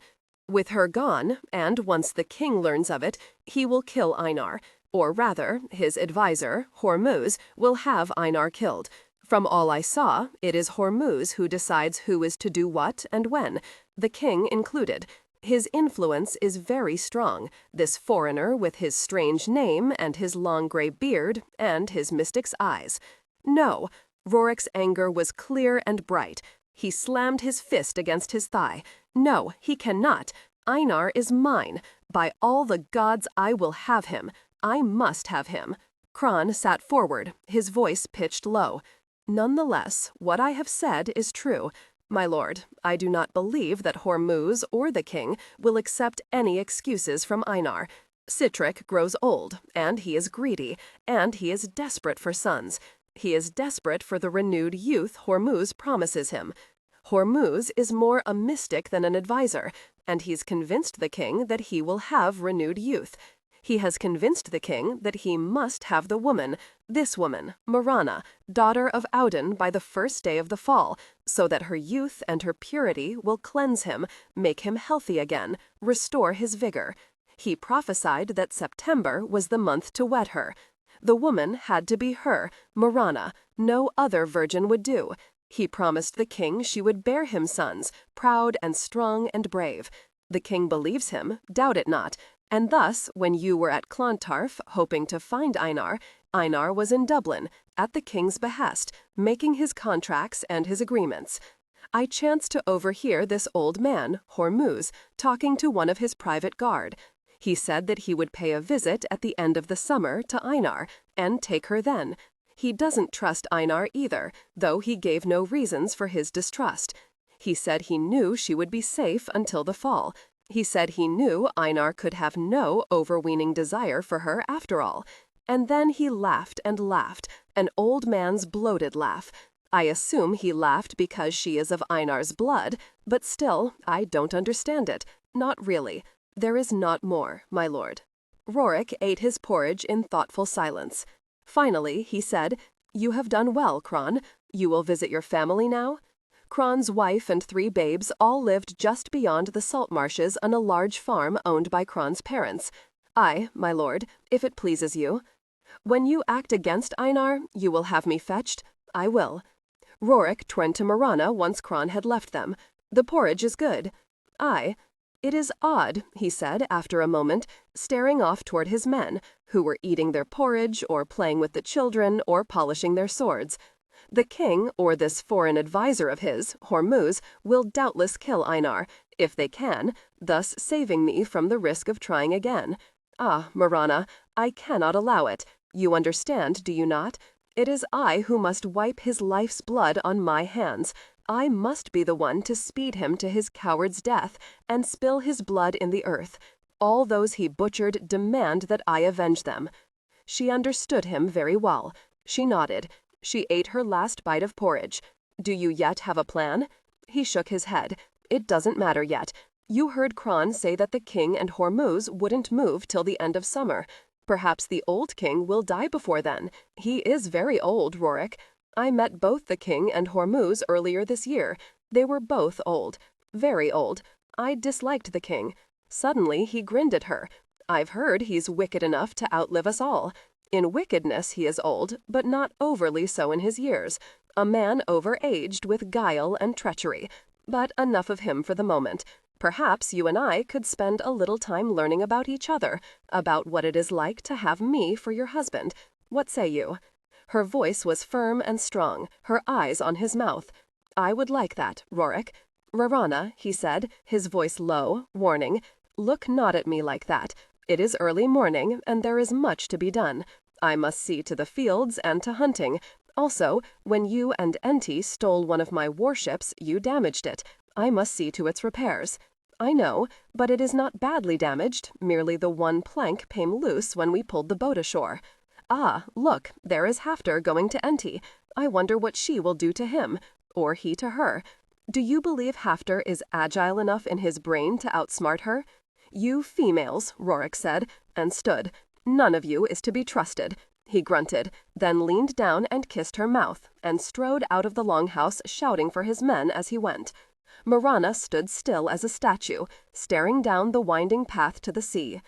With her gone, and once the king learns of it, he will kill Einar. Or rather, his advisor, Hormuz, will have Einar killed. From all I saw, it is Hormuz who decides who is to do what and when, the king included. His influence is very strong, this foreigner with his strange name and his long gray beard and his mystic's eyes. No, Rorik's anger was clear and bright. He slammed his fist against his thigh. No, he cannot. Einar is mine. By all the gods, I will have him. I must have him. Kron sat forward, his voice pitched low. Nonetheless, what I have said is true. My lord, I do not believe that Hormuz or the king will accept any excuses from Einar. Sitric grows old, and he is greedy, and he is desperate for sons. He is desperate for the renewed youth Hormuz promises him. Hormuz is more a mystic than an advisor, and he's convinced the king that he will have renewed youth. He has convinced the king that he must have the woman, this woman, Mirana, daughter of Audun by the first day of the fall, so that her youth and her purity will cleanse him, make him healthy again, restore his vigor. He prophesied that September was the month to wed her. The woman had to be her, Mirana. No other virgin would do. He promised the king she would bear him sons, proud and strong and brave. The king believes him, doubt it not. And thus, when you were at Clontarf, hoping to find Einar, Einar was in Dublin, at the king's behest, making his contracts and his agreements. I chanced to overhear this old man, Hormuz, talking to one of his private guard. He said that he would pay a visit at the end of the summer to Einar, and take her then. He doesn't trust Einar either, though he gave no reasons for his distrust. He said he knew she would be safe until the fall. He said he knew Einar could have no overweening desire for her after all. And then he laughed and laughed, an old man's bloated laugh. I assume he laughed because she is of Einar's blood, but still, I don't understand it. Not really. There is not more, my lord. Rorik ate his porridge in thoughtful silence. Finally, he said, "You have done well, Kron. You will visit your family now?" Kron's wife and 3 babes all lived just beyond the salt marshes on a large farm owned by Kron's parents. "Aye, my lord, if it pleases you." "When you act against Einar, you will have me fetched?" "I will." Rorik turned to Mirana once Kron had left them. "The porridge is good." "Aye." "It is odd," he said after a moment, staring off toward his men, who were eating their porridge or playing with the children or polishing their swords. "The king, or this foreign advisor of his, Hormuz, will doubtless kill Einar, if they can, thus saving me from the risk of trying again. Ah, Mirana, I cannot allow it. You understand, do you not? It is I who must wipe his life's blood on my hands. I must be the one to speed him to his coward's death, and spill his blood in the earth. All those he butchered demand that I avenge them." She understood him very well. She nodded. She ate her last bite of porridge. "Do you yet have a plan?" He shook his head. "It doesn't matter yet. You heard Kron say that the king and Hormuz wouldn't move till the end of summer. Perhaps the old king will die before then. He is very old, Rorik. I met both the king and Hormuz earlier this year. They were both old. Very old. I disliked the king. Suddenly he grinned at her. I've heard he's wicked enough to outlive us all. In wickedness he is old, but not overly so in his years. A man over-aged with guile and treachery. But enough of him for the moment. Perhaps you and I could spend a little time learning about each other, about what it is like to have me for your husband. What say you?" Her voice was firm and strong, her eyes on his mouth. "I would like that, Rorik." "Mirana," he said, his voice low, warning, "look not at me like that. It is early morning, and there is much to be done. I must see to the fields and to hunting. Also, when you and Enti stole one of my warships, you damaged it. I must see to its repairs. I know, but it is not badly damaged, merely the one plank came loose when we pulled the boat ashore. Ah, look, there is Hafter going to Enti. I wonder what she will do to him, or he to her. Do you believe Hafter is agile enough in his brain to outsmart her?" "You females," Rorik said, and stood. "None of you is to be trusted." He grunted, then leaned down and kissed her mouth, and strode out of the longhouse shouting for his men as he went. Mirana stood still as a statue, staring down the winding path to the sea.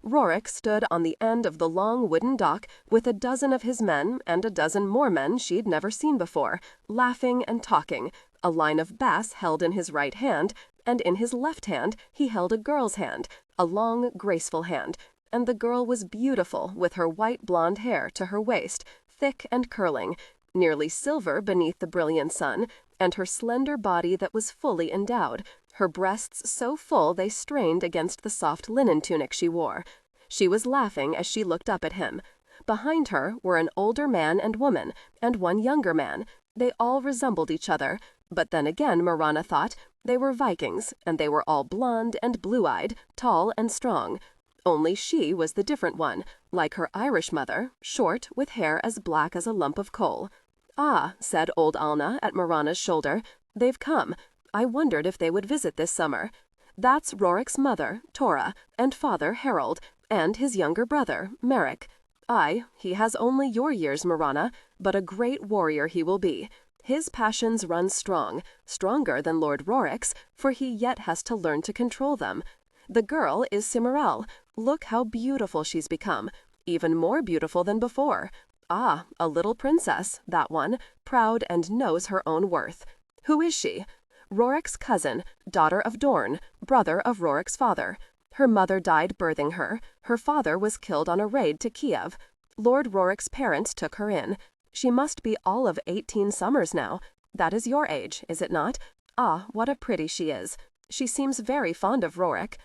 Rorik stood on the end of the long wooden dock with a dozen of his men and a dozen more men she'd never seen before, laughing and talking, a line of bass held in his right hand, and in his left hand he held a girl's hand, a long, graceful hand, and the girl was beautiful with her white blonde hair to her waist, thick and curling, nearly silver beneath the brilliant sun, and her slender body that was fully endowed, her breasts so full they strained against the soft linen tunic she wore. She was laughing as she looked up at him. Behind her were an older man and woman, and one younger man. They all resembled each other, but then again Mirana thought they were Vikings, and they were all blonde and blue-eyed, tall and strong. Only she was the different one, like her Irish mother, short, with hair as black as a lump of coal. "Ah," said old Alna at Mirana's shoulder, "they've come. I wondered if they would visit this summer. That's Rorik's mother, Tora, and father, Harold, and his younger brother, Merrick. Aye, he has only your years, Mirana, but a great warrior he will be. His passions run strong, stronger than Lord Rorik's, for he yet has to learn to control them. The girl is Cimarel. Look how beautiful she's become, even more beautiful than before. Ah, a little princess, that one, proud and knows her own worth. Who is she? Rorik's cousin, daughter of Dorn, brother of Rorik's father. Her mother died birthing her. Her father was killed on a raid to Kiev. Lord Rorik's parents took her in. She must be all of 18 summers now. That is your age, is it not? Ah, what a pretty she is. She seems very fond of Rorik.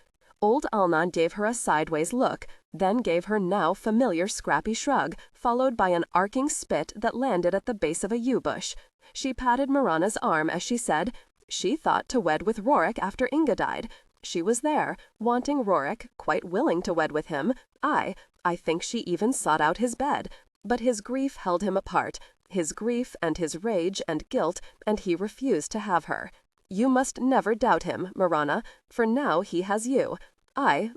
Old Alna gave her a sideways look, then gave her now familiar scrappy shrug, followed by an arcing spit that landed at the base of a yew bush. She patted Mirana's arm as she said, she thought to wed with Rorik after Inga died. She was there, wanting Rorik, quite willing to wed with him. I think she even sought out his bed. But his grief held him apart, his grief and his rage and guilt, and he refused to have her. You must never doubt him, Mirana, for now he has you.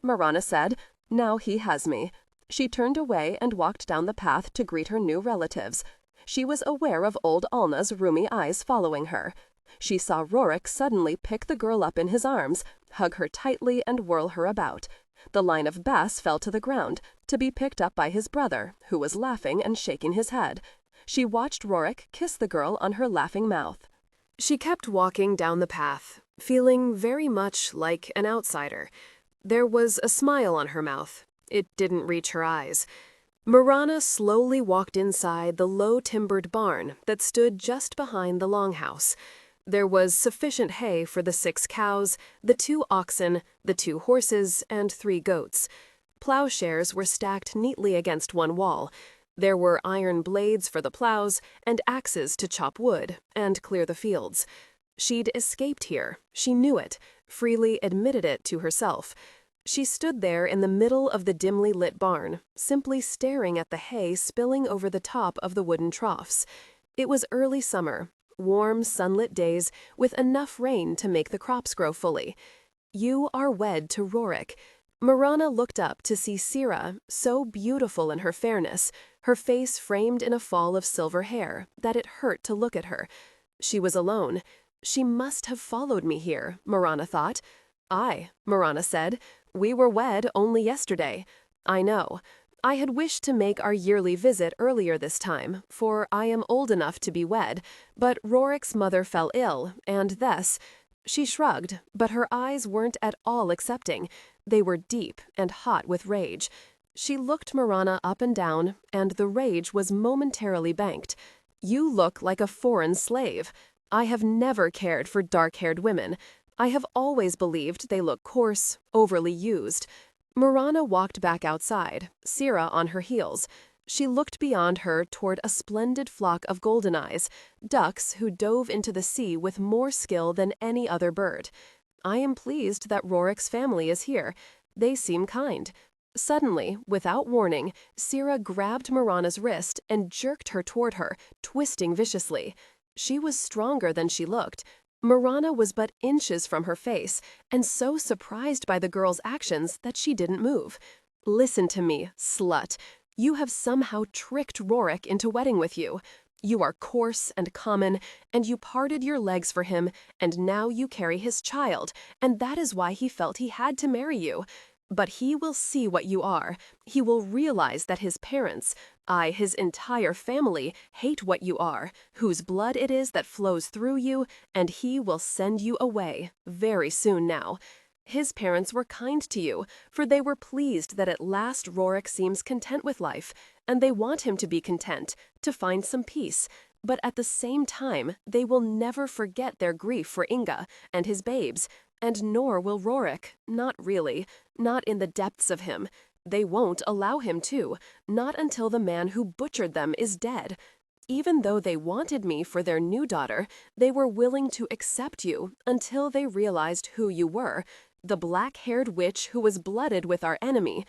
Mirana said, now he has me. She turned away and walked down the path to greet her new relatives. She was aware of old Alna's roomy eyes following her. She saw Rorik suddenly pick the girl up in his arms, hug her tightly and whirl her about. The line of bass fell to the ground, to be picked up by his brother, who was laughing and shaking his head. She watched Rorik kiss the girl on her laughing mouth. She kept walking down the path, feeling very much like an outsider. There was a smile on her mouth. It didn't reach her eyes. Mirana slowly walked inside the low-timbered barn that stood just behind the longhouse. There was sufficient hay for the 6 cows, the 2 oxen, the 2 horses, and 3 goats. Plowshares were stacked neatly against one wall. There were iron blades for the plows and axes to chop wood and clear the fields. She'd escaped here. She knew it, freely admitted it to herself. She stood there in the middle of the dimly lit barn, simply staring at the hay spilling over the top of the wooden troughs. It was early summer, warm, sunlit days with enough rain to make the crops grow fully. You are wed to Rorik. Mirana looked up to see Sira, so beautiful in her fairness, her face framed in a fall of silver hair, that it hurt to look at her. She was alone. She must have followed me here, Mirana thought. Aye, Mirana said. We were wed only yesterday. I know. I had wished to make our yearly visit earlier this time, for I am old enough to be wed, but Rorik's mother fell ill, and thus— She shrugged, but her eyes weren't at all accepting. They were deep and hot with rage. She looked Mirana up and down, and the rage was momentarily banked. You look like a foreign slave. I have never cared for dark-haired women. I have always believed they look coarse, overly used. Mirana walked back outside, Sira on her heels. She looked beyond her toward a splendid flock of golden eyes, ducks who dove into the sea with more skill than any other bird. I am pleased that Rorik's family is here. They seem kind. Suddenly, without warning, Sira grabbed Mirana's wrist and jerked her toward her, twisting viciously. She was stronger than she looked. Mirana was but inches from her face, and so surprised by the girl's actions that she didn't move. Listen to me, slut. You have somehow tricked Rorik into wedding with you. You are coarse and common, and you parted your legs for him, and now you carry his child, and that is why he felt he had to marry you. But he will see what you are. He will realize that his parents, his entire family, hate what you are, whose blood it is that flows through you, and he will send you away, very soon now. His parents were kind to you, for they were pleased that at last Rorik seems content with life, and they want him to be content, to find some peace. But at the same time, they will never forget their grief for Inga and his babes, and nor will Rorik, not really, not in the depths of him. They won't allow him to, not until the man who butchered them is dead. Even though they wanted me for their new daughter, they were willing to accept you until they realized who you were, the black-haired witch who was blooded with our enemy.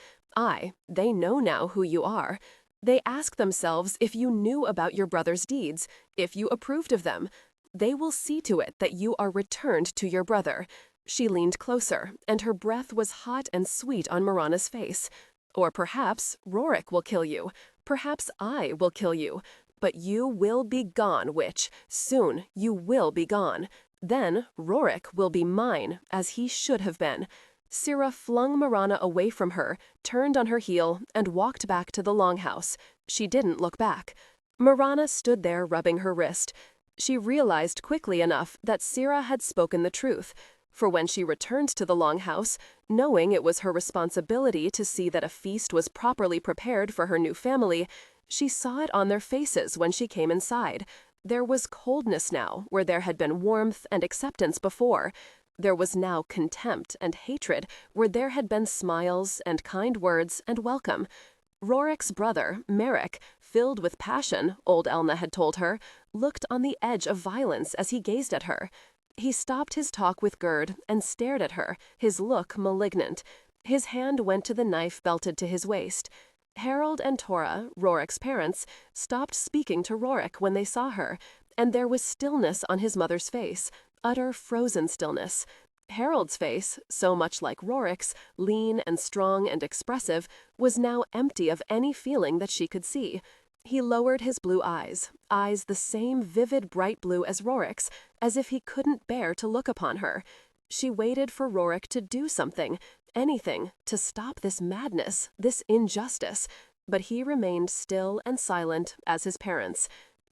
They know now who you are. They ask themselves if you knew about your brother's deeds, if you approved of them. They will see to it that you are returned to your brother. She leaned closer, and her breath was hot and sweet on Mirana's face. Or perhaps Rorik will kill you. Perhaps I will kill you. But you will be gone, witch. Soon you will be gone. Then Rorik will be mine, as he should have been. Sira flung Mirana away from her, turned on her heel, and walked back to the longhouse. She didn't look back. Mirana stood there rubbing her wrist. She realized quickly enough that Sira had spoken the truth. for when she returned to the longhouse, knowing it was her responsibility to see that a feast was properly prepared for her new family, she saw it on their faces when she came inside. There was coldness now where there had been warmth and acceptance before. There was now contempt and hatred where there had been smiles and kind words and welcome. Rorik's brother, Merrick, filled with passion, old Elna had told her, looked on the edge of violence as he gazed at her. He stopped his talk with Gerd and stared at her, his look malignant. His hand went to the knife belted to his waist. Harold and Tora, Rorik's parents, stopped speaking to Rorik when they saw her, and there was stillness on his mother's face, utter frozen stillness. Harold's face, so much like Rorik's, lean and strong and expressive, was now empty of any feeling that she could see. He lowered his blue eyes the same vivid bright blue as Rorik's, as if he couldn't bear to look upon her. She waited for Rorik to do something, anything, to stop this madness, this injustice, but he remained still and silent as his parents.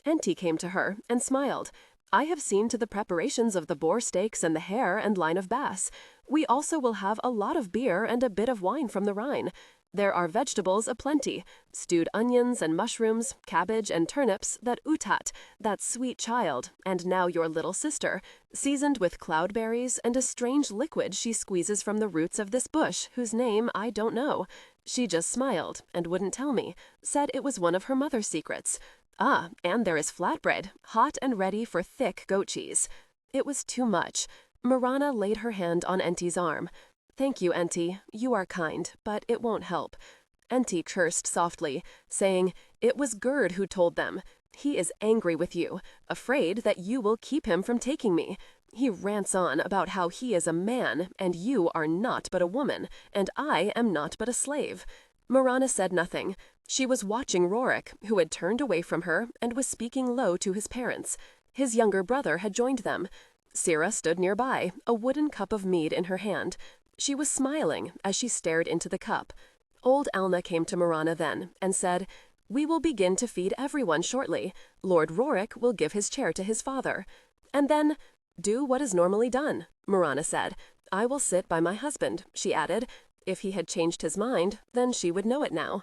Enti came to her and smiled. I have seen to the preparations of the boar steaks and the hare and line of bass. We also will have a lot of beer and a bit of wine from the Rhine. There are vegetables aplenty, stewed onions and mushrooms, cabbage and turnips, that Utat, that sweet child, and now your little sister, seasoned with cloudberries and a strange liquid she squeezes from the roots of this bush, whose name I don't know. She just smiled and wouldn't tell me, said it was one of her mother's secrets. Ah, and there is flatbread, hot and ready for thick goat cheese. It was too much. Mirana laid her hand on Enti's arm. Thank you, Enti. You are kind, but it won't help. Enti cursed softly, saying, It was Gerd who told them. He is angry with you, afraid that you will keep him from taking me. He rants on about how he is a man, and you are not but a woman, and I am not but a slave. Mirana said nothing. She was watching Rorik, who had turned away from her and was speaking low to his parents. His younger brother had joined them. Sira stood nearby, a wooden cup of mead in her hand. She was smiling as she stared into the cup. Old Elna came to Mirana then and said, We will begin to feed everyone shortly. Lord Rorik will give his chair to his father. And then, do what is normally done, Mirana said. I will sit by my husband, she added. If he had changed his mind, then she would know it now.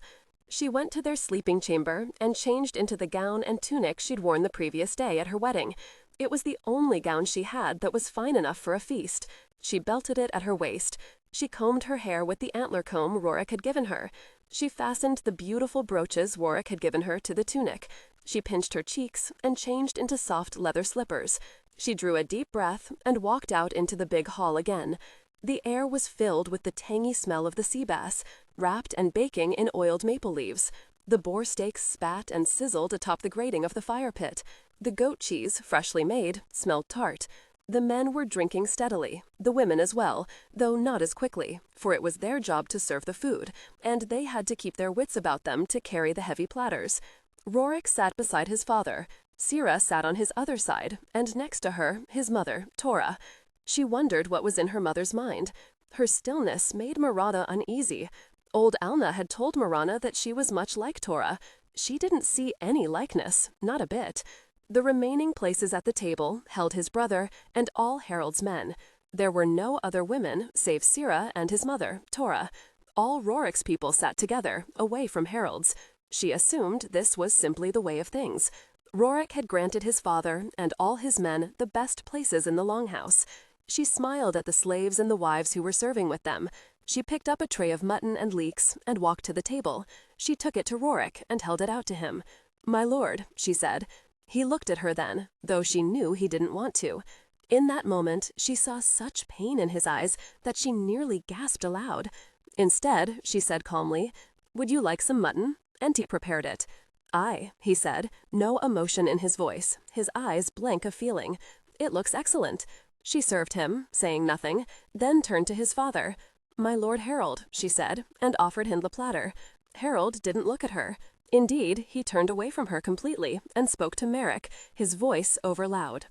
She went to their sleeping chamber and changed into the gown and tunic she'd worn the previous day at her wedding. It was the only gown she had that was fine enough for a feast. She belted it at her waist. She combed her hair with the antler comb Rorik had given her. She fastened the beautiful brooches Rorik had given her to the tunic. She pinched her cheeks and changed into soft leather slippers. She drew a deep breath and walked out into the big hall again. The air was filled with the tangy smell of the sea bass, wrapped and baking in oiled maple leaves. The boar steaks spat and sizzled atop the grating of the fire pit. The goat cheese, freshly made, smelled tart. The men were drinking steadily, the women as well, though not as quickly, for it was their job to serve the food, and they had to keep their wits about them to carry the heavy platters. Rorik sat beside his father. Sira sat on his other side, and next to her, his mother, Tora. She wondered what was in her mother's mind. Her stillness made Mirana uneasy. Old Elna had told Mirana that she was much like Tora. She didn't see any likeness, not a bit. The remaining places at the table held his brother and all Harold's men. There were no other women save Sira and his mother, Tora. All Rorik's people sat together, away from Harold's. She assumed this was simply the way of things. Rorik had granted his father and all his men the best places in the longhouse. She smiled at the slaves and the wives who were serving with them. She picked up a tray of mutton and leeks and walked to the table. She took it to Rorik and held it out to him. My lord, she said. He looked at her then, though she knew he didn't want to. In that moment, she saw such pain in his eyes that she nearly gasped aloud. Instead, she said calmly, Would you like some mutton? Enti prepared it. Aye, he said, no emotion in his voice, his eyes blank of feeling. It looks excellent. She served him, saying nothing, then turned to his father. My Lord Harold, she said, and offered him the platter. Harold didn't look at her. Indeed, he turned away from her completely and spoke to Merrick, his voice overloud.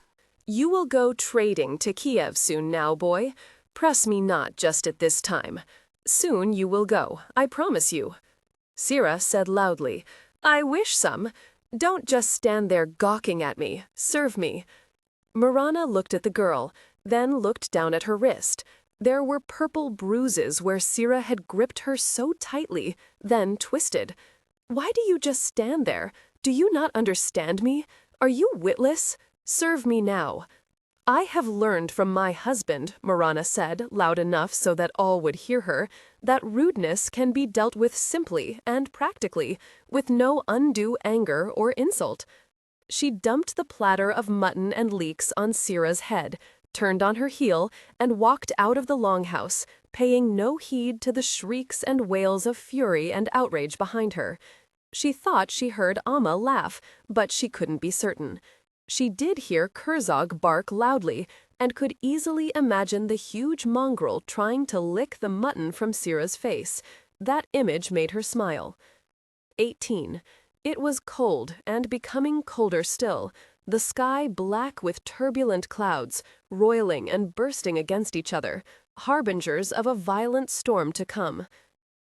You will go trading to Kiev soon now, boy. Press me not just at this time. Soon you will go, I promise you. Sira said loudly, I wish some. Don't just stand there gawking at me. Serve me. Mirana looked at the girl. then looked down at her wrist. There were purple bruises where Sira had gripped her so tightly, then twisted. "Why do you just stand there? Do you not understand me? Are you witless? Serve me now." "I have learned from my husband," Mirana said, loud enough so that all would hear her, "that rudeness can be dealt with simply and practically, with no undue anger or insult." She dumped the platter of mutton and leeks on Sira's head, turned on her heel, and walked out of the longhouse, paying no heed to the shrieks and wails of fury and outrage behind her. She thought she heard Amma laugh, but she couldn't be certain. She did hear Kerzog bark loudly, and could easily imagine the huge mongrel trying to lick the mutton from Sira's face. That image made her smile. 18. It was cold, and becoming colder still, the sky black with turbulent clouds, roiling and bursting against each other, harbingers of a violent storm to come.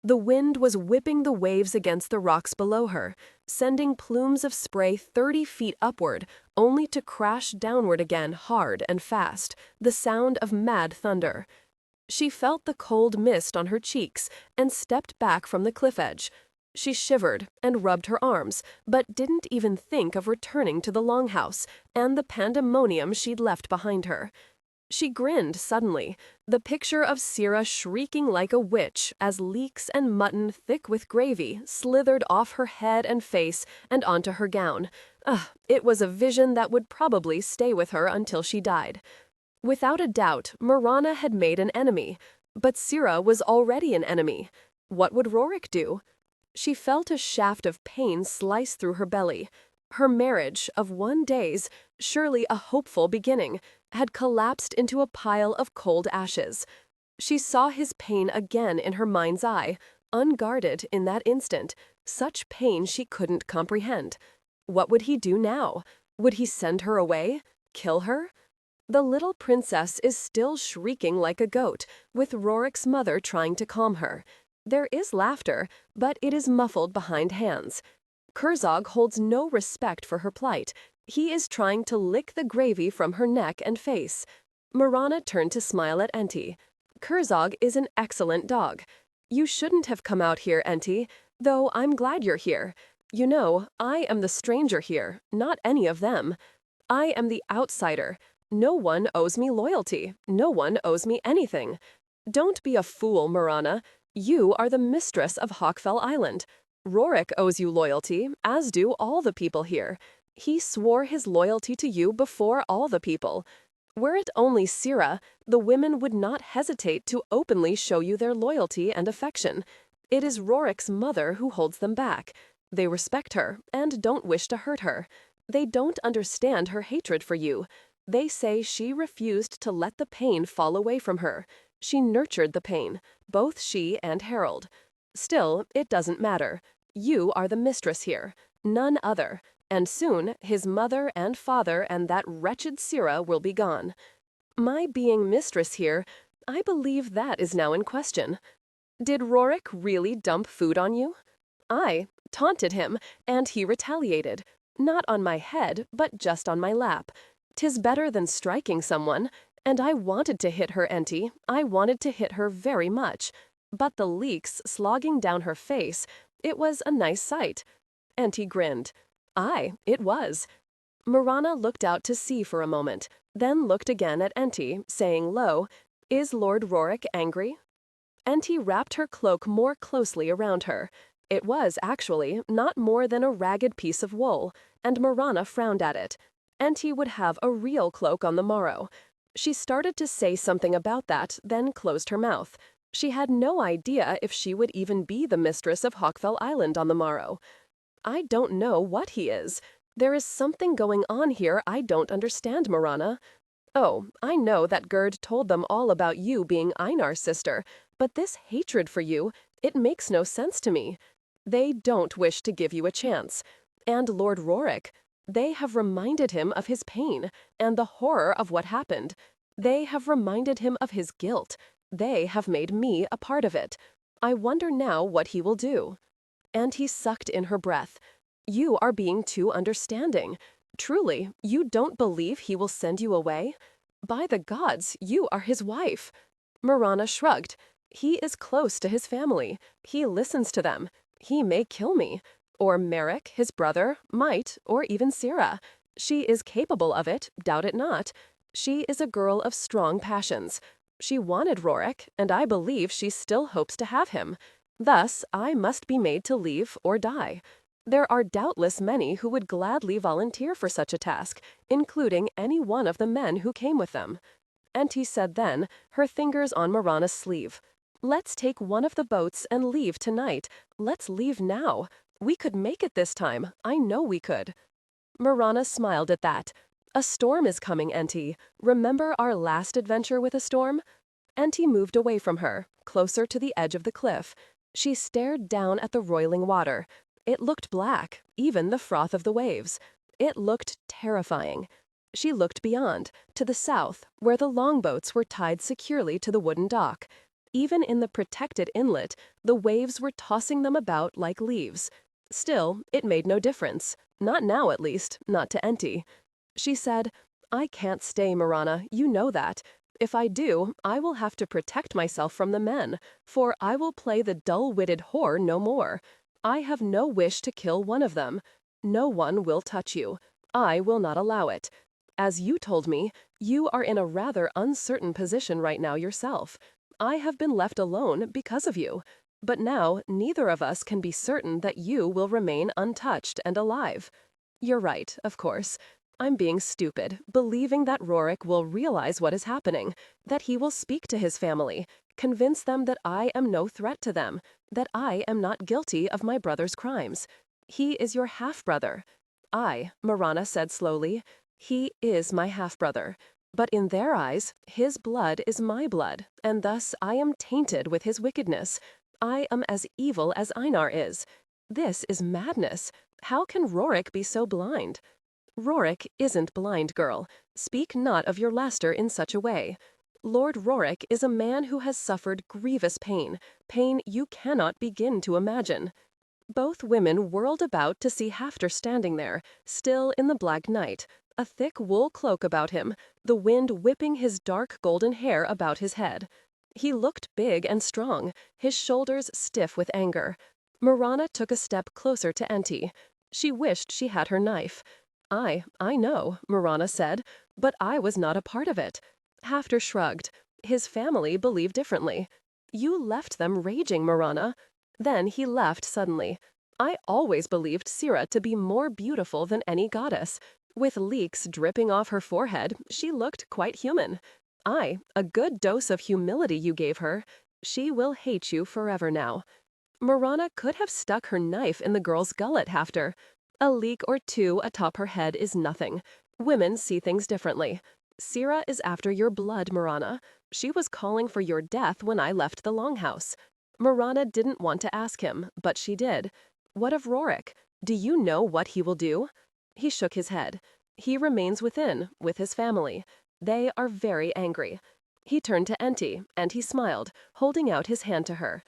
The wind was whipping the waves against the rocks below her, sending plumes of spray 30 feet upward, only to crash downward again hard and fast, the sound of mad thunder. She felt the cold mist on her cheeks and stepped back from the cliff edge. She shivered and rubbed her arms, but didn't even think of returning to the longhouse and the pandemonium she'd left behind her. She grinned suddenly, the picture of Sira shrieking like a witch as leeks and mutton thick with gravy slithered off her head and face and onto her gown. It was a vision that would probably stay with her until she died. Without a doubt, Mirana had made an enemy, but Sira was already an enemy. What would Rorik do? She felt a shaft of pain slice through her belly. Her marriage, of one day's, surely a hopeful beginning, had collapsed into a pile of cold ashes. She saw his pain again in her mind's eye, unguarded in that instant, such pain she couldn't comprehend. What would he do now? Would he send her away? Kill her? The little princess is still shrieking like a goat, with Rorik's mother trying to calm her. There is laughter, but it is muffled behind hands. Kerzog holds no respect for her plight. He is trying to lick the gravy from her neck and face. Mirana turned to smile at Enti. "Kerzog is an excellent dog. You shouldn't have come out here, Enti, though I'm glad you're here. You know, I am the stranger here, not any of them. I am the outsider. No one owes me loyalty. No one owes me anything. Don't be a fool, Mirana. You are the mistress of Hawkfell Island. Rorik owes you loyalty, as do all the people here. He swore his loyalty to you before all the people. Were it only Sira, the women would not hesitate to openly show you their loyalty and affection. It is Rorik's mother who holds them back. They respect her and don't wish to hurt her. They don't understand her hatred for you. They say she refused to let the pain fall away from her. She nurtured the pain, both she and Harold. Still, it doesn't matter. You are the mistress here, none other, and soon his mother and father and that wretched Sira will be gone. My being mistress here, I believe that is now in question. Did Rorik really dump food on you? I taunted him, and he retaliated, not on my head, but just on my lap. 'Tis better than striking someone, and I wanted to hit her, Enti. I wanted to hit her very much. But the leeks slogging down her face, it was a nice sight. Enti grinned. Aye, it was. Mirana looked out to sea for a moment, then looked again at Enti, saying low, "Is Lord Rorik angry?" Enti wrapped her cloak more closely around her. It was, actually, not more than a ragged piece of wool, and Mirana frowned at it. Enti would have a real cloak on the morrow. She started to say something about that, then closed her mouth. She had no idea if she would even be the mistress of Hawkfell Island on the morrow. I don't know what he is. There is something going on here I don't understand, Mirana. Oh, I know that Gerd told them all about you being Einar's sister, but this hatred for you, it makes no sense to me. They don't wish to give you a chance. And Lord Rorik, they have reminded him of his pain and the horror of what happened. They have reminded him of his guilt. They have made me a part of it. I wonder now what he will do. And he sucked in her breath. You are being too understanding. Truly, you don't believe he will send you away? By the gods, you are his wife. Mirana shrugged. He is close to his family. He listens to them. He may kill me. Or Merrick, his brother, might, or even Sira. She is capable of it, doubt it not. She is a girl of strong passions. She wanted Rorik, and I believe she still hopes to have him. Thus, I must be made to leave or die. There are doubtless many who would gladly volunteer for such a task, including any one of the men who came with them. Auntie said then, her fingers on Mirana's sleeve. Let's take one of the boats and leave tonight. Let's leave now. We could make it this time. I know we could. Mirana smiled at that. A storm is coming, Auntie. Remember our last adventure with a storm? Auntie moved away from her, closer to the edge of the cliff. She stared down at the roiling water. It looked black, even the froth of the waves. It looked terrifying. She looked beyond, to the south, where the longboats were tied securely to the wooden dock. Even in the protected inlet, the waves were tossing them about like leaves. Still, it made no difference. Not now, at least, not to Auntie. She said, I can't stay, Mirana, you know that. If I do, I will have to protect myself from the men, for I will play the dull-witted whore no more. I have no wish to kill one of them. No one will touch you. I will not allow it. As you told me, you are in a rather uncertain position right now yourself. I have been left alone because of you. But now, neither of us can be certain that you will remain untouched and alive. You're right, of course. I'm being stupid, believing that Rorik will realize what is happening, that he will speak to his family, convince them that I am no threat to them, that I am not guilty of my brother's crimes. He is your half-brother. Mirana said slowly, he is my half-brother. But in their eyes, his blood is my blood, and thus I am tainted with his wickedness. I am as evil as Einar is. This is madness. How can Rorik be so blind? Rorik isn't blind, girl. Speak not of your Laster in such a way. Lord Rorik is a man who has suffered grievous pain you cannot begin to imagine. Both women whirled about to see Hafter standing there, still in the black night, a thick wool cloak about him, the wind whipping his dark golden hair about his head. He looked big and strong, his shoulders stiff with anger. Mirana took a step closer to Auntie. She wished she had her knife. I know, Mirana said, but I was not a part of it. Hafter shrugged. His family believed differently. You left them raging, Mirana. Then he laughed suddenly. I always believed Sira to be more beautiful than any goddess. With leaks dripping off her forehead, she looked quite human. A good dose of humility you gave her. She will hate you forever now. Mirana could have stuck her knife in the girl's gullet, Hafter. A leak or two atop her head is nothing. Women see things differently. Sira is after your blood, Mirana. She was calling for your death when I left the longhouse. Mirana didn't want to ask him, but she did. What of Rorik? Do you know what he will do? He shook his head. He remains within, with his family. They are very angry. He turned to Auntie, and he smiled, holding out his hand to her.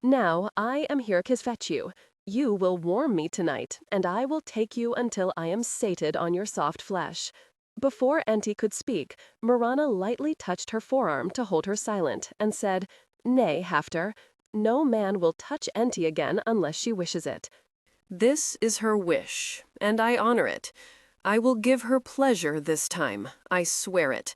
Now I am here to fetch you. You will warm me tonight, and I will take you until I am sated on your soft flesh. Before Auntie could speak, Mirana lightly touched her forearm to hold her silent, and said, Nay, Hafter, no man will touch Auntie again unless she wishes it. This is her wish, and I honor it. I will give her pleasure this time, I swear it.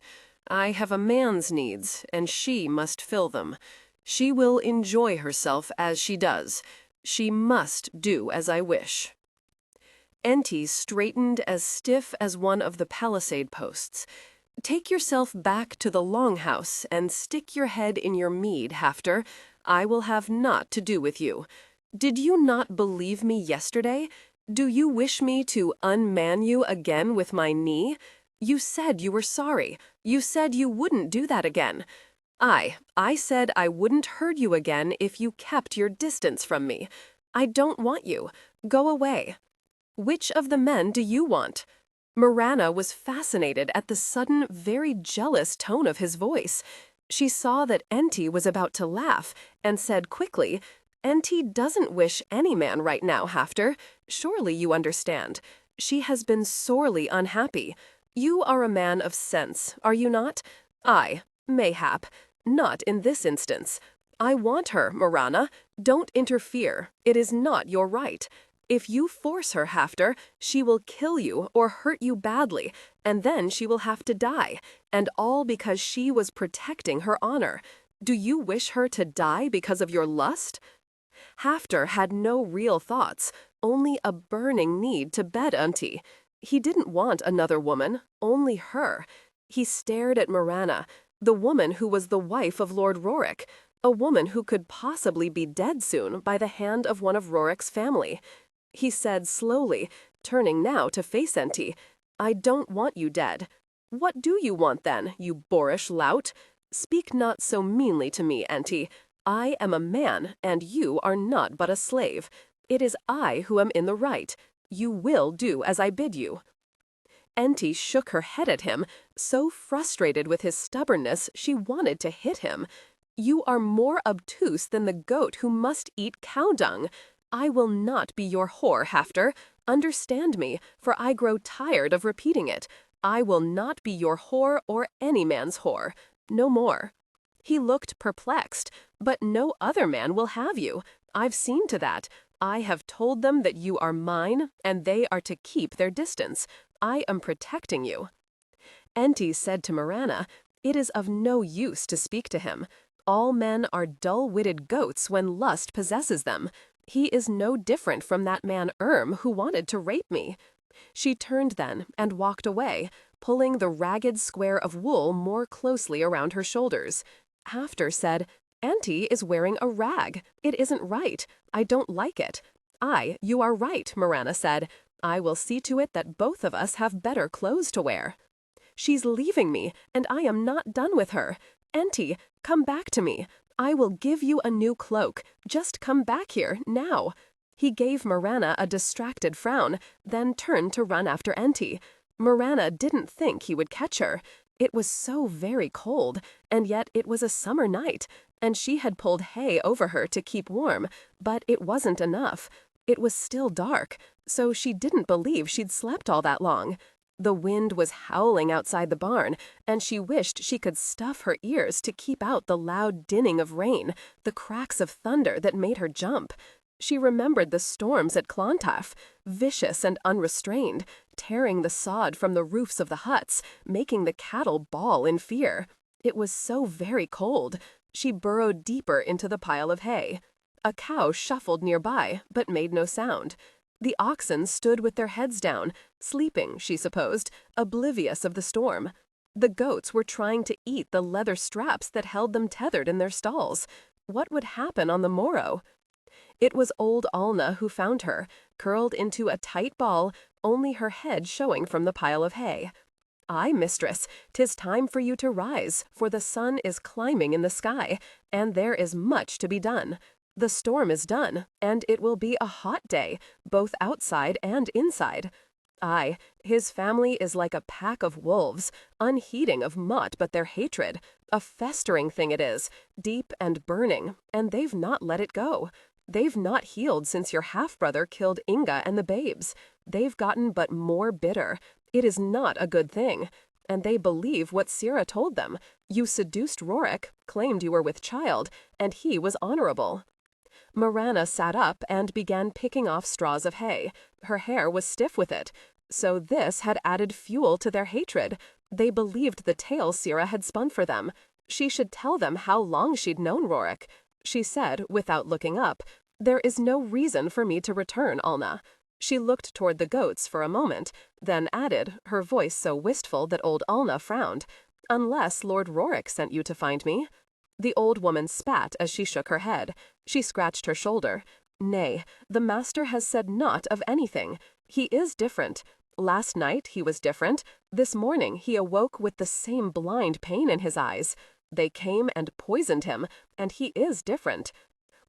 I have a man's needs, and she must fill them. She will enjoy herself as she does. She must do as I wish. Auntie straightened as stiff as one of the palisade posts. Take yourself back to the longhouse and stick your head in your mead, Hafter. I will have naught to do with you. Did you not believe me yesterday? Do you wish me to unman you again with my knee? You said you were sorry. You said you wouldn't do that again. I said I wouldn't hurt you again if you kept your distance from me. I don't want you. Go away. Which of the men do you want? Mirana was fascinated at the sudden, very jealous tone of his voice. She saw that Auntie was about to laugh, and said quickly, Auntie doesn't wish any man right now, Hafter. Surely you understand. She has been sorely unhappy. You are a man of sense, are you not? I, mayhap, not in this instance. I want her, Mirana. Don't interfere. It is not your right. If you force her, Hafter, she will kill you or hurt you badly, and then she will have to die, and all because she was protecting her honor. Do you wish her to die because of your lust? Hafter had no real thoughts, only a burning need to bed Auntie. He didn't want another woman, only her. He stared at Mirana, the woman who was the wife of Lord Rorik, a woman who could possibly be dead soon by the hand of one of Rorik's family. He said slowly, turning now to face Auntie, I don't want you dead. What do you want then, you boorish lout? Speak not so meanly to me, Auntie. I am a man, and you are not but a slave. It is I who am in the right. You will do as I bid you. Auntie shook her head at him, so frustrated with his stubbornness she wanted to hit him. You are more obtuse than the goat who must eat cow dung. I will not be your whore, Hafter. Understand me, for I grow tired of repeating it. I will not be your whore or any man's whore. No more. He looked perplexed. But no other man will have you. I've seen to that. I have told them that you are mine, and they are to keep their distance. I am protecting you. Auntie said to Mirana, it is of no use to speak to him. All men are dull-witted goats when lust possesses them. He is no different from that man who wanted to rape me. She turned then and walked away, pulling the ragged square of wool more closely around her shoulders. Hafter said, Auntie is wearing a rag. It isn't right. I don't like it. You are right, Mirana said. I will see to it that both of us have better clothes to wear. She's leaving me, and I am not done with her. Auntie, come back to me. I will give you a new cloak. Just come back here, now. He gave Mirana a distracted frown, then turned to run after Auntie. Mirana didn't think he would catch her. It was so very cold, and yet it was a summer night, and she had pulled hay over her to keep warm, but it wasn't enough. It was still dark, so she didn't believe she'd slept all that long. The wind was howling outside the barn, and she wished she could stuff her ears to keep out the loud dinning of rain, the cracks of thunder that made her jump. She remembered the storms at Clontarf, vicious and unrestrained, tearing the sod from the roofs of the huts, making the cattle bawl in fear. It was so very cold. She burrowed deeper into the pile of hay. A cow shuffled nearby, but made no sound. The oxen stood with their heads down, sleeping, she supposed, oblivious of the storm. The goats were trying to eat the leather straps that held them tethered in their stalls. What would happen on the morrow? It was old Alna who found her, curled into a tight ball, only her head showing from the pile of hay. Ay, mistress, 'tis time for you to rise, for the sun is climbing in the sky, and there is much to be done. The storm is done, and it will be a hot day, both outside and inside. Ay, his family is like a pack of wolves, unheeding of naught but their hatred. A festering thing it is, deep and burning, and they've not let it go. They've not healed since your half-brother killed Inga and the babes. They've gotten but more bitter. It is not a good thing. And they believe what Sira told them. You seduced Rorik, claimed you were with child, and he was honorable. Mirana sat up and began picking off straws of hay. Her hair was stiff with it. So this had added fuel to their hatred. They believed the tale Sira had spun for them. She should tell them how long she'd known Rorik. She said, without looking up, There is no reason for me to return, Alna. She looked toward the goats for a moment, then added, her voice so wistful that old Alna frowned, Unless Lord Rorik sent you to find me. The old woman spat as she shook her head. She scratched her shoulder. Nay, the master has said naught of anything. He is different. Last night he was different. This morning he awoke with the same blind pain in his eyes. They came and poisoned him, and he is different.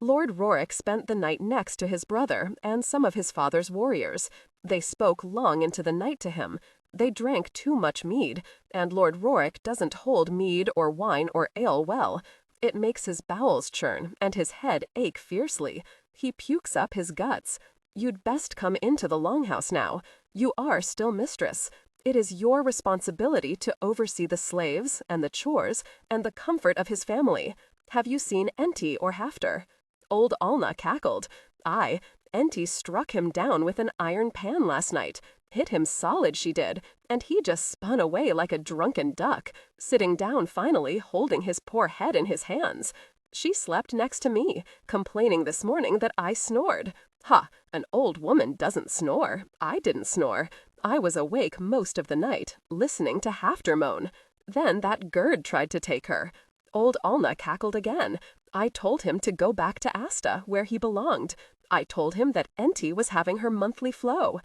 Lord Rorik spent the night next to his brother and some of his father's warriors. They spoke long into the night to him. They drank too much mead, and Lord Rorik doesn't hold mead or wine or ale well. It makes his bowels churn and his head ache fiercely. He pukes up his guts. You'd best come into the longhouse now. You are still mistress. It is your responsibility to oversee the slaves and the chores and the comfort of his family. Have you seen Enti or Hafter?" Old Alna cackled. "Aye, Enti struck him down with an iron pan last night. Hit him solid, she did, and he just spun away like a drunken duck, sitting down finally, holding his poor head in his hands. She slept next to me, complaining this morning that I snored. Ha, an old woman doesn't snore. I didn't snore. I was awake most of the night, listening to Hafter moan. Then that Gerd tried to take her. Old Alna cackled again. I told him to go back to Asta, where he belonged. I told him that Enti was having her monthly flow.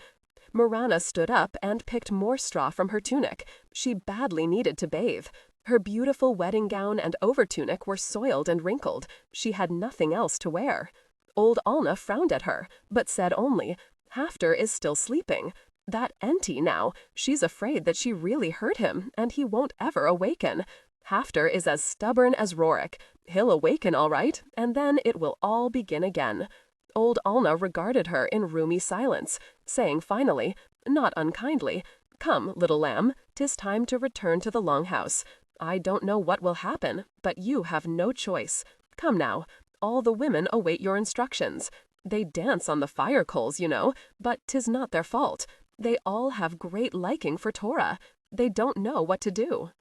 Mirana stood up and picked more straw from her tunic. She badly needed to bathe. Her beautiful wedding gown and overtunic were soiled and wrinkled. She had nothing else to wear. Old Alna frowned at her, but said only, "Hafter is still sleeping. That Enti now, she's afraid that she really hurt him, and he won't ever awaken. Hafter is as stubborn as Rorik. He'll awaken all right, and then it will all begin again." Old Alna regarded her in roomy silence, saying finally, not unkindly, "Come, little lamb, 'tis time to return to the longhouse. I don't know what will happen, but you have no choice. Come now, all the women await your instructions. They dance on the fire coals, you know, but 'tis not their fault. They all have great liking for Torah. They don't know what to do."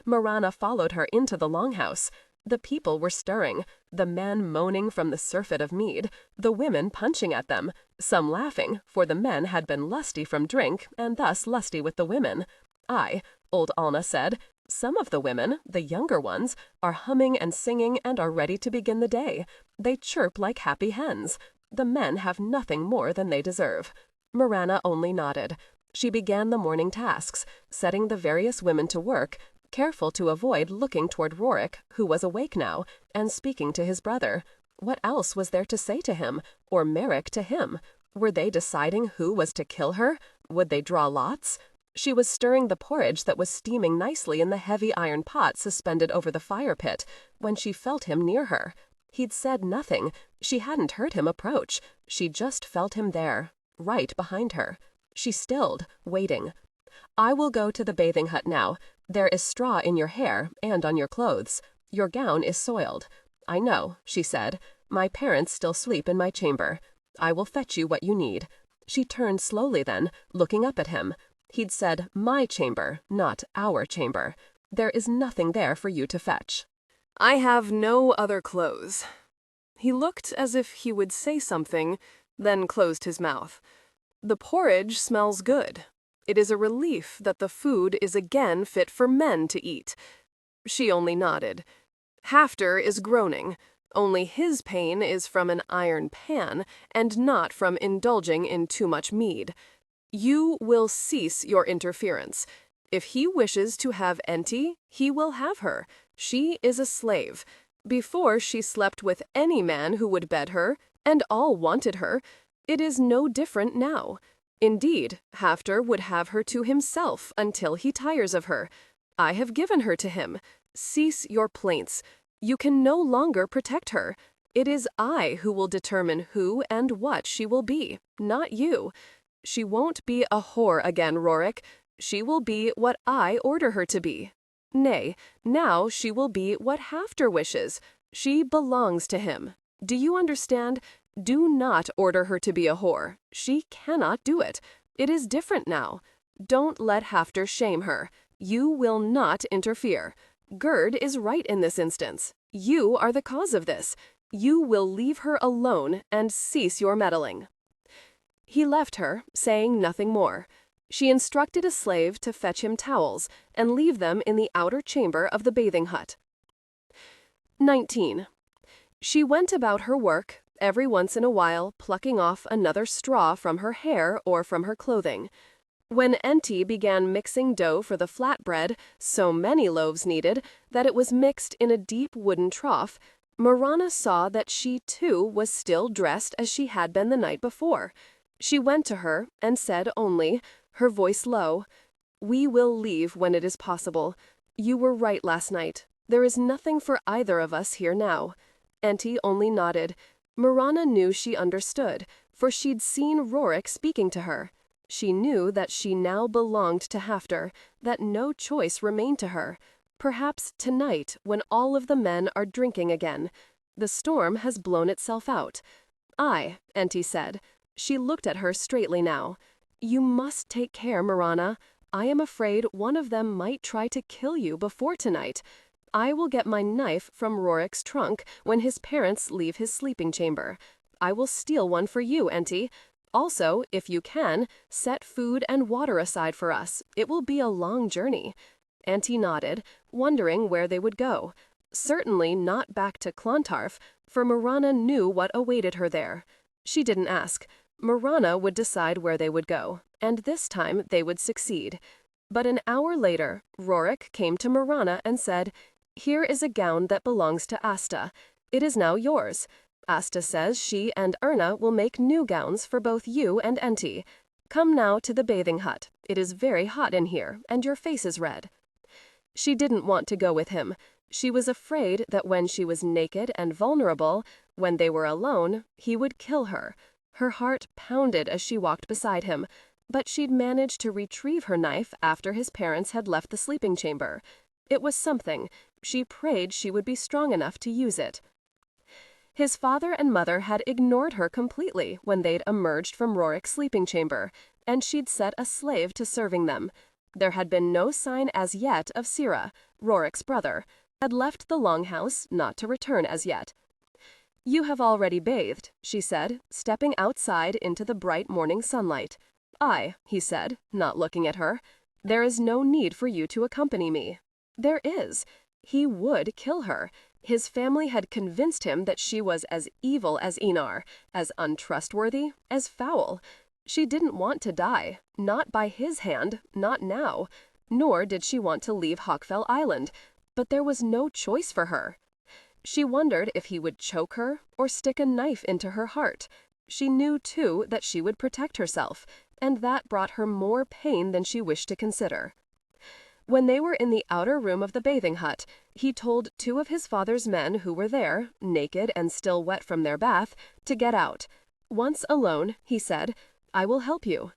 Mirana followed her into the longhouse. The people were stirring, the men moaning from the surfeit of mead, the women punching at them, some laughing, for the men had been lusty from drink, and thus lusty with the women. "Aye," old Alna said, "some of the women, the younger ones, are humming and singing and are ready to begin the day. They chirp like happy hens. The men have nothing more than they deserve." Mirana only nodded. She began the morning tasks, setting the various women to work, careful to avoid looking toward Rorik, who was awake now, and speaking to his brother. What else was there to say to him, or Merrick to him? Were they deciding who was to kill her? Would they draw lots? She was stirring the porridge that was steaming nicely in the heavy iron pot suspended over the fire pit, when she felt him near her. He'd said nothing. She hadn't heard him approach. She just felt him there, right behind her. She stilled, waiting. "I will go to the bathing hut now. There is straw in your hair and on your clothes. Your gown is soiled." "I know," she said. "My parents still sleep in my chamber. I will fetch you what you need." She turned slowly then, looking up at him. He'd said my chamber, not our chamber. "There is nothing there for you to fetch." "I have no other clothes." He looked as if he would say something, then closed his mouth. "The porridge smells good. It is a relief that the food is again fit for men to eat." She only nodded. "Hafter is groaning. Only his pain is from an iron pan, and not from indulging in too much mead. You will cease your interference. If he wishes to have Enti, he will have her. She is a slave. Before she slept with any man who would bed her, and all wanted her. It is no different now. Indeed, Hafter would have her to himself until he tires of her. I have given her to him. Cease your plaints. You can no longer protect her. It is I who will determine who and what she will be, not you. She won't be a whore again, Rorik. She will be what I order her to be. Nay, now she will be what Hafter wishes. She belongs to him. Do you understand? Do not order her to be a whore. She cannot do it. It is different now. Don't let Hafter shame her. You will not interfere. Gerd is right in this instance. You are the cause of this. You will leave her alone and cease your meddling." He left her, saying nothing more. She instructed a slave to fetch him towels and leave them in the outer chamber of the bathing hut. 19. She went about her work, every once in a while plucking off another straw from her hair or from her clothing. When Enti began mixing dough for the flatbread, so many loaves needed that it was mixed in a deep wooden trough, Mirana saw that she too was still dressed as she had been the night before. She went to her and said only, her voice low, "We will leave when it is possible. You were right last night. There is nothing for either of us here now." Enti only nodded. Mirana knew she understood, for she'd seen Rorik speaking to her. She knew that she now belonged to Hafter, that no choice remained to her. Perhaps tonight, when all of the men are drinking again. The storm has blown itself out. "Aye," Enti said. She looked at her straightly now. "You must take care, Mirana. I am afraid one of them might try to kill you before tonight. I will get my knife from Rorik's trunk when his parents leave his sleeping chamber. I will steal one for you, Enti. Also, if you can, set food and water aside for us. It will be a long journey." Enti nodded, wondering where they would go. Certainly not back to Clontarf, for Mirana knew what awaited her there. She didn't ask. Mirana would decide where they would go, and this time they would succeed. But an hour later, Rorik came to Mirana and said, "Here is a gown that belongs to Asta. It is now yours. Asta says she and Erna will make new gowns for both you and Enti. Come now to the bathing hut. It is very hot in here, and your face is red." She didn't want to go with him. She was afraid that when she was naked and vulnerable, when they were alone, he would kill her. Her heart pounded as she walked beside him, but she'd managed to retrieve her knife after his parents had left the sleeping chamber. It was something. She prayed she would be strong enough to use it. His father and mother had ignored her completely when they'd emerged from Rorik's sleeping chamber, and she'd set a slave to serving them. There had been no sign as yet of Sira, Rorik's brother, had left the longhouse, not to return as yet. "You have already bathed," she said, stepping outside into the bright morning sunlight. "Aye," he said, not looking at her. "There is no need for you to accompany me." There is. He would kill her. His family had convinced him that she was as evil as Einar, as untrustworthy, as foul. She didn't want to die, not by his hand, not now. Nor did she want to leave Hawkfell Island, but there was no choice for her. She wondered if he would choke her or stick a knife into her heart. She knew, too, that she would protect herself, and that brought her more pain than she wished to consider. When they were in the outer room of the bathing hut, he told two of his father's men who were there, naked and still wet from their bath, to get out. Once alone, he said, "I will help you."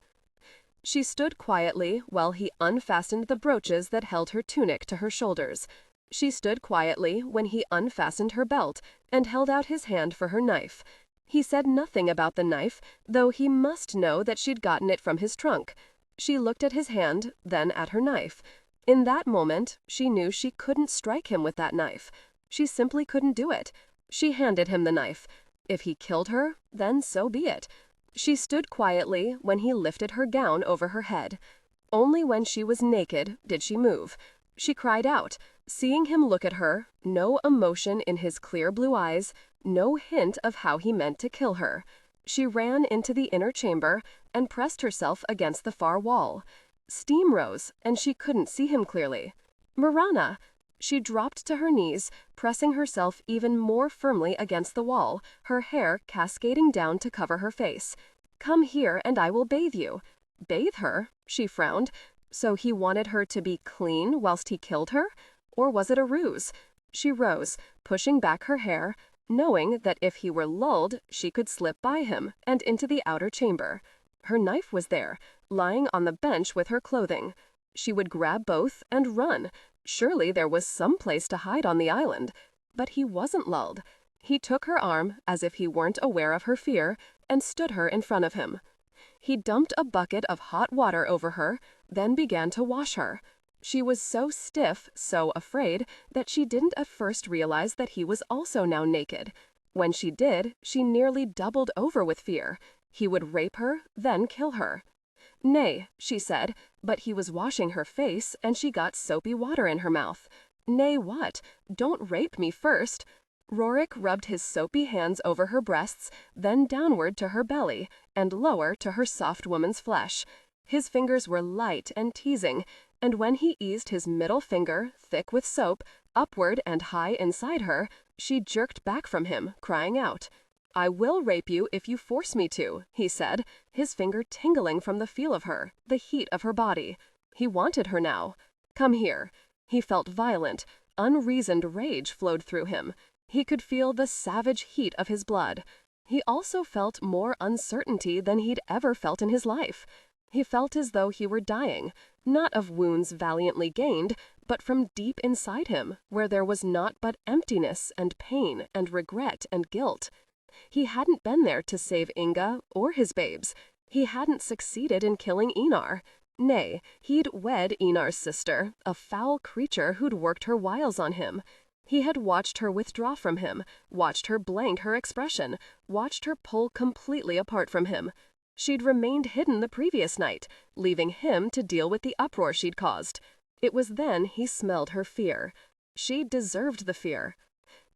She stood quietly while he unfastened the brooches that held her tunic to her shoulders. She stood quietly when he unfastened her belt and held out his hand for her knife. He said nothing about the knife, though he must know that she'd gotten it from his trunk. She looked at his hand, then at her knife. In that moment, she knew she couldn't strike him with that knife. She simply couldn't do it. She handed him the knife. If he killed her, then so be it. She stood quietly when he lifted her gown over her head. Only when she was naked did she move. She cried out, seeing him look at her, no emotion in his clear blue eyes, no hint of how he meant to kill her. She ran into the inner chamber and pressed herself against the far wall. Steam rose, and she couldn't see him clearly. "Mirana!" She dropped to her knees, pressing herself even more firmly against the wall, her hair cascading down to cover her face. "Come here, and I will bathe you." Bathe her? She frowned. So he wanted her to be clean whilst he killed her? Or was it a ruse? She rose, pushing back her hair, knowing that if he were lulled, she could slip by him and into the outer chamber. Her knife was there, lying on the bench with her clothing. She would grab both and run. Surely there was some place to hide on the island. But he wasn't lulled. He took her arm, as if he weren't aware of her fear, and stood her in front of him. He dumped a bucket of hot water over her, then began to wash her. She was so stiff, so afraid, that she didn't at first realize that he was also now naked. When she did, she nearly doubled over with fear. He would rape her, then kill her. "Nay," she said, but he was washing her face, and she got soapy water in her mouth. "Nay, what? Don't rape me first." Rorik rubbed his soapy hands over her breasts, then downward to her belly, and lower to her soft woman's flesh. His fingers were light and teasing, and when he eased his middle finger, thick with soap, upward and high inside her, she jerked back from him, crying out. "I will rape you if you force me to," he said, his finger tingling from the feel of her, the heat of her body. He wanted her now. "Come here." He felt violent, unreasoned rage flowed through him. He could feel the savage heat of his blood. He also felt more uncertainty than he'd ever felt in his life. He felt as though he were dying, not of wounds valiantly gained, but from deep inside him, where there was naught but emptiness and pain and regret and guilt. He hadn't been there to save Inga or his babes. He hadn't succeeded in killing Einar. Nay, he'd wed Einar's sister, a foul creature who'd worked her wiles on him. He had watched her withdraw from him, watched her blank her expression, watched her pull completely apart from him. She'd remained hidden the previous night, leaving him to deal with the uproar she'd caused. It was then he smelled her fear. She deserved the fear.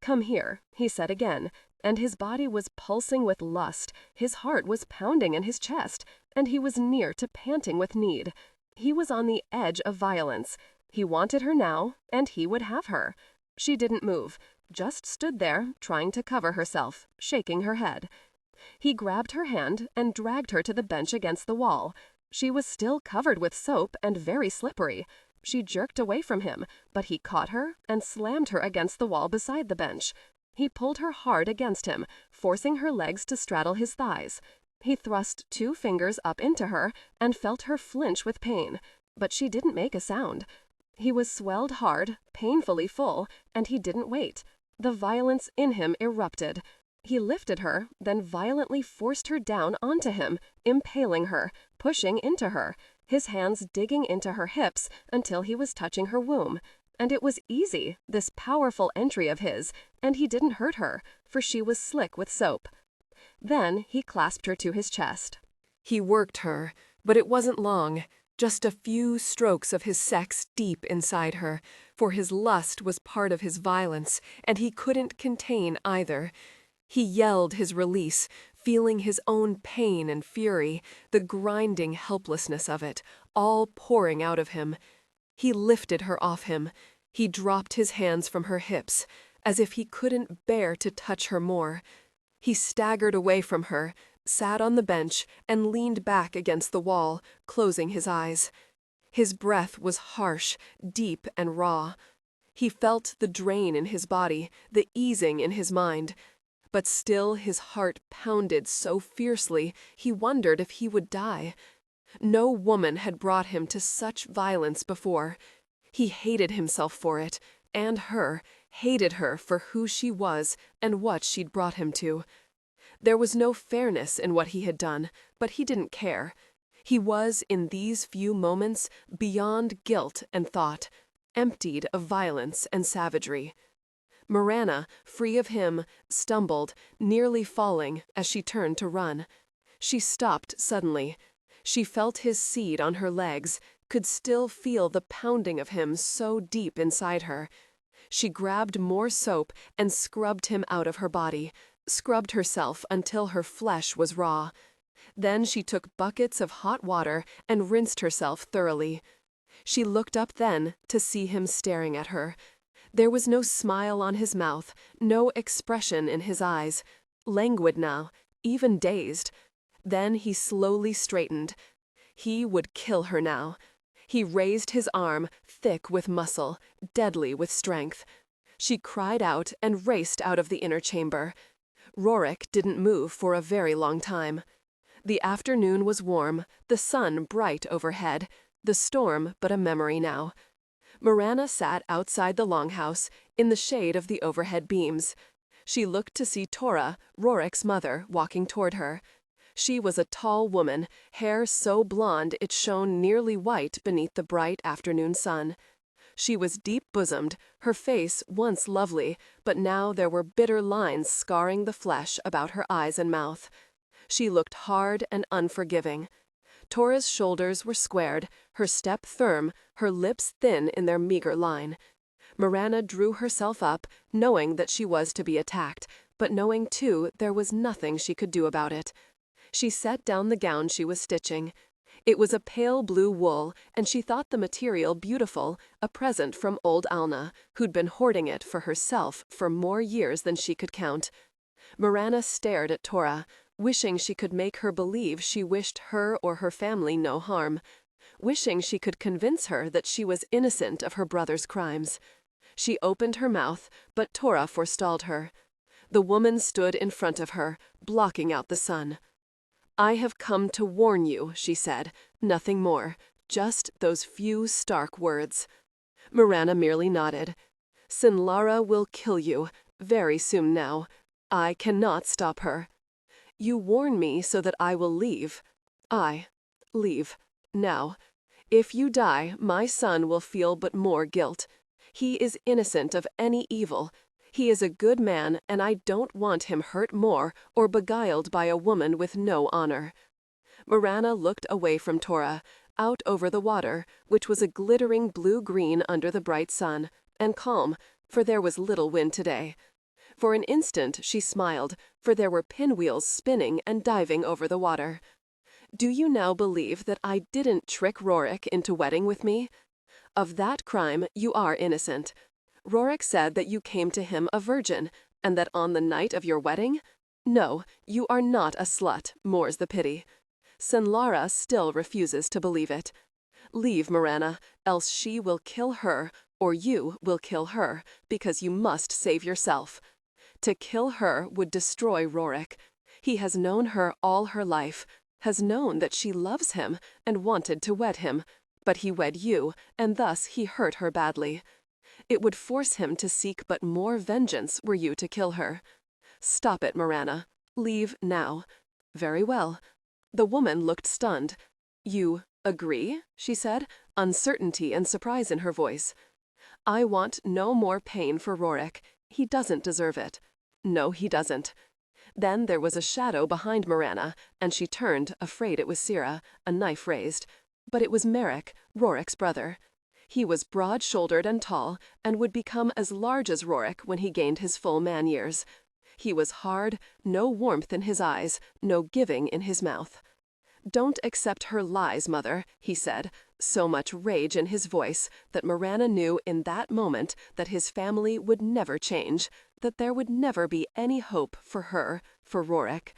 "Come here," he said again, and his body was pulsing with lust, his heart was pounding in his chest, and he was near to panting with need. He was on the edge of violence. He wanted her now, and he would have her. She didn't move, just stood there, trying to cover herself, shaking her head. He grabbed her hand and dragged her to the bench against the wall. She was still covered with soap and very slippery. She jerked away from him, but he caught her and slammed her against the wall beside the bench. He pulled her hard against him, forcing her legs to straddle his thighs. He thrust 2 fingers up into her and felt her flinch with pain, but she didn't make a sound. He was swelled hard, painfully full, and he didn't wait. The violence in him erupted. He lifted her, then violently forced her down onto him, impaling her, pushing into her, his hands digging into her hips until he was touching her womb. And it was easy, this powerful entry of his, and he didn't hurt her, for she was slick with soap. Then he clasped her to his chest. He worked her, but it wasn't long. Just a few strokes of his sex deep inside her, for his lust was part of his violence, and he couldn't contain either. He yelled his release, feeling his own pain and fury, the grinding helplessness of it, all pouring out of him. He lifted her off him. He dropped his hands from her hips, as if he couldn't bear to touch her more. He staggered away from her, sat on the bench, and leaned back against the wall, closing his eyes. His breath was harsh, deep, and raw. He felt the drain in his body, the easing in his mind. But still his heart pounded so fiercely he wondered if he would die. No woman had brought him to such violence before. He hated himself for it, and her, hated her for who she was and what she'd brought him to. There was no fairness in what he had done, but he didn't care. He was, in these few moments, beyond guilt and thought, emptied of violence and savagery. Mirana, free of him, stumbled, nearly falling as she turned to run. She stopped suddenly. She felt his seed on her legs, could still feel the pounding of him so deep inside her. She grabbed more soap and scrubbed him out of her body, scrubbed herself until her flesh was raw. Then she took buckets of hot water and rinsed herself thoroughly. She looked up then to see him staring at her. There was no smile on his mouth, no expression in his eyes. Languid now, even dazed. Then he slowly straightened. He would kill her now. He raised his arm, thick with muscle, deadly with strength. She cried out and raced out of the inner chamber. Rorik didn't move for a very long time. The afternoon was warm, the sun bright overhead, the storm but a memory now. Mirana sat outside the longhouse, in the shade of the overhead beams. She looked to see Tora, Rorik's mother, walking toward her. She was a tall woman, hair so blonde it shone nearly white beneath the bright afternoon sun. She was deep-bosomed, her face once lovely, but now there were bitter lines scarring the flesh about her eyes and mouth. She looked hard and unforgiving. Tora's shoulders were squared, her step firm, her lips thin in their meager line. Mirana drew herself up, knowing that she was to be attacked, but knowing, too, there was nothing she could do about it. She set down the gown she was stitching. It was a pale blue wool, and she thought the material beautiful, a present from old Alna, who'd been hoarding it for herself for more years than she could count. Mirana stared at Tora, wishing she could make her believe she wished her or her family no harm, wishing she could convince her that she was innocent of her brother's crimes. She opened her mouth, but Tora forestalled her. The woman stood in front of her, blocking out the sun. "I have come to warn you," she said, Nothing more, just those few stark words. Mirana merely nodded. Sinlara will kill you, very soon now. I cannot stop her. You warn me so that I will leave. Leave. Now. If you die, my son will feel but more guilt. He is innocent of any evil. He is a good man, and I don't want him hurt more or beguiled by a woman with no honor. Mirana looked away from Tora, out over the water, which was a glittering blue-green under the bright sun, and calm, for there was little wind today. For an instant she smiled, for there were pinwheels spinning and diving over the water. Do you now believe that I didn't trick Rorik into wedding with me? Of that crime you are innocent. Rorik said that you came to him a virgin, and that on the night of your wedding? No, you are not a slut, more's the pity. Sinlara still refuses to believe it. Leave Mirana, else she will kill her, or you will kill her, because you must save yourself. To kill her would destroy Rorik. He has known her all her life, has known that she loves him and wanted to wed him, but he wed you, and thus he hurt her badly. It would force him to seek but more vengeance were you to kill her. Stop it, Mirana. Leave now. Very well. The woman looked stunned. You agree? She said, uncertainty and surprise in her voice. I want no more pain for Rorik. He doesn't deserve it. No, he doesn't. Then there was a shadow behind Mirana, and she turned, afraid it was Sira, a knife raised. But it was Merrick, Rorik's brother. He was broad-shouldered and tall, and would become as large as Rorik when he gained his full man years. He was hard, no warmth in his eyes, no giving in his mouth. Don't accept her lies, mother, he said, so much rage in his voice that Mirana knew in that moment that his family would never change, that there would never be any hope for her, for Rorik.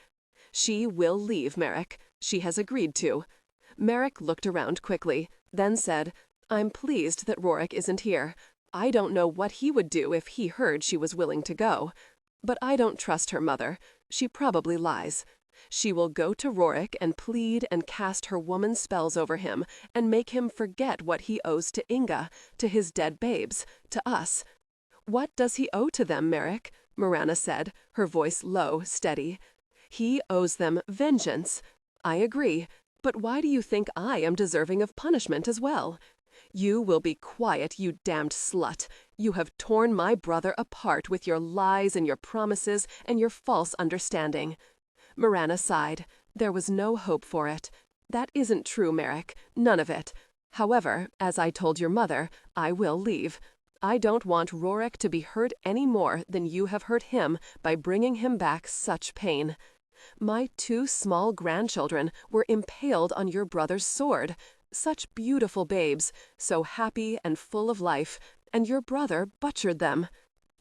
She will leave Merrick. She has agreed to. Merrick looked around quickly, then said, I'm pleased that Rorik isn't here. I don't know what he would do if he heard she was willing to go. But I don't trust her, mother. She probably lies. She will go to Rorik and plead and cast her woman's spells over him and make him forget what he owes to Inga, to his dead babes, to us. What does he owe to them, Merrick? Mirana said, her voice low, steady. He owes them vengeance. I agree, but why do you think I am deserving of punishment as well? You will be quiet, you damned slut. You have torn my brother apart with your lies and your promises and your false understanding. Mirana sighed. There was no hope for it. That isn't true, Merrick. None of it. However, as I told your mother, I will leave. I don't want Rorik to be hurt any more than you have hurt him by bringing him back such pain. My 2 small grandchildren were impaled on your brother's sword. Such beautiful babes, so happy and full of life, and your brother butchered them.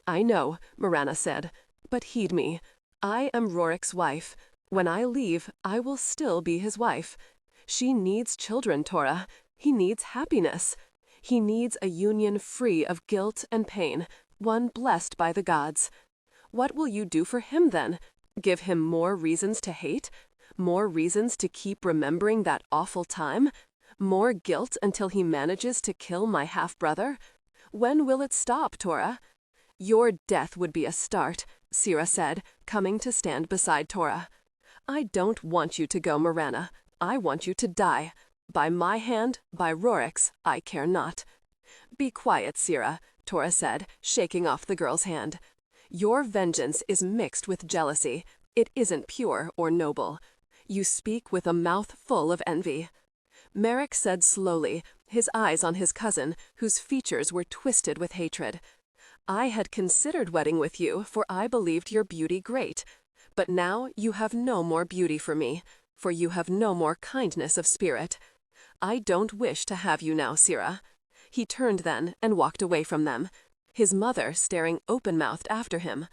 I know, Mirana said, but heed me. I am Rorik's wife. When I leave, I will still be his wife. She needs children, Tora. He needs happiness. He needs a union free of guilt and pain, one blessed by the gods. What will you do for him then? Give him more reasons to hate? More reasons to keep remembering that awful time? More guilt until he manages to kill my half-brother? When will it stop, Tora? Your death would be a start, Sira said, coming to stand beside Tora. I don't want you to go, Mirana. I want you to die. By my hand, by Rorik's, I care not. Be quiet, Sira, Tora said, shaking off the girl's hand. Your vengeance is mixed with jealousy. It isn't pure or noble. You speak with a mouth full of envy. Merrick said slowly, his eyes on his cousin, whose features were twisted with hatred. I had considered wedding with you, for I believed your beauty great. But now you have no more beauty for me, for you have no more kindness of spirit. I don't wish to have you now, Sira. He turned then and walked away from them, his mother staring open-mouthed after him.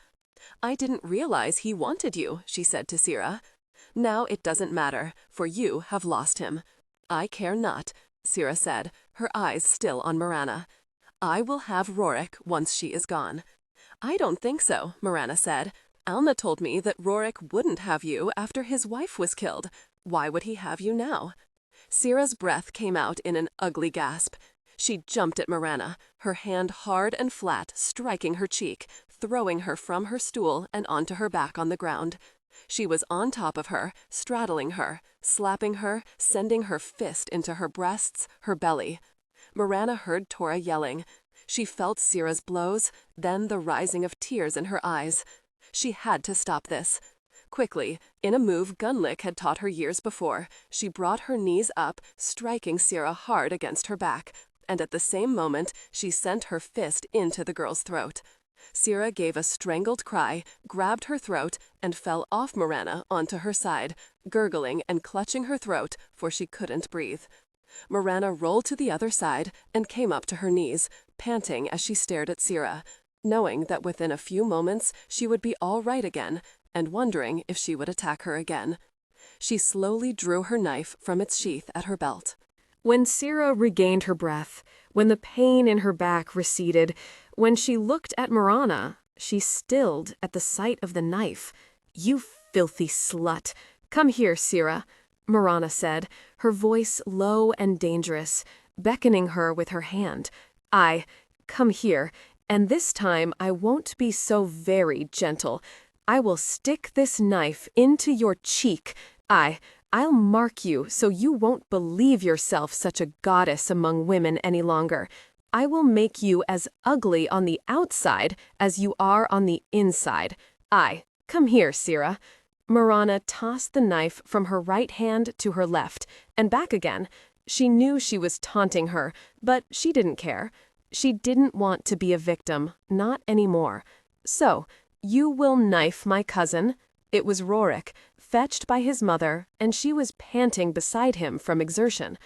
I didn't realize he wanted you, she said to Sira. Now it doesn't matter, for you have lost him. I care not, Sira said, her eyes still on Mirana. I will have Rorik once she is gone. I don't think so, Mirana said. Alma told me that Rorik wouldn't have you after his wife was killed. Why would he have you now? Sira's breath came out in an ugly gasp. She jumped at Mirana, her hand hard and flat, striking her cheek, throwing her from her stool and onto her back on the ground. She was on top of her, straddling her, slapping her, sending her fist into her breasts, her belly. Mirana heard Tora yelling. She felt Sira's blows, then the rising of tears in her eyes. She had to stop this. Quickly, in a move Gunlick had taught her years before, she brought her knees up, striking Sira hard against her back, and at the same moment she sent her fist into the girl's throat. Sira gave a strangled cry, grabbed her throat, and fell off Mirana onto her side, gurgling and clutching her throat, for she couldn't breathe. Mirana rolled to the other side and came up to her knees, panting as she stared at Sira, knowing that within a few moments she would be all right again, and wondering if she would attack her again. She slowly drew her knife from its sheath at her belt. When Sira regained her breath, when the pain in her back receded, when she looked at Mirana, she stilled at the sight of the knife. "You filthy slut! Come here, Sira," Mirana said, her voice low and dangerous, beckoning her with her hand. Come here, and this time I won't be so very gentle. I will stick this knife into your cheek. I'll mark you so you won't believe yourself such a goddess among women any longer. I will make you as ugly on the outside as you are on the inside. Come here, Sira." Mirana tossed the knife from her right hand to her left, and back again. She knew she was taunting her, but she didn't care. She didn't want to be a victim, not anymore. "So, you will knife my cousin?" It was Rorik, fetched by his mother, and she was panting beside him from exertion.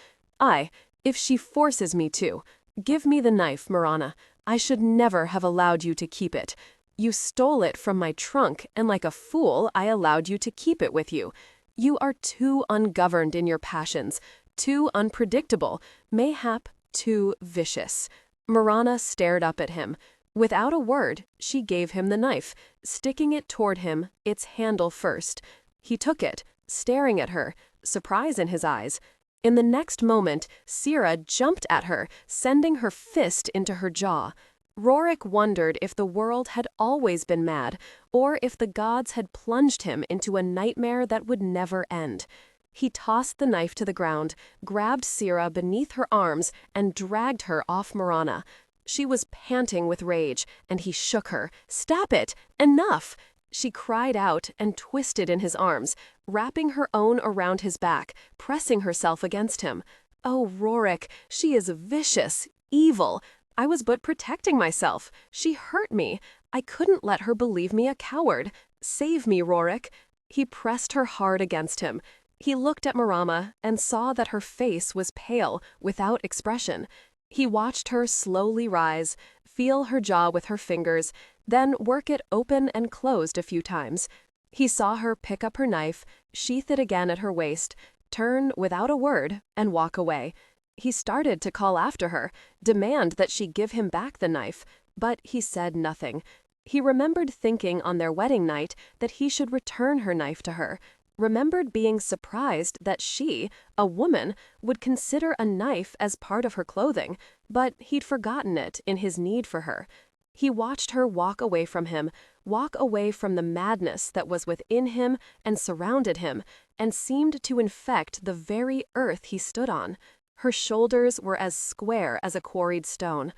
If she forces me to. Give me the knife, Mirana. I should never have allowed you to keep it. You stole it from my trunk, and like a fool, I allowed you to keep it with you. You are too ungoverned in your passions, too unpredictable, mayhap too vicious." Mirana stared up at him. Without a word, she gave him the knife, sticking it toward him, its handle first. He took it, staring at her, surprise in his eyes. In the next moment, Sira jumped at her, sending her fist into her jaw. Rorik wondered if the world had always been mad, or if the gods had plunged him into a nightmare that would never end. He tossed the knife to the ground, grabbed Sira beneath her arms, and dragged her off Mirana. She was panting with rage, and he shook her. "Stop it! Enough!" She cried out and twisted in his arms, wrapping her own around his back, pressing herself against him. "Oh, Rorik, she is vicious, evil. I was but protecting myself. She hurt me. I couldn't let her believe me a coward. Save me, Rorik." He pressed her hard against him. He looked at Mirana and saw that her face was pale, without expression. He watched her slowly rise, feel her jaw with her fingers, then work it open and closed a few times. He saw her pick up her knife, sheath it again at her waist, turn without a word, and walk away. He started to call after her, demand that she give him back the knife, but he said nothing. He remembered thinking on their wedding night that he should return her knife to her, remembered being surprised that she, a woman, would consider a knife as part of her clothing, but he'd forgotten it in his need for her. He watched her walk away from him, walk away from the madness that was within him and surrounded him, and seemed to infect the very earth he stood on. Her shoulders were as square as a quarried stone.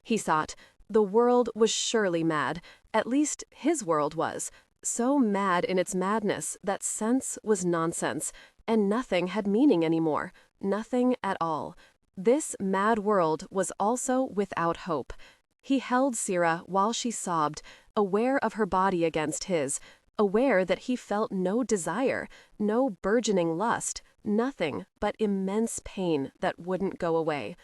He thought, the world was surely mad, at least his world was. So mad in its madness that sense was nonsense, and nothing had meaning anymore, nothing at all. This mad world was also without hope. He held Sira while she sobbed, aware of her body against his, aware that he felt no desire, no burgeoning lust, nothing but immense pain that wouldn't go away.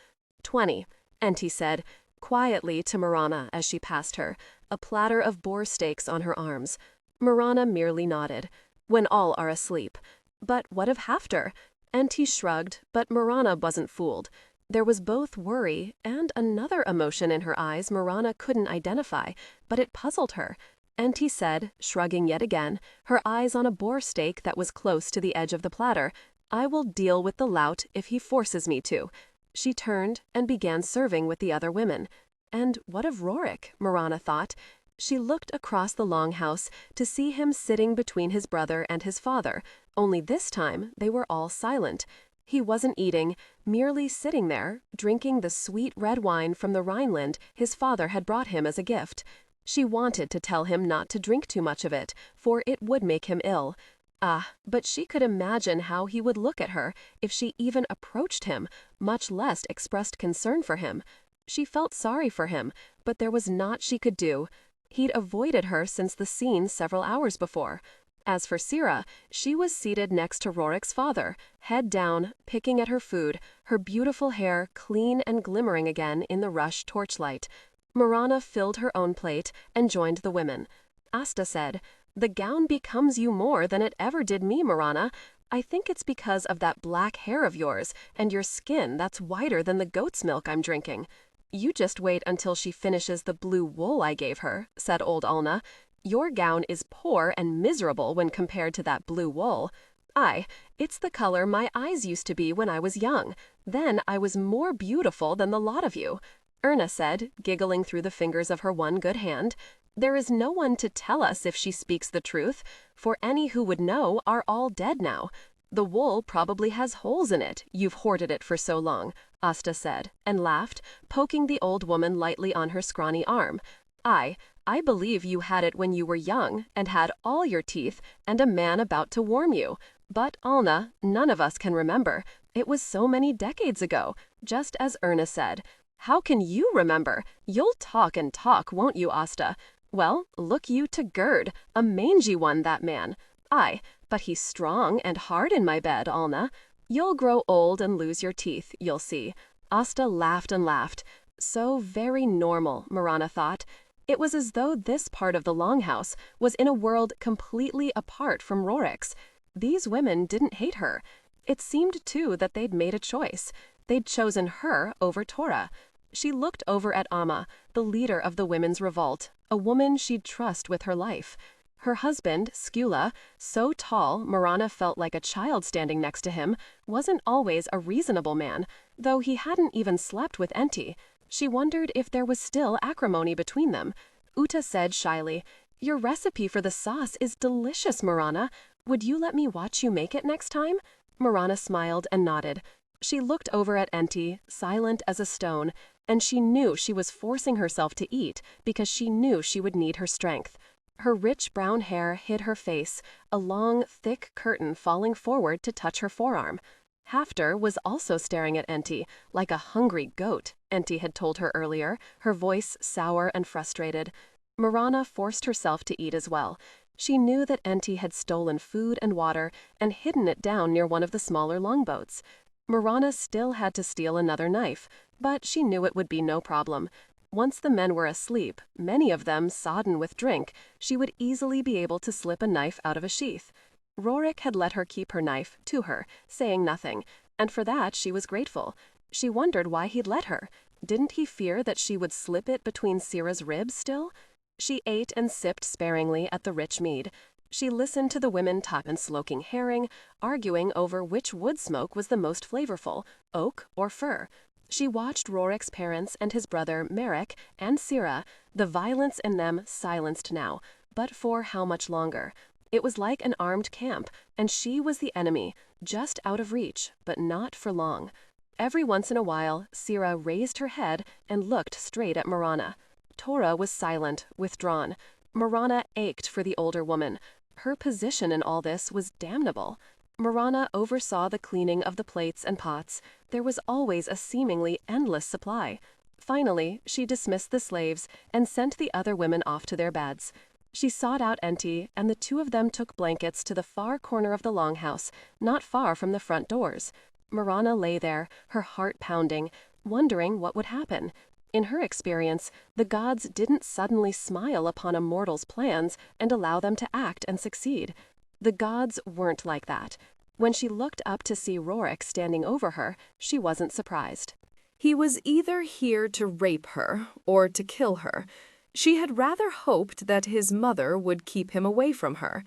20, and he said, quietly to Mirana as she passed her, a platter of boar steaks on her arms. Mirana merely nodded. When all are asleep. But what of Hafter? And he shrugged, but Mirana wasn't fooled. There was both worry and another emotion in her eyes Mirana couldn't identify, but it puzzled her. And he said, shrugging yet again, her eyes on a boar steak that was close to the edge of the platter, I will deal with the lout if he forces me to. She turned and began serving with the other women. And what of Rorik, Mirana thought. She looked across the longhouse to see him sitting between his brother and his father, only this time they were all silent. He wasn't eating, merely sitting there, drinking the sweet red wine from the Rhineland his father had brought him as a gift. She wanted to tell him not to drink too much of it, for it would make him ill. But she could imagine how he would look at her if she even approached him, much less expressed concern for him. She felt sorry for him, but there was naught she could do. He'd avoided her since the scene several hours before. As for Sira, she was seated next to Rorik's father, head down, picking at her food, her beautiful hair clean and glimmering again in the rush torchlight. Mirana filled her own plate and joined the women. Asta said, "The gown becomes you more than it ever did me, Mirana. I think it's because of that black hair of yours and your skin that's whiter than the goat's milk I'm drinking." "You just wait until she finishes the blue wool I gave her," said old Alna. "Your gown is poor and miserable when compared to that blue wool." "Aye, it's the color my eyes used to be when I was young. Then I was more beautiful than the lot of you," Erna said, giggling through the fingers of her one good hand. "There is no one to tell us if she speaks the truth, for any who would know are all dead now. The wool probably has holes in it, you've hoarded it for so long," Asta said, and laughed, poking the old woman lightly on her scrawny arm. "Aye, I believe you had it when you were young, and had all your teeth, and a man about to warm you. But, Alna, none of us can remember. It was so many decades ago, just as Erna said. How can you remember? You'll talk and talk, won't you, Asta? Well, look you to Gerd, a mangy one, that man. Aye, but he's strong and hard in my bed, Alna. You'll grow old and lose your teeth, you'll see." Asta laughed and laughed. So very normal, Mirana thought. It was as though this part of the longhouse was in a world completely apart from Rorik's. These women didn't hate her. It seemed, too, that they'd made a choice. They'd chosen her over Tora. She looked over at Amma, the leader of the women's revolt, a woman she'd trust with her life. Her husband, Skula, so tall Mirana felt like a child standing next to him, wasn't always a reasonable man, though he hadn't even slept with Enti. She wondered if there was still acrimony between them. Uta said shyly, "Your recipe for the sauce is delicious, Mirana. Would you let me watch you make it next time?" Mirana smiled and nodded. She looked over at Enti, silent as a stone, and she knew she was forcing herself to eat because she knew she would need her strength. Her rich brown hair hid her face, a long, thick curtain falling forward to touch her forearm. Hafter was also staring at Enti, like a hungry goat, Enti had told her earlier, her voice sour and frustrated. Mirana forced herself to eat as well. She knew that Enti had stolen food and water and hidden it down near one of the smaller longboats. Mirana still had to steal another knife, but she knew it would be no problem. Once the men were asleep, many of them sodden with drink, she would easily be able to slip a knife out of a sheath. Rorik had let her keep her knife to her, saying nothing, and for that she was grateful. She wondered why he'd let her. Didn't he fear that she would slip it between Sira's ribs still? She ate and sipped sparingly at the rich mead. She listened to the women and smoking herring, arguing over which wood smoke was the most flavorful, oak or fir. She watched Rorik's parents and his brother Merrick and Sira, the violence in them silenced now, but for how much longer? It was like an armed camp, and she was the enemy, just out of reach, but not for long. Every once in a while, Sira raised her head and looked straight at Mirana. Tora was silent, withdrawn. Mirana ached for the older woman. Her position in all this was damnable. Mirana oversaw the cleaning of the plates and pots. There was always a seemingly endless supply. Finally, she dismissed the slaves and sent the other women off to their beds. She sought out Enti, and the two of them took blankets to the far corner of the longhouse, not far from the front doors. Mirana lay there, her heart pounding, wondering what would happen. In her experience, the gods didn't suddenly smile upon a mortal's plans and allow them to act and succeed. The gods weren't like that. When she looked up to see Rorik standing over her, she wasn't surprised. He was either here to rape her or to kill her. She had rather hoped that his mother would keep him away from her.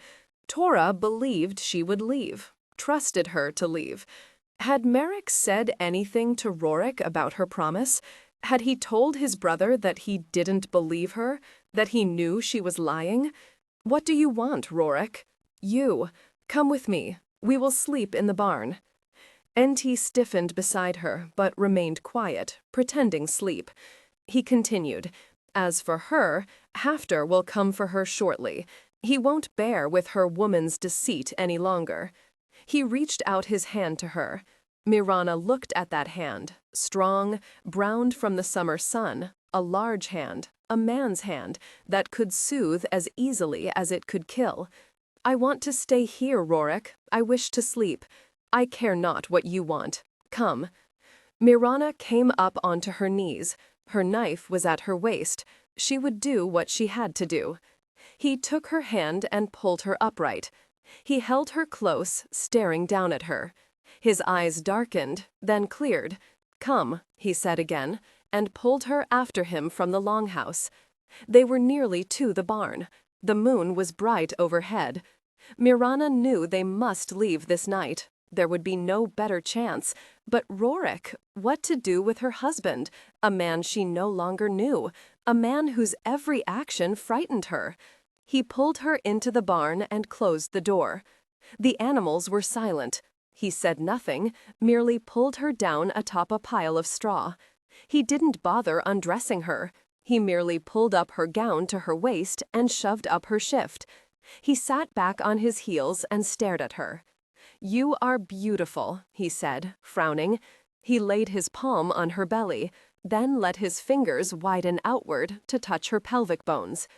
Tora believed she would leave. trusted her to leave. Had Merrick said anything to Rorik about her promise? Had he told his brother that he didn't believe her, that he knew she was lying? What do you want, Rorik? You. Come with me. We will sleep in the barn. NT stiffened beside her, but remained quiet, pretending sleep. He continued, As for her, Hafter will come for her shortly. He won't bear with her woman's deceit any longer. He reached out his hand to her. Mirana looked at that hand, strong, browned from the summer sun, a large hand, a man's hand, that could soothe as easily as it could kill. I want to stay here, Rorik. I wish to sleep. I care not what you want. Come. Mirana came up onto her knees. Her knife was at her waist. She would do what she had to do. He took her hand and pulled her upright. He held her close, staring down at her. His eyes darkened, then cleared. Come, he said again, and pulled her after him from the longhouse. They were nearly to the barn. The moon was bright overhead. Mirana knew they must leave this night. There would be no better chance. But Rorik, what to do with her husband, a man she no longer knew, a man whose every action frightened her? He pulled her into the barn and closed the door. The animals were silent. He said nothing, merely pulled her down atop a pile of straw. He didn't bother undressing her. He merely pulled up her gown to her waist and shoved up her shift. He sat back on his heels and stared at her. You are beautiful, he said, frowning. He laid his palm on her belly, then let his fingers widen outward to touch her pelvic bones.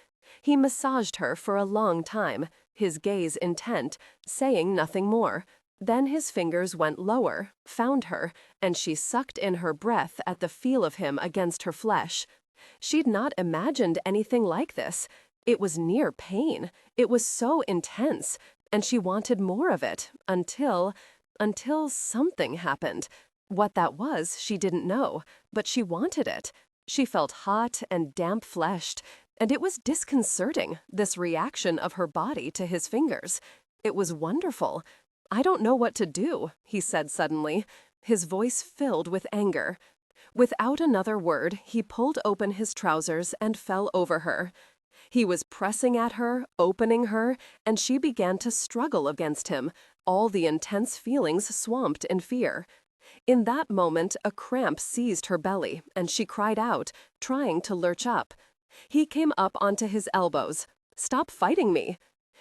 He massaged her for a long time, his gaze intent, saying nothing more. Then his fingers went lower, found her, and she sucked in her breath at the feel of him against her flesh. She'd not imagined anything like this. It was near pain. It was so intense, and she wanted more of it, until something happened. What that was, she didn't know, but she wanted it. She felt hot and damp-fleshed, and it was disconcerting, this reaction of her body to his fingers. It was wonderful. I don't know what to do, he said suddenly, his voice filled with anger. Without another word, he pulled open his trousers and fell over her. He was pressing at her, opening her, and she began to struggle against him, all the intense feelings swamped in fear. In that moment, a cramp seized her belly, and she cried out, trying to lurch up. He came up onto his elbows. Stop fighting me.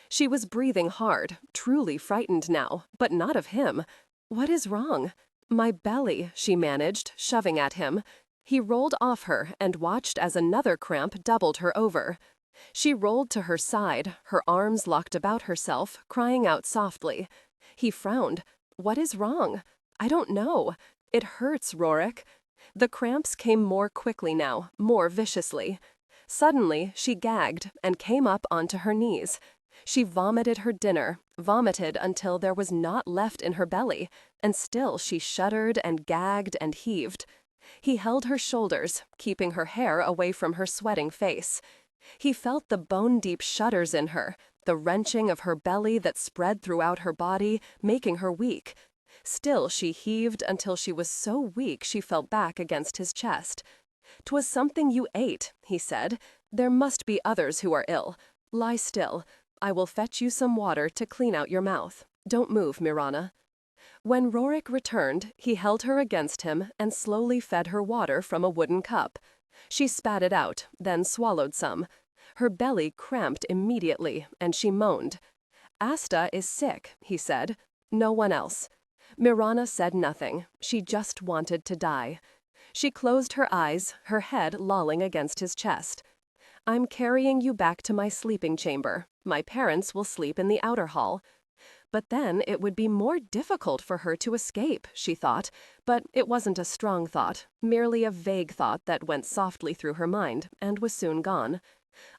She was breathing hard, truly frightened now, but not of him. What is wrong? My belly, she managed, shoving at him. He rolled off her and watched as another cramp doubled her over. She rolled to her side, her arms locked about herself, crying out softly. He frowned. What is wrong? I don't know. It hurts, Rorik. The cramps came more quickly now, more viciously. Suddenly, she gagged and came up onto her knees. She vomited her dinner, vomited until there was naught left in her belly, and still she shuddered and gagged and heaved. He held her shoulders, keeping her hair away from her sweating face. He felt the bone-deep shudders in her, the wrenching of her belly that spread throughout her body, making her weak. Still she heaved until she was so weak she fell back against his chest. "'Twas something you ate," he said. "There must be others who are ill. Lie still. I will fetch you some water to clean out your mouth. Don't move, Mirana." When Rorik returned, he held her against him and slowly fed her water from a wooden cup. She spat it out, then swallowed some. Her belly cramped immediately, and she moaned. "Asta is sick," he said. "No one else." Mirana said nothing. She just wanted to die. She closed her eyes, her head lolling against his chest. "I'm carrying you back to my sleeping chamber. My parents will sleep in the outer hall." But then it would be more difficult for her to escape, she thought. But it wasn't a strong thought, merely a vague thought that went softly through her mind and was soon gone.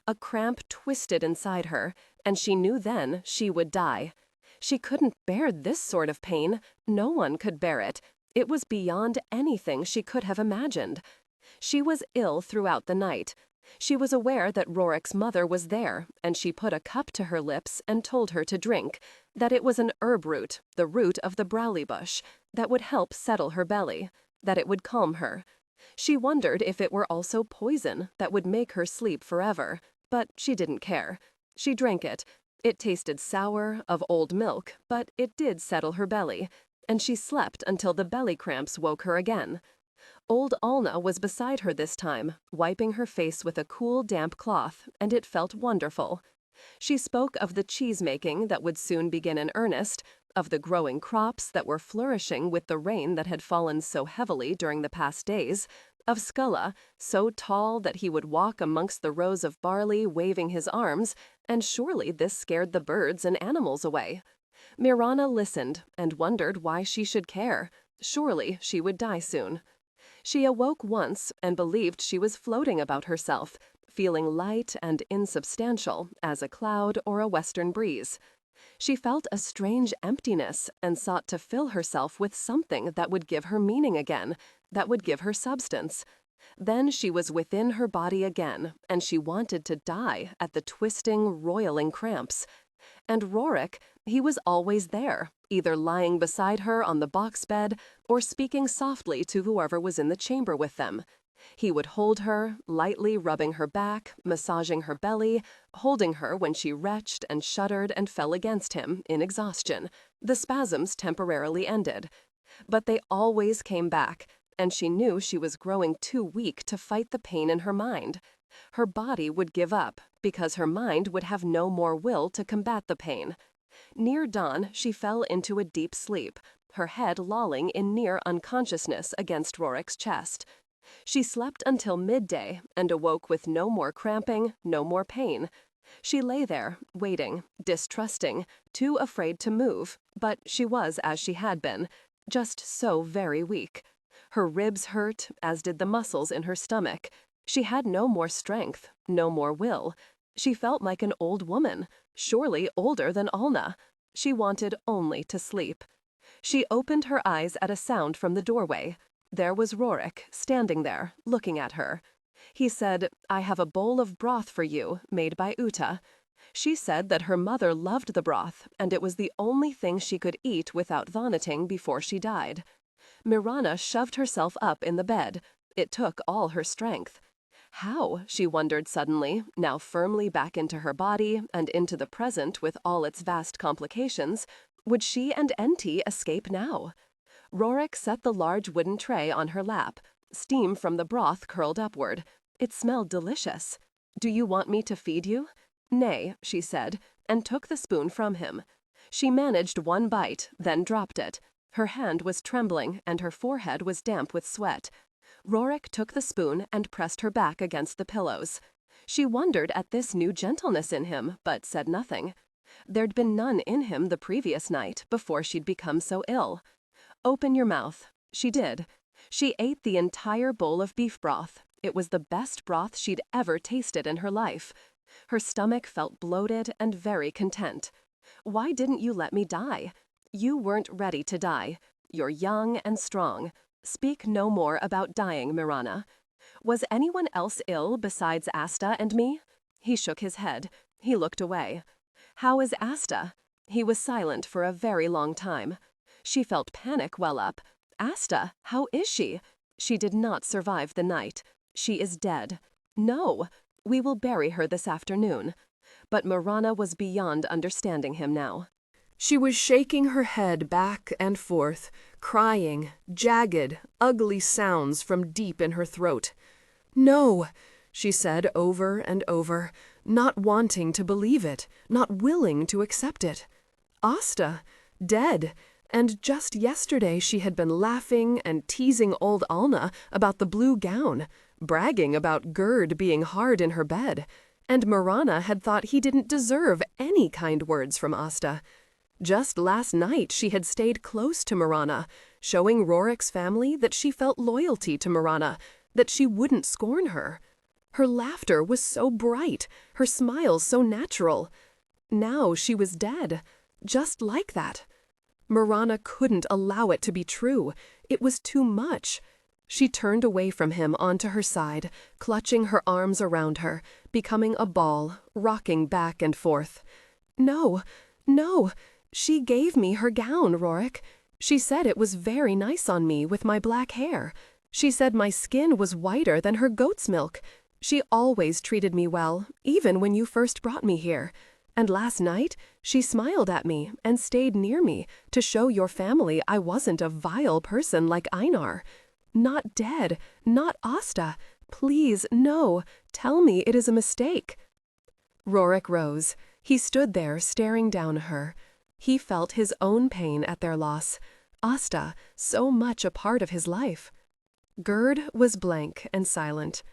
A cramp twisted inside her, and she knew then she would die. She couldn't bear this sort of pain. No one could bear it. It was beyond anything she could have imagined. She was ill throughout the night. She was aware that Rorik's mother was there, and she put a cup to her lips and told her to drink, that it was an herb root, the root of the browlie bush, that would help settle her belly, that it would calm her. She wondered if it were also poison that would make her sleep forever, but she didn't care. She drank it. It tasted sour, of old milk, but it did settle her belly, and she slept until the belly cramps woke her again. Old Alna was beside her this time, wiping her face with a cool, damp cloth, and it felt wonderful. She spoke of the cheese-making that would soon begin in earnest, of the growing crops that were flourishing with the rain that had fallen so heavily during the past days, of Skulla, so tall that he would walk amongst the rows of barley waving his arms, and surely this scared the birds and animals away. Mirana listened and wondered why she should care. Surely she would die soon. She awoke once and believed she was floating about herself, feeling light and insubstantial as a cloud or a western breeze. She felt a strange emptiness and sought to fill herself with something that would give her meaning again, that would give her substance. Then she was within her body again, and she wanted to die at the twisting, roiling cramps. And Rorik, he was always there, either lying beside her on the box bed or speaking softly to whoever was in the chamber with them. He would hold her, lightly rubbing her back, massaging her belly, holding her when she retched and shuddered and fell against him in exhaustion. The spasms temporarily ended. But they always came back, and she knew she was growing too weak to fight the pain in her mind. Her body would give up, because her mind would have no more will to combat the pain. Near dawn, she fell into a deep sleep, her head lolling in near unconsciousness against Rorik's chest. She slept until midday and awoke with no more cramping, no more pain. She lay there, waiting, distrusting, too afraid to move, but she was as she had been, just so very weak. Her ribs hurt, as did the muscles in her stomach. She had no more strength, no more will. She felt like an old woman, surely older than Alna. She wanted only to sleep. She opened her eyes at a sound from the doorway. There was Rorik, standing there, looking at her. He said, "I have a bowl of broth for you, made by Uta." She said that her mother loved the broth, and it was the only thing she could eat without vomiting before she died. Mirana shoved herself up in the bed. It took all her strength. How, she wondered suddenly, now firmly back into her body and into the present with all its vast complications, would she and Enti escape now? Rorik set the large wooden tray on her lap. Steam from the broth curled upward. It smelled delicious. "Do you want me to feed you?" "Nay," she said, and took the spoon from him. She managed one bite, then dropped it. Her hand was trembling, and her forehead was damp with sweat. Rorik took the spoon and pressed her back against the pillows. She wondered at this new gentleness in him, but said nothing. There'd been none in him the previous night, before she'd become so ill. "Open your mouth." She did. She ate the entire bowl of beef broth. It was the best broth she'd ever tasted in her life. Her stomach felt bloated and very content. "Why didn't you let me die? You weren't ready to die. You're young and strong. Speak no more about dying, Mirana. Was anyone else ill besides Asta and me?" He shook his head. He looked away. "How is Asta?" He was silent for a very long time. She felt panic well up. "Asta, how is she?" "She did not survive the night. She is dead." "No, we will bury her this afternoon." But Mirana was beyond understanding him now. She was shaking her head back and forth, crying, jagged, ugly sounds from deep in her throat. "No," she said over and over, not wanting to believe it, not willing to accept it. Asta, dead, and just yesterday she had been laughing and teasing old Alna about the blue gown, bragging about Gerd being hard in her bed, and Mirana had thought he didn't deserve any kind words from Asta. Just last night she had stayed close to Mirana, showing Rorik's family that she felt loyalty to Mirana, that she wouldn't scorn her. Her laughter was so bright, her smiles so natural. Now she was dead, just like that. Mirana couldn't allow it to be true. It was too much. She turned away from him onto her side, clutching her arms around her, becoming a ball, rocking back and forth. No, no, she gave me her gown, Rorik. She said it was very nice on me with my black hair. She said my skin was whiter than her goat's milk. She always treated me well, even when you first brought me here. And last night, she smiled at me and stayed near me to show your family I wasn't a vile person like Einar. Not dead, not Asta. Please, no, tell me it is a mistake. Rorik rose. He stood there staring down at her. He felt his own pain at their loss. Asta, so much a part of his life. Gerd was blank and silent.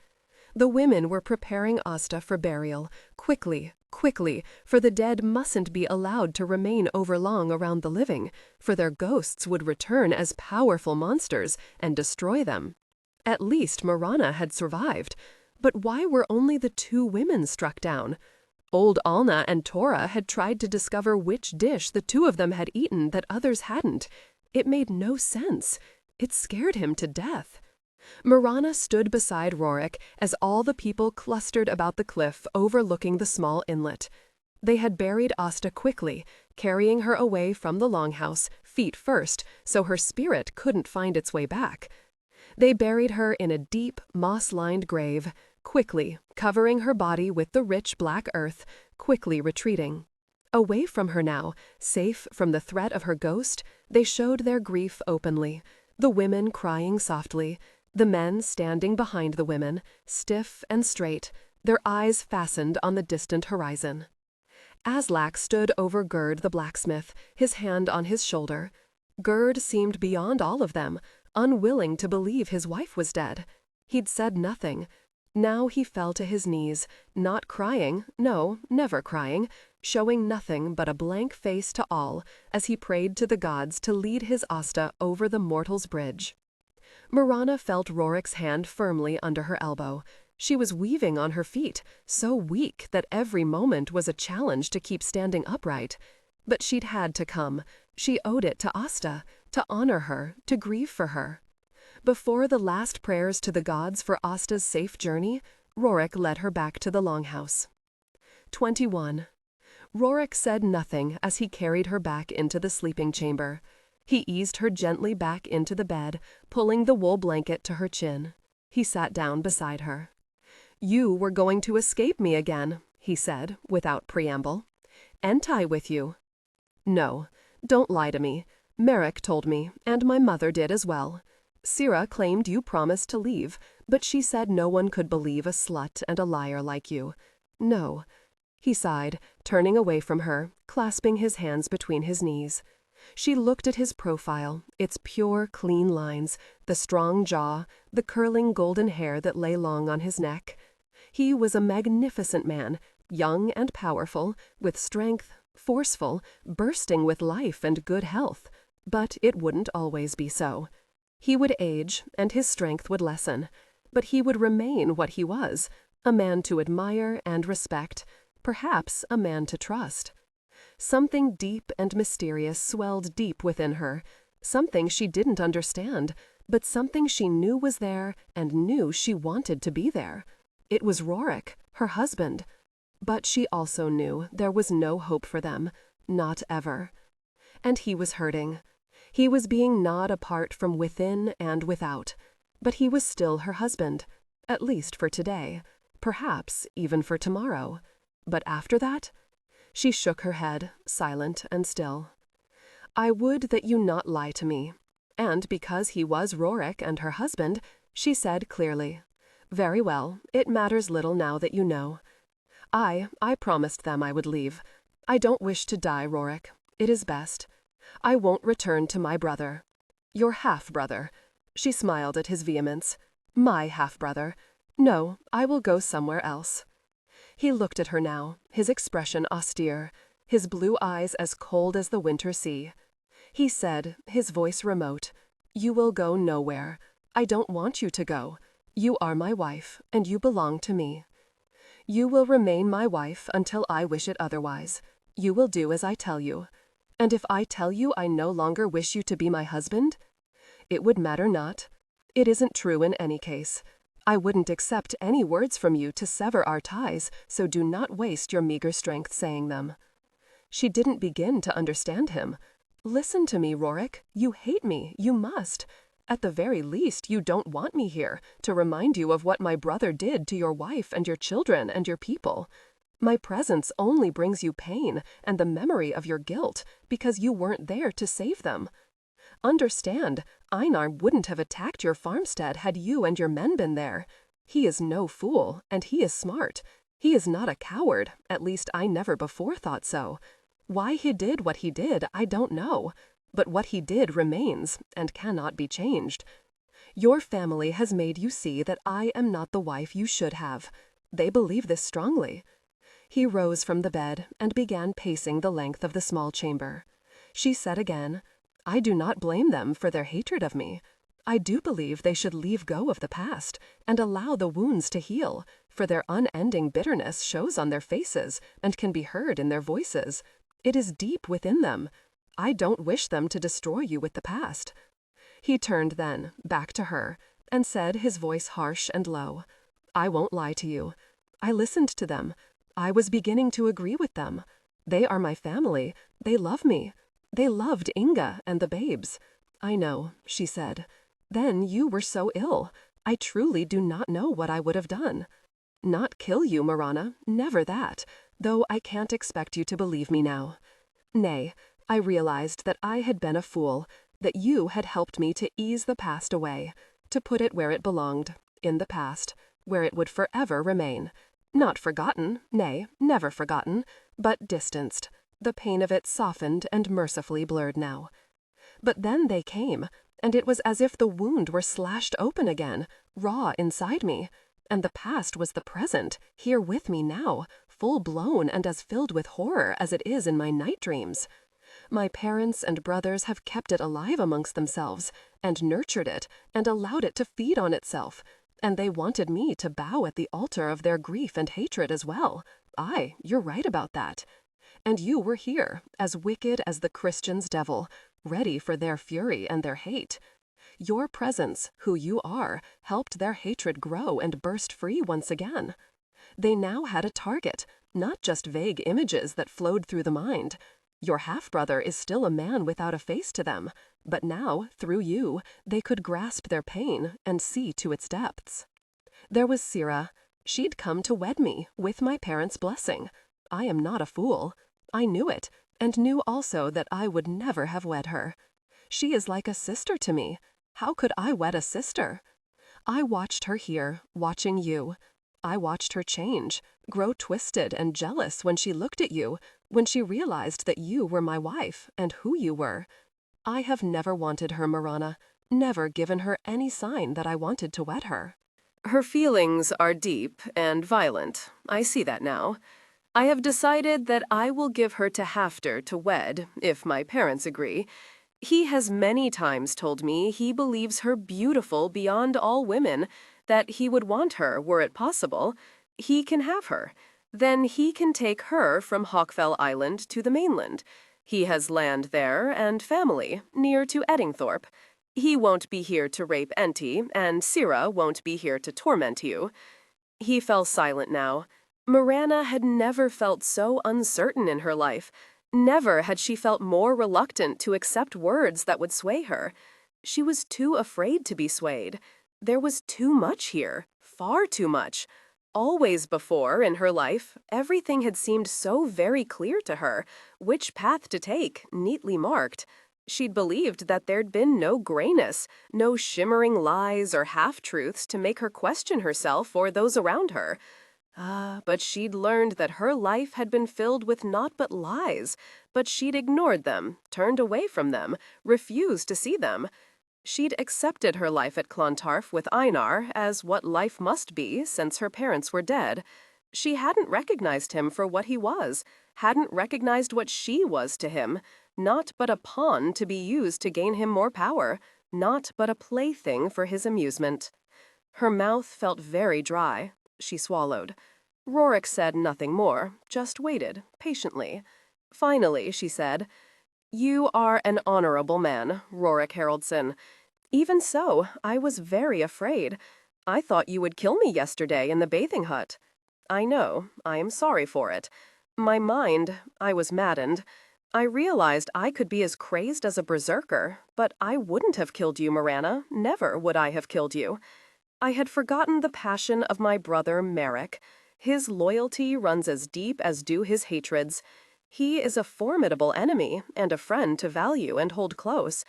The women were preparing Asta for burial. Quickly, quickly, for the dead mustn't be allowed to remain overlong around the living, for their ghosts would return as powerful monsters and destroy them. At least Mirana had survived. But why were only the 2 women struck down? Old Alna and Tora had tried to discover which dish the 2 of them had eaten that others hadn't. It made no sense. It scared him to death. Mirana stood beside Rorik as all the people clustered about the cliff overlooking the small inlet. They had buried Asta quickly, carrying her away from the longhouse, feet first, so her spirit couldn't find its way back. They buried her in a deep, moss-lined grave, quickly, covering her body with the rich black earth, quickly retreating. Away from her now, safe from the threat of her ghost, they showed their grief openly, the women crying softly, the men standing behind the women, stiff and straight, their eyes fastened on the distant horizon. Aslak stood over Gerd the blacksmith, his hand on his shoulder. Gerd seemed beyond all of them, unwilling to believe his wife was dead. He'd said nothing. Now he fell to his knees, not crying, no, never crying, showing nothing but a blank face to all, as he prayed to the gods to lead his Asta over the mortal's bridge. Mirana felt Rorik's hand firmly under her elbow. She was weaving on her feet, so weak that every moment was a challenge to keep standing upright. But she'd had to come. She owed it to Asta, to honor her, to grieve for her. Before the last prayers to the gods for Asta's safe journey, Rorik led her back to the longhouse. 21. Rorik said nothing as he carried her back into the sleeping chamber. He eased her gently back into the bed, pulling the wool blanket to her chin. He sat down beside her. "You were going to escape me again," he said, without preamble. "Ain't I with you?" "No, don't lie to me. Merrick told me, and my mother did as well. Sira claimed you promised to leave, but she said no one could believe a slut and a liar like you. No." He sighed, turning away from her, clasping his hands between his knees. She looked at his profile, its pure, clean lines, the strong jaw, the curling golden hair that lay long on his neck. He was a magnificent man, young and powerful, with strength, forceful, bursting with life and good health. But it wouldn't always be so. He would age, and his strength would lessen. But he would remain what he was, a man to admire and respect, perhaps a man to trust. Something deep and mysterious swelled deep within her, something she didn't understand, but something she knew was there and knew she wanted to be there. It was Rorik, her husband. But she also knew there was no hope for them, not ever. And he was hurting. He was being gnawed apart from within and without. But he was still her husband, at least for today, perhaps even for tomorrow. But after that? She shook her head, silent and still. "I would that you not lie to me." And because he was Rorik and her husband, she said clearly, "Very well, it matters little now that you know. I promised them I would leave. I don't wish to die, Rorik. It is best. I won't return to my brother. Your half-brother." She smiled at his vehemence. "My half-brother. No, I will go somewhere else." He looked at her now, his expression austere, his blue eyes as cold as the winter sea. He said, his voice remote, "You will go nowhere. I don't want you to go. You are my wife, and you belong to me. You will remain my wife until I wish it otherwise. You will do as I tell you. And if I tell you I no longer wish you to be my husband, it would matter not. It isn't true in any case. I wouldn't accept any words from you to sever our ties, so do not waste your meager strength saying them." She didn't begin to understand him. "Listen to me, Rorik. You hate me. You must. At the very least, you don't want me here, to remind you of what my brother did to your wife and your children and your people. My presence only brings you pain and the memory of your guilt, because you weren't there to save them. Understand, Einar wouldn't have attacked your farmstead had you and your men been there. He is no fool, and he is smart. He is not a coward, at least I never before thought so. Why he did what he did, I don't know. But what he did remains, and cannot be changed. Your family has made you see that I am not the wife you should have. They believe this strongly." He rose from the bed and began pacing the length of the small chamber. She said again, "I do not blame them for their hatred of me. I do believe they should leave go of the past and allow the wounds to heal, for their unending bitterness shows on their faces and can be heard in their voices. It is deep within them. I don't wish them to destroy you with the past." He turned then, back to her, and said, his voice harsh and low, "I won't lie to you. I listened to them. I was beginning to agree with them. They are my family. They love me. They loved Inga and the babes." "I know," she said. "Then you were so ill. I truly do not know what I would have done. Not kill you, Mirana, never that, though I can't expect you to believe me now. Nay, I realized that I had been a fool, that you had helped me to ease the past away, to put it where it belonged, in the past, where it would forever remain. Not forgotten, nay, never forgotten, but distanced, the pain of it softened and mercifully blurred now. But then they came, and it was as if the wound were slashed open again, raw inside me, and the past was the present, here with me now, full-blown and as filled with horror as it is in my night dreams. My parents and brothers have kept it alive amongst themselves, and nurtured it, and allowed it to feed on itself, and they wanted me to bow at the altar of their grief and hatred as well. Aye, you're right about that. And you were here, as wicked as the Christian's devil, ready for their fury and their hate. Your presence, who you are, helped their hatred grow and burst free once again. They now had a target, not just vague images that flowed through the mind. Your half-brother is still a man without a face to them, but now, through you, they could grasp their pain and see to its depths. There was Sira. She'd come to wed me, with my parents' blessing. I am not a fool. I knew it, and knew also that I would never have wed her. She is like a sister to me. How could I wed a sister? I watched her here, watching you. I watched her change, grow twisted and jealous when she looked at you, when she realized that you were my wife and who you were. I have never wanted her, Mirana, never given her any sign that I wanted to wed her." Her feelings are deep and violent. I see that now. I have decided that I will give her to Hafter to wed, if my parents agree. He has many times told me he believes her beautiful beyond all women, that he would want her were it possible. He can have her. Then he can take her from Hawkfell Island to the mainland. He has land there and family, near to Eddingthorpe. He won't be here to rape Enty, and Sira won't be here to torment you. He fell silent now. Mirana had never felt so uncertain in her life. Never had she felt more reluctant to accept words that would sway her. She was too afraid to be swayed. There was too much here, far too much. Always before, in her life, everything had seemed so very clear to her, which path to take, neatly marked. She'd believed that there'd been no grayness, no shimmering lies or half-truths to make her question herself or those around her. But she'd learned that her life had been filled with naught but lies, but she'd ignored them, turned away from them, refused to see them. She'd accepted her life at Clontarf with Einar as what life must be since her parents were dead. She hadn't recognized him for what he was, hadn't recognized what she was to him, not but a pawn to be used to gain him more power, not but a plaything for his amusement. Her mouth felt very dry. She swallowed. Rorik said nothing more, just waited, patiently. Finally, she said, "You are an honorable man, Rorik Haraldson. Even so, I was very afraid. I thought you would kill me yesterday in the bathing hut. I know, I am sorry for it. I was maddened. I realized I could be as crazed as a berserker, but I wouldn't have killed you, Mirana. Never would I have killed you. I had forgotten the passion of my brother Merrick. His loyalty runs as deep as do his hatreds. He is a formidable enemy and a friend to value and hold close.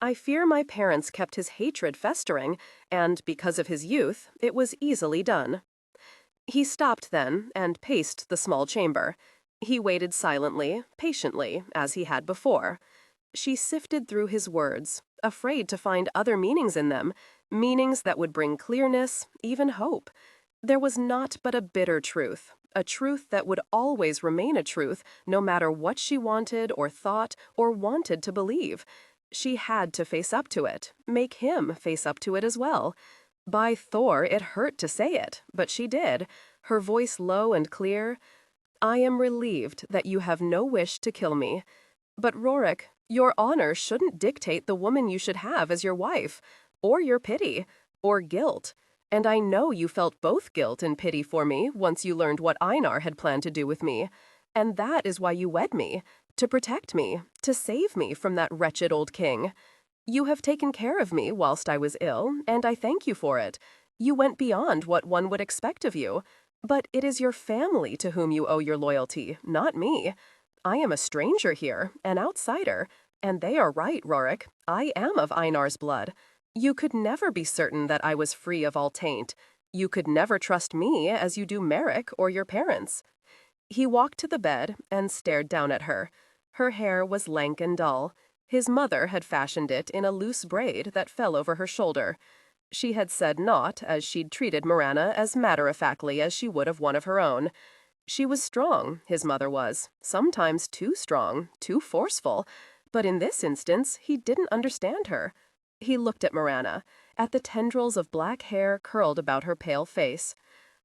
I fear my parents kept his hatred festering, and because of his youth, it was easily done. He stopped then and paced the small chamber. He waited silently, patiently, as he had before. She sifted through his words, afraid to find other meanings in them, meanings that would bring clearness, even hope. There was naught but a bitter truth, a truth that would always remain a truth, no matter what she wanted or thought or wanted to believe. She had to face up to it, make him face up to it as well. By Thor, it hurt to say it, but she did, her voice low and clear. I am relieved that you have no wish to kill me. But Rorik, your honor shouldn't dictate the woman you should have as your wife, or your pity, or guilt. And I know you felt both guilt and pity for me once you learned what Einar had planned to do with me. And that is why you wed me, to protect me, to save me from that wretched old king. You have taken care of me whilst I was ill, and I thank you for it. You went beyond what one would expect of you. But it is your family to whom you owe your loyalty, not me. I am a stranger here, an outsider, and they are right, Rorik. I am of Einar's blood. You could never be certain that I was free of all taint. You could never trust me as you do Merrick or your parents. He walked to the bed and stared down at her. Her hair was lank and dull. His mother had fashioned it in a loose braid that fell over her shoulder. She had said naught as she'd treated Mirana as matter-of-factly as she would of one of her own. She was strong, his mother was, sometimes too strong, too forceful, but in this instance he didn't understand her. He looked at Mirana, at the tendrils of black hair curled about her pale face.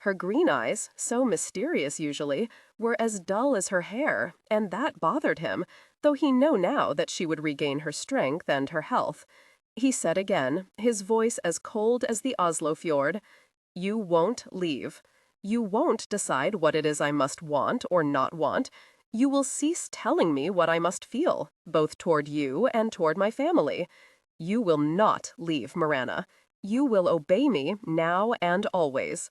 Her green eyes, so mysterious usually, were as dull as her hair, and that bothered him, though he knew now that she would regain her strength and her health. He said again, his voice as cold as the Oslo fjord, "You won't leave. You won't decide what it is I must want or not want. You will cease telling me what I must feel, both toward you and toward my family. You will not leave, Mirana. You will obey me now and always."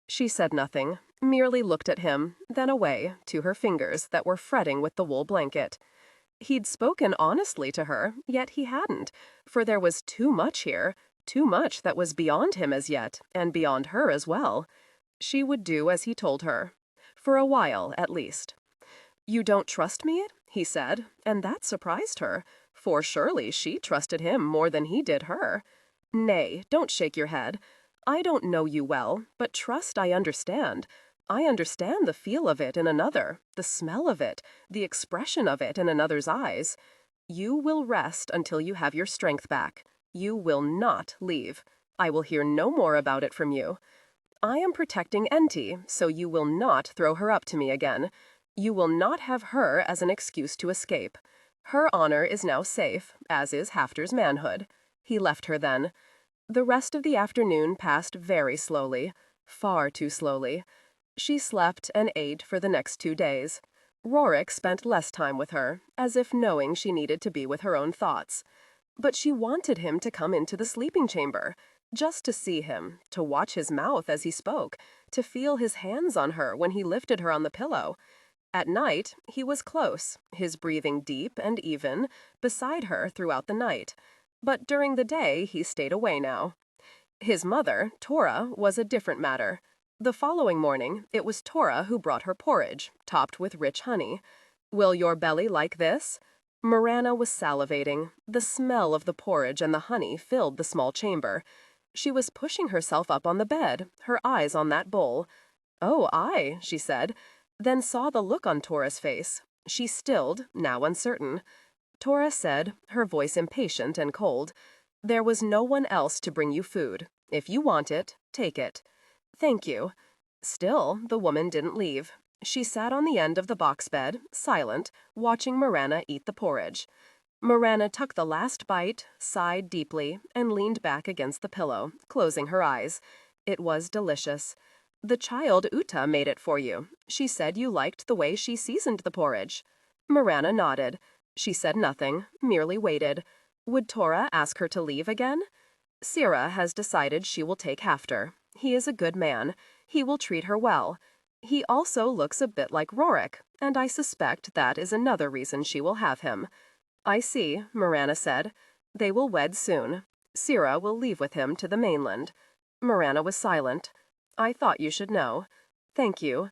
She said nothing, merely looked at him, then away, to her fingers that were fretting with the wool blanket. He'd spoken honestly to her, yet he hadn't, for there was too much here, too much that was beyond him as yet, and beyond her as well. She would do as he told her, for a while at least. "You don't trust me?" he said, and that surprised her, for surely she trusted him more than he did her. "Nay, don't shake your head. I don't know you well, but trust I understand. I understand the feel of it in another, the smell of it, the expression of it in another's eyes. You will rest until you have your strength back. You will not leave. I will hear no more about it from you. I am protecting Enti, so you will not throw her up to me again. You will not have her as an excuse to escape. Her honor is now safe, as is Hafter's manhood." He left her then. The rest of the afternoon passed very slowly, far too slowly. She slept and ate for the next 2 days. Rorik spent less time with her, as if knowing she needed to be with her own thoughts. But she wanted him to come into the sleeping chamber, just to see him, to watch his mouth as he spoke, to feel his hands on her when he lifted her on the pillow. At night, he was close, his breathing deep and even, beside her throughout the night. But during the day, he stayed away now. His mother, Tora, was a different matter. The following morning, it was Tora who brought her porridge, topped with rich honey. "Will your belly like this?" Mirana was salivating. The smell of the porridge and the honey filled the small chamber. She was pushing herself up on the bed, her eyes on that bowl. "Oh, aye," she said, then saw the look on Tora's face. She stilled, now uncertain. Tora said, her voice impatient and cold, "There was no one else to bring you food. If you want it, take it." "Thank you." Still, the woman didn't leave. She sat on the end of the box bed, silent, watching Mirana eat the porridge. Mirana took the last bite, sighed deeply, and leaned back against the pillow, closing her eyes. It was delicious. The child Uta made it for you. She said you liked the way she seasoned the porridge. Mirana nodded. She said nothing, merely waited. Would Tora ask her to leave again? Sira has decided she will take Hafter. He is a good man. He will treat her well. He also looks a bit like Rorik, and I suspect that is another reason she will have him. I see, Mirana said. They will wed soon. Sira will leave with him to the mainland. Mirana was silent. I thought you should know. Thank you.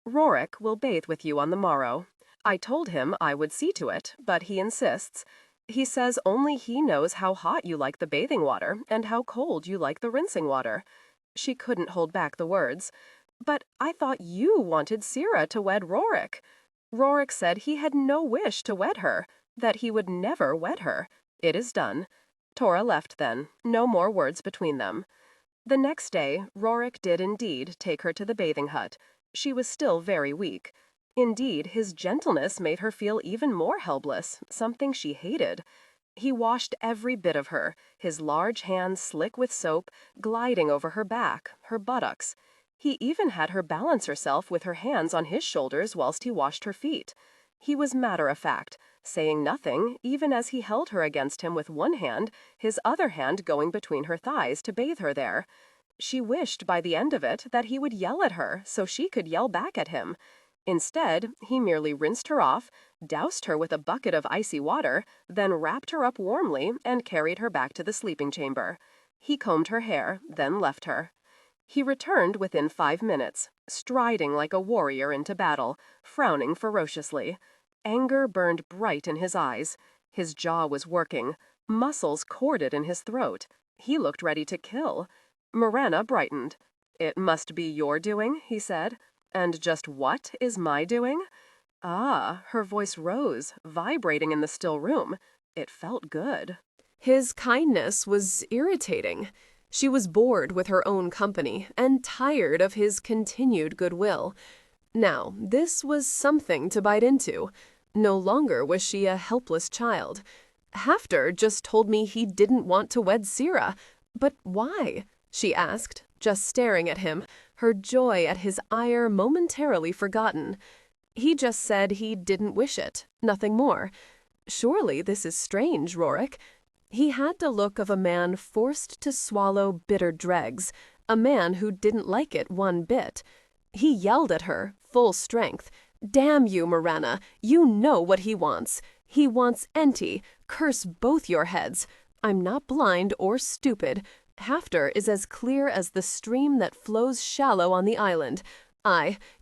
Rorik will bathe with you on the morrow. I told him I would see to it, but he insists. He says only he knows how hot you like the bathing water and how cold you like the rinsing water. She couldn't hold back the words. But I thought you wanted Sira to wed Rorik. Rorik said he had no wish to wed her, that he would never wed her. It is done. Tora left then, no more words between them. The next day, Rorik did indeed take her to the bathing hut. She was still very weak. Indeed, his gentleness made her feel even more helpless, something she hated. He washed every bit of her, his large hands slick with soap, gliding over her back, her buttocks. He even had her balance herself with her hands on his shoulders whilst he washed her feet. He was matter-of-fact, saying nothing even as he held her against him with one hand, his other hand going between her thighs to bathe her there. She wished by the end of it that he would yell at her so she could yell back at him. Instead, he merely rinsed her off, doused her with a bucket of icy water, then wrapped her up warmly and carried her back to the sleeping chamber. He combed her hair, then left her. He returned within 5 minutes, striding like a warrior into battle, frowning ferociously. Anger burned bright in his eyes. His jaw was working. Muscles corded in his throat. He looked ready to kill. Mirana brightened. "It must be your doing," he said. "And just what is my doing?" Ah, her voice rose, vibrating in the still room. It felt good. His kindness was irritating. She was bored with her own company and tired of his continued goodwill. Now, this was something to bite into. No longer was she a helpless child. Hafter just told me he didn't want to wed Sira. But why? She asked, just staring at him, her joy at his ire momentarily forgotten. He just said he didn't wish it, nothing more. Surely this is strange, Rorik. He had the look of a man forced to swallow bitter dregs, a man who didn't like it one bit. He yelled at her, full strength. "Damn you, Mirana! You know what he wants. He wants Enti. Curse both your heads. I'm not blind or stupid. Hafter is as clear as the stream that flows shallow on the island.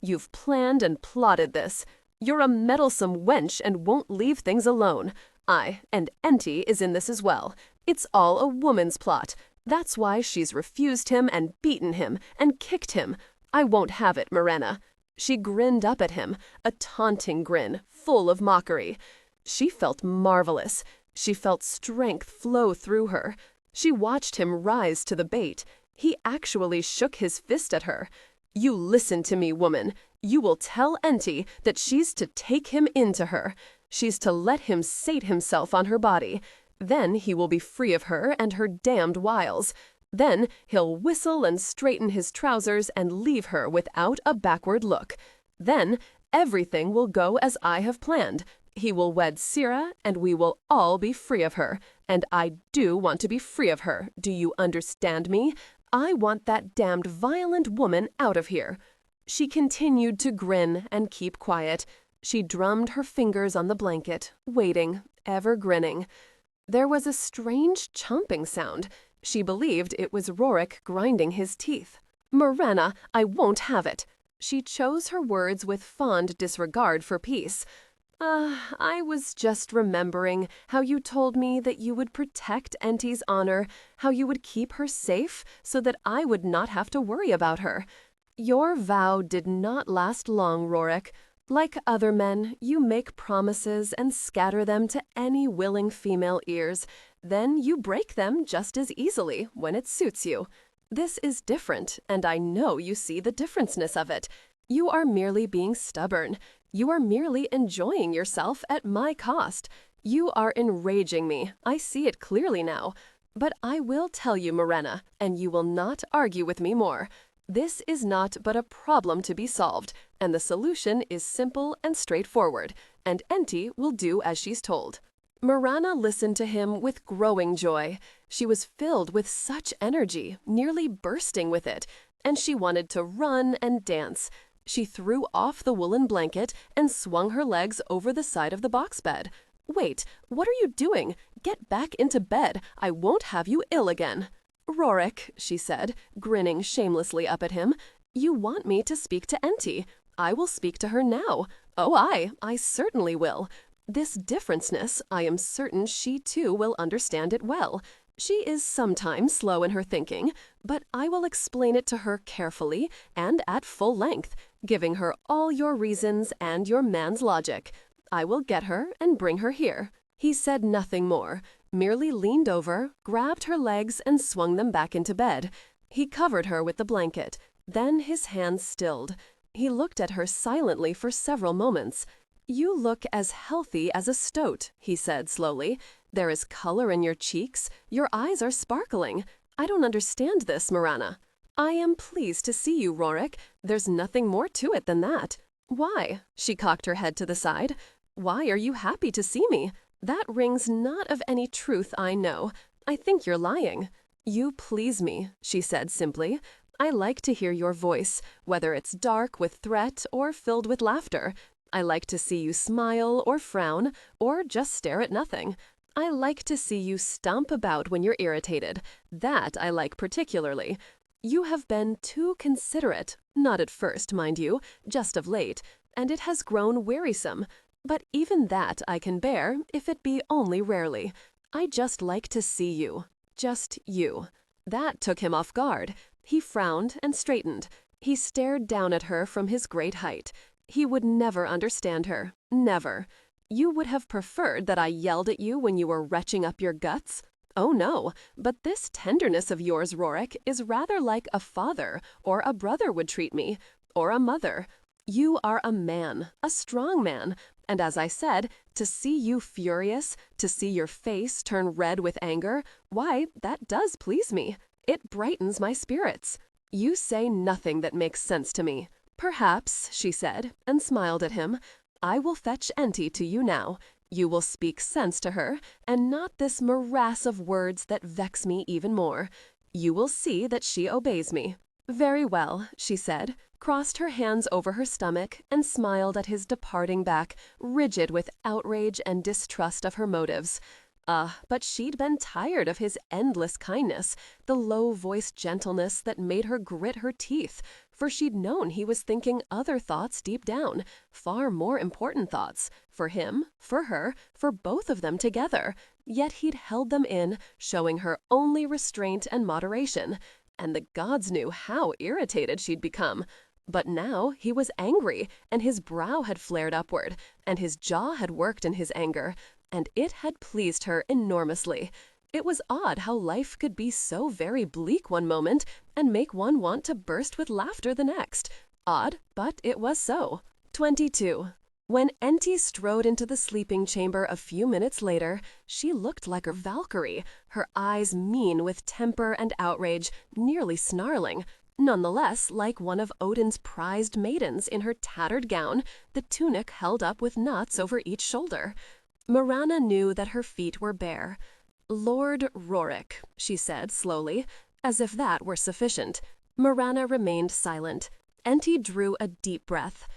You've planned and plotted this. You're a meddlesome wench and won't leave things alone. And Enti is in this as well. It's all a woman's plot. That's why she's refused him and beaten him and kicked him. I won't have it, Mirana." She grinned up at him, a taunting grin, full of mockery. She felt marvelous. She felt strength flow through her. She watched him rise to the bait. He actually shook his fist at her. "You listen to me, woman. You will tell Enti that she's to take him into her. She's to let him sate himself on her body. Then he will be free of her and her damned wiles. Then he'll whistle and straighten his trousers and leave her without a backward look. Then everything will go as I have planned. He will wed Sira, and we will all be free of her. And I do want to be free of her. Do you understand me? I want that damned violent woman out of here." She continued to grin and keep quiet. She drummed her fingers on the blanket, waiting, ever grinning. There was a strange chomping sound. She believed it was Rorik grinding his teeth. "Mirana, I won't have it." She chose her words with fond disregard for peace. I was just remembering how you told me that you would protect Enti's honor, how you would keep her safe so that I would not have to worry about her. Your vow did not last long, Rorik. Like other men, you make promises and scatter them to any willing female ears. Then you break them just as easily when it suits you. This is different, and I know you see the differenceness of it. You are merely being stubborn. You are merely enjoying yourself at my cost. You are enraging me. I see it clearly now. But I will tell you, Mirana, and you will not argue with me more. This is not but a problem to be solved, and the solution is simple and straightforward, and Enti will do as she's told. Mirana listened to him with growing joy. She was filled with such energy, nearly bursting with it, and she wanted to run and dance. She threw off the woolen blanket and swung her legs over the side of the box bed. "Wait, what are you doing? Get back into bed. I won't have you ill again." "Rorik," she said, grinning shamelessly up at him, "you want me to speak to Enti. I will speak to her now. Oh, I certainly will. This differenceness, I am certain she too will understand it well. She is sometimes slow in her thinking, but I will explain it to her carefully and at full length, giving her all your reasons and your man's logic. I will get her and bring her here." He said nothing more, merely leaned over, grabbed her legs and swung them back into bed. He covered her with the blanket. Then his hands stilled. He looked at her silently for several moments. "You look as healthy as a stoat," he said slowly. "There is color in your cheeks. Your eyes are sparkling. I don't understand this, Mirana." "I am pleased to see you, Rorik. There's nothing more to it than that." "Why?" She cocked her head to the side. "Why are you happy to see me? That rings not of any truth, I know. I think you're lying." "You please me," she said simply. "I like to hear your voice, whether it's dark with threat or filled with laughter. I like to see you smile or frown or just stare at nothing. I like to see you stomp about when you're irritated. That I like particularly. You have been too considerate, not at first, mind you, just of late, and it has grown wearisome. But even that I can bear, if it be only rarely. I just like to see you. Just you." That took him off guard. He frowned and straightened. He stared down at her from his great height. He would never understand her. Never. "You would have preferred that I yelled at you when you were retching up your guts? Oh no, but this tenderness of yours, Rorik, is rather like a father or a brother would treat me, or a mother. You are a man, a strong man, and as I said, to see you furious, to see your face turn red with anger, why, that does please me. It brightens my spirits. You say nothing that makes sense to me." "Perhaps," she said, and smiled at him. "I will fetch Enti to you now. You will speak sense to her, and not this morass of words that vex me even more. You will see that she obeys me." "Very well," she said, crossed her hands over her stomach, and smiled at his departing back, rigid with outrage and distrust of her motives. But she'd been tired of his endless kindness, the low-voiced gentleness that made her grit her teeth, for she'd known he was thinking other thoughts deep down, far more important thoughts, for him, for her, for both of them together. Yet he'd held them in, showing her only restraint and moderation, and the gods knew how irritated she'd become. But now he was angry, and his brow had flared upward, and his jaw had worked in his anger, and it had pleased her enormously. It was odd how life could be so very bleak one moment and make one want to burst with laughter the next. Odd, but it was so. 22. When Enti strode into the sleeping chamber a few minutes later, she looked like a Valkyrie, her eyes mean with temper and outrage, nearly snarling, nonetheless like one of Odin's prized maidens in her tattered gown, the tunic held up with knots over each shoulder. Mirana knew that her feet were bare. "Lord Rorik," she said slowly, as if that were sufficient. Mirana remained silent. Enti drew a deep breath.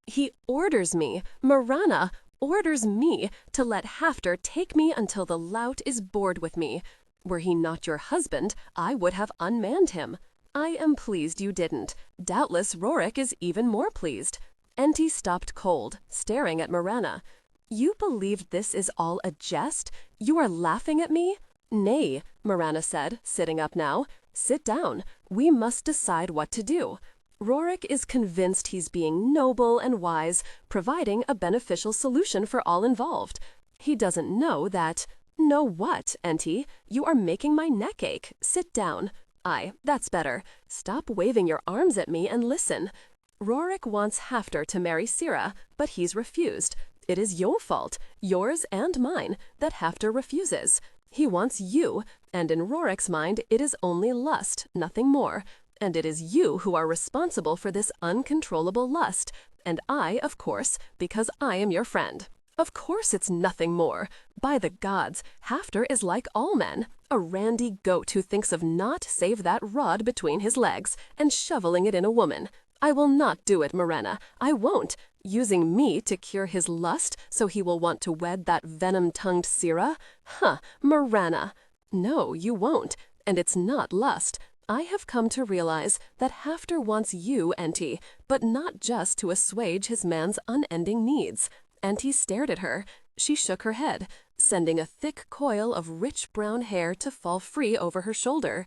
"He orders me, Mirana, orders me to let Hafter take me until the lout is bored with me. Were he not your husband, I would have unmanned him. I am pleased you didn't. Doubtless Rorik is even more pleased." Enti stopped cold, staring at Mirana. "You believe this is all a jest? You are laughing at me?" "Nay," Mirana said, sitting up now. "Sit down. We must decide what to do. Rorik is convinced he's being noble and wise, providing a beneficial solution for all involved. He doesn't know that—" "Know what, Enti? You are making my neck ache. Sit down. Aye, that's better. Stop waving your arms at me and listen. Rorik wants Hafter to marry Sira, but he's refused. It is your fault, yours and mine, that Hafter refuses. He wants you, and in Rorik's mind it is only lust, nothing more. And it is you who are responsible for this uncontrollable lust, and I, of course, because I am your friend. Of course it's nothing more. By the gods, Hafter is like all men, a randy goat who thinks of naught save that rod between his legs, and shoveling it in a woman. I will not do it, Mirana. I won't. Using me to cure his lust so he will want to wed that venom-tongued Sira? Huh, Mirana. No, you won't. And it's not lust. I have come to realize that Hafter wants you, Enti, but not just to assuage his man's unending needs. Enti stared at her. She shook her head, sending a thick coil of rich brown hair to fall free over her shoulder.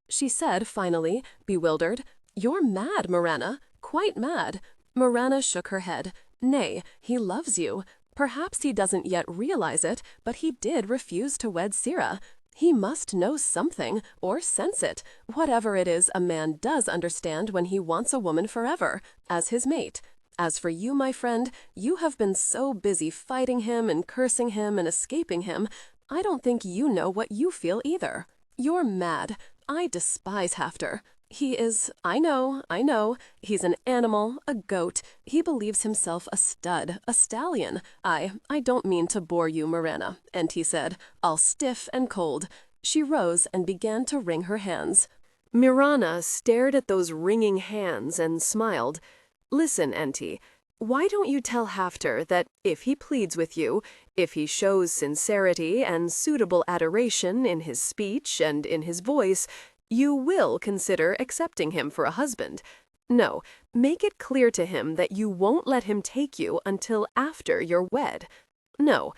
She said finally, bewildered, "You're mad, Mirana, quite mad." Mirana shook her head. Nay, he loves you. Perhaps he doesn't yet realize it, but he did refuse to wed Sira. He must know something, or sense it, whatever it is a man does understand when he wants a woman forever, as his mate. As for you, my friend, you have been so busy fighting him and cursing him and escaping him, I don't think you know what you feel either. You're mad. I despise Hafter. He is, I know, he's an animal, a goat. He believes himself a stud, a stallion. I don't mean to bore you, Mirana, Enti said, all stiff and cold. She rose and began to wring her hands. Mirana stared at those wringing hands and smiled. Listen, Enti, why don't you tell Hafter that if he pleads with you, if he shows sincerity and suitable adoration in his speech and in his voice, you will consider accepting him for a husband. No, make it clear to him that you won't let him take you until after you're wed. No.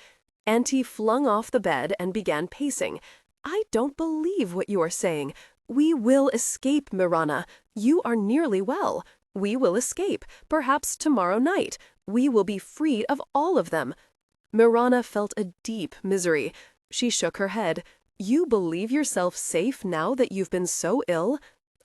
Enti flung off the bed and began pacing. I don't believe what you are saying. We will escape, Mirana. You are nearly well. We will escape, perhaps tomorrow night. We will be freed of all of them. Mirana felt a deep misery. She shook her head. You believe yourself safe now that you've been so ill?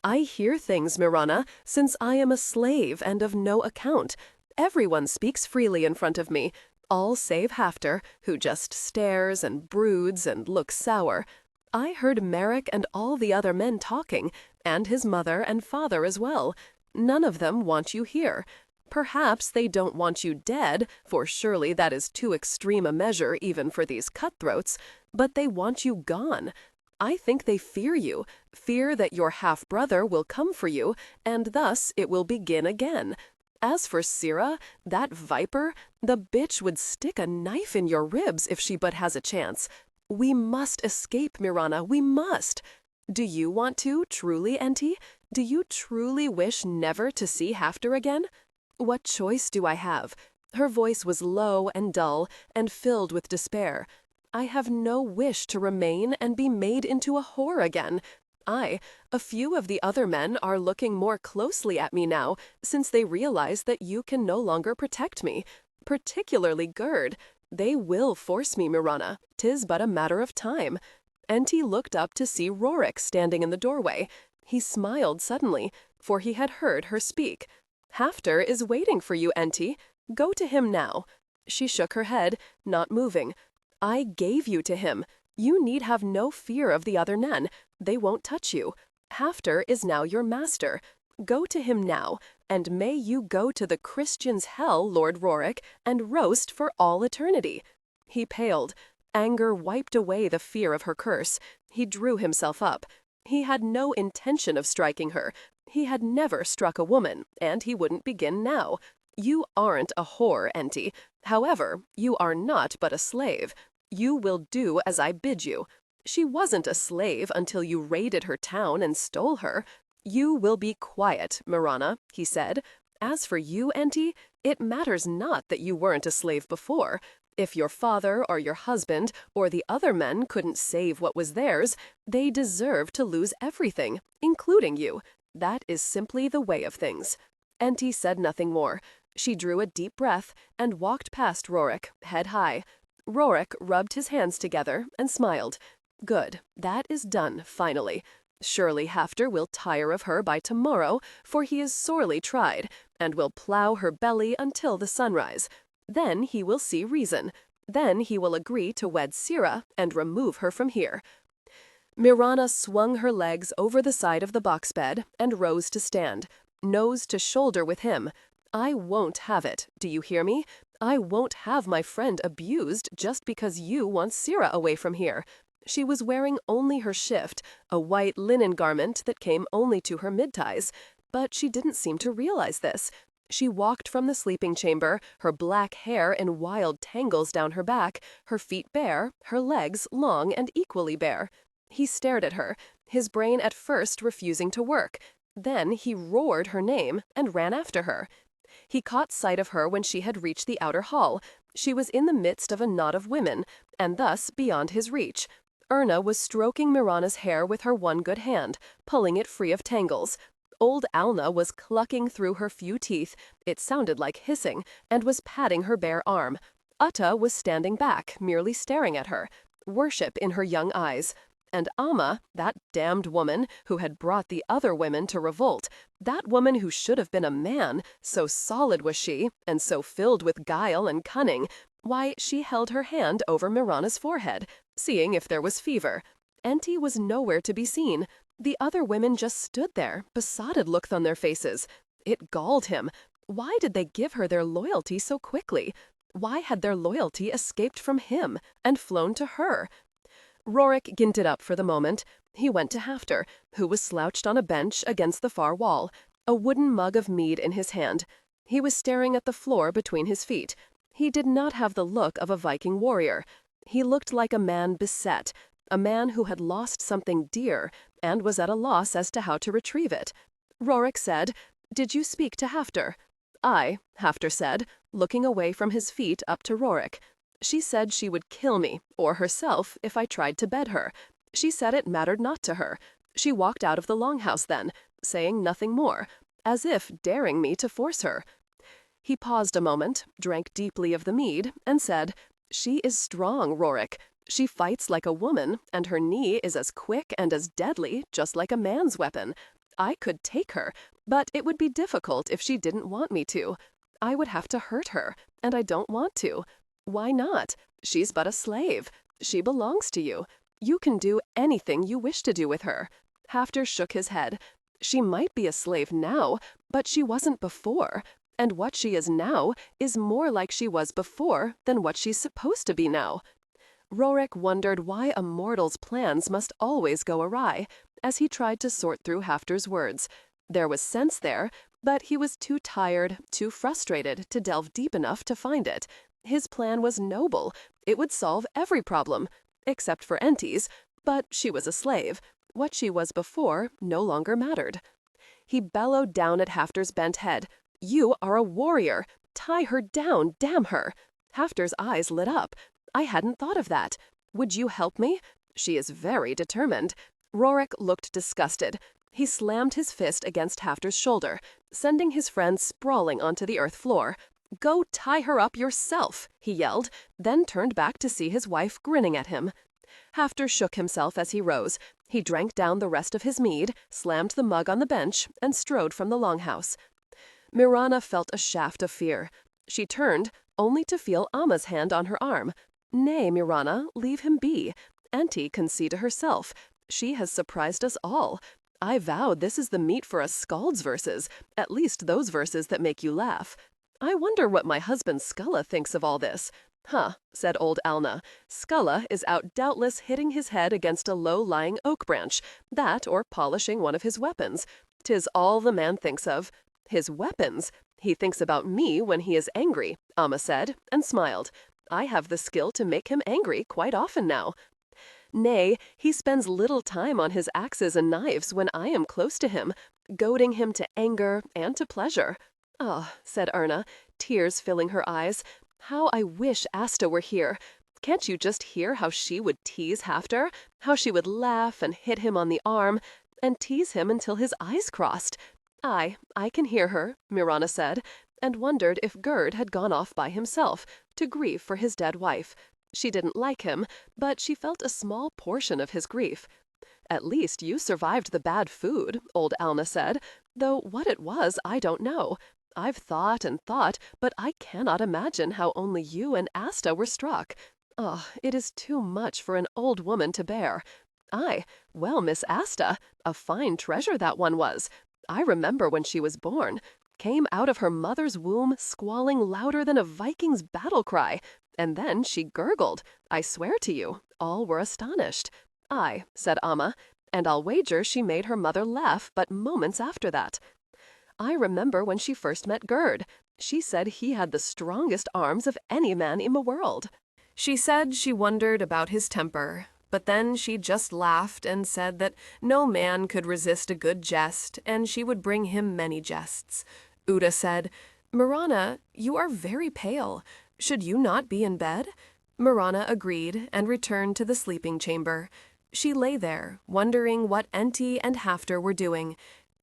I hear things, Mirana, since I am a slave and of no account. Everyone speaks freely in front of me, all save Hafter, who just stares and broods and looks sour. I heard Merrick and all the other men talking, and his mother and father as well. None of them want you here. Perhaps they don't want you dead, for surely that is too extreme a measure even for these cutthroats, but they want you gone. I think they fear you, fear that your half-brother will come for you, and thus it will begin again. As for Sira, that viper, the bitch would stick a knife in your ribs if she but has a chance. We must escape, Mirana, we must. Do you want to, truly, Enti? Do you truly wish never to see Hafter again? What choice do I have? Her voice was low and dull and filled with despair. I have no wish to remain and be made into a whore again. A few of the other men are looking more closely at me now, since they realize that you can no longer protect me. Particularly Gerd. They will force me, Mirana. 'Tis but a matter of time. Enti looked up to see Rorik standing in the doorway. He smiled suddenly, for he had heard her speak. Hafter is waiting for you, Enti. Go to him now. She shook her head, not moving. I gave you to him. You need have no fear of the other men. They won't touch you. Hafter is now your master. Go to him now, and may you go to the Christian's hell, Lord Rorik, and roast for all eternity. He paled. Anger wiped away the fear of her curse. He drew himself up. He had no intention of striking her. He had never struck a woman, and he wouldn't begin now. You aren't a whore, Enti. However, you are not but a slave. You will do as I bid you. She wasn't a slave until you raided her town and stole her. You will be quiet, Mirana, he said. As for you, Enti, it matters not that you weren't a slave before. If your father or your husband or the other men couldn't save what was theirs, they deserve to lose everything, including you. That is simply the way of things. Enti said nothing more. She drew a deep breath and walked past Rorik, head high. Rorik rubbed his hands together and smiled. Good, that is done, finally. Surely Hafter will tire of her by tomorrow, for he is sorely tried, and will plow her belly until the sunrise. Then he will see reason. Then he will agree to wed Sira and remove her from here." Mirana swung her legs over the side of the box bed and rose to stand, nose to shoulder with him. "I won't have it, do you hear me? I won't have my friend abused just because you want Sira away from here." She was wearing only her shift, a white linen garment that came only to her mid-thighs, but she didn't seem to realize this. She walked from the sleeping chamber, her black hair in wild tangles down her back, her feet bare, her legs long and equally bare. He stared at her, his brain at first refusing to work. Then he roared her name and ran after her. He caught sight of her when she had reached the outer hall. She was in the midst of a knot of women, and thus beyond his reach. Erna was stroking Mirana's hair with her one good hand, pulling it free of tangles. Old Alna was clucking through her few teeth, it sounded like hissing, and was patting her bare arm. Utta was standing back, merely staring at her, worship in her young eyes. And Amma, that damned woman who had brought the other women to revolt, that woman who should have been a man, so solid was she, and so filled with guile and cunning, why, she held her hand over Mirana's forehead, seeing if there was fever. Enti was nowhere to be seen. The other women just stood there, besotted looks on their faces. It galled him. Why did they give her their loyalty so quickly? Why had their loyalty escaped from him and flown to her? Rorik ginted up for the moment. He went to Hafter, who was slouched on a bench against the far wall, a wooden mug of mead in his hand. He was staring at the floor between his feet. He did not have the look of a Viking warrior. He looked like a man beset, a man who had lost something dear and was at a loss as to how to retrieve it. Rorik said, "Did you speak to Hafter?" "Aye," Hafter said, looking away from his feet up to Rorik. "She said she would kill me, or herself, if I tried to bed her. She said it mattered not to her. She walked out of the longhouse then, saying nothing more, as if daring me to force her." He paused a moment, drank deeply of the mead, and said, "She is strong, Rorik. She fights like a woman, and her knee is as quick and as deadly, just like a man's weapon. I could take her, but it would be difficult if she didn't want me to. I would have to hurt her, and I don't want to. Why not? She's but a slave. She belongs to you. You can do anything you wish to do with her." Hafter shook his head. "She might be a slave now, but she wasn't before. And what she is now is more like she was before than what she's supposed to be now." Rorik wondered why a mortal's plans must always go awry, as he tried to sort through Hafter's words. There was sense there, but he was too tired, too frustrated to delve deep enough to find it. His plan was noble. It would solve every problem, except for Enti's, but she was a slave. What she was before no longer mattered. He bellowed down at Hafter's bent head. "You are a warrior. Tie her down, damn her." Hafter's eyes lit up. "I hadn't thought of that. Would you help me? She is very determined." Rorik looked disgusted. He slammed his fist against Hafter's shoulder, sending his friend sprawling onto the earth floor. "Go tie her up yourself," he yelled, then turned back to see his wife grinning at him. Hafter shook himself as he rose. He drank down the rest of his mead, slammed the mug on the bench, and strode from the longhouse. Mirana felt a shaft of fear. She turned, only to feel Amma's hand on her arm. "Nay, Mirana, leave him be. Auntie can see to herself. She has surprised us all. I vow this is the meat for a skald's verses, at least those verses that make you laugh. I wonder what my husband Skulla thinks of all this." "Huh," said old Alna. "Skulla is out doubtless hitting his head against a low-lying oak branch, that or polishing one of his weapons. 'Tis all the man thinks of." "His weapons? He thinks about me when he is angry," Amma said, and smiled. "I have the skill to make him angry quite often now." "Nay, he spends little time on his axes and knives when I am close to him, goading him to anger and to pleasure." "Ah," said Erna, tears filling her eyes. "How I wish Asta were here. Can't you just hear how she would tease Hafter? How she would laugh and hit him on the arm, and tease him until his eyes crossed." "Aye, I can hear her," Mirana said, and wondered if Gerd had gone off by himself, to grieve for his dead wife. She didn't like him, but she felt a small portion of his grief. "At least you survived the bad food," old Alna said, "though what it was I don't know. I've thought and thought, but I cannot imagine how only you and Asta were struck. Oh, it is too much for an old woman to bear. Aye, well, Miss Asta, a fine treasure that one was. I remember when she was born. Came out of her mother's womb squalling louder than a Viking's battle cry, and then she gurgled. I swear to you, all were astonished. Aye, said Amma, and I'll wager she made her mother laugh but moments after that. I remember when she first met Gerd. She said he had the strongest arms of any man in the world. She said she wondered about his temper, but then she just laughed and said that no man could resist a good jest, and she would bring him many jests. Uda said, Mirana, you are very pale. Should you not be in bed? Mirana agreed and returned to the sleeping chamber. She lay there, wondering what Enti and Hafter were doing.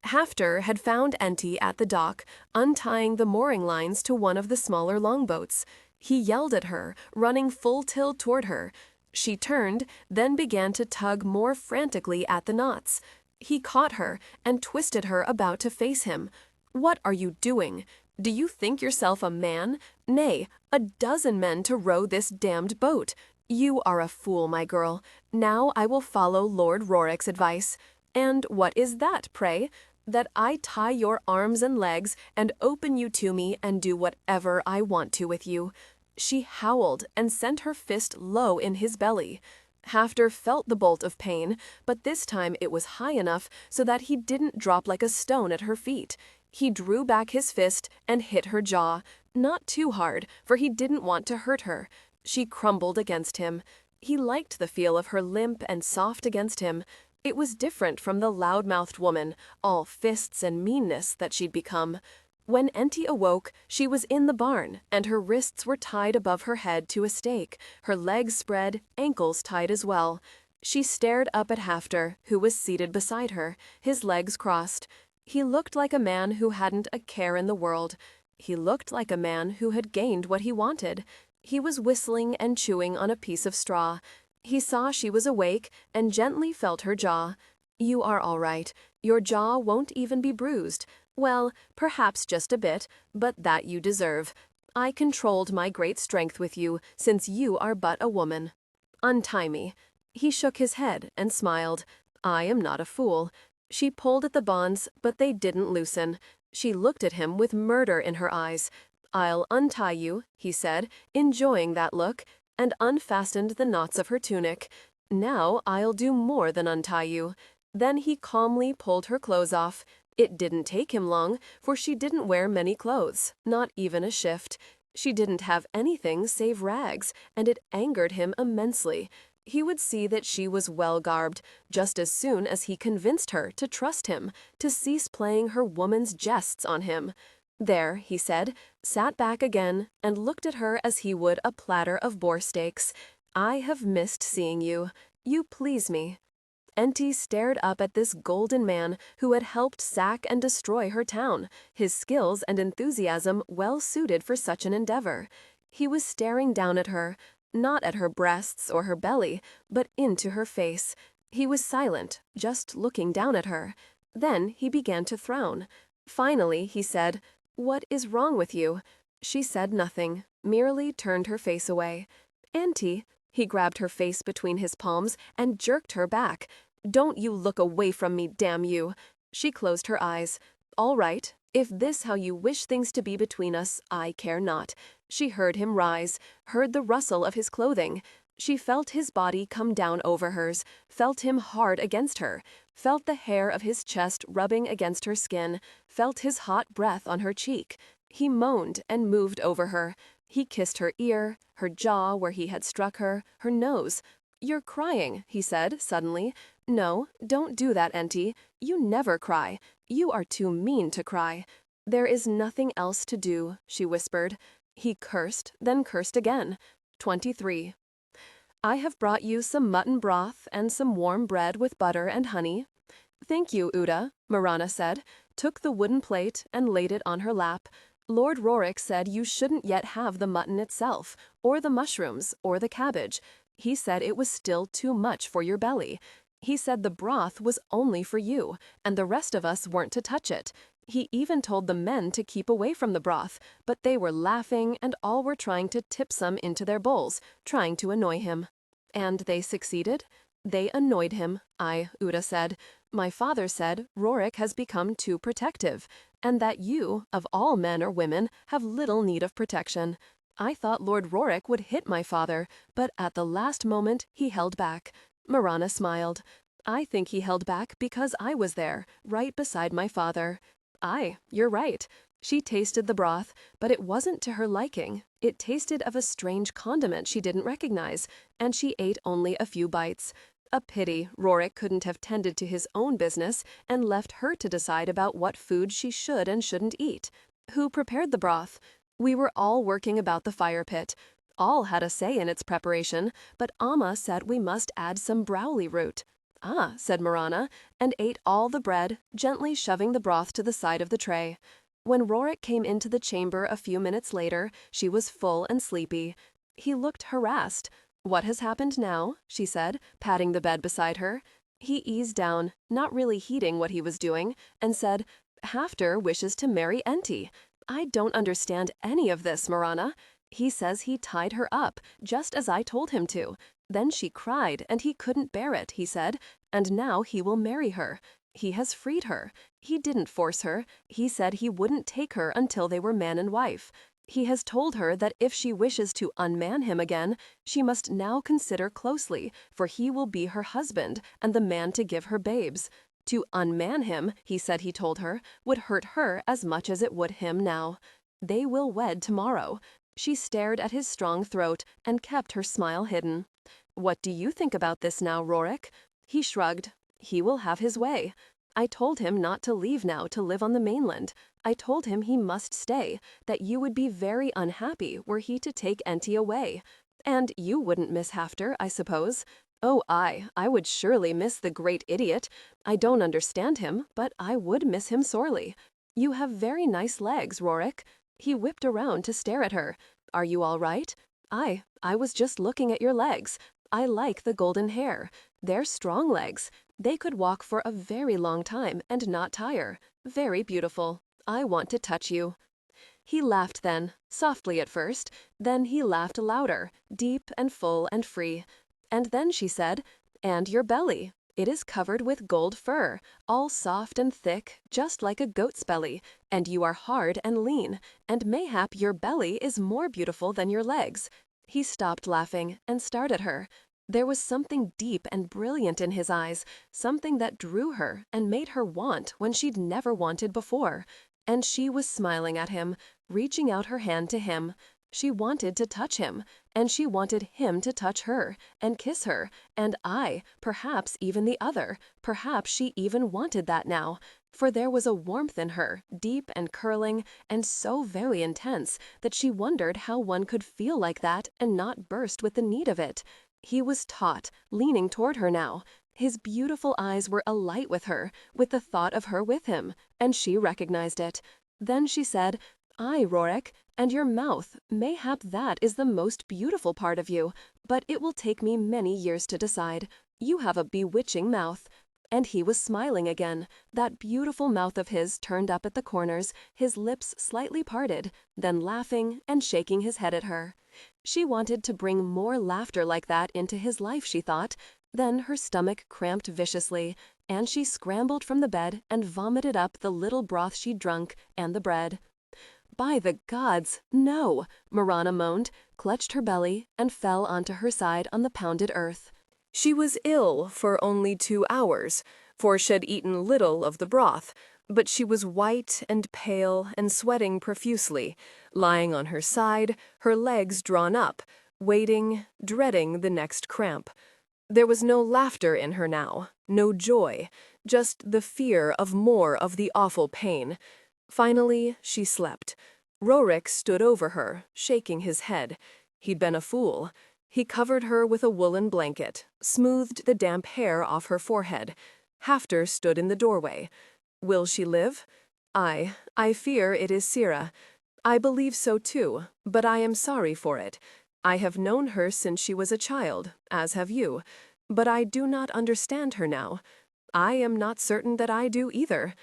Hafter had found Enti at the dock, untying the mooring lines to one of the smaller longboats. He yelled at her, running full tilt toward her. She turned, then began to tug more frantically at the knots. He caught her and twisted her about to face him. What are you doing? Do you think yourself a man? Nay, a dozen men to row this damned boat. You are a fool, my girl. Now I will follow Lord Rorik's advice. And what is that, pray? That I tie your arms and legs and open you to me and do whatever I want to with you. She howled and sent her fist low in his belly. Hafter felt the bolt of pain, but this time it was high enough so that he didn't drop like a stone at her feet. He drew back his fist and hit her jaw, not too hard, for he didn't want to hurt her. She crumbled against him. He liked the feel of her limp and soft against him. It was different from the loud-mouthed woman, all fists and meanness that she'd become. When Enti awoke, she was in the barn, and her wrists were tied above her head to a stake, her legs spread, ankles tied as well. She stared up at Hafter, who was seated beside her, his legs crossed. He looked like a man who hadn't a care in the world. He looked like a man who had gained what he wanted. He was whistling and chewing on a piece of straw. He saw she was awake and gently felt her jaw. You are all right. Your jaw won't even be bruised. Well, perhaps just a bit, but that you deserve. I controlled my great strength with you, since you are but a woman. Untie me. He shook his head and smiled. I am not a fool. She pulled at the bonds, but they didn't loosen. She looked at him with murder in her eyes. I'll untie you, he said, enjoying that look, and unfastened the knots of her tunic. Now I'll do more than untie you. Then he calmly pulled her clothes off. It didn't take him long, for she didn't wear many clothes, not even a shift. She didn't have anything save rags, and it angered him immensely. He would see that she was well-garbed, just as soon as he convinced her to trust him, to cease playing her woman's jests on him. There, he said, sat back again, and looked at her as he would a platter of boar steaks. I have missed seeing you. You please me. Enti stared up at this golden man who had helped sack and destroy her town, his skills and enthusiasm well suited for such an endeavor. He was staring down at her, not at her breasts or her belly, but into her face. He was silent, just looking down at her. Then he began to frown. Finally, he said, What is wrong with you? She said nothing, merely turned her face away. Auntie, he grabbed her face between his palms and jerked her back. Don't you look away from me, damn you. She closed her eyes. All right, if this how you wish things to be between us, I care not. She heard him rise, heard the rustle of his clothing. She felt his body come down over hers, felt him hard against her, felt the hair of his chest rubbing against her skin, felt his hot breath on her cheek. He moaned and moved over her. He kissed her ear, her jaw where he had struck her, her nose. You're crying, he said suddenly. No, don't do that, Enti. You never cry. You are too mean to cry. There is nothing else to do, she whispered. He cursed, then cursed again. 23. I have brought you some mutton broth and some warm bread with butter and honey. Thank you, Uda, Mirana said, took the wooden plate and laid it on her lap. Lord Rorik said you shouldn't yet have the mutton itself, or the mushrooms, or the cabbage. He said it was still too much for your belly. He said the broth was only for you, and the rest of us weren't to touch it. He even told the men to keep away from the broth, but they were laughing and all were trying to tip some into their bowls, trying to annoy him. And they succeeded? They annoyed him, Uda said. My father said Rorik has become too protective, and that you, of all men or women, have little need of protection. I thought Lord Rorik would hit my father, but at the last moment he held back. Mirana smiled. I think he held back because I was there, right beside my father. You're right. She tasted the broth, but it wasn't to her liking. It tasted of a strange condiment she didn't recognize, and she ate only a few bites. A pity Rorik couldn't have tended to his own business and left her to decide about what food she should and shouldn't eat. Who prepared the broth? We were all working about the fire pit. All had a say in its preparation, but Amma said we must add some browley root. Ah, said Mirana, and ate all the bread, gently shoving the broth to the side of the tray. When Rorik came into the chamber a few minutes later, she was full and sleepy. He looked harassed. What has happened now? She said, patting the bed beside her. He eased down, not really heeding what he was doing, and said, Hafter wishes to marry Enti. I don't understand any of this, Mirana. He says he tied her up, just as I told him to. Then she cried, and he couldn't bear it, he said, and now he will marry her. He has freed her. He didn't force her. He said he wouldn't take her until they were man and wife. He has told her that if she wishes to unman him again, she must now consider closely, for he will be her husband and the man to give her babes. To unman him, he said he told her, would hurt her as much as it would him now. They will wed tomorrow. She stared at his strong throat and kept her smile hidden. What do you think about this now, Rorik? He shrugged. He will have his way. I told him not to leave now to live on the mainland. I told him he must stay, that you would be very unhappy were he to take Enti away. And you wouldn't miss Hafter, I suppose. Oh, I would surely miss the great idiot. I don't understand him, but I would miss him sorely. You have very nice legs, Rorik. He whipped around to stare at her. Are you all right? I was just looking at your legs. I like the golden hair. They're strong legs. They could walk for a very long time and not tire. Very beautiful. I want to touch you. He laughed then, softly at first. Then he laughed louder, deep and full and free. And then she said, And your belly. It is covered with gold fur, all soft and thick, just like a goat's belly, and you are hard and lean, and mayhap your belly is more beautiful than your legs. He stopped laughing and stared at her. There was something deep and brilliant in his eyes, something that drew her and made her want when she'd never wanted before. And she was smiling at him, reaching out her hand to him. She wanted to touch him, and she wanted him to touch her, and kiss her, and perhaps even the other, perhaps she even wanted that now, for there was a warmth in her, deep and curling, and so very intense, that she wondered how one could feel like that and not burst with the need of it. He was taut, leaning toward her now. His beautiful eyes were alight with her, with the thought of her with him, and she recognized it. Then she said, Rorik, and your mouth, mayhap that is the most beautiful part of you, but it will take me many years to decide. You have a bewitching mouth. And he was smiling again, that beautiful mouth of his turned up at the corners, his lips slightly parted, then laughing and shaking his head at her. She wanted to bring more laughter like that into his life, she thought. Then her stomach cramped viciously, and she scrambled from the bed and vomited up the little broth she'd drunk and the bread. By the gods, no, Mirana moaned, clutched her belly, and fell onto her side on the pounded earth. She was ill for only 2 hours, for she'd eaten little of the broth, but she was white and pale and sweating profusely, lying on her side, her legs drawn up, waiting, dreading the next cramp. There was no laughter in her now, no joy, just the fear of more of the awful pain. Finally, she slept. Rorik stood over her, shaking his head. He'd been a fool. He covered her with a woolen blanket, smoothed the damp hair off her forehead. Hafter stood in the doorway. Will she live? I fear it is Sira. I believe so too, but I am sorry for it. I have known her since she was a child, as have you. But I do not understand her now. I am not certain that I do either.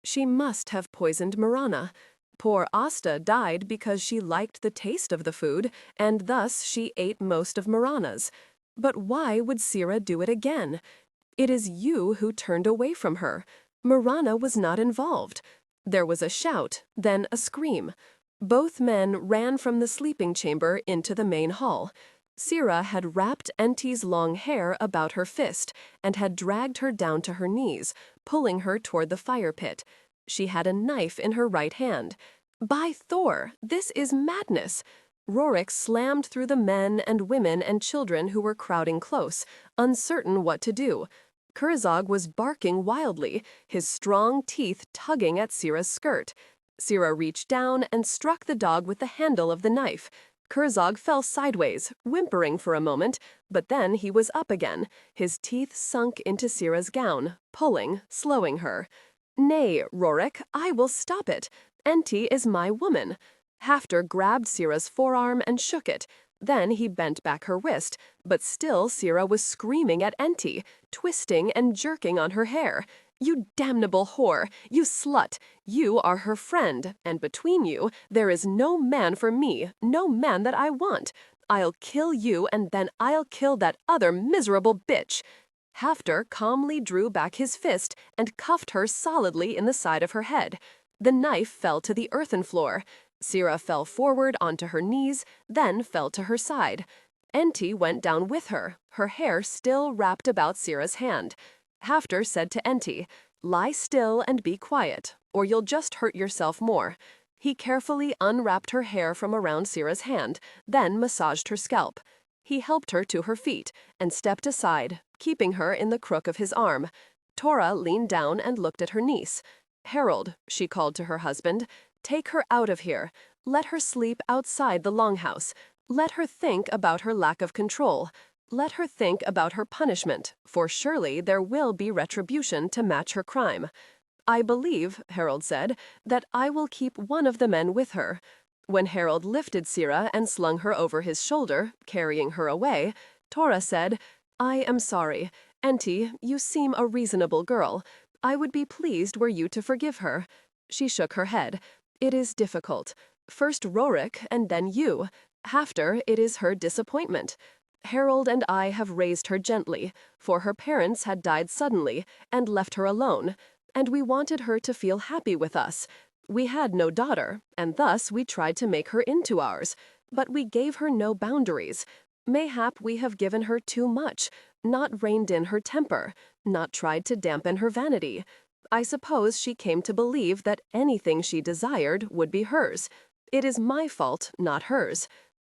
She must have poisoned Mirana. Poor Asta died because she liked the taste of the food, and thus she ate most of Mirana's. But why would Sira do it again? It is you who turned away from her. Mirana was not involved. There was a shout, then a scream. Both men ran from the sleeping chamber into the main hall. Sira had wrapped Enti's long hair about her fist and had dragged her down to her knees, pulling her toward the fire pit. She had a knife in her right hand. By Thor, this is madness! Rorik slammed through the men and women and children who were crowding close, uncertain what to do. Kerzog was barking wildly, his strong teeth tugging at Sira's skirt. Sira reached down and struck the dog with the handle of the knife. Kerzog fell sideways, whimpering for a moment, but then he was up again, his teeth sunk into Sira's gown, pulling, slowing her. "Nay, Rorik, I will stop it. Enti is my woman." Hafter grabbed Sira's forearm and shook it. Then he bent back her wrist, but still Sira was screaming at Enti, twisting and jerking on her hair. "You damnable whore! You slut! You are her friend, and between you, there is no man for me, no man that I want. I'll kill you, and then I'll kill that other miserable bitch." Hafter calmly drew back his fist and cuffed her solidly in the side of her head. The knife fell to the earthen floor. Sira fell forward onto her knees, then fell to her side. Enti went down with her, her hair still wrapped about Sira's hand. Hafter said to Enti, "Lie still and be quiet, or you'll just hurt yourself more." He carefully unwrapped her hair from around Sira's hand, then massaged her scalp. He helped her to her feet and stepped aside, keeping her in the crook of his arm. Tora leaned down and looked at her niece. "Harold," she called to her husband, "take her out of here. Let her sleep outside the longhouse. Let her think about her lack of control. Let her think about her punishment, for surely there will be retribution to match her crime." "I believe," Harold said, "that I will keep one of the men with her." When Harold lifted Sira and slung her over his shoulder, carrying her away, Tora said, "I am sorry. Enti, you seem a reasonable girl. I would be pleased were you to forgive her." She shook her head. "It is difficult. First Rorik, and then you. Hafter, it is her disappointment. Harold and I have raised her gently, for her parents had died suddenly and left her alone, and we wanted her to feel happy with us. We had no daughter, and thus we tried to make her into ours, but we gave her no boundaries. Mayhap we have given her too much, not reined in her temper, not tried to dampen her vanity. I suppose she came to believe that anything she desired would be hers. It is my fault, not hers."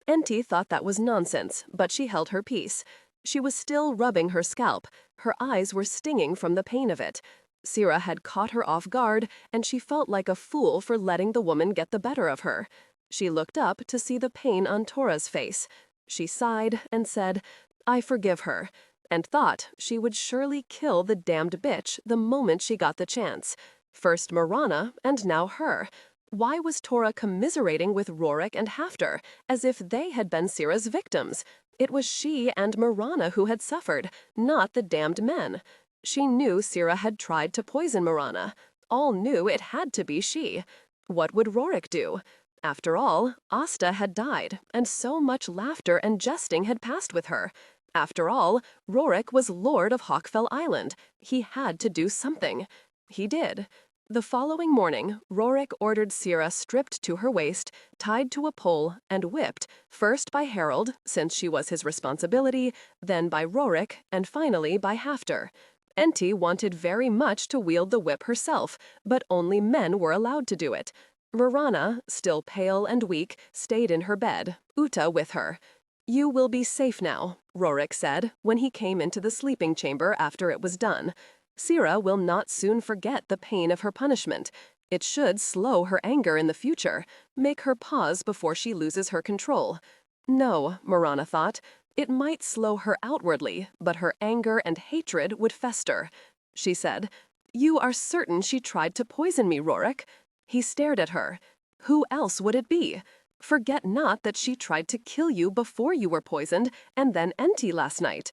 Enti thought that was nonsense, but she held her peace. She was still rubbing her scalp. Her eyes were stinging from the pain of it. Sira had caught her off guard, and she felt like a fool for letting the woman get the better of her. She looked up to see the pain on Tora's face. She sighed and said, "I forgive her," and thought she would surely kill the damned bitch the moment she got the chance. First Mirana, and now her. Why was Tora commiserating with Rorik and Hafter, as if they had been Sira's victims? It was she and Mirana who had suffered, not the damned men. She knew Sira had tried to poison Mirana. All knew it had to be she. What would Rorik do? After all, Asta had died, and so much laughter and jesting had passed with her. After all, Rorik was lord of Hawkfell Island. He had to do something. He did. The following morning, Rorik ordered Sira stripped to her waist, tied to a pole, and whipped, first by Harold, since she was his responsibility, then by Rorik, and finally by Hafter. Enti wanted very much to wield the whip herself, but only men were allowed to do it. Mirana, still pale and weak, stayed in her bed, Uta with her. "You will be safe now," Rorik said, when he came into the sleeping chamber after it was done. "Sira will not soon forget the pain of her punishment. It should slow her anger in the future, make her pause before she loses her control." No, Mirana thought. It might slow her outwardly, but her anger and hatred would fester. She said, "You are certain she tried to poison me, Rorik?" He stared at her. "Who else would it be? Forget not that she tried to kill you before you were poisoned, and then Enti last night.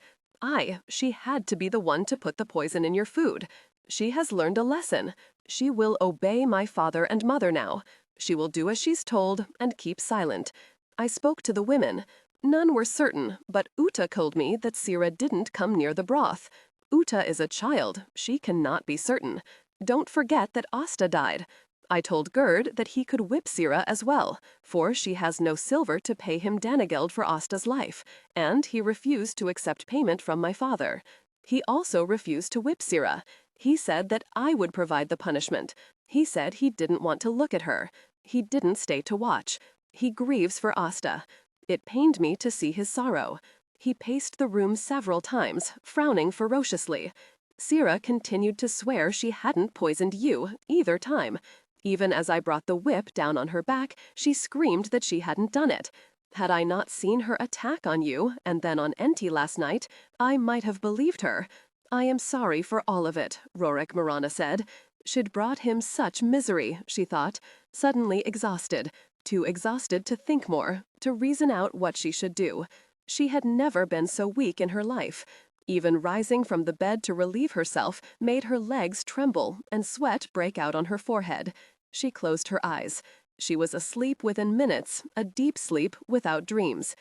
She had to be the one to put the poison in your food. She has learned a lesson. She will obey my father and mother now. She will do as she's told and keep silent. I spoke to the women. None were certain, but Uta told me that Sira didn't come near the broth. Uta is a child. She cannot be certain. Don't forget that Asta died. I told Gerd that he could whip Sira as well, for she has no silver to pay him Danegeld for Asta's life, and he refused to accept payment from my father. He also refused to whip Sira. He said that I would provide the punishment. He said he didn't want to look at her. He didn't stay to watch. He grieves for Asta. It pained me to see his sorrow. He paced the room several times, frowning ferociously. Sira continued to swear she hadn't poisoned you either time. Even as I brought the whip down on her back, she screamed that she hadn't done it. Had I not seen her attack on you, and then on Enti last night, I might have believed her. I am sorry for all of it, Rorik Mirana said. She'd brought him such misery, she thought, suddenly exhausted, too exhausted to think more, to reason out what she should do. She had never been so weak in her life. Even rising from the bed to relieve herself made her legs tremble and sweat break out on her forehead. She closed her eyes. She was asleep within minutes, a deep sleep without dreams.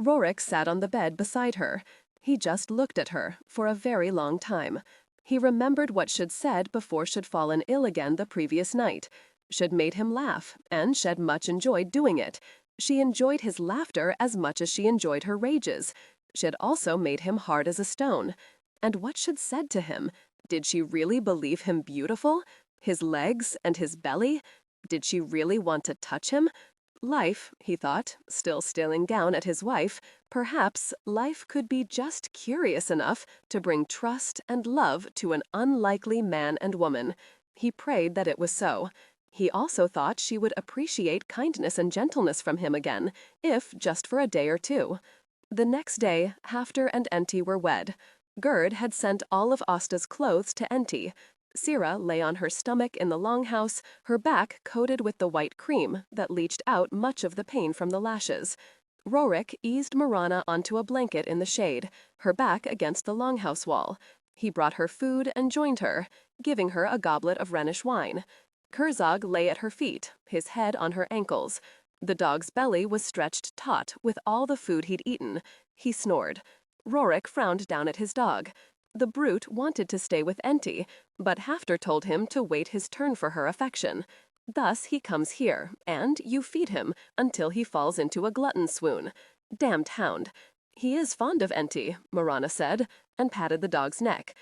Rorik sat on the bed beside her. He just looked at her for a very long time. He remembered what she'd said before she'd fallen ill again the previous night. She'd made him laugh, and she'd much enjoyed doing it. She enjoyed his laughter as much as she enjoyed her rages. She'd also made him hard as a stone. And what she'd said to him, did she really believe him beautiful? His legs and his belly? Did she really want to touch him? Life, he thought, still staring down at his wife, perhaps life could be just curious enough to bring trust and love to an unlikely man and woman. He prayed that it was so. He also thought she would appreciate kindness and gentleness from him again, if just for a day or two. The next day, Hafter and Enti were wed. Gerd had sent all of Asta's clothes to Enti. Sira lay on her stomach in the longhouse, her back coated with the white cream that leached out much of the pain from the lashes. Rorik eased Mirana onto a blanket in the shade, her back against the longhouse wall. He brought her food and joined her, giving her a goblet of Rhenish wine. Kerzog lay at her feet, his head on her ankles. The dog's belly was stretched taut with all the food he'd eaten. He snored. Rorik frowned down at his dog. The brute wanted to stay with Enti, but Hafter told him to wait his turn for her affection. Thus he comes here, and you feed him until he falls into a glutton swoon. Damned hound. He is fond of Enti, Mirana said, and patted the dog's neck.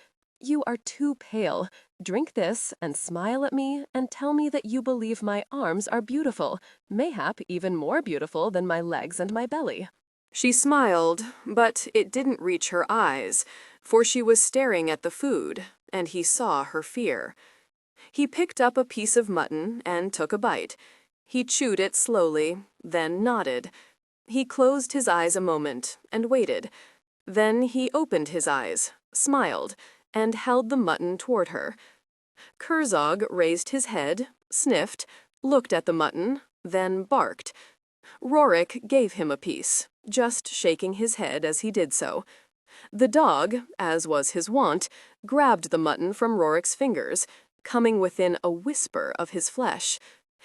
You are too pale. Drink this and smile at me and tell me that you believe my arms are beautiful, mayhap even more beautiful than my legs and my belly. She smiled, but it didn't reach her eyes, for she was staring at the food, and he saw her fear. He picked up a piece of mutton and took a bite. He chewed it slowly, then nodded. He closed his eyes a moment and waited. Then he opened his eyes, smiled, and held the mutton toward her. Kerzog raised his head, sniffed, looked at the mutton, then barked. Rorik gave him a piece, just shaking his head as he did so. The dog, as was his wont, grabbed the mutton from Rorik's fingers, coming within a whisper of his flesh.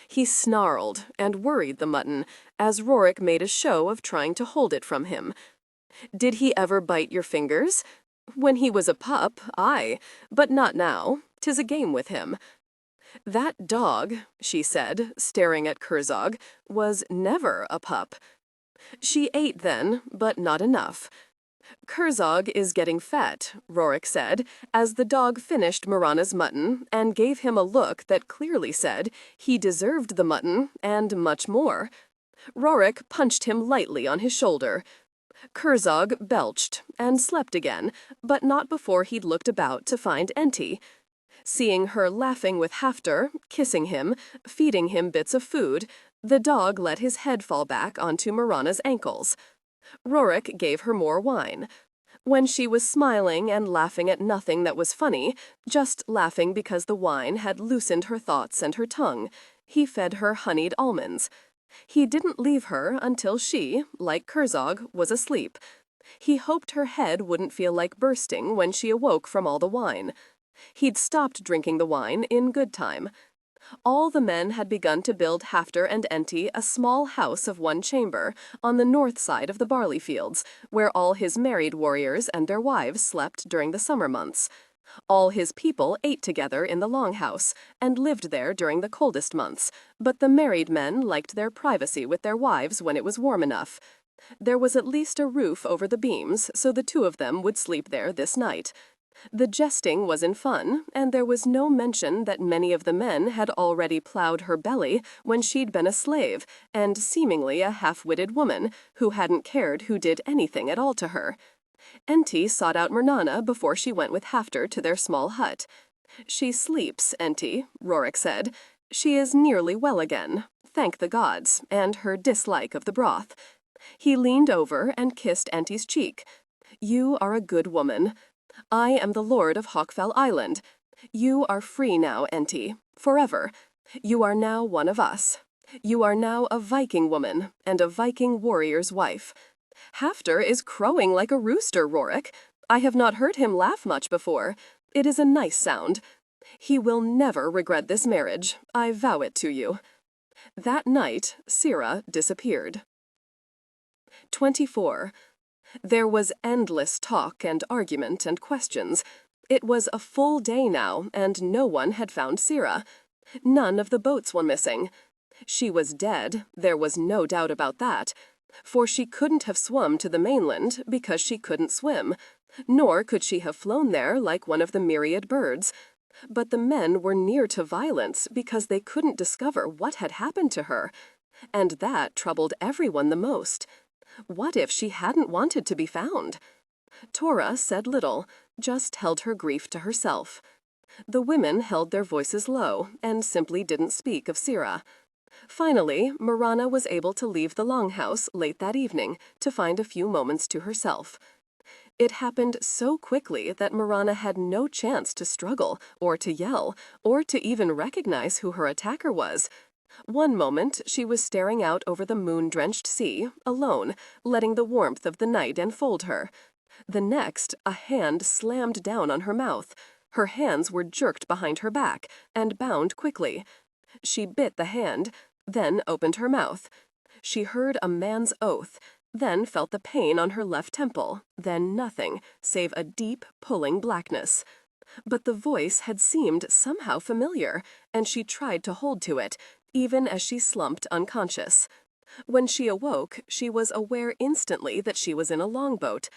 He snarled and worried the mutton, as Rorik made a show of trying to hold it from him. Did he ever bite your fingers? When he was a pup, aye, but not now. 'Tis a game with him. That dog, she said, staring at Kerzog, was never a pup. She ate then, but not enough. Kerzog is getting fat, Rorik said, as the dog finished Mirana's mutton and gave him a look that clearly said he deserved the mutton and much more. Rorik punched him lightly on his shoulder. Kerzog belched and slept again, but not before he'd looked about to find Enti. Seeing her laughing with Hafter, kissing him, feeding him bits of food, the dog let his head fall back onto Mirana's ankles. Rorik gave her more wine. When she was smiling and laughing at nothing that was funny, just laughing because the wine had loosened her thoughts and her tongue, he fed her honeyed almonds. He didn't leave her until she, like Kerzog, was asleep. He hoped her head wouldn't feel like bursting when she awoke from all the wine. He'd stopped drinking the wine in good time. All the men had begun to build Hafter and Enti a small house of one chamber on the north side of the barley fields, where all his married warriors and their wives slept during the summer months. All his people ate together in the longhouse and lived there during the coldest months, but the married men liked their privacy with their wives when it was warm enough. There was at least a roof over the beams, so the two of them would sleep there this night. The jesting was in fun, and there was no mention that many of the men had already plowed her belly when she'd been a slave, and seemingly a half-witted woman who hadn't cared who did anything at all to her. Enti sought out Mirana before she went with Hafter to their small hut. "She sleeps, Enti," Rorik said. "She is nearly well again, thank the gods, and her dislike of the broth." He leaned over and kissed Enti's cheek. "You are a good woman. I am the lord of Hawkfell Island. You are free now, Enti, forever. You are now one of us. You are now a Viking woman and a Viking warrior's wife. Hafter is crowing like a rooster, Rorik. I have not heard him laugh much before. It is a nice sound. He will never regret this marriage. I vow it to you." That night, Sira disappeared. 24. There was endless talk and argument and questions. It was a full day now, and no one had found Sira. None of the boats were missing. She was dead, there was no doubt about that, for she couldn't have swum to the mainland because she couldn't swim, nor could she have flown there like one of the myriad birds. But the men were near to violence because they couldn't discover what had happened to her, and that troubled everyone the most. What if she hadn't wanted to be found? Tora said little, just held her grief to herself. The women held their voices low and simply didn't speak of Sira. Finally, Mirana was able to leave the longhouse late that evening to find a few moments to herself. It happened so quickly that Mirana had no chance to struggle or to yell or to even recognize who her attacker was. One moment she was staring out over the moon-drenched sea, alone, letting the warmth of the night enfold her. The next, a hand slammed down on her mouth. Her hands were jerked behind her back and bound quickly. She bit the hand, then opened her mouth. She heard a man's oath, then felt the pain on her left temple, then nothing, save a deep, pulling blackness. But the voice had seemed somehow familiar, and she tried to hold to it, even as she slumped unconscious. When she awoke, she was aware instantly that she was in a longboat.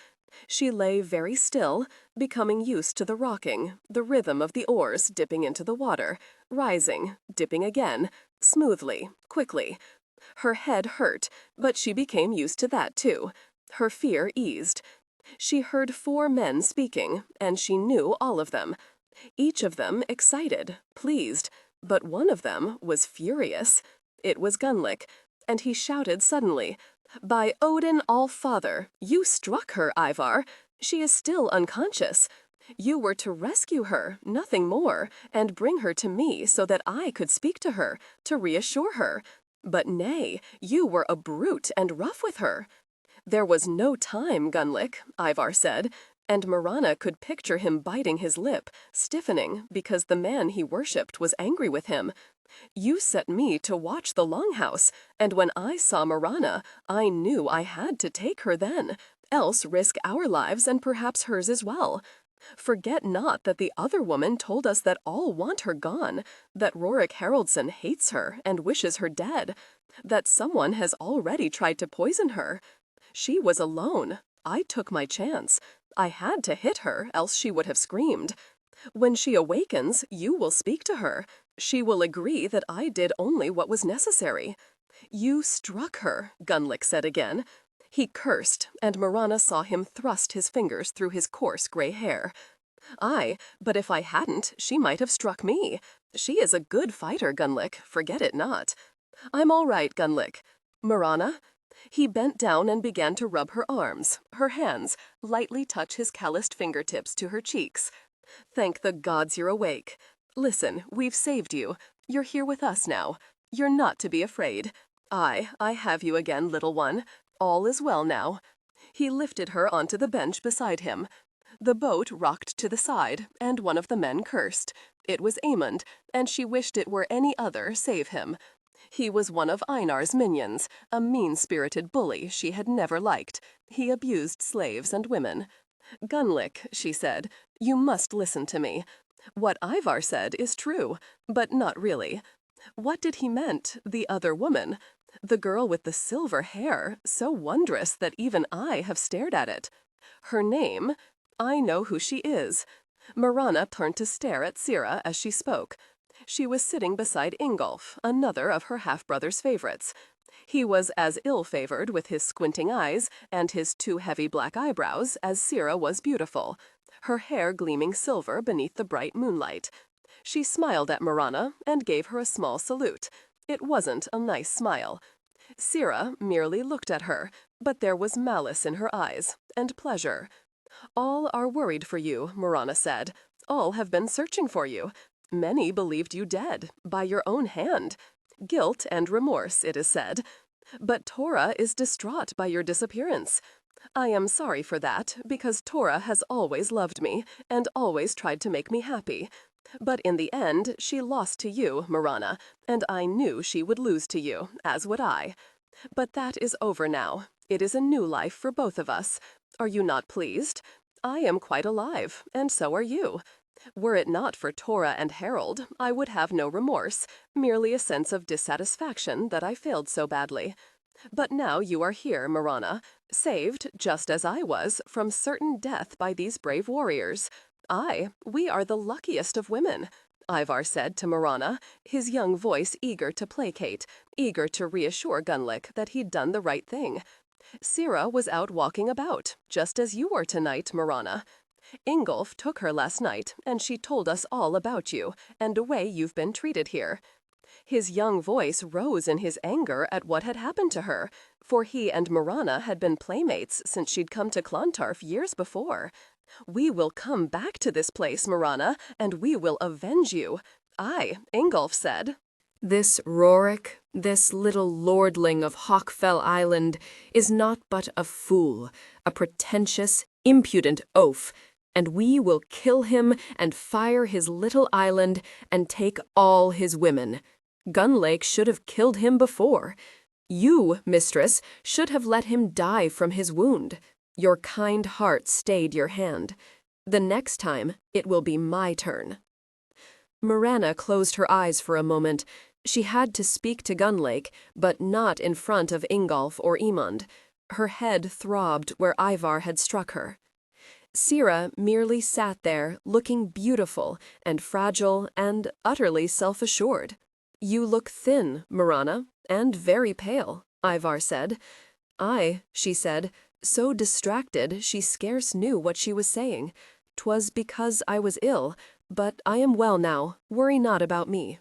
She lay very still, becoming used to the rocking, the rhythm of the oars dipping into the water, rising, dipping again, smoothly, quickly. Her head hurt, but she became used to that too. Her fear eased. She heard 4 men speaking, and she knew all of them. Each of them excited, pleased, but one of them was furious. It was Gunlik, and he shouted suddenly, "By Odin All-Father, you struck her, Ivar. She is still unconscious. You were to rescue her, nothing more, and bring her to me so that I could speak to her, to reassure her. But nay, you were a brute and rough with her." "There was no time, Gunlik," Ivar said, and Mirana could picture him biting his lip, stiffening, because the man he worshipped was angry with him. "You set me to watch the longhouse, and when I saw Mirana, I knew I had to take her then, else risk our lives and perhaps hers as well. Forget not that the other woman told us that all want her gone, that Rorik Haraldsson hates her and wishes her dead, that someone has already tried to poison her. She was alone. I took my chance. I had to hit her, else she would have screamed. When she awakens, you will speak to her. She will agree that I did only what was necessary." "You struck her," Gunlik said again. He cursed, and Mirana saw him thrust his fingers through his coarse gray hair. "Aye, but if I hadn't, she might have struck me. She is a good fighter, Gunlik, forget it not." "I'm all right, Gunlik. Mirana?" He bent down and began to rub her arms, her hands, lightly touch his calloused fingertips to her cheeks. "Thank the gods you're awake. Listen, we've saved you. You're here with us now. You're not to be afraid. I have you again, little one. All is well now. He lifted her onto the bench beside him. The boat rocked to the side, and one of the men cursed. It was Aemond, and she wished it were any other save him. He was one of Einar's minions, a mean-spirited bully she had never liked. He abused slaves and women. "Gunlick," she said, "you must listen to me. What Ivar said is true, but not really. What did he meant, the other woman? The girl with the silver hair, so wondrous that even I have stared at it. Her name? I know who she is." Mirana turned to stare at Sira as she spoke. She was sitting beside Ingolf, another of her half-brother's favorites. He was as ill-favored with his squinting eyes and his too heavy black eyebrows as Sira was beautiful, her hair gleaming silver beneath the bright moonlight. She smiled at Mirana and gave her a small salute. It wasn't a nice smile. Sira merely looked at her, but there was malice in her eyes, and pleasure. "All are worried for you," Mirana said. "All have been searching for you. Many believed you dead, by your own hand. Guilt and remorse, it is said. But Tora is distraught by your disappearance. I am sorry for that, because Tora has always loved me, and always tried to make me happy. But in the end, she lost to you, Mirana, and I knew she would lose to you, as would I. But that is over now. It is a new life for both of us. Are you not pleased? I am quite alive, and so are you. Were it not for Tora and Harold, I would have no remorse, merely a sense of dissatisfaction that I failed so badly. But now you are here, Mirana, saved, just as I was, from certain death by these brave warriors. We are the luckiest of women," Ivar said to Mirana, his young voice eager to placate, eager to reassure Gunlick that he'd done the right thing. "Sira was out walking about, just as you were tonight, Mirana. Ingolf took her last night, and she told us all about you, and the way you've been treated here." His young voice rose in his anger at what had happened to her, for he and Mirana had been playmates since she'd come to Clontarf years before. "We will come back to this place, Mirana, and we will avenge you. Ingolf said." "This Rorik, this little lordling of Hawkfell Island, is not but a fool, a pretentious, impudent oaf, and we will kill him and fire his little island and take all his women. Gunlake should have killed him before. You, mistress, should have let him die from his wound. Your kind heart stayed your hand. The next time, it will be my turn." Mirana closed her eyes for a moment. She had to speak to Gunlake, but not in front of Ingolf or Aemond. Her head throbbed where Ivar had struck her. Sira merely sat there, looking beautiful and fragile and utterly self-assured. "You look thin, Mirana, and very pale," Ivar said. "Aye," she said, so distracted she scarce knew what she was saying. "'Twas because I was ill, but I am well now. Worry not about me."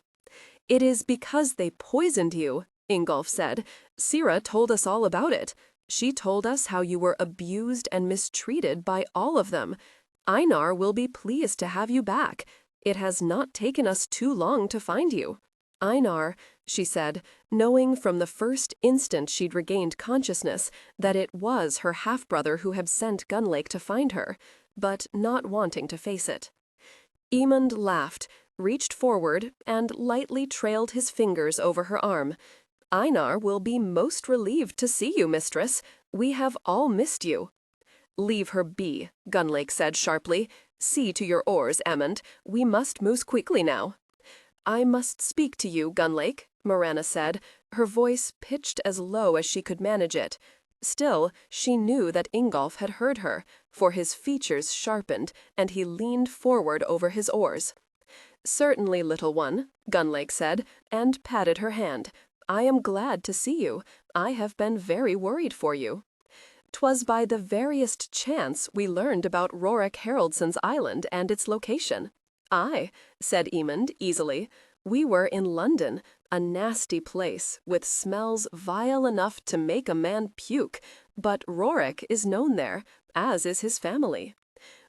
"It is because they poisoned you," Ingolf said. "Sira told us all about it. She told us how you were abused and mistreated by all of them. Einar will be pleased to have you back. It has not taken us too long to find you." "Einar," she said, knowing from the first instant she'd regained consciousness that it was her half-brother who had sent Gunlake to find her, but not wanting to face it. Aemond laughed, reached forward, and lightly trailed his fingers over her arm. "Einar will be most relieved to see you, mistress. We have all missed you." "Leave her be," Gunlake said sharply. "See to your oars, Aemond. We must move quickly now." "I must speak to you, Gunlake," Mirana said, her voice pitched as low as she could manage it. Still, she knew that Ingolf had heard her, for his features sharpened, and he leaned forward over his oars. "Certainly, little one," Gunlake said, and patted her hand. "I am glad to see you. I have been very worried for you." "'Twas by the veriest chance we learned about Rorik Haraldsson's island and its location." "Aye," said Aemond easily. "We were in London, a nasty place, with smells vile enough to make a man puke, but Rorik is known there, as is his family.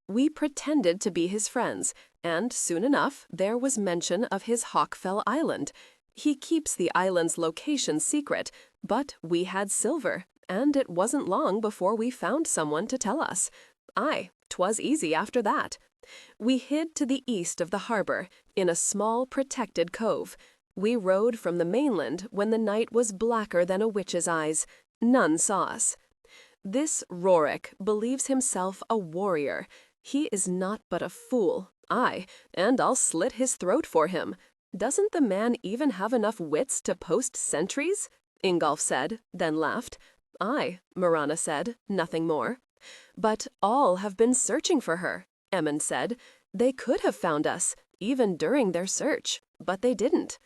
We pretended to be his friends, and soon enough there was mention of his Hawkfell Island. He keeps the island's location secret, but we had silver, and it wasn't long before we found someone to tell us. Aye, 'twas easy after that. We hid to the east of the harbor, in a small protected cove. We rode from the mainland when the night was blacker than a witch's eyes. None saw us. This Rorik believes himself a warrior. He is not but a fool. Aye, and I'll slit his throat for him. Doesn't the man even have enough wits to post sentries? Ingolf said, then laughed. Aye, Mirana said, nothing more. But all have been searching for her, Emmond said. They could have found us, even during their search, but they didn't.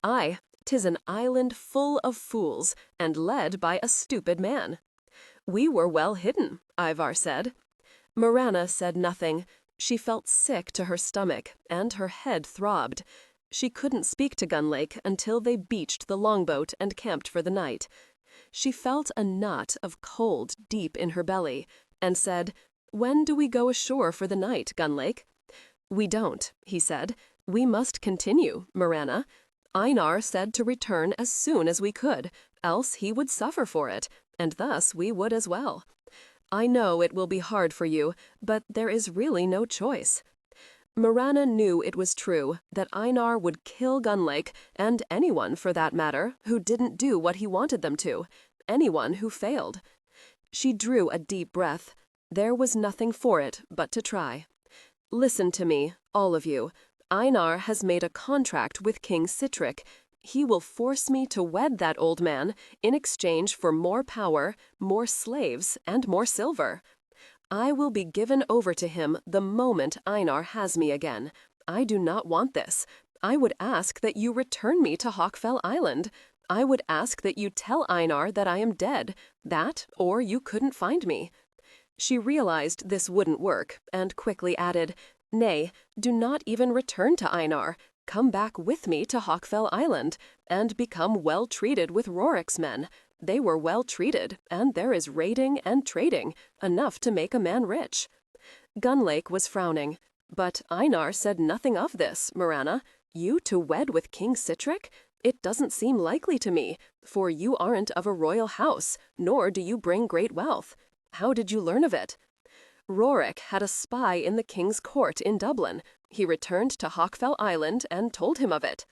Aye, 'tis an island full of fools, and led by a stupid man. We were well hidden, Ivar said. Mirana said nothing. She felt sick to her stomach, and her head throbbed. She couldn't speak to Gunlake until they beached the longboat and camped for the night. She felt a knot of cold deep in her belly, and said, "When do we go ashore for the night, Gunlake?" "We don't," he said. "We must continue, Mirana. Einar said to return as soon as we could, else he would suffer for it, and thus we would as well. I know it will be hard for you, but there is really no choice." Mirana knew it was true that Einar would kill Gunlake, and anyone, for that matter, who didn't do what he wanted them to, anyone who failed. She drew a deep breath. There was nothing for it but to try. "Listen to me, all of you. Einar has made a contract with King Sitrick. He will force me to wed that old man in exchange for more power, more slaves, and more silver. I will be given over to him the moment Einar has me again. I do not want this. I would ask that you return me to Hawkfell Island. I would ask that you tell Einar that I am dead, that or you couldn't find me." She realized this wouldn't work, and quickly added, "Nay, do not even return to Einar. Come back with me to Hawkfell Island, and become well treated with Rorik's men. They were well treated, and there is raiding and trading, enough to make a man rich." Gunlake was frowning. "But Einar said nothing of this, Mirana. You to wed with King Sitrick? It doesn't seem likely to me, for you aren't of a royal house, nor do you bring great wealth. How did you learn of it?" "Rorik had a spy in the king's court in Dublin. He returned to Hawkfell Island and told him of it."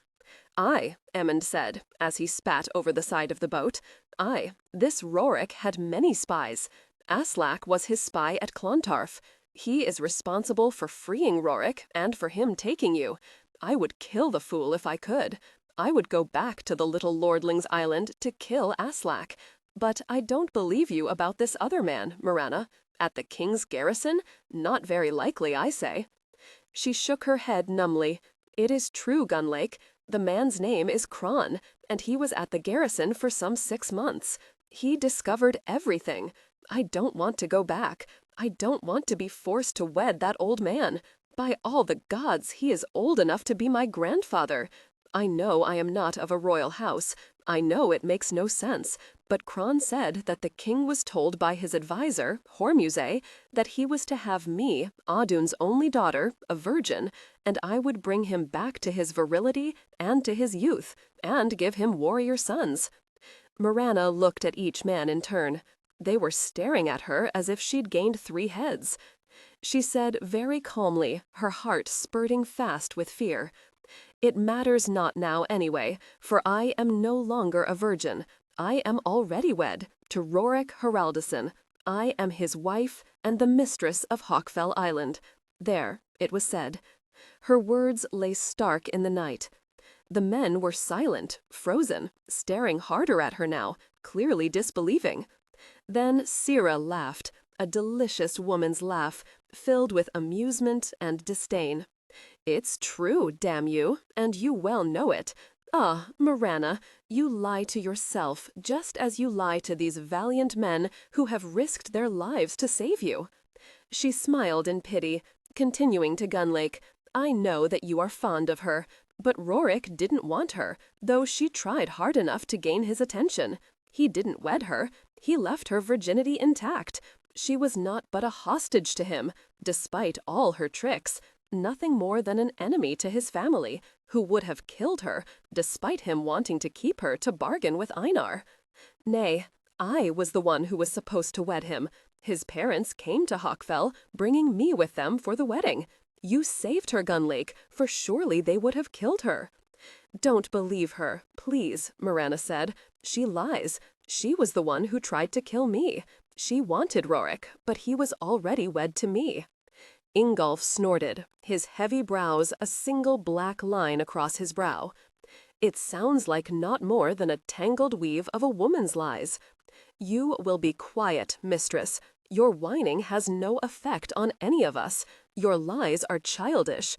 "Aye," Emmond said, as he spat over the side of the boat. "Aye, this Rorik had many spies. Aslak was his spy at Clontarf. He is responsible for freeing Rorik and for him taking you. I would kill the fool if I could. I would go back to the little lordling's island to kill Aslak. But I don't believe you about this other man, Mirana. At the king's garrison? Not very likely, I say." She shook her head numbly. "It is true, Gunlake. The man's name is Kron, and he was at the garrison for some 6 months. He discovered everything. I don't want to go back. I don't want to be forced to wed that old man. By all the gods, he is old enough to be my grandfather. I know I am not of a royal house. I know it makes no sense, but Kron said that the king was told by his advisor, Hormuzé, that he was to have me, Audun's only daughter, a virgin, and I would bring him back to his virility and to his youth, and give him warrior sons." Mirana looked at each man in turn. They were staring at her as if she'd gained 3 heads. She said very calmly, her heart spurting fast with fear, "It matters not now anyway, for I am no longer a virgin. I am already wed to Rorik Haraldson. I am his wife and the mistress of Hawkfell Island." There, it was said. Her words lay stark in the night. The men were silent, frozen, staring harder at her now, clearly disbelieving. Then Sira laughed, a delicious woman's laugh, filled with amusement and disdain. "It's true, damn you, and you well know it. Ah, Mirana, you lie to yourself just as you lie to these valiant men who have risked their lives to save you." She smiled in pity, continuing to Gunlake, "I know that you are fond of her, but Rorik didn't want her, though she tried hard enough to gain his attention. He didn't wed her. He left her virginity intact. She was not but a hostage to him, despite all her tricks. Nothing more than an enemy to his family, who would have killed her, despite him wanting to keep her to bargain with Einar. Nay, I was the one who was supposed to wed him. His parents came to Hawkfell, bringing me with them for the wedding. You saved her, Gunlake, for surely they would have killed her." "Don't believe her, please," Mirana said. "She lies. She was the one who tried to kill me. She wanted Rorik, but he was already wed to me." Ingolf snorted, his heavy brows a single black line across his brow. "It sounds like not more than a tangled weave of a woman's lies. You will be quiet, mistress. Your whining has no effect on any of us. Your lies are childish.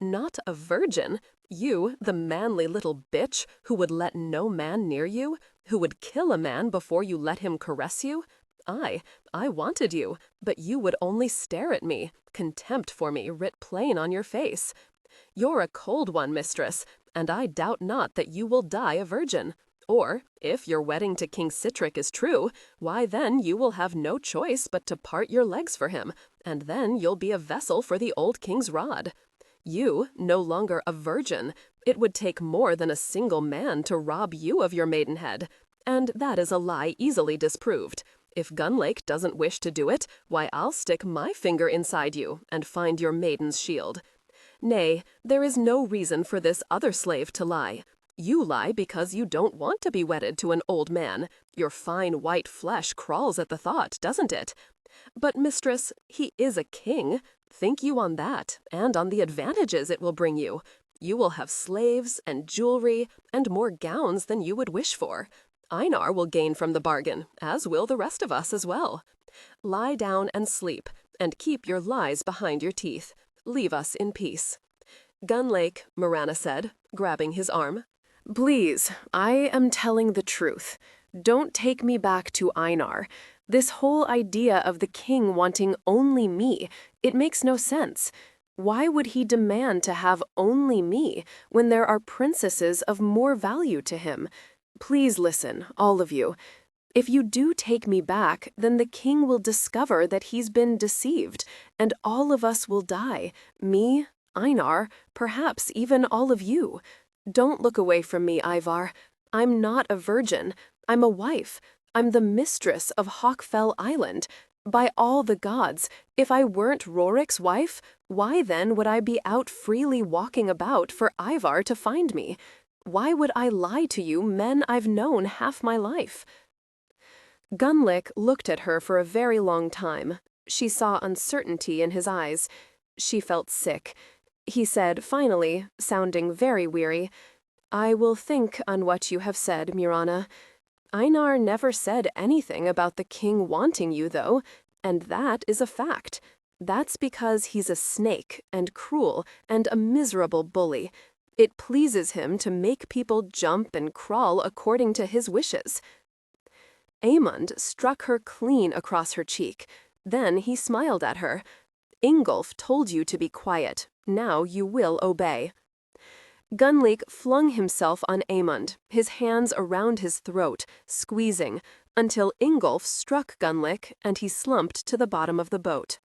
Not a virgin? You, the manly little bitch, who would let no man near you? Who would kill a man before you let him caress you? I wanted you, but you would only stare at me, contempt for me writ plain on your face. You're a cold one, mistress, and I doubt not that you will die a virgin. Or, if your wedding to King Sitrick is true, why then you will have no choice but to part your legs for him, and then you'll be a vessel for the old king's rod. You, no longer a virgin, it would take more than a single man to rob you of your maidenhead. And that is a lie easily disproved. If Gunlake doesn't wish to do it, why I'll stick my finger inside you and find your maiden's shield. Nay, there is no reason for this other slave to lie. You lie because you don't want to be wedded to an old man. Your fine white flesh crawls at the thought, doesn't it? But, mistress, he is a king. Think you on that, and on the advantages it will bring you. You will have slaves and jewelry and more gowns than you would wish for. Einar will gain from the bargain, as will the rest of us as well. Lie down and sleep, and keep your lies behind your teeth. Leave us in peace." "Gunlake," Mirana said, grabbing his arm. "Please, I am telling the truth. Don't take me back to Einar. This whole idea of the king wanting only me, it makes no sense. Why would he demand to have only me when there are princesses of more value to him? Please listen, all of you. If you do take me back, then the king will discover that he's been deceived, and all of us will die. Me, Einar, perhaps even all of you. Don't look away from me, Ivar. I'm not a virgin. I'm a wife. I'm the mistress of Hawkfell Island. By all the gods, if I weren't Rorik's wife, why then would I be out freely walking about for Ivar to find me? Why would I lie to you men I've known half my life?" Gunlick looked at her for a very long time. She saw uncertainty in his eyes. She felt sick. He said finally, sounding very weary, "I will think on what you have said, Mirana. Einar never said anything about the king wanting you, though, and that is a fact. That's because he's a snake and cruel and a miserable bully. It pleases him to make people jump and crawl according to his wishes." Aemund struck her clean across her cheek. Then he smiled at her. "Ingolf told you to be quiet. Now you will obey." Gunleek flung himself on Aemund, his hands around his throat, squeezing, until Ingolf struck Gunlick and he slumped to the bottom of the boat.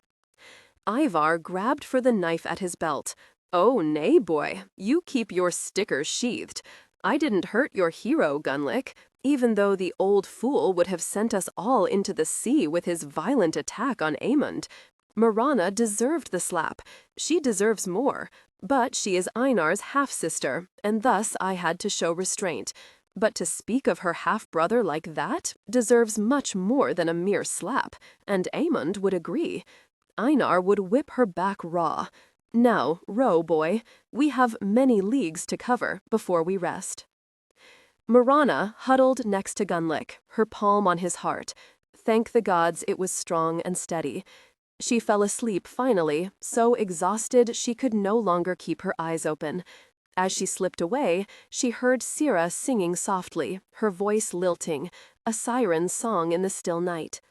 Ivar grabbed for the knife at his belt. "Oh, nay, boy, you keep your stickers sheathed. I didn't hurt your hero, Gunlick, even though the old fool would have sent us all into the sea with his violent attack on Aemund. Mirana deserved the slap. She deserves more. But she is Einar's half-sister, and thus I had to show restraint. But to speak of her half-brother like that deserves much more than a mere slap, and Aemund would agree. Einar would whip her back raw. Now, row, boy. We have many leagues to cover before we rest." Mirana huddled next to Gunlick, her palm on his heart. Thank the gods it was strong and steady. She fell asleep finally, so exhausted she could no longer keep her eyes open. As she slipped away, she heard Sira singing softly, her voice lilting, a siren's song in the still night.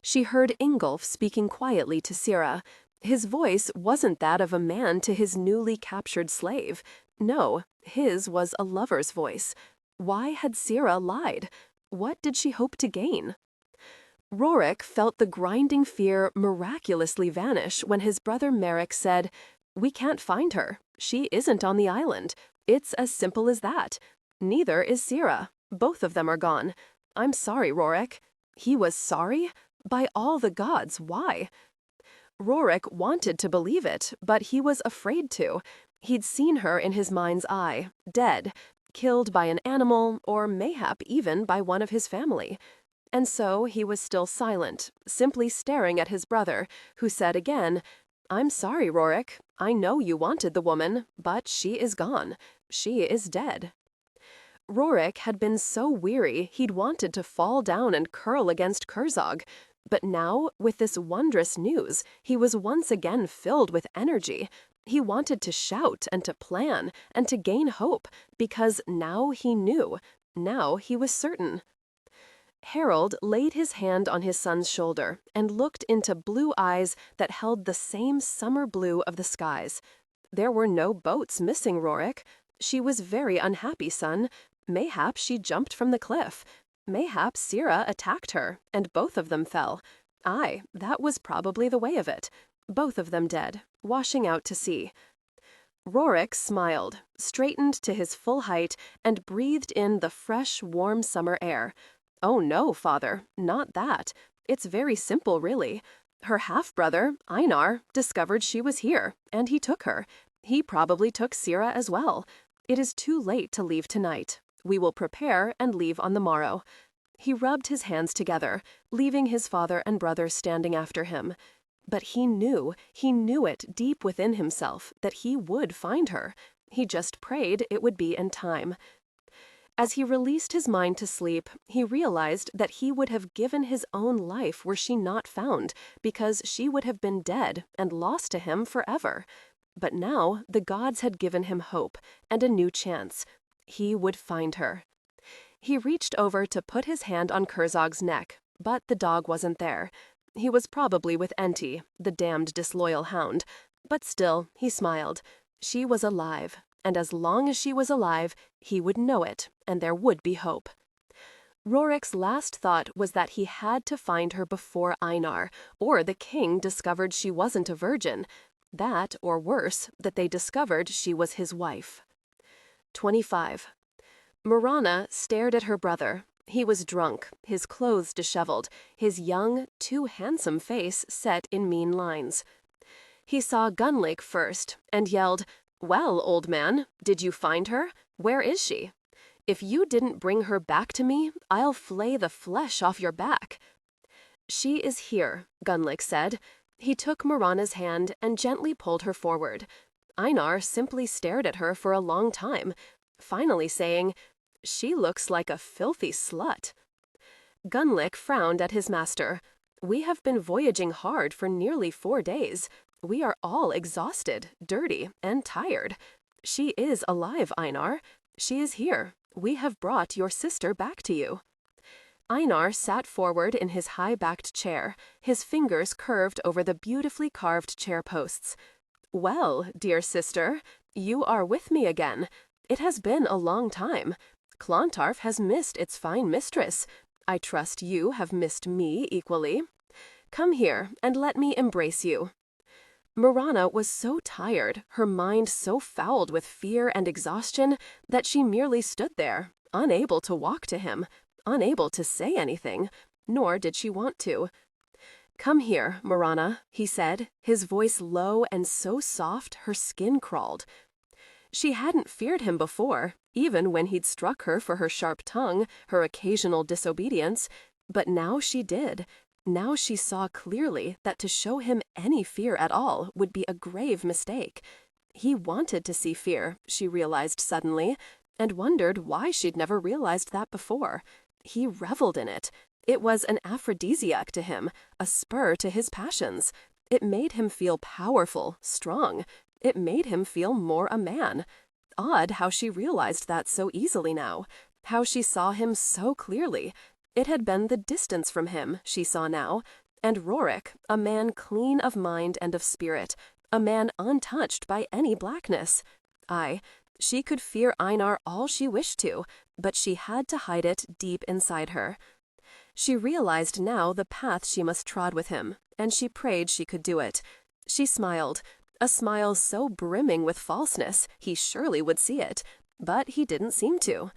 She heard Ingolf speaking quietly to Sira. His voice wasn't that of a man to his newly captured slave. No, his was a lover's voice. Why had Sira lied? What did she hope to gain? Rorik felt the grinding fear miraculously vanish when his brother Merrick said, "We can't find her. She isn't on the island. It's as simple as that. Neither is Sira. Both of them are gone. I'm sorry, Rorik. He was sorry? By all the gods, why? Rorik wanted to believe it, but he was afraid to. He'd seen her in his mind's eye, dead, killed by an animal, or mayhap even by one of his family. And so he was still silent, simply staring at his brother, who said again, I'm sorry, Rorik. I know you wanted the woman, but she is gone. She is dead. Rorik had been so weary he'd wanted to fall down and curl against Kerzog. But now, with this wondrous news, he was once again filled with energy. He wanted to shout and to plan and to gain hope, because now he knew. Now he was certain. Harold laid his hand on his son's shoulder and looked into blue eyes that held the same summer blue of the skies. There were no boats missing Rorik. She was very unhappy, son. Mayhap she jumped from the cliff. Mayhap Sira attacked her, and both of them fell. Aye, that was probably the way of it. Both of them dead, washing out to sea. Rorik smiled, straightened to his full height, and breathed in the fresh, warm summer air. Oh no, father, not that. It's very simple, really. Her half-brother, Einar, discovered she was here, and he took her. He probably took Sira as well. It is too late to leave tonight. We will prepare and leave on the morrow. He rubbed his hands together, leaving his father and brother standing after him. But he knew it deep within himself that he would find her. He just prayed it would be in time. As he released his mind to sleep, he realized that he would have given his own life were she not found, because she would have been dead and lost to him forever. But now the gods had given him hope and a new chance. He would find her. He reached over to put his hand on Kerzog's neck, but the dog wasn't there. He was probably with Enti, the damned disloyal hound. But still, he smiled. She was alive, and as long as she was alive, he would know it, and there would be hope. Rorik's last thought was that he had to find her before Einar, or the king discovered she wasn't a virgin. That, or worse, that they discovered she was his wife. 25. Mirana stared at her brother. He was drunk, his clothes disheveled, his young, too handsome face set in mean lines. He saw Gunlake first, and yelled, "Well, old man, did you find her? Where is she? If you didn't bring her back to me, I'll flay the flesh off your back." "She is here," Gunlake said. He took Mirana's hand and gently pulled her forward. Einar simply stared at her for a long time, finally saying, "She looks like a filthy slut." Gunlake frowned at his master. "We have been voyaging hard for nearly 4 days. We are all exhausted, dirty, and tired. She is alive, Einar. She is here. We have brought your sister back to you." Einar sat forward in his high-backed chair, his fingers curved over the beautifully carved chair posts. "Well, dear sister, you are with me again. It has been a long time. Clontarf has missed its fine mistress. I trust you have missed me equally. Come here and let me embrace you." Mirana was so tired, her mind so fouled with fear and exhaustion, that she merely stood there, unable to walk to him, unable to say anything, nor did she want to. "Come here, Mirana," he said, his voice low and so soft her skin crawled. She hadn't feared him before, even when he'd struck her for her sharp tongue, her occasional disobedience, but now she did. Now she saw clearly that to show him any fear at all would be a grave mistake. He wanted to see fear, she realized suddenly, and wondered why she'd never realized that before. He reveled in it. It was an aphrodisiac to him, a spur to his passions. It made him feel powerful, strong. It made him feel more a man. Odd how she realized that so easily now, how she saw him so clearly. It had been the distance from him, she saw now, and Rorik, a man clean of mind and of spirit, a man untouched by any blackness. Aye, she could fear Einar all she wished to, but she had to hide it deep inside her. She realized now the path she must trod with him, and she prayed she could do it. She smiled, a smile so brimming with falseness he surely would see it, but he didn't seem to.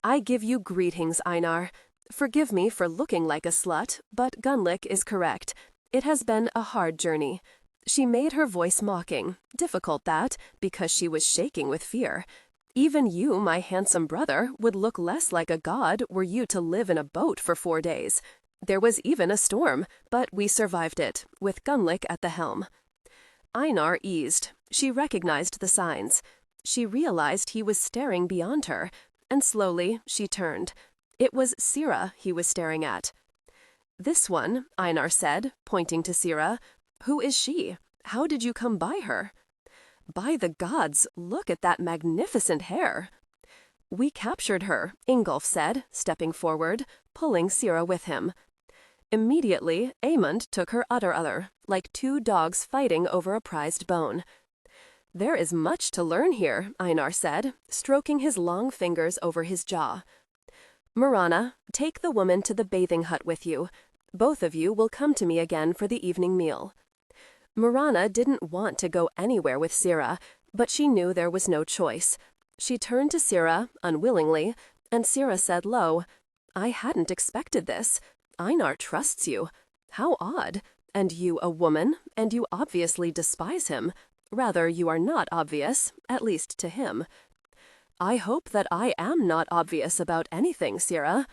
"I give you greetings, Einar. Forgive me for looking like a slut, but Gunlick is correct. It has been a hard journey. She made her voice mocking. Difficult that, because she was shaking with fear. Even you, my handsome brother, would look less like a god were you to live in a boat for 4 days. There was even a storm, but we survived it, with Gunlick at the helm. Einar eased. She recognized the signs. She realized he was staring beyond her, and slowly she turned. It was Sira he was staring at. "This one," Einar said, pointing to Sira. "Who is she? How did you come by her?" "By the gods, look at that magnificent hair." "We captured her," Ingolf said, stepping forward, pulling Sira with him. Immediately, Aemund took her other, like 2 dogs fighting over a prized bone. "There is much to learn here," Einar said, stroking his long fingers over his jaw. "Mirana, take the woman to the bathing hut with you. Both of you will come to me again for the evening meal." Mirana didn't want to go anywhere with Sira, but she knew there was no choice. She turned to Sira, unwillingly, and Sira said low, "I hadn't expected this. Einar trusts you. How odd. And you a woman, and you obviously despise him. Rather, you are not obvious, at least to him." "I hope that I am not obvious about anything, Sira.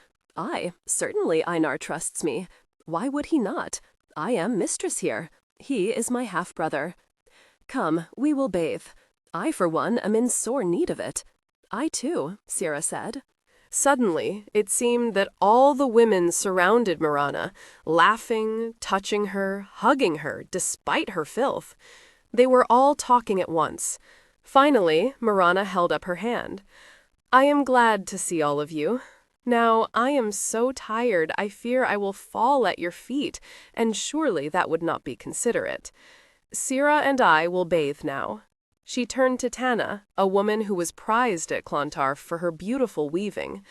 Certainly Einar trusts me. Why would he not? I am mistress here. He is my half-brother. Come, we will bathe. I, for one, am in sore need of it." "I too," Sira said. Suddenly, it seemed that all the women surrounded Mirana, laughing, touching her, hugging her, despite her filth. They were all talking at once. Finally, Mirana held up her hand. "I am glad to see all of you. Now, I am so tired I fear I will fall at your feet, and surely that would not be considerate. Sira and I will bathe now." She turned to Tana, a woman who was prized at Clontarf for her beautiful weaving.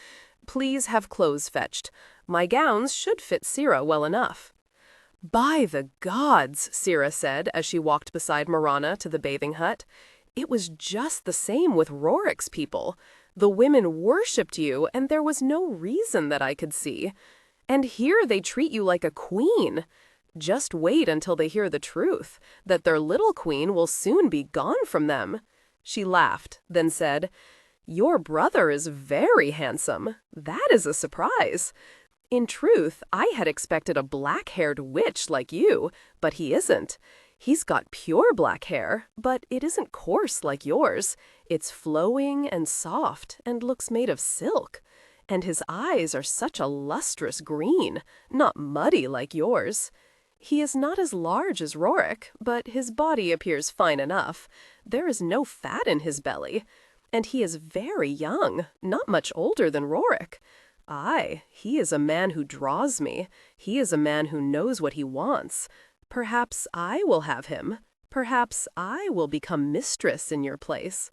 "Please have clothes fetched. My gowns should fit Sira well enough." "By the gods," Sira said as she walked beside Mirana to the bathing hut. "It was just the same with Rorik's people. The women worshipped you, and there was no reason that I could see. And here they treat you like a queen. Just wait until they hear the truth, that their little queen will soon be gone from them." She laughed, then said, "Your brother is very handsome. That is a surprise. In truth, I had expected a black-haired witch like you, but he isn't. He's got pure black hair, but it isn't coarse like yours. It's flowing and soft and looks made of silk. And his eyes are such a lustrous green, not muddy like yours. He is not as large as Rorik, but his body appears fine enough. There is no fat in his belly. And he is very young, not much older than Rorik. Aye, he is a man who draws me. He is a man who knows what he wants. Perhaps I will have him. Perhaps I will become mistress in your place."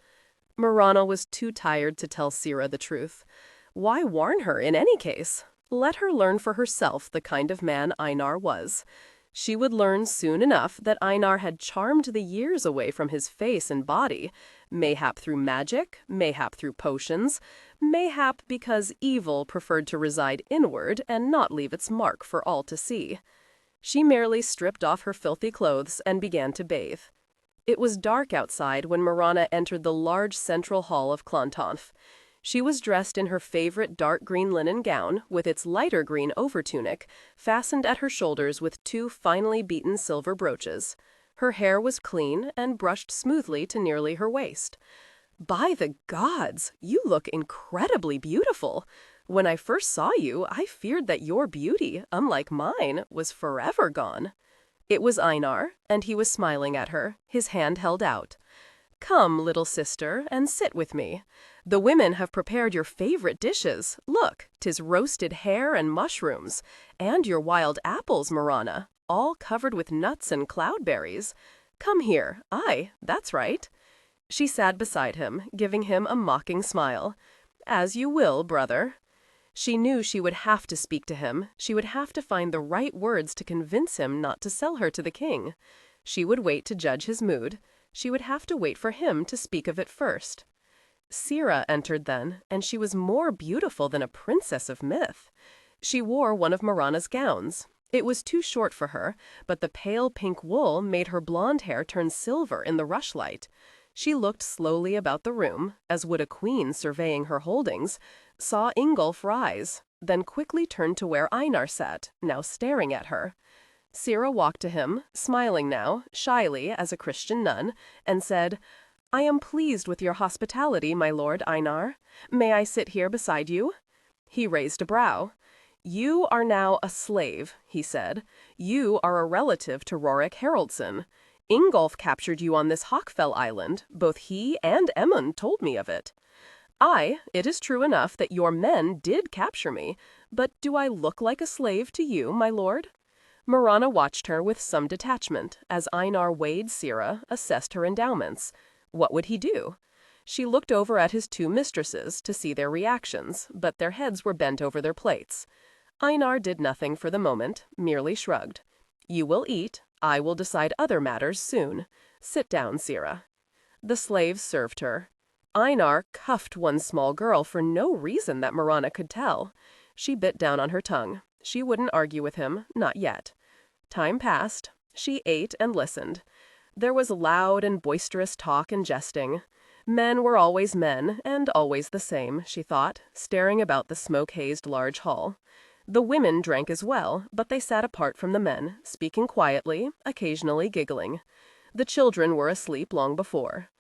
Mirana was too tired to tell Sira the truth. Why warn her in any case? Let her learn for herself the kind of man Einar was. She would learn soon enough that Einar had charmed the years away from his face and body, mayhap through magic, mayhap through potions, mayhap because evil preferred to reside inward and not leave its mark for all to see. She merely stripped off her filthy clothes and began to bathe. It was dark outside when Mirana entered the large central hall of Clontarf. She was dressed in her favorite dark green linen gown, with its lighter green overtunic, fastened at her shoulders with 2 finely beaten silver brooches. Her hair was clean and brushed smoothly to nearly her waist. "By the gods, you look incredibly beautiful. When I first saw you, I feared that your beauty, unlike mine, was forever gone." It was Einar, and he was smiling at her, his hand held out. "Come, little sister, and sit with me. The women have prepared your favorite dishes. Look, 'tis roasted hare and mushrooms, and your wild apples, Mirana, all covered with nuts and cloudberries. Come here. Aye, that's right." She sat beside him, giving him a mocking smile. "As you will, brother." She knew she would have to speak to him. She would have to find the right words to convince him not to sell her to the king. She would wait to judge his mood. She would have to wait for him to speak of it first. Sira entered then, and she was more beautiful than a princess of myth. She wore one of Mirana's gowns. It was too short for her, but the pale pink wool made her blonde hair turn silver in the rushlight. She looked slowly about the room, as would a queen surveying her holdings, saw Ingolf rise, then quickly turned to where Einar sat, now staring at her. Sira walked to him, smiling now, shyly as a Christian nun, and said, "I am pleased with your hospitality, my lord Einar. May I sit here beside you?" He raised a brow. "You are now a slave," he said. "You are a relative to Rorik Haraldsson. Ingolf captured you on this Hawkfell Island. Both he and Emund told me of it. It is true enough that your men did capture me, but do I look like a slave to you, my lord?" Mirana watched her with some detachment as Einar weighed Sira, assessed her endowments. What would he do? She looked over at his two mistresses to see their reactions, but their heads were bent over their plates. Einar did nothing for the moment, merely shrugged. "You will eat. I will decide other matters soon. Sit down, Sira." The slaves served her. Einar cuffed one small girl for no reason that Mirana could tell. She bit down on her tongue. She wouldn't argue with him, not yet. Time passed. She ate and listened. There was loud and boisterous talk and jesting. Men were always men, and always the same, she thought, staring about the smoke-hazed large hall. The women drank as well, but they sat apart from the men, speaking quietly, occasionally giggling. The children were asleep long before.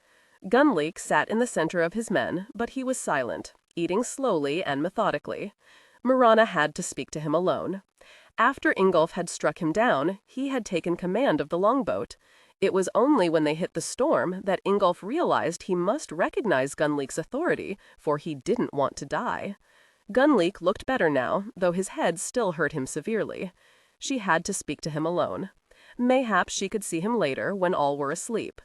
Gunleek sat in the center of his men, but he was silent, eating slowly and methodically. Mirana had to speak to him alone. After Ingolf had struck him down, he had taken command of the longboat. It was only when they hit the storm that Ingolf realized he must recognize Gunleek's authority, for he didn't want to die. Gunleek looked better now, though his head still hurt him severely. She had to speak to him alone. Mayhap she could see him later, when all were asleep.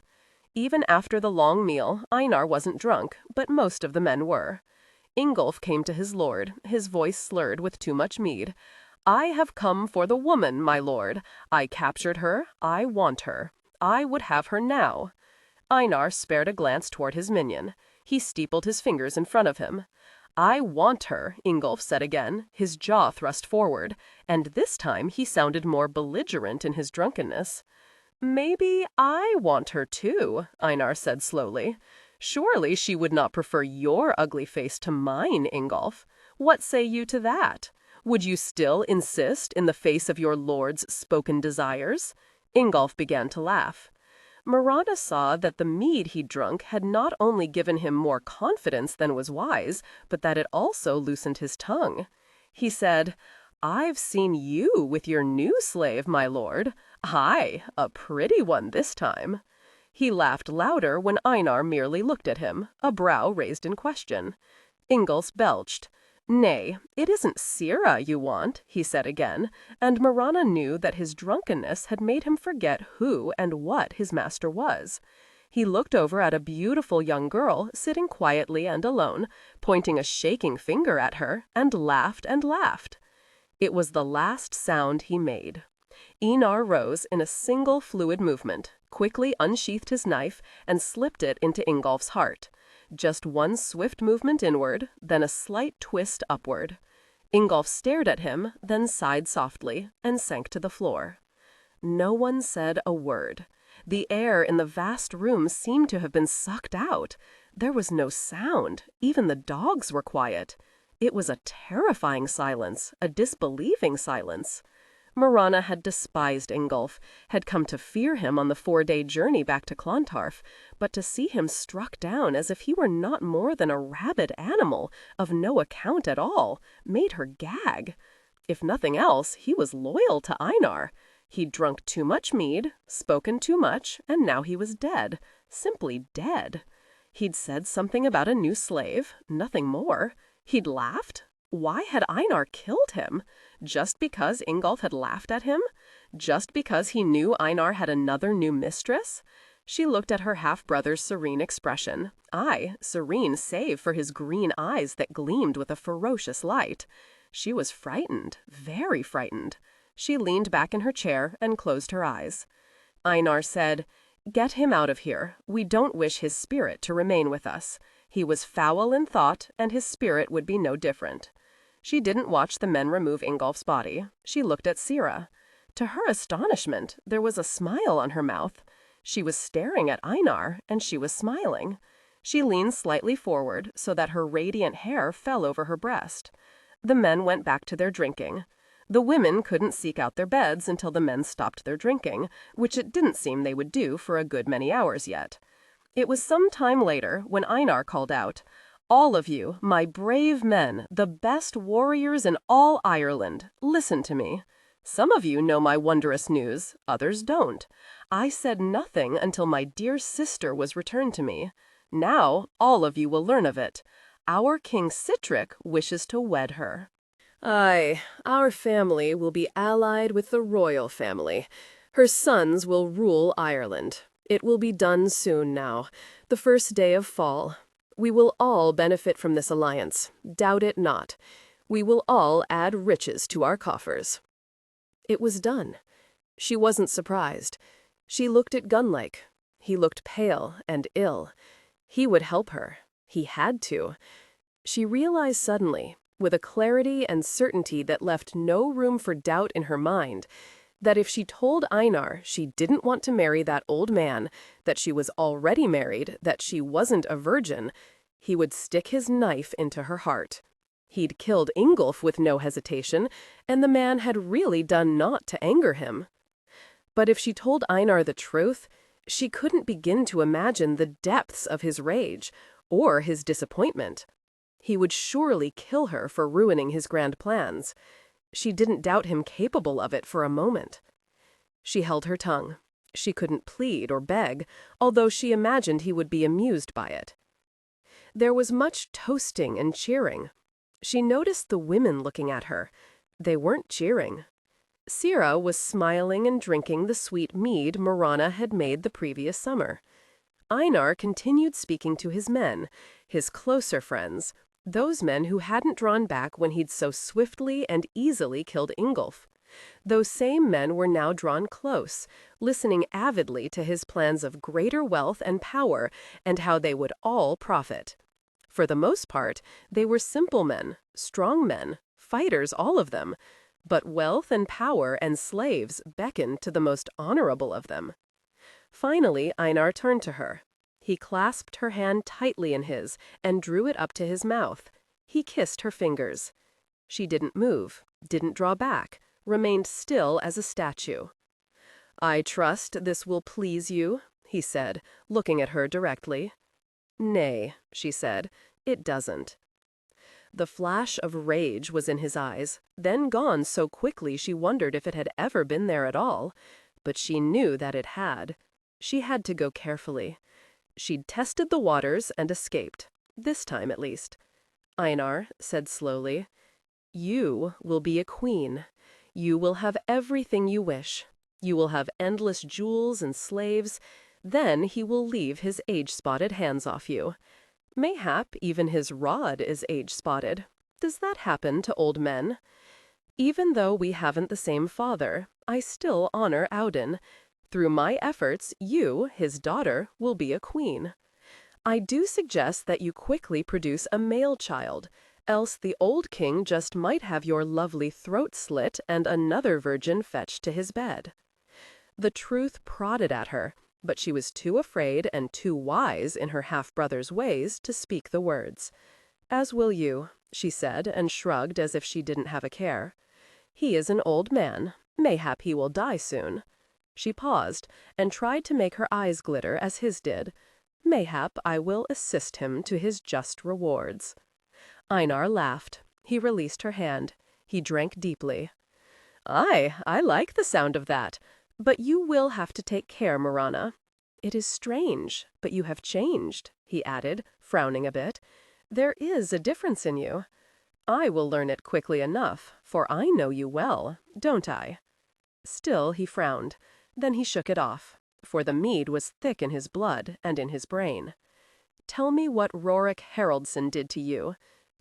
Even after the long meal, Einar wasn't drunk, but most of the men were. Ingolf came to his lord, his voice slurred with too much mead. "I have come for the woman, my lord. I captured her. I want her. I would have her now." Einar spared a glance toward his minion. He steepled his fingers in front of him. "I want her," Ingolf said again, his jaw thrust forward, and this time he sounded more belligerent in his drunkenness. "Maybe I want her too," Einar said slowly. "Surely she would not prefer your ugly face to mine, Ingolf. What say you to that? Would you still insist in the face of your lord's spoken desires?" Ingolf began to laugh. Mirana saw that the mead he'd drunk had not only given him more confidence than was wise, but that it also loosened his tongue. He said, "I've seen you with your new slave, my lord. Aye, a pretty one this time." He laughed louder when Einar merely looked at him, a brow raised in question. Ingolf belched. "Nay, it isn't Sira you want," he said again, and Mirana knew that his drunkenness had made him forget who and what his master was. He looked over at a beautiful young girl sitting quietly and alone, pointing a shaking finger at her, and laughed and laughed. It was the last sound he made. Einar rose in a single fluid movement, quickly unsheathed his knife, and slipped it into Ingolf's heart. Just one swift movement inward, then a slight twist upward. Ingolf stared at him, then sighed softly, and sank to the floor. No one said a word. The air in the vast room seemed to have been sucked out. There was no sound. Even the dogs were quiet. It was a terrifying silence, a disbelieving silence. Mirana had despised Ingolf, had come to fear him on the 4-day journey back to Clontarf, but to see him struck down as if he were not more than a rabid animal, of no account at all, made her gag. If nothing else, he was loyal to Einar. He'd drunk too much mead, spoken too much, and now he was dead, simply dead. He'd said something about a new slave, nothing more. He'd laughed. Why had Einar killed him? Just because Ingolf had laughed at him? Just because he knew Einar had another new mistress? She looked at her half-brother's serene expression. Aye, serene save for his green eyes that gleamed with a ferocious light. She was frightened, very frightened. She leaned back in her chair and closed her eyes. Einar said, "Get him out of here. We don't wish his spirit to remain with us. He was foul in thought, and his spirit would be no different." She didn't watch the men remove Ingolf's body. She looked at Sira. To her astonishment, there was a smile on her mouth. She was staring at Einar, and she was smiling. She leaned slightly forward so that her radiant hair fell over her breast. The men went back to their drinking. The women couldn't seek out their beds until the men stopped their drinking, which it didn't seem they would do for a good many hours yet. It was some time later when Einar called out, "All of you, my brave men, the best warriors in all Ireland, listen to me. Some of you know my wondrous news, others don't. I said nothing until my dear sister was returned to me. Now all of you will learn of it. Our King Sitrick wishes to wed her." Aye, our family will be allied with the royal family. Her sons will rule Ireland. It will be done soon now, the first day of fall. We will all benefit from this alliance, doubt it not. We will all add riches to our coffers. It was done. She wasn't surprised. She looked at Gunlake. He looked pale and ill. He would help her. He had to. She realized suddenly, with a clarity and certainty that left no room for doubt in her mind, that if she told Einar she didn't want to marry that old man, that she was already married, that she wasn't a virgin, he would stick his knife into her heart. He'd killed Ingolf with no hesitation, and the man had really done naught to anger him. But if she told Einar the truth, she couldn't begin to imagine the depths of his rage, or his disappointment. He would surely kill her for ruining his grand plans. She didn't doubt him capable of it for a moment. She held her tongue. She couldn't plead or beg, although she imagined he would be amused by it. There was much toasting and cheering. She noticed the women looking at her. They weren't cheering. Sira was smiling and drinking the sweet mead Mirana had made the previous summer. Einar continued speaking to his men, his closer friends, those men who hadn't drawn back when he'd so swiftly and easily killed Ingolf. Those same men were now drawn close, listening avidly to his plans of greater wealth and power and how they would all profit. For the most part, they were simple men, strong men, fighters all of them, but wealth and power and slaves beckoned to the most honorable of them. Finally, Einar turned to her. He clasped her hand tightly in his and drew it up to his mouth. He kissed her fingers. She didn't move, didn't draw back, remained still as a statue. "I trust this will please you," he said, looking at her directly. "Nay," she said, "it doesn't." The flash of rage was in his eyes, then gone so quickly she wondered if it had ever been there at all. But she knew that it had. She had to go carefully. She'd tested the waters and escaped, this time at least. Einar said slowly, "You will be a queen. You will have everything you wish. You will have endless jewels and slaves. Then he will leave his age-spotted hands off you. Mayhap even his rod is age-spotted. Does that happen to old men? Even though we haven't the same father, I still honor Audun. Through my efforts, you, his daughter, will be a queen. I do suggest that you quickly produce a male child, else the old king just might have your lovely throat slit and another virgin fetched to his bed." The truth prodded at her, but she was too afraid and too wise in her half-brother's ways to speak the words. "As will you," she said, and shrugged as if she didn't have a care. "He is an old man. Mayhap he will die soon." She paused, and tried to make her eyes glitter as his did. "Mayhap I will assist him to his just rewards." Einar laughed. He released her hand. He drank deeply. "Aye, I like the sound of that. But you will have to take care, Mirana. It is strange, but you have changed," he added, frowning a bit. "There is a difference in you. I will learn it quickly enough, for I know you well, don't I?" Still he frowned. Then he shook it off, for the mead was thick in his blood and in his brain. "Tell me what Rorik Haraldsson did to you.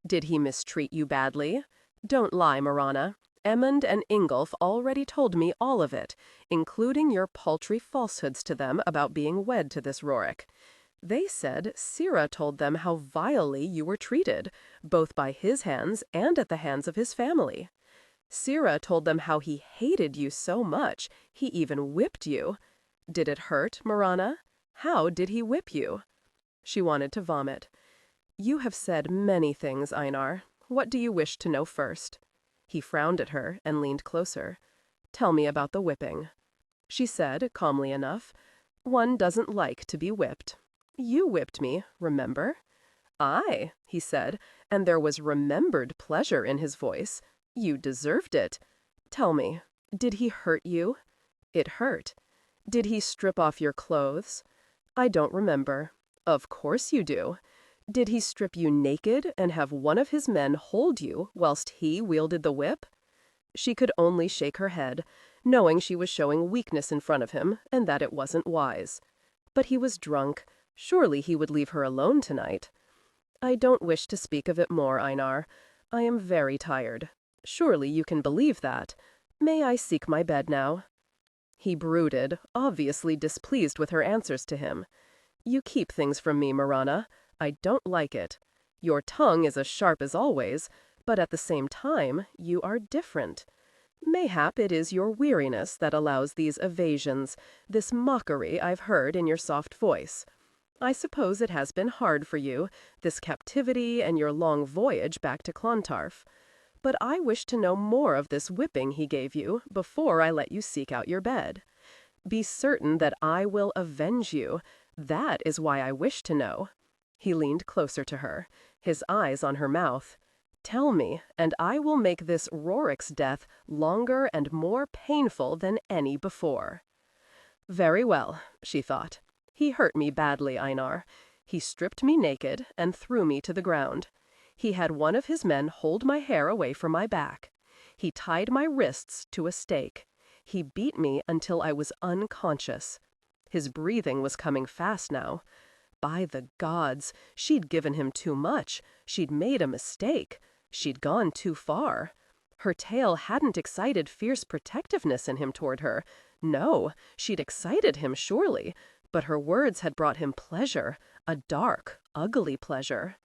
Did he mistreat you badly? Don't lie, Mirana. Emund and Ingolf already told me all of it, including your paltry falsehoods to them about being wed to this Rorik. They said Sira told them how vilely you were treated, both by his hands and at the hands of his family. Sira told them how he hated you so much, he even whipped you. Did it hurt, Mirana? How did he whip you? She wanted to vomit. You have said many things, Einar. What do you wish to know first? He frowned at her and leaned closer. Tell me about the whipping. She said, calmly enough, one doesn't like to be whipped. You whipped me, remember? Aye, he said, and there was remembered pleasure in his voice. You deserved it. Tell me, did he hurt you? It hurt. Did he strip off your clothes? I don't remember. Of course you do. Did he strip you naked and have one of his men hold you whilst he wielded the whip? She could only shake her head, knowing she was showing weakness in front of him and that it wasn't wise. But he was drunk. Surely he would leave her alone tonight. I don't wish to speak of it more, Einar. I am very tired. Surely you can believe that. May I seek my bed now? He brooded, obviously displeased with her answers to him. You keep things from me, Mirana. I don't like it. Your tongue is as sharp as always, but at the same time, you are different. Mayhap it is your weariness that allows these evasions, this mockery I've heard in your soft voice. I suppose it has been hard for you, this captivity and your long voyage back to Clontarf. But I wish to know more of this whipping he gave you before I let you seek out your bed. Be certain that I will avenge you. That is why I wish to know. He leaned closer to her, his eyes on her mouth. Tell me, and I will make this Rorik's death longer and more painful than any before. Very well, she thought. He hurt me badly, Einar. He stripped me naked and threw me to the ground. He had one of his men hold my hair away from my back. He tied my wrists to a stake. He beat me until I was unconscious. His breathing was coming fast now. By the gods, she'd given him too much. She'd made a mistake. She'd gone too far. Her tale hadn't excited fierce protectiveness in him toward her. No, she'd excited him surely, but her words had brought him pleasure, a dark, ugly pleasure.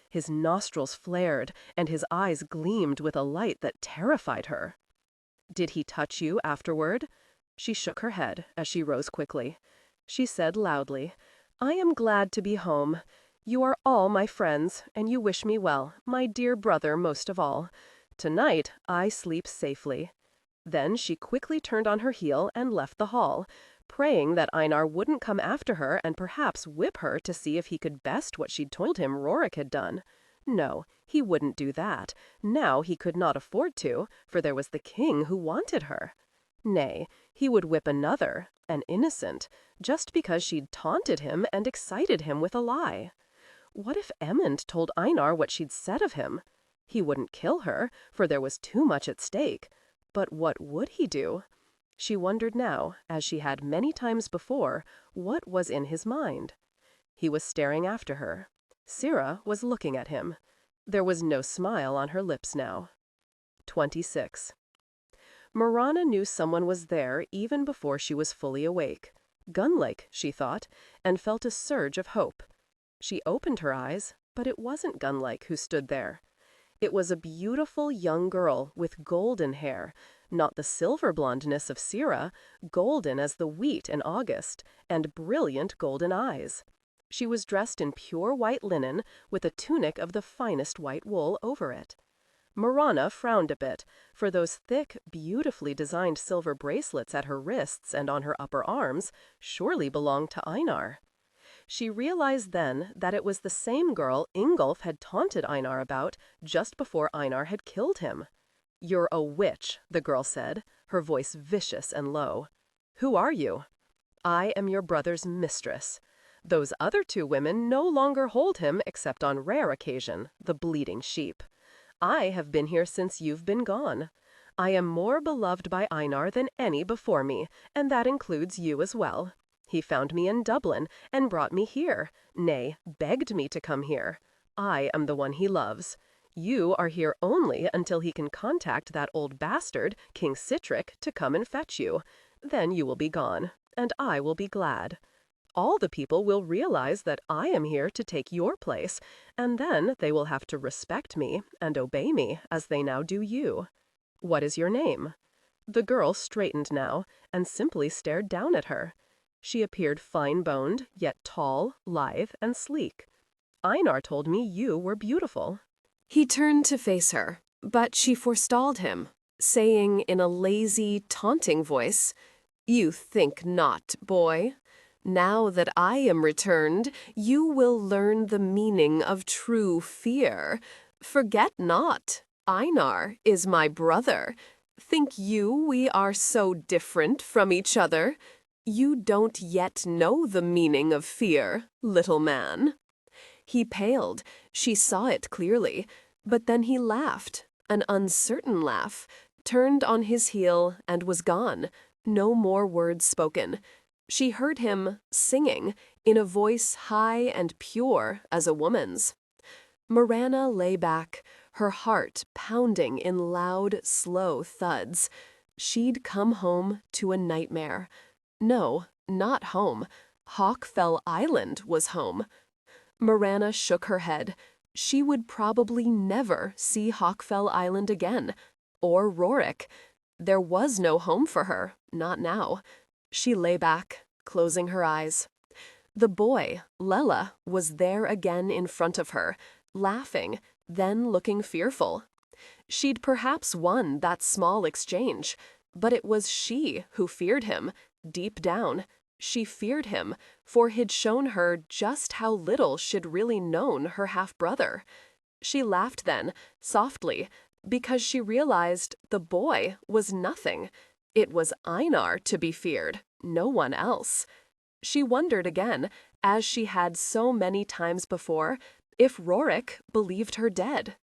His nostrils flared, and his eyes gleamed with a light that terrified her. Did he touch you afterward? She shook her head as she rose quickly. She said loudly, I am glad to be home. You are all my friends, and you wish me well, my dear brother most of all. Tonight I sleep safely. Then she quickly turned on her heel and left the hall, praying that Einar wouldn't come after her and perhaps whip her to see if he could best what she'd told him Rorik had done. No, he wouldn't do that. Now he could not afford to, for there was the king who wanted her. Nay, he would whip another, an innocent, just because she'd taunted him and excited him with a lie. What if Emond told Einar what she'd said of him? He wouldn't kill her, for there was too much at stake. But what would he do? She wondered now, as she had many times before, what was in his mind. He was staring after her. Sira was looking at him. There was no smile on her lips now. 26. Mirana knew someone was there even before she was fully awake. Gunlake, she thought, and felt a surge of hope. She opened her eyes, but it wasn't Gunlake who stood there. It was a beautiful young girl with golden hair, not the silver blondness of Sira, golden as the wheat in August, and brilliant golden eyes. She was dressed in pure white linen, with a tunic of the finest white wool over it. Mirana frowned a bit, for those thick, beautifully designed silver bracelets at her wrists and on her upper arms surely belonged to Einar. She realized then that it was the same girl Ingolf had taunted Einar about just before Einar had killed him. "You're a witch," the girl said, her voice vicious and low. "Who are you?" "I am your brother's mistress. Those other two women no longer hold him except on rare occasion, the bleeding sheep. I have been here since you've been gone. I am more beloved by Einar than any before me, and that includes you as well. He found me in Dublin and brought me here, nay, begged me to come here. I am the one he loves. You are here only until he can contact that old bastard, King Sitrick, to come and fetch you. Then you will be gone, and I will be glad. All the people will realize that I am here to take your place, and then they will have to respect me and obey me as they now do you. What is your name?" The girl straightened now and simply stared down at her. She appeared fine-boned, yet tall, lithe, and sleek. "Einar told me you were beautiful." He turned to face her, but she forestalled him, saying in a lazy, taunting voice, "You think not, boy. Now that I am returned, you will learn the meaning of true fear. Forget not, Einar is my brother. Think you we are so different from each other? You don't yet know the meaning of fear, little man." He paled. She saw it clearly. But then he laughed, an uncertain laugh, turned on his heel and was gone. No more words spoken. She heard him singing in a voice high and pure as a woman's. Mirana lay back, her heart pounding in loud, slow thuds. She'd come home to a nightmare. No, not home. Hawkfell Island was home. Mirana shook her head. She would probably never see Hawkfell Island again, or Rorik. There was no home for her, not now. She lay back, closing her eyes. The boy, Lela, was there again in front of her, laughing, then looking fearful. She'd perhaps won that small exchange, but it was she who feared him, deep down. She feared him, for he'd shown her just how little she'd really known her half-brother. She laughed then, softly, because she realized the boy was nothing. It was Einar to be feared, no one else. She wondered again, as she had so many times before, if Rorik believed her dead.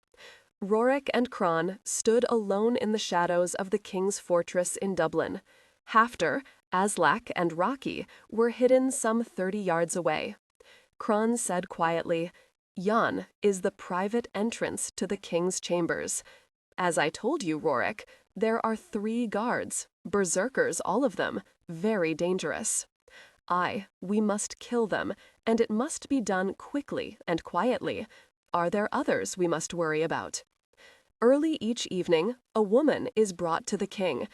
Rorik and Kron stood alone in the shadows of the king's fortress in Dublin. Hafter, Aslak, and Rocky were hidden some 30 yards away. Kron said quietly, "Yon is the private entrance to the king's chambers. As I told you, Rorik, there are 3 guards, berserkers all of them, very dangerous. We must kill them, and it must be done quickly and quietly. Are there others we must worry about? Early each evening, a woman is brought to the king.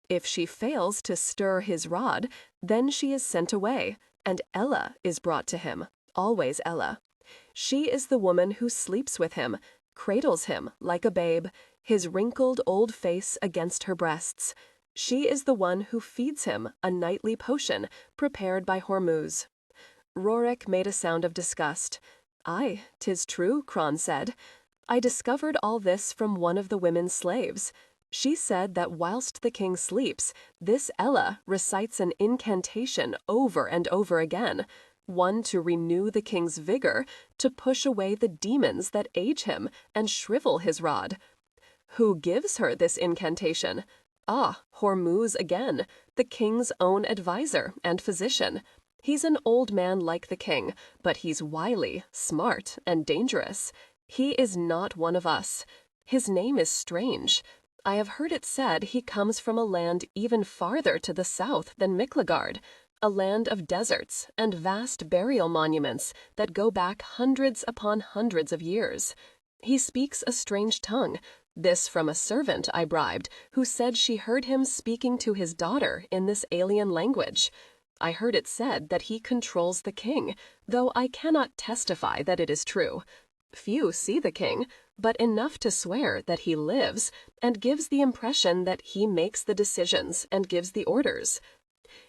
If she fails to stir his rod, then she is sent away, and Ella is brought to him, always Ella. She is the woman who sleeps with him, cradles him like a babe, his wrinkled old face against her breasts. She is the one who feeds him a nightly potion prepared by Hormuz." Rorik made a sound of disgust. "Aye, 'tis true," Kron said. "I discovered all this from one of the women's slaves. She said that whilst the king sleeps, this Ella recites an incantation over and over again, one to renew the king's vigor, to push away the demons that age him and shrivel his rod. Who gives her this incantation? Hormuz again, the king's own advisor and physician. He's an old man like the king, but he's wily, smart, and dangerous. He is not one of us. His name is strange. I have heard it said he comes from a land even farther to the south than Miklagard, a land of deserts and vast burial monuments that go back hundreds upon hundreds of years. He speaks a strange tongue, this from a servant I bribed, who said she heard him speaking to his daughter in this alien language. I heard it said that he controls the king, though I cannot testify that it is true. Few see the king, but enough to swear that he lives, and gives the impression that he makes the decisions and gives the orders.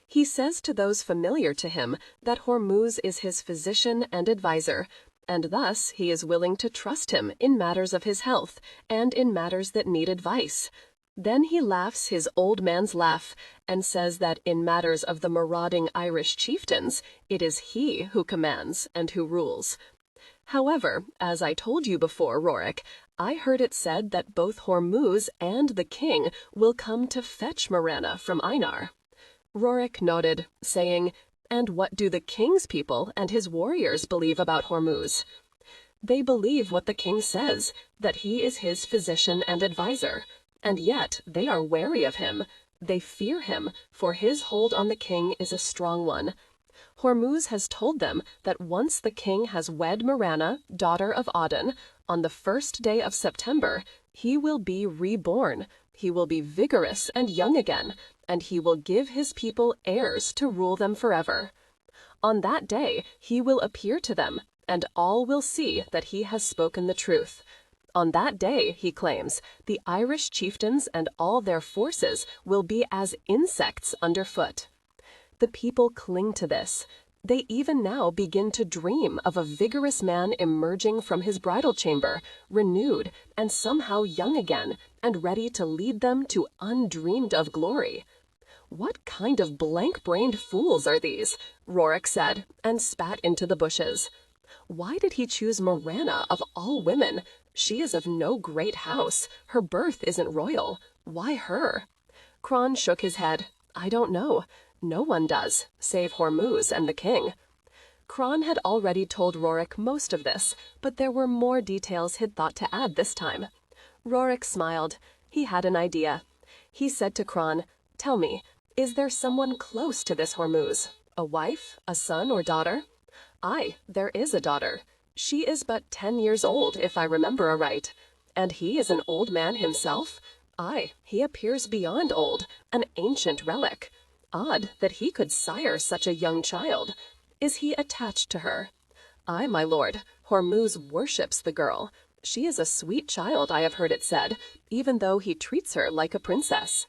He says to those familiar to him that Hormuz is his physician and advisor, and thus he is willing to trust him in matters of his health and in matters that need advice. Then he laughs his old man's laugh and says that in matters of the marauding Irish chieftains, it is he who commands and who rules. However, as I told you before, Rorik, I heard it said that both Hormuz and the king will come to fetch Mirana from Einar." Rorik nodded, saying, "And what do the king's people and his warriors believe about Hormuz?" "They believe what the king says, that he is his physician and advisor, and yet they are wary of him. They fear him, for his hold on the king is a strong one. Hormuz has told them that once the king has wed Mirana, daughter of Audun, on the first day of September, he will be reborn. He will be vigorous and young again, and he will give his people heirs to rule them forever. On that day, he will appear to them, and all will see that he has spoken the truth. On that day, he claims, the Irish chieftains and all their forces will be as insects underfoot. The people cling to this. They even now begin to dream of a vigorous man emerging from his bridal chamber, renewed and somehow young again, and ready to lead them to undreamed-of glory. "What kind of blank-brained fools are these?" Rorik said, and spat into the bushes. "Why did he choose Mirana of all women? She is of no great house. Her birth isn't royal. Why her?" Kron shook his head. "I don't know. No one does, save Hormuz and the king." Kron had already told Rorik most of this, but there were more details he'd thought to add this time. Rorik smiled. He had an idea. He said to Kron, "Tell me, is there someone close to this Hormuz? A wife, a son or daughter?" "Aye, there is a daughter. She is but 10 years old, if I remember aright. And he is an old man himself? Aye, he appears beyond old, an ancient relic. Odd that he could sire such a young child. Is he attached to her?" "Aye, my lord, Hormuz worships the girl. She is a sweet child, I have heard it said, even though he treats her like a princess."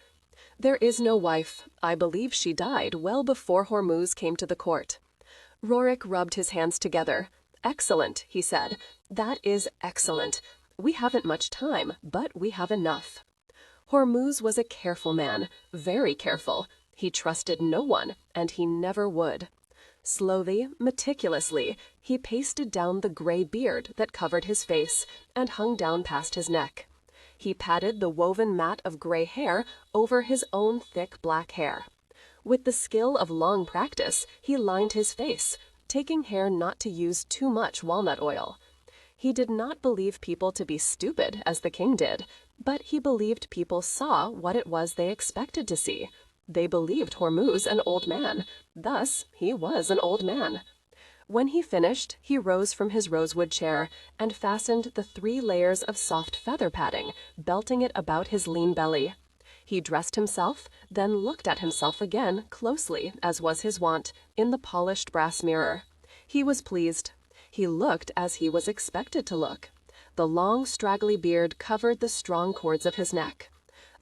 "There is no wife. I believe she died well before Hormuz came to the court." Rorik rubbed his hands together. "Excellent," he said. "That is excellent. We haven't much time, but we have enough." Hormuz was a careful man, very careful. He trusted no one, and he never would. Slowly, meticulously, he pasted down the gray beard that covered his face and hung down past his neck. He patted the woven mat of gray hair over his own thick black hair. With the skill of long practice, he lined his face, taking care not to use too much walnut oil. He did not believe people to be stupid, as the king did, but he believed people saw what it was they expected to see. They believed Hormuz an old man. Thus, he was an old man. When he finished, he rose from his rosewood chair and fastened the 3 layers of soft feather padding, belting it about his lean belly. He dressed himself, then looked at himself again closely, as was his wont, in the polished brass mirror. He was pleased. He looked as he was expected to look. The long, straggly beard covered the strong cords of his neck.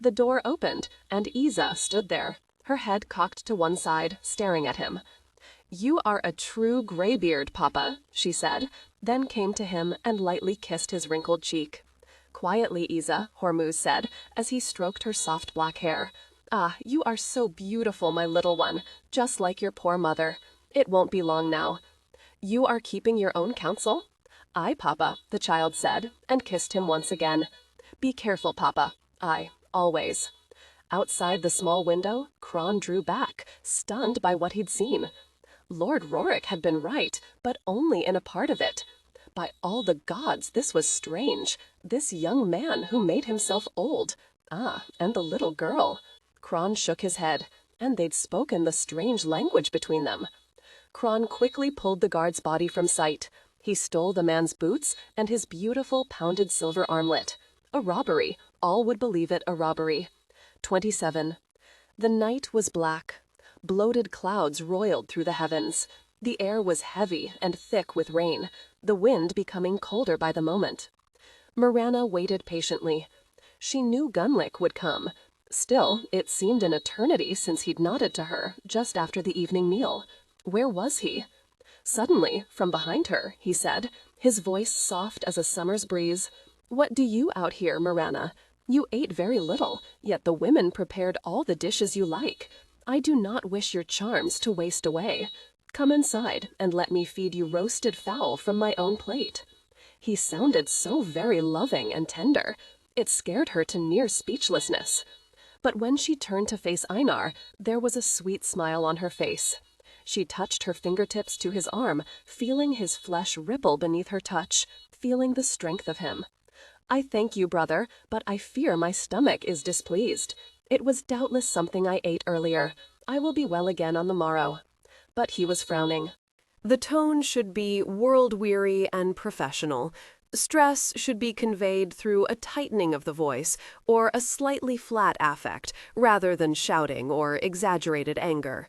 The door opened, and Isa stood there, her head cocked to one side, staring at him. "You are a true graybeard, Papa," she said, then came to him and lightly kissed his wrinkled cheek. "Quietly, Isa," Hormuz said, as he stroked her soft black hair. "Ah, you are so beautiful, my little one, just like your poor mother. It won't be long now. You are keeping your own counsel?" "Aye, Papa," the child said, and kissed him once again. "Be careful, Papa." "Aye, always." Outside the small window, Kron drew back, stunned by what he'd seen. Lord Rorik had been right, but only in a part of it. By all the gods, this was strange. This young man who made himself old. Ah, and the little girl. Kron shook his head, and they'd spoken the strange language between them. Kron quickly pulled the guard's body from sight. He stole the man's boots and his beautiful pounded silver armlet. A robbery. All would believe it a robbery. 27. The night was black. Bloated clouds roiled through the heavens. The air was heavy and thick with rain, the wind becoming colder by the moment. Mirana waited patiently. She knew Gunlick would come. Still, it seemed an eternity since he'd nodded to her, just after the evening meal. Where was he? Suddenly, from behind her, he said, his voice soft as a summer's breeze, "What do you out here, Mirana? You ate very little, yet the women prepared all the dishes you like. I do not wish your charms to waste away. Come inside and let me feed you roasted fowl from my own plate." He sounded so very loving and tender. It scared her to near speechlessness. But when she turned to face Einar, there was a sweet smile on her face. She touched her fingertips to his arm, feeling his flesh ripple beneath her touch, feeling the strength of him. "I thank you, brother, but I fear my stomach is displeased. It was doubtless something I ate earlier. I will be well again on the morrow." but he was frowning. The tone should be world-weary and professional. Stress should be conveyed through a tightening of the voice or a slightly flat affect, rather than shouting or exaggerated anger.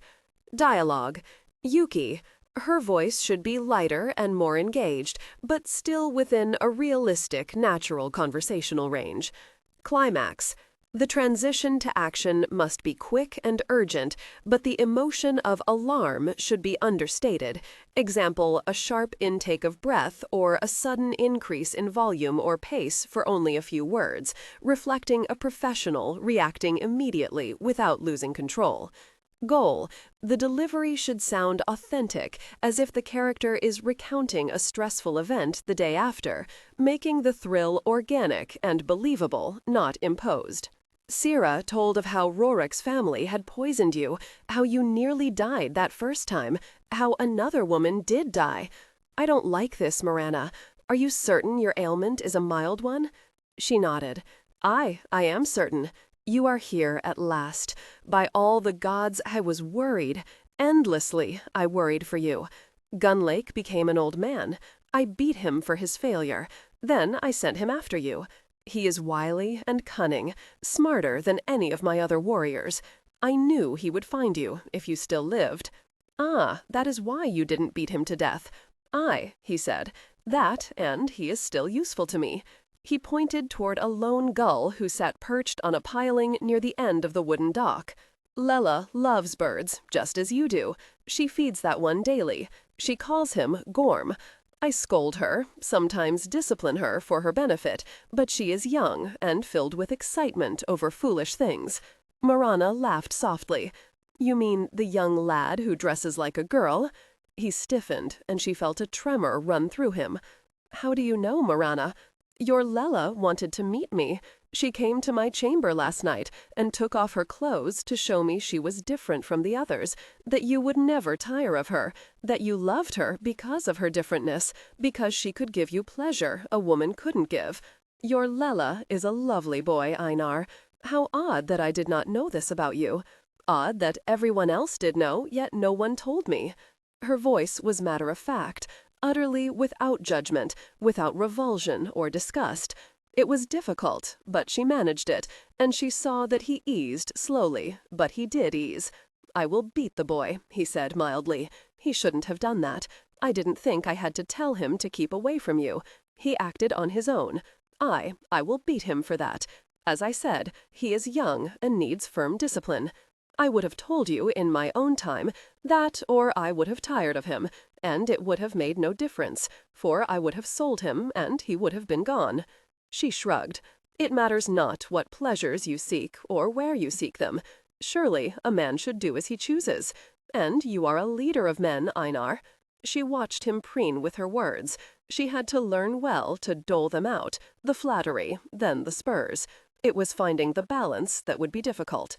Dialogue. Yuki. Her voice should be lighter and more engaged, but still within a realistic, natural conversational range. Climax. The transition to action must be quick and urgent, but the emotion of alarm should be understated. Example, a sharp intake of breath or a sudden increase in volume or pace for only a few words, reflecting a professional reacting immediately without losing control. Goal. The delivery should sound authentic, as if the character is recounting a stressful event the day after, making the thrill organic and believable, not imposed. Sira told of how Rorik's family had poisoned you, how you nearly died that first time, how another woman did die. I don't like this, Mirana. Are you certain your ailment is a mild one? She nodded. I am certain. You are here at last. By all the gods, I was worried. Endlessly, I worried for you. Gunlake became an old man. I beat him for his failure. Then I sent him after you. He is wily and cunning, smarter than any of my other warriors. I knew he would find you, if you still lived. Ah, that is why you didn't beat him to death. He said, that, and he is still useful to me. He pointed toward a lone gull who sat perched on a piling near the end of the wooden dock. Lella loves birds, just as you do. She feeds that one daily. She calls him Gorm. I scold her, sometimes discipline her for her benefit, but she is young and filled with excitement over foolish things. Mirana laughed softly. You mean the young lad who dresses like a girl? He stiffened, and she felt a tremor run through him. How do you know, Mirana? Your Lella wanted to meet me. She came to my chamber last night and took off her clothes to show me she was different from the others, that you would never tire of her, that you loved her because of her differentness, because she could give you pleasure a woman couldn't give. Your Lella is a lovely boy, Einar. How odd that I did not know this about you. Odd that everyone else did know, yet no one told me. Her voice was matter-of-fact, utterly without judgment, without revulsion or disgust. It was difficult, but she managed it, and she saw that he eased slowly, but he did ease. I will beat the boy, he said mildly. He shouldn't have done that. I didn't think I had to tell him to keep away from you. He acted on his own. I will beat him for that. As I said, he is young and needs firm discipline. I would have told you in my own time that, or I would have tired of him, and it would have made no difference, for I would have sold him, and he would have been gone. She shrugged. It matters not what pleasures you seek, or where you seek them. Surely a man should do as he chooses. And you are a leader of men, Einar. She watched him preen with her words. She had to learn well to dole them out, the flattery, then the spurs. It was finding the balance that would be difficult.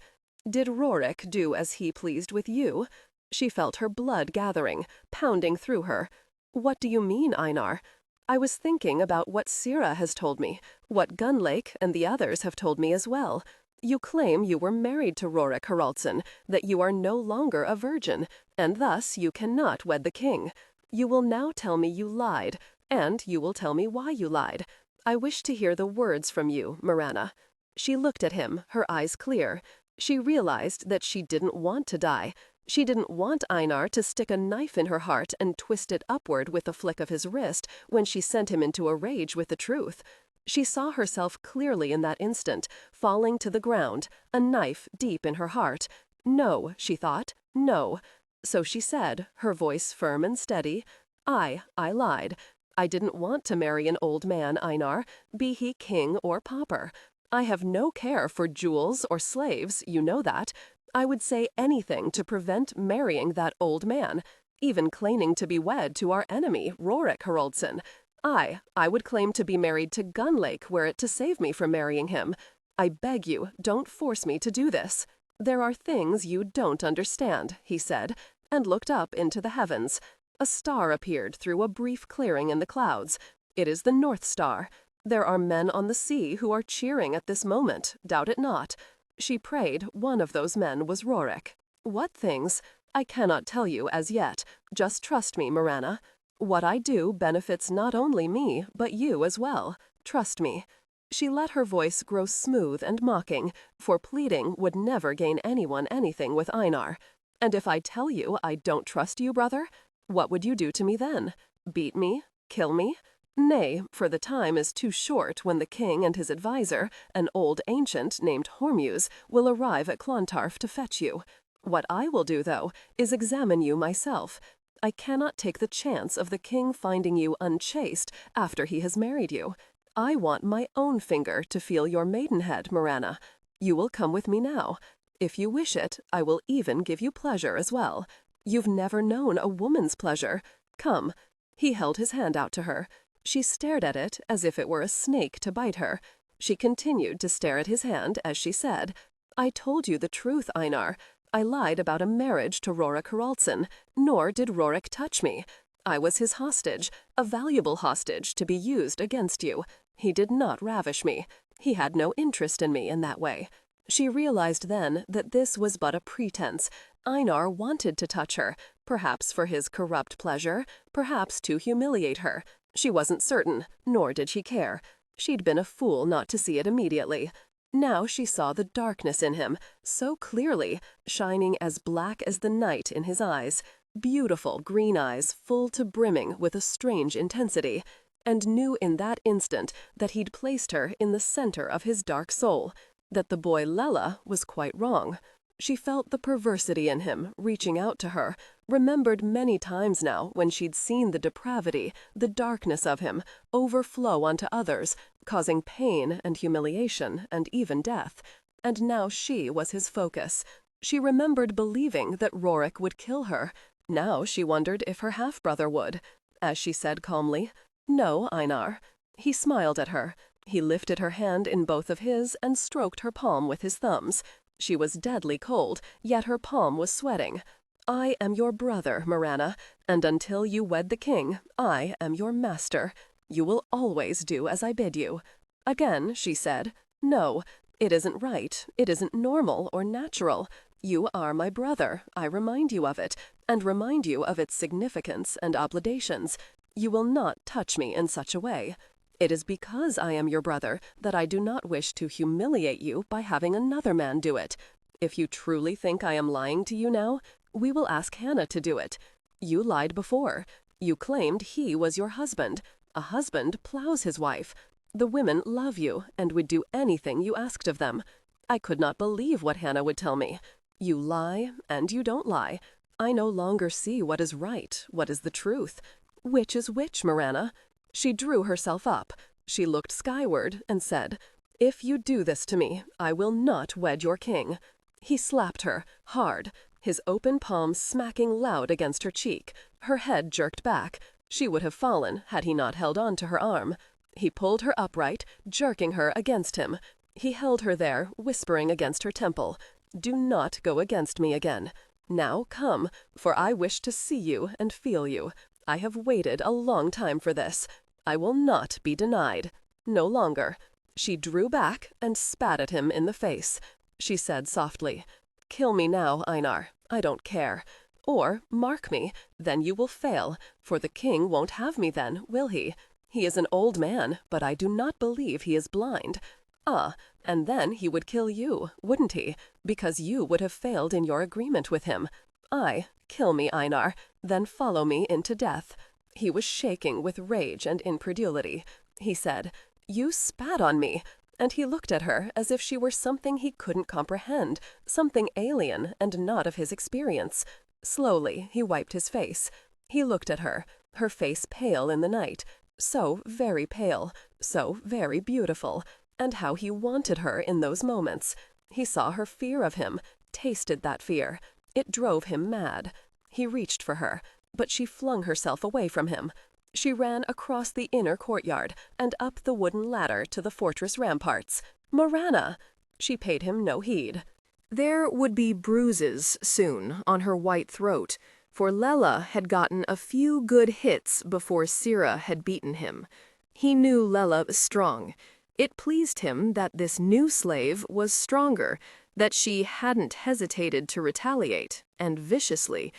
Did Rorik do as he pleased with you? She felt her blood gathering, pounding through her. What do you mean, Einar? I was thinking about what Sira has told me, what Gunlake and the others have told me as well. You claim you were married to Rorik Haraldson, that you are no longer a virgin, and thus you cannot wed the king. You will now tell me you lied, and you will tell me why you lied. I wish to hear the words from you, Mirana. She looked at him, her eyes clear. She realized that she didn't want to die. She didn't want Einar to stick a knife in her heart and twist it upward with a flick of his wrist when she sent him into a rage with the truth. She saw herself clearly in that instant, falling to the ground, a knife deep in her heart. No, she thought, no. So she said, her voice firm and steady, I lied. I didn't want to marry an old man, Einar, be he king or pauper. I have no care for jewels or slaves, you know that. I would say anything to prevent marrying that old man, even claiming to be wed to our enemy, Rorik Haraldson. I would claim to be married to Gunlake were it to save me from marrying him. I beg you, don't force me to do this. There are things you don't understand, he said, and looked up into the heavens. A star appeared through a brief clearing in the clouds. It is the North Star. There are men on the sea who are cheering at this moment, doubt it not. She prayed one of those men was Rorik. What things? I cannot tell you as yet. Just trust me, Mirana. What I do benefits not only me, but you as well. Trust me." She let her voice grow smooth and mocking, for pleading would never gain anyone anything with Einar. "And if I tell you I don't trust you, brother, what would you do to me then? Beat me? Kill me? Nay, for the time is too short when the king and his adviser, an old ancient named Hormuz, will arrive at Clontarf to fetch you. What I will do, though, is examine you myself. I cannot take the chance of the king finding you unchaste after he has married you. I want my own finger to feel your maidenhead, Mirana. You will come with me now. If you wish it, I will even give you pleasure as well. You've never known a woman's pleasure. Come." He held his hand out to her. She stared at it as if it were a snake to bite her. She continued to stare at his hand as she said, "I told you the truth, Einar. I lied about a marriage to Rorik Haraldson, nor did Rorik touch me. I was his hostage, a valuable hostage to be used against you. He did not ravish me. He had no interest in me in that way." She realized then that this was but a pretense. Einar wanted to touch her, perhaps for his corrupt pleasure, perhaps to humiliate her. She wasn't certain, nor did she care. She'd been a fool not to see it immediately. Now she saw the darkness in him, so clearly, shining as black as the night in his eyes. Beautiful green eyes full to brimming with a strange intensity, and knew in that instant that he'd placed her in the center of his dark soul, that the boy Lella was quite wrong. She felt the perversity in him reaching out to her, remembered many times now when she'd seen the depravity, the darkness of him, overflow onto others, causing pain and humiliation and even death. And now she was his focus. She remembered believing that Rorik would kill her. Now she wondered if her half-brother would. As she said calmly, "No, Einar." He smiled at her. He lifted her hand in both of his and stroked her palm with his thumbs. She was deadly cold, yet her palm was sweating. "I am your brother, Mirana, and until you wed the king, I am your master. You will always do as I bid you." Again she said, "No, it isn't right, it isn't normal or natural. You are my brother, I remind you of it, and remind you of its significance and obligations. You will not touch me in such a way. It is because I am your brother that I do not wish to humiliate you by having another man do it. If you truly think I am lying to you now, we will ask Hannah to do it. You lied before. You claimed he was your husband. A husband plows his wife. The women love you and would do anything you asked of them. I could not believe what Hannah would tell me. You lie and you don't lie. I no longer see what is right, what is the truth. Which is which, Mirana?" She drew herself up. She looked skyward and said, "If you do this to me, I will not wed your king." He slapped her, hard, his open palm smacking loud against her cheek. Her head jerked back. She would have fallen had he not held on to her arm. He pulled her upright, jerking her against him. He held her there, whispering against her temple, "Do not go against me again. Now come, for I wish to see you and feel you. I have waited a long time for this. I will not be denied. No longer." She drew back and spat at him in the face. She said softly, "Kill me now, Einar. I don't care. Or, mark me, then you will fail, for the king won't have me then, will he? He is an old man, but I do not believe he is blind. Ah, and then he would kill you, wouldn't he? Because you would have failed in your agreement with him. Aye, kill me, Einar, then follow me into death." He was shaking with rage and incredulity. He said, "You spat on me," and he looked at her as if she were something he couldn't comprehend, something alien and not of his experience. Slowly he wiped his face. He looked at her, her face pale in the night, so very pale, so very beautiful, and how he wanted her in those moments. He saw her fear of him, tasted that fear. It drove him mad. He reached for her, but she flung herself away from him. She ran across the inner courtyard and up the wooden ladder to the fortress ramparts. "Mirana!" She paid him no heed. There would be bruises soon on her white throat, for Lella had gotten a few good hits before Sira had beaten him. He knew Lella was strong. It pleased him that this new slave was stronger, that she hadn't hesitated to retaliate, and viciously.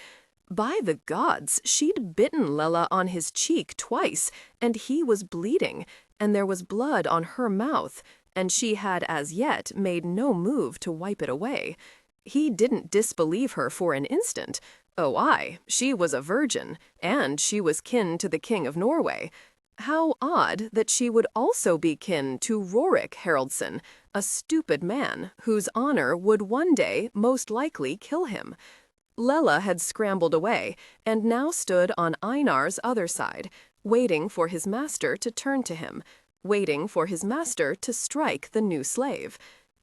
By the gods, she'd bitten Lella on his cheek twice, and he was bleeding, and there was blood on her mouth, and she had as yet made no move to wipe it away. He didn't disbelieve her for an instant. Oh, aye, she was a virgin, and she was kin to the King of Norway. How odd that she would also be kin to Rorik Haraldsson, a stupid man whose honor would one day most likely kill him. Lella had scrambled away, and now stood on Einar's other side, waiting for his master to turn to him, waiting for his master to strike the new slave.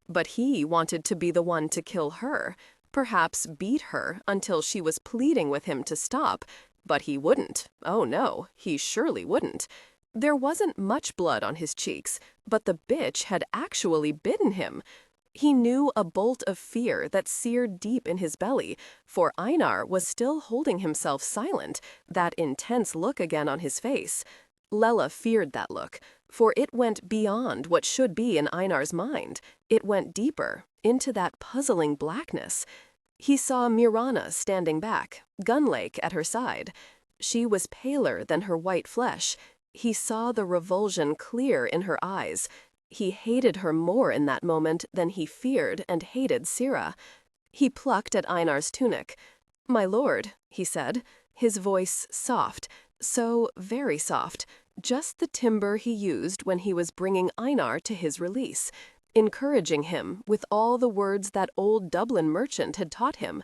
But he wanted to be the one to kill her, perhaps beat her until she was pleading with him to stop, but he wouldn't. Oh no, he surely wouldn't. There wasn't much blood on his cheeks, but the bitch had actually bitten him. He knew a bolt of fear that seared deep in his belly, for Einar was still holding himself silent, that intense look again on his face. Lella feared that look, for it went beyond what should be in Einar's mind. It went deeper, into that puzzling blackness. He saw Mirana standing back, Gunlake at her side. She was paler than her white flesh. He saw the revulsion clear in her eyes. He hated her more in that moment than he feared and hated Sira. He plucked at Einar's tunic. "My lord," he said, his voice soft, so very soft, just the timbre he used when he was bringing Einar to his release, encouraging him with all the words that old Dublin merchant had taught him.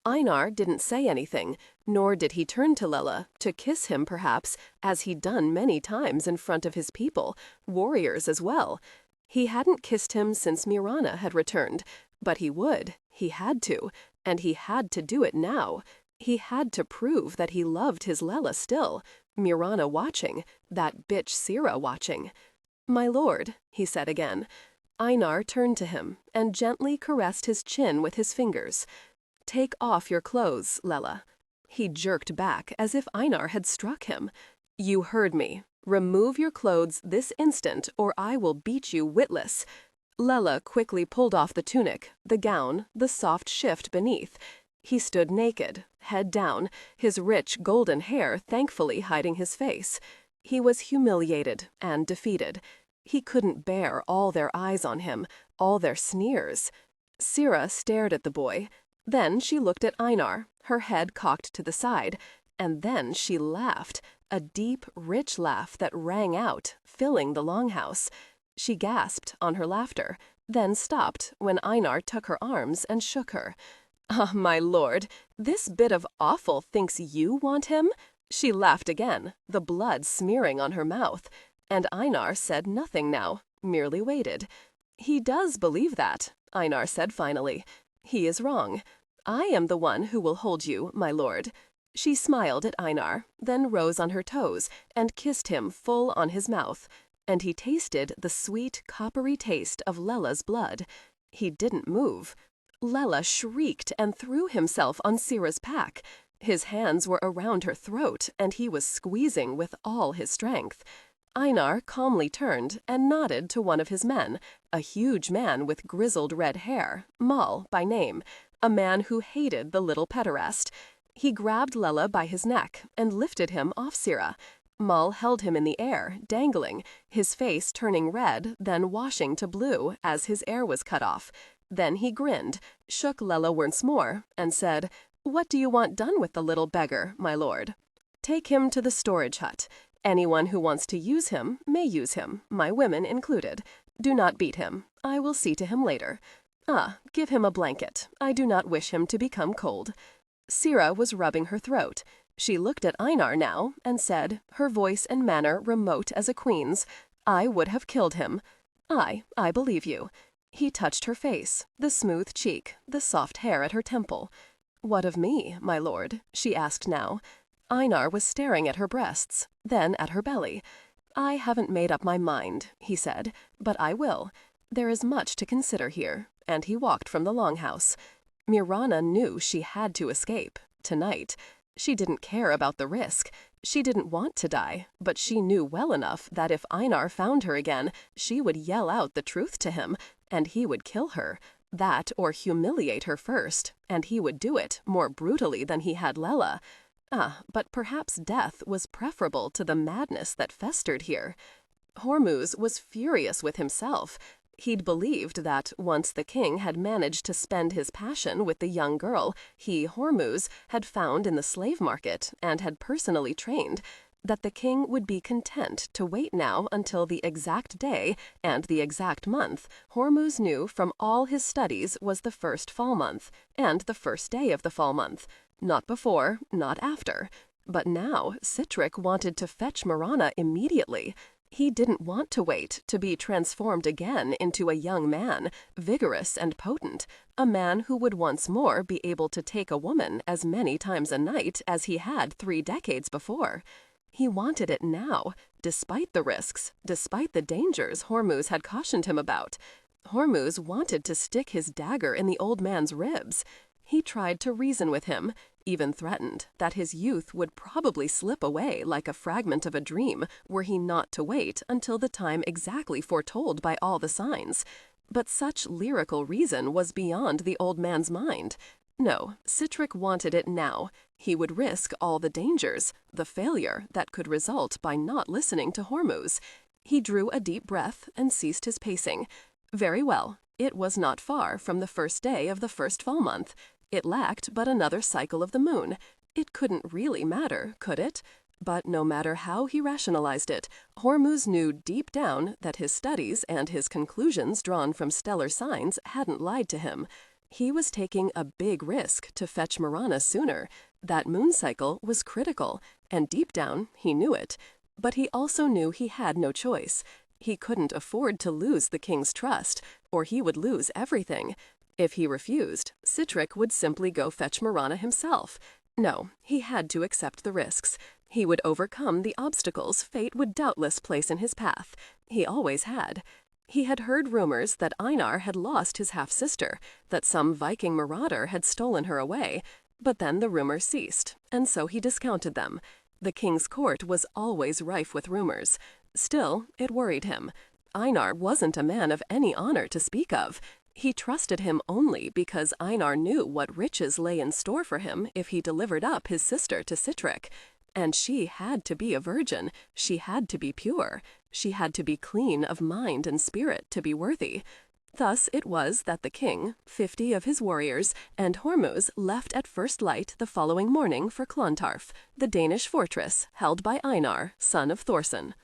Einar didn't say anything, nor did he turn to Lella, to kiss him perhaps, as he'd done many times in front of his people, warriors as well. He hadn't kissed him since Mirana had returned, but he would, he had to, and he had to do it now. He had to prove that he loved his Lella still, Mirana watching, that bitch Sira watching. "My lord," he said again. Einar turned to him and gently caressed his chin with his fingers. "Take off your clothes, Lella." He jerked back as if Einar had struck him. "You heard me. Remove your clothes this instant, or I will beat you witless." Lella quickly pulled off the tunic, the gown, the soft shift beneath. He stood naked, head down, his rich golden hair thankfully hiding his face. He was humiliated and defeated. He couldn't bear all their eyes on him, all their sneers. Sira stared at the boy. Then she looked at Einar, her head cocked to the side, and then she laughed, a deep, rich laugh that rang out, filling the longhouse. She gasped on her laughter, then stopped when Einar took her arms and shook her. "Ah, my lord, this bit of offal thinks you want him?" She laughed again, the blood smearing on her mouth, and Einar said nothing now, merely waited. "He does believe that," Einar said finally. "He is wrong. I am the one who will hold you, my lord." She smiled at Einar, then rose on her toes and kissed him full on his mouth, and he tasted the sweet, coppery taste of Lella's blood. He didn't move. Lella shrieked and threw himself on Sira's pack. His hands were around her throat, and he was squeezing with all his strength. Einar calmly turned and nodded to one of his men, a huge man with grizzled red hair, Mal by name, a man who hated the little pederast. He grabbed Lella by his neck and lifted him off Sira. Mal held him in the air, dangling, his face turning red, then washing to blue as his air was cut off. Then he grinned, shook Lella once more, and said, "What do you want done with the little beggar, my lord?" "Take him to the storage hut. Anyone who wants to use him may use him, my women included. Do not beat him. I will see to him later. Ah, give him a blanket. I do not wish him to become cold." Sira was rubbing her throat. She looked at Einar now and said, her voice and manner remote as a queen's, "I would have killed him." I believe you." He touched her face, the smooth cheek, the soft hair at her temple. "What of me, my lord?" she asked now. Einar was staring at her breasts, then at her belly. "I haven't made up my mind," he said, "but I will. There is much to consider here," and he walked from the longhouse. Mirana knew she had to escape, tonight. She didn't care about the risk. She didn't want to die, but she knew well enough that if Einar found her again, she would yell out the truth to him, and he would kill her. That or humiliate her first, and he would do it more brutally than he had Lella. But perhaps death was preferable to the madness that festered here. Hormuz was furious with himself. He'd believed that once the king had managed to spend his passion with the young girl he, Hormuz, had found in the slave market and had personally trained, that the king would be content to wait now until the exact day and the exact month Hormuz knew from all his studies was the first fall month and the first day of the fall month. Not before, not after. But now Sitrick wanted to fetch Mirana immediately. He didn't want to wait to be transformed again into a young man, vigorous and potent, a man who would once more be able to take a woman as many times a night as he had 3 decades before. He wanted it now, despite the risks, despite the dangers Hormuz had cautioned him about. Hormuz wanted to stick his dagger in the old man's ribs. He tried to reason with him, even threatened that his youth would probably slip away like a fragment of a dream were he not to wait until the time exactly foretold by all the signs. But such lyrical reason was beyond the old man's mind. No, Sitrick wanted it now. He would risk all the dangers, the failure that could result by not listening to Hormuz. He drew a deep breath and ceased his pacing. Very well, it was not far from the first day of the first fall month. It lacked but another cycle of the moon. It couldn't really matter, could it? But no matter how he rationalized it, Hormuz knew deep down that his studies and his conclusions drawn from stellar signs hadn't lied to him. He was taking a big risk to fetch Mirana sooner. That moon cycle was critical, and deep down he knew it. But he also knew he had no choice. He couldn't afford to lose the king's trust, or he would lose everything. If he refused, Sitrick would simply go fetch Mirana himself. No, he had to accept the risks. He would overcome the obstacles fate would doubtless place in his path. He always had. He had heard rumors that Einar had lost his half-sister, that some Viking marauder had stolen her away, but then the rumors ceased, and so he discounted them. The king's court was always rife with rumors. Still, it worried him. Einar wasn't a man of any honor to speak of. He trusted him only because Einar knew what riches lay in store for him if he delivered up his sister to Sitrick. And she had to be a virgin. She had to be pure. She had to be clean of mind and spirit to be worthy. Thus it was that the king, 50 of his warriors, and Hormuz left at first light the following morning for Clontarf, the Danish fortress held by Einar, son of Thorson.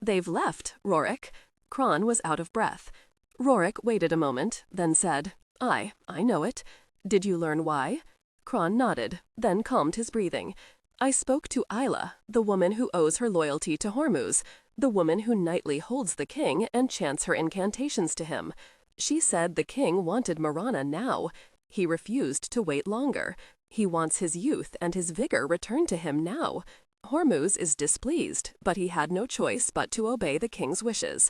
"They've left, Rorik." Kron was out of breath. Rorik waited a moment, then said, I know it. Did you learn why?" Kron nodded, then calmed his breathing. "I spoke to Isla, the woman who owes her loyalty to Hormuz, the woman who nightly holds the king and chants her incantations to him. She said the king wanted Mirana now. He refused to wait longer. He wants his youth and his vigor returned to him now. Hormuz is displeased, but he had no choice but to obey the king's wishes."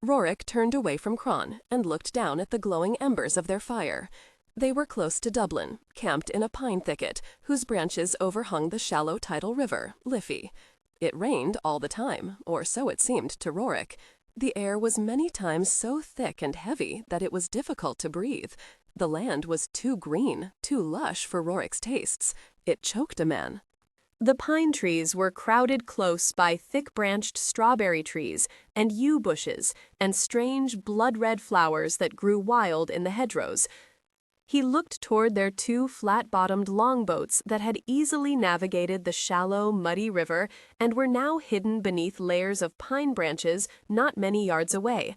Rorik turned away from Kron and looked down at the glowing embers of their fire. They were close to Dublin, camped in a pine thicket whose branches overhung the shallow tidal river, Liffey. It rained all the time, or so it seemed to Rorik. The air was many times so thick and heavy that it was difficult to breathe. The land was too green, too lush for Rorik's tastes. It choked a man. The pine trees were crowded close by thick-branched strawberry trees and yew bushes and strange blood-red flowers that grew wild in the hedgerows. He looked toward their 2 flat-bottomed longboats that had easily navigated the shallow, muddy river and were now hidden beneath layers of pine branches not many yards away.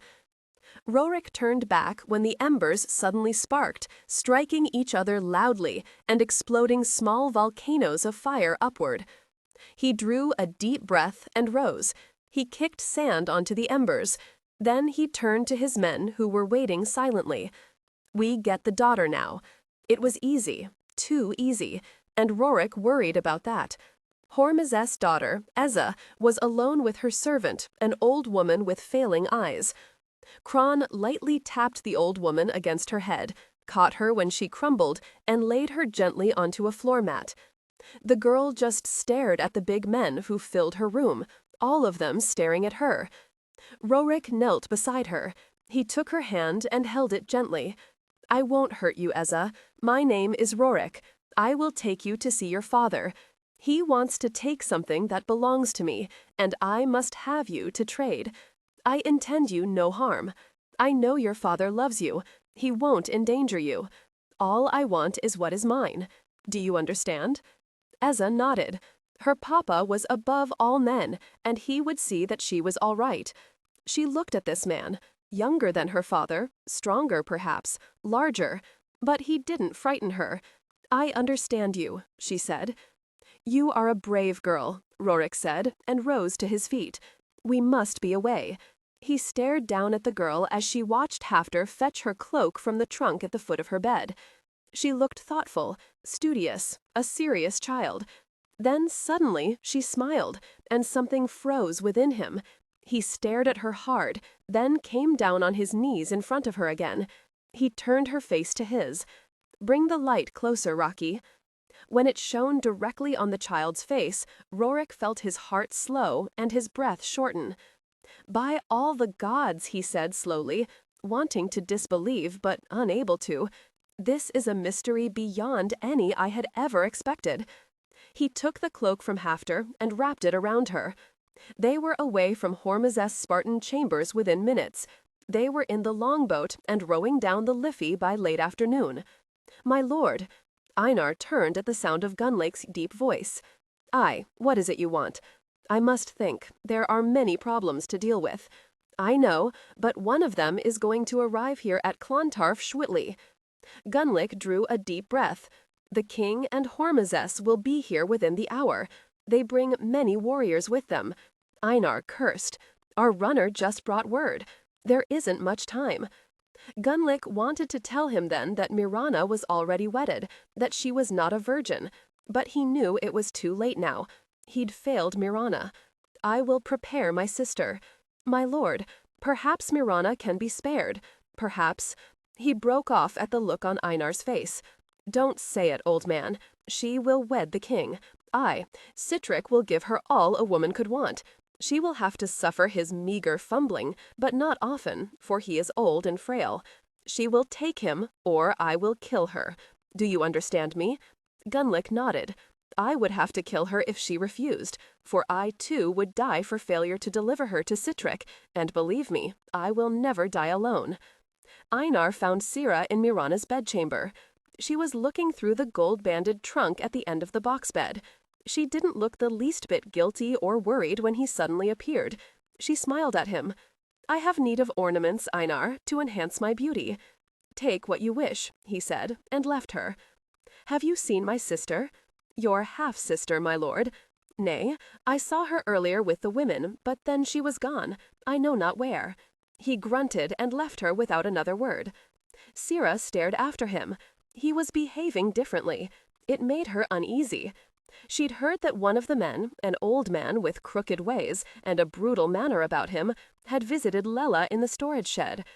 Rorik turned back when the embers suddenly sparked, striking each other loudly and exploding small volcanoes of fire upward. He drew a deep breath and rose. He kicked sand onto the embers. Then he turned to his men who were waiting silently. "We get the daughter now." It was easy, too easy, and Rorik worried about that. Hormuz's daughter, Eza, was alone with her servant, an old woman with failing eyes. Kron lightly tapped the old woman against her head, caught her when she crumbled, and laid her gently onto a floor mat. The girl just stared at the big men who filled her room, all of them staring at her. Rorik knelt beside her. He took her hand and held it gently. I won't hurt you, Eza. My name is Rorik. I will take you to see your father. He wants to take something that belongs to me, and I must have you to trade. I intend you no harm. I know your father loves you. He won't endanger you. All I want is what is mine. Do you understand?" Eza nodded. Her papa was above all men, and he would see that she was all right. She looked at this man, younger than her father, stronger perhaps, larger, but he didn't frighten her. "I understand you," she said. "You are a brave girl," Rorik said, and rose to his feet. "We must be away." He stared down at the girl as she watched Hafter fetch her cloak from the trunk at the foot of her bed. She looked thoughtful, studious, a serious child. Then suddenly she smiled, and something froze within him. He stared at her hard, then came down on his knees in front of her again. He turned her face to his. "Bring the light closer, Rocky." When it shone directly on the child's face, Rorik felt his heart slow and his breath shorten. "By all the gods," he said slowly, wanting to disbelieve but unable to, "this is a mystery beyond any I had ever expected." He took the cloak from Hafter and wrapped it around her. They were away from Hormuz's Spartan chambers within minutes. They were in the longboat and rowing down the Liffey by late afternoon. "My lord," Einar turned at the sound of Gunlake's deep voice. "Aye, what is it you want? I must think. There are many problems to deal with. I know, but one of them is going to arrive here at Clontarf shortly." Gunlake drew a deep breath. "The king and Hormuzes will be here within the hour. They bring many warriors with them." Einar cursed. "Our runner just brought word. There isn't much time." Gunlake wanted to tell him then that Mirana was already wedded, that she was not a virgin, but he knew it was too late now. He'd failed Mirana. "I will prepare my sister." "My lord, perhaps Mirana can be spared. Perhaps—" He broke off at the look on Einar's face. "Don't say it, old man. She will wed the king. Aye, Sihtric will give her all a woman could want. She will have to suffer his meager fumbling, but not often, for he is old and frail. She will take him, or I will kill her. Do you understand me?" Gunlake nodded. "I would have to kill her if she refused, for I too would die for failure to deliver her to Sihtric, and believe me, I will never die alone." Einar found Sira in Mirana's bedchamber. She was looking through the gold-banded trunk at the end of the box bed. She didn't look the least bit guilty or worried when he suddenly appeared. She smiled at him. "I have need of ornaments, Einar, to enhance my beauty." "Take what you wish," he said, and left her. "Have you seen my sister?" "Your half-sister, my lord." "Nay, I saw her earlier with the women, but then she was gone, I know not where." He grunted and left her without another word. Sira stared after him. He was behaving differently. It made her uneasy. She'd heard that one of the men, an old man with crooked ways and a brutal manner about him, had visited Lella in the storage shed.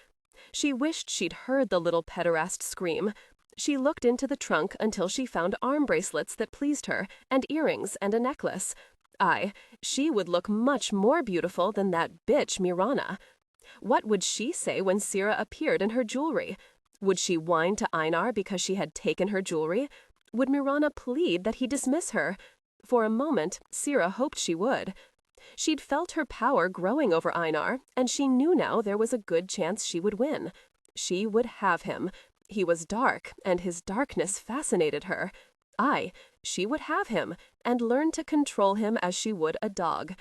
She wished she'd heard the little pederast scream. She looked into the trunk until she found arm bracelets that pleased her, and earrings and a necklace. Aye, she would look much more beautiful than that bitch Mirana. What would she say when Sira appeared in her jewelry? Would she whine to Einar because she had taken her jewelry? Would Mirana plead that he dismiss her? For a moment, Sira hoped she would. She'd felt her power growing over Einar, and she knew now there was a good chance she would win. She would have him. He was dark, and his darkness fascinated her. Aye, she would have him, and learn to control him as she would a dog.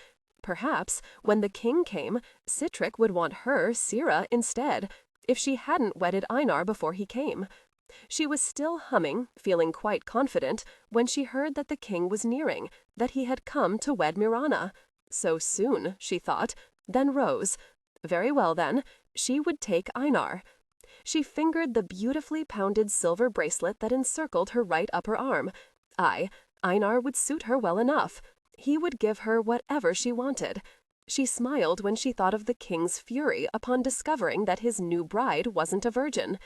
Perhaps, when the king came, Sihtric would want her, Sira, instead, if she hadn't wedded Einar before he came. She was still humming, feeling quite confident, when she heard that the king was nearing, that he had come to wed Mirana. So soon, she thought, then rose. Very well, then, she would take Einar. She fingered the beautifully pounded silver bracelet that encircled her right upper arm. Aye, Einar would suit her well enough. He would give her whatever she wanted. She smiled when she thought of the king's fury upon discovering that his new bride wasn't a virgin.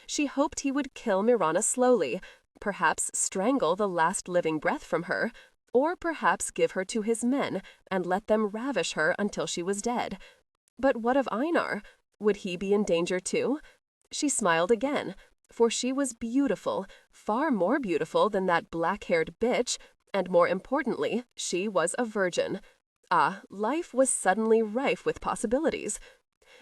She hoped he would kill Mirana slowly, perhaps strangle the last living breath from her, or perhaps give her to his men and let them ravish her until she was dead. But what of Einar? Would he be in danger too? She smiled again. For she was beautiful, far more beautiful than that black-haired bitch, and more importantly, she was a virgin. Ah, life was suddenly rife with possibilities.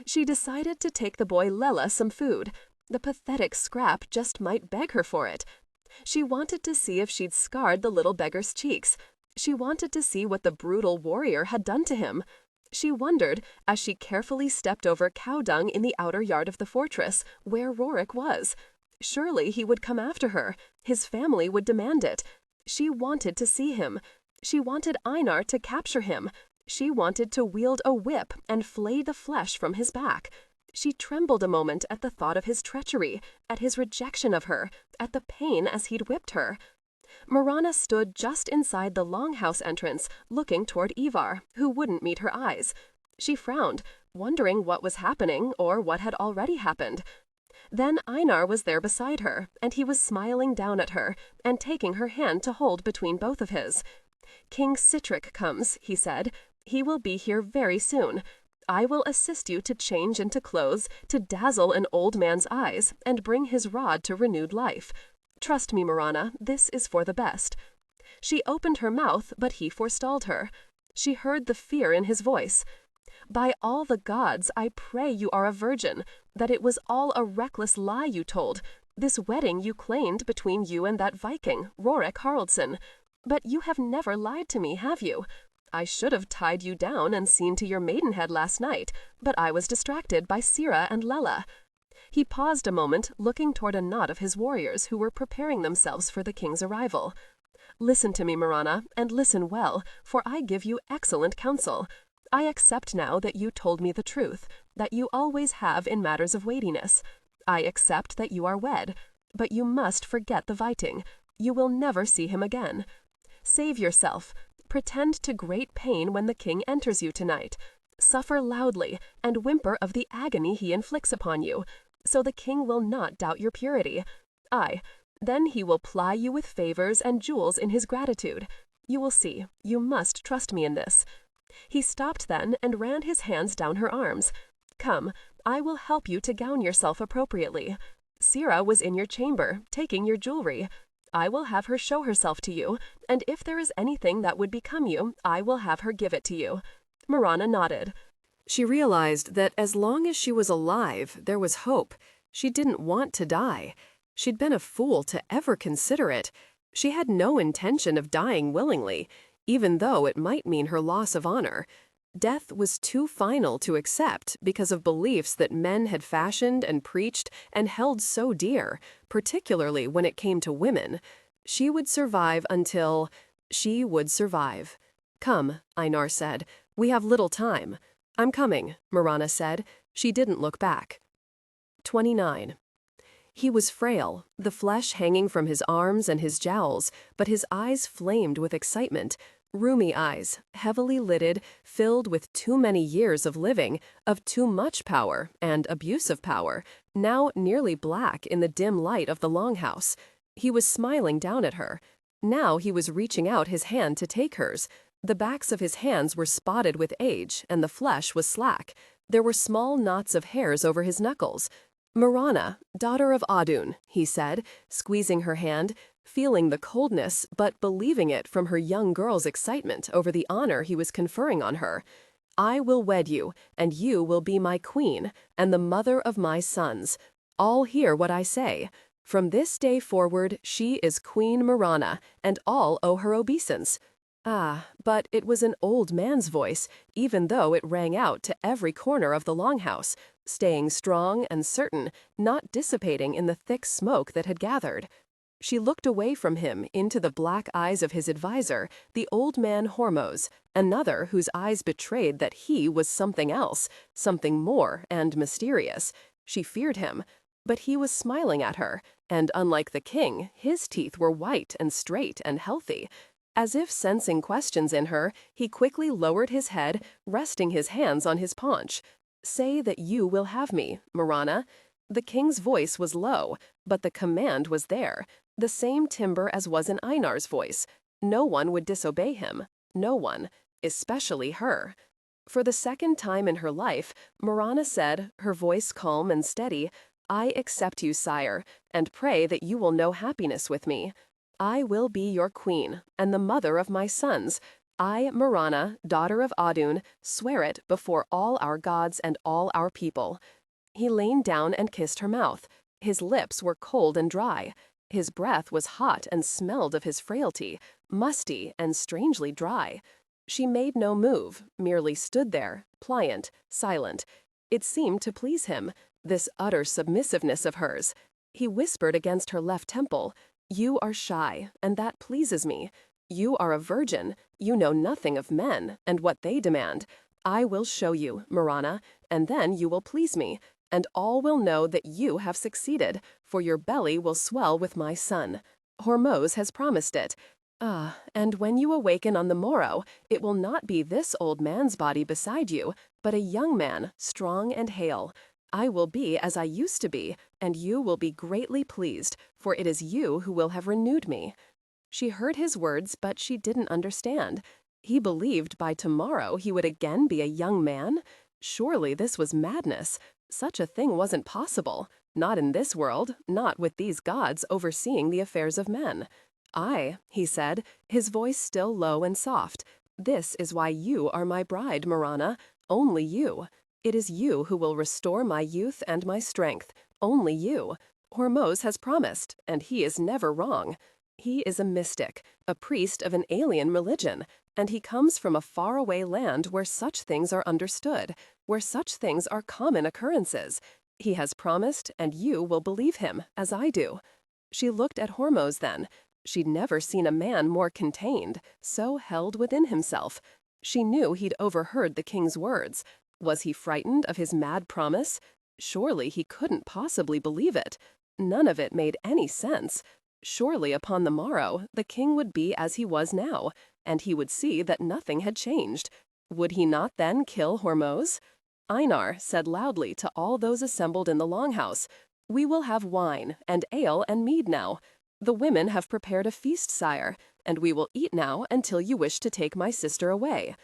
She decided to take the boy Lella some food. The pathetic scrap just might beg her for it. She wanted to see if she'd scarred the little beggar's cheeks. She wanted to see what the brutal warrior had done to him. She wondered, as she carefully stepped over cow dung in the outer yard of the fortress, where Rorik was. Surely he would come after her. His family would demand it. She wanted to see him. She wanted Einar to capture him. She wanted to wield a whip and flay the flesh from his back. She trembled a moment at the thought of his treachery, at his rejection of her, at the pain as he'd whipped her. Mirana stood just inside the longhouse entrance, looking toward Ivar, who wouldn't meet her eyes. She frowned, wondering what was happening or what had already happened. Then Einar was there beside her, and he was smiling down at her and taking her hand to hold between both of his. "King Sitrick comes," he said. "He will be here very soon. I will assist you to change into clothes, to dazzle an old man's eyes, and bring his rod to renewed life. Trust me, Mirana, this is for the best." She opened her mouth, but he forestalled her. She heard the fear in his voice. "By all the gods, I pray you are a virgin, that it was all a reckless lie you told, this wedding you claimed between you and that Viking, Rorik Haraldsson. But you have never lied to me, have you? I should have tied you down and seen to your maidenhead last night, but I was distracted by Sira and Lella." He paused a moment, looking toward a knot of his warriors who were preparing themselves for the king's arrival. "Listen to me, Mirana, and listen well, for I give you excellent counsel. I accept now that you told me the truth, that you always have in matters of weightiness. I accept that you are wed, but you must forget the Viking. You will never see him again. Save yourself. Pretend to great pain when the king enters you tonight. Suffer loudly, and whimper of the agony he inflicts upon you, so the king will not doubt your purity. Aye, then he will ply you with favors and jewels in his gratitude. You will see. You must trust me in this." He stopped then and ran his hands down her arms. "Come, I will help you to gown yourself appropriately. Sira was in your chamber, taking your jewelry. I will have her show herself to you, and if there is anything that would become you, I will have her give it to you." Mirana nodded. She realized that as long as she was alive, there was hope. She didn't want to die. She'd been a fool to ever consider it. She had no intention of dying willingly, even though it might mean her loss of honor. Death was too final to accept because of beliefs that men had fashioned and preached and held so dear, particularly when it came to women. She would survive until she would survive. "Come," Einar said. "We have little time." "I'm coming," Mirana said. She didn't look back. 29. He was frail, the flesh hanging from his arms and his jowls, but his eyes flamed with excitement. Roomy eyes, heavily lidded, filled with too many years of living, of too much power and abuse of power, now nearly black in the dim light of the longhouse. He was smiling down at her. Now he was reaching out his hand to take hers. The backs of his hands were spotted with age, and the flesh was slack. There were small knots of hairs over his knuckles. "Mirana, daughter of Audun," he said, squeezing her hand, feeling the coldness but believing it from her young girl's excitement over the honor he was conferring on her. "I will wed you, and you will be my queen, and the mother of my sons. All hear what I say. From this day forward, she is Queen Mirana, and all owe her obeisance." Ah, but it was an old man's voice, even though it rang out to every corner of the longhouse, staying strong and certain, not dissipating in the thick smoke that had gathered. She looked away from him into the black eyes of his advisor, the old man Hormuz, another whose eyes betrayed that he was something else, something more and mysterious. She feared him, but he was smiling at her, and unlike the king, his teeth were white and straight and healthy. As if sensing questions in her, he quickly lowered his head, resting his hands on his paunch. "Say that you will have me, Mirana." The king's voice was low, but the command was there, the same timbre as was in Einar's voice. No one would disobey him, no one, especially her. For the second time in her life, Mirana said, her voice calm and steady, I accept you, sire, and pray that you will know happiness with me. I will be your queen, and the mother of my sons. I, Mirana, daughter of Audun, swear it before all our gods and all our people." He leaned down and kissed her mouth. His lips were cold and dry. His breath was hot and smelled of his frailty, musty and strangely dry. She made no move, merely stood there, pliant, silent. It seemed to please him, this utter submissiveness of hers. He whispered against her left temple, "You are shy, and that pleases me. You are a virgin, you know nothing of men and what they demand. I will show you, Mirana, and then you will please me, and all will know that you have succeeded, for your belly will swell with my son. Hormuz has promised it. Ah, and when you awaken on the morrow, it will not be this old man's body beside you, but a young man, strong and hale. I will be as I used to be, and you will be greatly pleased, for it is you who will have renewed me." She heard his words, but she didn't understand. He believed by tomorrow he would again be a young man? Surely this was madness. Such a thing wasn't possible. Not in this world, not with these gods overseeing the affairs of men. "I," he said, his voice still low and soft, "this is why you are my bride, Mirana. Only you. It is you who will restore my youth and my strength. Only you. Hormuz has promised, and he is never wrong. He is a mystic, a priest of an alien religion, and he comes from a faraway land where such things are understood, where such things are common occurrences. He has promised, and you will believe him, as I do." She looked at Hormuz then. She'd never seen a man more contained, so held within himself. She knew he'd overheard the king's words. Was he frightened of his mad promise? Surely he couldn't possibly believe it. None of it made any sense. Surely upon the morrow the king would be as he was now, and he would see that nothing had changed. Would he not then kill Hormuz? Einar said loudly to all those assembled in the longhouse, "We will have wine and ale and mead now. The women have prepared a feast, sire, and we will eat now until you wish to take my sister away."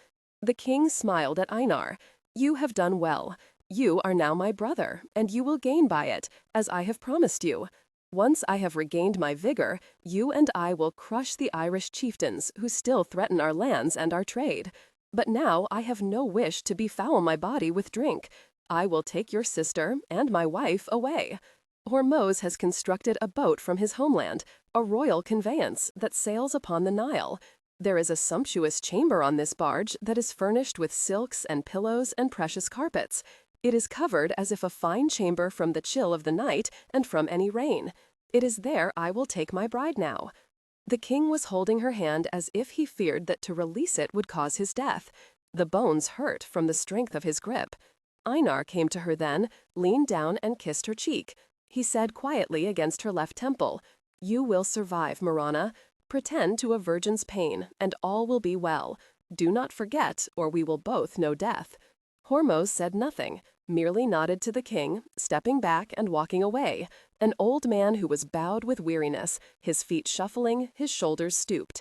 The king smiled at Einar. "You have done well. You are now my brother, and you will gain by it, as I have promised you. Once I have regained my vigor, you and I will crush the Irish chieftains who still threaten our lands and our trade. But now I have no wish to befoul my body with drink. I will take your sister and my wife away. Hormuz has constructed a boat from his homeland, a royal conveyance that sails upon the Nile. There is a sumptuous chamber on this barge that is furnished with silks and pillows and precious carpets. It is covered as if a fine chamber from the chill of the night and from any rain. It is there I will take my bride now." The king was holding her hand as if he feared that to release it would cause his death. The bones hurt from the strength of his grip. Einar came to her then, leaned down and kissed her cheek. He said quietly against her left temple, "You will survive, Mirana. Pretend to a virgin's pain, and all will be well. Do not forget, or we will both know death." Hormuz said nothing, merely nodded to the king, stepping back and walking away, an old man who was bowed with weariness, his feet shuffling, his shoulders stooped.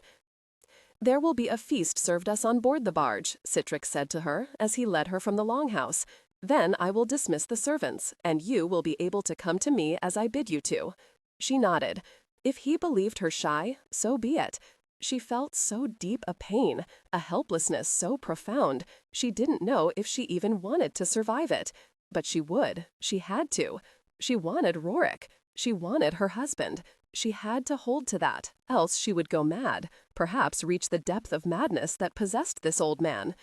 "There will be a feast served us on board the barge," Citrix said to her as he led her from the longhouse. "Then I will dismiss the servants, and you will be able to come to me as I bid you to." She nodded. If he believed her shy, so be it. She felt so deep a pain, a helplessness so profound, she didn't know if she even wanted to survive it. But she would. She had to. She wanted Rorik. She wanted her husband. She had to hold to that, else she would go mad, perhaps reach the depth of madness that possessed this old man.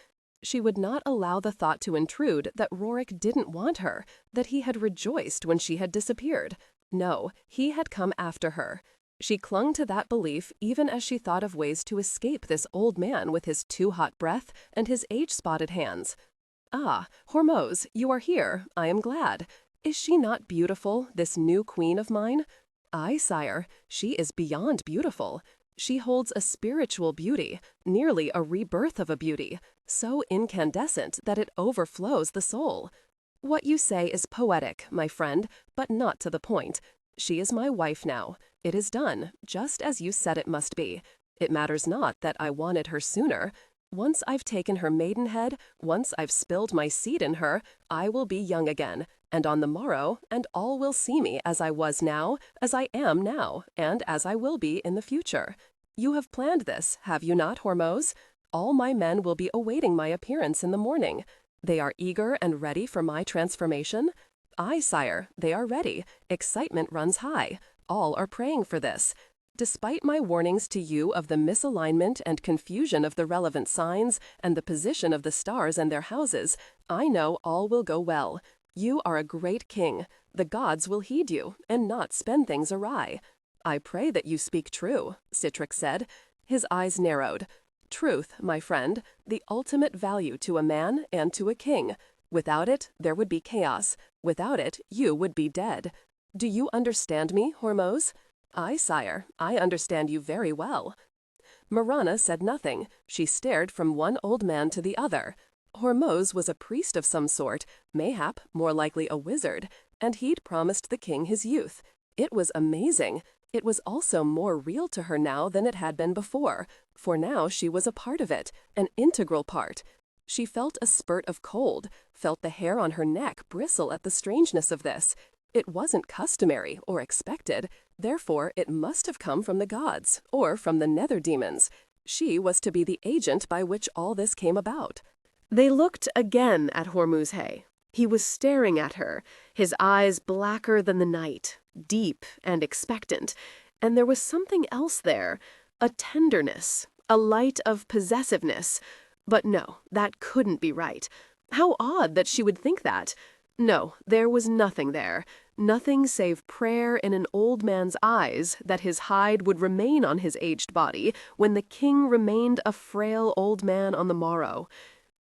She would not allow the thought to intrude that Rorik didn't want her, that he had rejoiced when she had disappeared. No, he had come after her. She clung to that belief even as she thought of ways to escape this old man with his too-hot breath and his age-spotted hands. "Ah, Hormuz, you are here. I am glad. Is she not beautiful, this new queen of mine?" "Aye, sire, she is beyond beautiful. She holds a spiritual beauty, nearly a rebirth of a beauty, so incandescent that it overflows the soul." "What you say is poetic, my friend, but not to the point. She is my wife now. It is done, just as you said it must be. It matters not that I wanted her sooner. Once I've taken her maidenhead, once I've spilled my seed in her, I will be young again. and on the morrow, and all will see me as I was now, as I am now, and as I will be in the future. You have planned this, have you not, Hormuz? All my men will be awaiting my appearance in the morning. They are eager and ready for my transformation? Aye, sire, they are ready. Excitement runs high. All are praying for this. Despite my warnings to you of the misalignment and confusion of the relevant signs and the position of the stars and their houses, I know all will go well. You are a great king. The gods will heed you and not spend things awry. I pray that you speak true, Citrix said. His eyes narrowed. Truth, my friend, the ultimate value to a man and to a king. Without it, there would be chaos. Without it, you would be dead. Do you understand me, Hormuz? Aye, sire, I understand you very well. Mirana said nothing. She stared from one old man to the other. Hormuz was a priest of some sort, mayhap more likely a wizard, and he'd promised the king his youth. It was amazing. It was also more real to her now than it had been before, for now she was a part of it, an integral part. She felt a spurt of cold, felt the hair on her neck bristle at the strangeness of this. It wasn't customary or expected, therefore it must have come from the gods, or from the nether demons. She was to be the agent by which all this came about. They looked again at Hormuzhe. He was staring at her, his eyes blacker than the night, deep and expectant, and there was something else there, a tenderness, a light of possessiveness. But no, that couldn't be right. How odd that she would think that. No, there was nothing there, nothing save prayer in an old man's eyes that his hide would remain on his aged body when the king remained a frail old man on the morrow.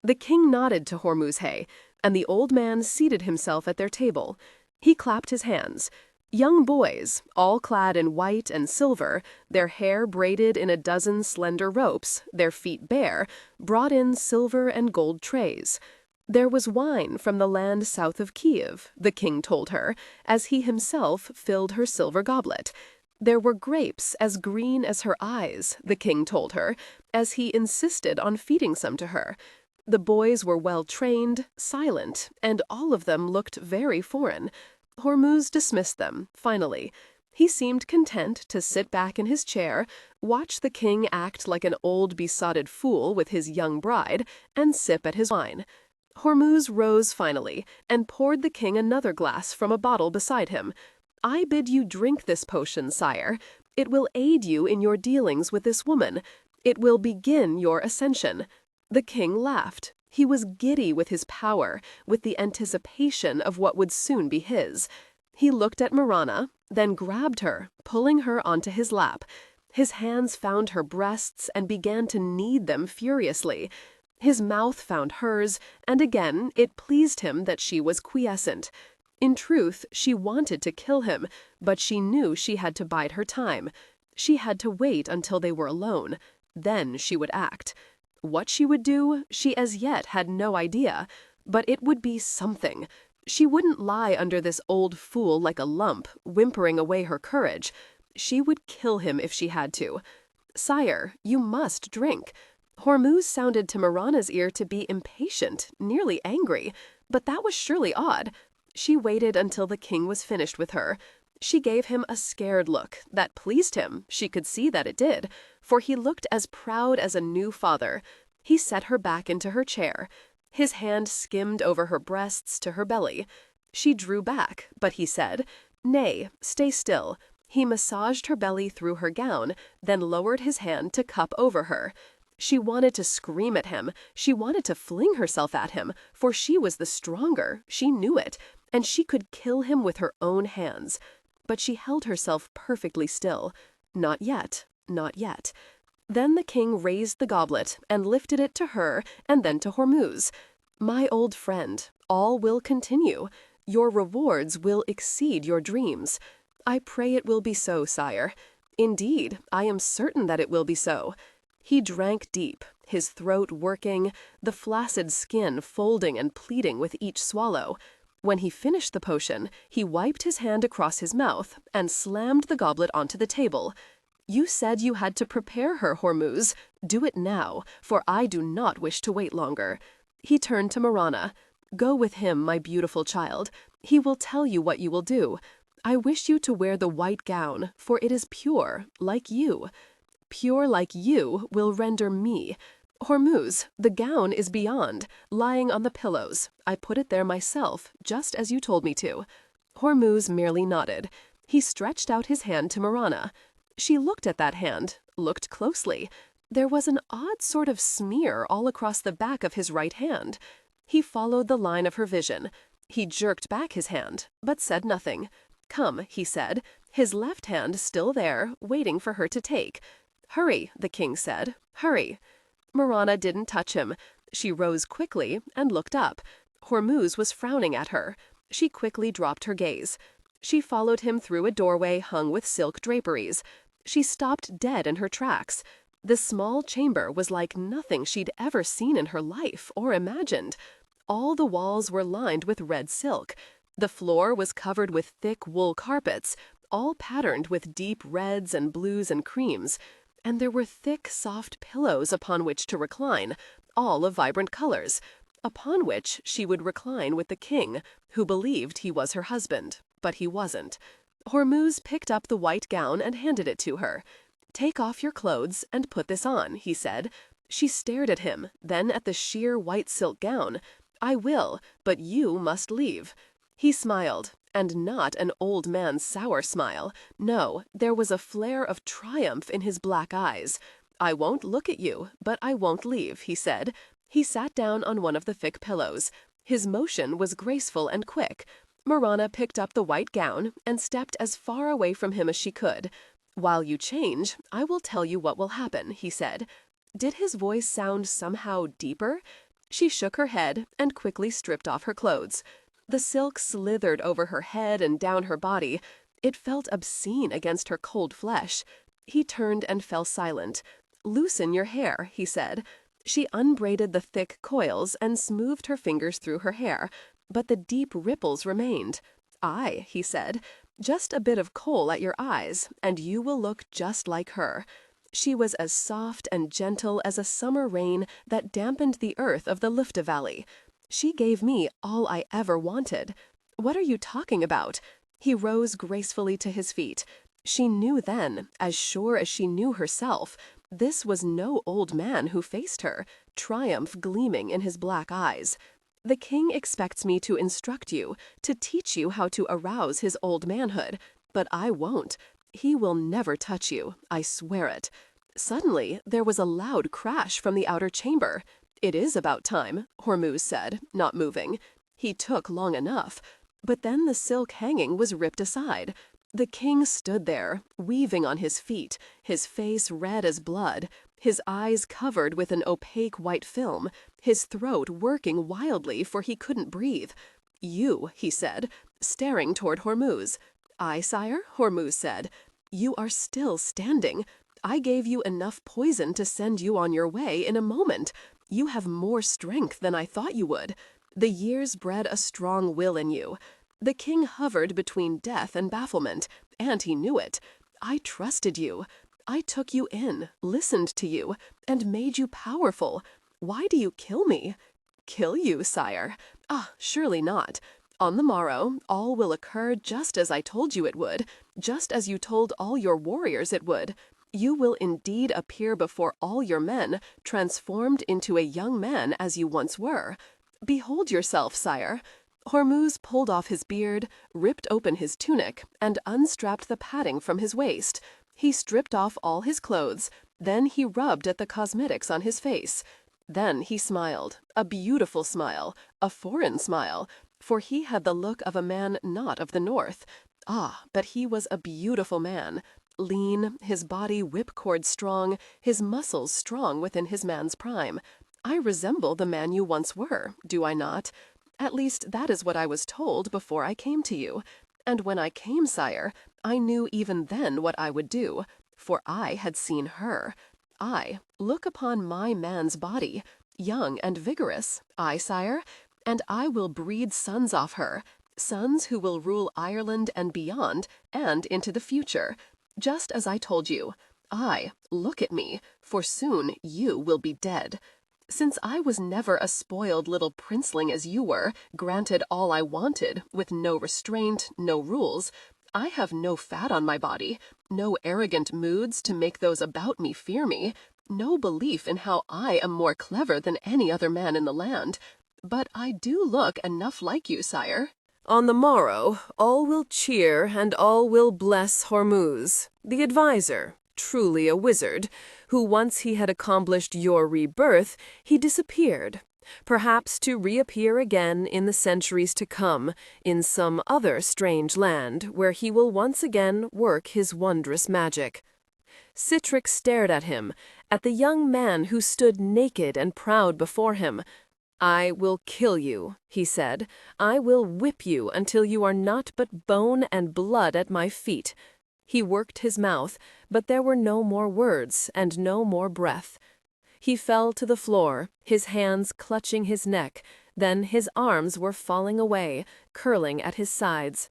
The king nodded to Hormuzhe, and the old man seated himself at their table. He clapped his hands. Young boys, all clad in white and silver, their hair braided in a dozen slender ropes, their feet bare, brought in silver and gold trays. There was wine from the land south of Kiev, the king told her, as he himself filled her silver goblet. There were grapes as green as her eyes, the king told her, as he insisted on feeding some to her. The boys were well trained, silent, and all of them looked very foreign. Hormuz dismissed them, finally. He seemed content to sit back in his chair, watch the king act like an old besotted fool with his young bride, and sip at his wine. Hormuz rose finally and poured the king another glass from a bottle beside him. I bid you drink this potion, sire. It will aid you in your dealings with this woman. It will begin your ascension. The king laughed. He was giddy with his power, with the anticipation of what would soon be his. He looked at Mirana, then grabbed her, pulling her onto his lap. His hands found her breasts and began to knead them furiously. His mouth found hers, and again it pleased him that she was quiescent. In truth, she wanted to kill him, but she knew she had to bide her time. She had to wait until they were alone. Then she would act. What she would do, she as yet had no idea, but it would be something. She wouldn't lie under this old fool like a lump, whimpering away her courage. She would kill him if she had to. Sire, you must drink. Hormuz sounded to Mirana's ear to be impatient, nearly angry, but that was surely odd. She waited until the king was finished with her. She gave him a scared look that pleased him, she could see that it did, for he looked as proud as a new father. He set her back into her chair. His hand skimmed over her breasts to her belly. She drew back, but he said, "Nay, stay still." He massaged her belly through her gown, then lowered his hand to cup over her. She wanted to scream at him. She wanted to fling herself at him, for she was the stronger, she knew it, and she could kill him with her own hands. But she held herself perfectly still. Not yet, not yet. Then the king raised the goblet and lifted it to her and then to Hormuz. "My old friend, all will continue. Your rewards will exceed your dreams. I pray it will be so, sire. Indeed, I am certain that it will be so." He drank deep, his throat working, the flaccid skin folding and pleating with each swallow. When he finished the potion, he wiped his hand across his mouth and slammed the goblet onto the table. "You said you had to prepare her, Hormuz. Do it now, for I do not wish to wait longer." He turned to Mirana. Go with him, my beautiful child. He will tell you what you will do. I wish you to wear the white gown, for it is pure, like you. Pure like you will render me. Hormuz, the gown is beyond, lying on the pillows. I put it there myself, just as you told me to. Hormuz merely nodded. He stretched out his hand to Mirana. She looked at that hand, looked closely. There was an odd sort of smear all across the back of his right hand. He followed the line of her vision. He jerked back his hand, but said nothing. Come, he said, his left hand still there, waiting for her to take. Hurry, the king said, hurry. Mirana didn't touch him. She rose quickly and looked up. Hormuz was frowning at her. She quickly dropped her gaze. She followed him through a doorway hung with silk draperies. She stopped dead in her tracks. The small chamber was like nothing she'd ever seen in her life or imagined. All the walls were lined with red silk. The floor was covered with thick wool carpets, all patterned with deep reds and blues and creams. And there were thick, soft pillows upon which to recline, all of vibrant colors, upon which she would recline with the king, who believed he was her husband, but he wasn't. Hormuz picked up the white gown and handed it to her. Take off your clothes and put this on, he said. She stared at him, then at the sheer white silk gown. I will, but you must leave. He smiled, and not an old man's sour smile. No, there was a flare of triumph in his black eyes. I won't look at you, but I won't leave, he said. He sat down on one of the thick pillows. His motion was graceful and quick. Mirana picked up the white gown and stepped as far away from him as she could. While you change, I will tell you what will happen, he said. Did his voice sound somehow deeper? She shook her head and quickly stripped off her clothes. The silk slithered over her head and down her body. It felt obscene against her cold flesh. He turned and fell silent. Loosen your hair, he said. She unbraided the thick coils and smoothed her fingers through her hair, but the deep ripples remained. Aye, he said, just a bit of coal at your eyes, and you will look just like her. She was as soft and gentle as a summer rain that dampened the earth of the Lufta Valley. She gave me all I ever wanted. What are you talking about? He rose gracefully to his feet. She knew then, as sure as she knew herself, this was no old man who faced her, triumph gleaming in his black eyes. The king expects me to instruct you, to teach you how to arouse his old manhood, but I won't. He will never touch you, I swear it. Suddenly, there was a loud crash from the outer chamber. It is about time, Hormuz said, not moving. He took long enough. But then the silk hanging was ripped aside. The king stood there, weaving on his feet, his face red as blood, his eyes covered with an opaque white film, his throat working wildly, for he couldn't breathe. You, he said, staring toward Hormuz. I, sire, Hormuz said. You are still standing. I gave you enough poison to send you on your way in a moment. You have more strength than I thought you would. The years bred a strong will in you. The king hovered between death and bafflement, and he knew it. I trusted you. I took you in, listened to you, and made you powerful. Why do you kill me? Kill you, sire? Ah, surely not. On the morrow, all will occur just as I told you it would, just as you told all your warriors it would. You will indeed appear before all your men, transformed into a young man as you once were. Behold yourself, sire. Hormuz pulled off his beard, ripped open his tunic, and unstrapped the padding from his waist. He stripped off all his clothes, then he rubbed at the cosmetics on his face. Then he smiled, a beautiful smile, a foreign smile, for he had the look of a man not of the north. Ah, but he was a beautiful man, lean, his body whipcord strong, his muscles strong within his man's prime. I resemble the man you once were, do I not? At least that is what I was told before I came to you. And when I came, sire, I knew even then what I would do, for I had seen her. I, look upon my man's body, young and vigorous, I, sire, and I will breed sons off her, sons who will rule Ireland and beyond, and into the future. Just as I told you, I, look at me, for soon you will be dead. Since I was never a spoiled little princeling as you were, granted all I wanted, with no restraint, no rules, I have no fat on my body, no arrogant moods to make those about me fear me, no belief in how I am more clever than any other man in the land. But I do look enough like you, sire. On the morrow, all will cheer and all will bless Hormuz, the adviser, truly a wizard, who once he had accomplished your rebirth, he disappeared, perhaps to reappear again in the centuries to come, in some other strange land where he will once again work his wondrous magic. Sitrick stared at him, at the young man who stood naked and proud before him. I will kill you, he said. I will whip you until you are naught but bone and blood at my feet. He worked his mouth, but there were no more words and no more breath. He fell to the floor, his hands clutching his neck, then his arms were falling away, curling at his sides.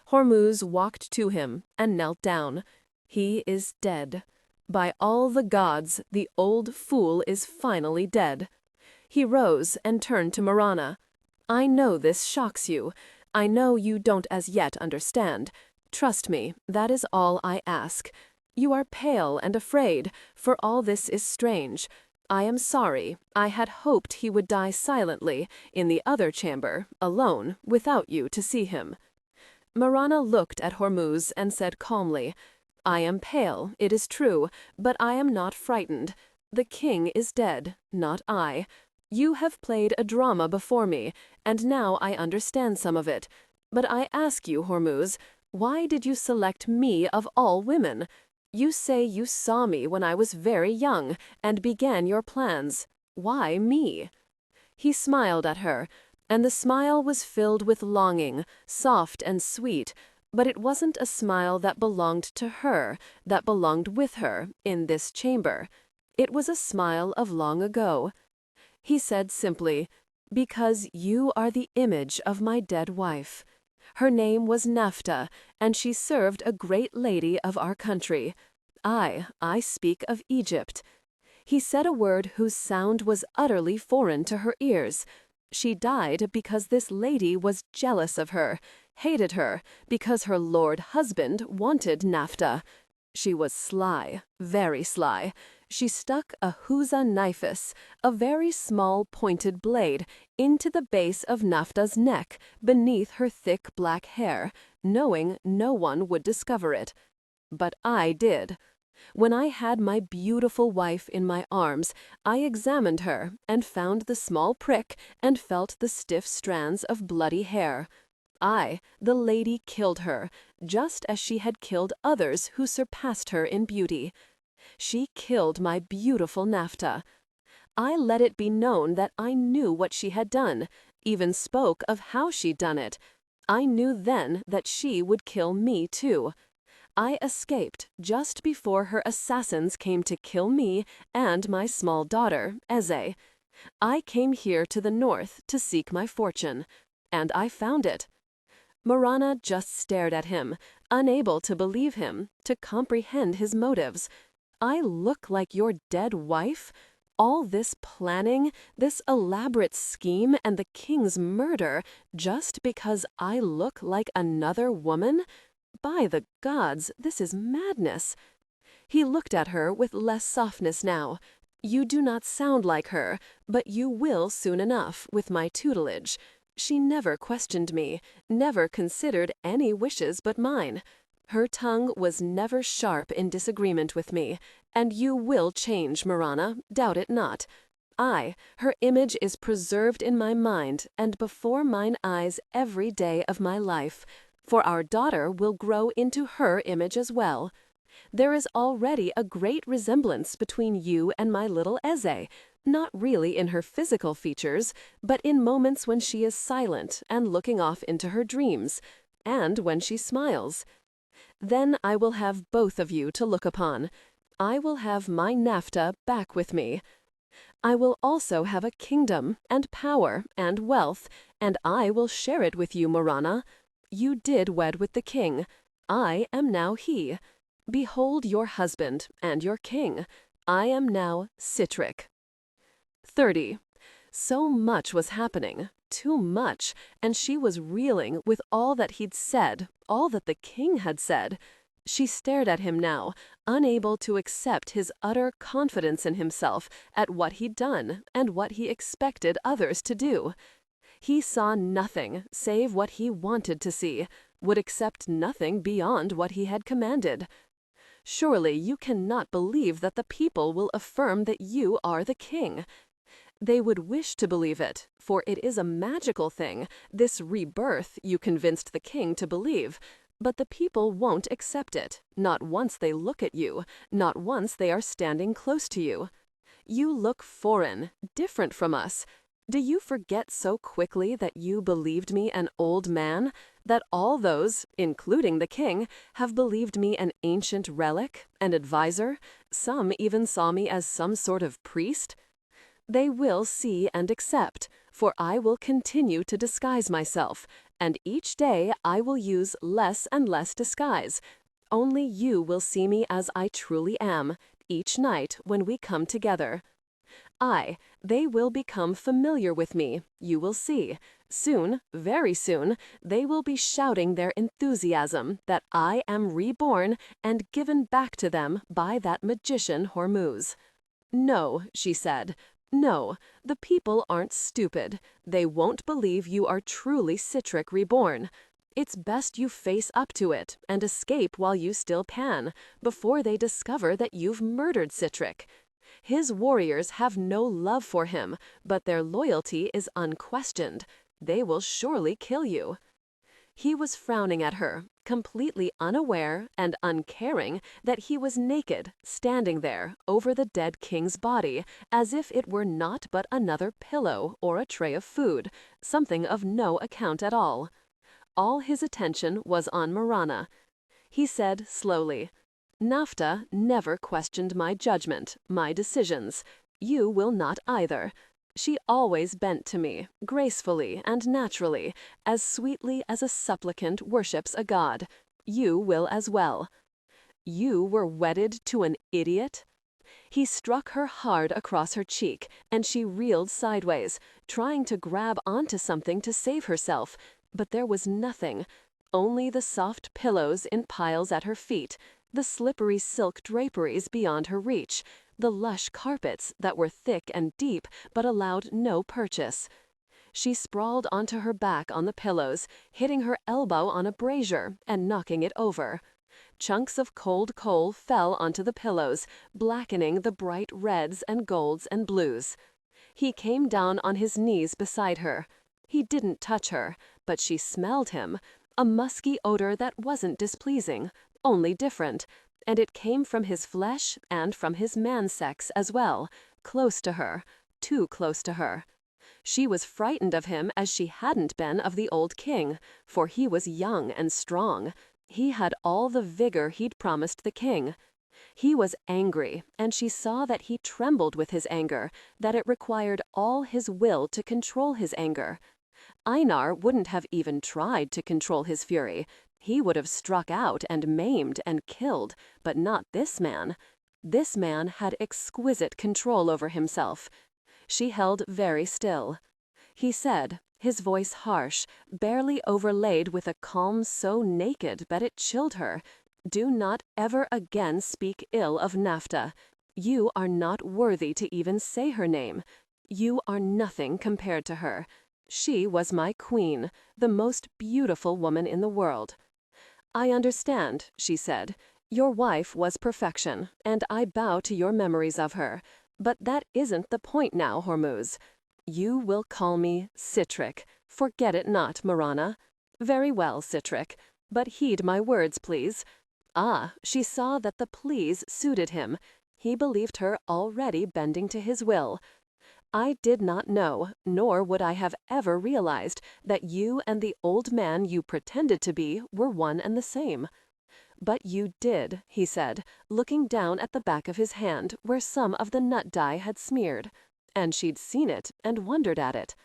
Hormuz walked to him and knelt down. He is dead. By all the gods, the old fool is finally dead. He rose and turned to Mirana. I know this shocks you. I know you don't as yet understand. Trust me, that is all I ask. You are pale and afraid, for all this is strange. I am sorry. I had hoped he would die silently, in the other chamber, alone, without you to see him. Mirana looked at Hormuz and said calmly, I am pale, it is true, but I am not frightened. The king is dead, not I. You have played a drama before me, and now I understand some of it. But I ask you, Hormuz, why did you select me of all women? You say you saw me when I was very young, and began your plans. Why me? He smiled at her, and the smile was filled with longing, soft and sweet, but it wasn't a smile that belonged to her, that belonged with her, in this chamber. It was a smile of long ago. He said simply, because you are the image of my dead wife. Her name was Nafta, and she served a great lady of our country. I speak of Egypt. He said a word whose sound was utterly foreign to her ears. She died because this lady was jealous of her, hated her, because her lord husband wanted Nafta. She was sly, very sly. She stuck a huza knifus, a very small pointed blade, into the base of Nafta's neck, beneath her thick black hair, knowing no one would discover it. But I did. When I had my beautiful wife in my arms, I examined her and found the small prick and felt the stiff strands of bloody hair. I, the lady, killed her, just as she had killed others who surpassed her in beauty. She killed my beautiful Nafta. I let it be known that I knew what she had done, even spoke of how she'd done it. I knew then that she would kill me too. I escaped just before her assassins came to kill me and my small daughter, Eze. I came here to the north to seek my fortune, and I found it. Mirana just stared at him, unable to believe him, to comprehend his motives. I look like your dead wife? All this planning, this elaborate scheme and the king's murder, just because I look like another woman? By the gods, this is madness. He looked at her with less softness now. You do not sound like her, but you will soon enough, with my tutelage. She never questioned me, never considered any wishes but mine. Her tongue was never sharp in disagreement with me, and you will change, Mirana, doubt it not. Her image is preserved in my mind and before mine eyes every day of my life, for our daughter will grow into her image as well. There is already a great resemblance between you and my little Eze, not really in her physical features, but in moments when she is silent and looking off into her dreams, and when she smiles. Then I will have both of you to look upon. I will have my Nafta back with me. I will also have a kingdom, and power, and wealth, and I will share it with you, Mirana. You did wed with the king. I am now he. Behold your husband and your king. I am now Sitrick. 30. So much was happening, too much, and she was reeling with all that he'd said, all that the king had said. She stared at him now, unable to accept his utter confidence in himself at what he'd done and what he expected others to do. He saw nothing save what he wanted to see, would accept nothing beyond what he had commanded. Surely you cannot believe that the people will affirm that you are the king. They would wish to believe it, for it is a magical thing, this rebirth you convinced the king to believe. But the people won't accept it, not once they look at you, not once they are standing close to you. You look foreign, different from us. Do you forget so quickly that you believed me an old man, that all those, including the king, have believed me an ancient relic, an advisor? Some even saw me as some sort of priest? They will see and accept, for I will continue to disguise myself, and each day I will use less and less disguise. Only you will see me as I truly am, each night when we come together. They will become familiar with me, you will see. Soon, very soon, they will be shouting their enthusiasm that I am reborn and given back to them by that magician Hormuz. No, she said. No, the people aren't stupid. They won't believe you are truly Citric reborn. It's best you face up to it and escape while you still can, before they discover that you've murdered Citric. His warriors have no love for him, but their loyalty is unquestioned. They will surely kill you. He was frowning at her, completely unaware and uncaring that he was naked, standing there over the dead king's body, as if it were not but another pillow or a tray of food, something of no account at all. All his attention was on Mirana. He said slowly, "Nafta never questioned my judgment, my decisions. You will not either. She always bent to me, gracefully and naturally, as sweetly as a supplicant worships a god. You will as well." You were wedded to an idiot? He struck her hard across her cheek, and she reeled sideways, trying to grab onto something to save herself, but there was nothing. Only the soft pillows in piles at her feet, the slippery silk draperies beyond her reach, the lush carpets that were thick and deep but allowed no purchase. She sprawled onto her back on the pillows, hitting her elbow on a brazier and knocking it over. Chunks of cold coal fell onto the pillows, blackening the bright reds and golds and blues. He came down on his knees beside her. He didn't touch her, but she smelled him, a musky odor that wasn't displeasing, only different, and it came from his flesh and from his man-sex as well, close to her, too close to her. She was frightened of him as she hadn't been of the old king, for he was young and strong. He had all the vigor he'd promised the king. He was angry, and she saw that he trembled with his anger, that it required all his will to control his anger. Einar wouldn't have even tried to control his fury. He would have struck out and maimed and killed, but not this man. This man had exquisite control over himself. She held very still. He said, his voice harsh, barely overlaid with a calm so naked that it chilled her, "Do not ever again speak ill of Nafta. You are not worthy to even say her name. You are nothing compared to her. She was my queen, the most beautiful woman in the world." "I understand," she said. "Your wife was perfection, and I bow to your memories of her. But that isn't the point now, Hormuz. You will call me Citric. Forget it not, Mirana." "Very well, Citric. But heed my words, please." Ah, she saw that the please suited him. He believed her already bending to his will. "I did not know, nor would I have ever realized, that you and the old man you pretended to be were one and the same." "But you did," he said, looking down at the back of his hand where some of the nut dye had smeared. And she'd seen it and wondered at it.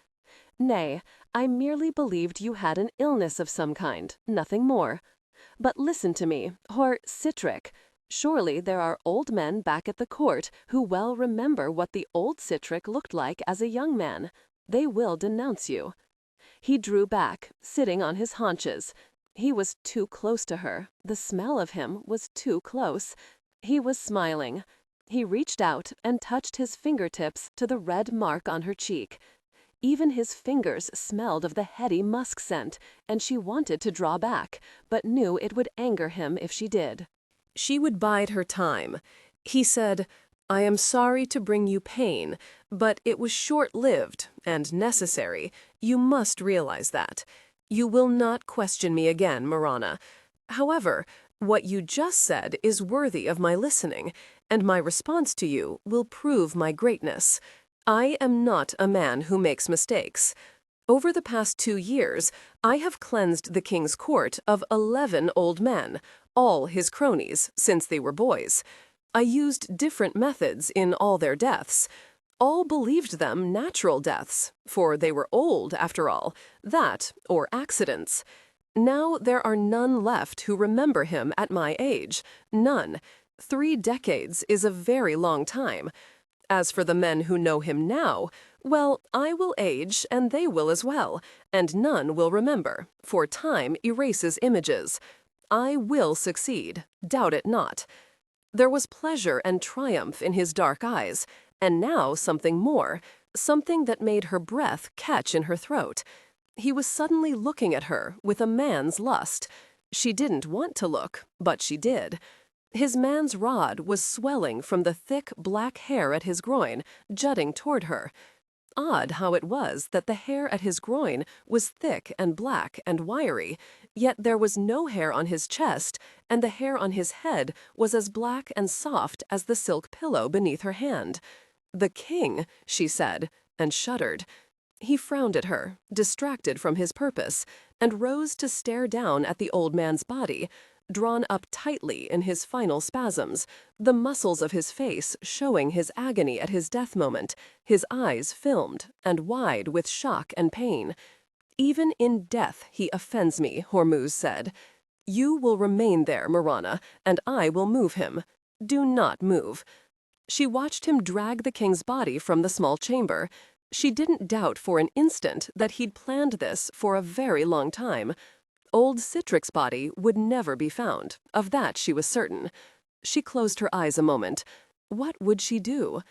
"Nay, I merely believed you had an illness of some kind, nothing more. But listen to me, Citric. Surely there are old men back at the court who well remember what the old Sitrick looked like as a young man. They will denounce you. He drew back, sitting on his haunches. He was too close to her. The smell of him was too close. He was smiling. He reached out and touched his fingertips to the red mark on her cheek. Even his fingers smelled of the heady musk scent, and she wanted to draw back, but knew it would anger him if she did. She would bide her time. He said, "I am sorry to bring you pain, but it was short-lived and necessary. You must realize that. You will not question me again, Mirana. However, what you just said is worthy of my listening, and my response to you will prove my greatness. I am not a man who makes mistakes. Over the past 2 years, I have cleansed the king's court of 11 old men, all his cronies, since they were boys. I used different methods in all their deaths. All believed them natural deaths, for they were old, after all, that or accidents. Now there are none left who remember him at my age, none. 3 decades is a very long time. As for the men who know him now, well, I will age and they will as well, and none will remember, for time erases images. I will succeed, doubt it not." There was pleasure and triumph in his dark eyes, and now something more, something that made her breath catch in her throat. He was suddenly looking at her with a man's lust. She didn't want to look, but she did. His man's rod was swelling from the thick black hair at his groin, jutting toward her. Odd how it was that the hair at his groin was thick and black and wiry, yet there was no hair on his chest, and the hair on his head was as black and soft as the silk pillow beneath her hand. "The king," she said, and shuddered. He frowned at her, distracted from his purpose, and rose to stare down at the old man's body, drawn up tightly in his final spasms, the muscles of his face showing his agony at his death moment, his eyes filmed and wide with shock and pain. "Even in death he offends me," Hormuz said. "You will remain there, Mirana, and I will move him. Do not move." She watched him drag the king's body from the small chamber. She didn't doubt for an instant that he'd planned this for a very long time. Old Sitrick's body would never be found, of that she was certain. She closed her eyes a moment. What would she do?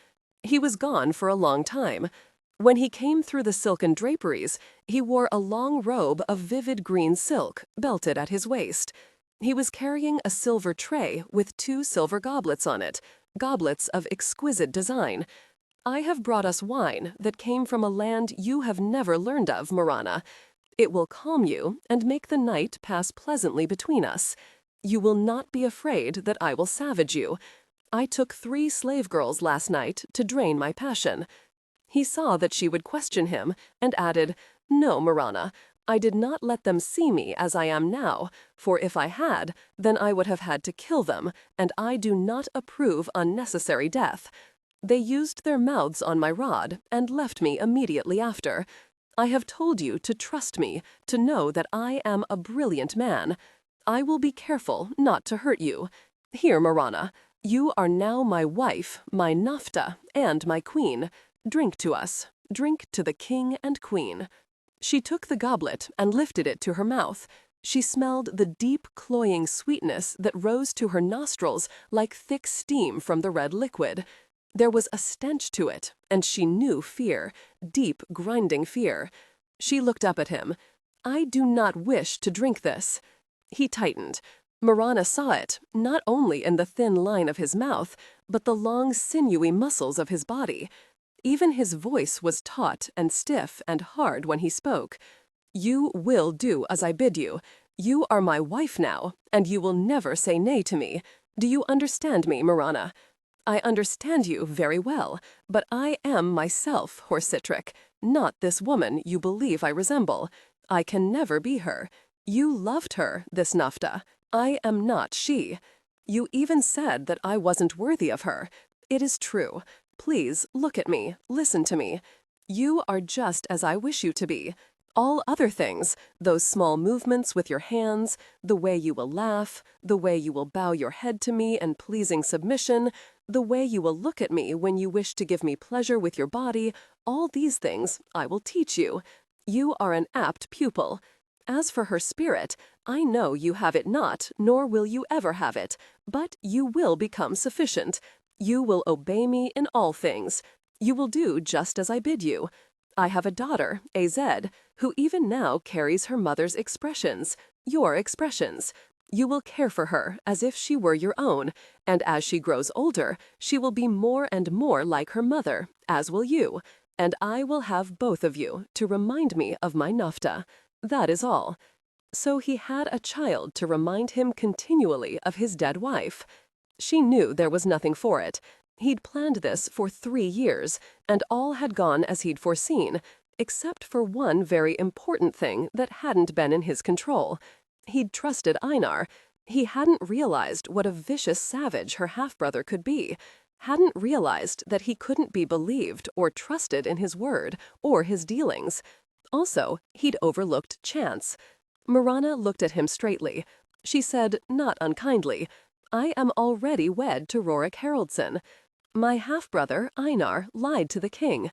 He was gone for a long time. When he came through the silken draperies, he wore a long robe of vivid green silk, belted at his waist. He was carrying a silver tray with 2 silver goblets on it, goblets of exquisite design. "I have brought us wine that came from a land you have never learned of, Mirana. It will calm you and make the night pass pleasantly between us. You will not be afraid that I will savage you. I took 3 slave girls last night to drain my passion." He saw that she would question him and added, "No, Mirana, I did not let them see me as I am now, for if I had, then I would have had to kill them, and I do not approve unnecessary death. They used their mouths on my rod and left me immediately after. I have told you to trust me, to know that I am a brilliant man. I will be careful not to hurt you. Here, Mirana, you are now my wife, my Nafta, and my queen. Drink to us. Drink to the king and queen." She took the goblet and lifted it to her mouth. She smelled the deep, cloying sweetness that rose to her nostrils like thick steam from the red liquid. There was a stench to it, and she knew fear, deep, grinding fear. She looked up at him. "I do not wish to drink this." He tightened. Mirana saw it, not only in the thin line of his mouth, but the long, sinewy muscles of his body. Even his voice was taut and stiff and hard when he spoke. "You will do as I bid you. You are my wife now, and you will never say nay to me. Do you understand me, Mirana?" "I understand you very well, but I am myself, Horsitrick, not this woman you believe I resemble. I can never be her. You loved her, this Nafta. I am not she. You even said that I wasn't worthy of her. It is true. Please look at me, listen to me. You are just as I wish you to be. All other things, those small movements with your hands, the way you will laugh, the way you will bow your head to me in pleasing submission, the way you will look at me when you wish to give me pleasure with your body, all these things I will teach you. You are an apt pupil. As for her spirit, I know you have it not, nor will you ever have it, but you will become sufficient. You will obey me in all things. You will do just as I bid you. I have a daughter, Az, who even now carries her mother's expressions, your expressions. You will care for her as if she were your own, and as she grows older, she will be more and more like her mother, as will you, and I will have both of you to remind me of my Nafta. That is all. So he had a child to remind him continually of his dead wife. She knew there was nothing for it. He'd planned this for 3 years, and all had gone as he'd foreseen, except for one very important thing that hadn't been in his control. He'd trusted Einar. He hadn't realized what a vicious savage her half-brother could be, hadn't realized that he couldn't be believed or trusted in his word or his dealings. Also, he'd overlooked chance. Mirana looked at him straightly. She said, not unkindly, I am already wed to Rorik Haraldsson. My half-brother, Einar, lied to the king.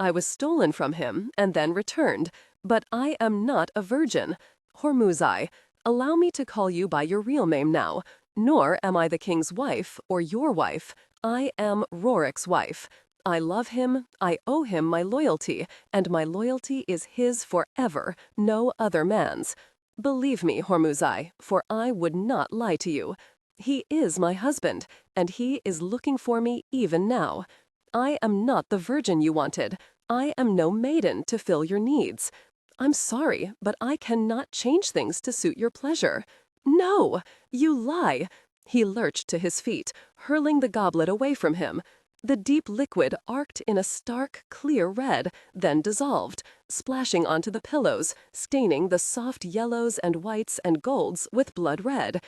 I was stolen from him and then returned, but I am not a virgin. Hormuzai, allow me to call you by your real name now, nor am I the king's wife or your wife. I am Rorik's wife. I love him, I owe him my loyalty, and my loyalty is his forever, no other man's. Believe me, Hormuzai, for I would not lie to you. He is my husband, and he is looking for me even now. I am not the virgin you wanted. I am no maiden to fill your needs. I'm sorry, but I cannot change things to suit your pleasure. No, you lie. He lurched to his feet, hurling the goblet away from him. The deep liquid arced in a stark, clear red, then dissolved, splashing onto the pillows, staining the soft yellows and whites and golds with blood red.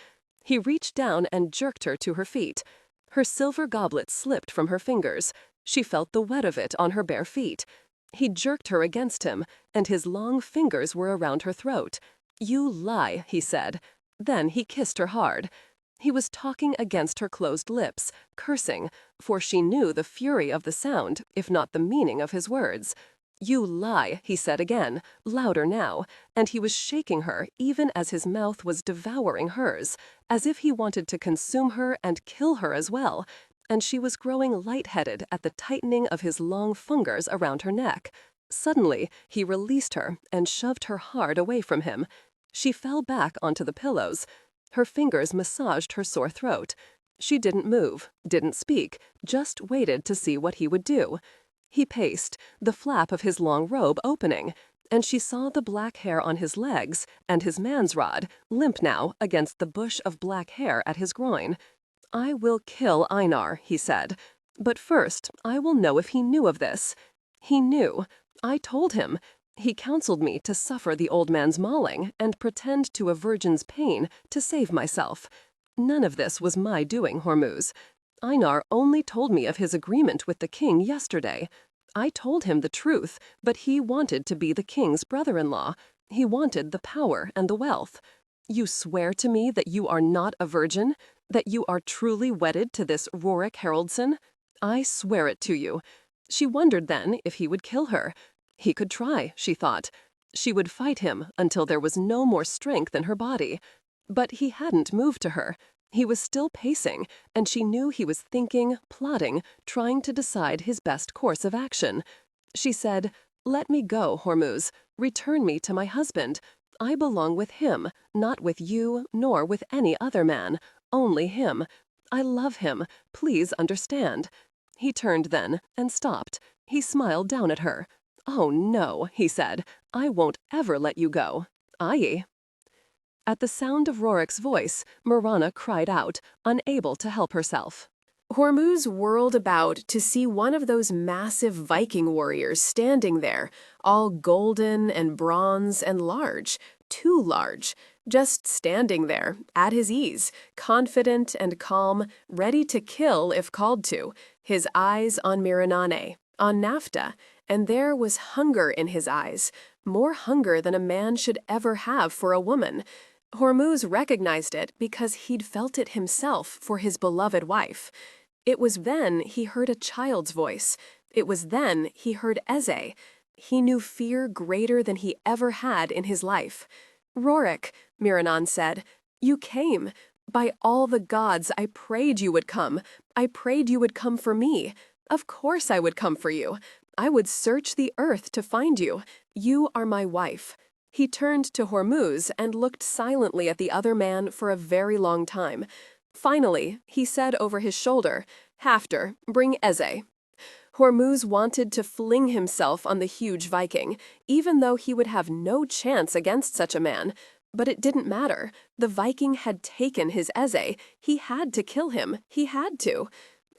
He reached down and jerked her to her feet. Her silver goblet slipped from her fingers. She felt the wet of it on her bare feet. He jerked her against him, and his long fingers were around her throat. You lie, he said. Then he kissed her hard. He was talking against her closed lips, cursing, for she knew the fury of the sound, if not the meaning of his words. You lie, he said again, louder now, and he was shaking her even as his mouth was devouring hers, as if he wanted to consume her and kill her as well, and she was growing lightheaded at the tightening of his long fingers around her neck. Suddenly, he released her and shoved her hard away from him. She fell back onto the pillows. Her fingers massaged her sore throat. She didn't move, didn't speak, just waited to see what he would do. He paced, the flap of his long robe opening, and she saw the black hair on his legs and his man's rod, limp now, against the bush of black hair at his groin. I will kill Einar, he said, but first I will know if he knew of this. He knew. I told him. He counseled me to suffer the old man's mauling and pretend to a virgin's pain to save myself. None of this was my doing, Hormuz. Einar only told me of his agreement with the king yesterday. I told him the truth, but he wanted to be the king's brother-in-law. He wanted the power and the wealth. You swear to me that you are not a virgin, that you are truly wedded to this Rorik Haraldsson? I swear it to you. She wondered then if he would kill her. He could try, she thought. She would fight him until there was no more strength in her body. But he hadn't moved to her. He was still pacing, and she knew he was thinking, plotting, trying to decide his best course of action. She said, Let me go, Hormuz. Return me to my husband. I belong with him, not with you, nor with any other man. Only him. I love him. Please understand. He turned then and stopped. He smiled down at her. Oh, no, he said. I won't ever let you go. Aye. At the sound of Rorik's voice, Mirana cried out, unable to help herself. Hormuz whirled about to see one of those massive Viking warriors standing there, all golden and bronze and large, too large, just standing there, at his ease, confident and calm, ready to kill if called to, his eyes on Miranane, on Nafta, and there was hunger in his eyes, more hunger than a man should ever have for a woman. Hormuz recognized it because he'd felt it himself for his beloved wife. It was then he heard a child's voice. It was then he heard Eze. He knew fear greater than he ever had in his life. "Rorik," Mirana said, "you came. By all the gods, I prayed you would come. I prayed you would come for me. Of course I would come for you. I would search the earth to find you. You are my wife." He turned to Hormuz and looked silently at the other man for a very long time. Finally, he said over his shoulder, "Hafter, bring Eze." Hormuz wanted to fling himself on the huge Viking, even though he would have no chance against such a man. But it didn't matter. The Viking had taken his Eze. He had to kill him. He had to.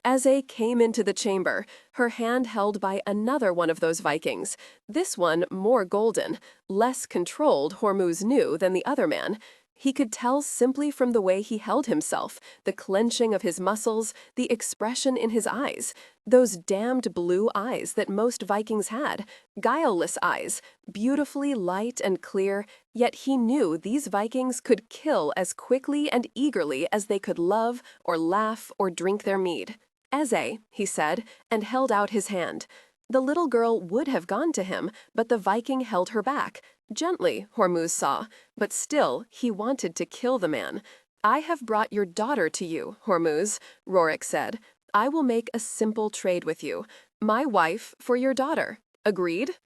Eze came into the chamber, her hand held by another one of those Vikings, this one more golden, less controlled, Hormuz knew, than the other man. He could tell simply from the way he held himself, the clenching of his muscles, the expression in his eyes, those damned blue eyes that most Vikings had, guileless eyes, beautifully light and clear, yet he knew these Vikings could kill as quickly and eagerly as they could love or laugh or drink their mead. "Eze," he said, and held out his hand. The little girl would have gone to him, but the Viking held her back. Gently, Hormuz saw, but still he wanted to kill the man. "I have brought your daughter to you, Hormuz," Rorik said. "I will make a simple trade with you. My wife for your daughter. Agreed?"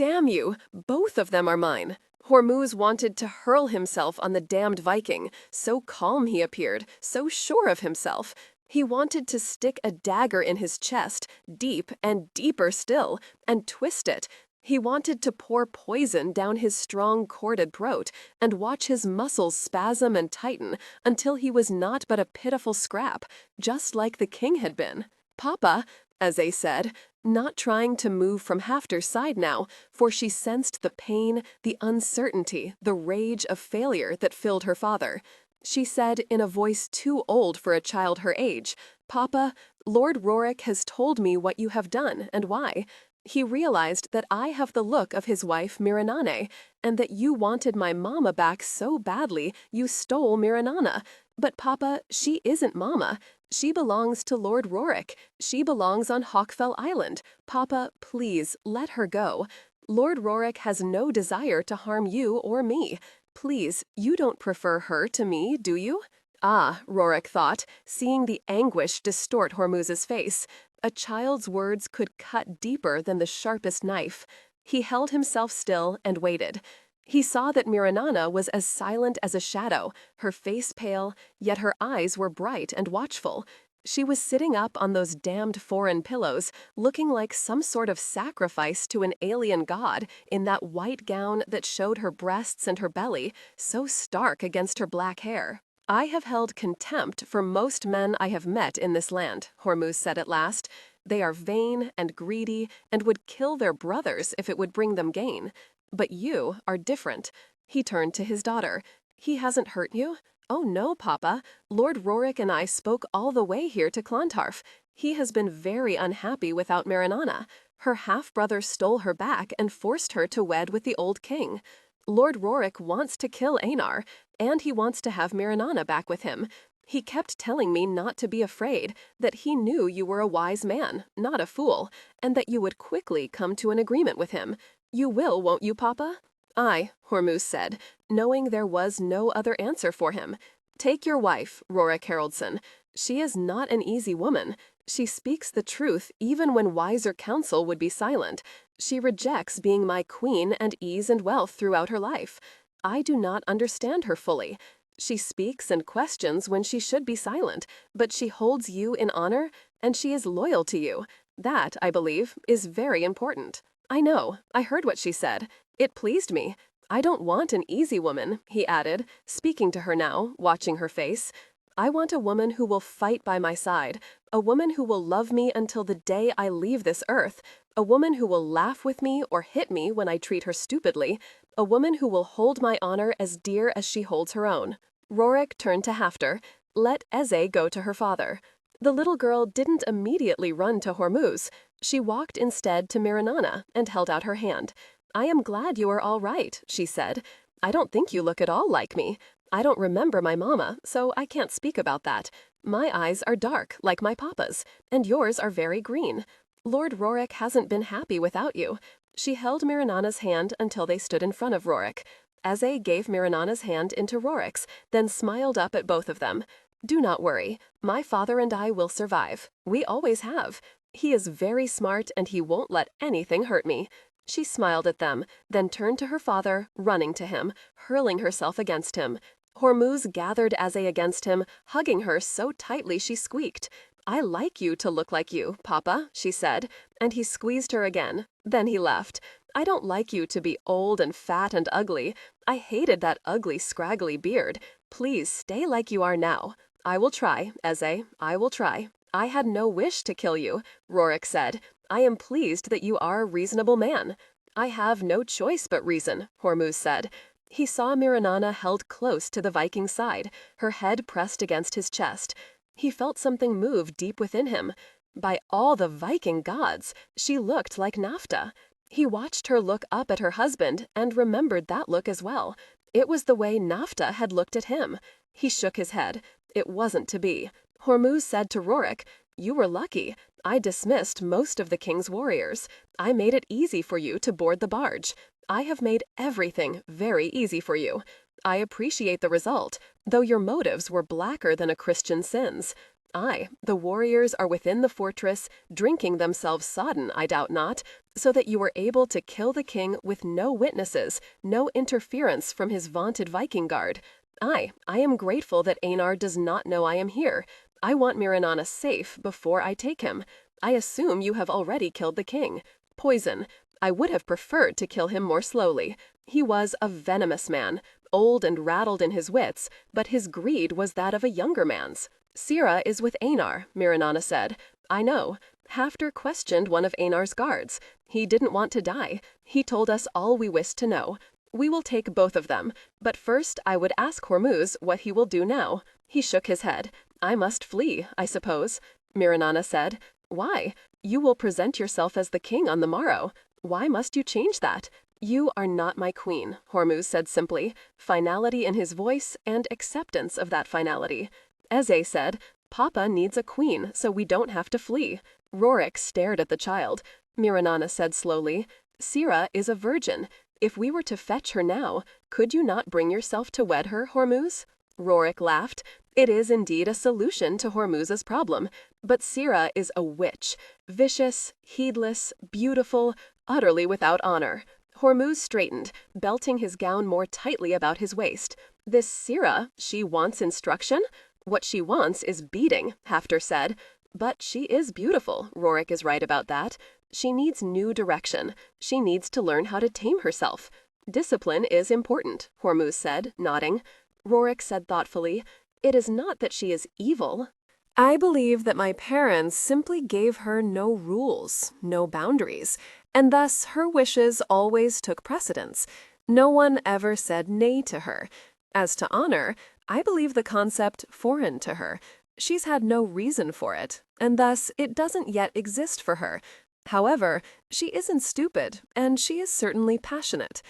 "Damn you! Both of them are mine." Hormuz wanted to hurl himself on the damned Viking, so calm he appeared, so sure of himself. He wanted to stick a dagger in his chest, deep and deeper still, and twist it. He wanted to pour poison down his strong corded throat and watch his muscles spasm and tighten until he was not but a pitiful scrap, just like the king had been. "Papa," Eze said, not trying to move from Hafter's side now, for she sensed the pain, the uncertainty, the rage of failure that filled her father. She said in a voice too old for a child her age, "Papa, Lord Rorik has told me what you have done and why. He realized that I have the look of his wife Mirana, and that you wanted my mama back so badly you stole Mirana. But Papa, she isn't mama. She belongs to Lord Rorik. She belongs on Hawkfell Island. Papa, please, let her go. Lord Rorik has no desire to harm you or me. Please, you don't prefer her to me, do you?" Ah, Rorik thought, seeing the anguish distort Hormuz's face. A child's words could cut deeper than the sharpest knife. He held himself still and waited. He saw that Mirana was as silent as a shadow, her face pale, yet her eyes were bright and watchful. She was sitting up on those damned foreign pillows, looking like some sort of sacrifice to an alien god in that white gown that showed her breasts and her belly, so stark against her black hair. "I have held contempt for most men I have met in this land," Hormuz said at last. "They are vain and greedy and would kill their brothers if it would bring them gain. But you are different." He turned to his daughter. "He hasn't hurt you?" "Oh no, Papa. Lord Rorik and I spoke all the way here to Clontarf. He has been very unhappy without Mirana. Her half-brother stole her back and forced her to wed with the old king. Lord Rorik wants to kill Einar, and he wants to have Mirana back with him. He kept telling me not to be afraid, that he knew you were a wise man, not a fool, and that you would quickly come to an agreement with him. You will, won't you, Papa?" "Aye," Hormuz said, knowing there was no other answer for him. "Take your wife, Rorik Haraldson. She is not an easy woman. She speaks the truth even when wiser counsel would be silent. She rejects being my queen and ease and wealth throughout her life. I do not understand her fully. She speaks and questions when she should be silent, but she holds you in honor, and she is loyal to you. That, I believe, is very important." "I know. I heard what she said. It pleased me. I don't want an easy woman," he added, speaking to her now, watching her face. "I want a woman who will fight by my side, a woman who will love me until the day I leave this earth, a woman who will laugh with me or hit me when I treat her stupidly, a woman who will hold my honor as dear as she holds her own." Rorik turned to Hafter. "Let Eze go to her father." The little girl didn't immediately run to Hormuz. She walked instead to Mirana and held out her hand. "I am glad you are all right," she said. "I don't think you look at all like me. I don't remember my mama, so I can't speak about that. My eyes are dark, like my papa's, and yours are very green. Lord Rorik hasn't been happy without you." She held Miranana's hand until they stood in front of Rorik. Eze gave Miranana's hand into Rorik's, then smiled up at both of them. "Do not worry. My father and I will survive. We always have. He is very smart and he won't let anything hurt me." She smiled at them, then turned to her father, running to him, hurling herself against him. Hormuz gathered Eze against him, hugging her so tightly she squeaked. "I like you to look like you, Papa," she said, and he squeezed her again. Then he left. "I don't like you to be old and fat and ugly. I hated that ugly, scraggly beard. Please stay like you are now." "I will try, Eze, I will try. I had no wish to kill you," Rorik said. "I am pleased that you are a reasonable man." "I have no choice but reason," Hormuz said. He saw Mirana held close to the Viking's side, her head pressed against his chest. He felt something move deep within him. By all the Viking gods, she looked like Nafta. He watched her look up at her husband and remembered that look as well. It was the way Nafta had looked at him. He shook his head. It wasn't to be. Hormuz said to Rorik, "You were lucky. I dismissed most of the king's warriors. I made it easy for you to board the barge. I have made everything very easy for you. I appreciate the result, though your motives were blacker than a Christian's sins. The warriors are within the fortress, drinking themselves sodden, I doubt not, so that you were able to kill the king with no witnesses, no interference from his vaunted Viking guard. I am grateful that Einar does not know I am here. I want Mirana safe before I take him. I assume you have already killed the king. Poison. I would have preferred to kill him more slowly. He was a venomous man, old and rattled in his wits, but his greed was that of a younger man's." "Sira is with Einar," Mirana said. "I know. Hafter questioned one of Einar's guards. He didn't want to die. He told us all we wished to know. We will take both of them, but first I would ask Hormuz what he will do now." He shook his head. "I must flee, I suppose." Mirana said. "Why? You will present yourself as the king on the morrow. Why must you change that?" "You are not my queen," Hormuz said simply, finality in his voice and acceptance of that finality. Eze said, "Papa needs a queen, so we don't have to flee." Rorik stared at the child. Mirana said slowly, "Sira is a virgin. If we were to fetch her now, could you not bring yourself to wed her, Hormuz?" Rorik laughed. It is indeed a solution to Hormuz's problem, but Sira is a witch, vicious, heedless, beautiful, utterly without honor. Hormuz straightened, belting his gown more tightly about his waist. This Sira, she wants instruction? What she wants is beating, Hafter said. But she is beautiful, Rorik is right about that. She needs new direction. She needs to learn how to tame herself. "Discipline is important," Hormuz said, nodding. Rorik said thoughtfully, "It is not that she is evil. I believe that my parents simply gave her no rules, no boundaries, and thus her wishes always took precedence. No one ever said nay to her. As to honor, I believe the concept foreign to her. She's had no reason for it, and thus it doesn't yet exist for her. However, she isn't stupid, and she is certainly passionate."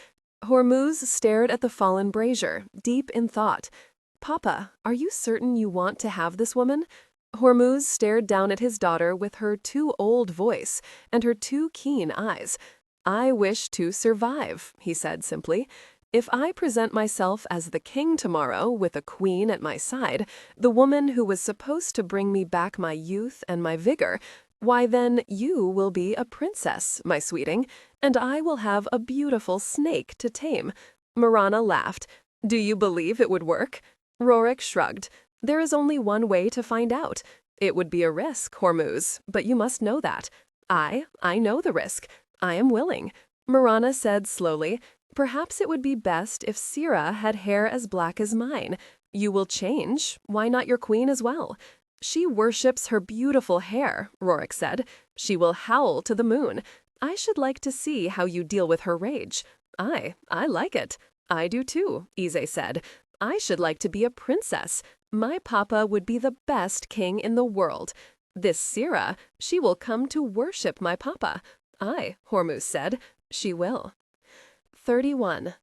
Hormuz stared at the fallen brazier, deep in thought. "Papa, are you certain you want to have this woman?" Hormuz stared down at his daughter with her too old voice and her too keen eyes. "I wish to survive," he said simply. "If I present myself as the king tomorrow with a queen at my side, the woman who was supposed to bring me back my youth and my vigor, why then you will be a princess, my sweeting, and I will have a beautiful snake to tame." Mirana laughed. "Do you believe it would work?" Rorik shrugged. "There is only one way to find out. It would be a risk, Hormuz, but you must know that. I know the risk. I am willing." Mirana said slowly, "Perhaps it would be best if Sira had hair as black as mine. You will change. Why not your queen as well?" "She worships her beautiful hair," Rorik said. "She will howl to the moon. I should like to see how you deal with her rage." I like it." "I do too," Eze said. "I should like to be a princess. My papa would be the best king in the world." This Sira, she will come to worship my papa. Aye, Hormuz said, she will. 31.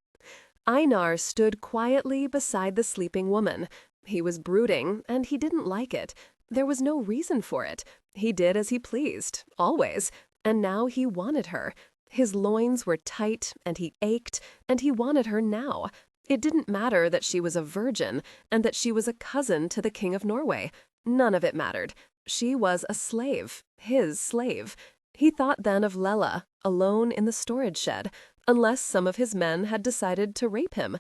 Einar stood quietly beside the sleeping woman. He was brooding, and he didn't like it. There was no reason for it. He did as he pleased, always, and now he wanted her. His loins were tight, and he ached, and he wanted her now. It didn't matter that she was a virgin, and that she was a cousin to the King of Norway. None of it mattered. She was a slave, his slave. He thought then of Lella, alone in the storage shed, unless some of his men had decided to rape him.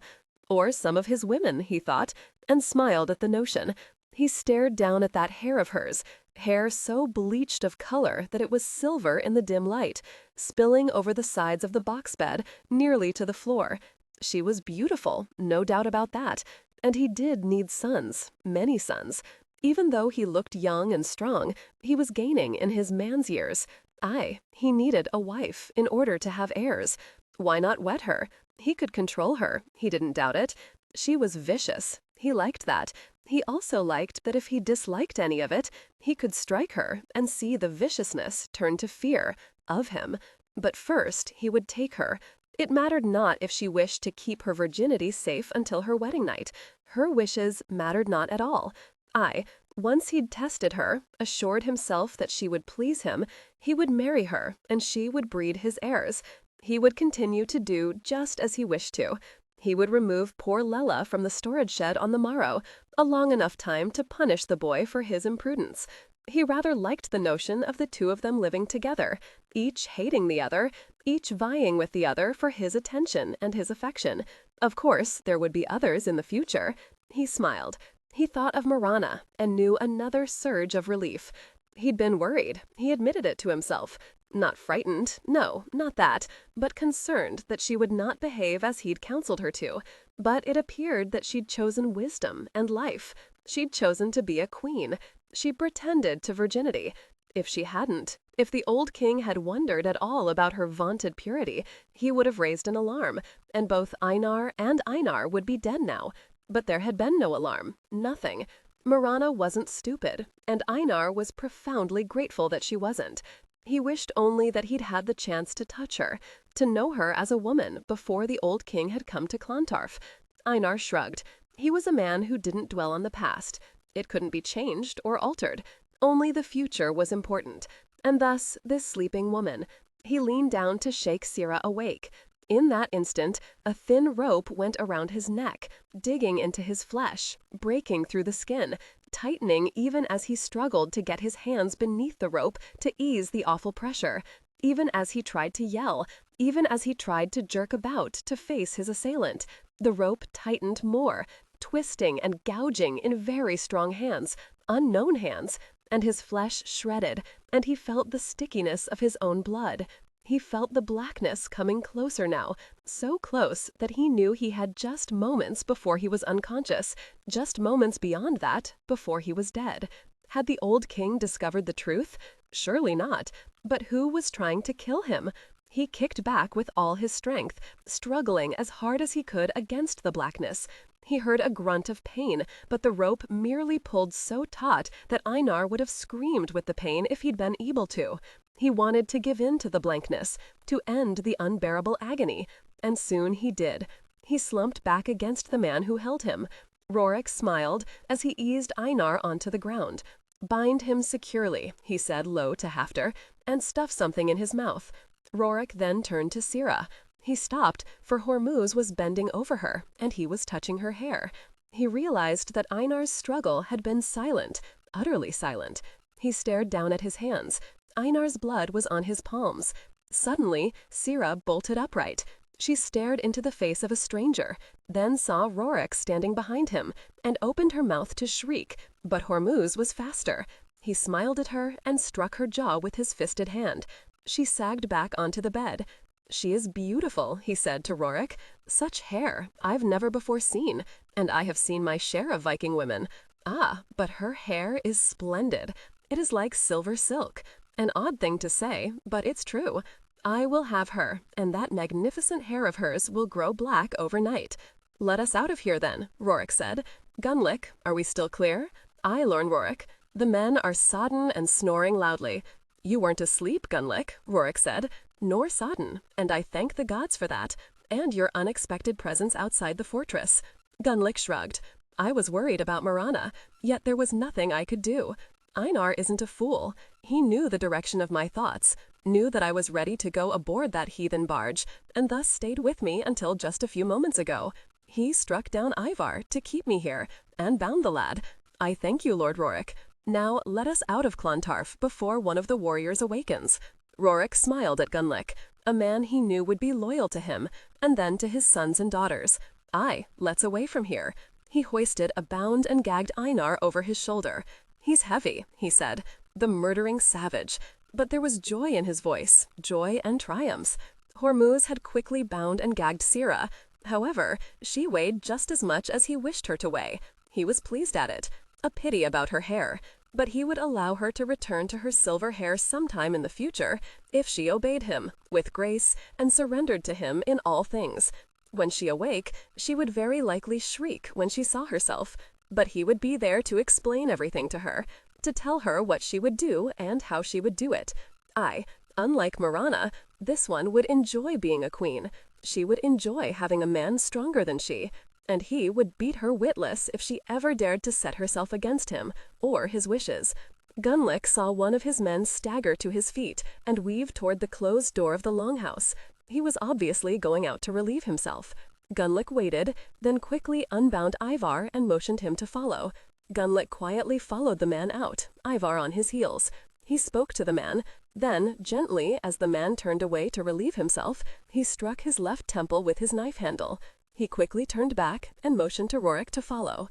Or some of his women, he thought, and smiled at the notion. He stared down at that hair of hers, hair so bleached of color that it was silver in the dim light, spilling over the sides of the box bed, nearly to the floor. She was beautiful, no doubt about that, and he did need sons, many sons. Even though he looked young and strong, he was gaining in his man's years. Aye, he needed a wife in order to have heirs. Why not wed her? He could control her, he didn't doubt it. She was vicious. He liked that. He also liked that if he disliked any of it, he could strike her and see the viciousness turn to fear of him. But first he would take her. It mattered not if she wished to keep her virginity safe until her wedding night. Her wishes mattered not at all. Aye, once he'd tested her, assured himself that she would please him, he would marry her and she would breed his heirs. He would continue to do just as he wished to. He would remove poor Lella from the storage shed on the morrow, a long enough time to punish the boy for his imprudence. He rather liked the notion of the two of them living together, each hating the other, each vying with the other for his attention and his affection. Of course, there would be others in the future. He smiled. He thought of Mirana and knew another surge of relief. He'd been worried. He admitted it to himself. Not frightened, no, not that, but concerned that she would not behave as he'd counseled her to. But it appeared that she'd chosen wisdom and life. She'd chosen to be a queen. She pretended to virginity. If she hadn't, if the old king had wondered at all about her vaunted purity, he would have raised an alarm, and both Einar and Einar would be dead now. But there had been no alarm, nothing. Mirana wasn't stupid, and Einar was profoundly grateful that she wasn't. He wished only that he'd had the chance to touch her, to know her as a woman before the old king had come to Clontarf. Einar shrugged. He was a man who didn't dwell on the past. It couldn't be changed or altered. Only the future was important. And thus, this sleeping woman. He leaned down to shake Sira awake. In that instant, a thin rope went around his neck, digging into his flesh, breaking through the skin, tightening even as he struggled to get his hands beneath the rope to ease the awful pressure, even as he tried to yell, even as he tried to jerk about to face his assailant. The rope tightened more, twisting and gouging in very strong hands, unknown hands, and his flesh shredded, and he felt the stickiness of his own blood. He felt the blackness coming closer now, so close that he knew he had just moments before he was unconscious, just moments beyond that before he was dead. Had the old king discovered the truth? Surely not. But who was trying to kill him? He kicked back with all his strength, struggling as hard as he could against the blackness. He heard a grunt of pain, but the rope merely pulled so taut that Einar would have screamed with the pain if he'd been able to. He wanted to give in to the blankness, to end the unbearable agony, and soon he did. He slumped back against the man who held him. Rorik smiled as he eased Einar onto the ground. "Bind him securely," he said low to Hafter, "and stuff something in his mouth." Rorik then turned to Sira. He stopped, for Hormuz was bending over her, and he was touching her hair. He realized that Einar's struggle had been silent, utterly silent. He stared down at his hands. Einar's blood was on his palms. Suddenly, Sira bolted upright. She stared into the face of a stranger, then saw Rorik standing behind him, and opened her mouth to shriek, but Hormuz was faster. He smiled at her and struck her jaw with his fisted hand. She sagged back onto the bed. "She is beautiful," he said to Rorik. "Such hair I've never before seen, and I have seen my share of Viking women. Ah, but her hair is splendid. It is like silver silk. An odd thing to say, but it's true. I will have her, and that magnificent hair of hers will grow black overnight." "Let us out of here then," Rorik said. "Gunlick, are we still clear?" "Aye, Lorn Rorik." The men are sodden and snoring loudly. "You weren't asleep, Gunlick," Rorik said, "nor sodden, and I thank the gods for that, and your unexpected presence outside the fortress." Gunlick shrugged. "I was worried about Mirana, yet there was nothing I could do. Einar isn't a fool. He knew the direction of my thoughts, knew that I was ready to go aboard that heathen barge, and thus stayed with me until just a few moments ago. He struck down Ivar to keep me here, and bound the lad. I thank you, Lord Rorik. Now let us out of Clontarf before one of the warriors awakens." Rorik smiled at Gunlick, a man he knew would be loyal to him, and then to his sons and daughters. "Aye, let's away from here." He hoisted a bound and gagged Einar over his shoulder. "He's heavy," he said, "the murdering savage." But there was joy in his voice, joy and triumphs. Hormuz had quickly bound and gagged Sira. However, she weighed just as much as he wished her to weigh. He was pleased at it. A pity about her hair, but he would allow her to return to her silver hair sometime in the future if she obeyed him with grace and surrendered to him in all things. When she awake, she would very likely shriek when she saw herself, but he would be there to explain everything to her, to tell her what she would do and how she would do it. Aye, unlike Mirana, this one would enjoy being a queen. She would enjoy having a man stronger than she, and he would beat her witless if she ever dared to set herself against him or his wishes. Gunlick saw one of his men stagger to his feet and weave toward the closed door of the longhouse. He was obviously going out to relieve himself. Gunlick waited, then quickly unbound Ivar and motioned him to follow. Gunlick quietly followed the man out, Ivar on his heels. He spoke to the man. Then, gently, as the man turned away to relieve himself, he struck his left temple with his knife handle. He quickly turned back and motioned to Rorik to follow.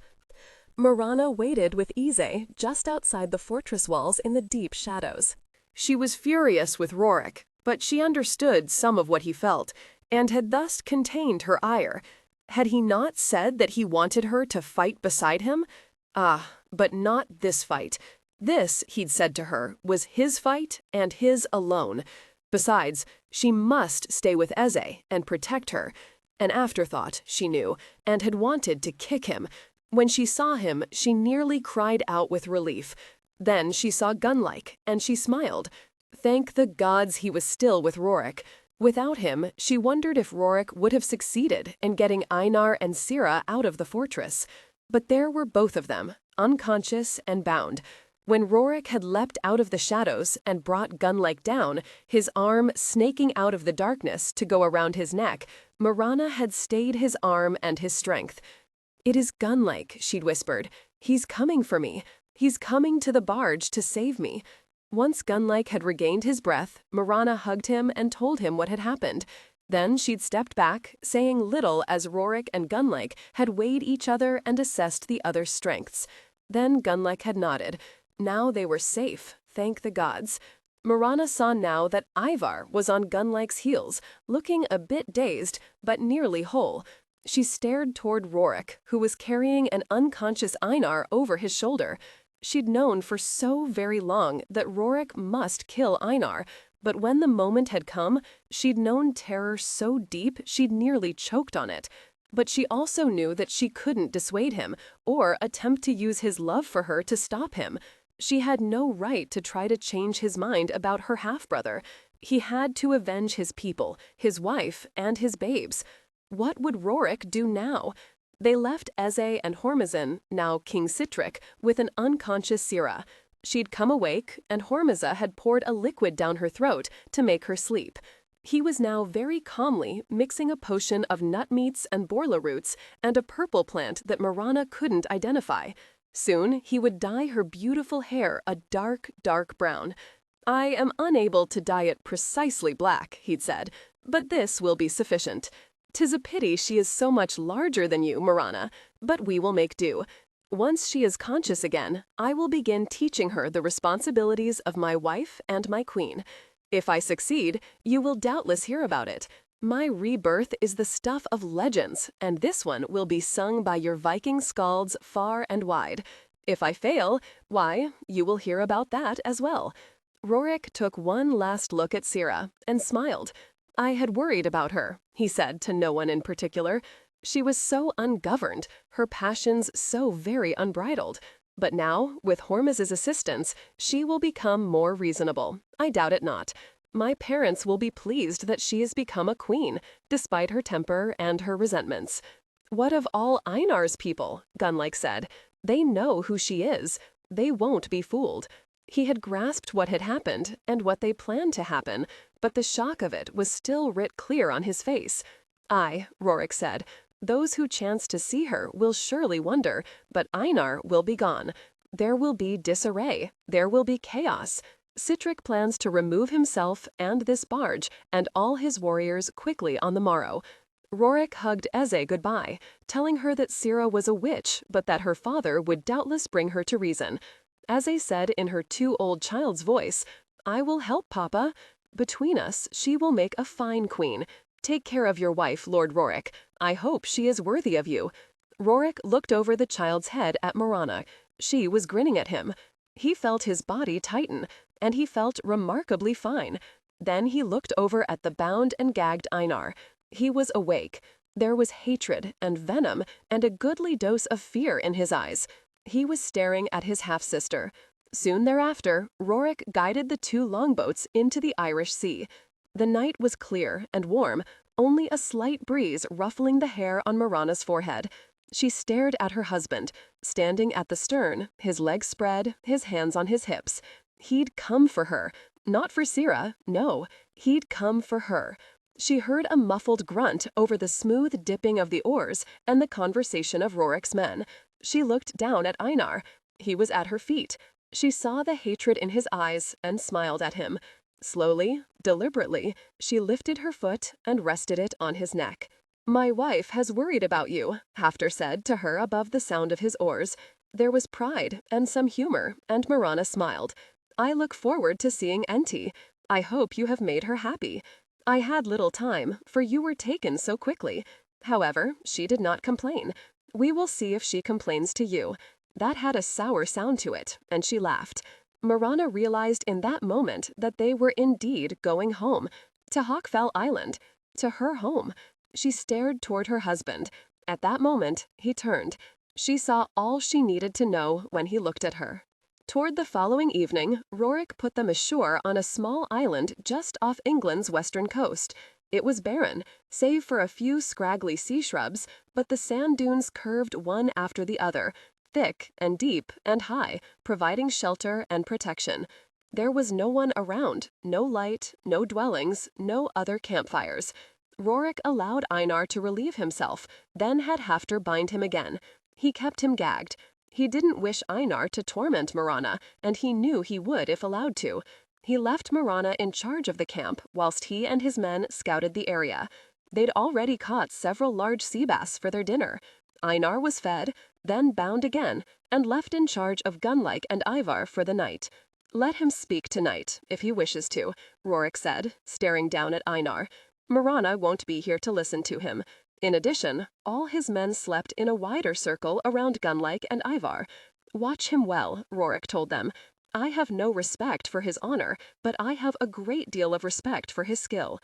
Mirana waited with Ise just outside the fortress walls in the deep shadows. She was furious with Rorik, but she understood some of what he felt, and had thus contained her ire. Had he not said that he wanted her to fight beside him? Ah, but not this fight. This, he'd said to her, was his fight and his alone. Besides, she must stay with Eze and protect her. An afterthought, she knew, and had wanted to kick him. When she saw him, she nearly cried out with relief. Then she saw Gunlick, and she smiled. Thank the gods he was still with Rorik. Without him, she wondered if Rorik would have succeeded in getting Einar and Sira out of the fortress. But there were both of them, unconscious and bound. When Rorik had leapt out of the shadows and brought Gunlick down, his arm snaking out of the darkness to go around his neck, Mirana had stayed his arm and his strength. "It is Gunlick," she'd whispered. "He's coming for me. He's coming to the barge to save me." Once Gunlick had regained his breath, Mirana hugged him and told him what had happened. Then she'd stepped back, saying little as Rorik and Gunlick had weighed each other and assessed the other's strengths. Then Gunlick had nodded. Now they were safe, thank the gods. Mirana saw now that Ivar was on Gunlick's heels, looking a bit dazed, but nearly whole. She stared toward Rorik, who was carrying an unconscious Einar over his shoulder. She'd known for so very long that Rorik must kill Einar, but when the moment had come, she'd known terror so deep she'd nearly choked on it. But she also knew that she couldn't dissuade him, or attempt to use his love for her to stop him. She had no right to try to change his mind about her half-brother. He had to avenge his people, his wife, and his babes. What would Rorik do now? They left Eze and Hormizon, now King Sitrick, with an unconscious Sira. She'd come awake, and Hormiza had poured a liquid down her throat to make her sleep. He was now very calmly mixing a potion of nut meats and borla roots and a purple plant that Mirana couldn't identify. Soon he would dye her beautiful hair a dark, dark brown. "I am unable to dye it precisely black," he'd said, "but this will be sufficient. 'Tis a pity she is so much larger than you, Mirana, but we will make do. Once she is conscious again, I will begin teaching her the responsibilities of my wife and my queen. If I succeed, you will doubtless hear about it. My rebirth is the stuff of legends, and this one will be sung by your Viking skalds far and wide. If I fail, why, you will hear about that as well." Rorik took one last look at Sira and smiled. "I had worried about her," he said to no one in particular. "She was so ungoverned, her passions so very unbridled. But now, with Hormuz's assistance, she will become more reasonable. I doubt it not. My parents will be pleased that she has become a queen, despite her temper and her resentments. What of all Einar's people? Gunlike said. They know who she is. They won't be fooled. He had grasped what had happened and what they planned to happen, but the shock of it was still writ clear on his face. Aye, Rorik said. Those who chance to see her will surely wonder, but Einar will be gone. There will be disarray. There will be chaos. Sihtric plans to remove himself and this barge and all his warriors quickly on the morrow. Rorik hugged Eze goodbye, telling her that Sira was a witch, but that her father would doubtless bring her to reason. Eze said in her too old child's voice, I will help, Papa. Between us, she will make a fine queen. Take care of your wife, Lord Rorik. I hope she is worthy of you. Rorik looked over the child's head at Mirana. She was grinning at him. He felt his body tighten, and he felt remarkably fine. Then he looked over at the bound and gagged Einar. He was awake. There was hatred and venom and a goodly dose of fear in his eyes. He was staring at his half-sister. Soon thereafter, Rorik guided the two longboats into the Irish Sea. The night was clear and warm, only a slight breeze ruffling the hair on Mirana's forehead. She stared at her husband, standing at the stern, his legs spread, his hands on his hips. He'd come for her. Not for Sira, no. He'd come for her. She heard a muffled grunt over the smooth dipping of the oars and the conversation of Rorik's men. She looked down at Einar. He was at her feet. She saw the hatred in his eyes and smiled at him. Slowly, deliberately, she lifted her foot and rested it on his neck. My wife has worried about you, Hafter said to her above the sound of his oars. There was pride and some humor, and Mirana smiled. I look forward to seeing Enti. I hope you have made her happy. I had little time, for you were taken so quickly. However, she did not complain. We will see if she complains to you. That had a sour sound to it, and she laughed. Mirana realized in that moment that they were indeed going home, to Hawkfell Island, to her home. She stared toward her husband. At that moment, he turned. She saw all she needed to know when he looked at her. Toward the following evening, Rorik put them ashore on a small island just off England's western coast. It was barren, save for a few scraggly sea shrubs, but the sand dunes curved one after the other, thick and deep and high, providing shelter and protection. There was no one around, no light, no dwellings, no other campfires. Rorik allowed Einar to relieve himself, then had Hafter bind him again. He kept him gagged. He didn't wish Einar to torment Mirana, and he knew he would if allowed to. He left Mirana in charge of the camp whilst he and his men scouted the area. They'd already caught several large sea bass for their dinner. Einar was fed, then bound again, and left in charge of Gunlike and Ivar for the night. Let him speak tonight, if he wishes to, Rorik said, staring down at Einar. Mirana won't be here to listen to him. In addition, all his men slept in a wider circle around Gunlike and Ivar. Watch him well, Rorik told them. I have no respect for his honor, but I have a great deal of respect for his skill.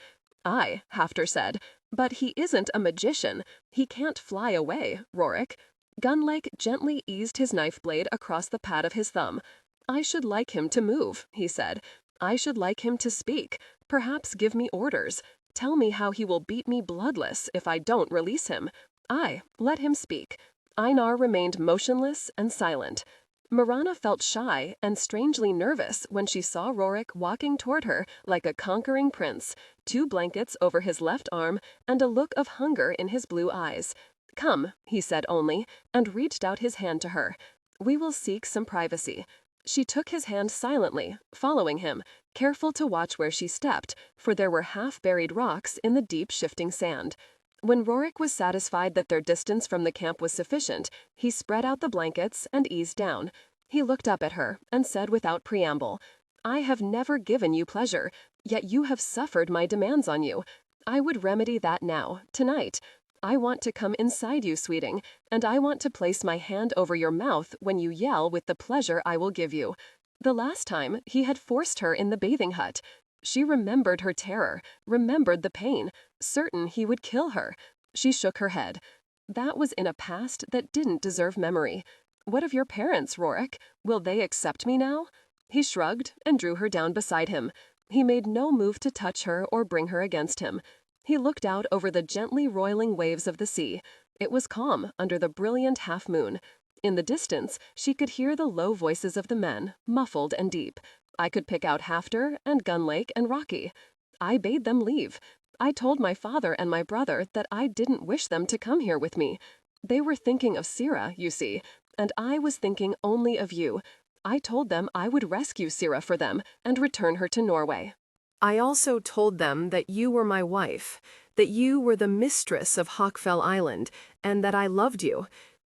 Aye, Hafter said, but he isn't a magician. He can't fly away, Rorik. Gunlike gently eased his knife blade across the pad of his thumb. I should like him to move, he said. I should like him to speak, perhaps give me orders. Tell me how he will beat me bloodless if I don't release him. Aye, let him speak. Einar remained motionless and silent. Mirana felt shy and strangely nervous when she saw Rorik walking toward her like a conquering prince, 2 blankets over his left arm and a look of hunger in his blue eyes. Come, he said only, and reached out his hand to her. We will seek some privacy. She took his hand silently, following him, careful to watch where she stepped, for there were half-buried rocks in the deep shifting sand. When Rorik was satisfied that their distance from the camp was sufficient, he spread out the blankets and eased down. He looked up at her and said without preamble, I have never given you pleasure, yet you have suffered my demands on you. I would remedy that now, tonight. I want to come inside you, sweeting, and I want to place my hand over your mouth when you yell with the pleasure I will give you. The last time, he had forced her in the bathing hut. She remembered her terror, remembered the pain, certain he would kill her. She shook her head. That was in a past that didn't deserve memory. What of your parents, Rorik? Will they accept me now? He shrugged and drew her down beside him. He made no move to touch her or bring her against him. He looked out over the gently roiling waves of the sea. It was calm under the brilliant half-moon. In the distance, she could hear the low voices of the men, muffled and deep. I could pick out Hafter and Gunlake and Rocky. I bade them leave. I told my father and my brother that I didn't wish them to come here with me. They were thinking of Sira, you see, and I was thinking only of you. I told them I would rescue Sira for them and return her to Norway. I also told them that you were my wife, that you were the mistress of Hawkfell Island, and that I loved you.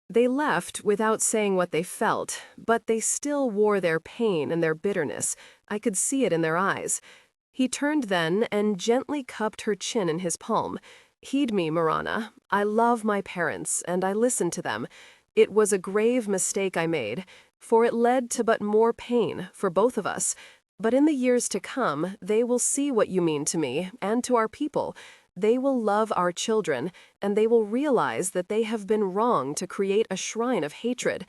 They left without saying what they felt, but they still wore their pain and their bitterness. I could see it in their eyes. He turned then and gently cupped her chin in his palm. Heed me, Mirana. I love my parents, and I listened to them. It was a grave mistake I made, for it led to but more pain for both of us. But in the years to come, they will see what you mean to me and to our people. They will love our children, and they will realize that they have been wrong to create a shrine of hatred.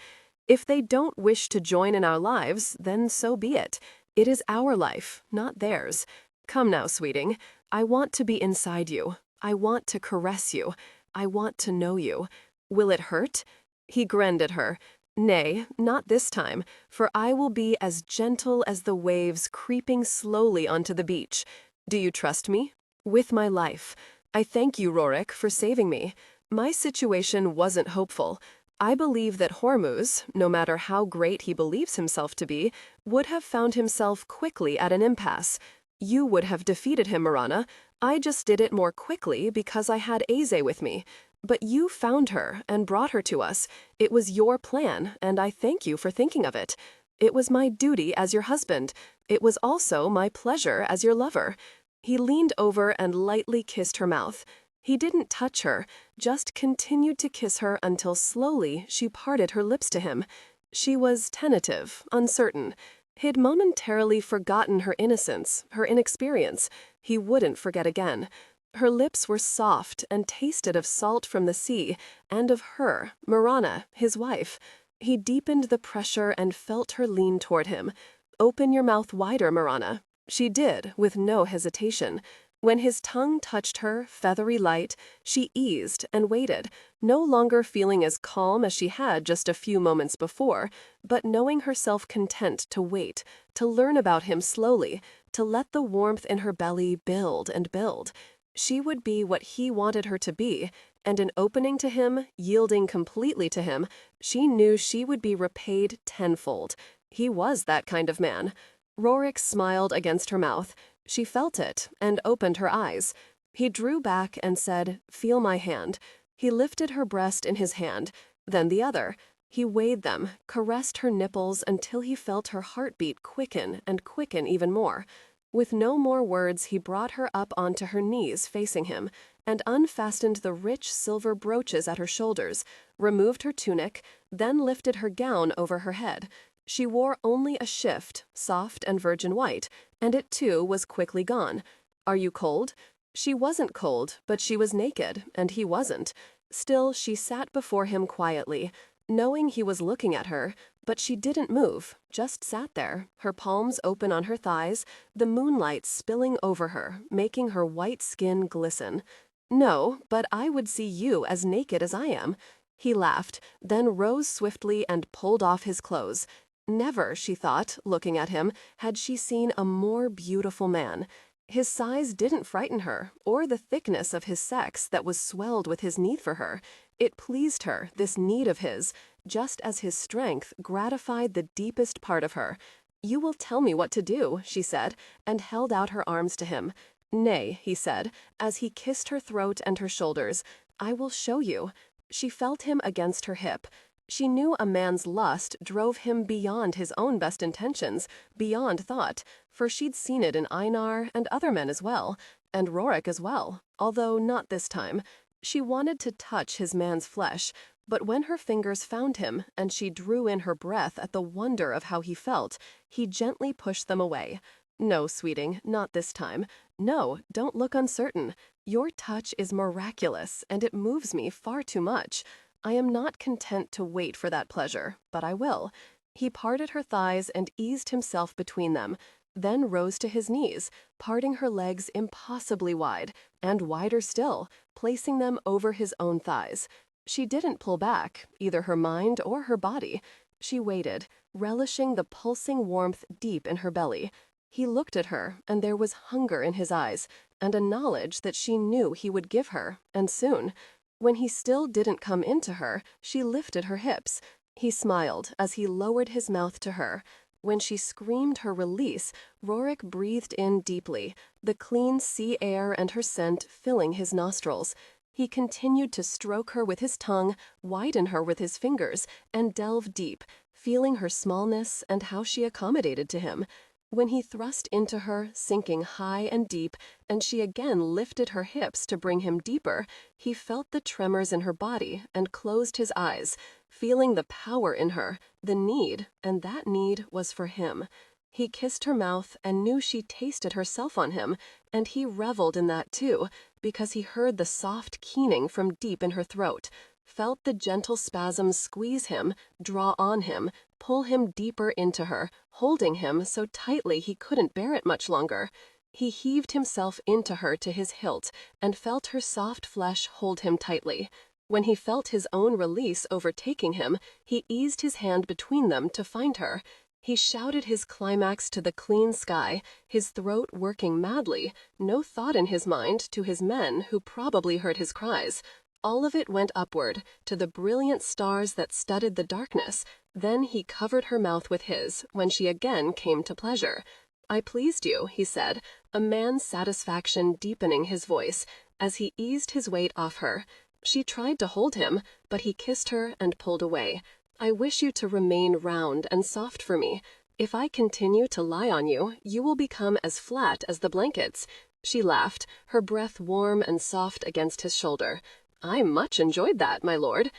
If they don't wish to join in our lives, then so be it. It is our life, not theirs. Come now, sweeting. I want to be inside you. I want to caress you. I want to know you. Will it hurt? He grinned at her. Nay, not this time, for I will be as gentle as the waves creeping slowly onto the beach. Do you trust me? With my life. I thank you, Rorik, for saving me. My situation wasn't hopeful. I believe that Hormuz, no matter how great he believes himself to be, would have found himself quickly at an impasse. You would have defeated him, Mirana. I just did it more quickly because I had Eze with me. But you found her and brought her to us. It was your plan, and I thank you for thinking of it. It was my duty as your husband. It was also my pleasure as your lover. He leaned over and lightly kissed her mouth. He didn't touch her, just continued to kiss her until slowly she parted her lips to him. She was tentative, uncertain. He'd momentarily forgotten her innocence, her inexperience. He wouldn't forget again. Her lips were soft and tasted of salt from the sea, and of her, Mirana, his wife. He deepened the pressure and felt her lean toward him. Open your mouth wider, Mirana. She did, with no hesitation. When his tongue touched her, feathery light, she eased and waited, no longer feeling as calm as she had just a few moments before, but knowing herself content to wait, to learn about him slowly, to let the warmth in her belly build and build. She would be what he wanted her to be, and in opening to him, yielding completely to him, she knew she would be repaid tenfold. He was that kind of man. Rorik smiled against her mouth. She felt it and opened her eyes. He drew back and said, "Feel my hand." He lifted her breast in his hand, then the other. He weighed them, caressed her nipples until he felt her heartbeat quicken and quicken even more. With no more words, he brought her up onto her knees facing him, and unfastened the rich silver brooches at her shoulders, removed her tunic, then lifted her gown over her head. She wore only a shift, soft and virgin white, and it too was quickly gone. Are you cold? She wasn't cold, but she was naked, and he wasn't. Still, she sat before him quietly, knowing he was looking at her, but she didn't move, just sat there, her palms open on her thighs, the moonlight spilling over her, making her white skin glisten. No, but I would see you as naked as I am. He laughed, then rose swiftly and pulled off his clothes. Never, she thought, looking at him, had she seen a more beautiful man. His size didn't frighten her, or the thickness of his sex that was swelled with his need for her. It pleased her, this need of his, just as his strength gratified the deepest part of her. "You will tell me what to do," she said, and held out her arms to him. "Nay," he said, as he kissed her throat and her shoulders, "I will show you." She felt him against her hip. She knew a man's lust drove him beyond his own best intentions, beyond thought, for she'd seen it in Einar and other men as well, and Rorik as well, although not this time. She wanted to touch his man's flesh, but when her fingers found him and she drew in her breath at the wonder of how he felt, he gently pushed them away. "No, sweeting, not this time. No, don't look uncertain. Your touch is miraculous, and it moves me far too much. I am not content to wait for that pleasure, but I will. He parted her thighs and eased himself between them, then rose to his knees, parting her legs impossibly wide, and wider still, placing them over his own thighs. She didn't pull back, either her mind or her body. She waited, relishing the pulsing warmth deep in her belly. He looked at her, and there was hunger in his eyes, and a knowledge that she knew he would give her, and soon. When he still didn't come into her, she lifted her hips. He smiled as he lowered his mouth to her. When she screamed her release, Rorik breathed in deeply, the clean sea air and her scent filling his nostrils. He continued to stroke her with his tongue, widen her with his fingers, and delve deep, feeling her smallness and how she accommodated to him. When he thrust into her, sinking high and deep, and she again lifted her hips to bring him deeper, he felt the tremors in her body and closed his eyes, feeling the power in her, the need, and that need was for him. He kissed her mouth and knew she tasted herself on him, and he reveled in that too, because he heard the soft keening from deep in her throat, felt the gentle spasms squeeze him, draw on him, pull him deeper into her, holding him so tightly he couldn't bear it much longer. He heaved himself into her to his hilt and felt her soft flesh hold him tightly. When he felt his own release overtaking him, he eased his hand between them to find her. He shouted his climax to the clean sky, his throat working madly, no thought in his mind to his men who probably heard his cries. All of it went upward, to the brilliant stars that studded the darkness. Then he covered her mouth with his, when she again came to pleasure. "I pleased you," he said, a man's satisfaction deepening his voice, as he eased his weight off her. She tried to hold him, but he kissed her and pulled away. "I wish you to remain round and soft for me. If I continue to lie on you, you will become as flat as the blankets." She laughed, her breath warm and soft against his shoulder. "I much enjoyed that, my lord.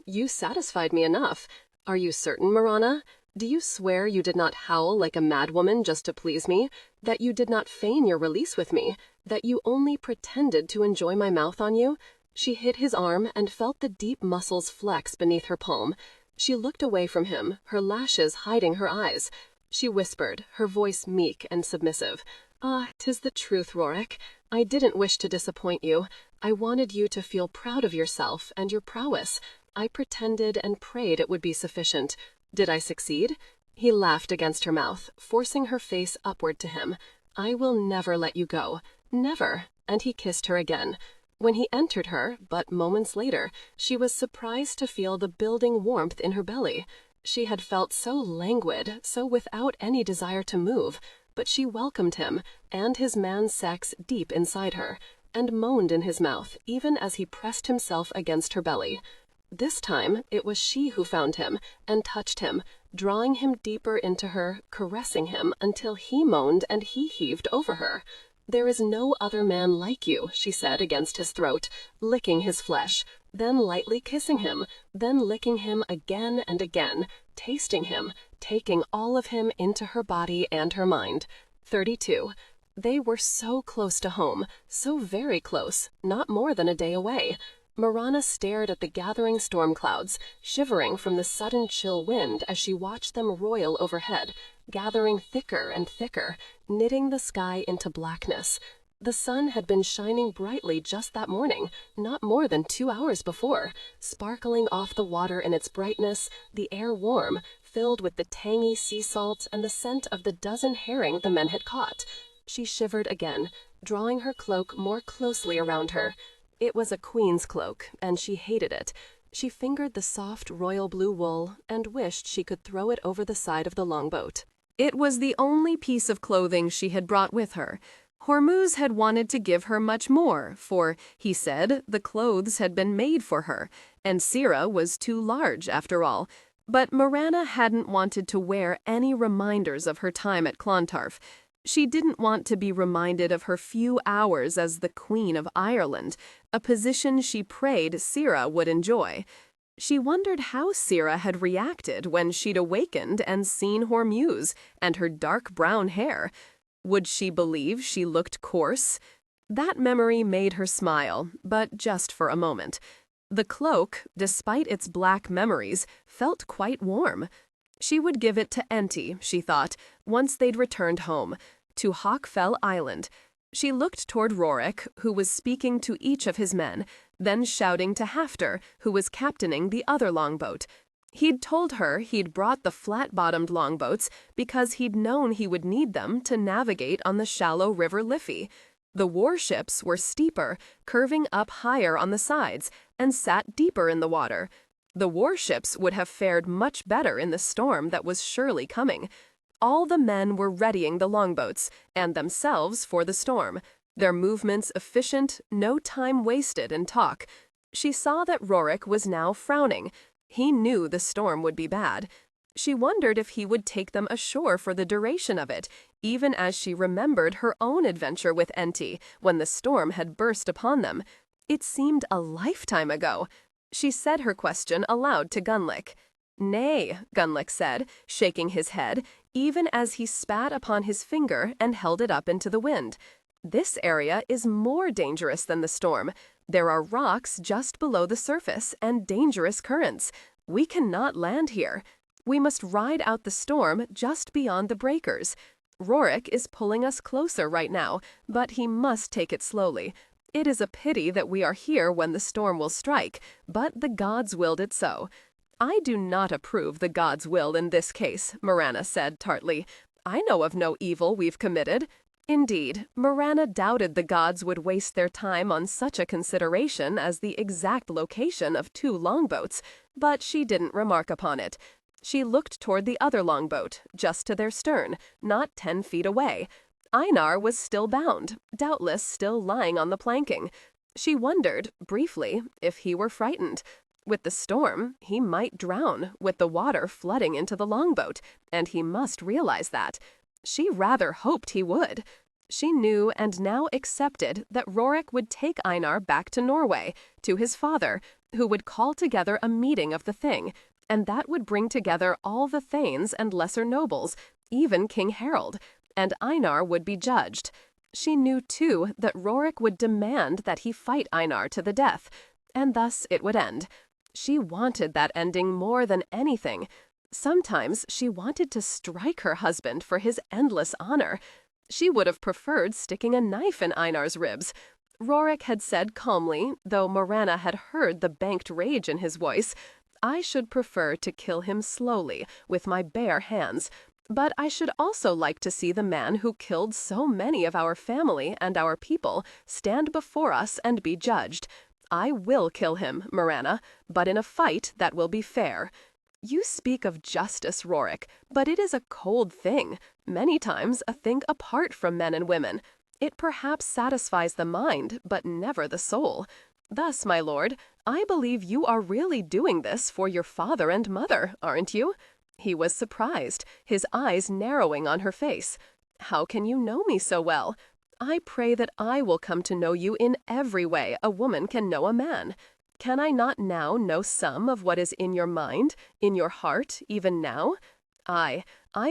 You satisfied me enough. Are you certain, Mirana? Do you swear you did not howl like a madwoman just to please me? That you did not feign your release with me? That you only pretended to enjoy my mouth on you?" She hit his arm and felt the deep muscles flex beneath her palm. She looked away from him, her lashes hiding her eyes. She whispered, her voice meek and submissive. "Ah, 'tis the truth, Rorik. I didn't wish to disappoint you. I wanted you to feel proud of yourself and your prowess. I pretended and prayed it would be sufficient. Did I succeed?" He laughed against her mouth, forcing her face upward to him. "I will never let you go. Never." And he kissed her again. When he entered her, but moments later, she was surprised to feel the building warmth in her belly. She had felt so languid, so without any desire to move, but she welcomed him and his man's sex deep inside her, and moaned in his mouth even as he pressed himself against her belly. This time it was she who found him and touched him, drawing him deeper into her, caressing him until he moaned and he heaved over her. "There is no other man like you," she said against his throat, licking his flesh, then lightly kissing him, then licking him again and again, tasting him, taking all of him into her body and her mind. 32. They were so close to home, so very close, not more than a day away. Mirana stared at the gathering storm clouds, shivering from the sudden chill wind as she watched them roil overhead, gathering thicker and thicker, knitting the sky into blackness. The sun had been shining brightly just that morning, not more than 2 hours before, sparkling off the water in its brightness, the air warm, filled with the tangy sea salt and the scent of the dozen herring the men had caught. She shivered again, drawing her cloak more closely around her. It was a queen's cloak, and she hated it. She fingered the soft royal blue wool and wished she could throw it over the side of the longboat. It was the only piece of clothing she had brought with her. Hormuz had wanted to give her much more, for, he said, the clothes had been made for her, and Sira was too large after all. But Mirana hadn't wanted to wear any reminders of her time at Clontarf. She didn't want to be reminded of her few hours as the Queen of Ireland, a position she prayed Sira would enjoy. She wondered how Sira had reacted when she'd awakened and seen Hormuz and her dark brown hair. Would she believe she looked coarse? That memory made her smile, but just for a moment. The cloak, despite its black memories, felt quite warm. She would give it to Enti, she thought, once they'd returned home, to Hawkfell Island. She looked toward Rorik, who was speaking to each of his men, then shouting to Hafter, who was captaining the other longboat. He'd told her he'd brought the flat-bottomed longboats because he'd known he would need them to navigate on the shallow River Liffey. The warships were steeper, curving up higher on the sides, and sat deeper in the water. The warships would have fared much better in the storm that was surely coming. All the men were readying the longboats, and themselves for the storm. Their movements efficient, no time wasted in talk. She saw that Rorik was now frowning. He knew the storm would be bad. She wondered if he would take them ashore for the duration of it, even as she remembered her own adventure with Enti when the storm had burst upon them. It seemed a lifetime ago. She said her question aloud to Gunlick. "Nay," Gunlick said, shaking his head, even as he spat upon his finger and held it up into the wind. "This area is more dangerous than the storm. There are rocks just below the surface and dangerous currents. We cannot land here. We must ride out the storm just beyond the breakers. Rorik is pulling us closer right now, but he must take it slowly. It is a pity that we are here when the storm will strike, but the gods willed it so." "I do not approve the gods' will in this case," Mirana said tartly. "I know of no evil we've committed." Indeed, Mirana doubted the gods would waste their time on such a consideration as the exact location of 2 longboats, but she didn't remark upon it. She looked toward the other longboat, just to their stern, not 10 feet away. Einar was still bound, doubtless still lying on the planking. She wondered, briefly, if he were frightened. With the storm, he might drown, with the water flooding into the longboat, and he must realize that. She rather hoped he would. She knew and now accepted that Rorik would take Einar back to Norway, to his father, who would call together a meeting of the Thing, and that would bring together all the thanes and lesser nobles, even King Harald, and Einar would be judged. She knew, too, that Rorik would demand that he fight Einar to the death, and thus it would end. She wanted that ending more than anything. Sometimes she wanted to strike her husband for his endless honor. She would have preferred sticking a knife in Einar's ribs. Rorik had said calmly, though Mirana had heard the banked rage in his voice, "I should prefer to kill him slowly, with my bare hands. But I should also like to see the man who killed so many of our family and our people stand before us and be judged. I will kill him, Mirana, but in a fight that will be fair." "You speak of justice, Rorik, but it is a cold thing, many times a thing apart from men and women. It perhaps satisfies the mind, but never the soul. Thus, my lord, I believe you are really doing this for your father and mother, aren't you?" He was surprised, his eyes narrowing on her face. "How can you know me so well? I pray that I will come to know you in every way a woman can know a man. Can I not now know some of what is in your mind, in your heart, even now? I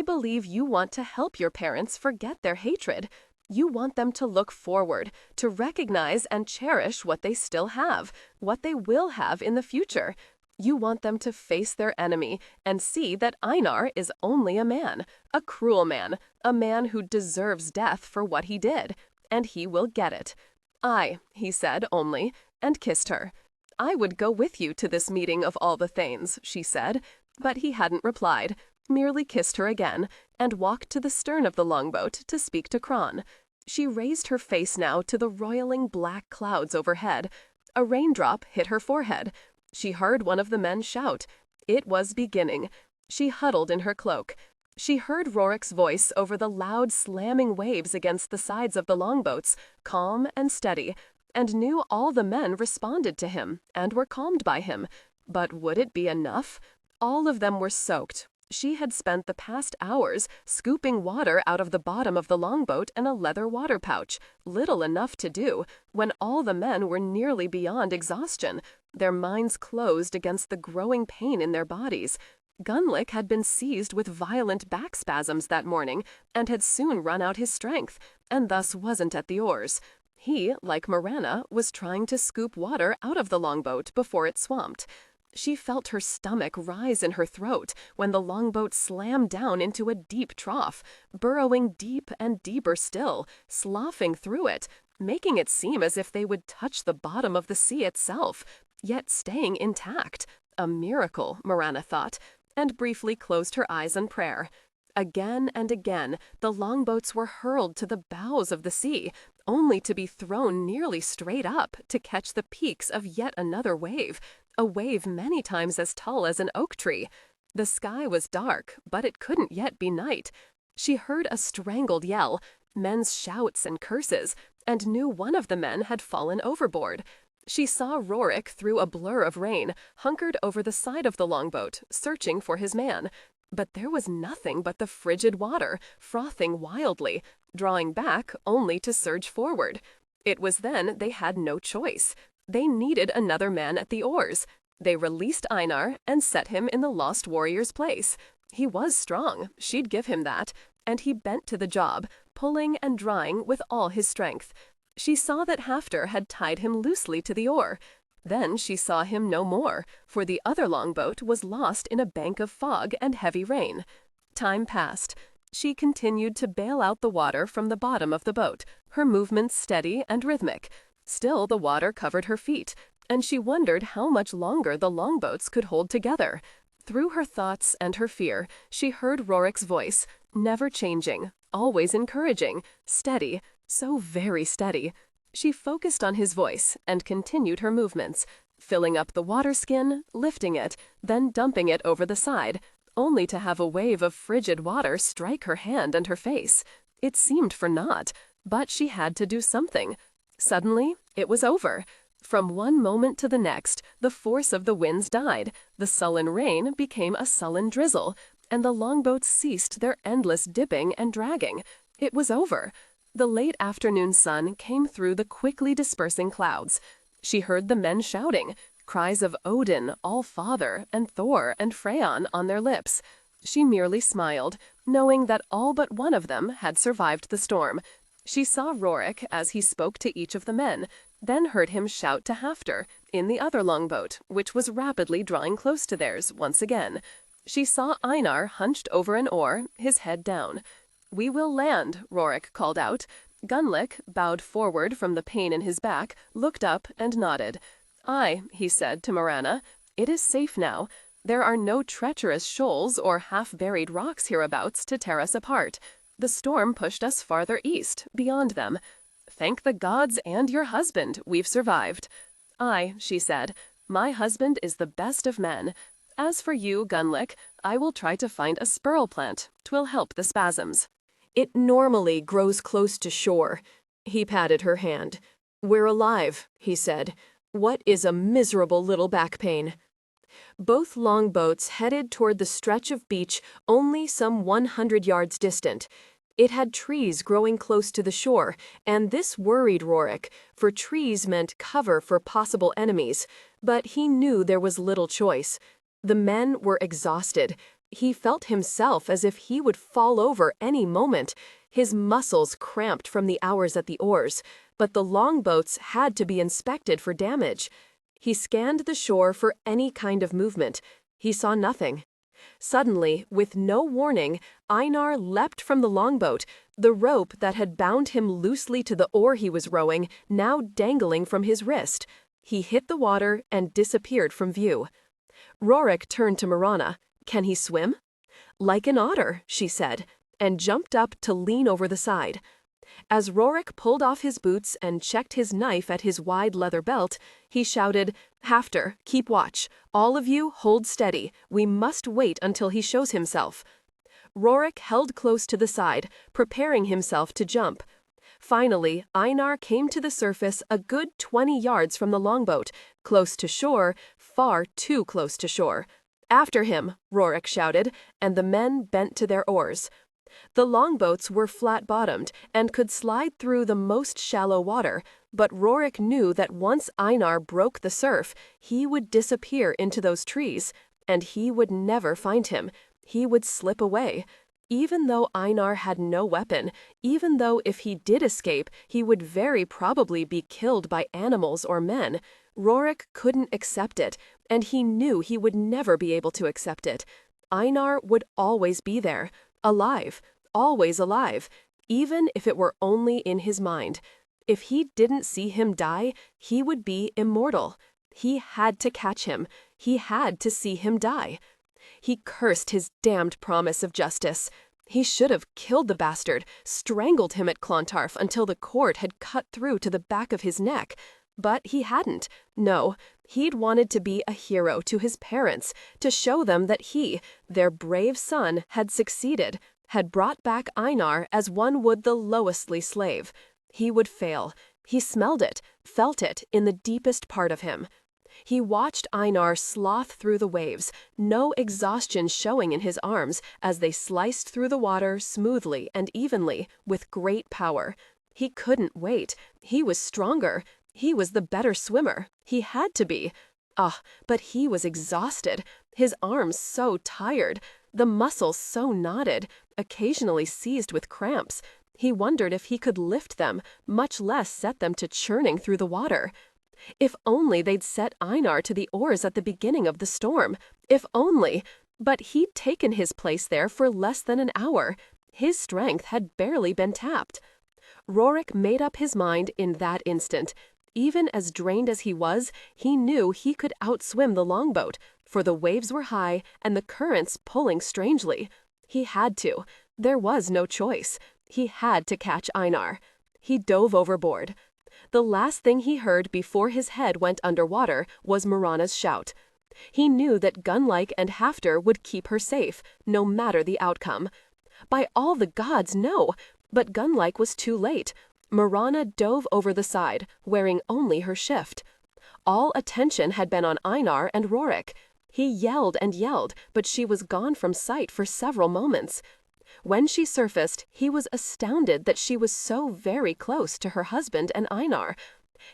believe you want to help your parents forget their hatred. You want them to look forward, to recognize and cherish what they still have, what they will have in the future. You want them to face their enemy and see that Einar is only a man, a cruel man, a man who deserves death for what he did, and he will get it." "Aye," he said only, and kissed her. "I would go with you to this meeting of all the thanes," she said, but he hadn't replied, merely kissed her again, and walked to the stern of the longboat to speak to Kron. She raised her face now to the roiling black clouds overhead. A raindrop hit her forehead. She heard one of the men shout. It was beginning. She huddled in her cloak. She heard Rorik's voice over the loud slamming waves against the sides of the longboats, calm and steady, and knew all the men responded to him and were calmed by him. But would it be enough? All of them were soaked. She had spent the past hours scooping water out of the bottom of the longboat in a leather water pouch, little enough to do, when all the men were nearly beyond exhaustion, their minds closed against the growing pain in their bodies. Gunlick had been seized with violent back spasms that morning and had soon run out his strength, and thus wasn't at the oars. He, like Mirana, was trying to scoop water out of the longboat before it swamped. She felt her stomach rise in her throat when the longboat slammed down into a deep trough, burrowing deep and deeper still, sloughing through it, making it seem as if they would touch the bottom of the sea itself, yet staying intact. A miracle, Mirana thought, and briefly closed her eyes in prayer. Again and again, the longboats were hurled to the bows of the sea, only to be thrown nearly straight up to catch the peaks of yet another wave, a wave many times as tall as an oak tree. The sky was dark, but it couldn't yet be night. She heard a strangled yell, men's shouts and curses, and knew one of the men had fallen overboard. She saw Rorik through a blur of rain, hunkered over the side of the longboat, searching for his man. But there was nothing but the frigid water, frothing wildly, drawing back only to surge forward. It was then they had no choice. They needed another man at the oars. They released Einar and set him in the lost warrior's place. He was strong, she'd give him that, and he bent to the job, pulling and drawing with all his strength. She saw that Hafter had tied him loosely to the oar. Then she saw him no more, for the other longboat was lost in a bank of fog and heavy rain. Time passed. She continued to bail out the water from the bottom of the boat, her movements steady and rhythmic. Still the water covered her feet, and she wondered how much longer the longboats could hold together. Through her thoughts and her fear, she heard Rorik's voice, never changing, always encouraging, steady, so very steady. She focused on his voice and continued her movements, filling up the water skin, lifting it, then dumping it over the side, only to have a wave of frigid water strike her hand and her face. It seemed for naught, but she had to do something. Suddenly, it was over. From one moment to the next, the force of the winds died, the sullen rain became a sullen drizzle, and the longboats ceased their endless dipping and dragging. It was over. The late afternoon sun came through the quickly dispersing clouds. She heard the men shouting, cries of Odin, All-Father, and Thor and Freyon on their lips. She merely smiled, knowing that all but one of them had survived the storm. She saw Rorik as he spoke to each of the men, then heard him shout to Hafter in the other longboat, which was rapidly drawing close to theirs once again. She saw Einar hunched over an oar, his head down. "We will land," Rorik called out. Gunnlaug, bowed forward from the pain in his back, looked up and nodded. "Aye," he said to Mirana, "it is safe now. There are no treacherous shoals or half-buried rocks hereabouts to tear us apart. The storm pushed us farther east, beyond them. Thank the gods and your husband, we've survived." "Aye," she said, "my husband is the best of men. As for you, Gunnlaug, I will try to find a spurl plant. 'Twill help the spasms." "It normally grows close to shore." He patted her hand. "We're alive," he said. "What is a miserable little back pain?" Both longboats headed toward the stretch of beach only some 100 yards distant. It had trees growing close to the shore, and this worried Rorik, for trees meant cover for possible enemies. But he knew there was little choice. The men were exhausted. He felt himself as if he would fall over any moment. His muscles cramped from the hours at the oars, but the longboats had to be inspected for damage. He scanned the shore for any kind of movement. He saw nothing. Suddenly, with no warning, Einar leapt from the longboat, the rope that had bound him loosely to the oar he was rowing now dangling from his wrist. He hit the water and disappeared from view. Rorik turned to Mirana. "Can he swim?" "Like an otter," she said, and jumped up to lean over the side. As Rorik pulled off his boots and checked his knife at his wide leather belt, he shouted, "Hafter, keep watch. All of you, hold steady. We must wait until he shows himself." Rorik held close to the side, preparing himself to jump. Finally, Einar came to the surface a good 20 yards from the longboat, close to shore, far too close to shore. "After him," Rorik shouted, and the men bent to their oars. The longboats were flat-bottomed and could slide through the most shallow water, but Rorik knew that once Einar broke the surf, he would disappear into those trees, and he would never find him. He would slip away. Even though Einar had no weapon, even though if he did escape, he would very probably be killed by animals or men, Rorik couldn't accept it, and he knew he would never be able to accept it. Einar would always be there, alive, always alive, even if it were only in his mind. If he didn't see him die, he would be immortal. He had to catch him. He had to see him die. He cursed his damned promise of justice. He should have killed the bastard, strangled him at Clontarf until the cord had cut through to the back of his neck. But he hadn't. No, he'd wanted to be a hero to his parents, to show them that he, their brave son, had succeeded, had brought back Einar as one would the lowestly slave. He would fail. He smelled it, felt it in the deepest part of him. He watched Einar sloth through the waves, no exhaustion showing in his arms as they sliced through the water smoothly and evenly, with great power. He couldn't wait. He was stronger. He was the better swimmer. He had to be. But he was exhausted, his arms so tired, the muscles so knotted, occasionally seized with cramps. He wondered if he could lift them, much less set them to churning through the water. If only they'd set Einar to the oars at the beginning of the storm. If only. But he'd taken his place there for less than an hour. His strength had barely been tapped. Rorik made up his mind in that instant. Even as drained as he was, he knew he could outswim the longboat, for the waves were high and the currents pulling strangely. He had to. There was no choice. He had to catch Einar. He dove overboard. The last thing he heard before his head went underwater was Mirana's shout. He knew that Gunlike and Hafter would keep her safe, no matter the outcome. By all the gods, no! But Gunlike was too late. Mirana dove over the side, wearing only her shift. All attention had been on Einar and Rorik. He yelled and yelled, but she was gone from sight for several moments. When she surfaced, he was astounded that she was so very close to her husband and Einar.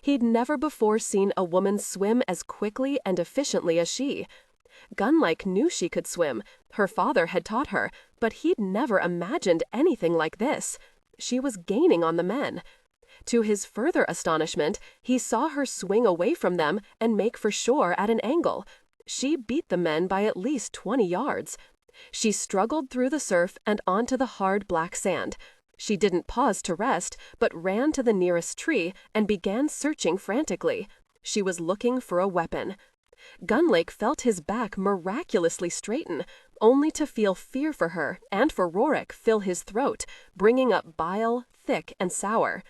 He'd never before seen a woman swim as quickly and efficiently as she. Gunlike knew she could swim. Her father had taught her, but he'd never imagined anything like this. She was gaining on the men. To his further astonishment, he saw her swing away from them and make for shore at an angle. She beat the men by at least 20 yards. She struggled through the surf and onto the hard black sand. She didn't pause to rest, but ran to the nearest tree and began searching frantically. She was looking for a weapon. Gunlake felt his back miraculously straighten, only to feel fear for her and for Rorik fill his throat, bringing up bile, thick and sour.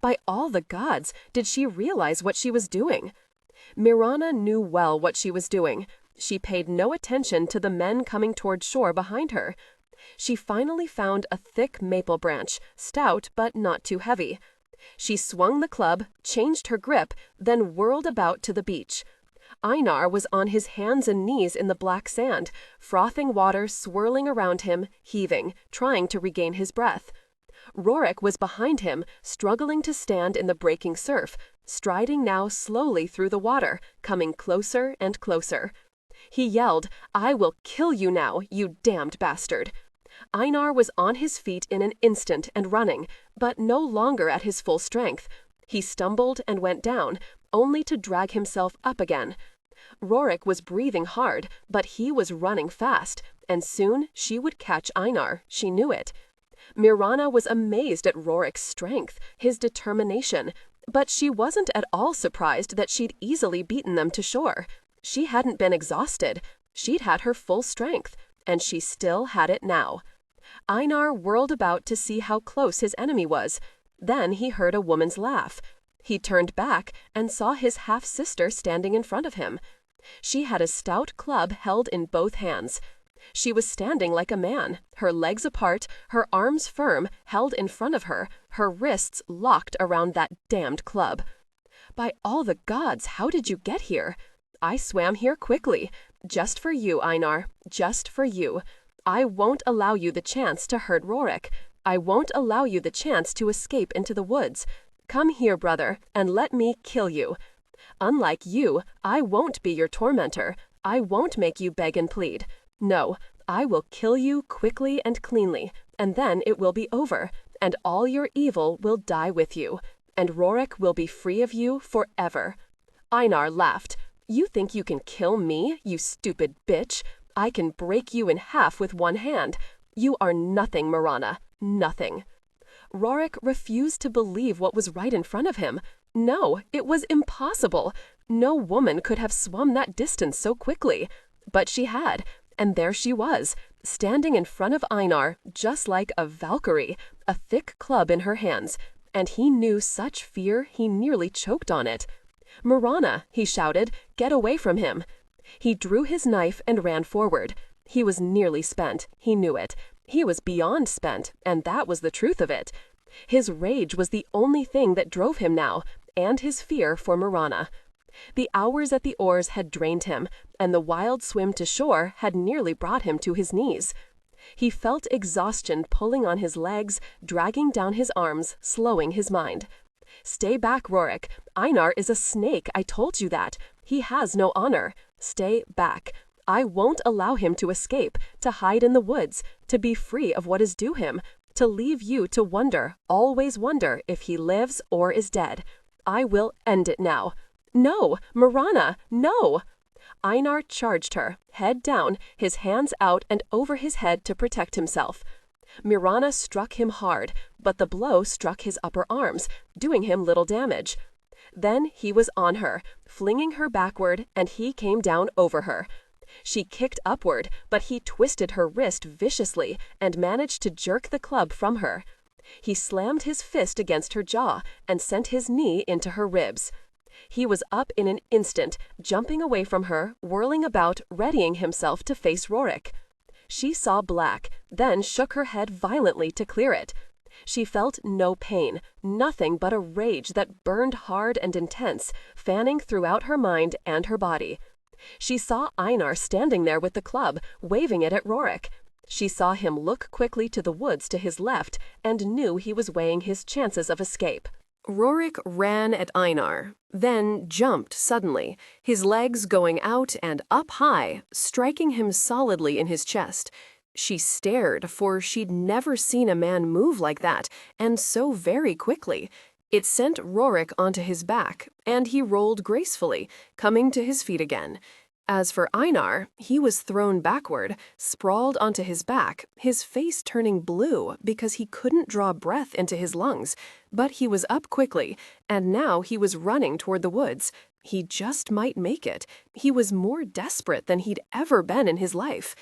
By all the gods, did she realize what she was doing? Mirana knew well what she was doing. She paid no attention to the men coming toward shore behind her. She finally found a thick maple branch, stout but not too heavy. She swung the club, changed her grip, then whirled about to the beach. Einar was on his hands and knees in the black sand, frothing water swirling around him, heaving, trying to regain his breath. Rorik was behind him, struggling to stand in the breaking surf, striding now slowly through the water, coming closer and closer. He yelled, "I will kill you now, you damned bastard." Einar was on his feet in an instant and running, but no longer at his full strength. He stumbled and went down, only to drag himself up again. Rorik was breathing hard, but he was running fast, and soon she would catch Einar, she knew it. Mirana was amazed at Rorik's strength, his determination, but she wasn't at all surprised that she'd easily beaten them to shore. She hadn't been exhausted. She'd had her full strength, and she still had it now. Einar whirled about to see how close his enemy was. Then he heard a woman's laugh. He turned back and saw his half-sister standing in front of him. She had a stout club held in both hands. She was standing like a man, her legs apart, her arms firm, held in front of her, her wrists locked around that damned club. "By all the gods, how did you get here?" "I swam here quickly. Just for you, Einar. Just for you. I won't allow you the chance to hurt Rorik. I won't allow you the chance to escape into the woods. Come here, brother, and let me kill you. Unlike you, I won't be your tormentor. I won't make you beg and plead. No, I will kill you quickly and cleanly, and then it will be over, and all your evil will die with you, and Rorik will be free of you forever." Einar laughed. "You think you can kill me, you stupid bitch? I can break you in half with one hand. You are nothing, Mirana, nothing." Rorik refused to believe what was right in front of him. No, it was impossible. No woman could have swum that distance so quickly. But she had, and there she was, standing in front of Einar, just like a Valkyrie, a thick club in her hands, and he knew such fear he nearly choked on it. "Mirana," he shouted, "get away from him." He drew his knife and ran forward. He was nearly spent, he knew it. He was beyond spent, and that was the truth of it. His rage was the only thing that drove him now, and his fear for Mirana. The hours at the oars had drained him, and the wild swim to shore had nearly brought him to his knees. He felt exhaustion pulling on his legs, dragging down his arms, slowing his mind. "Stay back, Rorik. Einar is a snake, I told you that. He has no honor. Stay back. I won't allow him to escape, to hide in the woods, to be free of what is due him, to leave you to wonder, always wonder, if he lives or is dead. I will end it now." "No, Mirana, no!" Einar charged her, head down, his hands out and over his head to protect himself. Mirana struck him hard, but the blow struck his upper arms, doing him little damage. Then he was on her, flinging her backward, and he came down over her. She kicked upward, but he twisted her wrist viciously and managed to jerk the club from her. He slammed his fist against her jaw and sent his knee into her ribs. He was up in an instant, jumping away from her, whirling about, readying himself to face Rorik. She saw black, then shook her head violently to clear it. She felt no pain, nothing but a rage that burned hard and intense, fanning throughout her mind and her body. She saw Einar standing there with the club, waving it at Rorik. She saw him look quickly to the woods to his left and knew he was weighing his chances of escape. Rorik ran at Einar, then jumped suddenly, his legs going out and up high, striking him solidly in his chest. She stared, for she'd never seen a man move like that, and so very quickly. It sent Rorik onto his back, and he rolled gracefully, coming to his feet again. As for Einar, he was thrown backward, sprawled onto his back, his face turning blue because he couldn't draw breath into his lungs. But he was up quickly, and now he was running toward the woods. He just might make it. He was more desperate than he'd ever been in his life.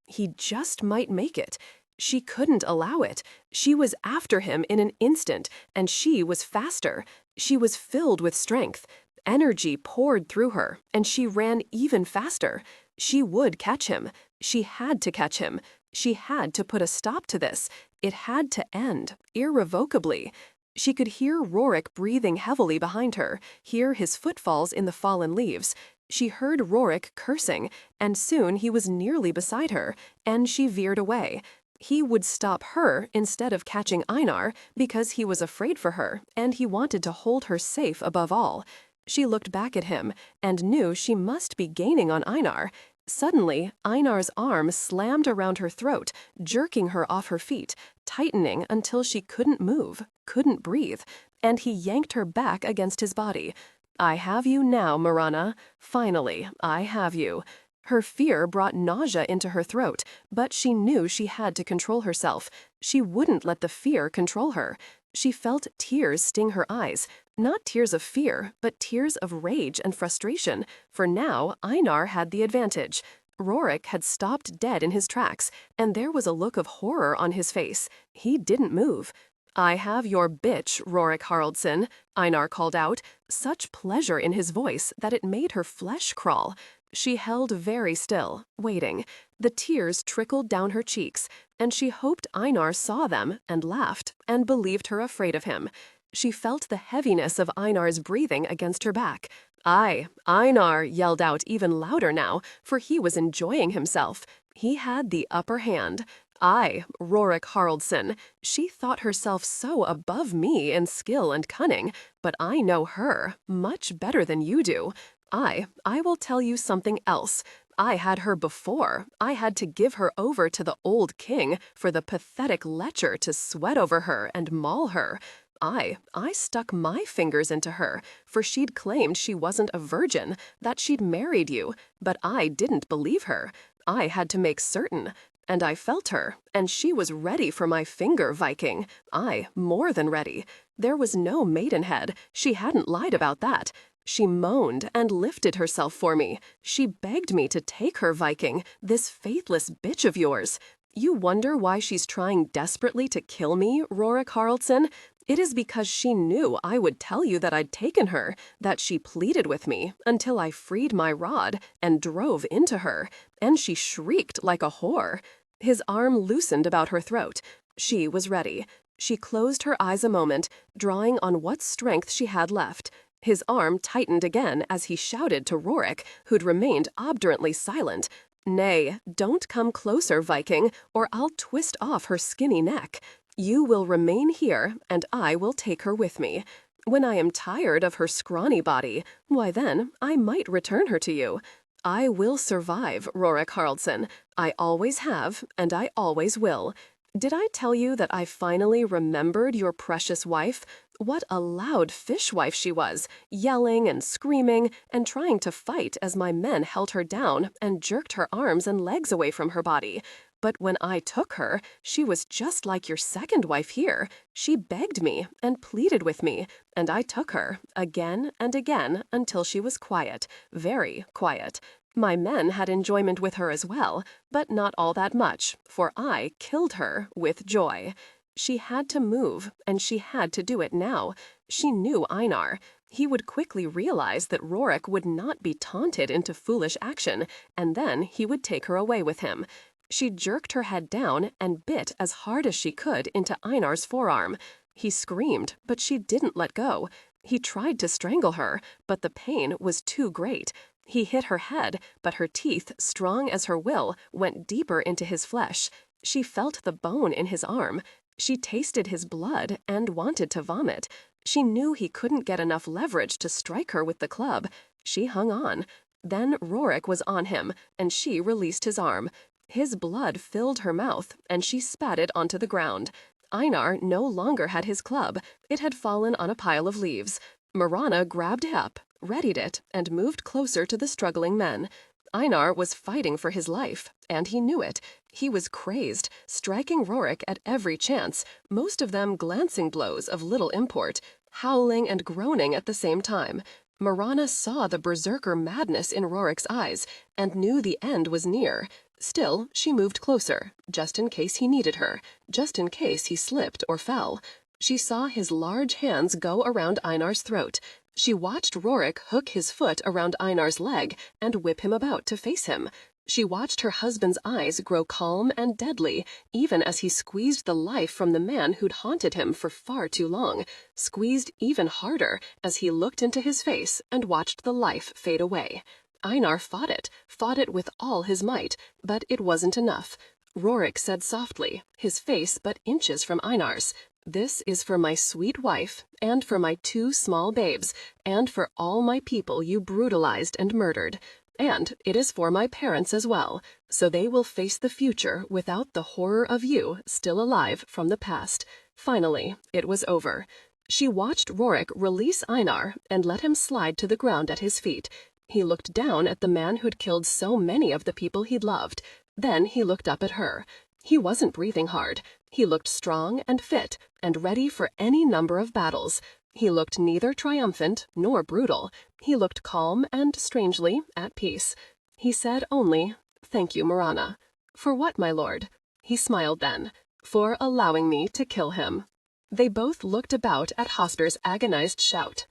He just might make it. She couldn't allow it. She was after him in an instant, and she was faster. She was filled with strength. Energy poured through her, and she ran even faster. She would catch him. She had to catch him. She had to put a stop to this. It had to end, irrevocably. She could hear Rorik breathing heavily behind her, hear his footfalls in the fallen leaves. She heard Rorik cursing, and soon he was nearly beside her, and she veered away. He would stop her instead of catching Einar because he was afraid for her, and he wanted to hold her safe above all. She looked back at him and knew she must be gaining on Einar. Suddenly, Einar's arm slammed around her throat, jerking her off her feet, tightening until she couldn't move, couldn't breathe, and he yanked her back against his body. "I have you now, Mirana. Finally, I have you." Her fear brought nausea into her throat, but she knew she had to control herself. She wouldn't let the fear control her. She felt tears sting her eyes, not tears of fear, but tears of rage and frustration, for now Einar had the advantage. Rorik had stopped dead in his tracks, and there was a look of horror on his face. He didn't move. "I have your bitch, Rorik Haraldsson," Einar called out, such pleasure in his voice that it made her flesh crawl. She held very still, waiting. The tears trickled down her cheeks, and she hoped Einar saw them and laughed and believed her afraid of him. She felt the heaviness of Einar's breathing against her back. Einar yelled out even louder now, for he was enjoying himself. He had the upper hand. Rorik Haraldsson. She thought herself so above me in skill and cunning, but I know her much better than you do. I will tell you something else. I had her before. I had to give her over to the old king for the pathetic lecher to sweat over her and maul her. I stuck my fingers into her, for she'd claimed she wasn't a virgin, that she'd married you, but I didn't believe her. I had to make certain. And I felt her, and she was ready for my finger, Viking. More than ready. There was no maidenhead. She hadn't lied about that. She moaned and lifted herself for me. She begged me to take her, Viking, this faithless bitch of yours. You wonder why she's trying desperately to kill me, Rorik Haraldsson? It is because she knew I would tell you that I'd taken her, that she pleaded with me until I freed my rod and drove into her, and she shrieked like a whore. His arm loosened about her throat. She was ready. She closed her eyes a moment, drawing on what strength she had left. His arm tightened again as he shouted to Rorik, who'd remained obdurately silent. "Nay, don't come closer, Viking, or I'll twist off her skinny neck. You will remain here, and I will take her with me. When I am tired of her scrawny body, why then I might return her to you. I will survive, Rorik Haraldsson. I always have, and I always will. Did I tell you that I finally remembered your precious wife? What a loud fishwife she was, yelling and screaming and trying to fight as my men held her down and jerked her arms and legs away from her body. But when I took her, she was just like your second wife here. She begged me and pleaded with me, and I took her again and again until she was quiet, very quiet. My men had enjoyment with her as well, but not all that much, for I killed her with joy. She had to move, and she had to do it now. She knew Einar. He would quickly realize that Rorik would not be taunted into foolish action, and then he would take her away with him. She jerked her head down and bit as hard as she could into Einar's forearm. He screamed, but she didn't let go. He tried to strangle her, but the pain was too great. He hit her head, but her teeth, strong as her will, went deeper into his flesh. She felt the bone in his arm. She tasted his blood and wanted to vomit. She knew he couldn't get enough leverage to strike her with the club. She hung on. Then Rorik was on him, and she released his arm. His blood filled her mouth, and she spat it onto the ground. Einar no longer had his club. It had fallen on a pile of leaves. Mirana grabbed it up, readied it, and moved closer to the struggling men. Einar was fighting for his life, and he knew it. He was crazed, striking Rorik at every chance, most of them glancing blows of little import, howling and groaning at the same time. Mirana saw the berserker madness in Rorik's eyes, and knew the end was near. Still, she moved closer, just in case he needed her, just in case he slipped or fell. She saw his large hands go around Einar's throat. She watched Rorik hook his foot around Einar's leg and whip him about to face him. She watched her husband's eyes grow calm and deadly, even as he squeezed the life from the man who'd haunted him for far too long, squeezed even harder as he looked into his face and watched the life fade away. Einar fought it with all his might, but it wasn't enough. Rorik said softly, his face but inches from Einar's, "This is for my sweet wife, and for my 2 small babes, and for all my people you brutalized and murdered. And it is for my parents as well, so they will face the future without the horror of you still alive from the past." Finally, it was over. She watched Rorik release Einar and let him slide to the ground at his feet. He looked down at the man who'd killed so many of the people he'd loved. Then he looked up at her. He wasn't breathing hard. He looked strong and fit and ready for any number of battles. He looked neither triumphant nor brutal. He looked calm and, strangely, at peace. He said only, "Thank you, Mirana." "For what, my lord?" He smiled then. "For allowing me to kill him." They both looked about at Hosper's agonized shout.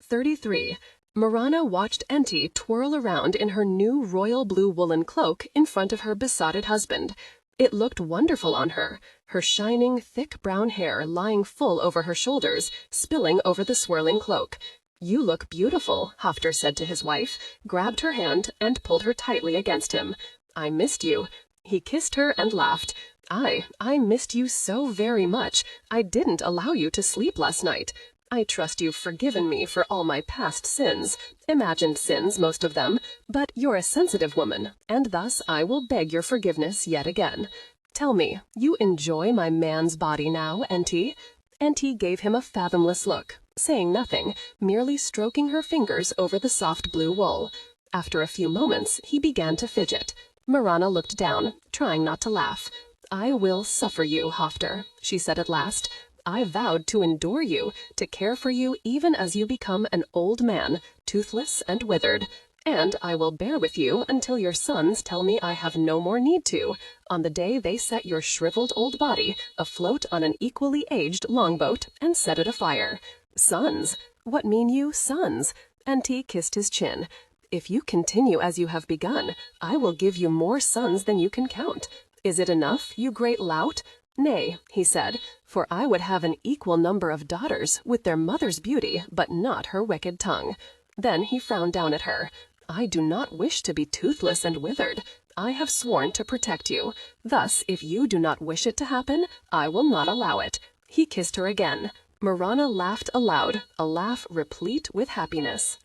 33. Mirana watched Enti twirl around in her new royal blue woolen cloak in front of her besotted husband. It looked wonderful on her, her shining, thick brown hair lying full over her shoulders, spilling over the swirling cloak. "You look beautiful," Hafter said to his wife, grabbed her hand and pulled her tightly against him. "I missed you." He kissed her and laughed. I missed you so very much. I didn't allow you to sleep last night. I trust you've forgiven me for all my past sins, imagined sins, most of them. But you're a sensitive woman, and thus I will beg your forgiveness yet again. Tell me, you enjoy my man's body now, Enti?" Enti gave him a fathomless look, saying nothing, merely stroking her fingers over the soft blue wool. After a few moments, he began to fidget. Mirana looked down, trying not to laugh. "I will suffer you, Hofter," she said at last. "I vowed to endure you, to care for you even as you become an old man, toothless and withered. And I will bear with you until your sons tell me I have no more need to, on the day they set your shriveled old body afloat on an equally aged longboat and set it afire." "Sons? What mean you, sons?" Enti kissed his chin. "If you continue as you have begun, I will give you more sons than you can count. Is it enough, you great lout?" "Nay," he said, "for I would have an equal number of daughters with their mother's beauty, but not her wicked tongue." Then he frowned down at her. "I do not wish to be toothless and withered. I have sworn to protect you. Thus, if you do not wish it to happen, I will not allow it." He kissed her again. Mirana laughed aloud, a laugh replete with happiness.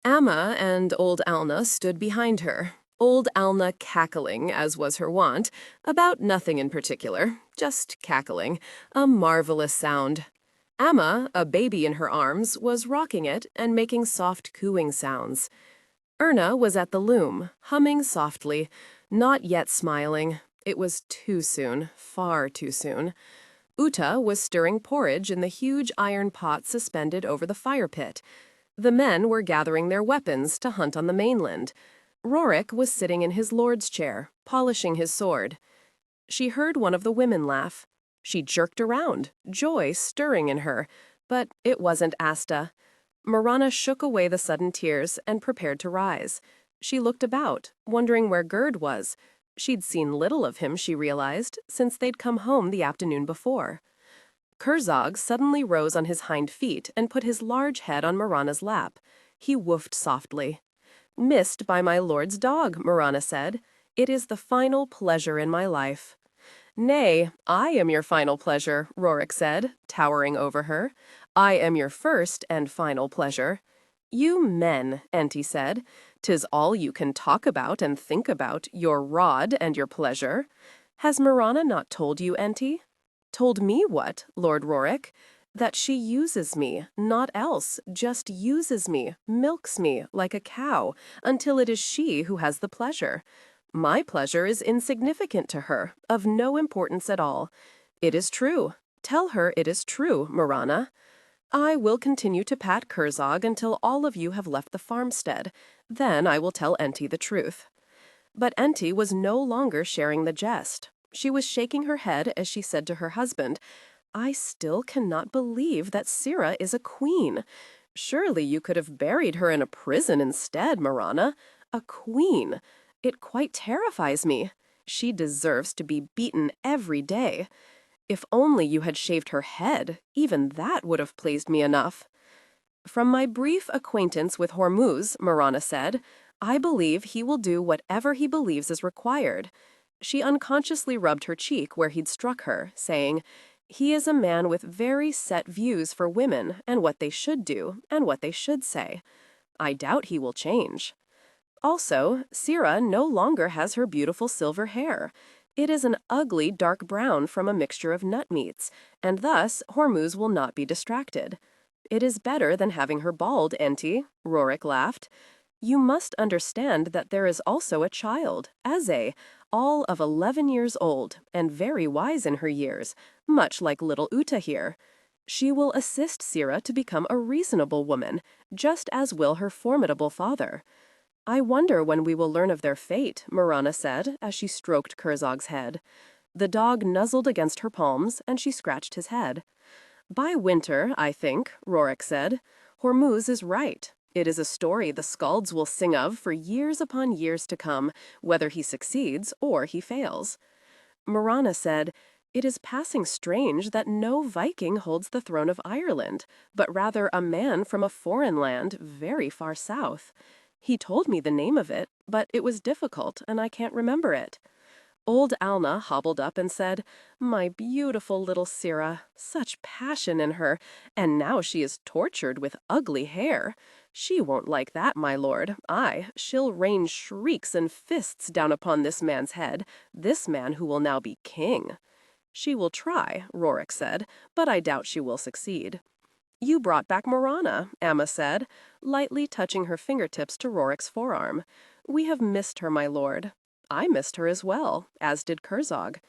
Amma and old Alna stood behind her, old Alna cackling, as was her wont, about nothing in particular, just cackling, a marvelous sound. Amma, a baby in her arms, was rocking it and making soft cooing sounds. Erna was at the loom, humming softly, not yet smiling. It was too soon, far too soon. Uta was stirring porridge in the huge iron pot suspended over the fire pit. The men were gathering their weapons to hunt on the mainland. Rorik was sitting in his lord's chair, polishing his sword. She heard one of the women laugh. She jerked around, joy stirring in her, but it wasn't Asta. Mirana shook away the sudden tears and prepared to rise. She looked about, wondering where Gerd was. She'd seen little of him, she realized, since they'd come home the afternoon before. Kerzog suddenly rose on his hind feet and put his large head on Mirana's lap. He woofed softly. "Missed by my lord's dog," Mirana said. "It is the final pleasure in my life." "Nay, I am your final pleasure," Rorik said, towering over her. "I am your first and final pleasure." "You men," Enti said, "'tis all you can talk about and think about, your rod and your pleasure. Has Mirana not told you, Enti?" "Told me what, Lord Rorik?" "That she uses me, not else, just uses me, milks me, like a cow, until it is she who has the pleasure. My pleasure is insignificant to her, of no importance at all. It is true. Tell her it is true, Mirana. I will continue to pat Kerzog until all of you have left the farmstead. Then I will tell Enti the truth." But Enti was no longer sharing the jest. She was shaking her head as she said to her husband, "I still cannot believe that Sira is a queen. Surely you could have buried her in a prison instead, Mirana. A queen. It quite terrifies me. She deserves to be beaten every day. If only you had shaved her head, even that would have pleased me enough." "From my brief acquaintance with Hormuz," Mirana said, "I believe he will do whatever he believes is required." She unconsciously rubbed her cheek where he'd struck her, saying, "He is a man with very set views for women and what they should do and what they should say. I doubt he will change. Also, Sira no longer has her beautiful silver hair. It is an ugly dark brown from a mixture of nut meats, and thus Hormuz will not be distracted. It is better than having her bald, Enti," Rorik laughed. "You must understand that there is also a child, Eze, all of 11 years old, and very wise in her years, much like little Uta here. She will assist Sira to become a reasonable woman, just as will her formidable father." "I wonder when we will learn of their fate," Mirana said, as she stroked Kerzog's head. The dog nuzzled against her palms, and she scratched his head. "By winter, I think," Rorik said. "Hormuz is right. It is a story the skalds will sing of for years upon years to come, whether he succeeds or he fails." Mirana said, "It is passing strange that no Viking holds the throne of Ireland, but rather a man from a foreign land very far south. He told me the name of it, but it was difficult and I can't remember it." Old Alna hobbled up and said, "My beautiful little Sira, such passion in her, and now she is tortured with ugly hair. She won't like that, my lord. Aye, she'll rain shrieks and fists down upon this man's head, this man who will now be king." "She will try," Rorik said, "but I doubt she will succeed." "You brought back Mirana," Amma said, lightly touching her fingertips to Rorik's forearm. "We have missed her, my lord." "I missed her as well, as did Kerzog."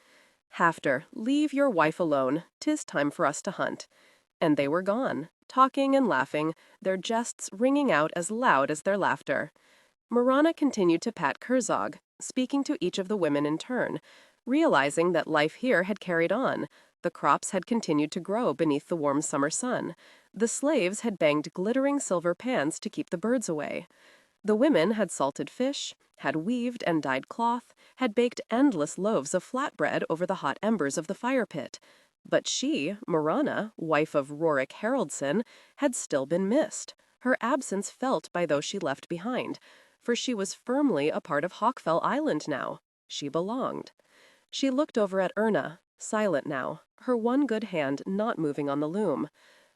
"Hafter, leave your wife alone. 'Tis time for us to hunt." And they were gone, talking and laughing, their jests ringing out as loud as their laughter. Mirana continued to pat Kerzog, speaking to each of the women in turn, realizing that life here had carried on. The crops had continued to grow beneath the warm summer sun. The slaves had banged glittering silver pans to keep the birds away. The women had salted fish, had weaved and dyed cloth, had baked endless loaves of flatbread over the hot embers of the fire pit. But she, Mirana, wife of Rorik Haraldsson, had still been missed, her absence felt by those she left behind, for she was firmly a part of Hawkfell Island now. She belonged. She looked over at Erna, silent now, her one good hand not moving on the loom.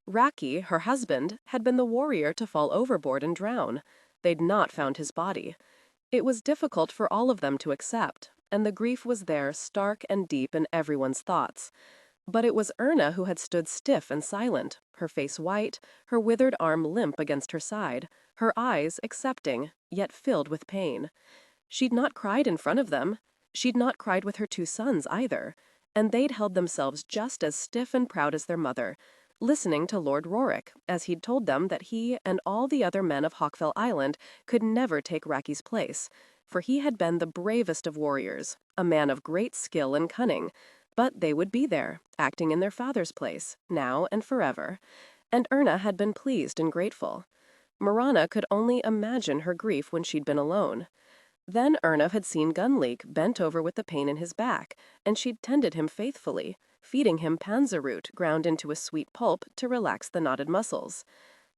Raki, her husband, had been the warrior to fall overboard and drown. They'd not found his body. It was difficult for all of them to accept, and the grief was there, stark and deep in everyone's thoughts. But it was Erna who had stood stiff and silent, her face white, her withered arm limp against her side, her eyes accepting, yet filled with pain. She'd not cried in front of them. She'd not cried with her two sons either, and they'd held themselves just as stiff and proud as their mother, listening to Lord Rorik, as he'd told them that he and all the other men of Hawkfell Island could never take Raki's place, for he had been the bravest of warriors, a man of great skill and cunning. But they would be there, acting in their father's place, now and forever. And Erna had been pleased and grateful. Mirana could only imagine her grief when she'd been alone. Then Erna had seen Gunleek bent over with the pain in his back, and she'd tended him faithfully, feeding him panza root ground into a sweet pulp to relax the knotted muscles.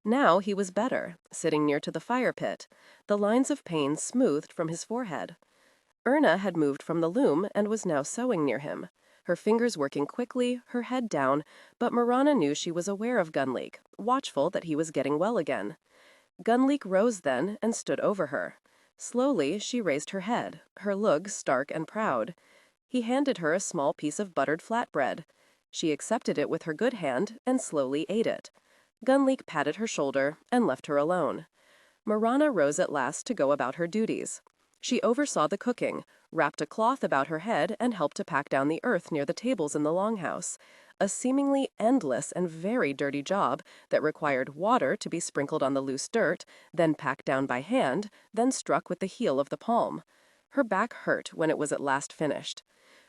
Now he was better, sitting near to the fire pit, the lines of pain smoothed from his forehead. Erna had moved from the loom and was now sewing near him, her fingers working quickly, her head down, but Mirana knew she was aware of Gunleek, watchful that he was getting well again. Gunleek rose then and stood over her. Slowly she raised her head, her look stark and proud. He handed her a small piece of buttered flatbread. She accepted it with her good hand and slowly ate it. Gunleek patted her shoulder and left her alone. Mirana rose at last to go about her duties. She oversaw the cooking, wrapped a cloth about her head, and helped to pack down the earth near the tables in the longhouse, a seemingly endless and very dirty job that required water to be sprinkled on the loose dirt, then packed down by hand, then struck with the heel of the palm. Her back hurt when it was at last finished.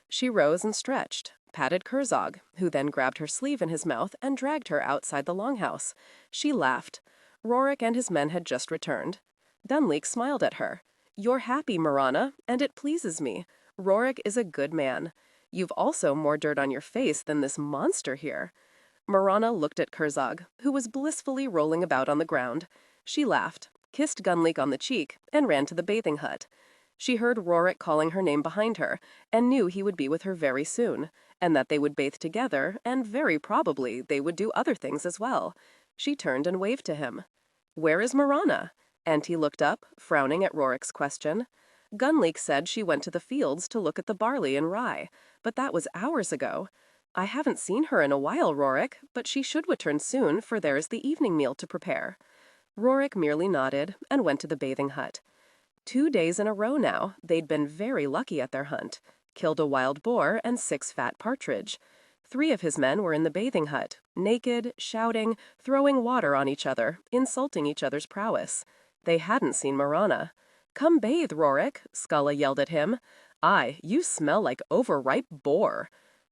She rose and stretched, patted Kerzog, who then grabbed her sleeve in his mouth and dragged her outside the longhouse. She laughed. Rorik and his men had just returned. Gunleek smiled at her. "You're happy, Mirana, and it pleases me. Rorik is a good man. You've also more dirt on your face than this monster here." Mirana looked at Kerzog, who was blissfully rolling about on the ground. She laughed, kissed Gunleek on the cheek, and ran to the bathing hut. She heard Rorik calling her name behind her, and knew he would be with her very soon, and that they would bathe together, and very probably they would do other things as well. She turned and waved to him. "Where is Mirana?" And he looked up, frowning at Rorik's question. Gunleek said she went to the fields to look at the barley and rye, but that was hours ago. "I haven't seen her in a while, Rorik, but she should return soon, for there is the evening meal to prepare." Rorik merely nodded and went to the bathing hut. 2 days in a row now, they'd been very lucky at their hunt, killed a wild boar and 6 fat partridge. 3 of his men were in the bathing hut, naked, shouting, throwing water on each other, insulting each other's prowess. They hadn't seen Mirana. "Come bathe, Rorik," Skulla yelled at him. "Aye, you smell like overripe boar."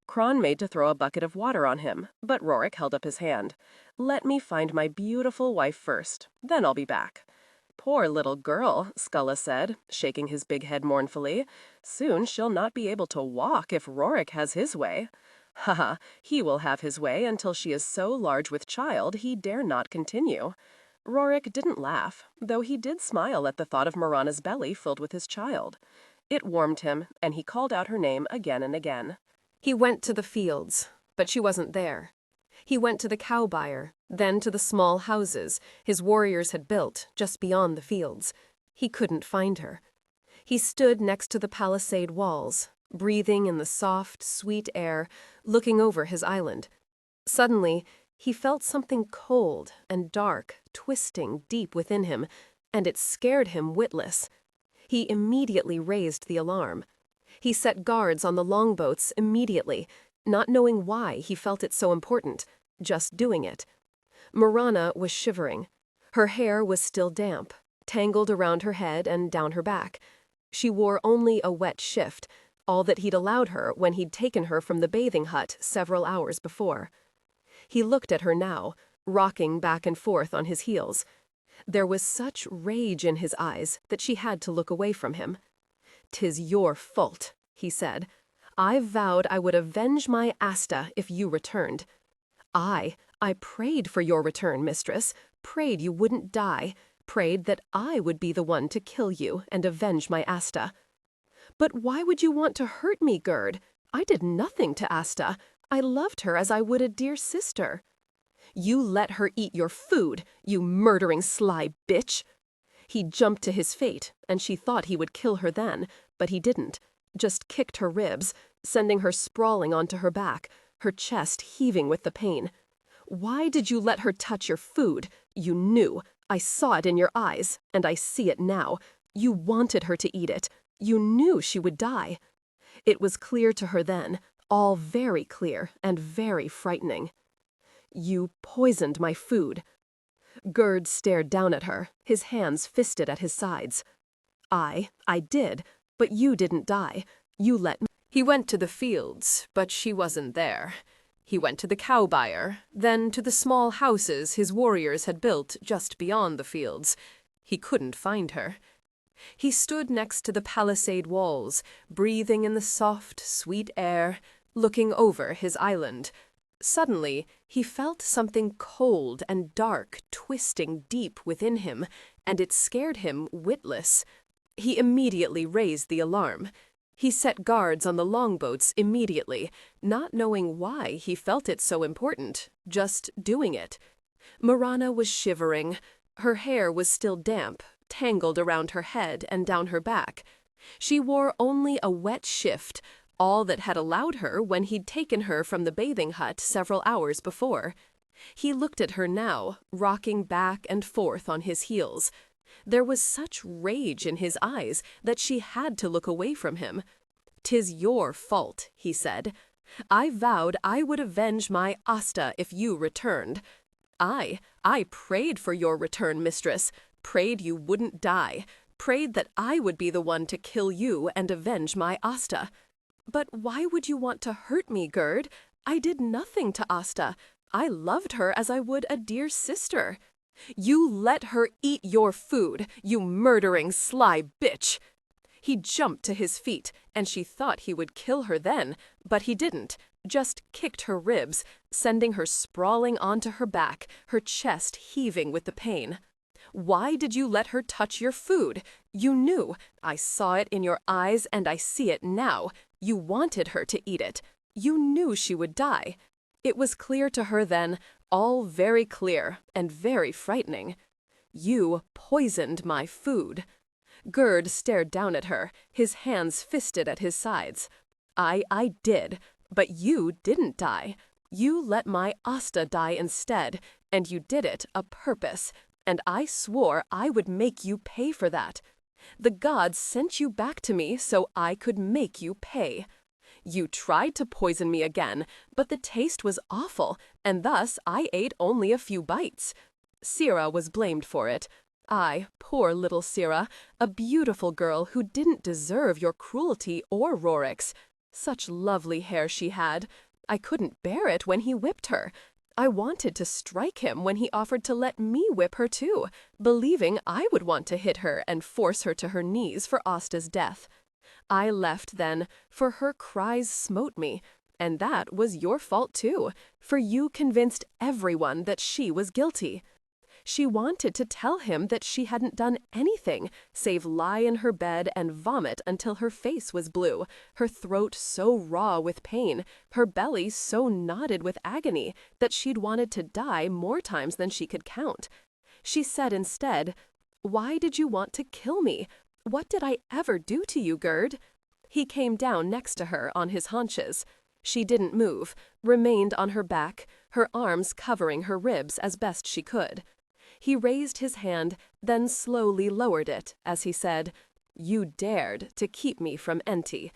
Kron made to throw a bucket of water on him, but Rorik held up his hand. "Let me find my beautiful wife first, then I'll be back." "Poor little girl," Skulla said, shaking his big head mournfully. "Soon she'll not be able to walk if Rorik has his way." "Ha, he will have his way until she is so large with child he dare not continue." Rorik didn't laugh, though he did smile at the thought of Mirana's belly filled with his child. It warmed him, and he called out her name again and again. He went to the fields, but she wasn't there. He went to the cow byre, then to the small houses his warriors had built just beyond the fields. He couldn't find her. He stood next to the palisade walls, breathing in the soft, sweet air, looking over his island. Suddenly, he felt something cold and dark twisting deep within him, and it scared him witless. He immediately raised the alarm. He set guards on the longboats immediately, not knowing why he felt it so important, just doing it. Mirana was shivering. Her hair was still damp, tangled around her head and down her back. She wore only a wet shift, all that he'd allowed her when he'd taken her from the bathing hut several hours before. He looked at her now, rocking back and forth on his heels. There was such rage in his eyes that she had to look away from him. "'Tis your fault," he said. "I vowed I would avenge my Asta if you returned. I prayed for your return, mistress, prayed you wouldn't die, prayed that I would be the one to kill you and avenge my Asta." "But why would you want to hurt me, Gerd? I did nothing to Asta. I loved her as I would a dear sister." "You let her eat your food, you murdering sly bitch." He jumped to his fate, and she thought he would kill her then, but he didn't, just kicked her ribs, sending her sprawling onto her back, her chest heaving with the pain. "Why did you let her touch your food? You knew. I saw it in your eyes, and I see it now. You wanted her to eat it. You knew she would die." It was clear to her then, all very clear and very frightening. "You poisoned my food." Gerd stared down at her, his hands fisted at his sides. I did, but you didn't die. You let me." He went to the fields, but she wasn't there. He went to the cow byre, then to the small houses his warriors had built just beyond the fields. He couldn't find her. He stood next to the palisade walls, breathing in the soft, sweet air, looking over his island. Suddenly, he felt something cold and dark twisting deep within him, and it scared him witless. He immediately raised the alarm. He set guards on the longboats immediately, not knowing why he felt it so important, just doing it. Mirana was shivering. Her hair was still damp, tangled around her head and down her back. She wore only a wet shift, all that had allowed her when he'd taken her from the bathing hut several hours before. He looked at her now, rocking back and forth on his heels. There was such rage in his eyes that she had to look away from him. "'Tis your fault," he said. "I vowed I would avenge my Asta if you returned. I prayed for your return, mistress, prayed you wouldn't die, prayed that I would be the one to kill you and avenge my Asta." "But why would you want to hurt me, Gerd? I did nothing to Asta. I loved her as I would a dear sister." "You let her eat your food, you murdering sly bitch." He jumped to his feet, and she thought he would kill her then, but he didn't, just kicked her ribs, sending her sprawling onto her back, her chest heaving with the pain. "Why did you let her touch your food? You knew. I saw it in your eyes, and I see it now. You wanted her to eat it. You knew she would die." It was clear to her then, all very clear and very frightening. "You poisoned my food." Gerd stared down at her, his hands fisted at his sides. I did, but you didn't die. You let my Asta die instead, and you did it a purpose, and I swore I would make you pay for that. The gods sent you back to me so I could make you pay. You tried to poison me again, but the taste was awful, and thus I ate only a few bites. Sira was blamed for it. I, poor little Sira, a beautiful girl who didn't deserve your cruelty or Rorik's. Such lovely hair she had. I couldn't bear it when he whipped her. I wanted to strike him when he offered to let me whip her too, believing I would want to hit her and force her to her knees for Asta's death. I left then, for her cries smote me, and that was your fault too, for you convinced everyone that she was guilty. She wanted to tell him that she hadn't done anything save lie in her bed and vomit until her face was blue, her throat so raw with pain, her belly so knotted with agony that she'd wanted to die more times than she could count. She said instead, "Why did you want to kill me? What did I ever do to you, Gerd?" He came down next to her on his haunches. She didn't move, remained on her back, her arms covering her ribs as best she could. He raised his hand, then slowly lowered it as he said, "You dared to keep me from Enti.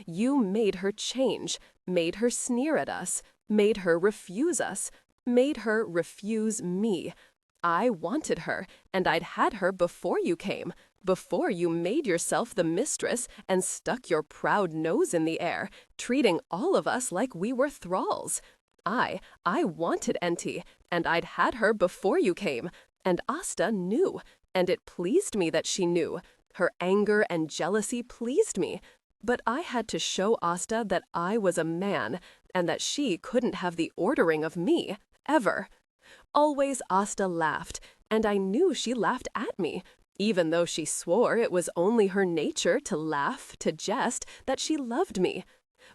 You made her change, made her sneer at us, made her refuse us, made her refuse me. I wanted her, and I'd had her before you came, before you made yourself the mistress and stuck your proud nose in the air, treating all of us like we were thralls. I wanted Enti, and I'd had her before you came, and Asta knew, and it pleased me that she knew. Her anger and jealousy pleased me, but I had to show Asta that I was a man, and that she couldn't have the ordering of me, ever." Always Asta laughed, and I knew she laughed at me, even though she swore it was only her nature to laugh, to jest, that she loved me.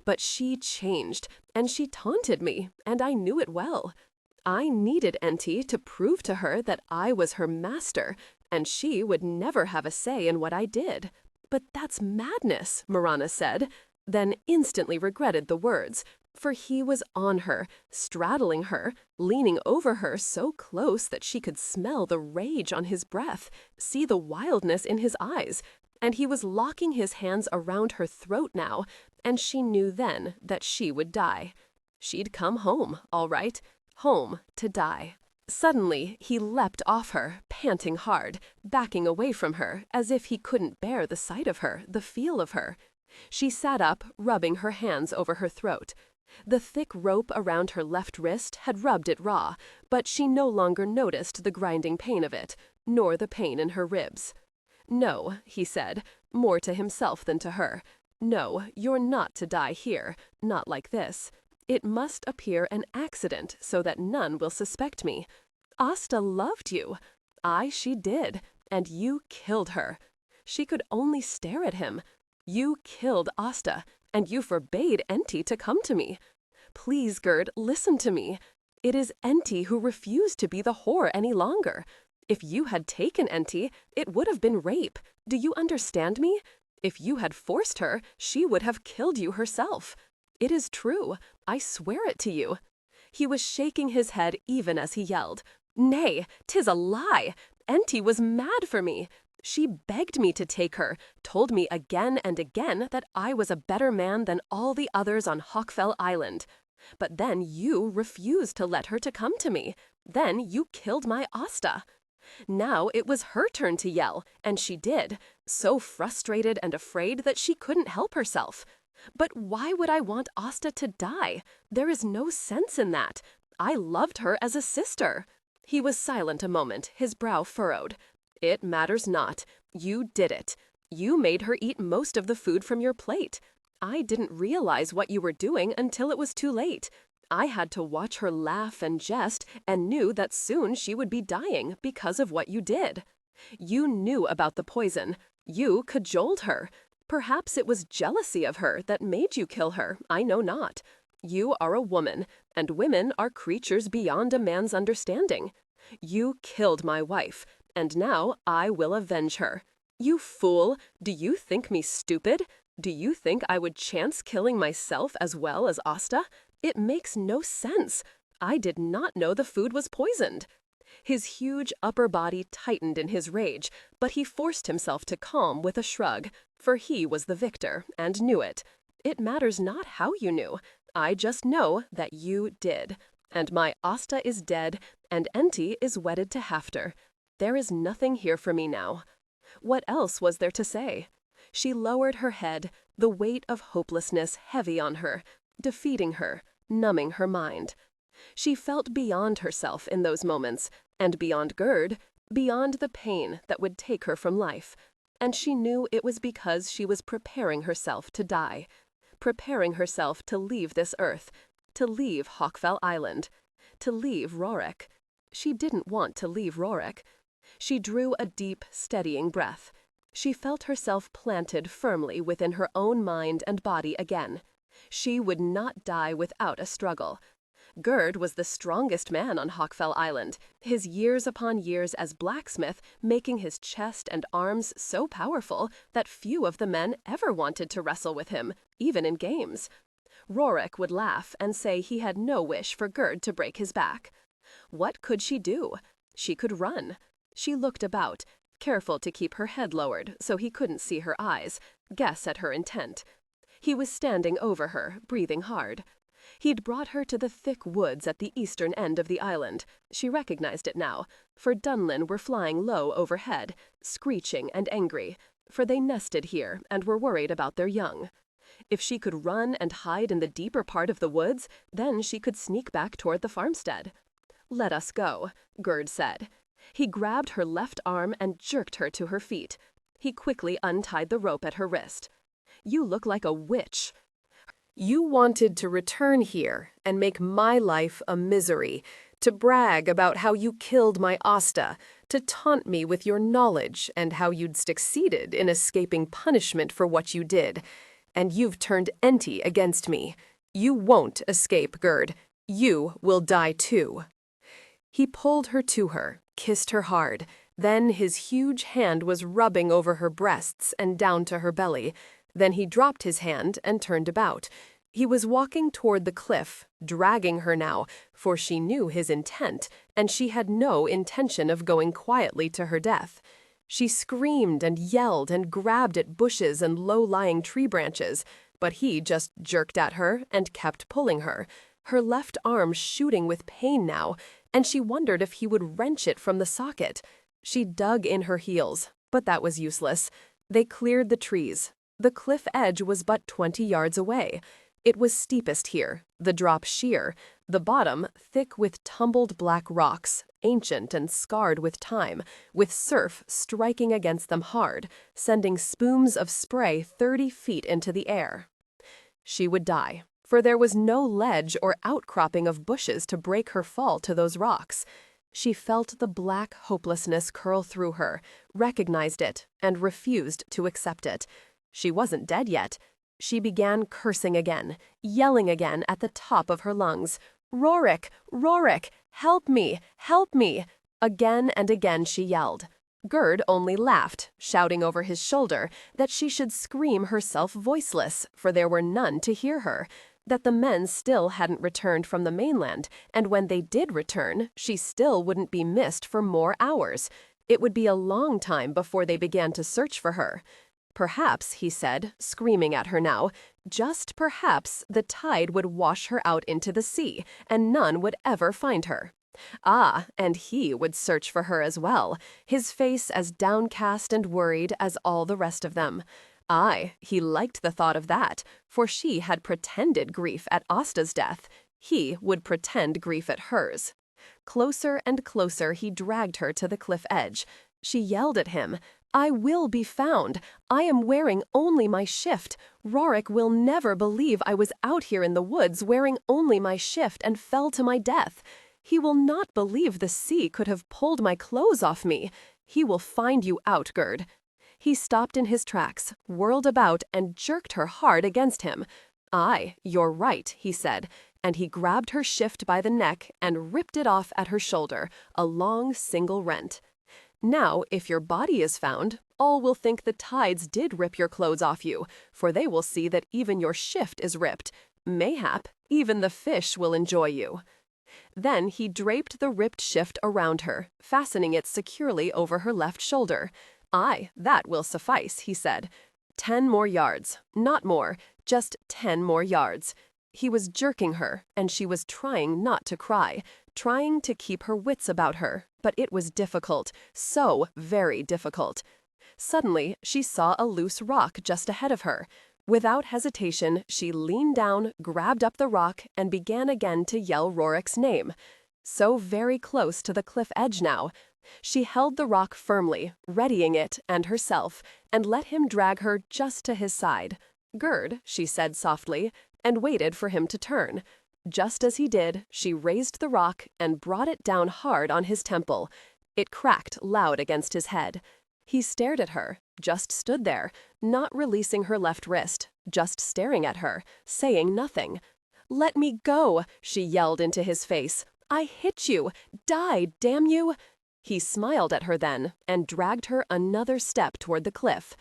But she changed, and she taunted me, and I knew it well. I needed Enti to prove to her that I was her master, and she would never have a say in what I did. "But that's madness," Mirana said, then instantly regretted the words, for he was on her, straddling her, leaning over her so close that she could smell the rage on his breath, see the wildness in his eyes, and he was locking his hands around her throat now, and she knew then that she would die. She'd come home, all right, home to die. Suddenly, he leapt off her, panting hard, backing away from her, as if he couldn't bear the sight of her, the feel of her. She sat up, rubbing her hands over her throat. The thick rope around her left wrist had rubbed it raw, but she no longer noticed the grinding pain of it, nor the pain in her ribs. "No," he said, more to himself than to her. "No, you're not to die here, not like this. It must appear an accident so that none will suspect me. Asta loved you. She did, and you killed her." She could only stare at him. "You killed Asta, and you forbade Enti to come to me. Please, Gerd, listen to me. It is Enti who refused to be the whore any longer. If you had taken Enti, it would have been rape. Do you understand me? If you had forced her, she would have killed you herself. It is true. I swear it to you." He was shaking his head even as he yelled, "Nay, 'tis a lie. Enti was mad for me. She begged me to take her, told me again and again that I was a better man than all the others on Hawkfell Island. But then you refused to let her to come to me. Then you killed my Asta." Now it was her turn to yell, and she did, so frustrated and afraid that she couldn't help herself. "But why would I want Asta to die? There is no sense in that. I loved her as a sister." He was silent a moment, his brow furrowed. "It matters not. You did it. You made her eat most of the food from your plate. I didn't realize what you were doing until it was too late. I had to watch her laugh and jest and knew that soon she would be dying because of what you did. You knew about the poison. You cajoled her. Perhaps it was jealousy of her that made you kill her, I know not. You are a woman, and women are creatures beyond a man's understanding. You killed my wife, and now I will avenge her. You fool, do you think me stupid? Do you think I would chance killing myself as well as Asta? It makes no sense. I did not know the food was poisoned." His huge upper body tightened in his rage, but he forced himself to calm with a shrug, for he was the victor, and knew it. "It matters not how you knew. I just know that you did. And my Asta is dead, and Enti is wedded to Hafter. There is nothing here for me now." What else was there to say? She lowered her head, the weight of hopelessness heavy on her, defeating her, numbing her mind. She felt beyond herself in those moments, and beyond Gerd, beyond the pain that would take her from life. And she knew it was because she was preparing herself to die, preparing herself to leave this earth, to leave Hawkfell Island, to leave Rorik. She didn't want to leave Rorik. She drew a deep, steadying breath. She felt herself planted firmly within her own mind and body again. She would not die without a struggle. Gerd was the strongest man on Hawkfell Island, his years upon years as blacksmith making his chest and arms so powerful that few of the men ever wanted to wrestle with him, even in games. Rorik would laugh and say he had no wish for Gerd to break his back. What could she do? She could run. She looked about, careful to keep her head lowered so he couldn't see her eyes, guess at her intent. He was standing over her, breathing hard. He'd brought her to the thick woods at the eastern end of the island. She recognized it now, for Dunlin were flying low overhead, screeching and angry, for they nested here and were worried about their young. If she could run and hide in the deeper part of the woods, then she could sneak back toward the farmstead. "Let us go," Gerd said. He grabbed her left arm and jerked her to her feet. He quickly untied the rope at her wrist. "You look like a witch. You wanted to return here and make my life a misery, to brag about how you killed my Asta, to taunt me with your knowledge and how you'd succeeded in escaping punishment for what you did. And you've turned Enti against me. You won't escape, Gerd. You will die too." He pulled her to her, kissed her hard. Then his huge hand was rubbing over her breasts and down to her belly. Then he dropped his hand and turned about. He was walking toward the cliff, dragging her now, for she knew his intent, and she had no intention of going quietly to her death. She screamed and yelled and grabbed at bushes and low-lying tree branches, but he just jerked at her and kept pulling her, her left arm shooting with pain now, and she wondered if he would wrench it from the socket. She dug in her heels, but that was useless. They cleared the trees. The cliff edge was but 20 yards away. It was steepest here, the drop sheer, the bottom thick with tumbled black rocks, ancient and scarred with time, with surf striking against them hard, sending spumes of spray 30 feet into the air. She would die, for there was no ledge or outcropping of bushes to break her fall to those rocks. She felt the black hopelessness curl through her, recognized it, and refused to accept it. She wasn't dead yet. She began cursing again, yelling again at the top of her lungs. "Rorik! Rorik! Help me! Help me!" Again and again she yelled. Gerd only laughed, shouting over his shoulder that she should scream herself voiceless, for there were none to hear her, that the men still hadn't returned from the mainland, and when they did return, she still wouldn't be missed for more hours. It would be a long time before they began to search for her. Perhaps, he said, screaming at her now, just perhaps the tide would wash her out into the sea, and none would ever find her. Ah, and he would search for her as well, his face as downcast and worried as all the rest of them. Aye, he liked the thought of that, for she had pretended grief at Asta's death. He would pretend grief at hers. Closer and closer he dragged her to the cliff edge. She yelled at him, "I will be found. I am wearing only my shift. Rorik will never believe I was out here in the woods wearing only my shift and fell to my death. He will not believe the sea could have pulled my clothes off me. He will find you out, Gerd." He stopped in his tracks, whirled about, and jerked her hard against him. "Aye, you're right," he said, and he grabbed her shift by the neck and ripped it off at her shoulder, a long single rent. "Now, if your body is found, all will think the tides did rip your clothes off you, for they will see that even your shift is ripped. Mayhap, even the fish will enjoy you." Then he draped the ripped shift around her, fastening it securely over her left shoulder. "Aye, that will suffice," he said. 10 more yards, not more, just 10 more yards. He was jerking her, and she was trying not to cry, trying to keep her wits about her, but it was difficult, so very difficult. Suddenly, she saw a loose rock just ahead of her. Without hesitation, she leaned down, grabbed up the rock, and began again to yell Rorik's name. So very close to the cliff edge now. She held the rock firmly, readying it and herself, and let him drag her just to his side. "Gerd," she said softly, and waited for him to turn. Just as he did, she raised the rock and brought it down hard on his temple. It cracked loud against his head. He stared at her, just stood there, not releasing her left wrist, just staring at her, saying nothing. "Let me go," she yelled into his face. "I hit you. Die, damn you." He smiled at her then and dragged her another step toward the cliff.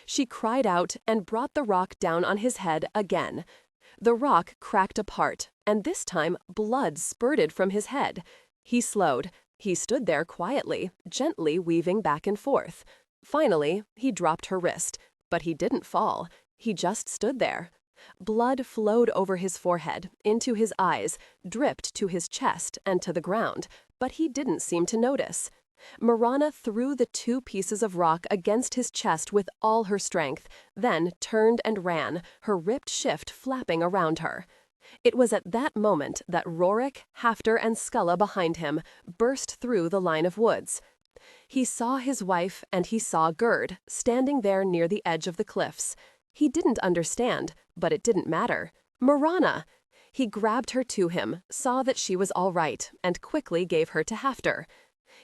She cried out and brought the rock down on his head again. The rock cracked apart, and this time blood spurted from his head. He slowed. He stood there quietly, gently weaving back and forth. Finally, he dropped her wrist, but he didn't fall. He just stood there. Blood flowed over his forehead, into his eyes, dripped to his chest and to the ground, but he didn't seem to notice. Mirana threw the 2 pieces of rock against his chest with all her strength, then turned and ran, her ripped shift flapping around her. It was at that moment that Rorik, Hafter, and Skulla behind him burst through the line of woods. He saw his wife and he saw Gerd, standing there near the edge of the cliffs. He didn't understand, but it didn't matter. Mirana! He grabbed her to him, saw that she was all right, and quickly gave her to Hafter.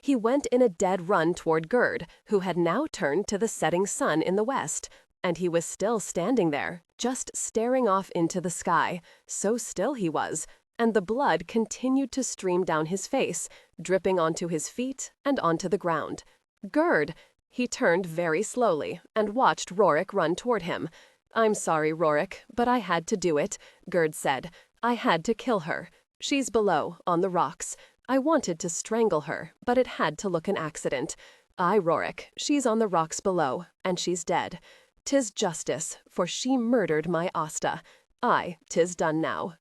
He went in a dead run toward Gerd, who had now turned to the setting sun in the west, and he was still standing there, just staring off into the sky. So still he was, and the blood continued to stream down his face, dripping onto his feet and onto the ground. Gerd! He turned very slowly and watched Rorik run toward him. "I'm sorry, Rorik, but I had to do it," Gerd said. "I had to kill her. She's below, on the rocks. I wanted to strangle her, but it had to look an accident. Aye, Rorik, she's on the rocks below, and she's dead. 'Tis justice, for she murdered my Asta. Aye, 'tis done now."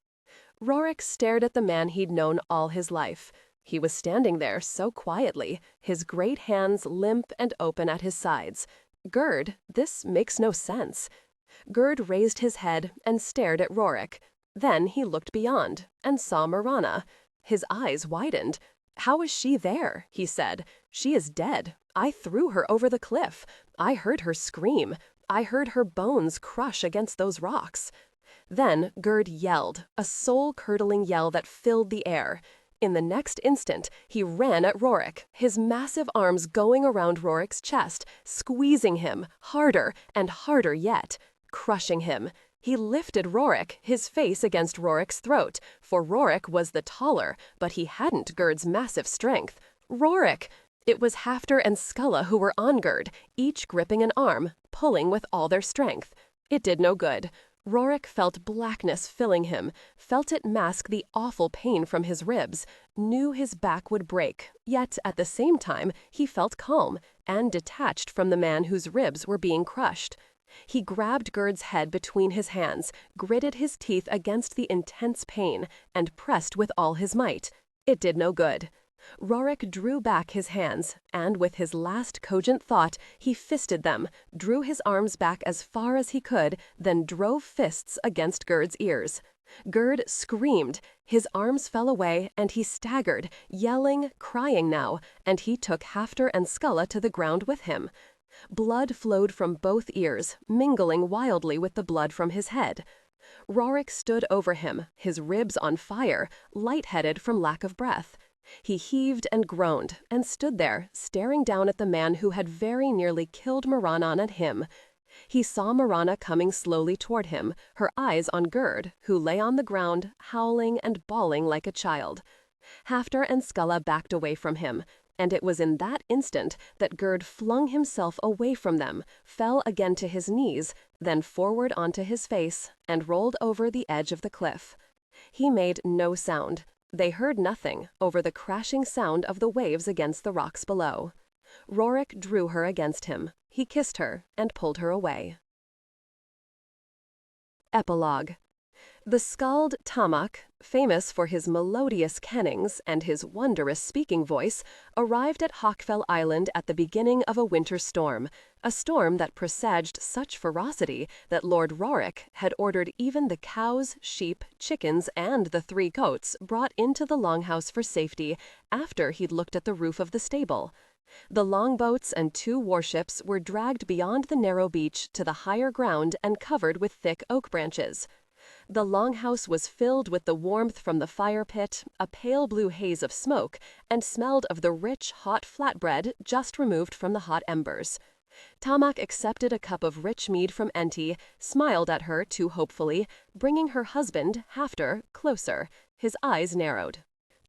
Rorik stared at the man he'd known all his life. He was standing there so quietly, his great hands limp and open at his sides. Gerd, this makes no sense. Gerd raised his head and stared at Rorik. Then he looked beyond and saw Mirana. His eyes widened. "How is she there?" he said. "She is dead. I threw her over the cliff. I heard her scream. I heard her bones crush against those rocks." Then Gerd yelled, a soul-curdling yell that filled the air. In the next instant, he ran at Rorik, his massive arms going around Rorik's chest, squeezing him harder and harder yet, crushing him. He lifted Rorik, his face against Rorik's throat, for Rorik was the taller, but he hadn't Gerd's massive strength. Rorik! It was Hafter and Skulla who were on Gerd, each gripping an arm, pulling with all their strength. It did no good. Rorik felt blackness filling him, felt it mask the awful pain from his ribs, knew his back would break, yet at the same time he felt calm and detached from the man whose ribs were being crushed. He grabbed Gerd's head between his hands, gritted his teeth against the intense pain, and pressed with all his might. It did no good. Rorik drew back his hands, and with his last cogent thought, he fisted them, drew his arms back as far as he could, then drove fists against Gerd's ears. Gerd screamed, his arms fell away, and he staggered, yelling, crying now, and he took Hafter and Skulla to the ground with him. Blood flowed from both ears, mingling wildly with the blood from his head. Rorik stood over him, his ribs on fire, lightheaded from lack of breath. He heaved and groaned, and stood there, staring down at the man who had very nearly killed Mirana and him. He saw Mirana coming slowly toward him, her eyes on Gerd, who lay on the ground, howling and bawling like a child. Hafter and Skulla backed away from him, and it was in that instant that Gerd flung himself away from them, fell again to his knees, then forward onto his face, and rolled over the edge of the cliff. He made no sound. They heard nothing over the crashing sound of the waves against the rocks below. Rorik drew her against him. He kissed her and pulled her away. Epilogue. The skald Tamak, famous for his melodious kennings and his wondrous speaking voice, arrived at Hawkfell Island at the beginning of a winter storm, a storm that presaged such ferocity that Lord Rorik had ordered even the cows, sheep, chickens, and the 3 goats brought into the longhouse for safety after he'd looked at the roof of the stable. The longboats and 2 warships were dragged beyond the narrow beach to the higher ground and covered with thick oak branches. The longhouse was filled with the warmth from the fire pit, a pale blue haze of smoke, and smelled of the rich, hot flatbread just removed from the hot embers. Tamak accepted a cup of rich mead from Enti, smiled at her too hopefully, bringing her husband, Hafter, closer. His eyes narrowed.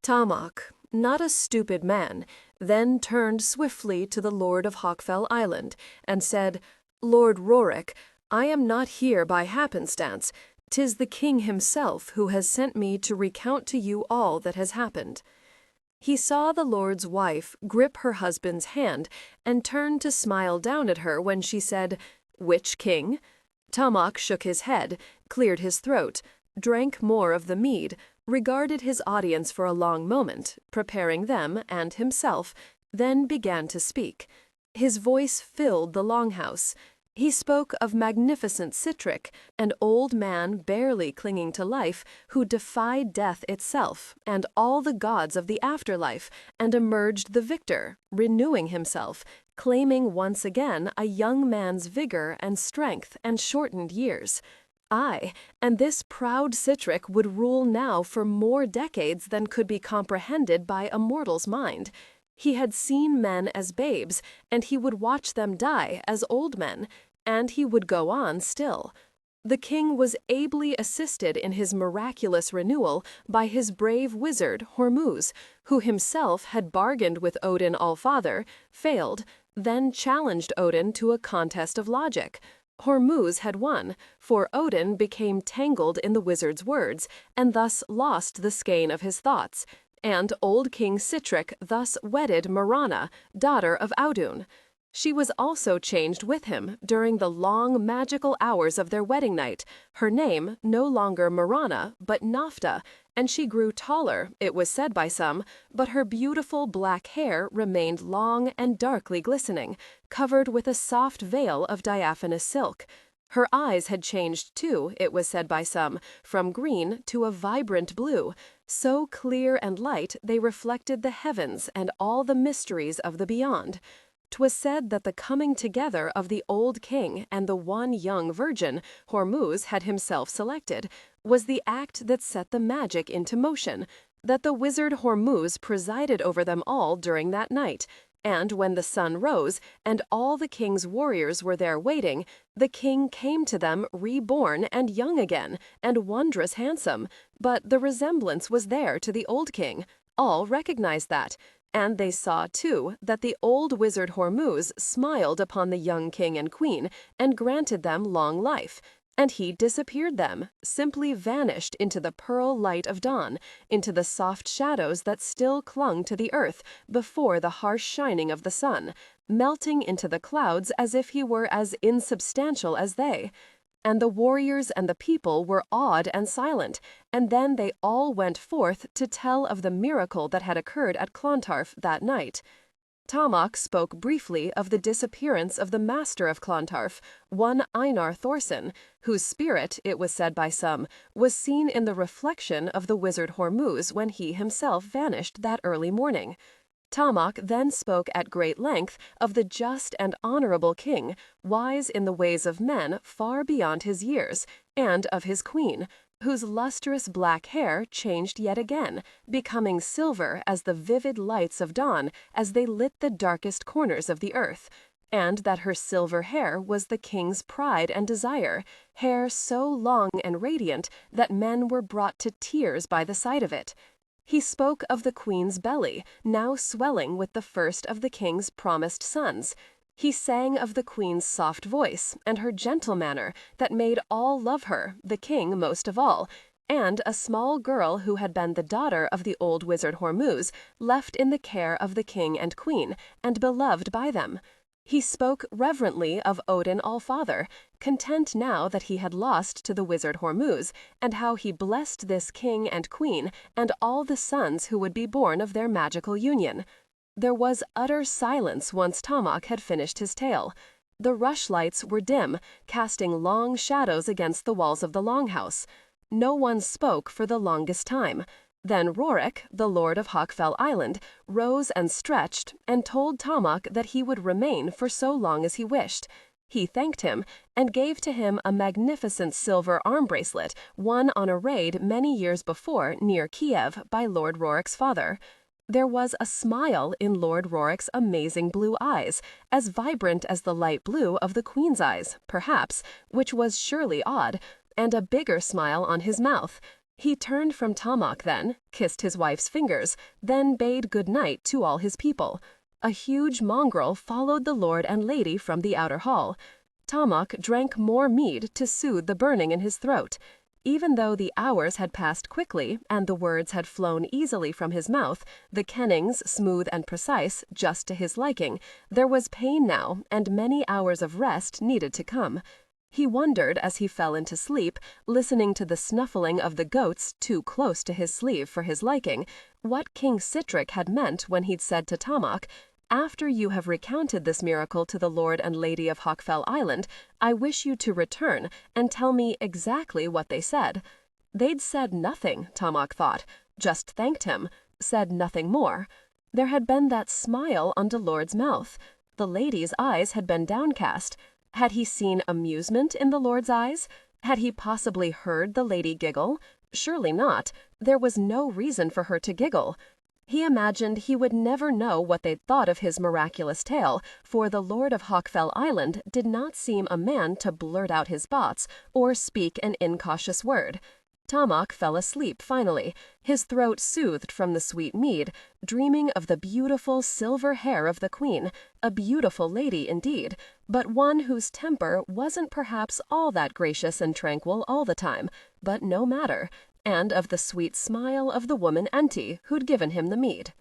Tamak, not a stupid man, then turned swiftly to the Lord of Hawkfell Island and said, "Lord Rorik, I am not here by happenstance. 'Tis the king himself who has sent me to recount to you all that has happened." He saw the lord's wife grip her husband's hand and turned to smile down at her when she said, "Which king?" Tamak shook his head, cleared his throat, drank more of the mead, regarded his audience for a long moment, preparing them and himself, then began to speak. His voice filled the longhouse. He spoke of magnificent Citric, an old man barely clinging to life, who defied death itself and all the gods of the afterlife, and emerged the victor, renewing himself, claiming once again a young man's vigor and strength and shortened years. Aye, and this proud Citric would rule now for more decades than could be comprehended by a mortal's mind. He had seen men as babes, and he would watch them die as old men, and he would go on still. The king was ably assisted in his miraculous renewal by his brave wizard Hormuz, who himself had bargained with Odin Allfather, failed, then challenged Odin to a contest of logic. Hormuz had won, for Odin became tangled in the wizard's words, and thus lost the skein of his thoughts, and old King Citric thus wedded Mirana, daughter of Audun. She was also changed with him during the long magical hours of their wedding night, her name no longer Mirana, but Nafta, and she grew taller, it was said by some, but her beautiful black hair remained long and darkly glistening, covered with a soft veil of diaphanous silk. Her eyes had changed too, it was said by some, from green to a vibrant blue, so clear and light they reflected the heavens and all the mysteries of the beyond. 'Twas said that the coming together of the old king and the one young virgin, Hormuz had himself selected, was the act that set the magic into motion, that the wizard Hormuz presided over them all during that night, and when the sun rose and all the king's warriors were there waiting, the king came to them reborn and young again, and wondrous handsome, but the resemblance was there to the old king. All recognized that. And they saw, too, that the old wizard Hormuz smiled upon the young king and queen and granted them long life. And he disappeared them, simply vanished into the pearl light of dawn, into the soft shadows that still clung to the earth before the harsh shining of the sun, melting into the clouds as if he were as insubstantial as they. And the warriors and the people were awed and silent, and then they all went forth to tell of the miracle that had occurred at Clontarf that night. Tamak spoke briefly of the disappearance of the master of Clontarf, one Einar Thorson, whose spirit, it was said by some, was seen in the reflection of the wizard Hormuz when he himself vanished that early morning. Tamak then spoke at great length of the just and honorable king, wise in the ways of men far beyond his years, and of his queen, whose lustrous black hair changed yet again, becoming silver as the vivid lights of dawn as they lit the darkest corners of the earth, and that her silver hair was the king's pride and desire, hair so long and radiant that men were brought to tears by the sight of it. He spoke of the queen's belly, now swelling with the first of the king's promised sons. He sang of the queen's soft voice and her gentle manner that made all love her, the king most of all, and a small girl who had been the daughter of the old wizard Hormuz, left in the care of the king and queen, and beloved by them. He spoke reverently of Odin Allfather, content now that he had lost to the wizard Hormuz, and how he blessed this king and queen and all the sons who would be born of their magical union. There was utter silence once Tamak had finished his tale. The rushlights were dim, casting long shadows against the walls of the longhouse. No one spoke for the longest time. Then Rorik, the lord of Hawkfell Island, rose and stretched and told Tamak that he would remain for so long as he wished. He thanked him, and gave to him a magnificent silver arm bracelet won on a raid many years before near Kiev by Lord Rorik's father. There was a smile in Lord Rorik's amazing blue eyes, as vibrant as the light blue of the Queen's eyes, perhaps, which was surely odd, and a bigger smile on his mouth. He turned from Tomok then, kissed his wife's fingers, then bade good night to all his people. A huge mongrel followed the lord and lady from the outer hall. Tomok drank more mead to soothe the burning in his throat. Even though the hours had passed quickly and the words had flown easily from his mouth, the kennings smooth and precise, just to his liking, there was pain now and many hours of rest needed to come. He wondered as he fell into sleep, listening to the snuffling of the goats too close to his sleeve for his liking, what King Sitrick had meant when he'd said to Tomok, "After you have recounted this miracle to the Lord and Lady of Hawkfell Island, I wish you to return and tell me exactly what they said." They'd said nothing, Tomok thought, just thanked him, said nothing more. There had been that smile on the Lord's mouth. The lady's eyes had been downcast. Had he seen amusement in the Lord's eyes? Had he possibly heard the lady giggle? Surely not. There was no reason for her to giggle. He imagined he would never know what they'd thought of his miraculous tale, for the Lord of Hawkfell Island did not seem a man to blurt out his thoughts or speak an incautious word. Tomok fell asleep finally, his throat soothed from the sweet mead, dreaming of the beautiful silver hair of the Queen, a beautiful lady indeed, but one whose temper wasn't perhaps all that gracious and tranquil all the time, but no matter, and of the sweet smile of the woman Enty who'd given him the mead.